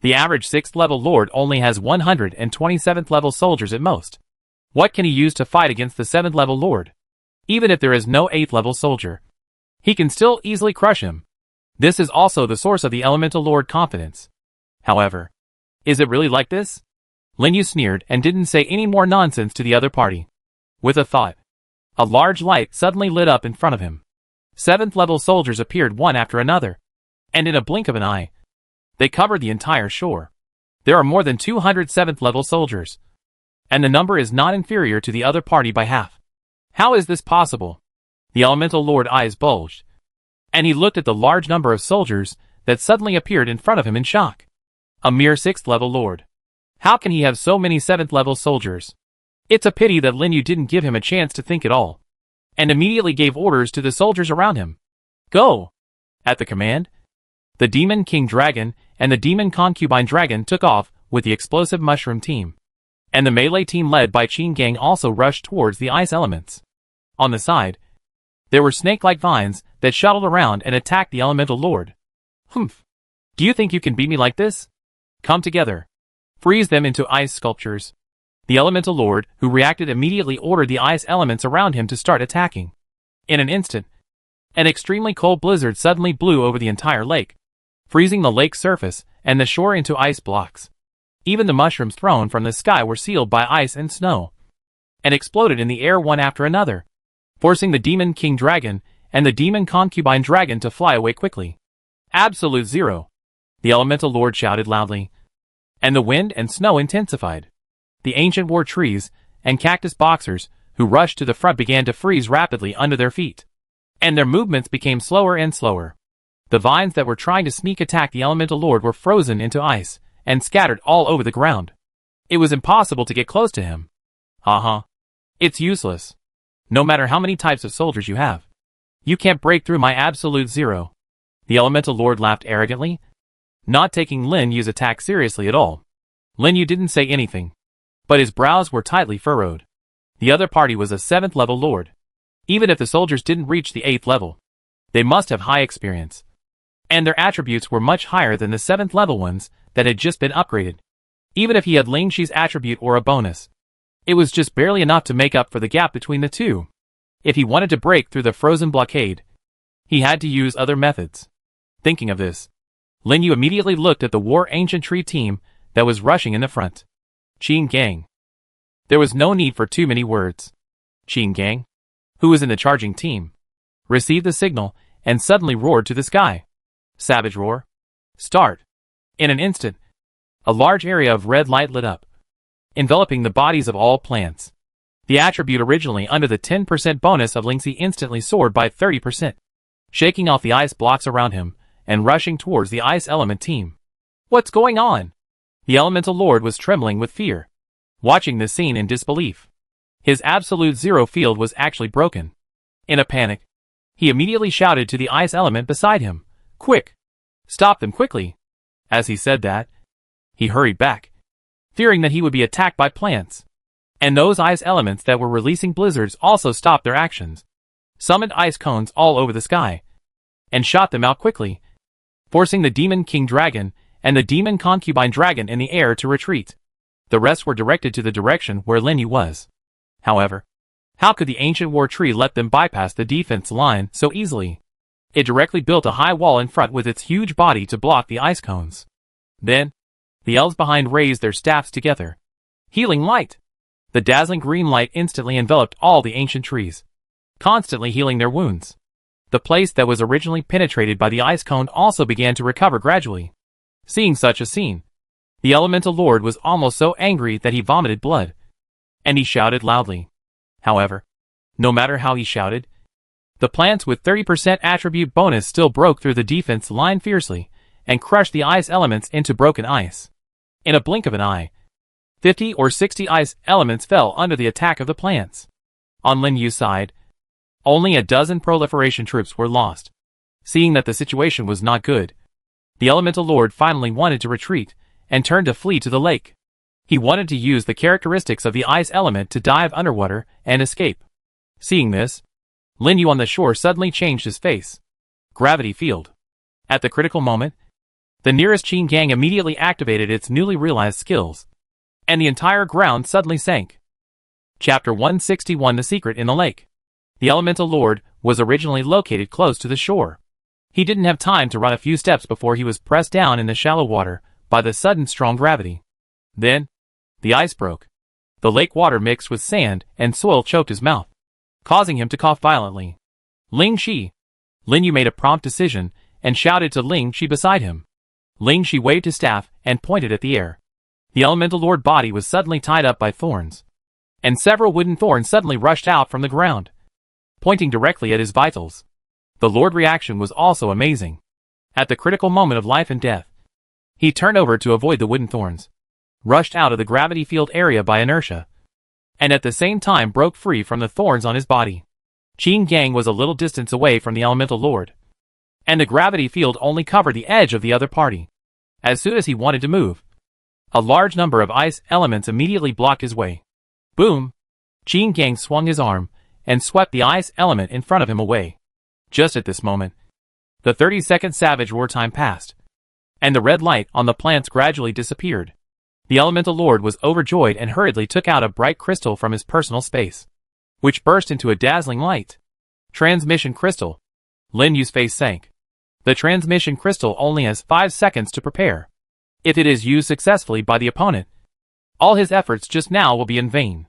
[SPEAKER 1] the average 6th level lord only has 127th level soldiers at most. What can he use to fight against the 7th level lord? Even if there is no 8th level soldier, he can still easily crush him. This is also the source of the Elemental Lord confidence. However, is it really like this? Lin Yu sneered and didn't say any more nonsense to the other party. With a thought, a large light suddenly lit up in front of him. 7th level soldiers appeared one after another, and in a blink of an eye, they covered the entire shore. There are more than 200 7th level soldiers, and the number is not inferior to the other party by half. How is this possible? The Elemental Lord's eyes bulged, and he looked at the large number of soldiers that suddenly appeared in front of him in shock. A mere 6th level lord. How can he have so many 7th level soldiers? It's a pity that Lin Yu didn't give him a chance to think at all, and immediately gave orders to the soldiers around him. Go! At the command, the Demon King Dragon and the Demon Concubine Dragon took off with the Explosive Mushroom team, and the melee team led by Qin Gang also rushed towards the ice elements. On the side, There were snake-like vines that shuttled around and attacked the elemental lord. Humph. Do you think you can beat me like this? Come together. Freeze them into ice sculptures. The elemental lord, who reacted immediately, ordered the ice elements around him to start attacking. In an instant, an extremely cold blizzard suddenly blew over the entire lake, freezing the lake's surface and the shore into ice blocks. Even the mushrooms thrown from the sky were sealed by ice and snow, and exploded in the air one after another, forcing the demon king dragon and the demon concubine dragon to fly away quickly. Absolute zero. The elemental lord shouted loudly, and the wind and snow intensified. The ancient war trees and cactus boxers who rushed to the front began to freeze rapidly under their feet, and their movements became slower and slower. The vines that were trying to sneak attack the elemental lord were frozen into ice and scattered all over the ground. It was impossible to get close to him. It's useless. No matter how many types of soldiers you have, you can't break through my absolute zero. The elemental lord laughed arrogantly, not taking Lin Yu's attack seriously at all. Lin Yu didn't say anything, but his brows were tightly furrowed. The other party was a 7th level lord. Even if the soldiers didn't reach the 8th level, they must have high experience, and their attributes were much higher than the 7th level ones that had just been upgraded. Even if he had Ling Shi's attribute or a bonus, it was just barely enough to make up for the gap between the two. If he wanted to break through the frozen blockade, he had to use other methods. Thinking of this, Lin Yu immediately looked at the war ancient tree team that was rushing in the front. Qin Gang. There was no need for too many words. Qin Gang, who was in the charging team, received the signal and suddenly roared to the sky. Savage roar. Start. In an instant, a large area of red light lit up, enveloping the bodies of all plants. The attribute originally under the 10% bonus of Lingxi instantly soared by 30%, shaking off the ice blocks around him and rushing towards the ice element team. What's going on? The elemental lord was trembling with fear, watching this scene in disbelief. His absolute zero field was actually broken. In a panic, he immediately shouted to the ice element beside him, "Quick! Stop them quickly!" As he said that, he hurried back, fearing that he would be attacked by plants. And those ice elements that were releasing blizzards also stopped their actions, summoned ice cones all over the sky, and shot them out quickly, forcing the demon king dragon and the demon concubine dragon in the air to retreat. The rest were directed to the direction where Lin Yu was. However, how could the ancient war tree let them bypass the defense line so easily? It directly built a high wall in front with its huge body to block the ice cones. Then, the elves behind raised their staffs together. Healing light! The dazzling green light instantly enveloped all the ancient trees, constantly healing their wounds. The place that was originally penetrated by the ice cone also began to recover gradually. Seeing such a scene, the elemental lord was almost so angry that he vomited blood, and he shouted loudly. However, no matter how he shouted, the plants with 30% attribute bonus still broke through the defense line fiercely and crushed the ice elements into broken ice. In a blink of an eye, 50 or 60 ice elements fell under the attack of the plants. On Lin Yu's side, only a dozen proliferation troops were lost. Seeing that the situation was not good, the elemental lord finally wanted to retreat and turned to flee to the lake. He wanted to use the characteristics of the ice element to dive underwater and escape. Seeing this, Lin Yu on the shore suddenly changed his face. Gravity field. At the critical moment, the nearest Qin Gang immediately activated its newly realized skills, and the entire ground suddenly sank. Chapter 161 The Secret in the Lake. The elemental lord was originally located close to the shore. He didn't have time to run a few steps before he was pressed down in the shallow water by the sudden strong gravity. Then, the ice broke. The lake water mixed with sand and soil choked his mouth, causing him to cough violently. Ling Shi. Lin Yu made a prompt decision and shouted to Ling Shi beside him. Ling Shi waved his staff and pointed at the air. The elemental lord body was suddenly tied up by thorns, and several wooden thorns suddenly rushed out from the ground, pointing directly at his vitals. The lord reaction was also amazing. At the critical moment of life and death, he turned over to avoid the wooden thorns, rushed out of the gravity field area by inertia, and at the same time broke free from the thorns on his body. Qin Gang was a little distance away from the elemental lord, and the gravity field only covered the edge of the other party. As soon as he wanted to move, a large number of ice elements immediately blocked his way. Boom! Qin Gang swung his arm and swept the ice element in front of him away. Just at this moment, the 30-second savage roar time passed, and the red light on the plants gradually disappeared. The Elemental Lord was overjoyed and hurriedly took out a bright crystal from his personal space, which burst into a dazzling light. Transmission crystal. Lin Yu's face sank. The transmission crystal only has 5 seconds to prepare. If it is used successfully by the opponent, all his efforts just now will be in vain.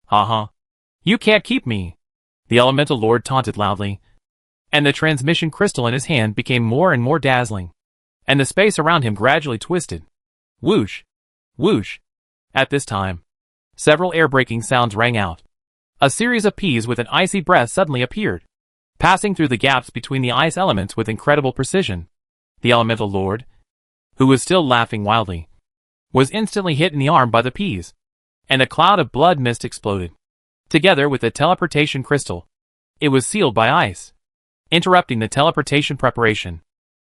[SPEAKER 1] Haha. You can't keep me. The Elemental Lord taunted loudly, and the transmission crystal in his hand became more and more dazzling, and the space around him gradually twisted. Whoosh. Whoosh. At this time, several air-breaking sounds rang out. A series of peas with an icy breath suddenly appeared, passing through the gaps between the ice elements with incredible precision. The Elemental Lord, who was still laughing wildly, was instantly hit in the arm by the peas, and a cloud of blood mist exploded. Together with the teleportation crystal, it was sealed by ice, interrupting the teleportation preparation.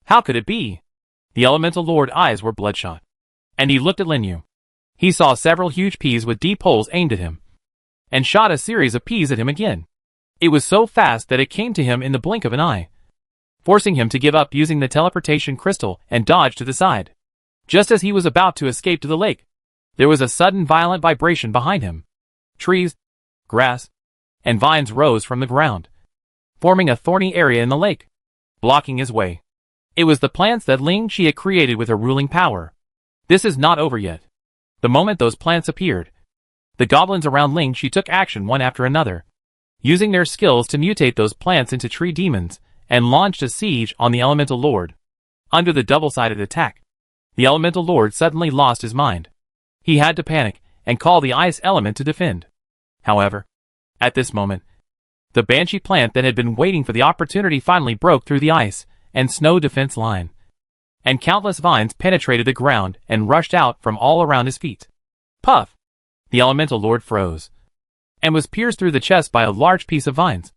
[SPEAKER 1] How could it be? The Elemental Lord's eyes were bloodshot, and he looked at Lin Yu. He saw several huge peas with deep holes aimed at him, and shot a series of peas at him again. It was so fast that it came to him in the blink of an eye, forcing him to give up using the teleportation crystal and dodge to the side. Just as he was about to escape to the lake, there was a sudden violent vibration behind him. Trees, grass, and vines rose from the ground, forming a thorny area in the lake, blocking his way. It was the plants that Ling Qi had created with her ruling power. This is not over yet. The moment those plants appeared, the goblins around Ling Qi took action one after another, using their skills to mutate those plants into tree demons, and launched a siege on the Elemental Lord. Under the double-sided attack, the Elemental Lord suddenly lost his mind. He had to panic and call the ice element to defend. However, at this moment, the banshee plant that had been waiting for the opportunity finally broke through the ice and snow defense line, and countless vines penetrated the ground and rushed out from all around his feet. Puff! The Elemental Lord froze, and was pierced through the chest by a large piece of vines,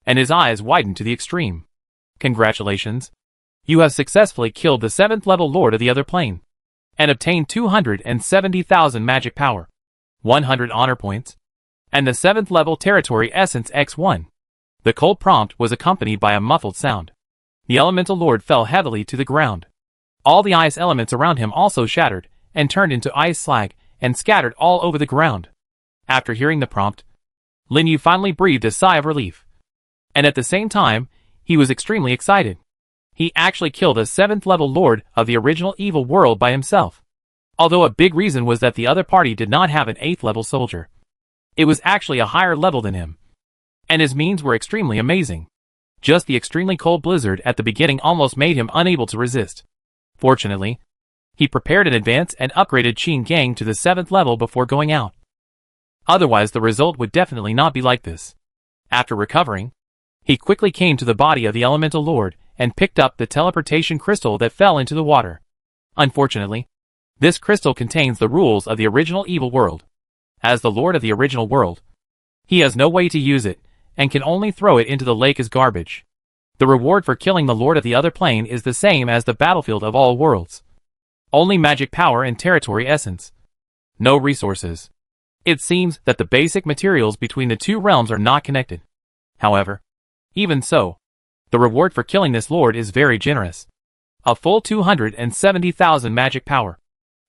[SPEAKER 1] and his eyes widened to the extreme. Congratulations! You have successfully killed the 7th level Lord of the Other Plane, and obtained 270,000 magic power, 100 honor points, and the 7th level territory essence X1. The cold prompt was accompanied by a muffled sound. The Elemental Lord fell heavily to the ground. All the ice elements around him also shattered, and turned into ice slag, and scattered all over the ground. After hearing the prompt, Lin Yu finally breathed a sigh of relief. And at the same time, he was extremely excited. He actually killed a 7th level Lord of the original evil world by himself. Although a big reason was that the other party did not have an 8th level soldier. It was actually a higher level than him, and his means were extremely amazing. Just the extremely cold blizzard at the beginning almost made him unable to resist. Fortunately, he prepared in advance and upgraded Qin Gang to the 7th level before going out. Otherwise the result would definitely not be like this. After recovering, he quickly came to the body of the Elemental Lord and picked up the teleportation crystal that fell into the water. Unfortunately, this crystal contains the rules of the original evil world. As the Lord of the original world, he has no way to use it, and can only throw it into the lake as garbage. The reward for killing the Lord of the Other Plane is the same as the battlefield of all worlds. Only magic power and territory essence. No resources. It seems that the basic materials between the two realms are not connected. However, even so, the reward for killing this Lord is very generous. A full 270,000 magic power,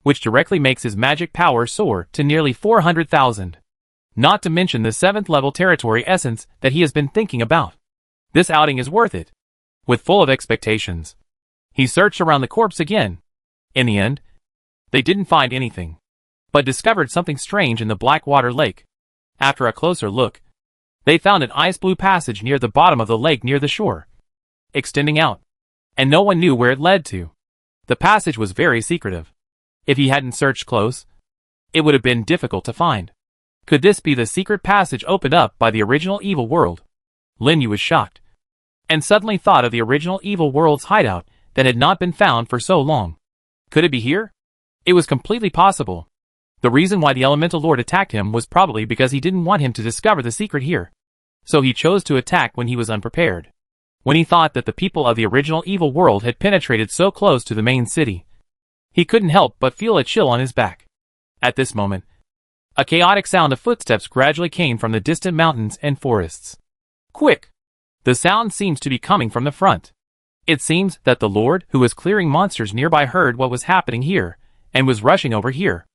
[SPEAKER 1] which directly makes his magic power soar to nearly 400,000. Not to mention the 7th level territory essence that he has been thinking about. This outing is worth it. With full of expectations, he searched around the corpse again. In the end, they didn't find anything, but discovered something strange in the Blackwater Lake. After a closer look, they found an ice blue passage near the bottom of the lake near the shore, extending out, and no one knew where it led to. The passage was very secretive. If he hadn't searched close, it would have been difficult to find. Could this be the secret passage opened up by the original evil world? Lin Yu was shocked, and suddenly thought of the original evil world's hideout that had not been found for so long. Could it be here? It was completely possible. The reason why the Elemental Lord attacked him was probably because he didn't want him to discover the secret here. So he chose to attack when he was unprepared. When he thought that the people of the original evil world had penetrated so close to the main city, he couldn't help but feel a chill on his back. At this moment, a chaotic sound of footsteps gradually came from the distant mountains and forests. Quick! The sound seems to be coming from the front. It seems that the lord who was clearing monsters nearby heard what was happening here, and was rushing over here.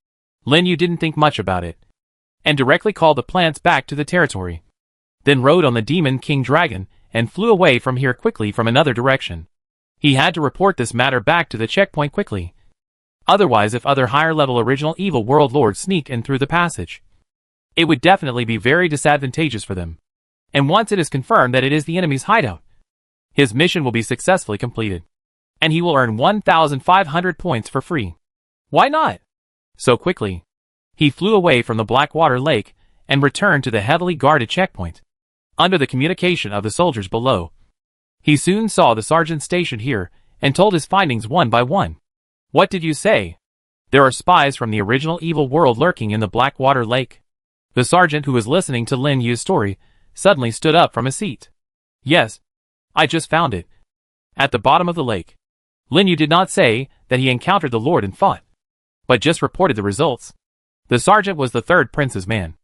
[SPEAKER 1] Lin Yu didn't think much about it, and directly called the plants back to the territory. Then rode on the Demon King Dragon, and flew away from here quickly from another direction. He had to report this matter back to the checkpoint quickly. Otherwise, if other higher-level original evil world lords sneak in through the passage, it would definitely be very disadvantageous for them. And once it is confirmed that it is the enemy's hideout, his mission will be successfully completed, and he will earn 1,500 points for free. Why not? So quickly, he flew away from the Blackwater Lake and returned to the heavily guarded checkpoint. Under the communication of the soldiers below, he soon saw the sergeant stationed here and told his findings one by one. What did you say? There are spies from the original evil world lurking in the Blackwater Lake. The sergeant, who was listening to Lin Yu's story, suddenly stood up from his seat. Yes, I just found it. At the bottom of the lake. Lin Yu did not say that he encountered the lord and fought, but just reported the results. The sergeant was the third prince's man,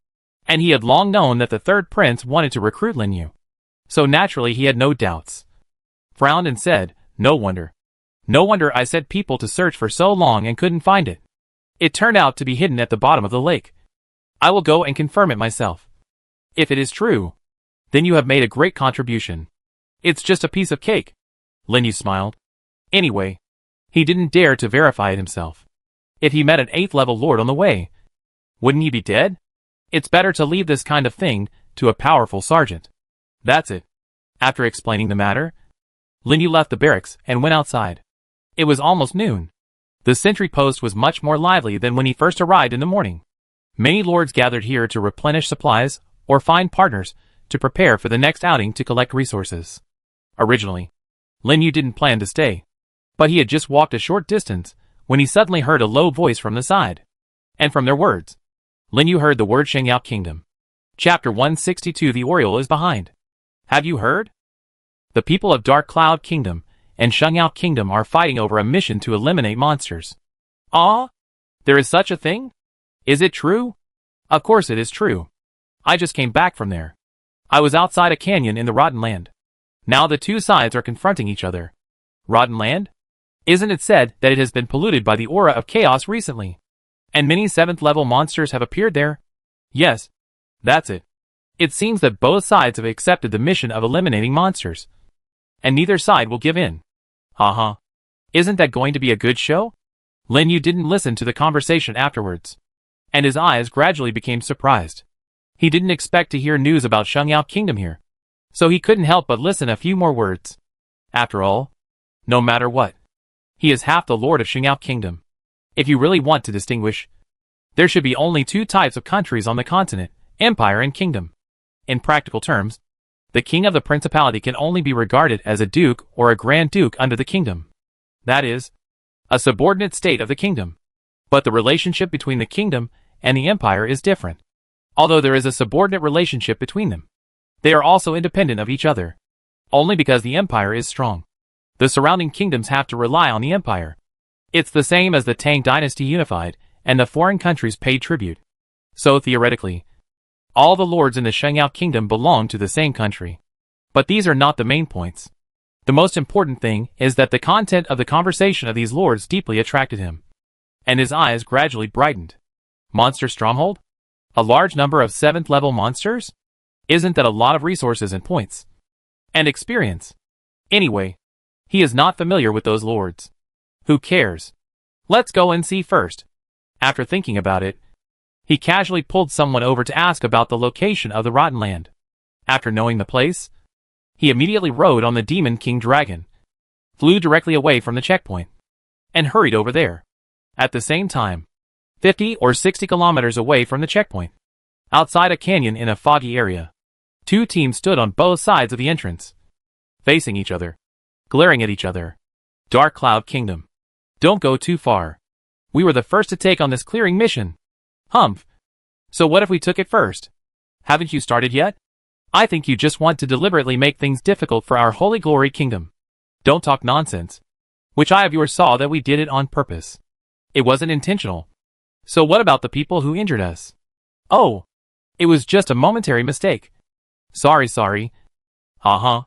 [SPEAKER 1] and he had long known that the third prince wanted to recruit Lin Yu. So naturally he had no doubts. Frowned and said, No wonder I sent people to search for so long and couldn't find it. It turned out to be hidden at the bottom of the lake. I will go and confirm it myself. If it is true, then you have made a great contribution. It's just a piece of cake. Lin Yu smiled. Anyway, he didn't dare to verify it himself. If he met an 8th level lord on the way, wouldn't he be dead? It's better to leave this kind of thing to a powerful sergeant. That's it. After explaining the matter, Lin Yu left the barracks and went outside. It was almost noon. The sentry post was much more lively than when he first arrived in the morning. Many lords gathered here to replenish supplies or find partners to prepare for the next outing to collect resources. Originally, Lin Yu didn't plan to stay, but he had just walked a short distance when he suddenly heard a low voice from the side. And from their words, Lin Yu heard the word Shengyao Kingdom. Chapter 162. The Oriole is behind. Have you heard? The people of Dark Cloud Kingdom and Shengyao Kingdom are fighting over a mission to eliminate monsters. Ah? There is such a thing? Is it true? Of course it is true. I just came back from there. I was outside a canyon in the Rotten Land. Now the two sides are confronting each other. Rotten Land? Isn't it said that it has been polluted by the aura of chaos recently? And many 7th level monsters have appeared there? Yes, that's it. It seems that both sides have accepted the mission of eliminating monsters, and neither side will give in. Haha. Isn't that going to be a good show? Lin Yu didn't listen to the conversation afterwards, and his eyes gradually became surprised. He didn't expect to hear news about Shengyao Kingdom here, so he couldn't help but listen a few more words. After all, no matter what, he is half the lord of Shengyao Kingdom. If you really want to distinguish, there should be only 2 types of countries on the continent, empire and kingdom. In practical terms, the king of the principality can only be regarded as a duke or a grand duke under the kingdom. That is, a subordinate state of the kingdom. But the relationship between the kingdom and the empire is different. Although there is a subordinate relationship between them, they are also independent of each other. Only because the empire is strong, the surrounding kingdoms have to rely on the empire. It's the same as the Tang dynasty unified, and the foreign countries paid tribute. So theoretically, all the lords in the Shengyao Kingdom belong to the same country. But these are not the main points. The most important thing is that the content of the conversation of these lords deeply attracted him, and his eyes gradually brightened. Monster stronghold? A large number of 7th level monsters? Isn't that a lot of resources and points? And experience? Anyway, he is not familiar with those lords. Who cares? Let's go and see first. After thinking about it, he casually pulled someone over to ask about the location of the Rotten Land. After knowing the place, he immediately rode on the Demon King Dragon, flew directly away from the checkpoint, and hurried over there. At the same time, 50 or 60 kilometers away from the checkpoint, outside a canyon in a foggy area, 2 teams stood on both sides of the entrance, facing each other, glaring at each other. Dark Cloud Kingdom. Don't go too far. We were the first to take on this clearing mission. Humph. So what if we took it first? Haven't you started yet? I think you just want to deliberately make things difficult for our Holy Glory Kingdom. Don't talk nonsense. Which eye of yours saw that we did it on purpose? It wasn't intentional. So what about the people who injured us? Oh, it was just a momentary mistake. Sorry. On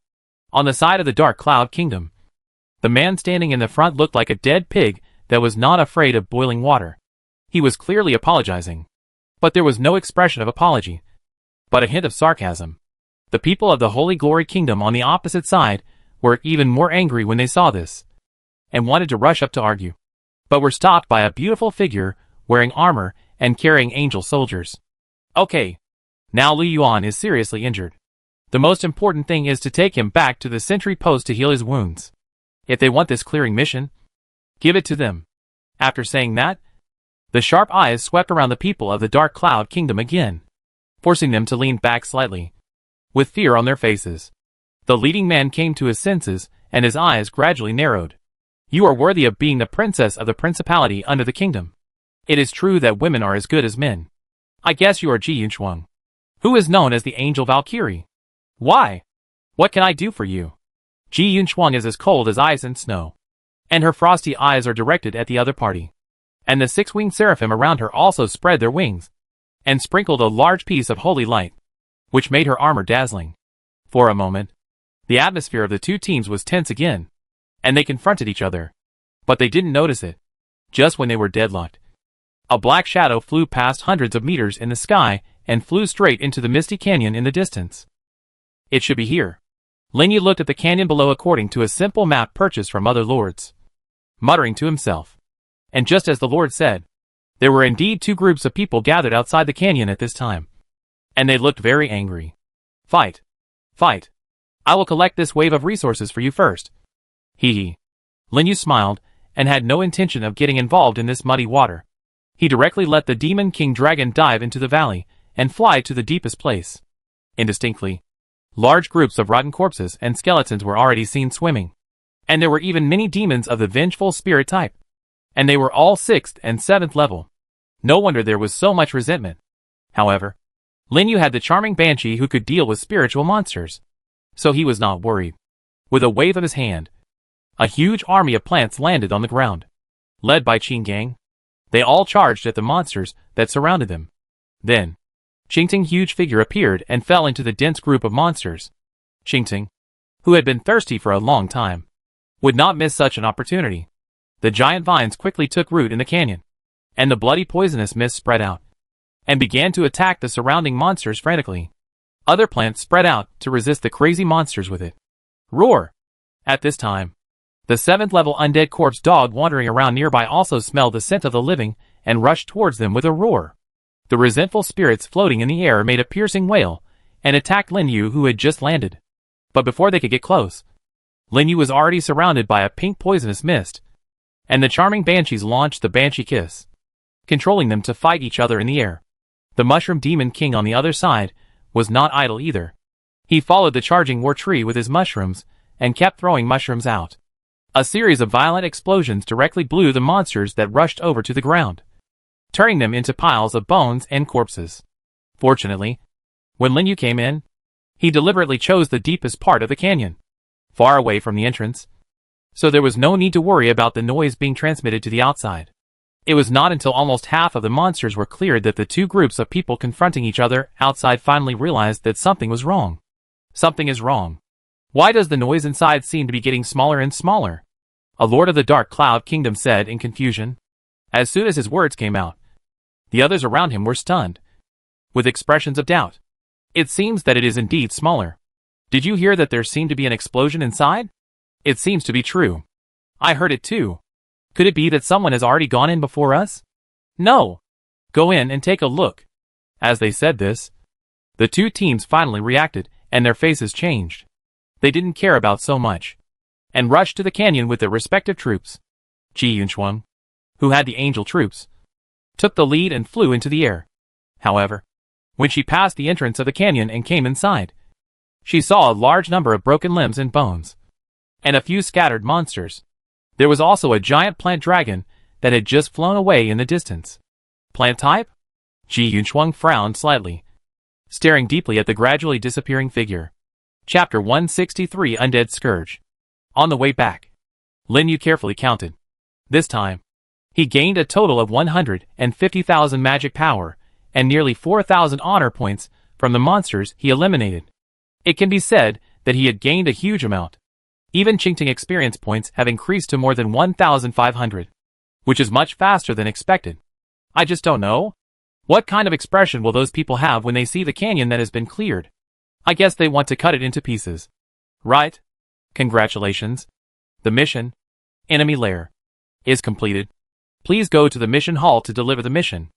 [SPEAKER 1] the side of the Dark Cloud Kingdom. The man standing in the front looked like a dead pig that was not afraid of boiling water. He was clearly apologizing. But there was no expression of apology, but a hint of sarcasm. The people of the Holy Glory Kingdom on the opposite side were even more angry when they saw this, and wanted to rush up to argue, but were stopped by a beautiful figure wearing armor and carrying angel soldiers. Okay, now Li Yuan is seriously injured. The most important thing is to take him back to the sentry post to heal his wounds. If they want this clearing mission, give it to them. After saying that, the sharp eyes swept around the people of the Dark Cloud Kingdom again, forcing them to lean back slightly, with fear on their faces. The leading man came to his senses, and his eyes gradually narrowed. You are worthy of being the princess of the Principality under the kingdom. It is true that women are as good as men. I guess you are Ji Yunchuang, who is known as the Angel Valkyrie. Why? What can I do for you? Ji Yunchuang is as cold as ice and snow, and her frosty eyes are directed at the other party. And the six-winged seraphim around her also spread their wings, and sprinkled a large piece of holy light, which made her armor dazzling. For a moment, the atmosphere of the two teams was tense again, and they confronted each other. But they didn't notice it. Just when they were deadlocked, a black shadow flew past hundreds of meters in the sky and flew straight into the misty canyon in the distance. It should be here. Lin Yu looked at the canyon below according to a simple map purchased from other lords, muttering to himself. And just as the Lord said, there were indeed two groups of people gathered outside the canyon at this time. And they looked very angry. Fight. Fight. I will collect this wave of resources for you first. Hee hee. Lin Yu smiled, and had no intention of getting involved in this muddy water. He directly let the Demon King Dragon dive into the valley, and fly to the deepest place. Indistinctly, large groups of rotten corpses and skeletons were already seen swimming. And there were even many demons of the vengeful spirit type. And they were all 6th and 7th level. No wonder there was so much resentment. However, Lin Yu had the charming Banshee who could deal with spiritual monsters. So he was not worried. With a wave of his hand, a huge army of plants landed on the ground. Led by Qing Gang, they all charged at the monsters that surrounded them. Then, Qingting's huge figure appeared and fell into the dense group of monsters. Qingting, who had been thirsty for a long time, would not miss such an opportunity. The giant vines quickly took root in the canyon, and the bloody poisonous mist spread out, and began to attack the surrounding monsters frantically. Other plants spread out to resist the crazy monsters with it. Roar! At this time, the 7th level undead corpse dog wandering around nearby also smelled the scent of the living and rushed towards them with a roar. The resentful spirits floating in the air made a piercing wail and attacked Lin Yu who had just landed. But before they could get close, Lin Yu was already surrounded by a pink poisonous mist, and the charming banshees launched the Banshee Kiss, controlling them to fight each other in the air. The Mushroom Demon King on the other side was not idle either. He followed the charging war tree with his mushrooms and kept throwing mushrooms out. A series of violent explosions directly blew the monsters that rushed over to the ground, turning them into piles of bones and corpses. Fortunately, when Lin Yu came in, he deliberately chose the deepest part of the canyon, far away from the entrance, so there was no need to worry about the noise being transmitted to the outside. It was not until almost half of the monsters were cleared that the two groups of people confronting each other outside finally realized that something was wrong. Something is wrong. Why does the noise inside seem to be getting smaller and smaller? A lord of the Dark Cloud Kingdom said in confusion. As soon as his words came out, the others around him were stunned, with expressions of doubt. It seems that it is indeed smaller. Did you hear that there seemed to be an explosion inside? It seems to be true. I heard it too. Could it be that someone has already gone in before us? No. Go in and take a look. As they said this, the two teams finally reacted, and their faces changed. They didn't care about so much, and rushed to the canyon with their respective troops. Ji Yunchuang, who had the angel troops, took the lead and flew into the air. However, when she passed the entrance of the canyon and came inside, she saw a large number of broken limbs and bones, and a few scattered monsters. There was also a giant plant dragon that had just flown away in the distance. Plant type? Ji Yunchuang frowned slightly, staring deeply at the gradually disappearing figure. Chapter 163 Undead Scourge. On the way back, Lin Yu carefully counted. This time, he gained a total of 150,000 magic power and nearly 4,000 honor points from the monsters he eliminated. It can be said that he had gained a huge amount. Even Qingting experience points have increased to more than 1,500, which is much faster than expected. I just don't know. What kind of expression will those people have when they see the canyon that has been cleared? I guess they want to cut it into pieces. Right? Congratulations. The mission, enemy lair, is completed. Please go to the mission hall to deliver the mission.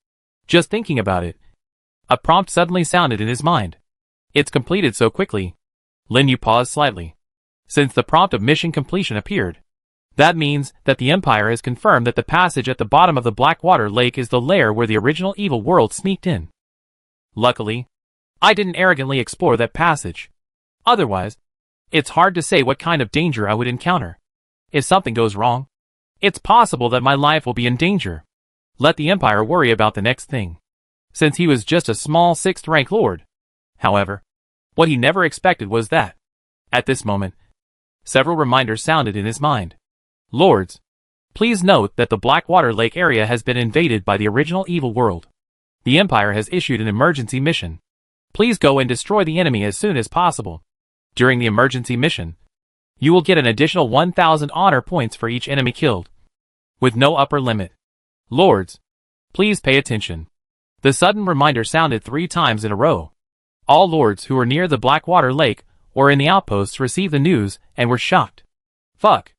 [SPEAKER 1] Just thinking about it, a prompt suddenly sounded in his mind. It's completed so quickly. Lin Yu paused slightly. Since the prompt of mission completion appeared, that means that the Empire has confirmed that the passage at the bottom of the Blackwater Lake is the lair where the original evil world sneaked in. Luckily, I didn't arrogantly explore that passage. Otherwise, it's hard to say what kind of danger I would encounter. If something goes wrong, it's possible that my life will be in danger. Let the Empire worry about the next thing, since he was just a small 6th rank lord. However, what he never expected was that, at this moment, several reminders sounded in his mind. Lords, please note that the Blackwater Lake area has been invaded by the original evil world. The Empire has issued an emergency mission. Please go and destroy the enemy as soon as possible. During the emergency mission, you will get an additional 1,000 honor points for each enemy killed, with no upper limit. Lords, please pay attention. The sudden reminder sounded 3 times in a row. All lords who were near the Blackwater Lake or in the outposts received the news and were shocked. Fuck.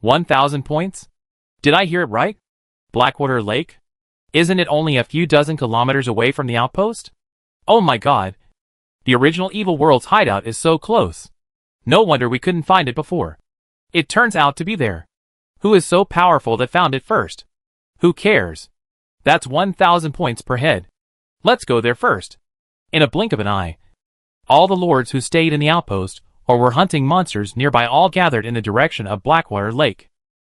[SPEAKER 1] 1,000 points? Did I hear it right? Blackwater Lake? Isn't it only a few dozen kilometers away from the outpost? Oh my god. The original evil world's hideout is so close. No wonder we couldn't find it before. It turns out to be there. Who is so powerful that found it first? Who cares? That's 1,000 points per head. Let's go there first. In a blink of an eye, all the lords who stayed in the outpost or were hunting monsters nearby all gathered in the direction of Blackwater Lake.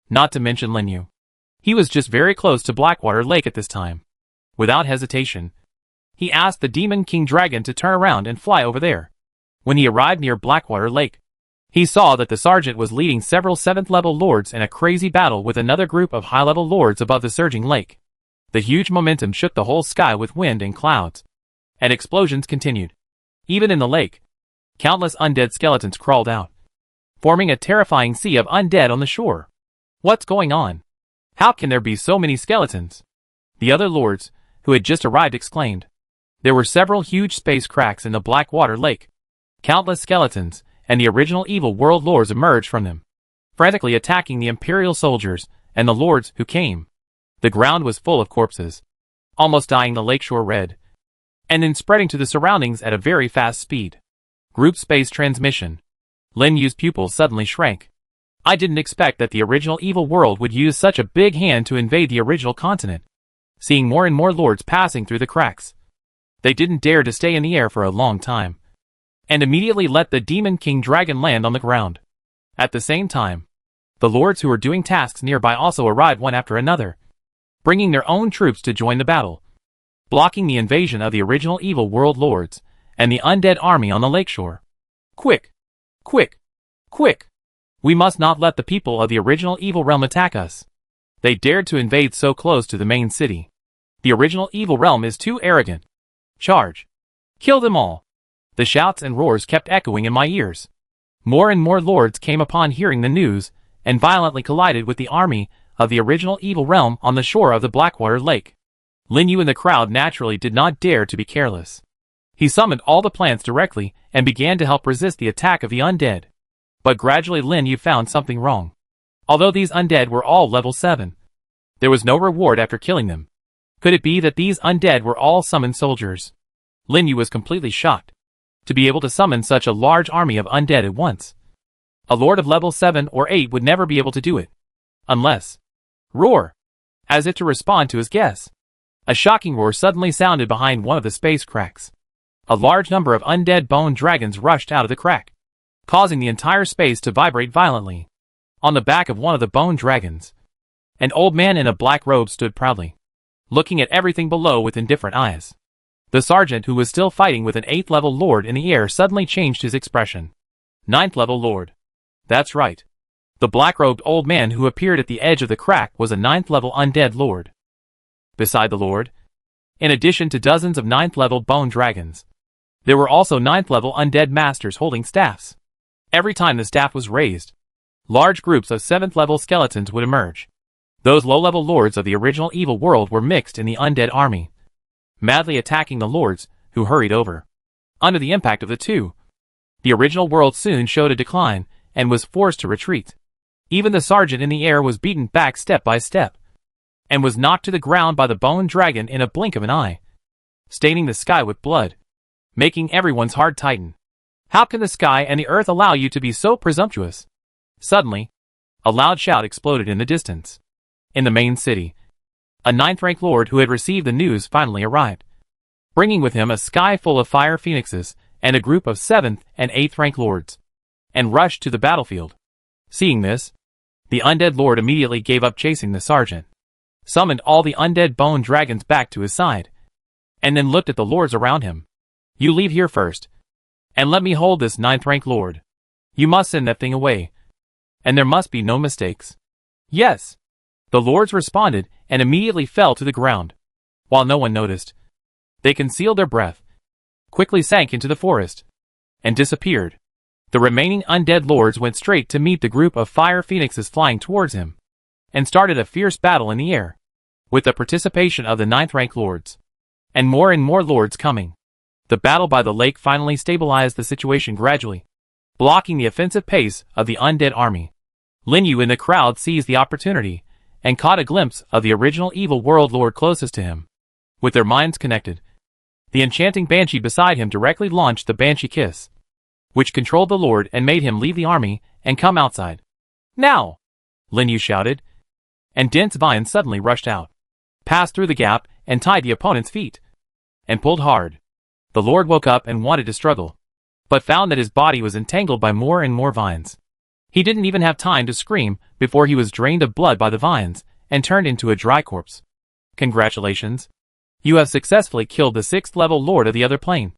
[SPEAKER 1] Not to mention Lin Yu. He was just very close to Blackwater Lake at this time. Without hesitation, he asked the Demon King Dragon to turn around and fly over there. When he arrived near Blackwater Lake, he saw that the sergeant was leading several 7th-level lords in a crazy battle with another group of high-level lords above the surging lake. The huge momentum shook the whole sky with wind and clouds, and explosions continued. Even in the lake, countless undead skeletons crawled out, forming a terrifying sea of undead on the shore. What's going on? How can there be so many skeletons? The other lords, who had just arrived, exclaimed. There were several huge space cracks in the Blackwater Lake. Countless skeletons and the original evil world lords emerged from them, frantically attacking the Imperial soldiers and the lords who came. The ground was full of corpses, almost dyeing the lakeshore red, and then spreading to the surroundings at a very fast speed. Group space transmission. Lin Yu's pupils suddenly shrank. I didn't expect that the original evil world would use such a big hand to invade the original continent. Seeing more and more lords passing through the cracks, they didn't dare to stay in the air for a long time, and immediately let the Demon King Dragon land on the ground. At the same time, the lords who were doing tasks nearby also arrived one after another, bringing their own troops to join the battle, blocking the invasion of the original evil world lords and the undead army on the lakeshore. Quick! Quick! Quick! We must not let the people of the original evil realm attack us. They dared to invade so close to the main city. The original evil realm is too arrogant. Charge! Kill them all! The shouts and roars kept echoing in my ears. More and more lords came upon hearing the news and violently collided with the army of the original evil realm on the shore of the Blackwater Lake. Lin Yu and the crowd naturally did not dare to be careless. He summoned all the plants directly and began to help resist the attack of the undead. But gradually Lin Yu found something wrong. Although these undead were all level 7, there was no reward after killing them. Could it be that these undead were all summoned soldiers? Lin Yu was completely shocked to be able to summon such a large army of undead at once. A lord of level 7 or 8 would never be able to do it. Unless... Roar! As if to respond to his guess. A shocking roar suddenly sounded behind one of the space cracks. A large number of undead bone dragons rushed out of the crack, causing the entire space to vibrate violently. On the back of one of the bone dragons, an old man in a black robe stood proudly, looking at everything below with indifferent eyes. The sergeant, who was still fighting with an 8th level lord in the air, suddenly changed his expression. 9th level lord. That's right. The black-robed old man who appeared at the edge of the crack was a 9th level undead lord. Beside the lord, in addition to dozens of 9th level bone dragons, there were also 9th level undead masters holding staffs. Every time the staff was raised, large groups of 7th level skeletons would emerge. Those low-level lords of the original evil world were mixed in the undead army, madly attacking the lords, who hurried over. Under the impact of the two, the original world soon showed a decline, and was forced to retreat. Even the sergeant in the air was beaten back step by step, and was knocked to the ground by the bone dragon in a blink of an eye, staining the sky with blood, making everyone's heart tighten. How can the sky and the earth allow you to be so presumptuous? Suddenly, a loud shout exploded in the distance. In the main city, a 9th rank lord who had received the news finally arrived, bringing with him a sky full of fire phoenixes and a group of 7th and 8th rank lords, and rushed to the battlefield. Seeing this, the undead lord immediately gave up chasing the sergeant, summoned all the undead bone dragons back to his side, and then looked at the lords around him. You leave here first, and let me hold this 9th rank lord. You must send that thing away, and there must be no mistakes. Yes. The lords responded and immediately fell to the ground. While no one noticed, they concealed their breath, quickly sank into the forest, and disappeared. The remaining undead lords went straight to meet the group of fire phoenixes flying towards him, and started a fierce battle in the air, with the participation of the 9th rank lords, and more lords coming. The battle by the lake finally stabilized the situation gradually, blocking the offensive pace of the undead army. Lin Yu in the crowd seized the opportunity, and caught a glimpse of the original evil world lord closest to him. With their minds connected, the enchanting banshee beside him directly launched the banshee kiss, which controlled the lord and made him leave the army and come outside. Now! Lin Yu shouted, and dense vines suddenly rushed out, passed through the gap and tied the opponent's feet, and pulled hard. The lord woke up and wanted to struggle, but found that his body was entangled by more and more vines. He didn't even have time to scream before he was drained of blood by the vines and turned into a dry corpse. Congratulations! You have successfully killed the 6th level lord of the other plane,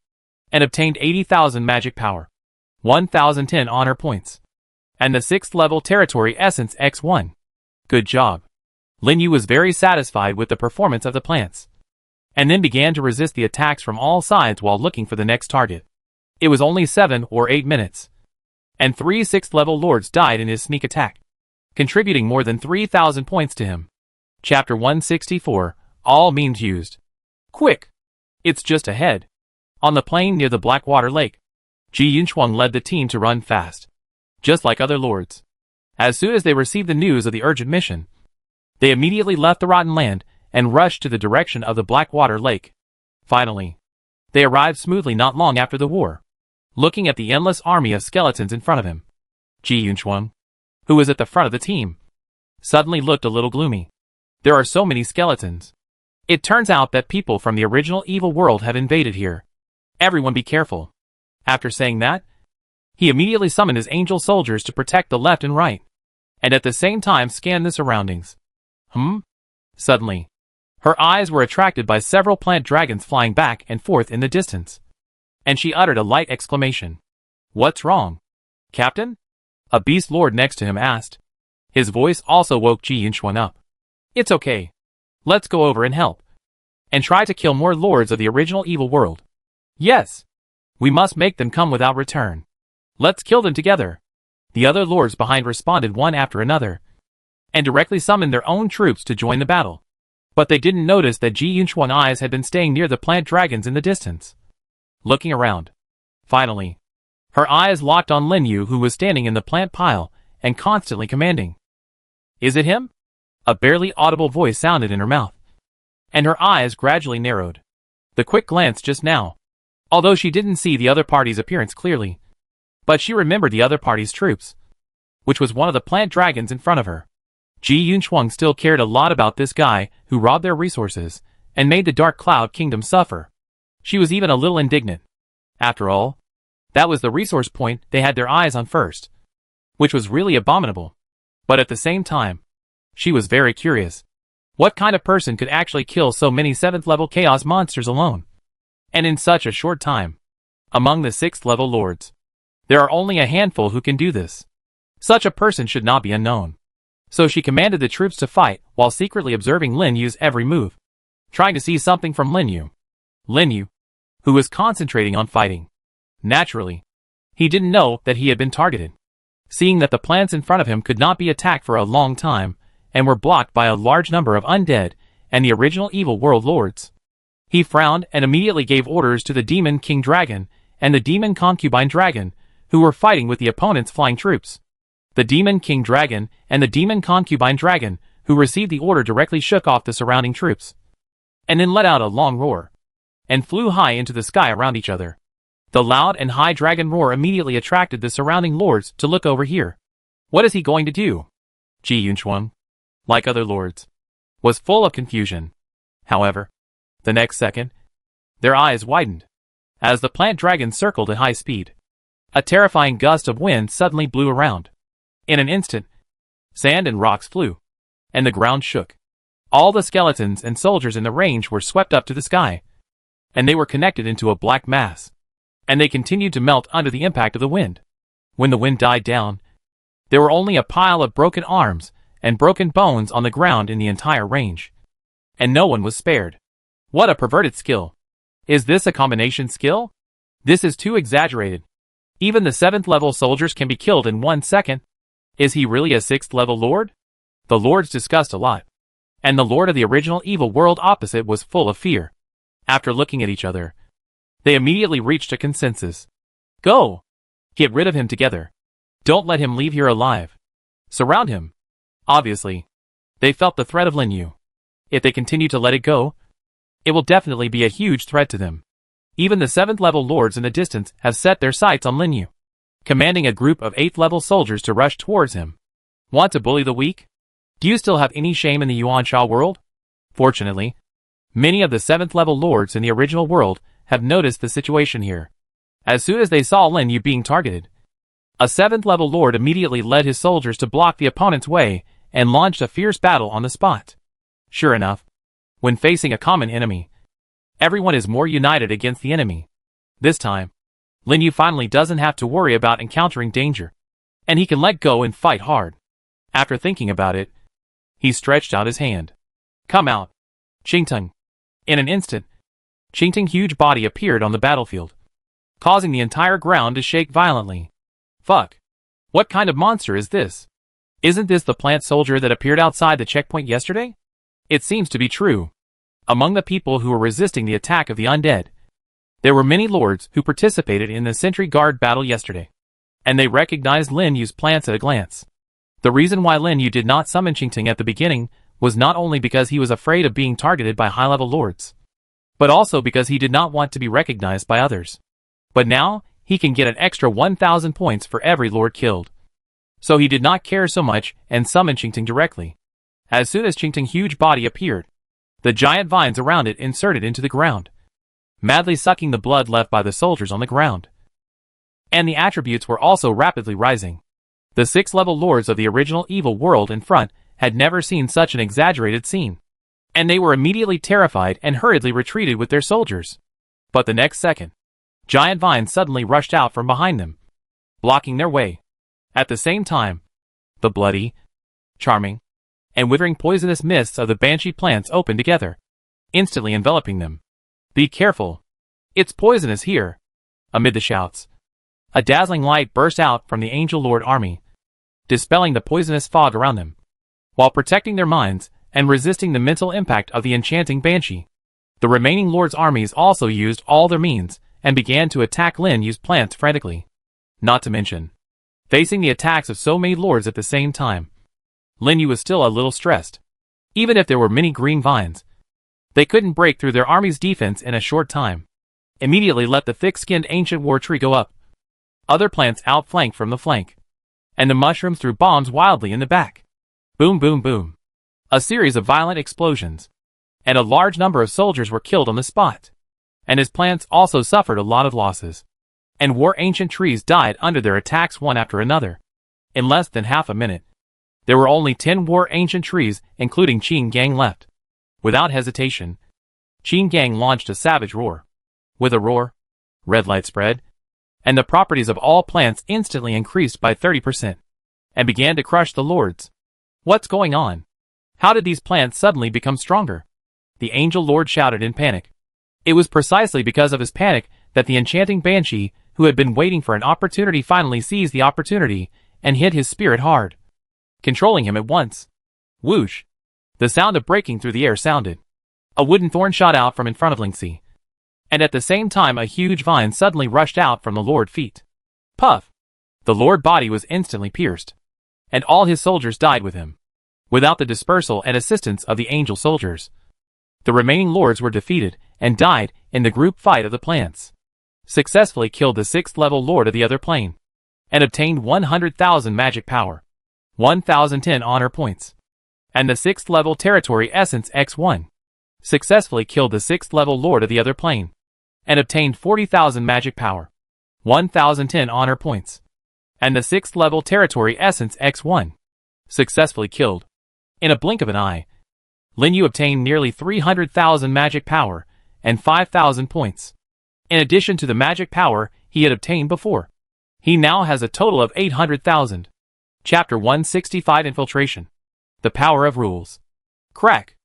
[SPEAKER 1] and obtained 80,000 magic power, 1,010 honor points, and the 6th level territory essence X1. Good job. Lin Yu was very satisfied with the performance of the plants, and then began to resist the attacks from all sides while looking for the next target. It was only 7 or 8 minutes, and 3 6th level lords died in his sneak attack, contributing more than 3,000 points to him. Chapter 164, All Means Used. Quick! It's just ahead. On the plain near the Blackwater Lake, Ji Yunchuang led the team to run fast, just like other lords. As soon as they received the news of the urgent mission, they immediately left the rotten land and rushed to the direction of the Blackwater Lake. Finally, they arrived smoothly not long after the war. Looking at the endless army of skeletons in front of him, Ji Yunchuang, who was at the front of the team, suddenly looked a little gloomy. There are so many skeletons. It turns out that people from the original evil world have invaded here. Everyone be careful. After saying that, he immediately summoned his angel soldiers to protect the left and right, and at the same time scanned the surroundings. Suddenly, her eyes were attracted by several plant dragons flying back and forth in the distance, and she uttered a light exclamation. What's wrong, Captain? A beast lord next to him asked. His voice also woke Ji Yunchuan up. It's okay. Let's go over and help, and try to kill more lords of the original evil world. Yes. We must make them come without return. Let's kill them together. The other lords behind responded one after another, and directly summoned their own troops to join the battle. But they didn't notice that Ji Yunchuan's eyes had been staying near the plant dragons in the distance, looking around. Finally, her eyes locked on Lin Yu, who was standing in the plant pile and constantly commanding. Is it him? A barely audible voice sounded in her mouth, and her eyes gradually narrowed. The quick glance just now, although she didn't see the other party's appearance clearly, but she remembered the other party's troops, which was one of the plant dragons in front of her. Ji Yunchuang still cared a lot about this guy who robbed their resources and made the Dark Cloud Kingdom suffer. She was even a little indignant. After all, that was the resource point they had their eyes on first, which was really abominable. But at the same time, she was very curious. What kind of person could actually kill so many 7th level chaos monsters alone, and in such a short time? Among the 6th level lords, there are only a handful who can do this. Such a person should not be unknown. So she commanded the troops to fight while secretly observing Lin Yu's every move, trying to see something from Lin Yu. Lin Yu, who was concentrating on fighting, naturally, He didn't know that he had been targeted. Seeing that the plants in front of him could not be attacked for a long time, and were blocked by a large number of undead and the original evil world lords, he frowned and immediately gave orders to the Demon King Dragon and the Demon Concubine Dragon, who were fighting with the opponent's flying troops. The Demon King Dragon and the Demon Concubine Dragon, who received the order, directly shook off the surrounding troops, and then let out a long roar, and flew high into the sky around each other. The loud and high dragon roar immediately attracted the surrounding lords to look over here. What is he going to do? Ji Yunchuan, like other lords, was full of confusion. However, the next second, their eyes widened as the plant dragon circled at high speed. A terrifying gust of wind suddenly blew around. In an instant, sand and rocks flew, and the ground shook. All the skeletons and soldiers in the range were swept up to the sky, and they were connected into a black mass, and they continued to melt under the impact of the wind. When the wind died down, there were only a pile of broken arms and broken bones on the ground in the entire range, and no one was spared. What a perverted skill! Is this a combination skill? This is too exaggerated. Even the 7th level soldiers can be killed in 1 second. Is he really a 6th level lord? The lords discussed a lot, and the lord of the original evil world opposite was full of fear. After looking at each other, they immediately reached a consensus. Go! Get rid of him together. Don't let him leave here alive. Surround him. Obviously, they felt the threat of Lin Yu. If they continue to let it go, it will definitely be a huge threat to them. Even the 7th level lords in the distance have set their sights on Lin Yu, commanding a group of 8th level soldiers to rush towards him. Want to bully the weak? Do you still have any shame in the Huangsha world? Fortunately, many of the 7th level lords in the original world have noticed the situation here. As soon as they saw Lin Yu being targeted, a 7th level lord immediately led his soldiers to block the opponent's way and launched a fierce battle on the spot. Sure enough, when facing a common enemy, everyone is more united against the enemy. This time, Lin Yu finally doesn't have to worry about encountering danger, and he can let go and fight hard. After thinking about it, he stretched out his hand. Come out, Qingteng. In an instant, Qingteng's huge body appeared on the battlefield, causing the entire ground to shake violently. Fuck. What kind of monster is this? Isn't this the plant soldier that appeared outside the checkpoint yesterday? It seems to be true. Among the people who were resisting the attack of the undead, there were many lords who participated in the sentry guard battle yesterday, and they recognized Lin Yu's plants at a glance. The reason why Lin Yu did not summon Qingteng at the beginning was not only because he was afraid of being targeted by high-level lords, but also because he did not want to be recognized by others. But now, he can get an extra 1,000 points for every lord killed. So he did not care so much and summoned Qingteng directly. As soon as Qingteng's huge body appeared, the giant vines around it inserted into the ground, madly sucking the blood left by the soldiers on the ground. And the attributes were also rapidly rising. The 6th level lords of the original evil world in front had never seen such an exaggerated scene, and they were immediately terrified and hurriedly retreated with their soldiers. But the next second, giant vines suddenly rushed out from behind them, blocking their way. At the same time, the bloody, charming, and withering poisonous mists of the banshee plants opened together, instantly enveloping them. Be careful! It's poisonous here! Amid the shouts, a dazzling light burst out from the Angel Lord army, dispelling the poisonous fog around them, while protecting their minds and resisting the mental impact of the enchanting banshee. The remaining lords' armies also used all their means and began to attack Lin Yu's plants frantically. Not to mention, facing the attacks of so many lords at the same time, Lin Yu was still a little stressed. Even if there were many green vines, they couldn't break through their army's defense in a short time. Immediately let the thick-skinned ancient war tree go up. Other plants outflanked from the flank, and the mushrooms threw bombs wildly in the back. Boom, boom, boom. A series of violent explosions, and a large number of soldiers were killed on the spot. And his plants also suffered a lot of losses, and war ancient trees died under their attacks one after another. In less than half a minute, there were only 10 war ancient trees, including Qin Gang, left. Without hesitation, Qin Gang launched a savage roar. With a roar, red light spread, and the properties of all plants instantly increased by 30%, and began to crush the lords. What's going on? How did these plants suddenly become stronger? The Angel Lord shouted in panic. It was precisely because of his panic that the enchanting banshee who had been waiting for an opportunity, finally seized the opportunity and hit his spirit hard, controlling him at once. Whoosh! The sound of breaking through the air sounded. A wooden thorn shot out from in front of Linksy, and at the same time a huge vine suddenly rushed out from the Lord's feet. Puff! The Lord's body was instantly pierced, and all his soldiers died with him. Without the dispersal and assistance of the angel soldiers, the remaining lords were defeated and died in the group fight of the plants. Successfully killed the 6th level lord of the other plane, and obtained 100,000 magic power, 1,010 honor points, and the 6th level territory essence X1. Successfully killed the 6th level lord of the other plane, and obtained 40,000 magic power, 1,010 honor points, and the 6th level territory essence X1. Successfully killed. In a blink of an eye, Lin Yu obtained nearly 300,000 magic power and 5,000 points. In addition to the magic power he had obtained before, he now has a total of 800,000. Chapter 165 Infiltration. The Power of Rules. Crack!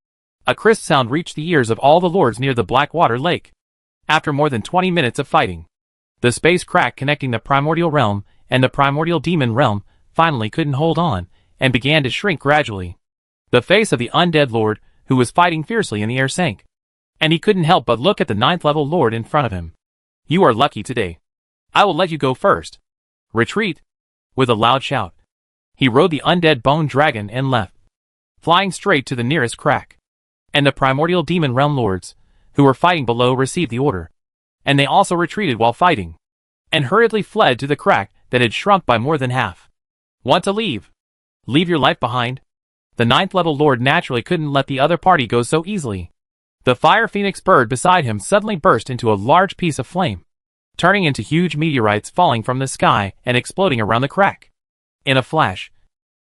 [SPEAKER 1] A crisp sound reached the ears of all the lords near the Blackwater Lake. After more than 20 minutes of fighting, the space crack connecting the Primordial Realm and the Primordial Demon Realm finally couldn't hold on and began to shrink gradually. The face of the undead lord, who was fighting fiercely in the air, sank, and he couldn't help but look at the 9th level lord in front of him. You are lucky today. I will let you go first. Retreat! With a loud shout, he rode the undead bone dragon and left, flying straight to the nearest crack. And the Primordial Demon Realm lords, who were fighting below, received the order, and they also retreated while fighting, and hurriedly fled to the crack that had shrunk by more than half. Want to leave? Leave your life behind? The 9th level lord naturally couldn't let the other party go so easily. The fire phoenix bird beside him suddenly burst into a large piece of flame, turning into huge meteorites falling from the sky and exploding around the crack. In a flash,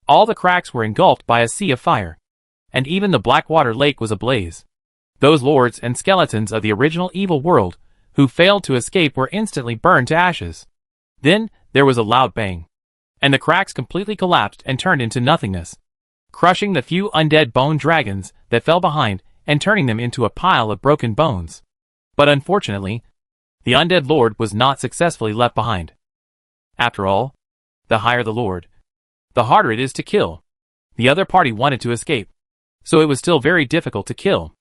[SPEAKER 1] all the cracks were engulfed by a sea of fire, and even the Blackwater Lake was ablaze. Those lords and skeletons of the original evil world who failed to escape were instantly burned to ashes. Then there was a loud bang, and the cracks completely collapsed and turned into nothingness, crushing the few undead bone dragons that fell behind and turning them into a pile of broken bones. But unfortunately, the undead lord was not successfully left behind. After all, the higher the lord, the harder it is to kill. The other party wanted to escape, so it was still very difficult to kill.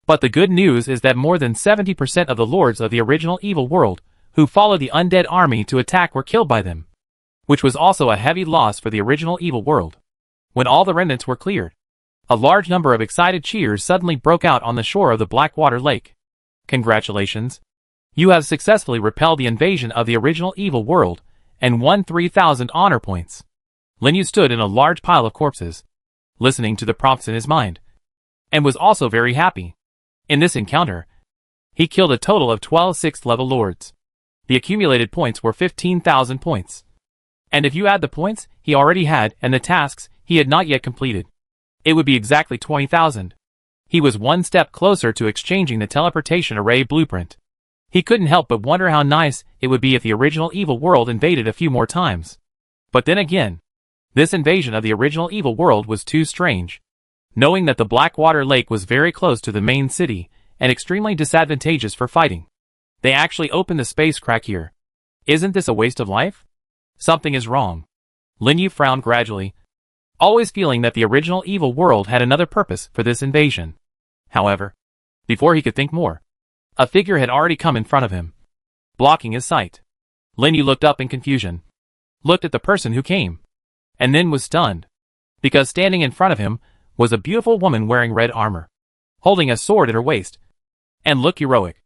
[SPEAKER 1] But the good news is that more than 70% of the lords of the original evil world who followed the undead army to attack were killed by them, which was also a heavy loss for the original evil world. When all the remnants were cleared, a large number of excited cheers suddenly broke out on the shore of the Blackwater Lake. Congratulations! You have successfully repelled the invasion of the original evil world and won 3,000 honor points. Lin Yu stood in a large pile of corpses, listening to the prompts in his mind, and was also very happy. In this encounter, he killed a total of 12 6th level lords. The accumulated points were 15,000 points. And if you add the points he already had and the tasks he had not yet completed, it would be exactly 20,000. He was one step closer to exchanging the teleportation array blueprint. He couldn't help but wonder how nice it would be if the original evil world invaded a few more times. But then again, this invasion of the original evil world was too strange. Knowing that the Blackwater Lake was very close to the main city and extremely disadvantageous for fighting, they actually opened the space crack here. Isn't this a waste of life? Something is wrong. Lin Yu frowned gradually, always feeling that the original evil world had another purpose for this invasion. However, before he could think more, a figure had already come in front of him, blocking his sight. Lin Yu looked up in confusion, looked at the person who came, and then was stunned, because standing in front of him was a beautiful woman wearing red armor, holding a sword at her waist, and looked heroic.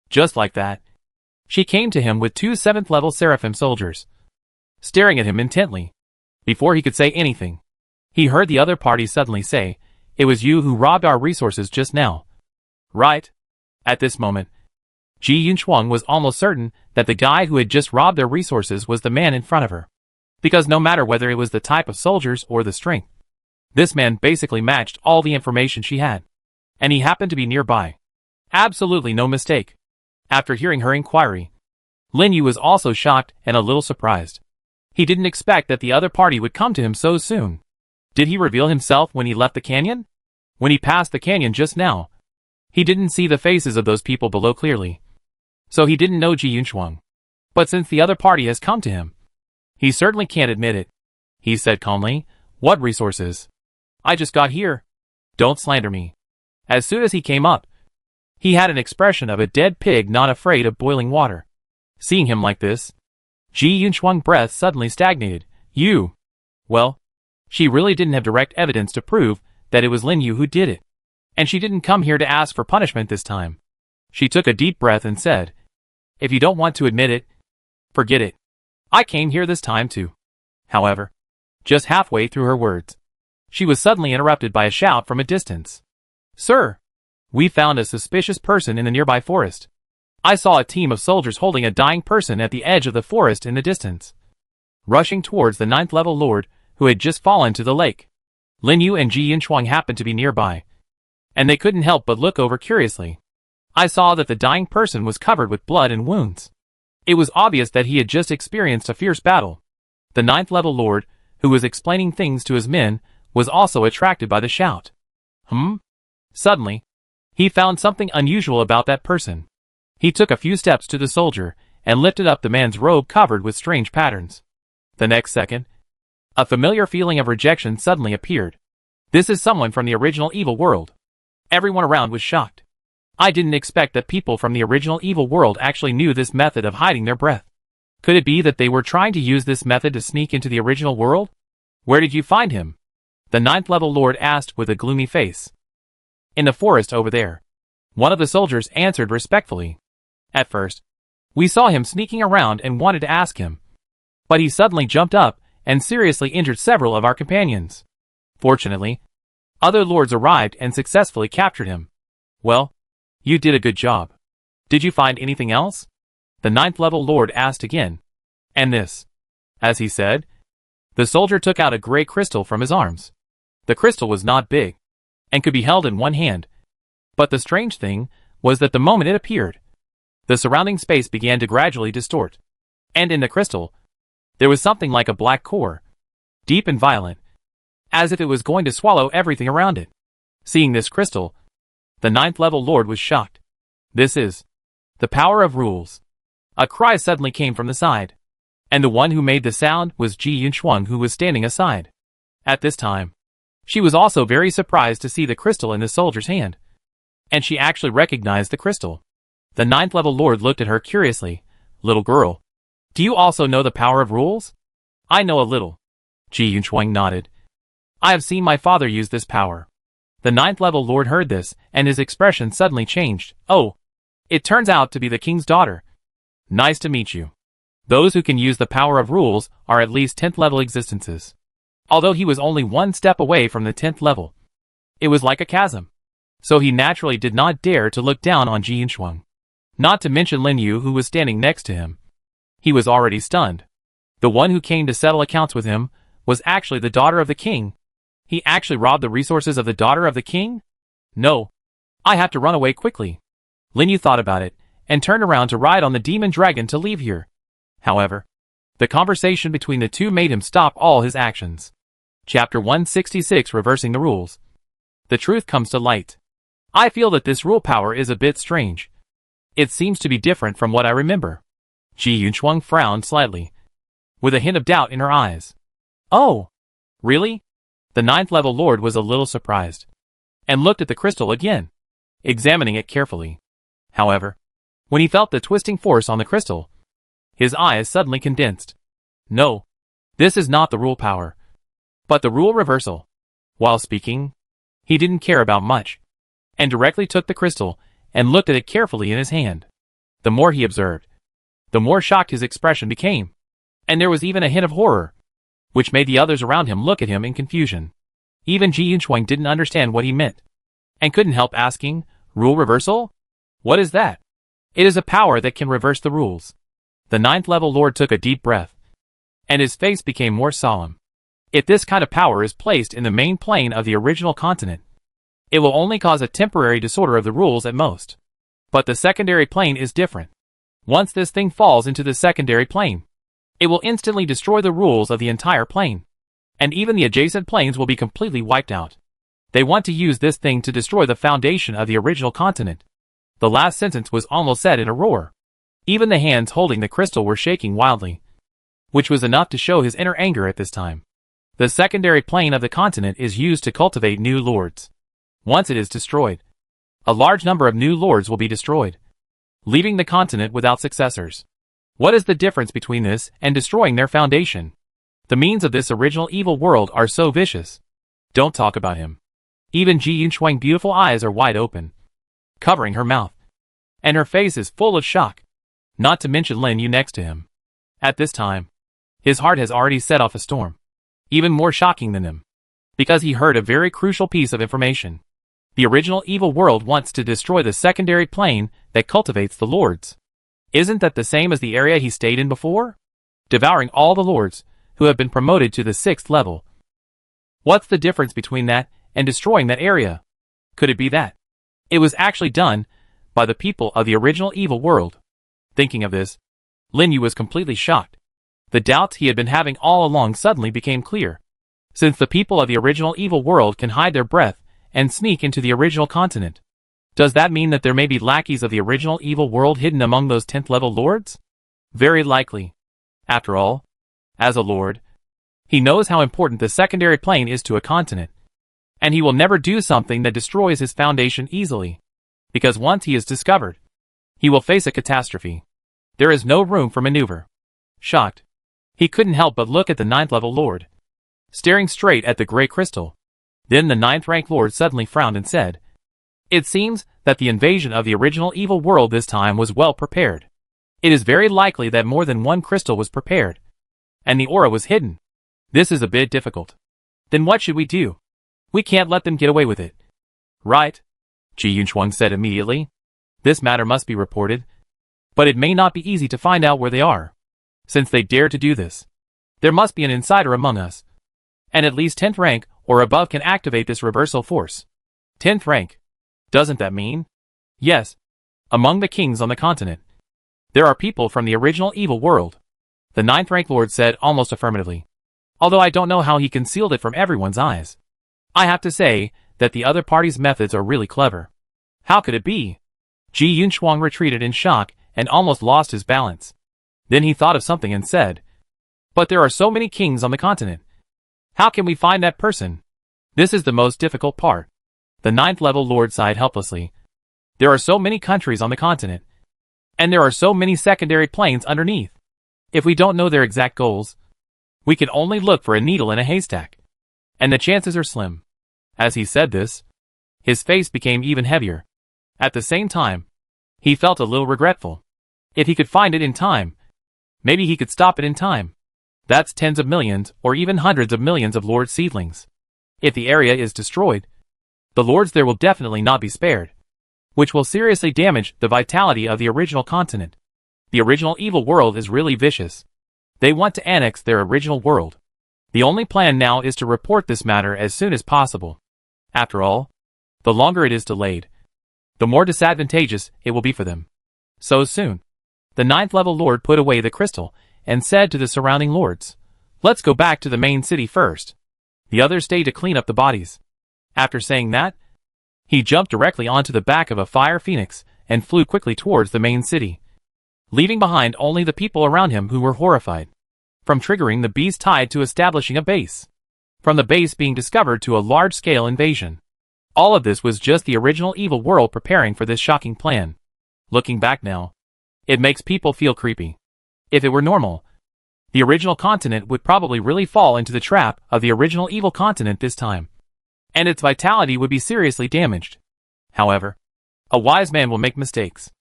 [SPEAKER 1] Just like that, she came to him with 2 7th level Seraphim soldiers, staring at him intently. Before he could say anything, he heard the other party suddenly say, "It was you who robbed our resources just now, right?" At this moment, Ji Yunchuang was almost certain that the guy who had just robbed their resources was the man in front of her, because no matter whether it was the type of soldiers or the strength, this man basically matched all the information she had, and he happened to be nearby. Absolutely no mistake. After hearing her inquiry, Lin Yu was also shocked and a little surprised. He didn't expect that the other party would come to him so soon. Did he reveal himself when he left the canyon? When he passed the canyon just now, he didn't see the faces of those people below clearly, so he didn't know Ji Yunchuang. But since the other party has come to him, he certainly can't admit it. He said calmly, "What resources? I just got here. Don't slander me." As soon as he came up, he had an expression of a dead pig not afraid of boiling water. Seeing him like this, Ji Yunchuang's breath suddenly stagnated. "You." Well, she really didn't have direct evidence to prove that it was Lin Yu who did it. And she didn't come here to ask for punishment this time. She took a deep breath and said, "If you don't want to admit it, forget it. I came here this time too." However, just halfway through her words, she was suddenly interrupted by a shout from a distance. "Sir, we found a suspicious person in the nearby forest. I saw a team of soldiers holding a dying person at the edge of the forest in the distance, rushing towards the 9th level lord who had just fallen to the lake." Lin Yu and Ji Yunchuang happened to be nearby, and they couldn't help but look over curiously. I saw that the dying person was covered with blood and wounds. It was obvious that he had just experienced a fierce battle. The 9th level lord, who was explaining things to his men, was also attracted by the shout. Suddenly, he found something unusual about that person. He took a few steps to the soldier and lifted up the man's robe covered with strange patterns. The next second, a familiar feeling of rejection suddenly appeared. "This is someone from the original evil world." Everyone around was shocked. I didn't expect that people from the original evil world actually knew this method of hiding their breath. Could it be that they were trying to use this method to sneak into the original world? "Where did you find him?" the 9th level lord asked with a gloomy face. "In the forest over there," one of the soldiers answered respectfully. "At first, we saw him sneaking around and wanted to ask him, but he suddenly jumped up and seriously injured several of our companions. Fortunately, other lords arrived and successfully captured him." "Well, you did a good job. Did you find anything else?" the 9th level lord asked again. "And this?" As he said, the soldier took out a gray crystal from his arms. The crystal was not big, and could be held in one hand. But the strange thing was that the moment it appeared, the surrounding space began to gradually distort. And in the crystal, there was something like a black core, deep and violent, as if it was going to swallow everything around it. Seeing this crystal, the 9th level lord was shocked. "This is the power of rules." A cry suddenly came from the side, and the one who made the sound was Ji Yunchuang, who was standing aside. At this time, she was also very surprised to see the crystal in the soldier's hand, and she actually recognized the crystal. The 9th level lord looked at her curiously. "Little girl, do you also know the power of rules?" "I know a little." Ji Yunchuang nodded. "I have seen my father use this power." The 9th level lord heard this, and his expression suddenly changed. "Oh, it turns out to be the king's daughter. Nice to meet you." Those who can use the power of rules are at least 10th level existences. Although he was only one step away from the 10th level, it was like a chasm. So he naturally did not dare to look down on Ji Yunchuang. Not to mention Lin Yu, who was standing next to him. He was already stunned. The one who came to settle accounts with him was actually the daughter of the king. He actually robbed the resources of the daughter of the king? "No. I have to run away quickly." Lin Yu thought about it, and turned around to ride on the demon dragon to leave here. However, the conversation between the two made him stop all his actions. Chapter 166, Reversing the Rules. The truth comes to light. I feel that this rule power is a bit strange. It seems to be different from what I remember. Ji Yunchuang frowned slightly, with a hint of doubt in her eyes. "Oh, really?" The 9th level lord was a little surprised, and looked at the crystal again, examining it carefully. However, when he felt the twisting force on the crystal, his eyes suddenly condensed. "No, this is not the rule power, but the rule reversal." While speaking, he didn't care about much, and directly took the crystal and looked at it carefully in his hand. The more he observed, the more shocked his expression became, and there was even a hint of horror, which made the others around him look at him in confusion. Even Ji Yunchuang didn't understand what he meant, and couldn't help asking, "Rule reversal? What is that?" "It is a power that can reverse the rules." The 9th level lord took a deep breath, and his face became more solemn. "If this kind of power is placed in the main plane of the original continent, it will only cause a temporary disorder of the rules at most. But the secondary plane is different. Once this thing falls into the secondary plane, it will instantly destroy the rules of the entire plane, and even the adjacent planes will be completely wiped out. They want to use this thing to destroy the foundation of the original continent." The last sentence was almost said in a roar. Even the hands holding the crystal were shaking wildly, which was enough to show his inner anger at this time. The secondary plane of the continent is used to cultivate new lords. Once it is destroyed, a large number of new lords will be destroyed, leaving the continent without successors. What is the difference between this and destroying their foundation? The means of this original evil world are so vicious. Don't talk about him. Even Ji Yunchuang's beautiful eyes are wide open, covering her mouth, and her face is full of shock, not to mention Lin Yu next to him. At this time, his heart has already set off a storm, even more shocking than him, because he heard a very crucial piece of information. The original evil world wants to destroy the secondary plane that cultivates the lords. Isn't that the same as the area he stayed in before? Devouring all the lords who have been promoted to the 6th level. What's the difference between that and destroying that area? Could it be that it was actually done by the people of the original evil world? Thinking of this, Lin Yu was completely shocked. The doubts he had been having all along suddenly became clear. Since the people of the original evil world can hide their breath and sneak into the original continent, does that mean that there may be lackeys of the original evil world hidden among those 10th level lords? Very likely. After all, as a lord, he knows how important the secondary plane is to a continent, and he will never do something that destroys his foundation easily, because once he is discovered, he will face a catastrophe. There is no room for maneuver. Shocked, he couldn't help but look at the 9th level lord, staring straight at the gray crystal. Then the 9th rank lord suddenly frowned and said, "It seems that the invasion of the original evil world this time was well prepared. It is very likely that more than one crystal was prepared, and the aura was hidden. This is a bit difficult. Then what should we do? We can't let them get away with it." "Right," Ji Yunchuang said immediately. "This matter must be reported, but it may not be easy to find out where they are. Since they dare to do this, there must be an insider among us, and at least 10th rank or above can activate this reversal force." 10th rank. Doesn't that mean? Yes. Among the kings on the continent, there are people from the original evil world. The 9th rank lord said almost affirmatively, although I don't know how he concealed it from everyone's eyes. I have to say that the other party's methods are really clever. How could it be? Ji Yunchuang retreated in shock and almost lost his balance. Then he thought of something and said, "But there are so many kings on the continent. How can we find that person? This is the most difficult part." The 9th level lord sighed helplessly. There are so many countries on the continent, and there are so many secondary planes underneath. If we don't know their exact goals, we can only look for a needle in a haystack, and the chances are slim. As he said this, his face became even heavier. At the same time, he felt a little regretful. If he could find it in time, maybe he could stop it in time. That's tens of millions or even hundreds of millions of lord seedlings. If the area is destroyed, the lords there will definitely not be spared, which will seriously damage the vitality of the original continent. The original evil world is really vicious. They want to annex their original world. The only plan now is to report this matter as soon as possible. After all, the longer it is delayed, the more disadvantageous it will be for them. So soon, the 9th level lord put away the crystal and said to the surrounding lords, "Let's go back to the main city first. The others stay to clean up the bodies." After saying that, he jumped directly onto the back of a fire phoenix and flew quickly towards the main city, leaving behind only the people around him who were horrified. From triggering the beast tied to establishing a base, from the base being discovered to a large-scale invasion. All of this was just the original evil world preparing for this shocking plan. Looking back now, it makes people feel creepy. If it were normal, the original continent would probably really fall into the trap of the original evil continent this time, and its vitality would be seriously damaged. However, a wise man will make mistakes.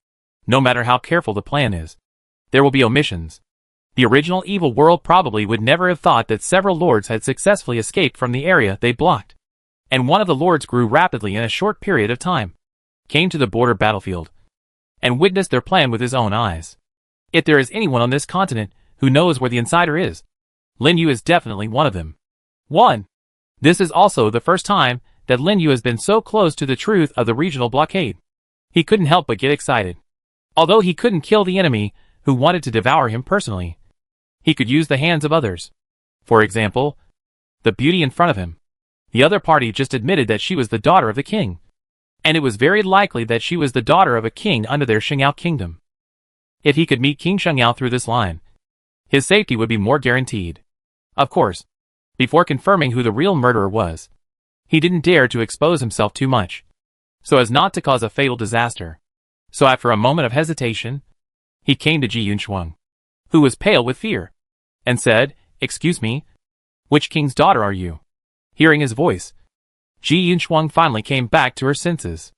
[SPEAKER 1] No matter how careful the plan is, there will be omissions. The original evil world probably would never have thought that several lords had successfully escaped from the area they blocked, and one of the lords grew rapidly in a short period of time, came to the border battlefield, and witnessed their plan with his own eyes. If there is anyone on this continent who knows where the insider is, Lin Yu is definitely one of them. 1. This is also the first time that Lin Yu has been so close to the truth of the regional blockade. He couldn't help but get excited. Although he couldn't kill the enemy who wanted to devour him personally, he could use the hands of others. For example, the beauty in front of him. The other party just admitted that she was the daughter of the king, and it was very likely that she was the daughter of a king under their Xing'ao kingdom. If he could meet King Shengao through this line, his safety would be more guaranteed. Of course, before confirming who the real murderer was, he didn't dare to expose himself too much, so as not to cause a fatal disaster. So after a moment of hesitation, he came to Ji Yunchuang, who was pale with fear, and said, "Excuse me, which king's daughter are you?" Hearing his voice, Ji Yunchuang finally came back to her senses.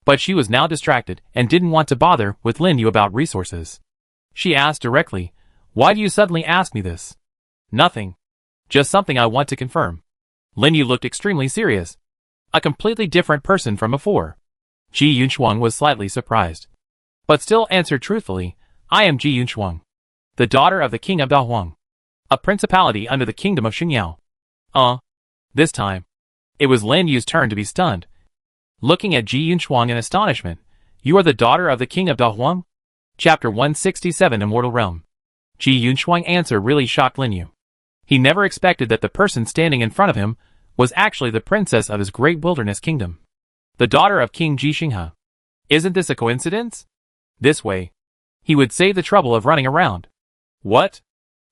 [SPEAKER 1] But she was now distracted and didn't want to bother with Lin Yu about resources. She asked directly, "Why do you suddenly ask me this?" "Nothing. Just something I want to confirm." Lin Yu looked extremely serious. A completely different person from before. Ji Yunchuang was slightly surprised, but still answered truthfully, "I am Ji Yunchuang, the daughter of the king of Dwarven, a principality under the kingdom of Xingyao." This time, it was Lin Yu's turn to be stunned. Looking at Ji Yunchuang in astonishment, "You are the daughter of the king of Dwarven?" Chapter 167 Immortal Realm. Ji Yunchuang's answer really shocked Lin Yu. He never expected that the person standing in front of him was actually the princess of his great wilderness kingdom, the daughter of King Ji Xinghe. Isn't this a coincidence? This way, he would save the trouble of running around. "What?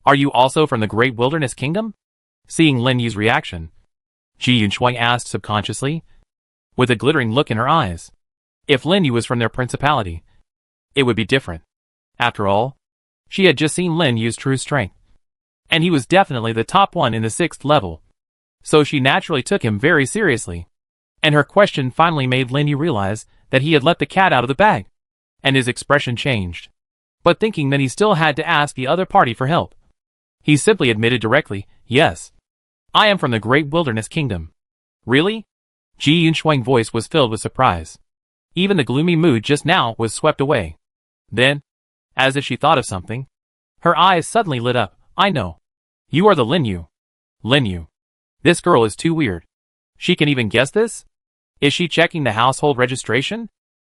[SPEAKER 1] Are you also from the great wilderness kingdom?" Seeing Lin Yu's reaction, Ji Yunchuang asked subconsciously, with a glittering look in her eyes. If Lin Yu was from their principality, it would be different. After all, she had just seen Lin Yu's true strength, and he was definitely the top one in the 6th level. So she naturally took him very seriously, and her question finally made Lin Yu realize that he had let the cat out of the bag, and his expression changed. But thinking that he still had to ask the other party for help, he simply admitted directly, "Yes, I am from the great wilderness kingdom." "Really?" Ji Yunchuang's voice was filled with surprise. Even the gloomy mood just now was swept away. Then, as if she thought of something, her eyes suddenly lit up. "I know. You are the Lin Yu." "Lin Yu? This girl is too weird. She can even guess this? Is she checking the household registration?"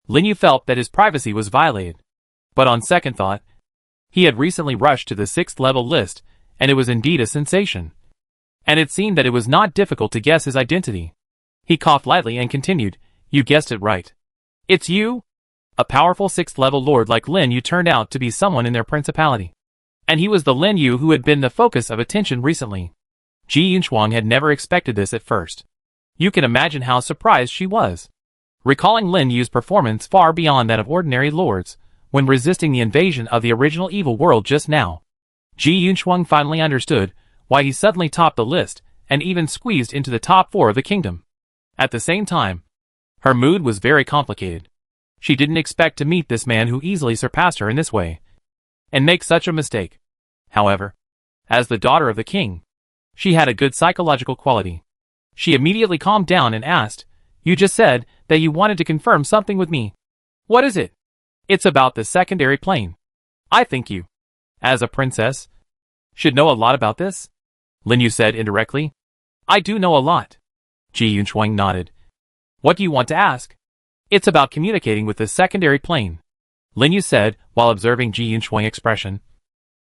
[SPEAKER 1] Lin Yu felt that his privacy was violated. But on second thought, he had recently rushed to the 6th level list, and it was indeed a sensation. And it seemed that it was not difficult to guess his identity. He coughed lightly and continued, "You guessed it right. It's you." A powerful 6th level lord like Lin Yu turned out to be someone in their principality. And he was the Lin Yu who had been the focus of attention recently. Ji Yunchuang had never expected this at first. You can imagine how surprised she was. Recalling Lin Yu's performance far beyond that of ordinary lords, when resisting the invasion of the original evil world just now, Ji Yunchuang finally understood why he suddenly topped the list and even squeezed into the top 4 of the kingdom. At the same time, her mood was very complicated. She didn't expect to meet this man who easily surpassed her in this way, and make such a mistake. However, as the daughter of the king, she had a good psychological quality. She immediately calmed down and asked, "You just said that you wanted to confirm something with me. What is it?" "It's about the secondary plane. I think you, as a princess, should know a lot about this," Lin Yu said indirectly. "I do know a lot." Ji Yunchuang nodded. "What do you want to ask?" "It's about communicating with the secondary plane," Lin Yu said while observing Ji Yunchuang's expression.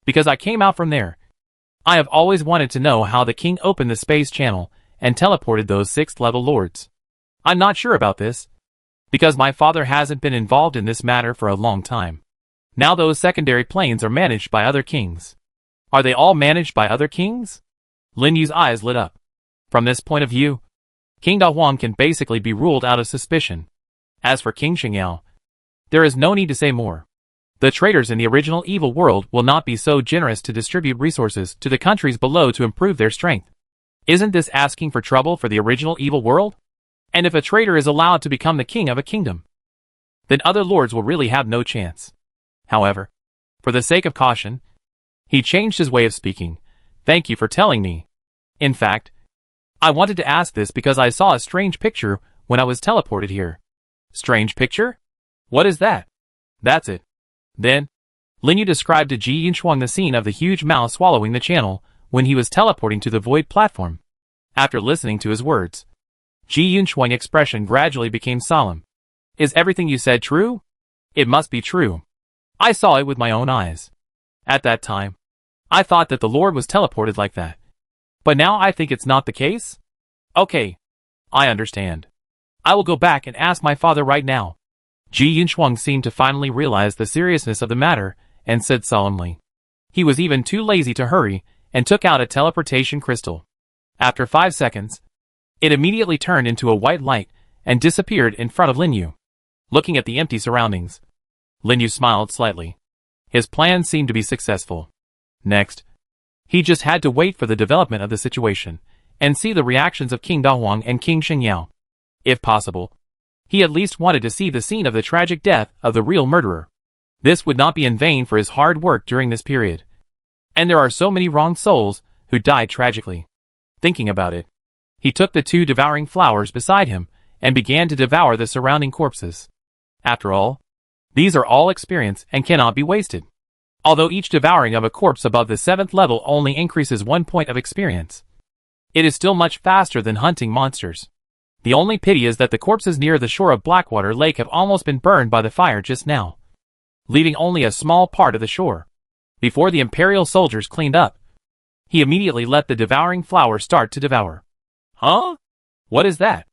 [SPEAKER 1] "Because I came out from there. I have always wanted to know how the king opened the space channel and teleported those 6th level lords. I'm not sure about this, because my father hasn't been involved in this matter for a long time. Now those secondary planes are managed by other kings." "Are they all managed by other kings?" Lin Yu's eyes lit up. From this point of view, King Dwarven can basically be ruled out of suspicion. As for King Xingyao, there is no need to say more. The traitors in the original evil world will not be so generous to distribute resources to the countries below to improve their strength. Isn't this asking for trouble for the original evil world? And if a traitor is allowed to become the king of a kingdom, then other lords will really have no chance. However, for the sake of caution, he changed his way of speaking. "Thank you for telling me. In fact, I wanted to ask this because I saw a strange picture when I was teleported here." "Strange picture? What is that?" "That's it." Then, Lin Yu described to Ji Yunchuang the scene of the huge mouse swallowing the channel when he was teleporting to the void platform. After listening to his words, Ji Yunchuang's expression gradually became solemn. "Is everything you said true?" "It must be true. I saw it with my own eyes. At that time, I thought that the Lord was teleported like that. But now I think it's not the case?" "Okay. I understand. I will go back and ask my father right now." Ji Yunchuang seemed to finally realize the seriousness of the matter and said solemnly. He was even too lazy to hurry, and took out a teleportation crystal. After 5 seconds, it immediately turned into a white light, and disappeared in front of Lin Yu. Looking at the empty surroundings, Lin Yu smiled slightly. His plan seemed to be successful. Next, he just had to wait for the development of the situation, and see the reactions of King Dahuang and King Shengyao. If possible, he at least wanted to see the scene of the tragic death of the real murderer. This would not be in vain for his hard work during this period. And there are so many wronged souls who died tragically. Thinking about it, he took the 2 devouring flowers beside him and began to devour the surrounding corpses. After all, these are all experience and cannot be wasted. Although each devouring of a corpse above the 7th level only increases 1 point of experience, it is still much faster than hunting monsters. The only pity is that the corpses near the shore of Blackwater Lake have almost been burned by the fire just now, leaving only a small part of the shore. Before the Imperial soldiers cleaned up, he immediately let the devouring flower start to devour. Huh? What is that?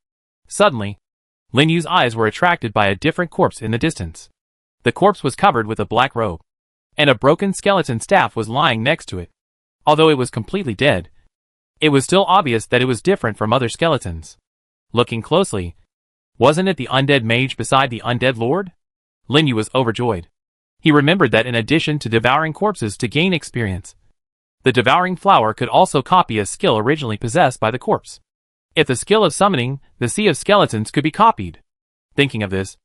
[SPEAKER 1] Suddenly, Lin Yu's eyes were attracted by a different corpse in the distance. The corpse was covered with a black robe, and a broken skeleton staff was lying next to it. Although it was completely dead, it was still obvious that it was different from other skeletons. Looking closely, wasn't it the undead mage beside the undead lord? Lin Yu was overjoyed. He remembered that in addition to devouring corpses to gain experience, the devouring flower could also copy a skill originally possessed by the corpse. If the skill of summoning the sea of skeletons could be copied. Thinking of this,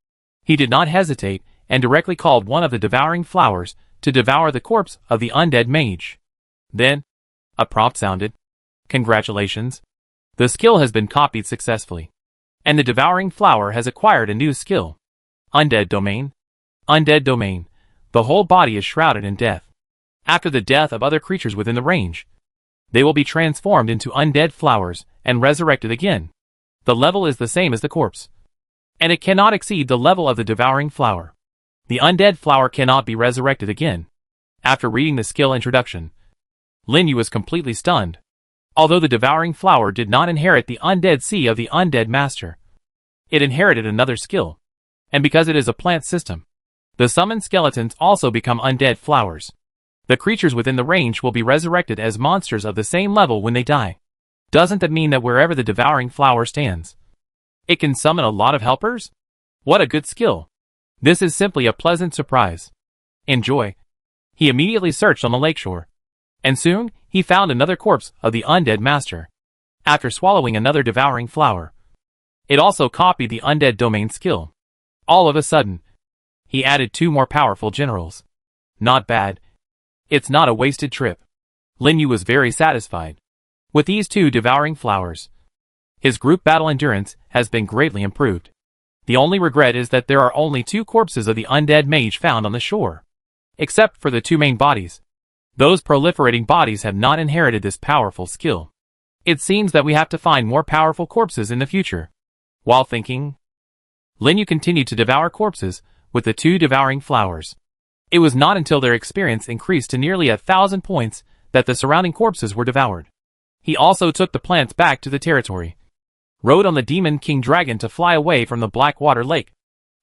[SPEAKER 1] he did not hesitate and directly called one of the devouring flowers to devour the corpse of the undead mage. Then, a prompt sounded. Congratulations. The skill has been copied successfully, and the devouring flower has acquired a new skill. Undead domain. Undead domain. The whole body is shrouded in death. After the death of other creatures within the range, they will be transformed into undead flowers and resurrected again. The level is the same as the corpse, and it cannot exceed the level of the devouring flower. The undead flower cannot be resurrected again. After reading the skill introduction, Lin Yu was completely stunned. Although the devouring flower did not inherit the undead sea of the undead master, it inherited another skill. And because it is a plant system, the summoned skeletons also become undead flowers. The creatures within the range will be resurrected as monsters of the same level when they die. Doesn't that mean that wherever the devouring flower stands, it can summon a lot of helpers? What a good skill. This is simply a pleasant surprise. Enjoy. He immediately searched on the lakeshore, and soon he found another corpse of the undead master. After swallowing another devouring flower, it also copied the undead domain skill. All of a sudden, he added 2 more powerful generals. Not bad. It's not a wasted trip. Lin Yu was very satisfied. With these 2 devouring flowers, his group battle endurance has been greatly improved. The only regret is that there are only 2 corpses of the undead mage found on the shore. Except for the 2 main bodies. Those proliferating bodies have not inherited this powerful skill. It seems that we have to find more powerful corpses in the future. While thinking, Lin Yu continued to devour corpses with the 2 devouring flowers. It was not until their experience increased to nearly 1,000 points that the surrounding corpses were devoured. He also took the plants back to the territory, rode on the Demon King Dragon to fly away from the Blackwater Lake,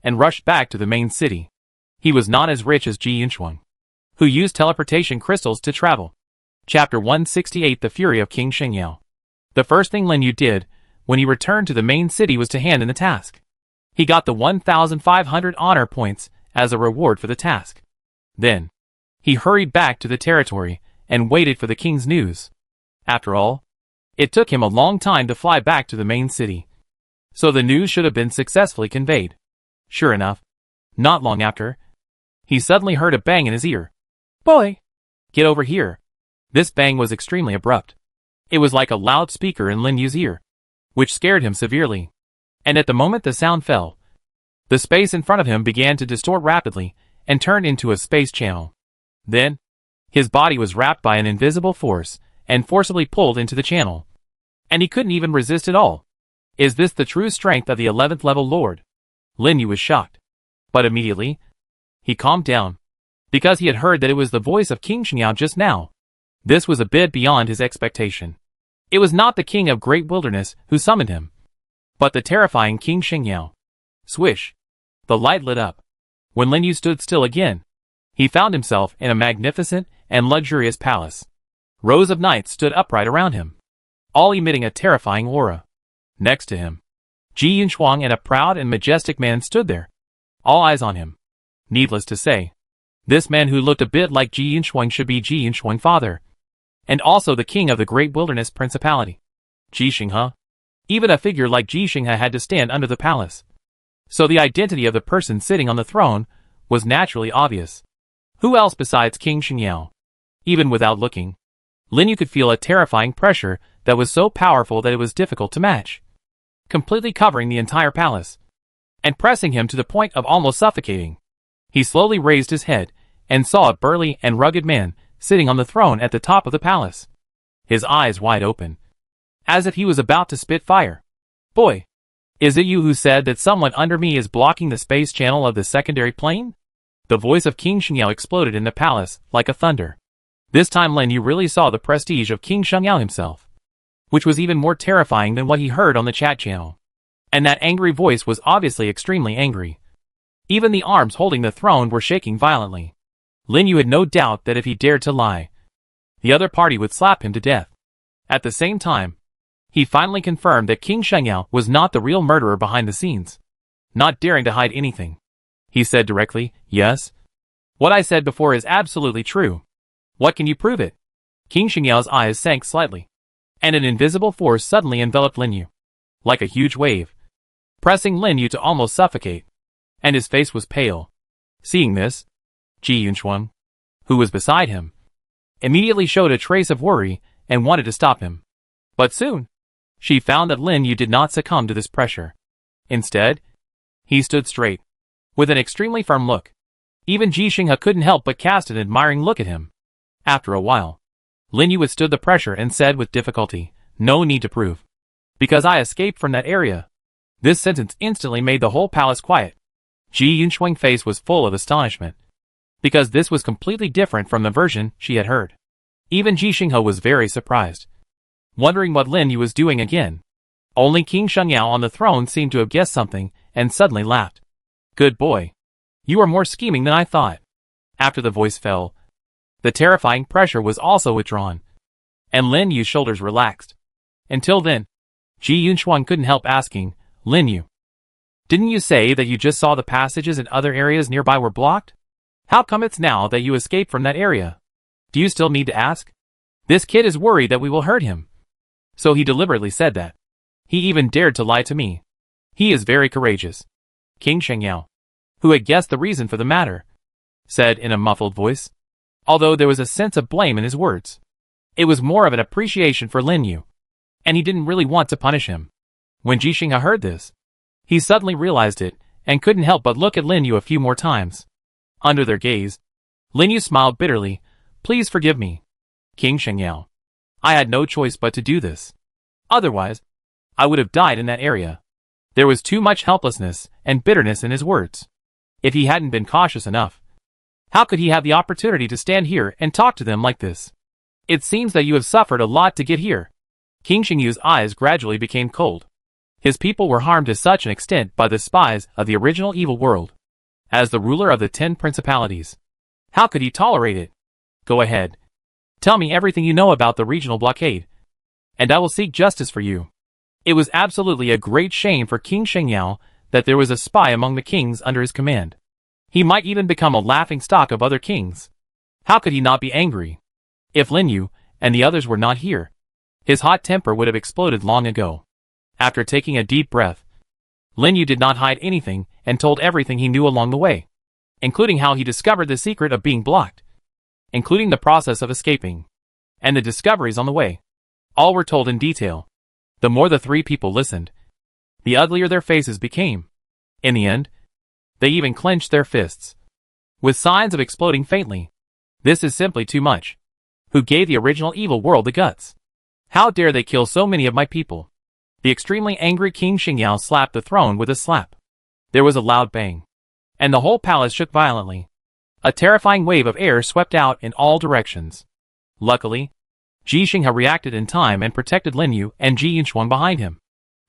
[SPEAKER 1] and rushed back to the main city. He was not as rich as Ji Yinchuang, who used teleportation crystals to travel. Chapter 168 The Fury of King Shengyao. The first thing Lin Yu did when he returned to the main city was to hand in the task. He got the 1,500 honor points as a reward for the task. Then, he hurried back to the territory and waited for the king's news. After all, it took him a long time to fly back to the main city, so the news should have been successfully conveyed. Sure enough, not long after, he suddenly heard a bang in his ear. "Boy! Get over here!" This bang was extremely abrupt. It was like a loudspeaker in Lin Yu's ear, which scared him severely. And at the moment the sound fell, the space in front of him began to distort rapidly and turned into a space channel. Then, his body was wrapped by an invisible force and forcibly pulled into the channel. And he couldn't even resist at all. Is this the true strength of the 11th level lord? Lin Yu was shocked. But immediately, he calmed down, because he had heard that it was the voice of King Shengyao just now. This was a bit beyond his expectation. It was not the king of Great Wilderness who summoned him, but the terrifying King Shengyao. Swish! The light lit up. When Lin Yu stood still again, He found himself in a magnificent and luxurious palace. Rows of knights stood upright around him, all emitting a terrifying aura. Next to him, Ji Yunchuang and a proud and majestic man stood there, all eyes on him. Needless to say, this man who looked a bit like Ji Yunchuang should be Ji Yunchuang's father, and also the king of the great wilderness Principality, Ji Xinghe. Even a figure like Ji Xinghe had to stand under the palace. So the identity of the person sitting on the throne was naturally obvious. Who else besides King Xingyao? Even without looking, Lin Yu could feel a terrifying pressure that was so powerful that it was difficult to match, completely covering the entire palace, and pressing him to the point of almost suffocating. He slowly raised his head, and saw a burly and rugged man sitting on the throne at the top of the palace, his eyes wide open, as if he was about to spit fire. "Boy, is it you who said that someone under me is blocking the space channel of the secondary plane?" The voice of King Xingyao exploded in the palace like a thunder. This time Lin Yu really saw the prestige of King Xingyao himself, which was even more terrifying than what he heard on the chat channel. And that angry voice was obviously extremely angry. Even the arms holding the throne were shaking violently. Lin Yu had no doubt that if he dared to lie, the other party would slap him to death. At the same time, he finally confirmed that King Xingyao was not the real murderer behind the scenes. Not daring to hide anything, he said directly, "Yes. What I said before is absolutely true. What can you prove it?" King Xingyao's eyes sank slightly, and an invisible force suddenly enveloped Lin Yu, like a huge wave, pressing Lin Yu to almost suffocate, and his face was pale. Seeing this, Ji Yunchuang, who was beside him, immediately showed a trace of worry and wanted to stop him. But soon, she found that Lin Yu did not succumb to this pressure. Instead, he stood straight, with an extremely firm look. Even Ji Xinghe couldn't help but cast an admiring look at him. After a while, Lin Yu withstood the pressure and said with difficulty, "No need to prove. Because I escaped from that area." This sentence instantly made the whole palace quiet. Ji Yunchuang's face was full of astonishment, because this was completely different from the version she had heard. Even Ji Xinghe was very surprised, wondering what Lin Yu was doing again. Only King Xingyao on the throne seemed to have guessed something and suddenly laughed. "Good boy. You are more scheming than I thought." After the voice fell, the terrifying pressure was also withdrawn, and Lin Yu's shoulders relaxed. Until then, Ji Yunchuang couldn't help asking, "Lin Yu, didn't you say that you just saw the passages and other areas nearby were blocked? How come it's now that you escaped from that area? Do you still need to ask? This kid is worried that we will hurt him. So he deliberately said that. He even dared to lie to me. He is very courageous." King Xingyao, who had guessed the reason for the matter, said in a muffled voice, although there was a sense of blame in his words. It was more of an appreciation for Lin Yu, and he didn't really want to punish him. When Ji Xinghe heard this, he suddenly realized it, and couldn't help but look at Lin Yu a few more times. Under their gaze, Lin Yu smiled bitterly. "Please forgive me, King Xingyao. I had no choice but to do this. Otherwise, I would have died in that area." There was too much helplessness and bitterness in his words. If he hadn't been cautious enough, how could he have the opportunity to stand here and talk to them like this? "It seems that you have suffered a lot to get here." King Xingyu's eyes gradually became cold. His people were harmed to such an extent by the spies of the original evil world. As the ruler of the 10 principalities, how could he tolerate it? "Go ahead. Tell me everything you know about the regional blockade, and I will seek justice for you." It was absolutely a great shame for King Xingyao that there was a spy among the kings under his command. He might even become a laughingstock of other kings. How could he not be angry? If Lin Yu and the others were not here, his hot temper would have exploded long ago. After taking a deep breath, Lin Yu did not hide anything and told everything he knew along the way, including how he discovered the secret of being blocked, including the process of escaping, and the discoveries on the way. All were told in detail. The more the three people listened, the uglier their faces became. In the end, they even clenched their fists, with signs of exploding faintly. "This is simply too much. Who gave the original evil world the guts? How dare they kill so many of my people?" The extremely angry King Xingyao slapped the throne with a slap. There was a loud bang, and the whole palace shook violently. A terrifying wave of air swept out in all directions. Luckily, Ji Xinghe reacted in time and protected Lin Yu and Ji Yunchuang behind him,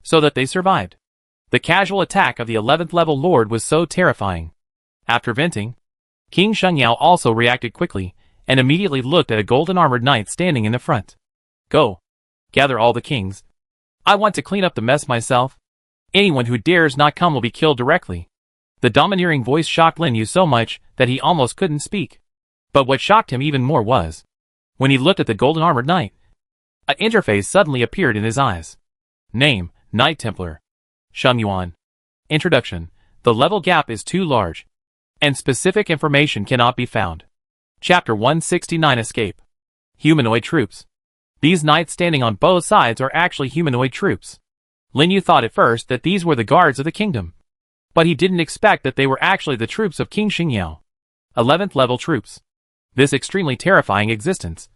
[SPEAKER 1] so that they survived. The casual attack of the 11th level lord was so terrifying. After venting, King Shengyao also reacted quickly, and immediately looked at a golden-armored knight standing in the front. Go. Gather all the kings. I want to clean up the mess myself. Anyone who dares not come will be killed directly. The domineering voice shocked Lin Yu so much that he almost couldn't speak. But what shocked him even more was, when he looked at the golden-armored knight, an interface suddenly appeared in his eyes. Name, Knight Templar. Sheng Yuan. Introduction. The level gap is too large, and specific information cannot be found. Chapter 169 Escape. Humanoid troops. These knights standing on both sides are actually humanoid troops. Lin Yu thought at first that these were the guards of the kingdom, but he didn't expect that they were actually the troops of King Shengyao. 11th level troops. This extremely terrifying existence.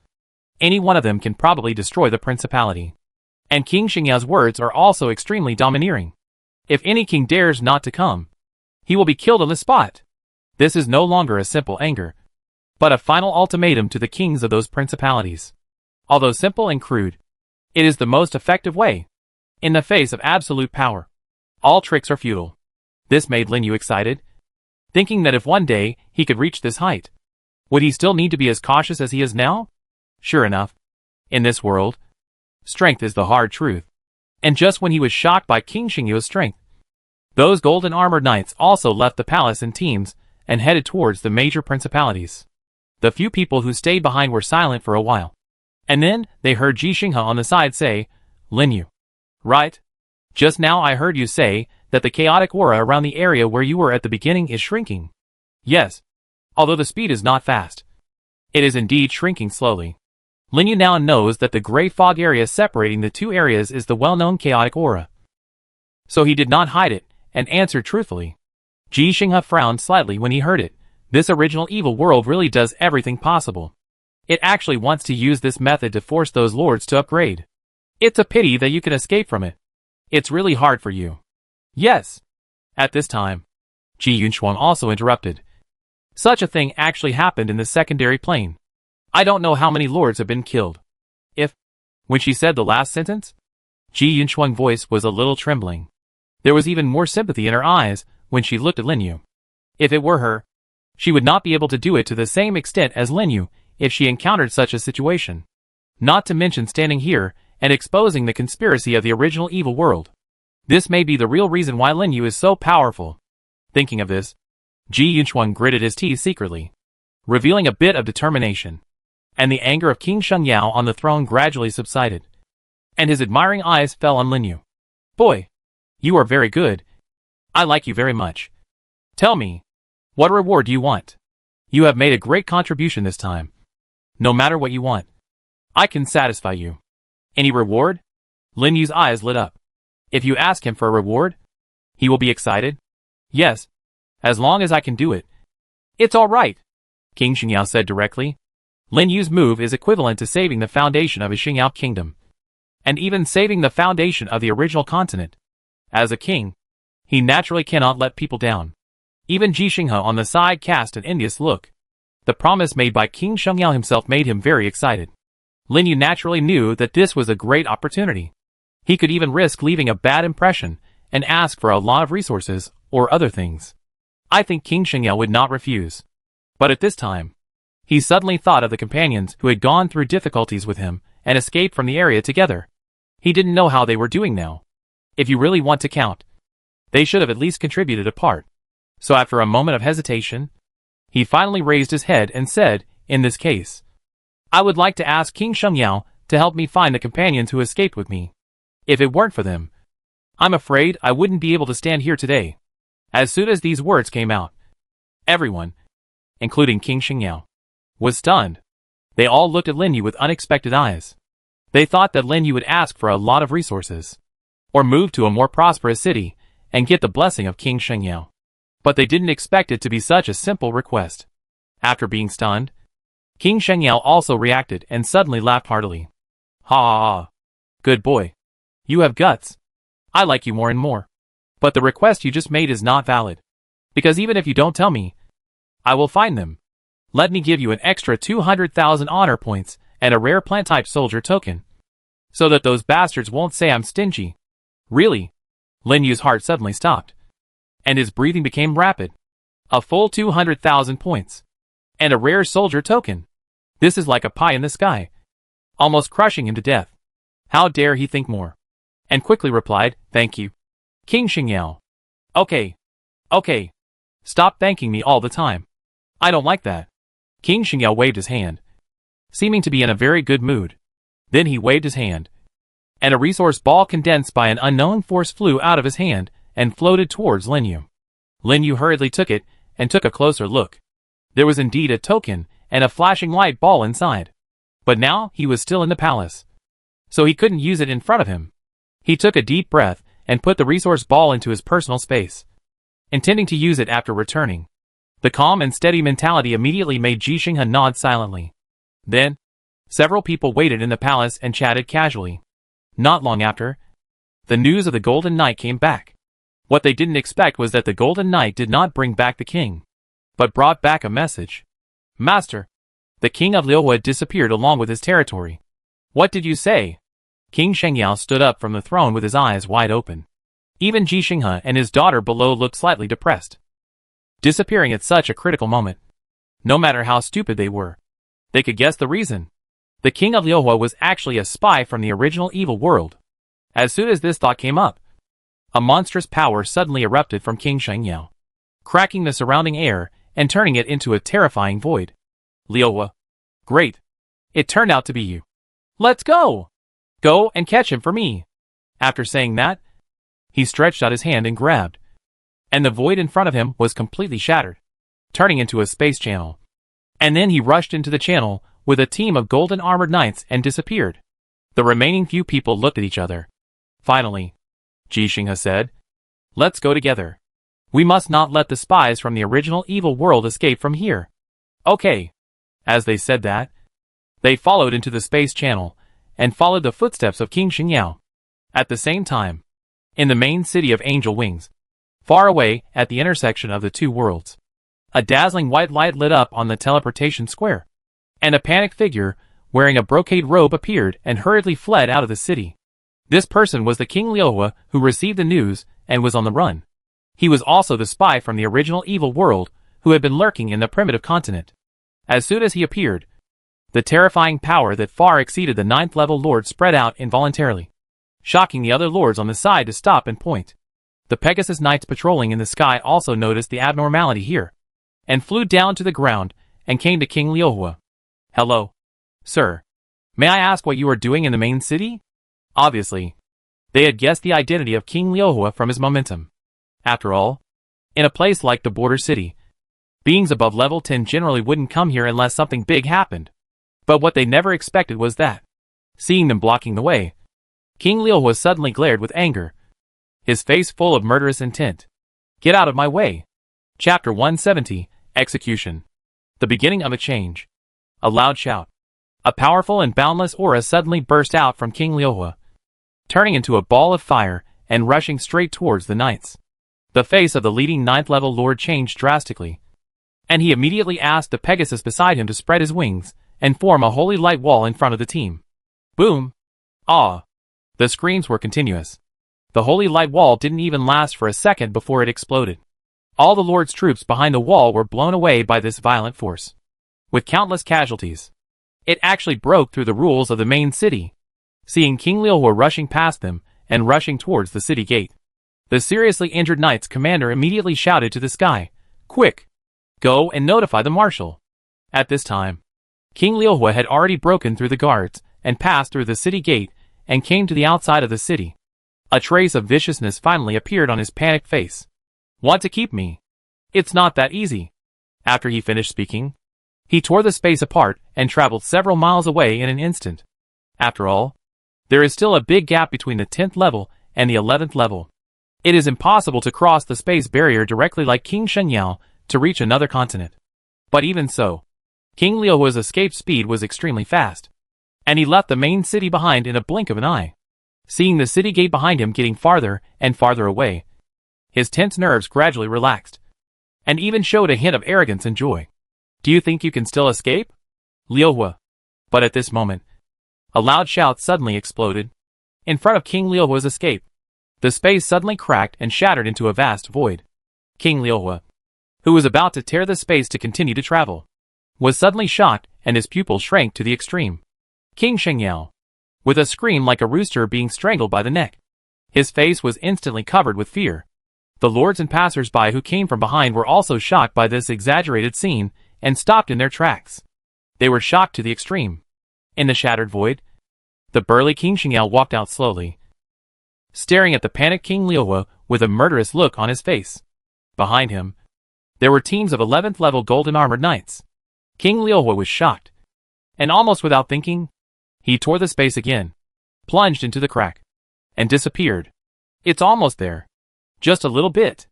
[SPEAKER 1] Any one of them can probably destroy the Principality. And King Shengyao's words are also extremely domineering. If any king dares not to come, he will be killed on the spot. This is no longer a simple anger, but a final ultimatum to the kings of those principalities. Although simple and crude, it is the most effective way. In the face of absolute power, all tricks are futile. This made Lin Yu excited, thinking that if one day he could reach this height, would he still need to be as cautious as he is now? Sure enough, in this world, strength is the hard truth. And just when he was shocked by King Shengyu's strength, those golden-armored knights also left the palace in teams and headed towards the major principalities. The few people who stayed behind were silent for a while. And then, they heard Ji Xinghe on the side say, Lin Yu. Right? Just now I heard you say that the chaotic aura around the area where you were at the beginning is shrinking. Yes. Although the speed is not fast, it is indeed shrinking slowly. Lin Yu now knows that the gray fog area separating the two areas is the well-known chaotic aura. So he did not hide it, and answered truthfully. Ji Xinghe frowned slightly when he heard it. This original evil world really does everything possible. It actually wants to use this method to force those lords to upgrade. It's a pity that you can escape from it. It's really hard for you. Yes. At this time, Ji Yunshuang also interrupted. Such a thing actually happened in the secondary plane. I don't know how many lords have been killed. When she said the last sentence, Ji Yunshuang's voice was a little trembling. There was even more sympathy in her eyes when she looked at Lin Yu. If it were her, she would not be able to do it to the same extent as Lin Yu if she encountered such a situation. Not to mention standing here and exposing the conspiracy of the original evil world. This may be the real reason why Lin Yu is so powerful. Thinking of this, Ji Yunshuang gritted his teeth secretly, revealing a bit of determination. And the anger of King Shengyao on the throne gradually subsided, and his admiring eyes fell on Lin Yu. Boy, you are very good. I like you very much. Tell me, what reward do you want? You have made a great contribution this time. No matter what you want, I can satisfy you. Any reward? Lin Yu's eyes lit up. If you ask him for a reward, he will be excited? Yes, as long as I can do it. It's all right, King Shengyao said directly. Lin Yu's move is equivalent to saving the foundation of his Shengyao kingdom, and even saving the foundation of the original continent. As a king, he naturally cannot let people down. Even Ji Xinghe on the side cast an envious look. The promise made by King Shengyao himself made him very excited. Lin Yu naturally knew that this was a great opportunity. He could even risk leaving a bad impression and ask for a lot of resources or other things. I think King Shengyao would not refuse. But at this time, he suddenly thought of the companions who had gone through difficulties with him and escaped from the area together. He didn't know how they were doing now. If you really want to count, they should have at least contributed a part. So after a moment of hesitation, he finally raised his head and said, in this case, I would like to ask King Shengyao to help me find the companions who escaped with me. If it weren't for them, I'm afraid I wouldn't be able to stand here today. As soon as these words came out, everyone, including King Shengyao, was stunned. They all looked at Lin Yu with unexpected eyes. They thought that Lin Yu would ask for a lot of resources, or move to a more prosperous city, and get the blessing of King Shengyao. But they didn't expect it to be such a simple request. After being stunned, King Shengyao also reacted and suddenly laughed heartily. Ha ha ha. Good boy. You have guts. I like you more and more. But the request you just made is not valid. Because even if you don't tell me, I will find them. Let me give you an extra 200,000 honor points and a rare plant-type soldier token, so that those bastards won't say I'm stingy. Really? Lin Yu's heart suddenly stopped, and his breathing became rapid. A full 200,000 points. And a rare soldier token. This is like a pie in the sky. Almost crushing him to death. How dare he think more? And quickly replied, thank you, King Xingyao. Okay. Okay. Stop thanking me all the time. I don't like that. King Xingyao waved his hand, seeming to be in a very good mood. Then he waved his hand, and a resource ball condensed by an unknown force flew out of his hand and floated towards Lin Yu. Lin Yu hurriedly took it and took a closer look. There was indeed a token and a flashing light ball inside. But now he was still in the palace, so he couldn't use it in front of him. He took a deep breath and put the resource ball into his personal space, intending to use it after returning. The calm and steady mentality immediately made Jixinghe nod silently. Then, several people waited in the palace and chatted casually. Not long after, the news of the Golden Knight came back. What they didn't expect was that the Golden Knight did not bring back the king, but brought back a message. Master, the king of Liuhua disappeared along with his territory. What did you say? King Shengyao stood up from the throne with his eyes wide open. Even Jixinghe and his daughter below looked slightly depressed. Disappearing at such a critical moment. No matter how stupid they were, they could guess the reason. The king of Liuhua was actually a spy from the original evil world. As soon as this thought came up, a monstrous power suddenly erupted from King Shengyao, cracking the surrounding air and turning it into a terrifying void. Liuhua. Great. It turned out to be you. Let's go! Go and catch him for me. After saying that, he stretched out his hand and grabbed, and the void in front of him was completely shattered, turning into a space channel. And then he rushed into the channel with a team of golden armored knights and disappeared. The remaining few people looked at each other. Finally, Jixinghe said, let's go together. We must not let the spies from the original evil world escape from here. Okay. As they said that, they followed into the space channel and followed the footsteps of King Xingyao. At the same time, in the main city of Angel Wings, far away at the intersection of the two worlds, a dazzling white light lit up on the teleportation square, and a panicked figure wearing a brocade robe appeared and hurriedly fled out of the city. This person was the King Liuhua who received the news and was on the run. He was also the spy from the original evil world who had been lurking in the primitive continent. As soon as he appeared, the terrifying power that far exceeded the 9th level lord spread out involuntarily, shocking the other lords on the side to stop and point. The Pegasus Knights patrolling in the sky also noticed the abnormality here, and flew down to the ground and came to King Liuhua. Hello, sir. May I ask what you are doing in the main city? Obviously, they had guessed the identity of King Liuhua from his momentum. After all, in a place like the border city, beings above level 10 generally wouldn't come here unless something big happened. But what they never expected was that, seeing them blocking the way, King Liuhua suddenly glared with anger, his face full of murderous intent. Get out of my way. Chapter 170, Execution. The beginning of a change. A loud shout. A powerful and boundless aura suddenly burst out from King Liuhua, turning into a ball of fire and rushing straight towards the knights. The face of the leading 9th level lord changed drastically, and he immediately asked the Pegasus beside him to spread his wings and form a holy light wall in front of the team. Boom! Ah! The screams were continuous. The holy light wall didn't even last for a second before it exploded. All the lord's troops behind the wall were blown away by this violent force, with countless casualties. It actually broke through the rules of the main city. Seeing King Liuhua rushing past them and rushing towards the city gate, the seriously injured knight's commander immediately shouted to the sky, "Quick! Go and notify the marshal." At this time, King Liuhua had already broken through the guards and passed through the city gate and came to the outside of the city. A trace of viciousness finally appeared on his panicked face. Want to keep me? It's not that easy. After he finished speaking, he tore the space apart and traveled several miles away in an instant. After all, there is still a big gap between the 10th level and the 11th level. It is impossible to cross the space barrier directly like King Shenyao to reach another continent. But even so, King Liuhua's escape speed was extremely fast, and he left the main city behind in a blink of an eye. Seeing the city gate behind him getting farther and farther away, his tense nerves gradually relaxed, and even showed a hint of arrogance and joy. Do you think you can still escape, Liuhua? But at this moment, a loud shout suddenly exploded in front of King Liuhua's escape. The space suddenly cracked and shattered into a vast void. King Liuhua, who was about to tear the space to continue to travel, was suddenly shocked, and his pupils shrank to the extreme. King Shengyao, with a scream like a rooster being strangled by the neck. His face was instantly covered with fear. The lords and passers-by who came from behind were also shocked by this exaggerated scene and stopped in their tracks. They were shocked to the extreme. In the shattered void, the burly King Shengyao walked out slowly, staring at the panicked King Liuhua with a murderous look on his face. Behind him, there were teams of 11th level golden armored knights. King Liuhua was shocked, and almost without thinking, he tore the space again, plunged into the crack, and disappeared. It's almost there. Just a little bit.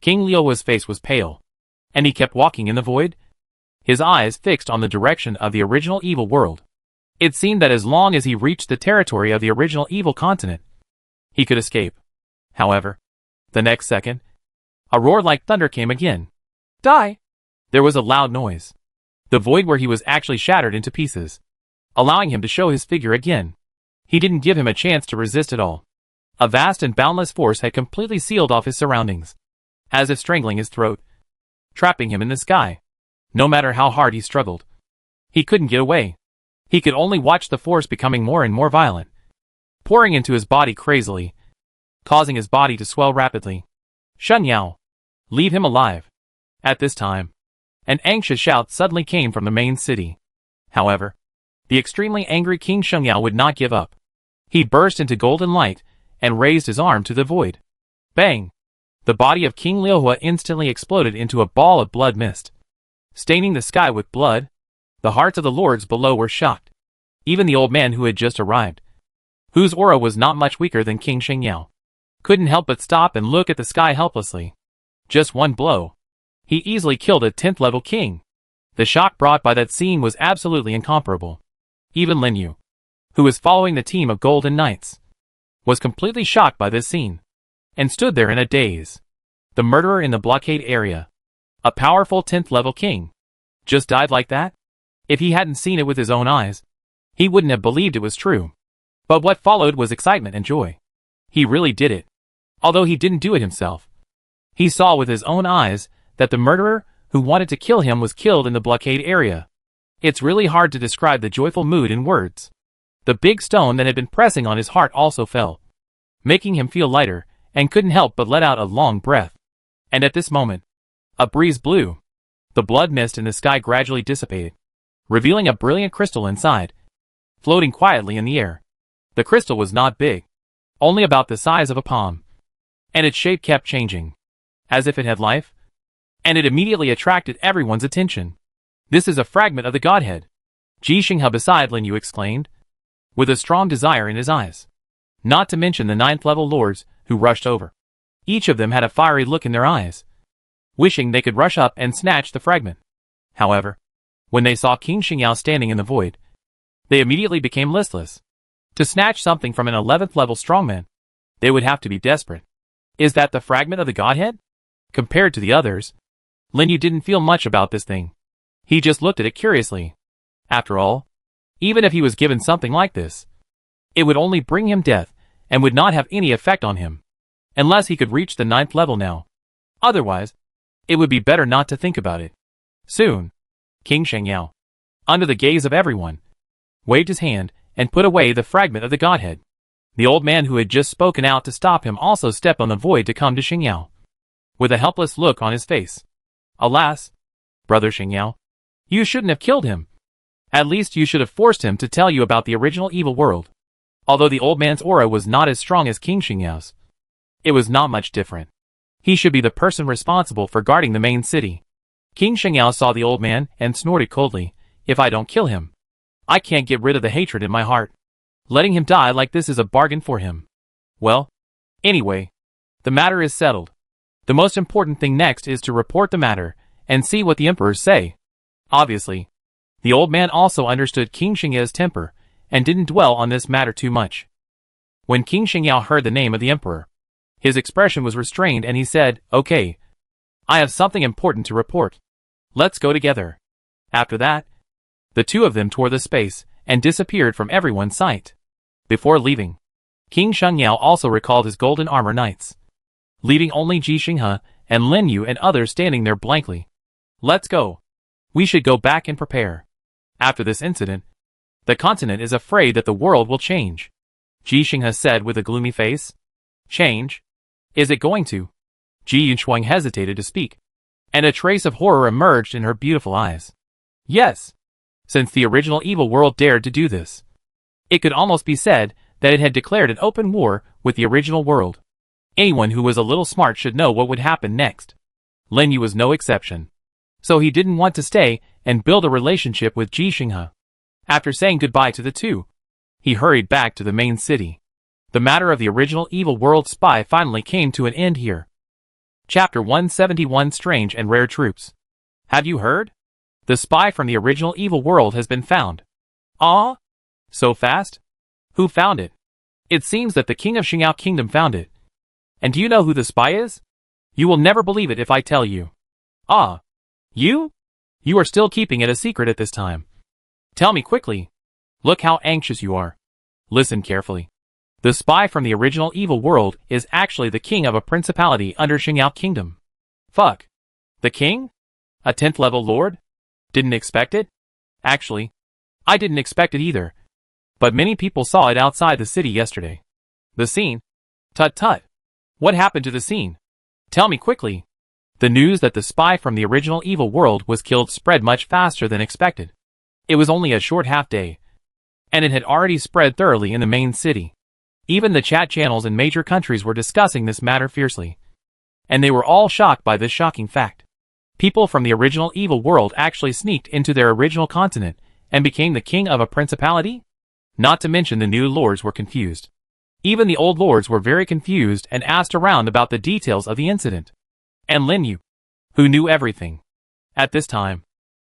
[SPEAKER 1] King Liuhua's face was pale, and he kept walking in the void, his eyes fixed on the direction of the original evil world. It seemed that as long as he reached the territory of the original evil continent, he could escape. However, the next second, a roar like thunder came again. Die! There was a loud noise. The void where he was actually shattered into pieces, allowing him to show his figure again. He didn't give him a chance to resist at all. A vast and boundless force had completely sealed off his surroundings, as if strangling his throat, trapping him in the sky. No matter how hard he struggled, he couldn't get away. He could only watch the force becoming more and more violent, pouring into his body crazily, causing his body to swell rapidly. Shun Yao! Leave him alive! At this time, an anxious shout suddenly came from the main city. However, the extremely angry King Shun Yao would not give up. He burst into golden light and raised his arm to the void. Bang! The body of King Liuhua instantly exploded into a ball of blood mist, staining the sky with blood. The hearts of the lords below were shocked. Even the old man who had just arrived, whose aura was not much weaker than King Shengyao, couldn't help but stop and look at the sky helplessly. Just one blow. He easily killed a 10th level king. The shock brought by that scene was absolutely incomparable. Even Lin Yu, who was following the team of golden knights, was completely shocked by this scene, and stood there in a daze. The murderer in the blockade area, a powerful 10th level king, just died like that? If he hadn't seen it with his own eyes, he wouldn't have believed it was true. But what followed was excitement and joy. He really did it. Although he didn't do it himself. He saw with his own eyes that the murderer who wanted to kill him was killed in the blockade area. It's really hard to describe the joyful mood in words. The big stone that had been pressing on his heart also fell, making him feel lighter, and couldn't help but let out a long breath. And at this moment, a breeze blew. The blood mist in the sky gradually dissipated, revealing a brilliant crystal inside, floating quietly in the air. The crystal was not big, only about the size of a palm, and its shape kept changing, as if it had life, and it immediately attracted everyone's attention. This is a fragment of the godhead, Ji Xinghe beside Lin Yu exclaimed, with a strong desire in his eyes. Not to mention the 9th level lords who rushed over. Each of them had a fiery look in their eyes, wishing they could rush up and snatch the fragment. However, when they saw King Shengyao standing in the void, they immediately became listless. To snatch something from an 11th level strongman, they would have to be desperate. Is that the fragment of the godhead? Compared to the others, Lin Yu didn't feel much about this thing. He just looked at it curiously. After all, even if he was given something like this, it would only bring him death and would not have any effect on him, unless he could reach the 9th level now. Otherwise, it would be better not to think about it. Soon, King Shengyao, under the gaze of everyone, waved his hand and put away the fragment of the godhead. The old man who had just spoken out to stop him also stepped on the void to come to Shengyao, with a helpless look on his face. Alas, brother Shengyao, you shouldn't have killed him. At least you should have forced him to tell you about the original evil world. Although the old man's aura was not as strong as King Shengyao's, it was not much different. He should be the person responsible for guarding the main city. King Shengyao saw the old man and snorted coldly. If I don't kill him, I can't get rid of the hatred in my heart. Letting him die like this is a bargain for him. Well, anyway, the matter is settled. The most important thing next is to report the matter and see what the emperors say. Obviously, the old man also understood King Shengyao's temper and didn't dwell on this matter too much. When King Shengyao heard the name of the emperor, his expression was restrained and he said, "Okay, I have something important to report. Let's go together." After that, the two of them tore the space and disappeared from everyone's sight. Before leaving, King Shengyao also recalled his golden armor knights, leaving only Ji Xinghe and Lin Yu and others standing there blankly. Let's go. We should go back and prepare. After this incident, the continent is afraid that the world will change. Ji Xinghe said with a gloomy face. Change? Is it going to? Ji Yunshuang hesitated to speak, and a trace of horror emerged in her beautiful eyes. Yes. Since the original evil world dared to do this, it could almost be said that it had declared an open war with the original world. Anyone who was a little smart should know what would happen next. Lin Yu was no exception. So he didn't want to stay and build a relationship with Ji Xinghe. After saying goodbye to the two, he hurried back to the main city. The matter of the original evil world spy finally came to an end here. Chapter 171 Strange and Rare Troops. Have you heard? The spy from the original evil world has been found. Ah? So fast? Who found it? It seems that the king of Xingao Kingdom found it. And do you know who the spy is? You will never believe it if I tell you. Ah. You? You are still keeping it a secret at this time. Tell me quickly. Look how anxious you are. Listen carefully. The spy from the original evil world is actually the king of a principality under Xingao Kingdom. Fuck. The king? A 10th level lord? Didn't expect it? Actually, I didn't expect it either. But many people saw it outside the city yesterday. The scene? Tut-tut. What happened to the scene? Tell me quickly. The news that the spy from the original evil world was killed spread much faster than expected. It was only a short half-day, and it had already spread thoroughly in the main city. Even the chat channels in major countries were discussing this matter fiercely. And they were all shocked by this shocking fact. People from the original evil world actually sneaked into their original continent and became the king of a principality? Not to mention the new lords were confused. Even the old lords were very confused and asked around about the details of the incident. And Lin Yu, who knew everything. At this time,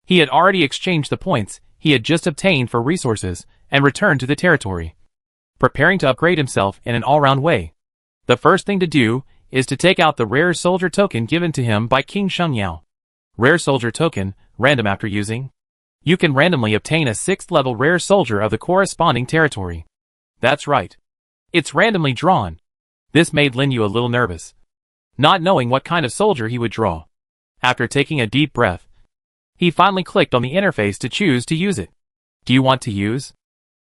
[SPEAKER 1] he had already exchanged the points he had just obtained for resources and returned to the territory, preparing to upgrade himself in an all-round way. The first thing to do is to take out the rare soldier token given to him by King Shengyao. Rare soldier token, random after using. You can randomly obtain a 6th level rare soldier of the corresponding territory. That's right. It's randomly drawn. This made Lin Yu a little nervous, not knowing what kind of soldier he would draw. After taking a deep breath, he finally clicked on the interface to choose to use it. Do you want to use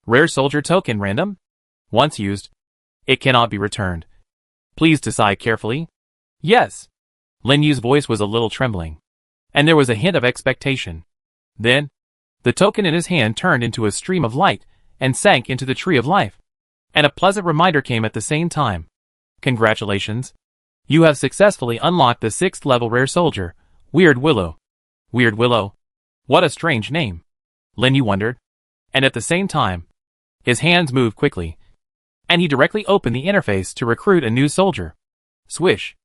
[SPEAKER 1] rare soldier token random? Once used, it cannot be returned. Please decide carefully. Yes. Lin Yu's voice was a little trembling, and there was a hint of expectation. Then, the token in his hand turned into a stream of light and sank into the tree of life. And a pleasant reminder came at the same time. Congratulations. You have successfully unlocked the 6th level rare soldier, Weird Willow. Weird Willow? What a strange name. Lin Yu wondered. And at the same time, his hands moved quickly, and he directly opened the interface to recruit a new soldier. Swish.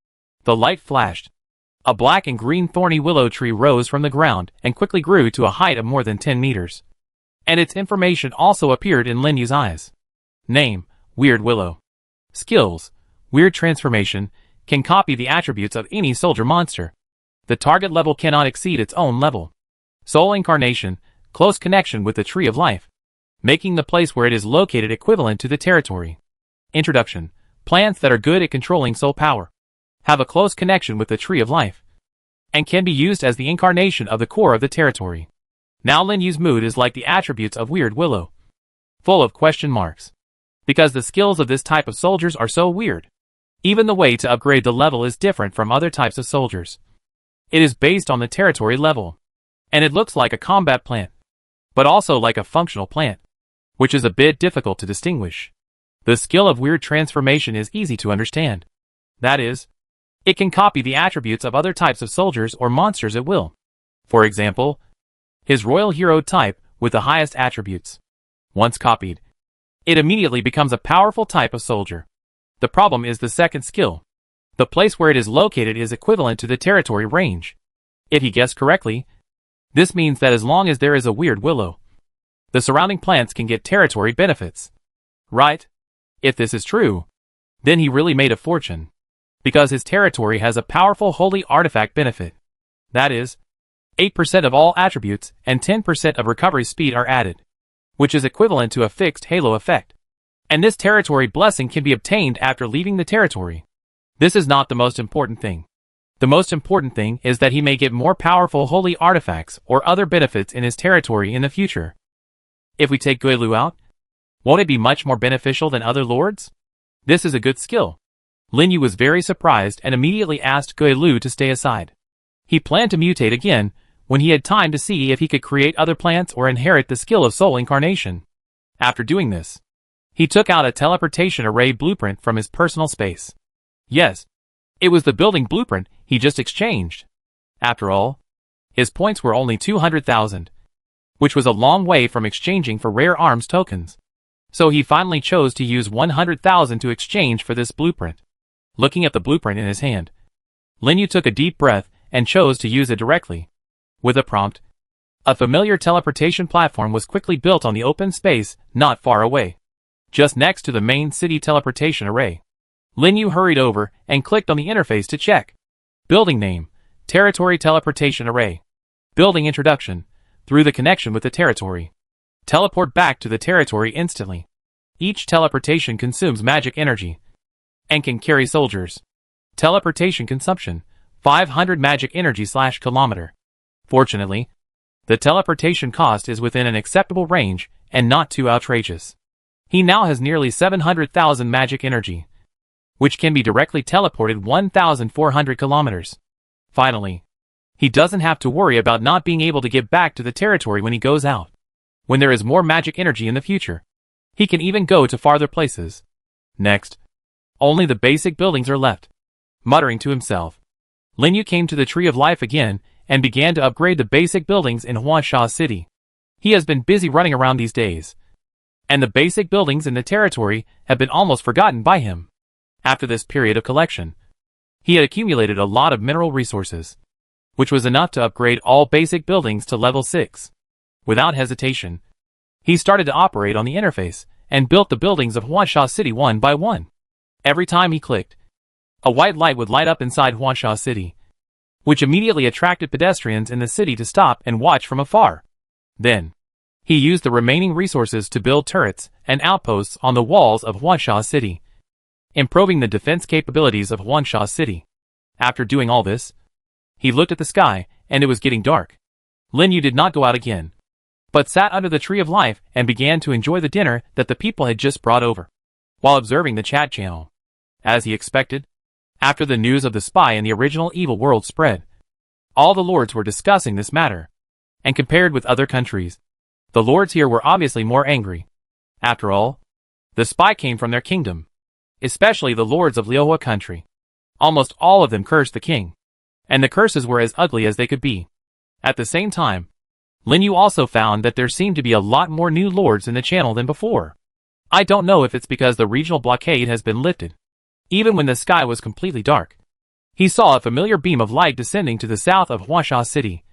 [SPEAKER 1] The light flashed. A black and green thorny willow tree rose from the ground and quickly grew to a height of more than 10 meters. And its information also appeared in Lin Yu's eyes. Name, Weird Willow. Skills, Weird Transformation, can copy the attributes of any soldier monster. The target level cannot exceed its own level. Soul Incarnation, close connection with the Tree of Life, making the place where it is located equivalent to the territory. Introduction, plants that are good at controlling soul power have a close connection with the Tree of Life, and can be used as the incarnation of the core of the territory. Now Lin Yu's mood is like the attributes of Weird Willow, full of question marks. Because the skills of this type of soldiers are so weird. Even the way to upgrade the level is different from other types of soldiers. It is based on the territory level, and it looks like a combat plant, but also like a functional plant, which is a bit difficult to distinguish. The skill of Weird Transformation is easy to understand. That is, it can copy the attributes of other types of soldiers or monsters at will. For example, his Royal Hero type with the highest attributes. Once copied, it immediately becomes a powerful type of soldier. The problem is the second skill. The place where it is located is equivalent to the territory range. If he guessed correctly, this means that as long as there is a Weird Willow, the surrounding plants can get territory benefits. Right? If this is true, then he really made a fortune, because his territory has a powerful holy artifact benefit. That is, 8% of all attributes and 10% of recovery speed are added, which is equivalent to a fixed halo effect. And this territory blessing can be obtained after leaving the territory. This is not the most important thing. The most important thing is that he may get more powerful holy artifacts or other benefits in his territory in the future. If we take Guilu out, won't it be much more beneficial than other lords? This is a good skill. Lin Yu was very surprised and immediately asked Guilu to stay aside. He planned to mutate again when he had time to see if he could create other plants or inherit the skill of soul incarnation. After doing this, he took out a teleportation array blueprint from his personal space. Yes, it was the building blueprint he just exchanged. After all, his points were only 200,000, which was a long way from exchanging for rare arms tokens. So he finally chose to use 100,000 to exchange for this blueprint. Looking at the blueprint in his hand, Lin Yu took a deep breath and chose to use it directly. With a prompt, a familiar teleportation platform was quickly built on the open space not far away, just next to the main city teleportation array. Lin Yu hurried over and clicked on the interface to check. Building name, Territory Teleportation Array. Building introduction, through the connection with the territory. Teleport back to the territory instantly. Each teleportation consumes magic energy and can carry soldiers. Teleportation consumption, 500 magic energy/kilometer. Fortunately, the teleportation cost is within an acceptable range and not too outrageous. He now has nearly 700,000 magic energy, which can be directly teleported 1,400 kilometers. Finally, he doesn't have to worry about not being able to get back to the territory when he goes out. When there is more magic energy in the future, he can even go to farther places. Next, only the basic buildings are left. Muttering to himself, Lin Yu came to the Tree of Life again and began to upgrade the basic buildings in Huangsha City. He has been busy running around these days, and the basic buildings in the territory have been almost forgotten by him. After this period of collection, he had accumulated a lot of mineral resources, which was enough to upgrade all basic buildings to level 6. Without hesitation, he started to operate on the interface and built the buildings of Huangsha City one by one. Every time he clicked, a white light would light up inside Huangsha City, which immediately attracted pedestrians in the city to stop and watch from afar. Then, he used the remaining resources to build turrets and outposts on the walls of Huangsha City, improving the defense capabilities of Huangsha City. After doing all this, he looked at the sky, and it was getting dark. Lin Yu did not go out again, but sat under the Tree of Life and began to enjoy the dinner that the people had just brought over, while observing the chat channel. As he expected, after the news of the spy in the original evil world spread, all the lords were discussing this matter, and compared with other countries, the lords here were obviously more angry. After all, the spy came from their kingdom, especially the lords of Liuhua country. Almost all of them cursed the king, and the curses were as ugly as they could be. At the same time, Lin Yu also found that there seemed to be a lot more new lords in the channel than before. I don't know if it's because the regional blockade has been lifted. Even when the sky was completely dark, he saw a familiar beam of light descending to the south of Huangsha City,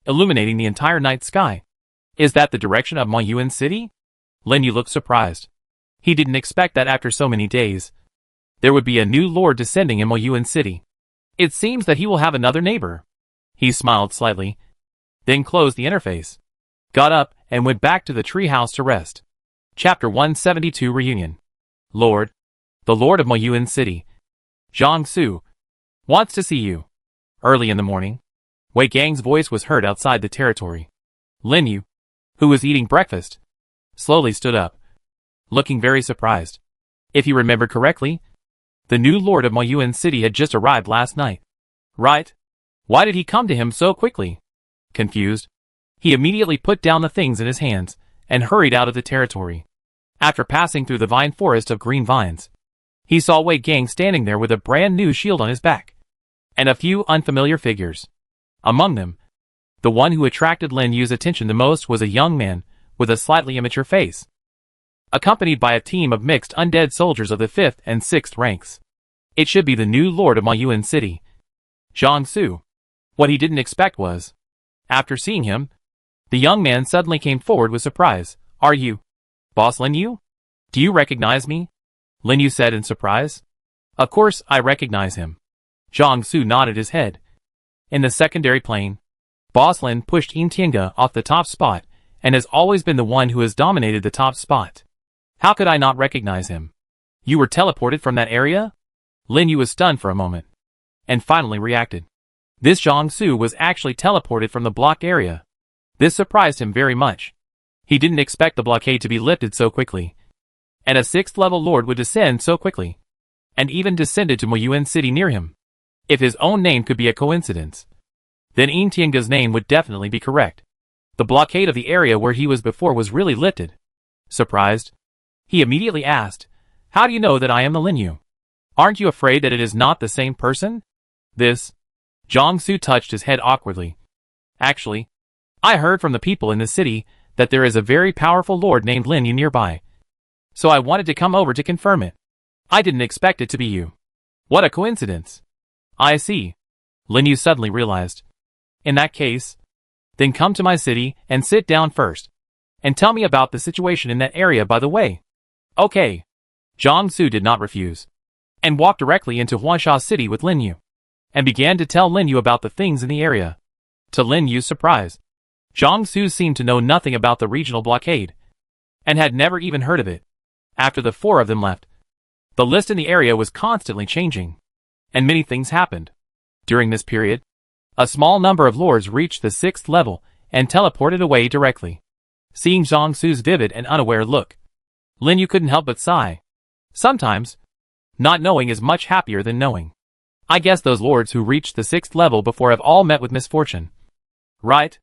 [SPEAKER 1] illuminating the entire night sky. Is that the direction of Muyuan City? Lin Yu looked surprised. He didn't expect that after so many days, there would be a new lord descending in Muyuan City. It seems that he will have another neighbor. He smiled slightly, then closed the interface, got up, and went back to the treehouse to rest. Chapter 172 Reunion. Lord, the Lord of Muyuan City, Zhang Su, wants to see you. Early in the morning, Wei Gang's voice was heard outside the territory. Lin Yu, who was eating breakfast, slowly stood up, looking very surprised. If he remembered correctly, the new lord of Muyuan City had just arrived last night. Right? Why did he come to him so quickly? Confused, he immediately put down the things in his hands and hurried out of the territory. After passing through the vine forest of green vines, he saw Wei Gang standing there with a brand new shield on his back, and a few unfamiliar figures. Among them, the one who attracted Lin Yu's attention the most was a young man with a slightly immature face, accompanied by a team of mixed undead soldiers of the 5th and 6th ranks. It should be the new lord of Muyuan City, Zhang Su. What he didn't expect was, after seeing him, the young man suddenly came forward with surprise. Are you Boss Lin Yu? Do you recognize me? Lin Yu said in surprise. Of course I recognize him. Zhang Su nodded his head. In the secondary plane, Boss Lin pushed Intienga off the top spot and has always been the one who has dominated the top spot. How could I not recognize him? You were teleported from that area? Lin Yu was stunned for a moment. and finally reacted. This Jiangsu was actually teleported from the blocked area. This surprised him very much. He didn't expect the blockade to be lifted so quickly, and a 6th level lord would descend so quickly, and even descended to Muyuan city near him. If his own name could be a coincidence, then Yin Tiange's name would definitely be correct. The blockade of the area where he was before was really lifted. Surprised, he immediately asked, "How do you know that I am the Linyu? Aren't you afraid that it is not the same person?" This, Jiangsu touched his head awkwardly. "Actually, I heard from the people in the city that there is a very powerful lord named Linyu nearby. So I wanted to come over to confirm it. I didn't expect it to be you." "What a coincidence." "I see," Linyu suddenly realized. "In that case, then come to my city and sit down first, and tell me about the situation in that area by the way." "Okay." Jiangsu did not refuse, and walked directly into Huangsha city with Linyu, and began to tell Linyu about the things in the area. To Linyu's surprise, Jiangsu seemed to know nothing about the regional blockade, and had never even heard of it. After the 4 of them left, the list in the area was constantly changing, and many things happened. During this period, a small number of lords reached the 6th level and teleported away directly. Seeing Jiangsu's vivid and unaware look, Linyu couldn't help but sigh. Sometimes, not knowing is much happier than knowing. I guess those lords who reached the 6th level before have all met with misfortune. Right?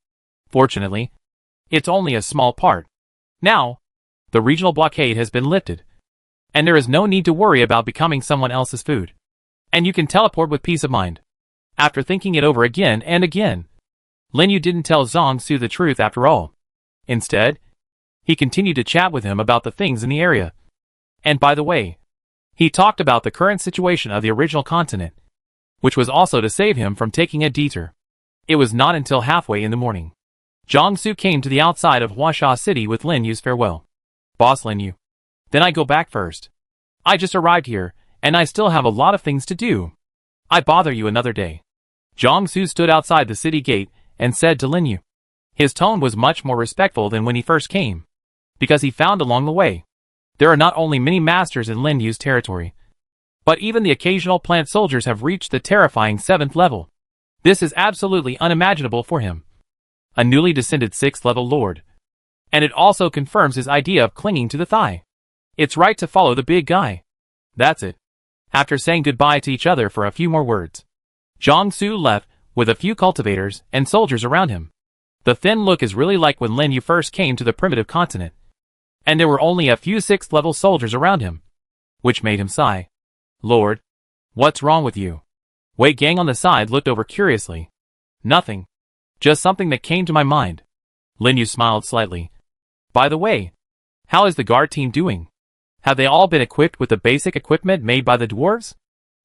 [SPEAKER 1] Fortunately, it's only a small part. Now, the regional blockade has been lifted, and there is no need to worry about becoming someone else's food. And you can teleport with peace of mind. After thinking it over again and again, Linyu didn't tell Jiangsu the truth after all. Instead, he continued to chat with him about the things in the area. And by the way, he talked about the current situation of the original continent, which was also to save him from taking a detour. It was not until halfway in the morning, Jiangsu came to the outside of Huangsha city with Linyu's farewell. "Boss Linyu, then I go back first. I just arrived here, and I still have a lot of things to do. I bother you another day." Jiangsu stood outside the city gate and said to Linyu. His tone was much more respectful than when he first came, because he found along the way, there are not only many masters in Linyu's territory, but even the occasional plant soldiers have reached the terrifying 7th level. This is absolutely unimaginable for him, a newly descended 6th level lord. And it also confirms his idea of clinging to the thigh. It's right to follow the big guy. That's it. After saying goodbye to each other for a few more words, Jiangsu left with a few cultivators and soldiers around him. The thin look is really like when Linyu first came to the primitive continent, and there were only a few 6th level soldiers around him, which made him sigh. "Lord, what's wrong with you?" Wei Gang on the side looked over curiously. "Nothing. Just something that came to my mind." Linyu smiled slightly. "By the way, how is the guard team doing? Have they all been equipped with the basic equipment made by the dwarves?"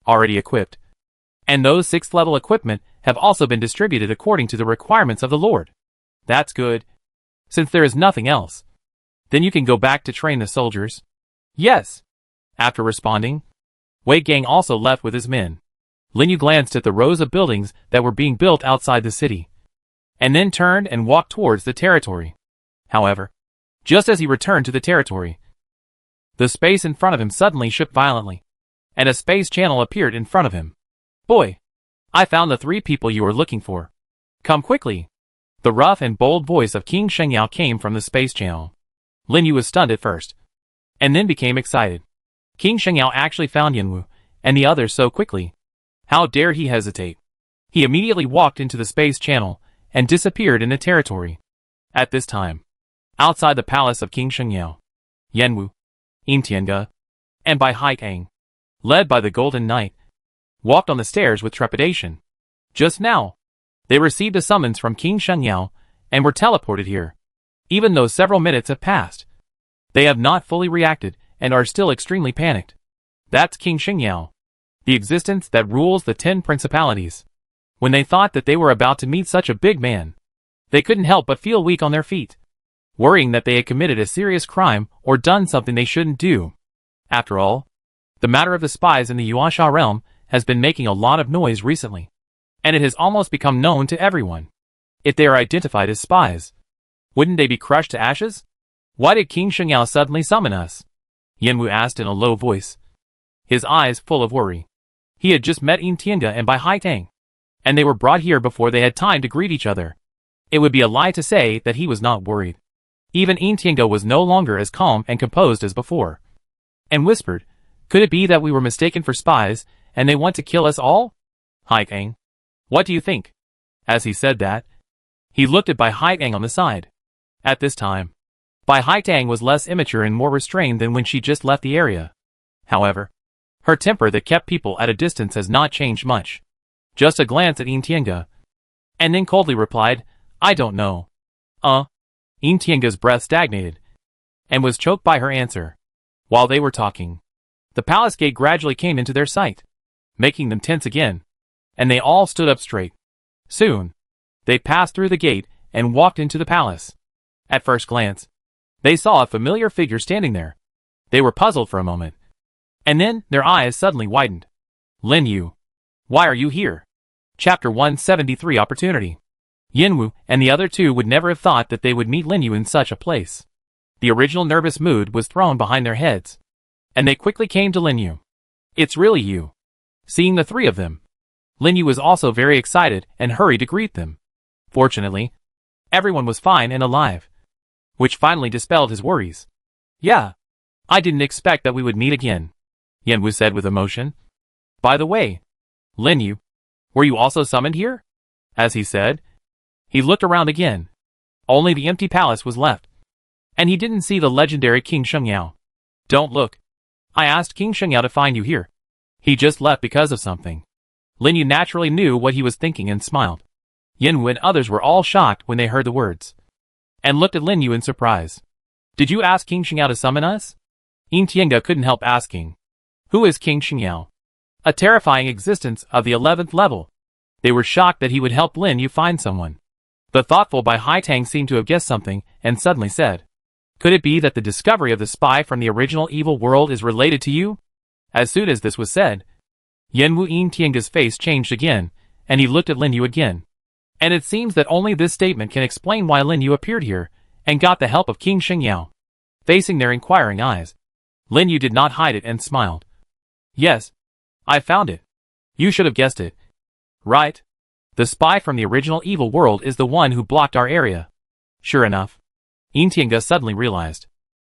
[SPEAKER 1] "Already equipped. And those 6th level equipment have also been distributed according to the requirements of the Lord." "That's good. Since there is nothing else, then you can go back to train the soldiers." "Yes." After responding, Wei Gang also left with his men. Linyu glanced at the rows of buildings that were being built outside the city, and then turned and walked towards the territory. However, just as he returned to the territory, the space in front of him suddenly shook violently, and a space channel appeared in front of him. "Boy, I found the 3 people you were looking for. Come quickly." The rough and bold voice of King Shengyao came from the space channel. Linyu was stunned at first, and then became excited. King Shengyao actually found Yanwu and the others so quickly. How dare he hesitate? He immediately walked into the space channel and disappeared in the territory. At this time, outside the palace of King Shengyao, Yanwu, Yin Tiange, and Bai Haitang, led by the Golden Knight, walked on the stairs with trepidation. Just now, they received a summons from King Shengyao and were teleported here. Even though several minutes have passed, they have not fully reacted and are still extremely panicked. That's King Shengyao, the existence that rules the 10 principalities. When they thought that they were about to meet such a big man, they couldn't help but feel weak on their feet, worrying that they had committed a serious crime or done something they shouldn't do. After all, the matter of the spies in the Yuansha realm has been making a lot of noise recently, and it has almost become known to everyone. If they are identified as spies, wouldn't they be crushed to ashes? Why did King Shengyao suddenly summon us? Yanwu asked in a low voice, his eyes full of worry. He had just met Tianga and Bai Haitang, and they were brought here before they had time to greet each other. It would be a lie to say that he was not worried. Even Tianga was no longer as calm and composed as before, and whispered, "Could it be that we were mistaken for spies, and they want to kill us all?" "Haitang, what do you think?" As he said that, he looked at Bai Haitang on the side. At this time, Bai Haitang was less immature and more restrained than when she just left the area. However, her temper that kept people at a distance has not changed much. Just a glance at Tianga, and then coldly replied, "I don't know." Tianga's breath stagnated, and was choked by her answer. While they were talking, the palace gate gradually came into their sight, making them tense again, and they all stood up straight. Soon, they passed through the gate and walked into the palace. At first glance, they saw a familiar figure standing there. They were puzzled for a moment, and then their eyes suddenly widened. "Lin Yu, why are you here?" Chapter 173 Opportunity. Yinwu and the other two would never have thought that they would meet Lin Yu in such a place. The original nervous mood was thrown behind their heads, and they quickly came to Lin Yu. "It's really you." Seeing the three of them, Lin Yu was also very excited and hurried to greet them. Fortunately, everyone was fine and alive, which finally dispelled his worries. "Yeah, I didn't expect that we would meet again," Yinwu said with emotion. "By the way, Lin Yu, were you also summoned here?" As he said, he looked around again. Only the empty palace was left, and he didn't see the legendary King Shengyao. "Don't look. I asked King Shengyao to find you here. He just left because of something." Lin Yu naturally knew what he was thinking and smiled. Yinwu and others were all shocked when they heard the words, and looked at Lin Yu in surprise. "Did you ask King Shengyao to summon us?" Tianga couldn't help asking. Who is King Shengyao? A terrifying existence of the 11th level. They were shocked that he would help Lin Yu find someone. The thoughtful Bai Haitang seemed to have guessed something, and suddenly said, "Could it be that the discovery of the spy from the original evil world is related to you?" As soon as this was said, Yinwu Tianga's face changed again, and he looked at Lin Yu again. And it seems that only this statement can explain why Lin Yu appeared here, and got the help of King Shengyao. Facing their inquiring eyes, Lin Yu did not hide it and smiled. "Yes, I found it. You should have guessed it. Right? The spy from the original evil world is the one who blocked our area." Sure enough, Tianga suddenly realized.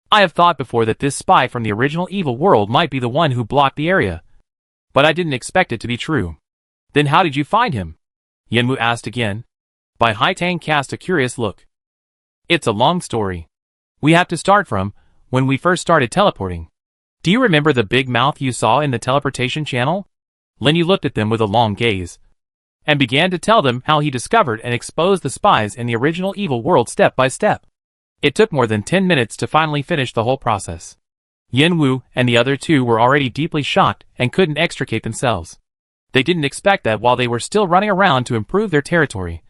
[SPEAKER 1] "I have thought before that this spy from the original evil world might be the one who blocked the area, but I didn't expect it to be true." "Then how did you find him?" Yinwu asked again. Bai Haitang cast a curious look. "It's a long story. We have to start from when we first started teleporting. Do you remember the big mouth you saw in the teleportation channel?" Lin Yu looked at them with a long gaze, and began to tell them how he discovered and exposed the spies in the original evil world step by step. It took more than 10 minutes to finally finish the whole process. Yinwu and the other two were already deeply shocked and couldn't extricate themselves. They didn't expect that while they were still running around to improve their territory,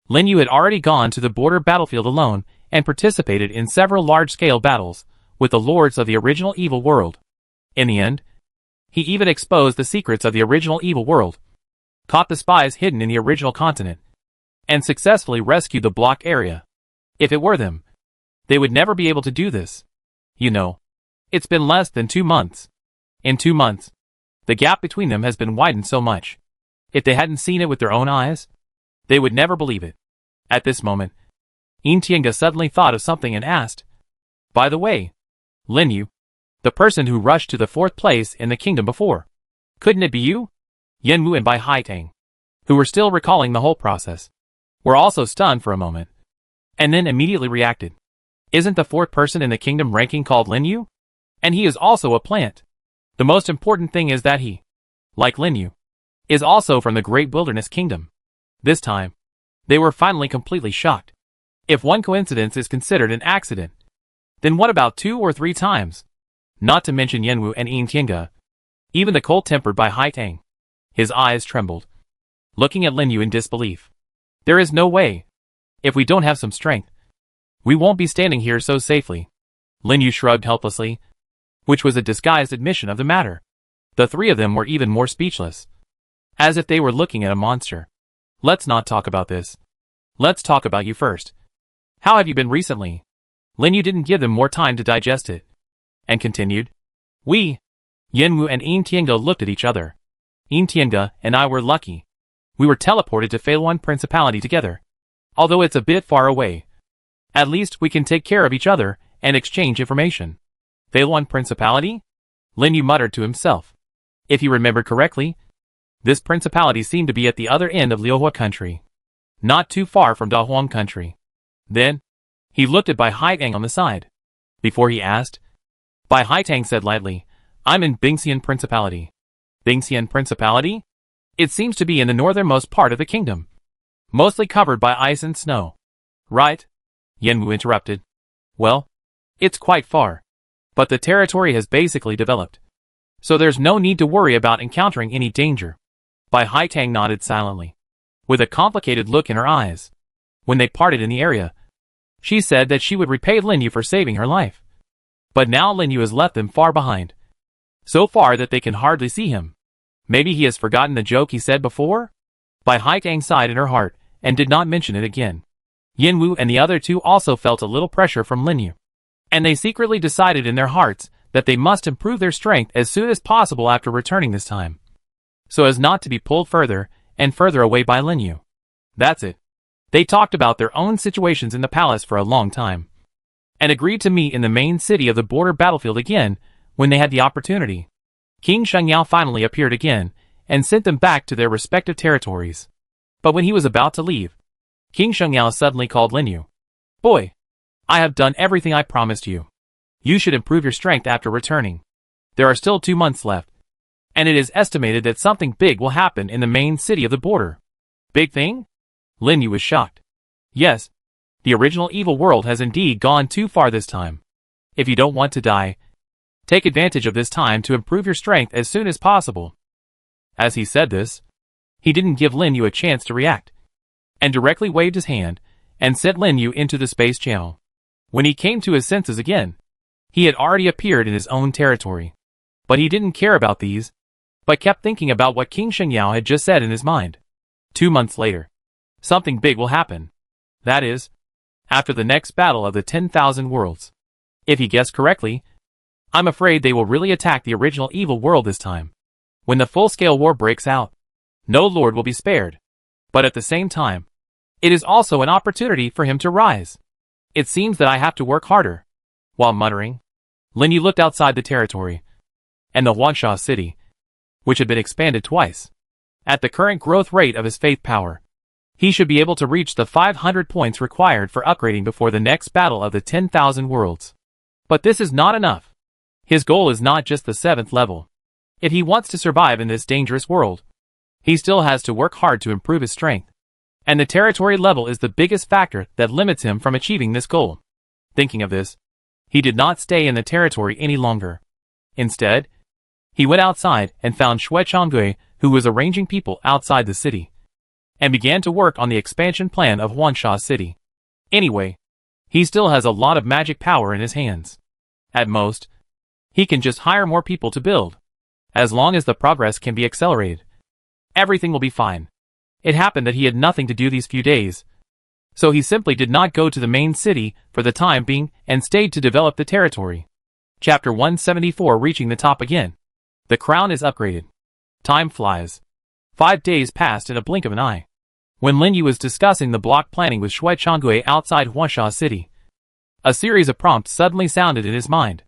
[SPEAKER 1] Lin Yu had already gone to the border battlefield alone and participated in several large-scale battles with the lords of the original evil world. In the end, he even exposed the secrets of the original evil world, caught the spies hidden in the original continent, and successfully rescued the block area. If it were them, they would never be able to do this. You know, it's been less than 2 months. In 2 months, the gap between them has been widened so much. If they hadn't seen it with their own eyes, they would never believe it. At this moment, Tianga suddenly thought of something and asked, "By the way, Lin Yu, the person who rushed to the 4th place in the kingdom before, couldn't it be you?" Yinwu and Bai Haitang, who were still recalling the whole process, were also stunned for a moment, and then immediately reacted. "Isn't the 4th person in the kingdom ranking called Lin Yu? And he is also a plant. The most important thing is that he, like Lin Yu, is also from the Great Wilderness Kingdom." This time, they were finally completely shocked. If one coincidence is considered an accident, then what about 2 or 3 times? Not to mention Yinwu and Tianga, even the cold-tempered Bai Haitang. His eyes trembled, looking at Lin Yu in disbelief. "There is no way. If we don't have some strength, we won't be standing here so safely." Lin Yu shrugged helplessly, which was a disguised admission of the matter. The three of them were even more speechless, as if they were looking at a monster. "Let's not talk about this. Let's talk about you first. How have you been recently?" Lin Yu didn't give them more time to digest it, and continued. Yinwu and Tianga looked at each other. Tienga and I were lucky. We were teleported to Phaelon Principality together. Although it's a bit far away. At least we can take care of each other and exchange information. Phaelon Principality? Lin Yu muttered to himself. If he remembered correctly, this principality seemed to be at the other end of Liuhua country. Not too far from Da Huang country. Then, he looked at Bai Haitang on the side. Before he asked, Bai Haitang said lightly, I'm in Bingxian Principality. Bingxian Principality? It seems to be in the northernmost part of the kingdom. Mostly covered by ice and snow. Right? Yenwu interrupted. Well, it's quite far. But the territory has basically developed. So there's no need to worry about encountering any danger. Bai Haitang nodded silently, with a complicated look in her eyes. When they parted in the area, she said that she would repay Lin Yu for saving her life. But now Lin Yu has left them far behind. So far that they can hardly see him. Maybe he has forgotten the joke he said before? Bai Haitang sighed in her heart, and did not mention it again. Yenwu and the other two also felt a little pressure from Lin Yu. And they secretly decided in their hearts that they must improve their strength as soon as possible after returning this time, so as not to be pulled further and further away by Lin Yu. That's it. They talked about their own situations in the palace for a long time, and agreed to meet in the main city of the border battlefield again when they had the opportunity. King Shengyao finally appeared again, and sent them back to their respective territories. But when he was about to leave, King Shengyao suddenly called Lin Yu. Boy, I have done everything I promised you. You should improve your strength after returning. There are still 2 months left, and it is estimated that something big will happen in the main city of the border. Big thing? Lin Yu was shocked. Yes, the original evil world has indeed gone too far this time. If you don't want to die, take advantage of this time to improve your strength as soon as possible. As he said this, he didn't give Lin Yu a chance to react, and directly waved his hand and sent Lin Yu into the space channel. When he came to his senses again, he had already appeared in his own territory. But he didn't care about these, but kept thinking about what King Shengyao had just said in his mind. 2 months later, something big will happen. That is, after the next battle of the 10,000 worlds. If he guessed correctly, I'm afraid they will really attack the original evil world this time. When the full-scale war breaks out, no lord will be spared. But at the same time, it is also an opportunity for him to rise. It seems that I have to work harder. While muttering, Lin Yu looked outside the territory, and the Huangsha city, which had been expanded twice. At the current growth rate of his faith power, he should be able to reach the 500 points required for upgrading before the next battle of the 10,000 worlds. But this is not enough. His goal is not just the 7th level. If he wants to survive in this dangerous world, he still has to work hard to improve his strength. And the territory level is the biggest factor that limits him from achieving this goal. Thinking of this, he did not stay in the territory any longer. Instead, he went outside and found Shui Changgui, who was arranging people outside the city, and began to work on the expansion plan of Huangsha City. Anyway, he still has a lot of magic power in his hands. At most, he can just hire more people to build. As long as the progress can be accelerated, everything will be fine. It happened that he had nothing to do these few days, so he simply did not go to the main city for the time being and stayed to develop the territory. Chapter 174, reaching the top again. The crown is upgraded. Time flies. 5 days passed in a blink of an eye. When Lin Yu was discussing the block planning with Shui Changgui outside Huangsha City, a series of prompts suddenly sounded in his mind.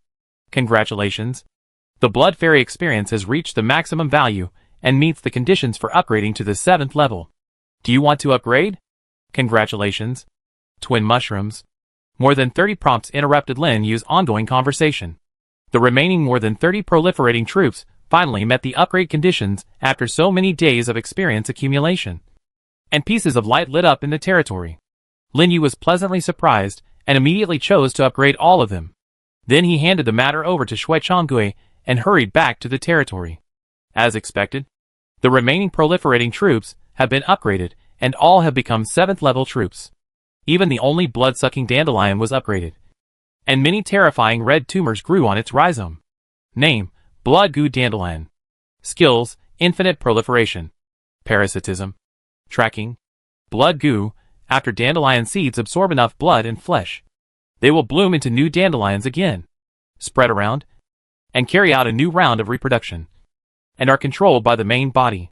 [SPEAKER 1] Congratulations. The Blood Fairy experience has reached the maximum value and meets the conditions for upgrading to the 7th level. Do you want to upgrade? Congratulations. Twin mushrooms. More than 30 prompts interrupted Lin Yu's ongoing conversation. The remaining more than 30 proliferating troops finally met the upgrade conditions after so many days of experience accumulation. And pieces of light lit up in the territory. Lin Yu was pleasantly surprised and immediately chose to upgrade all of them. Then he handed the matter over to Shui Changgui and hurried back to the territory. As expected, the remaining proliferating troops have been upgraded and all have become 7th level troops. Even the only blood-sucking dandelion was upgraded, and many terrifying red tumors grew on its rhizome. Name: Blood Goo Dandelion. Skills: Infinite Proliferation, Parasitism, Tracking. Blood Goo: after dandelion seeds absorb enough blood and flesh, they will bloom into new dandelions again, spread around, and carry out a new round of reproduction. and are controlled by the main body.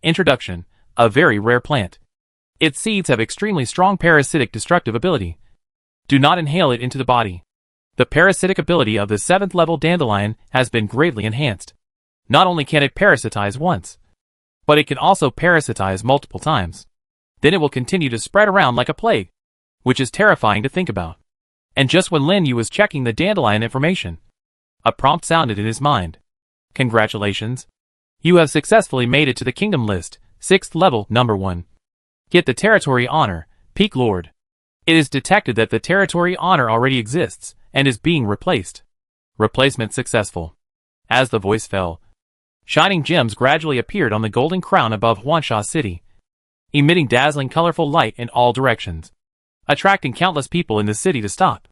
[SPEAKER 1] Introduction: a very rare plant. Its seeds have extremely strong parasitic destructive ability. Do not inhale it into the body. The parasitic ability of the 7th level dandelion has been greatly enhanced. Not only can it parasitize once, but it can also parasitize multiple times. Then it will continue to spread around like a plague, which is terrifying to think about. And just when Lin Yu was checking the dandelion information, a prompt sounded in his mind. Congratulations. You have successfully made it to the kingdom list, 6th level, number 1. Get the territory honor, Peak Lord. It is detected that the territory honor already exists, and is being replaced. Replacement successful. As the voice fell, shining gems gradually appeared on the golden crown above Huangsha city, emitting dazzling colorful light in all directions, attracting countless people in the city to stop.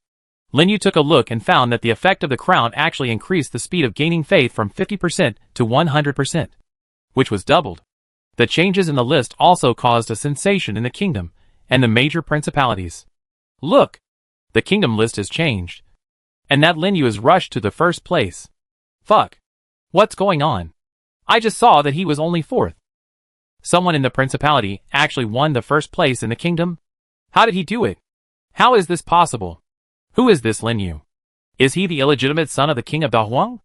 [SPEAKER 1] Lin Yu took a look and found that the effect of the crown actually increased the speed of gaining faith from 50% to 100%, which was doubled. The changes in the list also caused a sensation in the kingdom and the major principalities. Look! The kingdom list has changed. And that Lin Yu is rushed to the first place. Fuck. What's going on? I just saw that he was only 4th. Someone in the Principality actually won the first place in the kingdom? How did he do it? How is this possible? Who is this Lin Yu? Is he the illegitimate son of the king of Dahuang?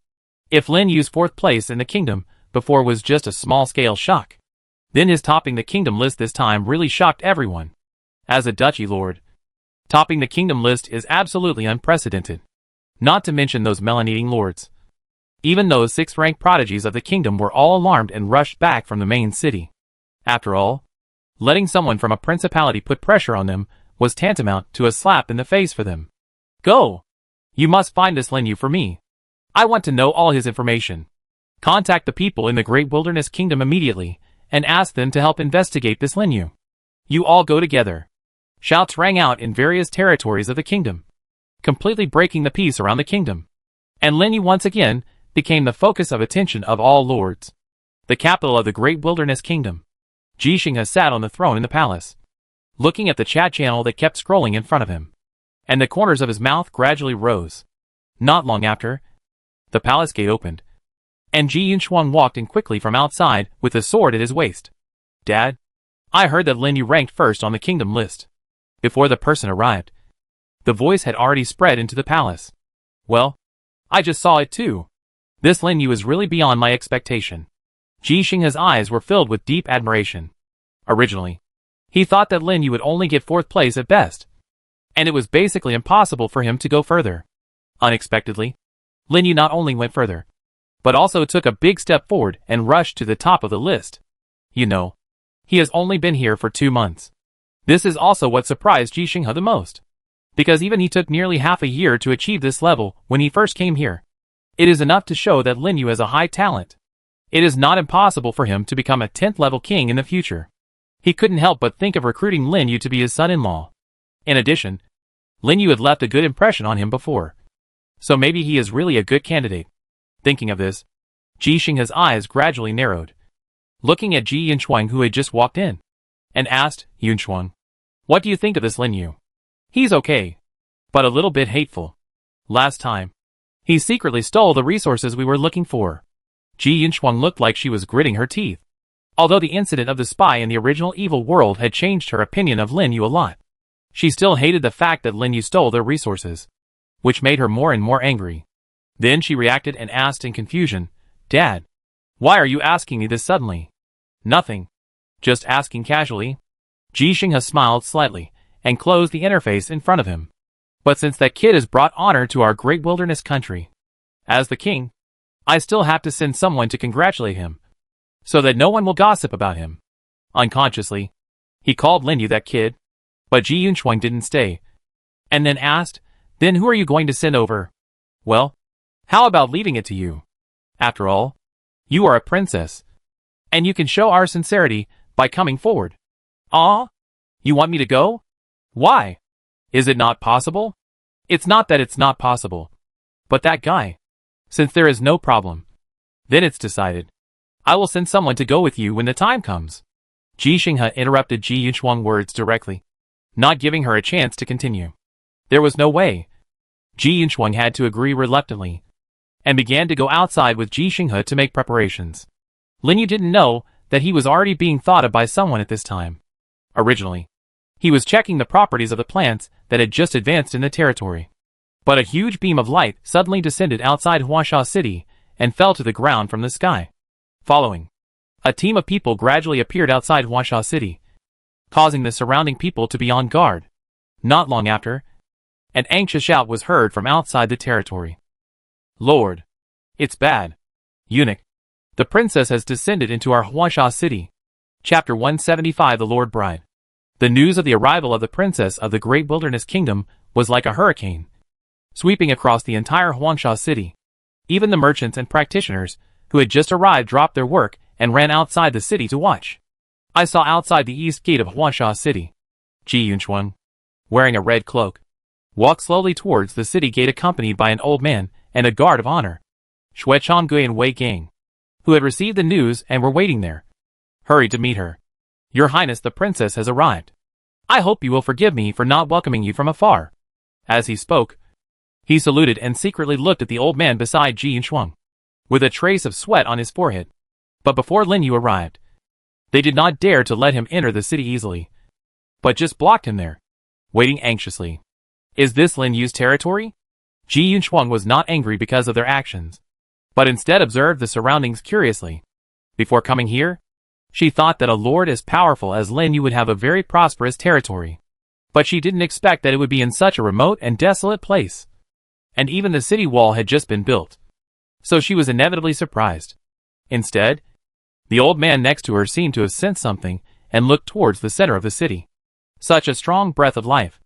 [SPEAKER 1] If Lin Yu's 4th place in the kingdom before was just a small-scale shock, then his topping the kingdom list this time really shocked everyone. As a duchy lord, topping the kingdom list is absolutely unprecedented. Not to mention those melon-eating lords. Even those 6th-rank prodigies of the kingdom were all alarmed and rushed back from the main city. After all, letting someone from a principality put pressure on them was tantamount to a slap in the face for them. Go! You must find this Lin Yu for me. I want to know all his information. Contact the people in the Great Wilderness Kingdom immediately, and ask them to help investigate this Lin Yu. You all go together. Shouts rang out in various territories of the kingdom, completely breaking the peace around the kingdom. And Lin Yu once again became the focus of attention of all lords. The capital of the Great Wilderness Kingdom. Jixing has sat on the throne in the palace, looking at the chat channel that kept scrolling in front of him, and the corners of his mouth gradually rose. Not long after, the palace gate opened, and Ji Yunshuang walked in quickly from outside with a sword at his waist. Dad, I heard that Lin Yu ranked first on the kingdom list. Before the person arrived, the voice had already spread into the palace. Well, I just saw it too. This Lin Yu is really beyond my expectation. Ji Xinghe's eyes were filled with deep admiration. Originally, he thought that Lin Yu would only get 4th place at best, and it was basically impossible for him to go further. Unexpectedly, Lin Yu not only went further, but also took a big step forward and rushed to the top of the list. You know, he has only been here for 2 months. This is also what surprised Ji Xinghe the most, because even he took nearly half a year to achieve this level when he first came here. It is enough to show that Lin Yu has a high talent. It is not impossible for him to become a 10th level king in the future. He couldn't help but think of recruiting Lin Yu to be his son-in-law. In addition, Lin Yu had left a good impression on him before, so maybe he is really a good candidate. Thinking of this, Ji Xinghe's eyes gradually narrowed, looking at Ji Yunshuang who had just walked in, and asked, Yunshuang, what do you think of this Lin Yu? He's okay, but a little bit hateful. Last time, he secretly stole the resources we were looking for. Ji Yunshuang looked like she was gritting her teeth. Although the incident of the spy in the original evil world had changed her opinion of Lin Yu a lot, she still hated the fact that Lin Yu stole their resources, which made her more and more angry. Then she reacted and asked in confusion, Dad, why are you asking me this suddenly? Nothing. Just asking casually. Ji Xinghe smiled slightly and closed the interface in front of him. But since that kid has brought honor to our great wilderness country, as the king, I still have to send someone to congratulate him, so that no one will gossip about him. Unconsciously, he called Lin Yu that kid, but Ji Yunshuang didn't stay, and then asked, then who are you going to send over? Well, how about leaving it to you? After all, you are a princess, and you can show our sincerity by coming forward. Ah? You want me to go? Why? Is it not possible? It's not that it's not possible, but that guy. Since there is no problem, then it's decided. I will send someone to go with you when the time comes. Ji Xinghe interrupted Ji Yunshuang's words directly, not giving her a chance to continue. There was no way. Ji Yunshuang had to agree reluctantly, and began to go outside with Ji Xinghe to make preparations. Lin Yu didn't know that he was already being thought of by someone at this time. Originally, he was checking the properties of the plants that had just advanced in the territory. But a huge beam of light suddenly descended outside Huangsha City and fell to the ground from the sky. Following, a team of people gradually appeared outside Huangsha City, causing the surrounding people to be on guard. Not long after, an anxious shout was heard from outside the territory. "Lord, it's bad. Eunuch, the princess has descended into our Huangsha City." Chapter 175. The Lord Bride. The news of the arrival of the princess of the Great Wilderness Kingdom was like a hurricane, sweeping across the entire Huangsha City. Even the merchants and practitioners who had just arrived dropped their work and ran outside the city to watch. I saw outside the east gate of Huangsha City, Ji Yunchuan, wearing a red cloak, walked slowly towards the city gate accompanied by an old man and a guard of honor. Shui Chonggui and Wei Gang, who had received the news and were waiting there, hurried to meet her. "Your Highness, the princess has arrived. I hope you will forgive me for not welcoming you from afar." As he spoke, he saluted and secretly looked at the old man beside Ji Yunchuan, with a trace of sweat on his forehead. But before Lin Yu arrived, they did not dare to let him enter the city easily, but just blocked him there, waiting anxiously. Is this Lin Yu's territory? Ji Yunchuan was not angry because of their actions, but instead observed the surroundings curiously. Before coming here, she thought that a lord as powerful as Lin Yu would have a very prosperous territory. But she didn't expect that it would be in such a remote and desolate place. And even the city wall had just been built. So she was inevitably surprised. Instead, the old man next to her seemed to have sensed something and looked towards the center of the city. Such a strong breath of life.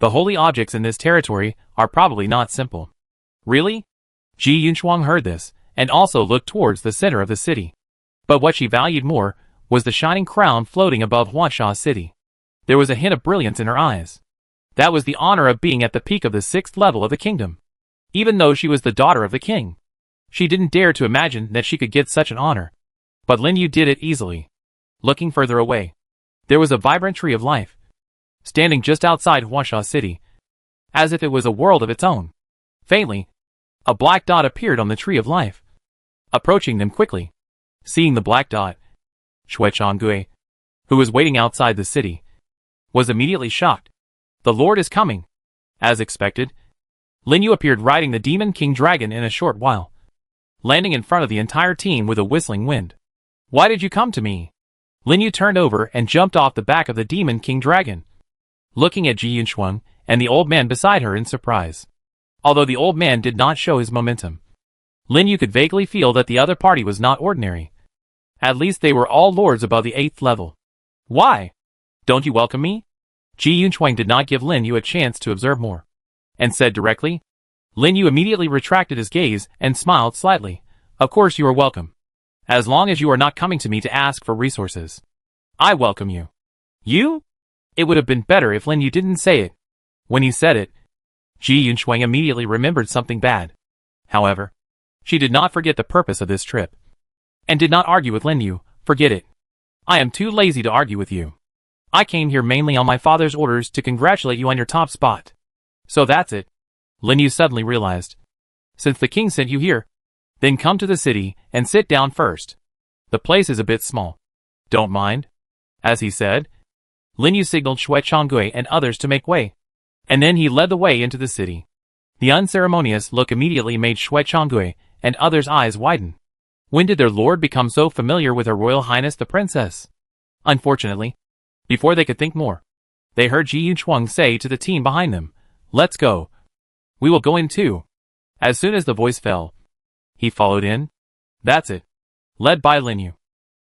[SPEAKER 1] The holy objects in this territory are probably not simple. Really? Ji Yunchuan heard this, and also looked towards the center of the city. But what she valued more was the shining crown floating above Huangsha City. There was a hint of brilliance in her eyes. That was the honor of being at the peak of the 6th level of the kingdom. Even though she was the daughter of the king, she didn't dare to imagine that she could get such an honor. But Lin Yu did it easily. Looking further away, there was a vibrant tree of life, standing just outside Huangsha City, as if it was a world of its own. Faintly, a black dot appeared on the tree of life, approaching them quickly. Seeing the black dot, Shui Chonggui, who was waiting outside the city, was immediately shocked. The Lord is coming. As expected, Lin Yu appeared riding the Demon King Dragon in a short while, landing in front of the entire team with a whistling wind. "Why did you come to me?" Lin Yu turned over and jumped off the back of the Demon King Dragon, looking at Ji Yunchuan and the old man beside her in surprise. Although the old man did not show his momentum, Lin Yu could vaguely feel that the other party was not ordinary. At least they were all lords above the 8th level. "Why? Don't you welcome me?" Ji Yunchuan did not give Lin Yu a chance to observe more, and said directly. Lin Yu immediately retracted his gaze and smiled slightly. "Of course you are welcome. As long as you are not coming to me to ask for resources, I welcome you." "You?" It would have been better if Lin Yu didn't say it. When he said it, Ji Yunchuan immediately remembered something bad. However, she did not forget the purpose of this trip, and did not argue with Lin Yu. "Forget it. I am too lazy to argue with you. I came here mainly on my father's orders to congratulate you on your top spot. So that's it." Lin Yu suddenly realized. "Since the king sent you here, then come to the city and sit down first. The place is a bit small. Don't mind." As he said, Lin Yu signaled Shui Chonggui and others to make way, and then he led the way into the city. The unceremonious look immediately made Shui Chonggui and others' eyes widen. When did their lord become so familiar with Her Royal Highness the Princess? Unfortunately, before they could think more, they heard Ji Yunchuan say to the team behind them, "Let's go. We will go in too." As soon as the voice fell, he followed in. That's it. Led by Lin Yu,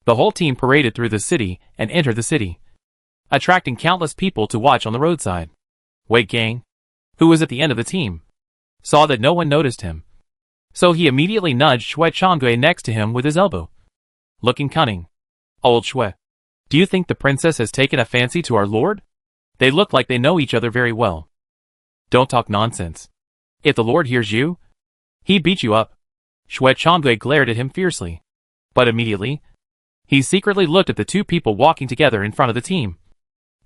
[SPEAKER 1] the whole team paraded through the city and entered the city, attracting countless people to watch on the roadside. Wei Gang, who was at the end of the team, saw that no one noticed him, so he immediately nudged Shui Chonggui next to him with his elbow. Looking cunning. "Old Shui, do you think the princess has taken a fancy to our lord? They look like they know each other very well." "Don't talk nonsense. If the lord hears you, he'd beat you up." Shui Chonggui glared at him fiercely. But immediately, he secretly looked at the two people walking together in front of the team,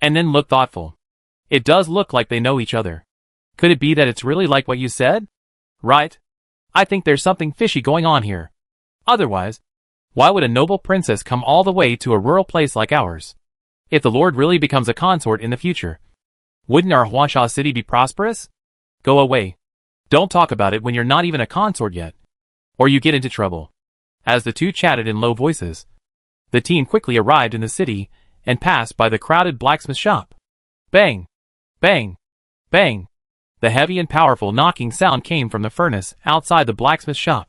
[SPEAKER 1] and then looked thoughtful. "It does look like they know each other. Could it be that it's really like what you said? Right? I think there's something fishy going on here. Otherwise, Why would a noble princess come all the way to a rural place like ours? If the Lord really becomes a consort in the future, wouldn't our Huangsha city be prosperous? Go away. Don't talk about it when you're not even a consort yet, or you get into trouble. As the two chatted in low voices, the team quickly arrived in the city and passed by the crowded blacksmith shop. Bang! Bang! Bang! The heavy and powerful knocking sound came from the furnace outside the blacksmith shop,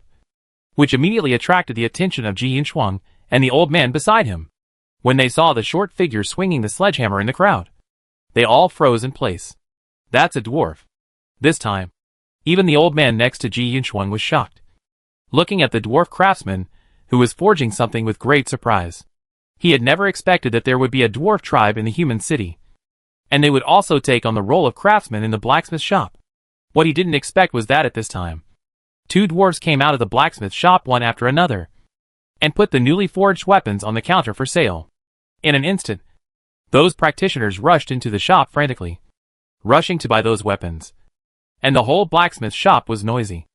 [SPEAKER 1] which immediately attracted the attention of Ji Yunchuang and the old man beside him. When they saw the short figure swinging the sledgehammer in the crowd, they all froze in place. That's a dwarf. This time, even the old man next to Ji Yunchuang was shocked, looking at the dwarf craftsman, who was forging something with great surprise. He had never expected that there would be a dwarf tribe in the human city, and they would also take on the role of craftsman in the blacksmith shop. What he didn't expect was that at this time, two dwarves came out of the blacksmith shop one after another, and put the newly forged weapons on the counter for sale. In an instant, those practitioners rushed into the shop frantically, rushing to buy those weapons, and the whole blacksmith shop was noisy.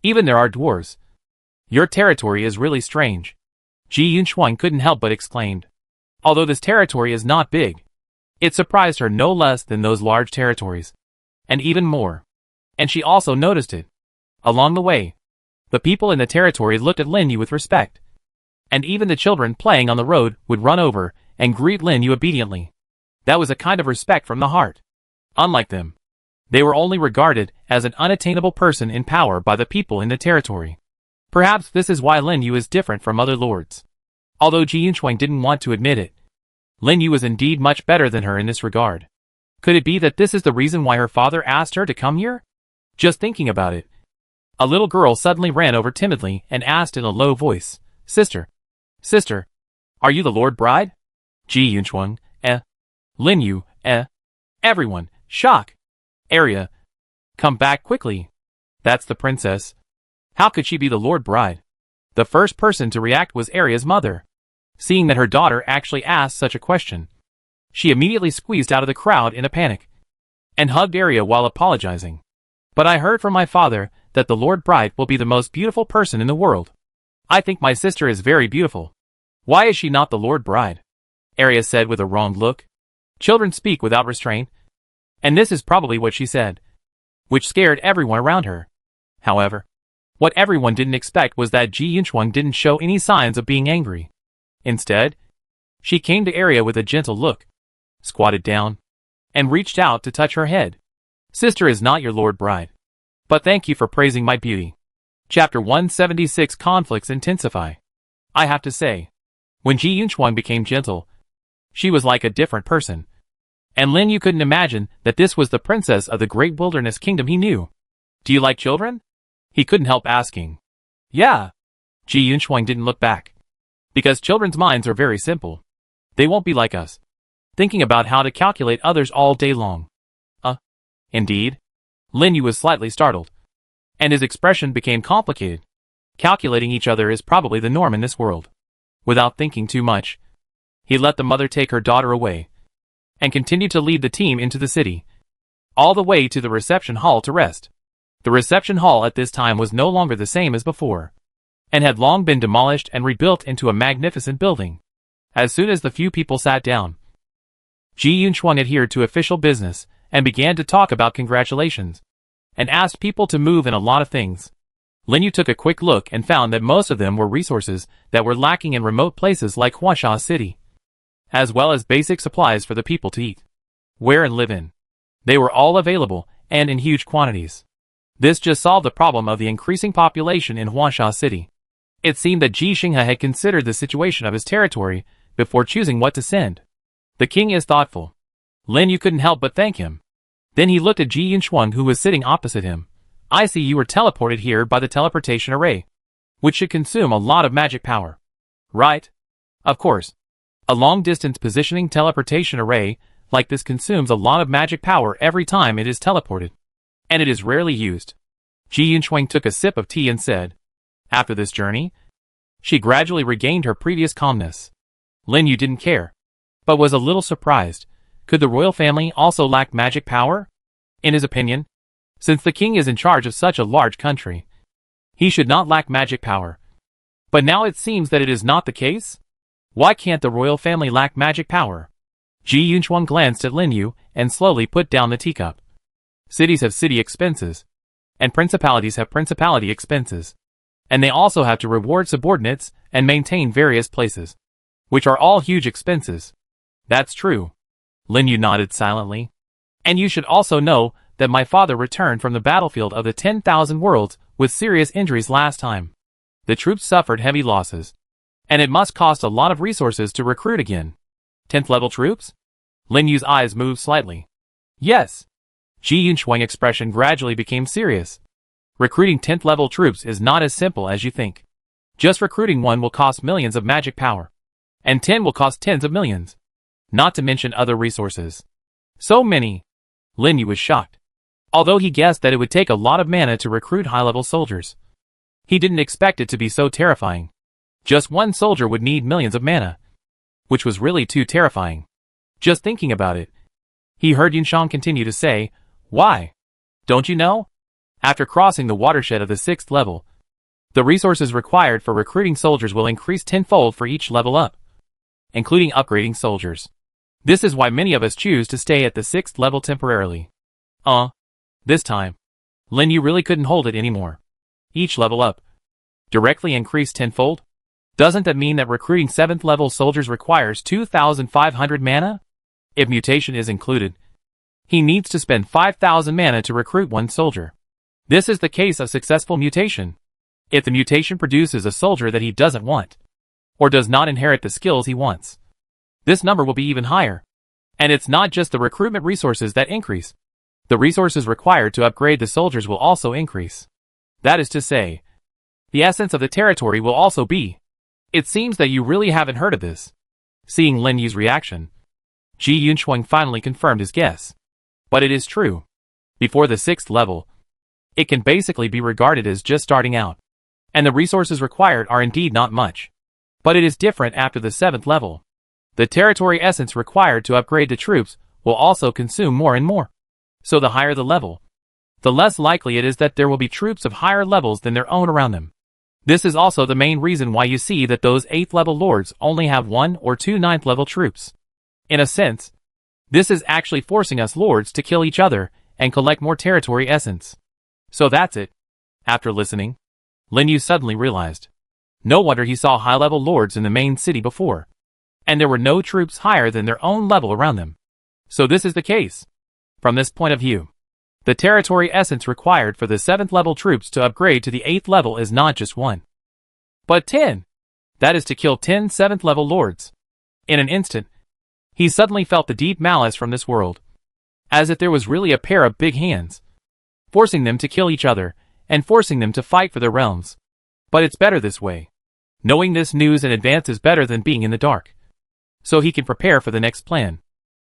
[SPEAKER 1] Even there are dwarves. Your territory is really strange. Ji Yunchuang couldn't help but exclaimed. Although this territory is not big, it surprised her no less than those large territories, and even more. And she also noticed it. Along the way, the people in the territory looked at Lin Yu with respect, and even the children playing on the road would run over and greet Lin Yu obediently. That was a kind of respect from the heart. Unlike them, they were only regarded as an unattainable person in power by the people in the territory. Perhaps this is why Lin Yu is different from other lords. Although Ji Yunchuang didn't want to admit it, Lin Yu was indeed much better than her in this regard. Could it be that this is the reason why her father asked her to come here? Just thinking about it, a little girl suddenly ran over timidly and asked in a low voice, Sister, are you the Lord Bride? Ji Yunchuang, Lin Yu, Everyone, shock. Area, come back quickly. That's the princess. How could she be the Lord Bride? The first person to react was Aria's mother. Seeing that her daughter actually asked such a question, she immediately squeezed out of the crowd in a panic, and hugged Aria while apologizing. But I heard from my father that the Lord Bride will be the most beautiful person in the world. I think my sister is very beautiful. Why is she not the Lord Bride? Aria said with a wronged look. Children speak without restraint, and this is probably what she said, which scared everyone around her. However, what everyone didn't expect was that Ji Yunchuang didn't show any signs of being angry. Instead, she came to Aria with a gentle look, squatted down, and reached out to touch her head. Sister is not your Lord Bride, but thank you for praising my beauty. Chapter 176 Conflicts Intensify. I have to say, when Ji Yunchuang became gentle, she was like a different person. And Lin Yu couldn't imagine that this was the princess of the great wilderness kingdom he knew. Do you like children? He couldn't help asking. Yeah. Ji Yunchuang didn't look back. Because children's minds are very simple. They won't be like us, thinking about how to calculate others all day long. Indeed? Lin Yu was slightly startled, and his expression became complicated. Calculating each other is probably the norm in this world. Without thinking too much, he let the mother take her daughter away, and continued to lead the team into the city, all the way to the reception hall to rest. The reception hall at this time was no longer the same as before, and had long been demolished and rebuilt into a magnificent building. As soon as the few people sat down, Ji Yunchuang adhered to official business and began to talk about congratulations, and asked people to move in a lot of things. Lin Yu took a quick look and found that most of them were resources that were lacking in remote places like Huangsha City, as well as basic supplies for the people to eat, wear and live in. They were all available, and in huge quantities. This just solved the problem of the increasing population in Huangsha City. It seemed that Ji Xinghe had considered the situation of his territory before choosing what to send. The king is thoughtful. Lin Yu couldn't help but thank him. Then he looked at Ji Yunchuang, who was sitting opposite him. I see you were teleported here by the teleportation array, which should consume a lot of magic power. Right? Of course. A long-distance positioning teleportation array like this consumes a lot of magic power every time it is teleported, and it is rarely used. Ji Yunchuang took a sip of tea and said, after this journey, she gradually regained her previous calmness. Lin Yu didn't care, but was a little surprised. Could the royal family also lack magic power? In his opinion, since the king is in charge of such a large country, he should not lack magic power. But now it seems that it is not the case? Why can't the royal family lack magic power? Ji Yunchuang glanced at Lin Yu and slowly put down the teacup. Cities have city expenses, and principalities have principality expenses. And they also have to reward subordinates and maintain various places, which are all huge expenses. That's true. Lin Yu nodded silently. And you should also know that my father returned from the battlefield of the 10,000 worlds with serious injuries last time. The troops suffered heavy losses, and it must cost a lot of resources to recruit again. 10th level troops? Lin Yu's eyes moved slightly. Yes. Ji Yunchuang's expression gradually became serious. Recruiting 10th level troops is not as simple as you think. Just recruiting one will cost millions of magic power, and 10 will cost tens of millions. Not to mention other resources. So many. Lin Yu was shocked. Although he guessed that it would take a lot of mana to recruit high-level soldiers, he didn't expect it to be so terrifying. Just one soldier would need millions of mana, which was really too terrifying. Just thinking about it. He heard Yunshang continue to say, "Why? Don't you know? After crossing the watershed of the 6th level, the resources required for recruiting soldiers will increase tenfold for each level up, including upgrading soldiers. This is why many of us choose to stay at the 6th level temporarily." This time, Lin Yu really couldn't hold it anymore. Each level up directly increased tenfold? Doesn't that mean that recruiting 7th level soldiers requires 2,500 mana? If mutation is included, he needs to spend 5,000 mana to recruit one soldier. This is the case of successful mutation. If the mutation produces a soldier that he doesn't want, or does not inherit the skills he wants, this number will be even higher. And it's not just the recruitment resources that increase. The resources required to upgrade the soldiers will also increase. That is to say, the essence of the territory will also be. It seems that you really haven't heard of this. Seeing Lin Yu's reaction, Ji Yunchuang finally confirmed his guess. But it is true. Before the 6th level, it can basically be regarded as just starting out. And the resources required are indeed not much. But it is different after the 7th level. The territory essence required to upgrade the troops will also consume more and more. So the higher the level, the less likely it is that there will be troops of higher levels than their own around them. This is also the main reason why you see that those 8th level lords only have 1 or 2 9th level troops. In a sense, this is actually forcing us lords to kill each other and collect more territory essence. So that's it. After listening, Lin Yu suddenly realized. No wonder he saw high-level lords in the main city before. And there were no troops higher than their own level around them. So this is the case. From this point of view, the territory essence required for the 7th level troops to upgrade to the 8th level is not just 1, but 10. That is to kill 10 7th level lords. In an instant, he suddenly felt the deep malice from this world. As if there was really a pair of big hands, forcing them to kill each other, and forcing them to fight for their realms. But it's better this way. Knowing this news in advance is better than being in the dark. So he can prepare for the next plan.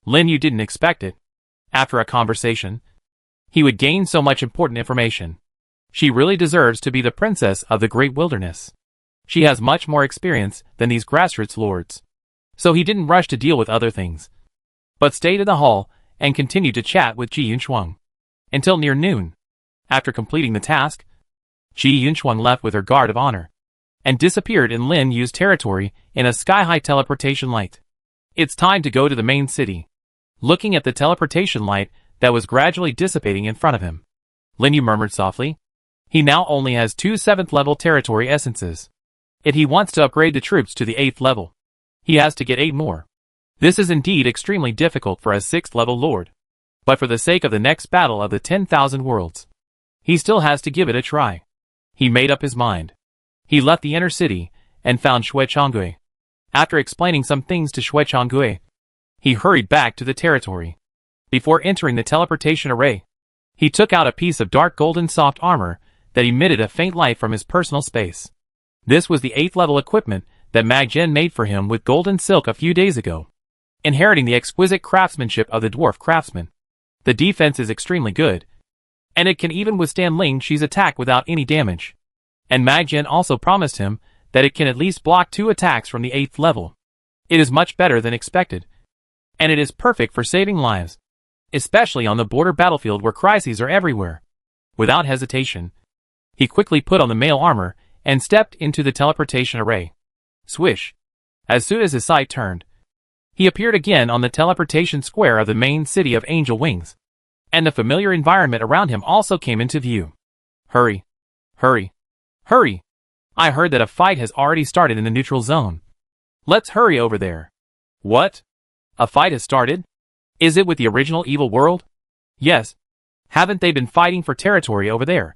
[SPEAKER 1] Lin Yu didn't expect it. After a conversation, he would gain so much important information. She really deserves to be the princess of the great wilderness. She has much more experience than these grassroots lords. So he didn't rush to deal with other things, but stayed in the hall and continued to chat with Ji Yunchuang until near noon. After completing the task, Ji Yunchuang left with her guard of honor and disappeared in Lin Yu's territory in a sky-high teleportation light. It's time to go to the main city. Looking at the teleportation light that was gradually dissipating in front of him, Lin Yu murmured softly. He now only has 2 7th level territory essences. If he wants to upgrade the troops to the 8th level, he has to get 8 more. This is indeed extremely difficult for a 6th level lord. But for the sake of the next battle of the 10,000 worlds, he still has to give it a try. He made up his mind. He left the inner city and found Shui Chonggui. After explaining some things to Shui Chonggui, he hurried back to the territory. Before entering the teleportation array, he took out a piece of dark golden soft armor that emitted a faint light from his personal space. This was the 8th level equipment that Mag Jen made for him with golden silk a few days ago. Inheriting the exquisite craftsmanship of the dwarf craftsman, the defense is extremely good, and it can even withstand Ling Qi's attack without any damage. And Mag Jen also promised him that it can at least block 2 attacks from the 8th level. It is much better than expected, and it is perfect for saving lives, especially on the border battlefield where crises are everywhere. Without hesitation, he quickly put on the mail armor and stepped into the teleportation array. Swish. As soon as his sight turned, he appeared again on the teleportation square of the main city of Angel Wings. And the familiar environment around him also came into view. Hurry. Hurry. Hurry. I heard that a fight has already started in the neutral zone. Let's hurry over there. What? A fight has started? Is it with the original evil world? Yes. Haven't they been fighting for territory over there?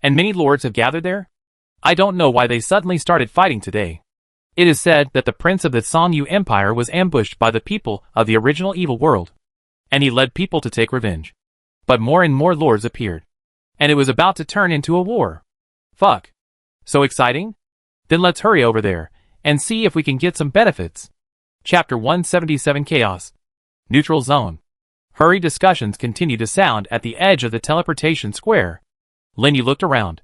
[SPEAKER 1] And many lords have gathered there? I don't know why they suddenly started fighting today. It is said that the prince of the Sangu Empire was ambushed by the people of the original evil world, and he led people to take revenge. But more and more lords appeared, and it was about to turn into a war. Fuck. So exciting? Then let's hurry over there, and see if we can get some benefits. Chapter 177 Chaos. Neutral Zone. Hurry discussions continued to sound at the edge of the teleportation square. Linyu looked around.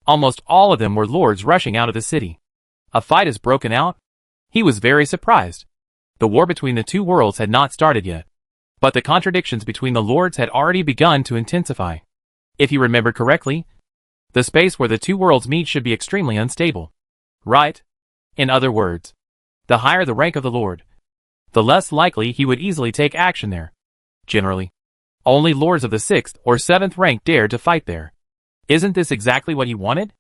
[SPEAKER 1] Almost all of them were lords rushing out of the city. A fight has broken out? He was very surprised. The war between the two worlds had not started yet, but the contradictions between the lords had already begun to intensify. If he remembered correctly, the space where the two worlds meet should be extremely unstable. Right? In other words, the higher the rank of the lord, the less likely he would easily take action there. Generally, only lords of the 6th or 7th rank dared to fight there. Isn't this exactly what he wanted?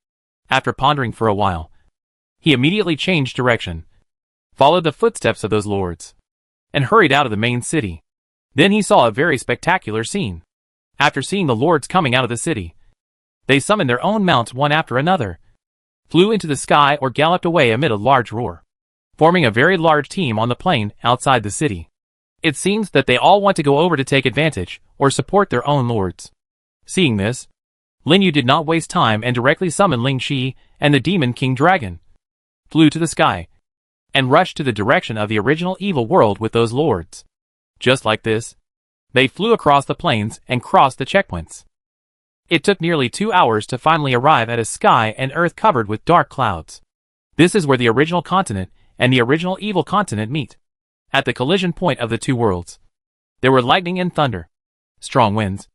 [SPEAKER 1] After pondering for a while, he immediately changed direction, followed the footsteps of those lords, and hurried out of the main city. Then he saw a very spectacular scene. After seeing the lords coming out of the city, they summoned their own mounts one after another, flew into the sky or galloped away amid a large roar, forming a very large team on the plain outside the city. It seems that they all want to go over to take advantage or support their own lords. Seeing this, Linyu did not waste time and directly summoned Ling Shi and the Demon King Dragon, flew to the sky, and rushed to the direction of the original evil world with those lords. Just like this, they flew across the plains and crossed the checkpoints. It took nearly 2 hours to finally arrive at a sky and earth covered with dark clouds. This is where the original continent and the original evil continent meet. At the collision point of the two worlds, there were lightning and thunder, strong winds,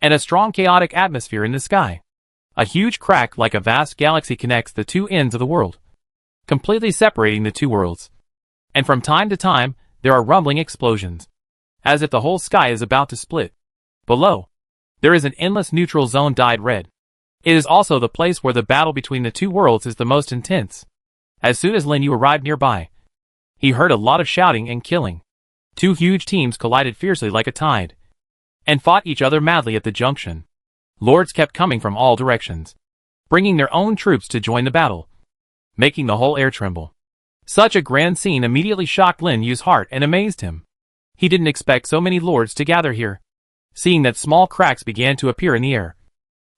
[SPEAKER 1] and a strong chaotic atmosphere in the sky. A huge crack like a vast galaxy connects the two ends of the world, completely separating the two worlds. And from time to time, there are rumbling explosions, as if the whole sky is about to split. Below, there is an endless neutral zone dyed red. It is also the place where the battle between the two worlds is the most intense. As soon as Linyu arrived nearby, he heard a lot of shouting and killing. Two huge teams collided fiercely like a tide, and fought each other madly at the junction. Lords kept coming from all directions, bringing their own troops to join the battle, making the whole air tremble. Such a grand scene immediately shocked Lin Yu's heart and amazed him. He didn't expect so many lords to gather here. Seeing that small cracks began to appear in the air,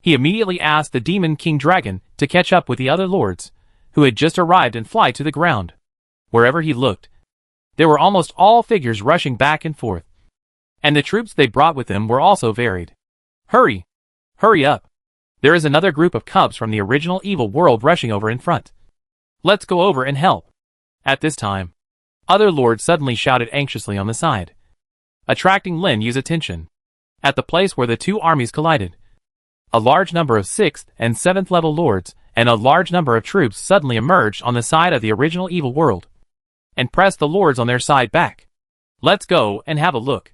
[SPEAKER 1] he immediately asked the Demon King Dragon to catch up with the other lords, who had just arrived and fly to the ground. Wherever he looked, there were almost all figures rushing back and forth, and the troops they brought with them were also varied. Hurry! Hurry up! There is another group of cubs from the original evil world rushing over in front. Let's go over and help. At this time, other lords suddenly shouted anxiously on the side, attracting Lin Yu's attention. At the place where the two armies collided, a large number of 6th and 7th level lords and a large number of troops suddenly emerged on the side of the original evil world, and pressed the lords on their side back. Let's go and have a look.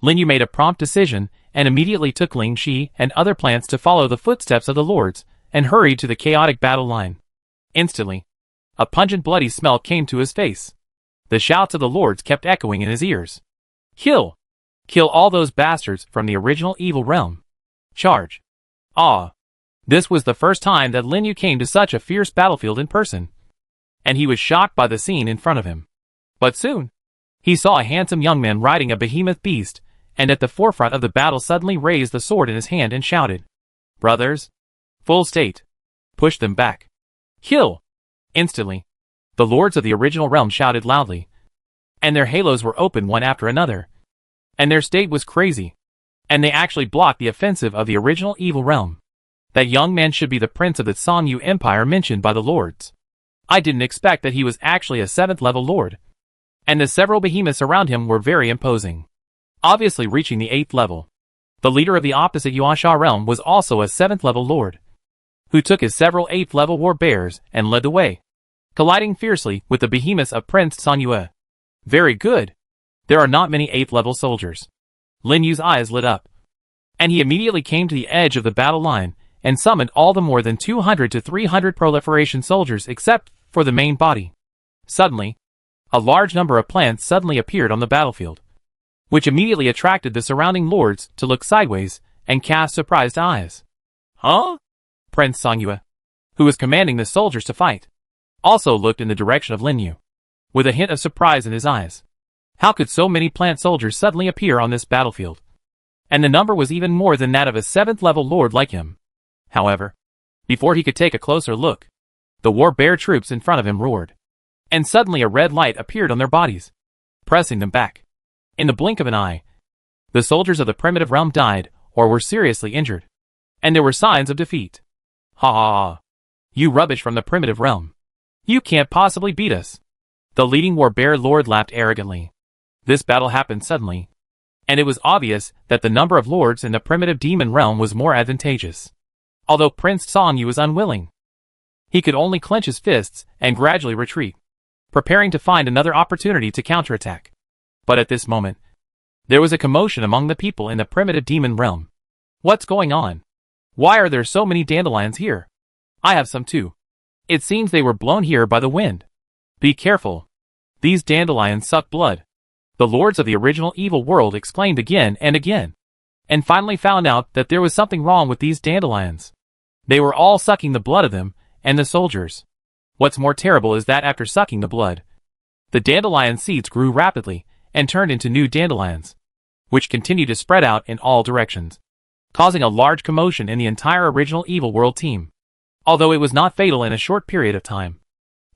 [SPEAKER 1] Lin Yu made a prompt decision and immediately took Ling Shi and other plants to follow the footsteps of the lords and hurried to the chaotic battle line. Instantly, a pungent bloody smell came to his face. The shouts of the lords kept echoing in his ears. Kill! Kill all those bastards from the original evil realm. Charge! Ah! This was the first time that Lin Yu came to such a fierce battlefield in person, and he was shocked by the scene in front of him. But soon, he saw a handsome young man riding a behemoth beast, and at the forefront of the battle suddenly raised the sword in his hand and shouted, "Brothers! Full state! Push them back! Kill!" Instantly, the lords of the original realm shouted loudly, and their halos were opened one after another, and their state was crazy, and they actually blocked the offensive of the original evil realm. That young man should be the prince of the Sangu Empire mentioned by the lords. I didn't expect that he was actually a 7th level lord, and the several behemoths around him were very imposing, obviously reaching the 8th level. The leader of the opposite Huangsha realm was also a 7th level lord, who took his several 8th level war bears and led the way, colliding fiercely with the behemoths of Prince Sangu. Very good. There are not many 8th level soldiers. Lin Yu's eyes lit up, and he immediately came to the edge of the battle line and summoned all the more than 200 to 300 proliferation soldiers except for the main body. Suddenly, a large number of plants suddenly appeared on the battlefield, which immediately attracted the surrounding lords to look sideways and cast surprised eyes. Huh? Prince Sangu, who was commanding the soldiers to fight, also looked in the direction of Lin Yu, with a hint of surprise in his eyes. How could so many plant soldiers suddenly appear on this battlefield? And the number was even more than that of a 7th level lord like him. However, before he could take a closer look, the war bear troops in front of him roared, and suddenly a red light appeared on their bodies, pressing them back. In the blink of an eye, the soldiers of the primitive realm died or were seriously injured, and there were signs of defeat. Ha ha ha. You rubbish from the primitive realm. You can't possibly beat us. The leading war bear lord laughed arrogantly. This battle happened suddenly, and it was obvious that the number of lords in the primitive demon realm was more advantageous. Although Prince Sangu was unwilling, he could only clench his fists and gradually retreat, preparing to find another opportunity to counterattack. But at this moment, there was a commotion among the people in the primitive demon realm. What's going on? Why are there so many dandelions here? I have some too. It seems they were blown here by the wind. Be careful. These dandelions suck blood. The lords of the original evil world exclaimed again and again, and finally found out that there was something wrong with these dandelions. They were all sucking the blood of them and the soldiers. What's more terrible is that after sucking the blood, the dandelion seeds grew rapidly and turned into new dandelions, which continued to spread out in all directions, causing a large commotion in the entire original evil world team. Although it was not fatal in a short period of time,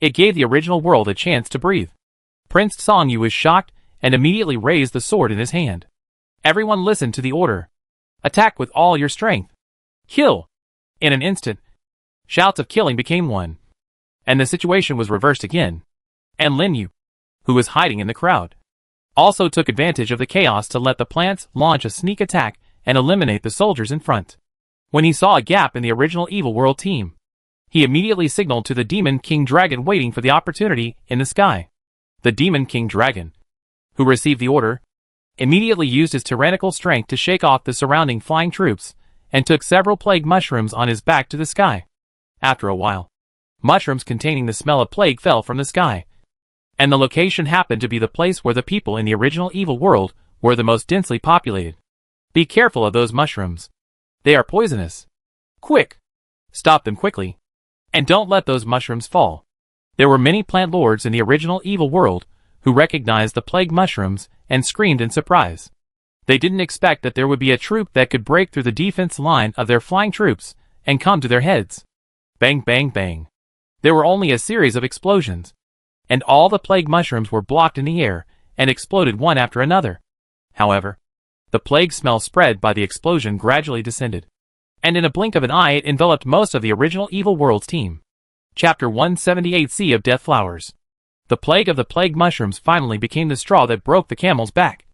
[SPEAKER 1] it gave the original world a chance to breathe. Prince Sangu was shocked and immediately raised the sword in his hand. Everyone listened to the order. Attack with all your strength. Kill! In an instant, shouts of killing became one, and the situation was reversed again. And Lin Yu, who was hiding in the crowd, also took advantage of the chaos to let the plants launch a sneak attack and eliminate the soldiers in front. When he saw a gap in the original evil world team, he immediately signaled to the Demon King Dragon waiting for the opportunity in the sky. The Demon King Dragon, who received the order, immediately used his tyrannical strength to shake off the surrounding flying troops and took several plague mushrooms on his back to the sky. After a while, mushrooms containing the smell of plague fell from the sky, and the location happened to be the place where the people in the original evil world were the most densely populated. Be careful of those mushrooms. They are poisonous. Quick! Stop them quickly. And don't let those mushrooms fall. There were many plant lords in the original evil world who recognized the plague mushrooms and screamed in surprise. They didn't expect that there would be a troop that could break through the defense line of their flying troops and come to their heads. Bang bang bang. There were only a series of explosions, and all the plague mushrooms were blocked in the air and exploded one after another. However, the plague smell spread by the explosion gradually descended, and in a blink of an eye it enveloped most of the original evil world's team. Chapter 178 Sea of Death Flowers. The plague of the plague mushrooms finally became the straw that broke the camel's back,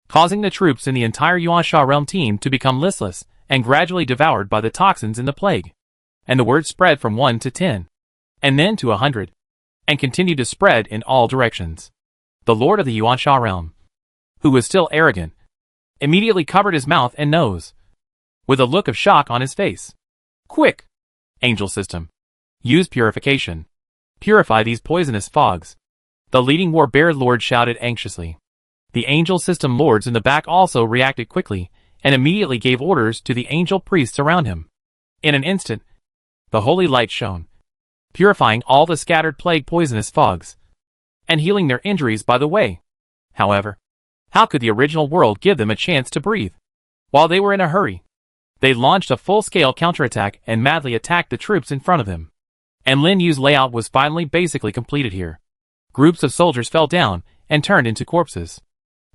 [SPEAKER 1] causing the troops in the entire Huangsha realm team to become listless and gradually devoured by the toxins in the plague. And the word spread from 1 to 10, and then to 100, and continued to spread in all directions. The lord of the Huangsha realm, who was still arrogant, immediately covered his mouth and nose, with a look of shock on his face. Quick! Angel system. Use purification. Purify these poisonous fogs. The leading war bear lord shouted anxiously. The angel system lords in the back also reacted quickly and immediately gave orders to the angel priests around him. In an instant, the holy light shone, purifying all the scattered plague poisonous fogs, and healing their injuries by the way. However, how could the original world give them a chance to breathe? While they were in a hurry, they launched a full-scale counterattack and madly attacked the troops in front of them. And Lin Yu's layout was finally basically completed here. Groups of soldiers fell down and turned into corpses.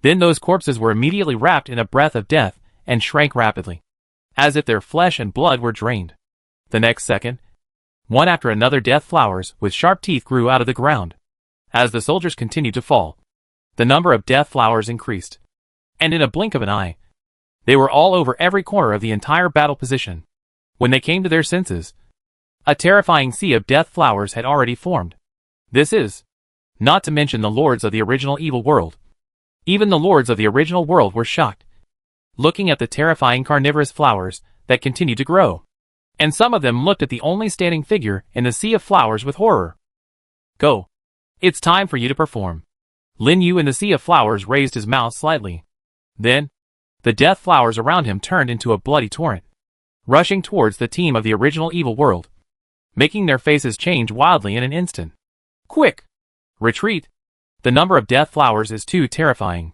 [SPEAKER 1] Then those corpses were immediately wrapped in a breath of death and shrank rapidly, as if their flesh and blood were drained. The next second, one after another death flowers with sharp teeth grew out of the ground. As the soldiers continued to fall, the number of death flowers increased, and in a blink of an eye, they were all over every corner of the entire battle position. When they came to their senses, A terrifying sea of death flowers had already formed. This is not to mention the lords of the original evil world. Even the lords of the original world were shocked, looking at the terrifying carnivorous flowers that continued to grow. And some of them looked at the only standing figure in the sea of flowers with horror. Go. It's time for you to perform. Lin Yu in the sea of flowers raised his mouth slightly. Then, the death flowers around him turned into a bloody torrent, rushing towards the team of the original evil world, making their faces change wildly in an instant. Quick! Retreat! The number of death flowers is too terrifying.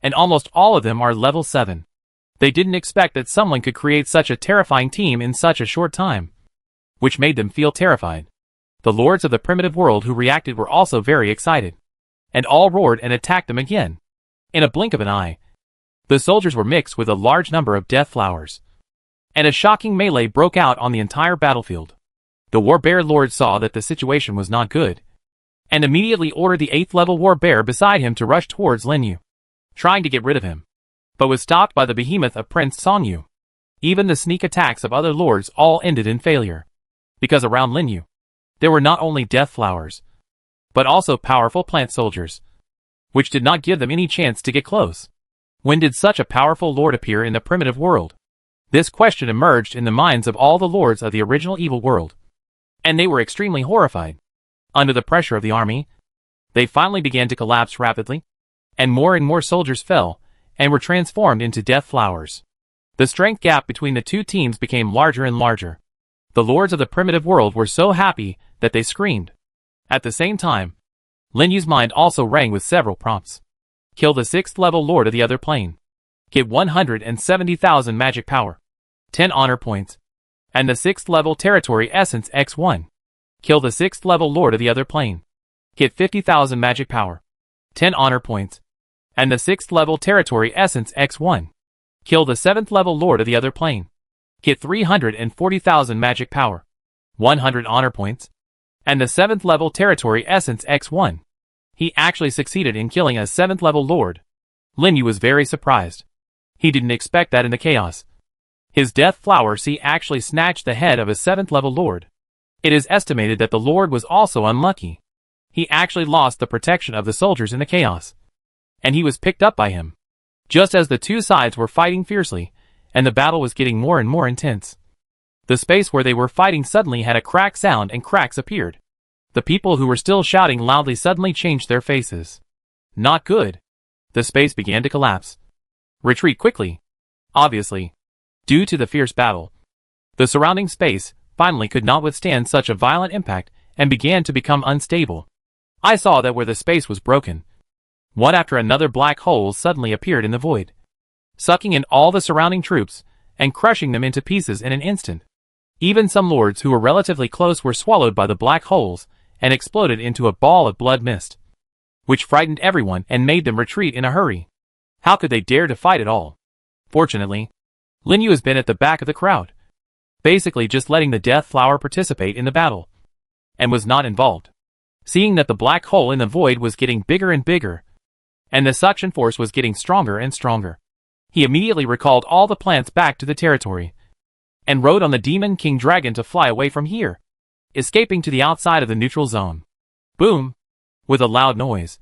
[SPEAKER 1] And almost all of them are level 7. They didn't expect that someone could create such a terrifying team in such a short time, which made them feel terrified. The lords of the primitive world who reacted were also very excited, and all roared and attacked them again. In a blink of an eye, the soldiers were mixed with a large number of death flowers, and a shocking melee broke out on the entire battlefield. The Warbear Lord saw that the situation was not good, and immediately ordered the 8th level Warbear beside him to rush towards Lin Yu, trying to get rid of him, but was stopped by the behemoth of Prince Sangu. Even the sneak attacks of other lords all ended in failure, because around Lin Yu, there were not only death flowers, but also powerful plant soldiers, which did not give them any chance to get close. When did such a powerful lord appear in the primitive world? This question emerged in the minds of all the lords of the original evil world, and they were extremely horrified. Under the pressure of the army, they finally began to collapse rapidly, and more soldiers fell, and were transformed into death flowers. The strength gap between the two teams became larger and larger. The lords of the primitive world were so happy that they screamed. At the same time, Lin Yu's mind also rang with several prompts. Kill the 6th level lord of the other plane. Get 170,000 magic power, 10 honor points, and the 6th level territory essence X1. Kill the 6th level lord of the other plane. Get 50,000 magic power, 10 honor points, and the 6th level territory essence X1. Kill the 7th level lord of the other plane. Get 340,000 magic power, 100 honor points, and the 7th level territory essence X1. He actually succeeded in killing a 7th level lord. Lin Yu was very surprised. He didn't expect that in the chaos. His death flower sea actually snatched the head of a 7th level lord. It is estimated that the lord was also unlucky. He actually lost the protection of the soldiers in the chaos, and he was picked up by him. Just as the two sides were fighting fiercely, and the battle was getting more and more intense, the space where they were fighting suddenly had a crack sound and cracks appeared. The people who were still shouting loudly suddenly changed their faces. Not good. The space began to collapse. Retreat quickly. Obviously, due to the fierce battle, the surrounding space finally could not withstand such a violent impact and began to become unstable. I saw that where the space was broken, one after another black holes suddenly appeared in the void, sucking in all the surrounding troops and crushing them into pieces in an instant. Even some lords who were relatively close were swallowed by the black holes and exploded into a ball of blood mist, which frightened everyone and made them retreat in a hurry. How could they dare to fight at all? Fortunately, Lin Yu has been at the back of the crowd, basically just letting the death flower participate in the battle, and was not involved. Seeing that the black hole in the void was getting bigger and bigger, and the suction force was getting stronger and stronger, he immediately recalled all the plants back to the territory, and rode on the Demon King Dragon to fly away from here, escaping to the outside of the neutral zone. Boom! With a loud noise,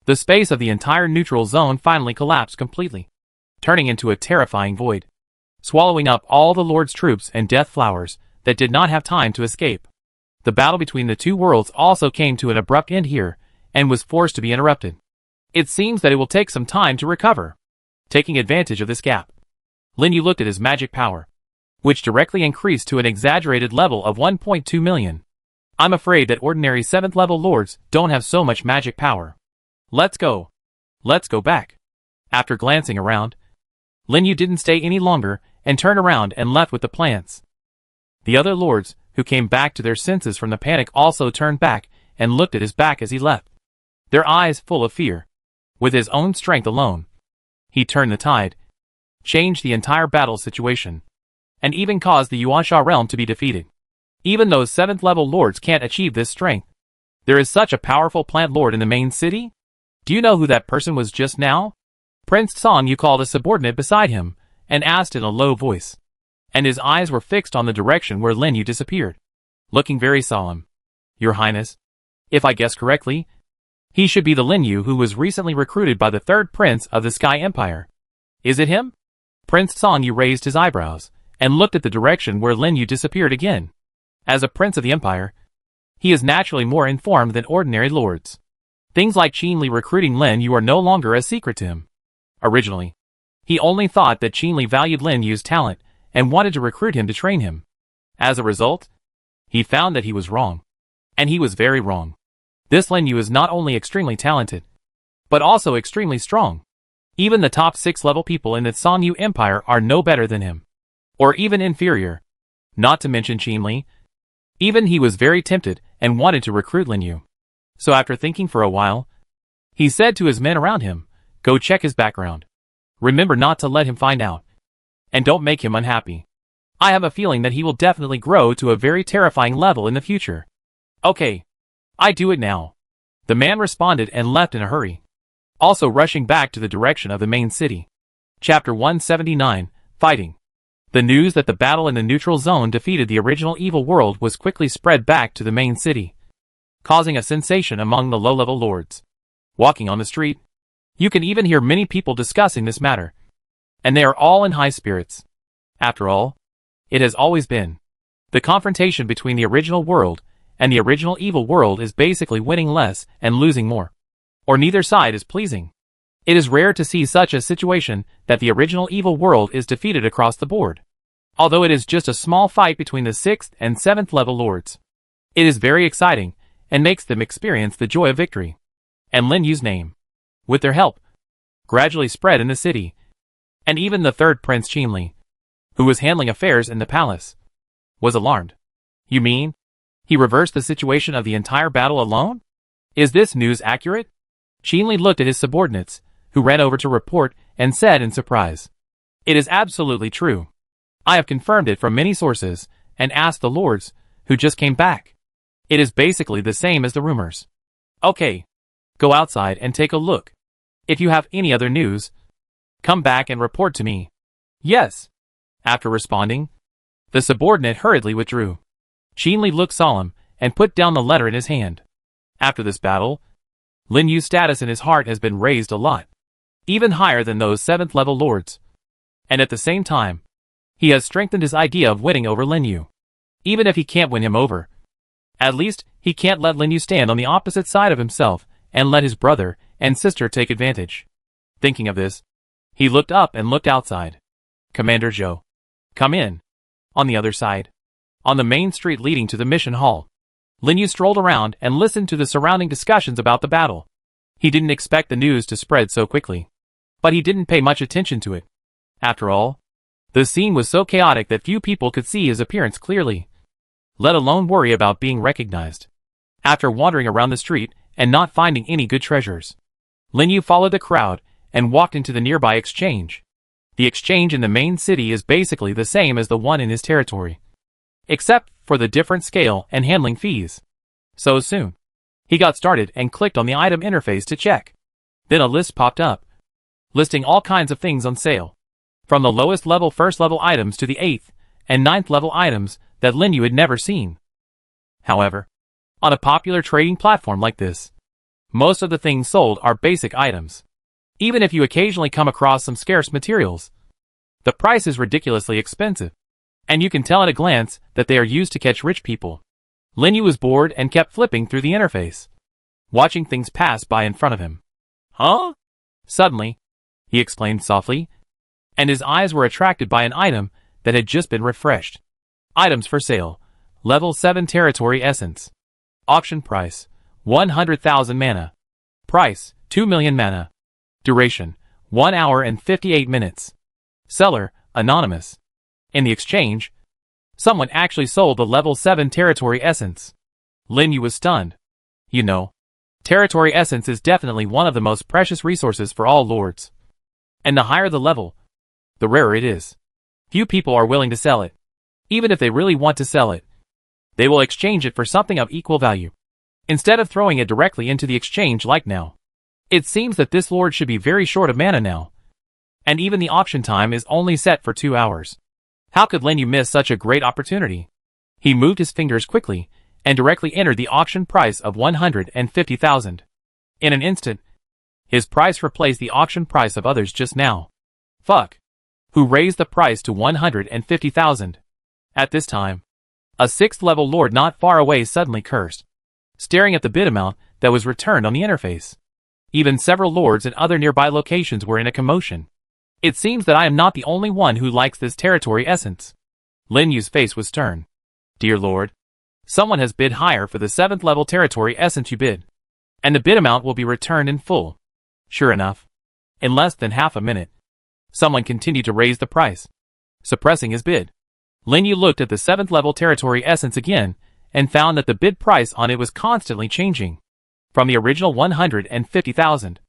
[SPEAKER 1] the space of the entire neutral zone finally collapsed completely, turning into a terrifying void, swallowing up all the Lord's troops and death flowers that did not have time to escape. The battle between the two worlds also came to an abrupt end here, and was forced to be interrupted. It seems that it will take some time to recover. Taking advantage of this gap, Lin Yu looked at his magic power, which directly increased to an exaggerated level of 1.2 million. I'm afraid that ordinary 7th level lords don't have so much magic power. Let's go. Let's go back. After glancing around, Lin Yu didn't stay any longer and turned around and left with the plants. The other lords, who came back to their senses from the panic, also turned back and looked at his back as he left, their eyes full of fear. With his own strength alone, he turned the tide, changed the entire battle situation, and even caused the Huangsha realm to be defeated. Even those 7th level lords can't achieve this strength. There is such a powerful plant lord in the main city? Do you know who that person was just now? Prince Sangu called a subordinate beside him, and asked in a low voice, and his eyes were fixed on the direction where Lin Yu disappeared. looking very solemn. Your Highness, if I guess correctly, he should be the Lin Yu who was recently recruited by the third prince of the Sky Empire. Is it him? Prince Sangu raised his eyebrows and looked at the direction where Lin Yu disappeared again. As a prince of the empire, he is naturally more informed than ordinary lords. Things like Qinli recruiting Lin Yu are no longer a secret to him. Originally, he only thought that Qinli valued Lin Yu's talent and wanted to recruit him to train him. As a result, he found that he was wrong. And he was very wrong. This Lin Yu is not only extremely talented, but also extremely strong. Even the top 6 level people in the Sangu Empire are no better than him. Or even inferior. Not to mention Qinli. Even he was very tempted and wanted to recruit Lin Yu. So after thinking for a while, he said to his men around him, go check his background. Remember not to let him find out. And don't make him unhappy. I have a feeling that he will definitely grow to a very terrifying level in the future. Okay. I do it now. The man responded and left in a hurry. Also rushing back to the direction of the main city. Chapter 179, Fighting. The news that the battle in the neutral zone defeated the original evil world was quickly spread back to the main city, causing a sensation among the low-level lords. Walking on the street, you can even hear many people discussing this matter. And they are all in high spirits. After all, it has always been. The confrontation between the original world and the original evil world is basically winning less and losing more. Or neither side is pleasing. It is rare to see such a situation that the original evil world is defeated across the board. Although it is just a small fight between the 6th and 7th level lords. It is very exciting and makes them experience the joy of victory. And Lin Yu's name, with their help, gradually spread in the city. And even the third Prince Qinli, who was handling affairs in the palace, was alarmed. You mean, he reversed the situation of the entire battle alone? Is this news accurate? Qinli looked at his subordinates, who ran over to report, and said in surprise. It is absolutely true. I have confirmed it from many sources, and asked the lords, who just came back. It is basically the same as the rumors. Okay. Go outside and take a look. If you have any other news, come back and report to me. Yes. After responding, the subordinate hurriedly withdrew. Qinli looked solemn and put down the letter in his hand. After this battle, Lin Yu's status in his heart has been raised a lot, even higher than those 7th level lords. And at the same time, he has strengthened his idea of winning over Lin Yu. Even if he can't win him over, at least he can't let Lin Yu stand on the opposite side of himself and let his brother and sister take advantage. Thinking of this, he looked up and looked outside. Commander Zhou, come in. On the other side, on the main street leading to the mission hall, Lin Yu strolled around and listened to the surrounding discussions about the battle. He didn't expect the news to spread so quickly, but he didn't pay much attention to it. After all, the scene was so chaotic that few people could see his appearance clearly, let alone worry about being recognized. After wandering around the street and not finding any good treasures, Lin Yu followed the crowd and walked into the nearby exchange. The exchange in the main city is basically the same as the one in his territory, except for the different scale and handling fees. So soon, he got started and clicked on the item interface to check. Then a list popped up, listing all kinds of things on sale, from the lowest level 1st level items to the 8th and 9th level items that Lin Yu had never seen. However, on a popular trading platform like this, most of the things sold are basic items. Even if you occasionally come across some scarce materials, the price is ridiculously expensive, and you can tell at a glance that they are used to catch rich people. Lin Yu was bored and kept flipping through the interface, watching things pass by in front of him. Huh? Suddenly, he exclaimed softly, and his eyes were attracted by an item that had just been refreshed. Items for sale. Level 7 Territory Essence. Auction price, 100,000 mana. Price, 2 million mana. Duration, 1 hour and 58 minutes. Seller, anonymous. In the exchange, someone actually sold the level 7 Territory Essence. Lin Yu was stunned. You know, Territory Essence is definitely one of the most precious resources for all lords. And the higher the level, the rarer it is. Few people are willing to sell it. Even if they really want to sell it, they will exchange it for something of equal value, instead of throwing it directly into the exchange like now. It seems that this lord should be very short of mana now. And even the auction time is only set for 2 hours. How could Lin Yu miss such a great opportunity? He moved his fingers quickly, and directly entered the auction price of 150,000. In an instant, his price replaced the auction price of others just now. Fuck. Who raised the price to 150,000. At this time, a 6th level lord not far away suddenly cursed, staring at the bid amount that was returned on the interface. Even several lords in other nearby locations were in a commotion. It seems that I am not the only one who likes this territory essence. Lin Yu's face was stern. Dear lord, someone has bid higher for the 7th level territory essence you bid, and the bid amount will be returned in full. Sure enough, in less than half a minute, someone continued to raise the price, suppressing his bid. Lin Yu looked at the 7th level territory essence again, and found that the bid price on it was constantly changing. From the original 150,000,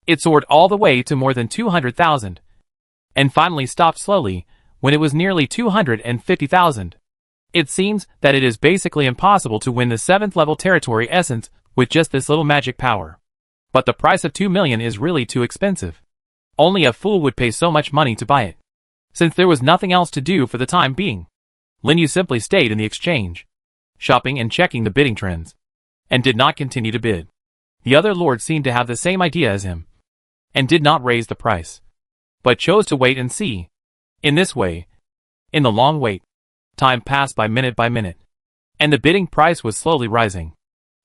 [SPEAKER 1] it soared all the way to more than 200,000, and finally stopped slowly when it was nearly 250,000. It seems that it is basically impossible to win the 7th level territory essence with just this little magic power. But the price of 2 million is really too expensive. Only a fool would pay so much money to buy it. Since there was nothing else to do for the time being, Lin Yu simply stayed in the exchange, shopping and checking the bidding trends, and did not continue to bid. The other lords seemed to have the same idea as him, and did not raise the price, but chose to wait and see. In this way, in the long wait, time passed by minute, and the bidding price was slowly rising,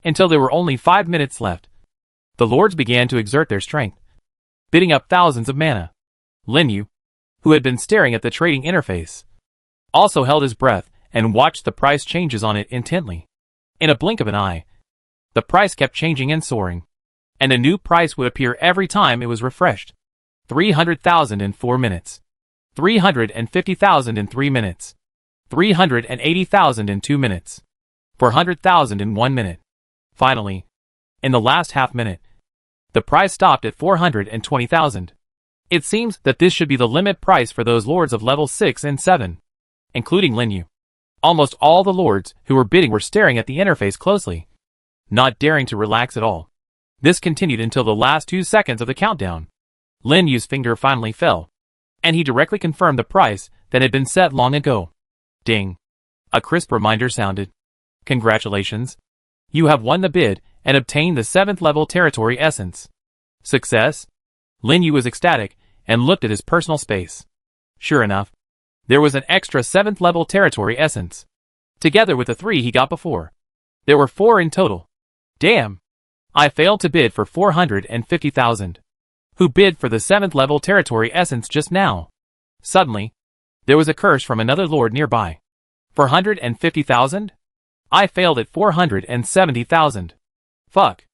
[SPEAKER 1] until there were only 5 minutes left. The lords began to exert their strength, bidding up thousands of mana. Lin Yu, who had been staring at the trading interface, also held his breath and watched the price changes on it intently. In a blink of an eye, the price kept changing and soaring, and a new price would appear every time it was refreshed. 300,000 in 4 minutes. 350,000 in 3 minutes. 380,000 in 2 minutes. 400,000 in 1 minute. Finally, in the last half minute, the price stopped at 420,000. It seems that this should be the limit price for those lords of level 6 and 7, including Lin Yu. Almost all the lords who were bidding were staring at the interface closely, not daring to relax at all. This continued until the last 2 seconds of the countdown. Lin Yu's finger finally fell, and he directly confirmed the price that had been set long ago. Ding. A crisp reminder sounded. Congratulations. You have won the bid and obtained the 7th level territory essence. Success? Lin Yu was ecstatic and looked at his personal space. Sure enough, there was an extra 7th level territory essence, together with the 3 he got before. There were 4 in total. Damn! I failed to bid for 450,000. Who bid for the 7th level territory essence just now? Suddenly, there was a curse from another lord nearby. 450,000? I failed at 470,000. Fuck.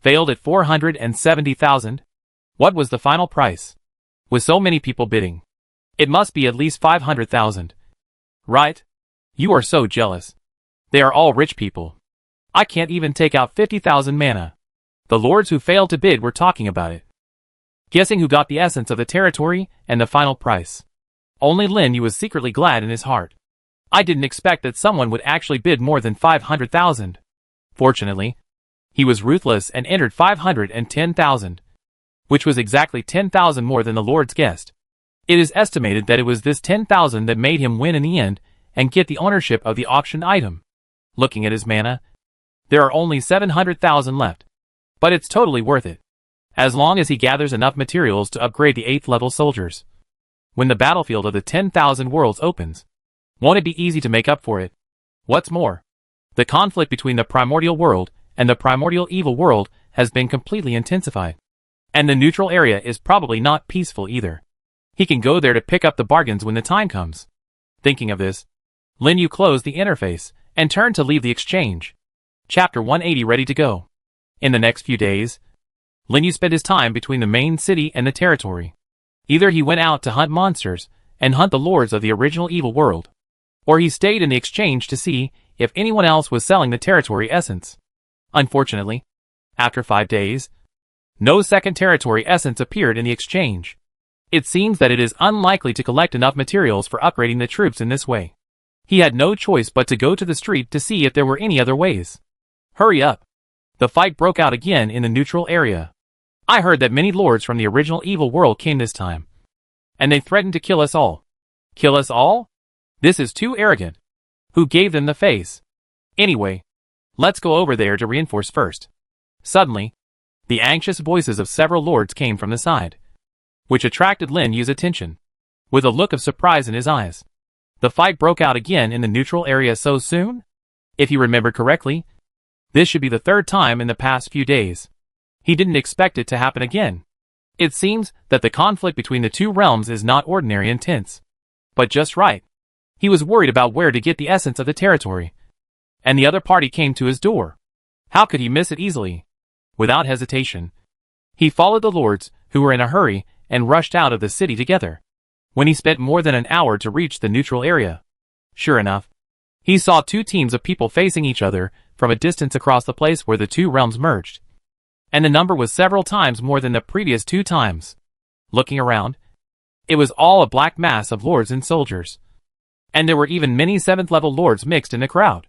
[SPEAKER 1] Failed at 470,000? What was the final price? With so many people bidding, it must be at least 500,000. Right? You are so jealous. They are all rich people. I can't even take out 50,000 mana. The lords who failed to bid were talking about it, guessing who got the essence of the territory and the final price. Only Lin Yu was secretly glad in his heart. I didn't expect that someone would actually bid more than 500,000. Fortunately, he was ruthless and entered 510,000, which was exactly 10,000 more than the lords guessed. It is estimated that it was this 10,000 that made him win in the end and get the ownership of the auction item. Looking at his mana, there are only 700,000 left. But it's totally worth it, as long as he gathers enough materials to upgrade the 8th level soldiers. When the battlefield of the 10,000 worlds opens, won't it be easy to make up for it? What's more, the conflict between the primordial world and the primordial evil world has been completely intensified. And the neutral area is probably not peaceful either. He can go there to pick up the bargains when the time comes. Thinking of this, Lin Yu closed the interface and turned to leave the exchange. Chapter 180 ready to go. In the next few days, Lin Yu spent his time between the main city and the territory. Either he went out to hunt monsters and hunt the lords of the original evil world, or he stayed in the exchange to see if anyone else was selling the territory essence. Unfortunately, after 5 days, no second territory essence appeared in the exchange. It seems that it is unlikely to collect enough materials for upgrading the troops in this way. He had no choice but to go to the street to see if there were any other ways. Hurry up! The fight broke out again in the neutral area. I heard that many lords from the original evil world came this time, and they threatened to kill us all. Kill us all? This is too arrogant. Who gave them the face? Anyway, let's go over there to reinforce first. Suddenly, the anxious voices of several lords came from the side, which attracted Lin Yu's attention. With a look of surprise in his eyes, the fight broke out again in the neutral area so soon? If he remembered correctly, this should be the third time in the past few days. He didn't expect it to happen again. It seems that the conflict between the two realms is not ordinary intense, but just right. He was worried about where to get the essence of the territory, and the other party came to his door. How could he miss it easily? Without hesitation, he followed the lords, who were in a hurry, and rushed out of the city together. When he spent more than an hour to reach the neutral area, sure enough, he saw two teams of people facing each other from a distance across the place where the two realms merged. And the number was several times more than the previous 2 times. Looking around, it was all a black mass of lords and soldiers. And there were even many 7th level lords mixed in the crowd.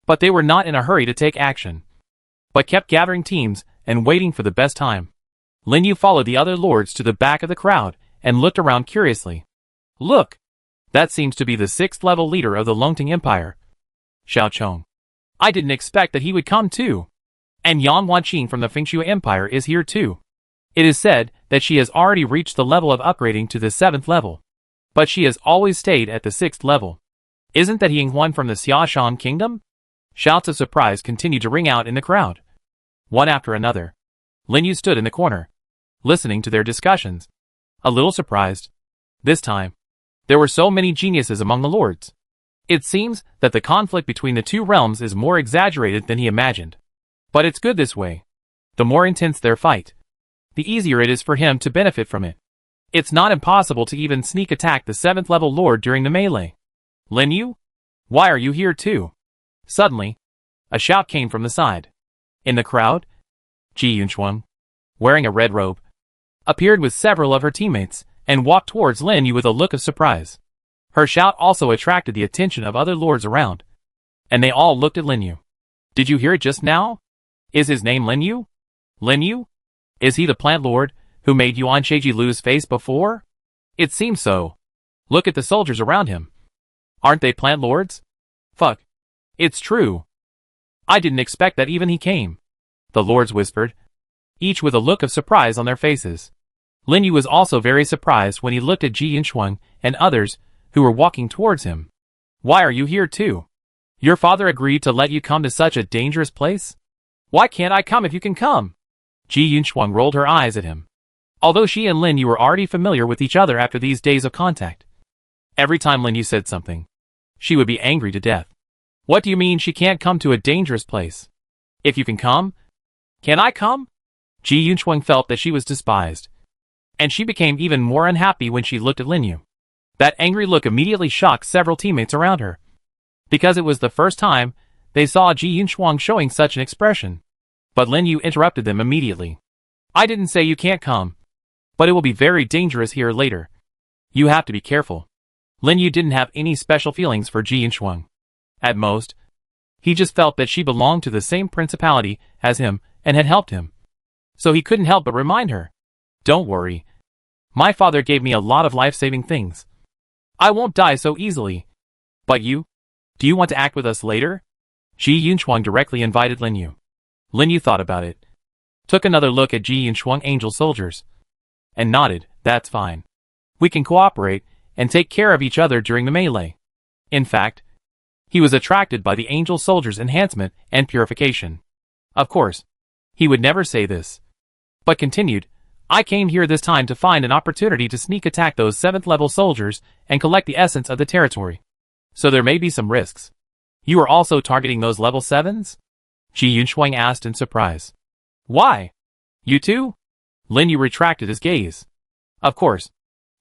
[SPEAKER 1] But they were not in a hurry to take action, but kept gathering teams and waiting for the best time. Lin Yu followed the other lords to the back of the crowd and looked around curiously. Look! That seems to be the 6th level leader of the Longting Empire, Xiao Chong. I didn't expect that he would come too. And Yan Wanqing from the Fengshui Empire is here too. It is said that she has already reached the level of upgrading to the 7th level, but she has always stayed at the 6th level. Isn't that Yinghuan from the Xiaoshan Kingdom? Shouts of surprise continued to ring out in the crowd. One after another, Lin Yu stood in the corner, listening to their discussions. A little surprised. This time, there were so many geniuses among the lords. It seems that the conflict between the two realms is more exaggerated than he imagined. But it's good this way. The more intense their fight, the easier it is for him to benefit from it. It's not impossible to even sneak attack the 7th level lord during the melee. Lin Yu? Why are you here too? Suddenly, a shout came from the side. In the crowd, Ji Yunchuan, wearing a red robe, appeared with several of her teammates and walked towards Lin Yu with a look of surprise. Her shout also attracted the attention of other lords around, and they all looked at Lin Yu. Did you hear it just now? Is his name Lin Yu? Lin Yu? Is he the plant lord who made Yuan Sheiji lose face before? It seems so. Look at the soldiers around him. Aren't they plant lords? Fuck. It's true. I didn't expect that even he came. The lords whispered, each with a look of surprise on their faces. Lin Yu was also very surprised when he looked at Ji Yinchuan and others who were walking towards him. Why are you here too? Your father agreed to let you come to such a dangerous place? Why can't I come if you can come? Ji Yunchuan rolled her eyes at him. Although she and Lin Yu were already familiar with each other after these days of contact, every time Lin Yu said something, she would be angry to death. What do you mean she can't come to a dangerous place? If you can come, can I come? Ji Yunchuan felt that she was despised, and she became even more unhappy when she looked at Lin Yu. That angry look immediately shocked several teammates around her, because it was the first time they saw Ji Yunchuan showing such an expression. But Lin Yu interrupted them immediately. I didn't say you can't come, but it will be very dangerous here later. You have to be careful. Lin Yu didn't have any special feelings for Ji Yunchuan. At most, he just felt that she belonged to the same principality as him and had helped him. So he couldn't help but remind her. Don't worry. My father gave me a lot of life-saving things. I won't die so easily. But you? Do you want to act with us later? Ji Yunchuan directly invited Lin Yu. Lin Yu thought about it, took another look at Ji Yunchuan angel soldiers, and nodded. That's fine. We can cooperate and take care of each other during the melee. In fact, he was attracted by the angel soldiers' enhancement and purification. Of course, he would never say this, but continued, I came here this time to find an opportunity to sneak attack those 7th level soldiers and collect the essence of the territory. So there may be some risks. You are also targeting those level 7s? Ji Yunchuan asked in surprise. Why? You too? Lin Yu retracted his gaze. Of course.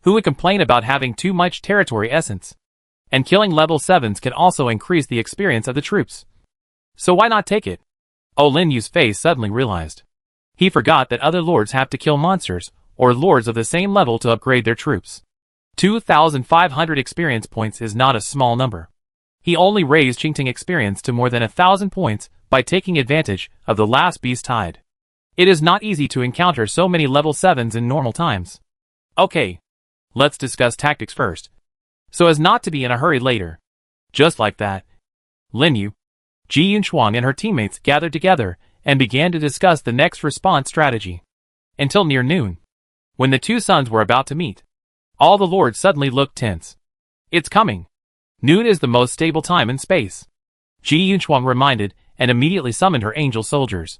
[SPEAKER 1] Who would complain about having too much territory essence? And killing level 7s can also increase the experience of the troops. So why not take it? Oh, Lin Yu's face suddenly realized. He forgot that other lords have to kill monsters, or lords of the same level to upgrade their troops. 2,500 experience points is not a small number. He only raised Qingting experience to more than 1,000 points by taking advantage of the last beast tide. It is not easy to encounter so many level 7s in normal times. Okay, let's discuss tactics first, so as not to be in a hurry later. Just like that, Linyu, Ji Yunchuang and her teammates gathered together and began to discuss the next response strategy. Until near noon, when the two suns were about to meet, all the lords suddenly looked tense. It's coming. Noon is the most stable time in space, Ji Yunchuang reminded, and immediately summoned her angel soldiers.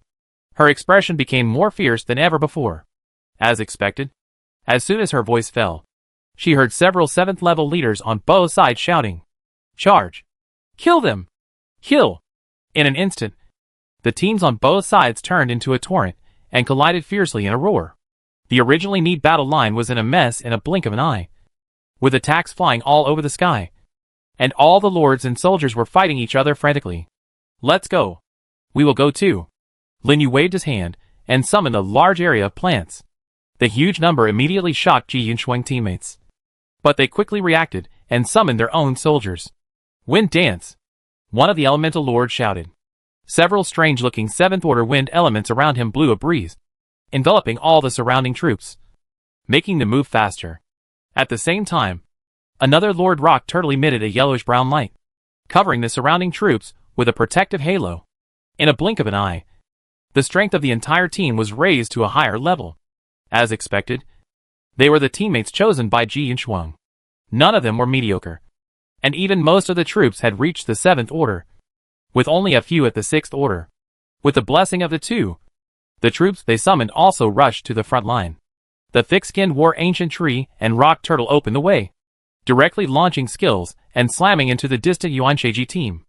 [SPEAKER 1] Her expression became more fierce than ever before. As expected, as soon as her voice fell, she heard several 7th-level leaders on both sides shouting, "Charge! Kill them! Kill!" In an instant, the teams on both sides turned into a torrent and collided fiercely in a roar. The originally neat battle line was in a mess in a blink of an eye, with attacks flying all over the sky, and all the lords and soldiers were fighting each other frantically. "Let's go. We will go too." Linyu waved his hand and summoned a large area of plants. The huge number immediately shocked Ji Yunchuang teammates, but they quickly reacted and summoned their own soldiers. "Wind dance!" one of the elemental lords shouted. Several strange-looking 7th-order wind elements around him blew a breeze, enveloping all the surrounding troops, making them move faster. At the same time, another Lord Rock Turtle emitted a yellowish-brown light, covering the surrounding troops with a protective halo. In a blink of an eye, the strength of the entire team was raised to a higher level. As expected, they were the teammates chosen by Ji Yunchuang. None of them were mediocre, and even most of the troops had reached the 7th order, with only a few at the 6th order. With the blessing of the two, the troops they summoned also rushed to the front line. The thick-skinned war ancient tree and rock turtle opened the way, directly launching skills and slamming into the distant Yuansheji team.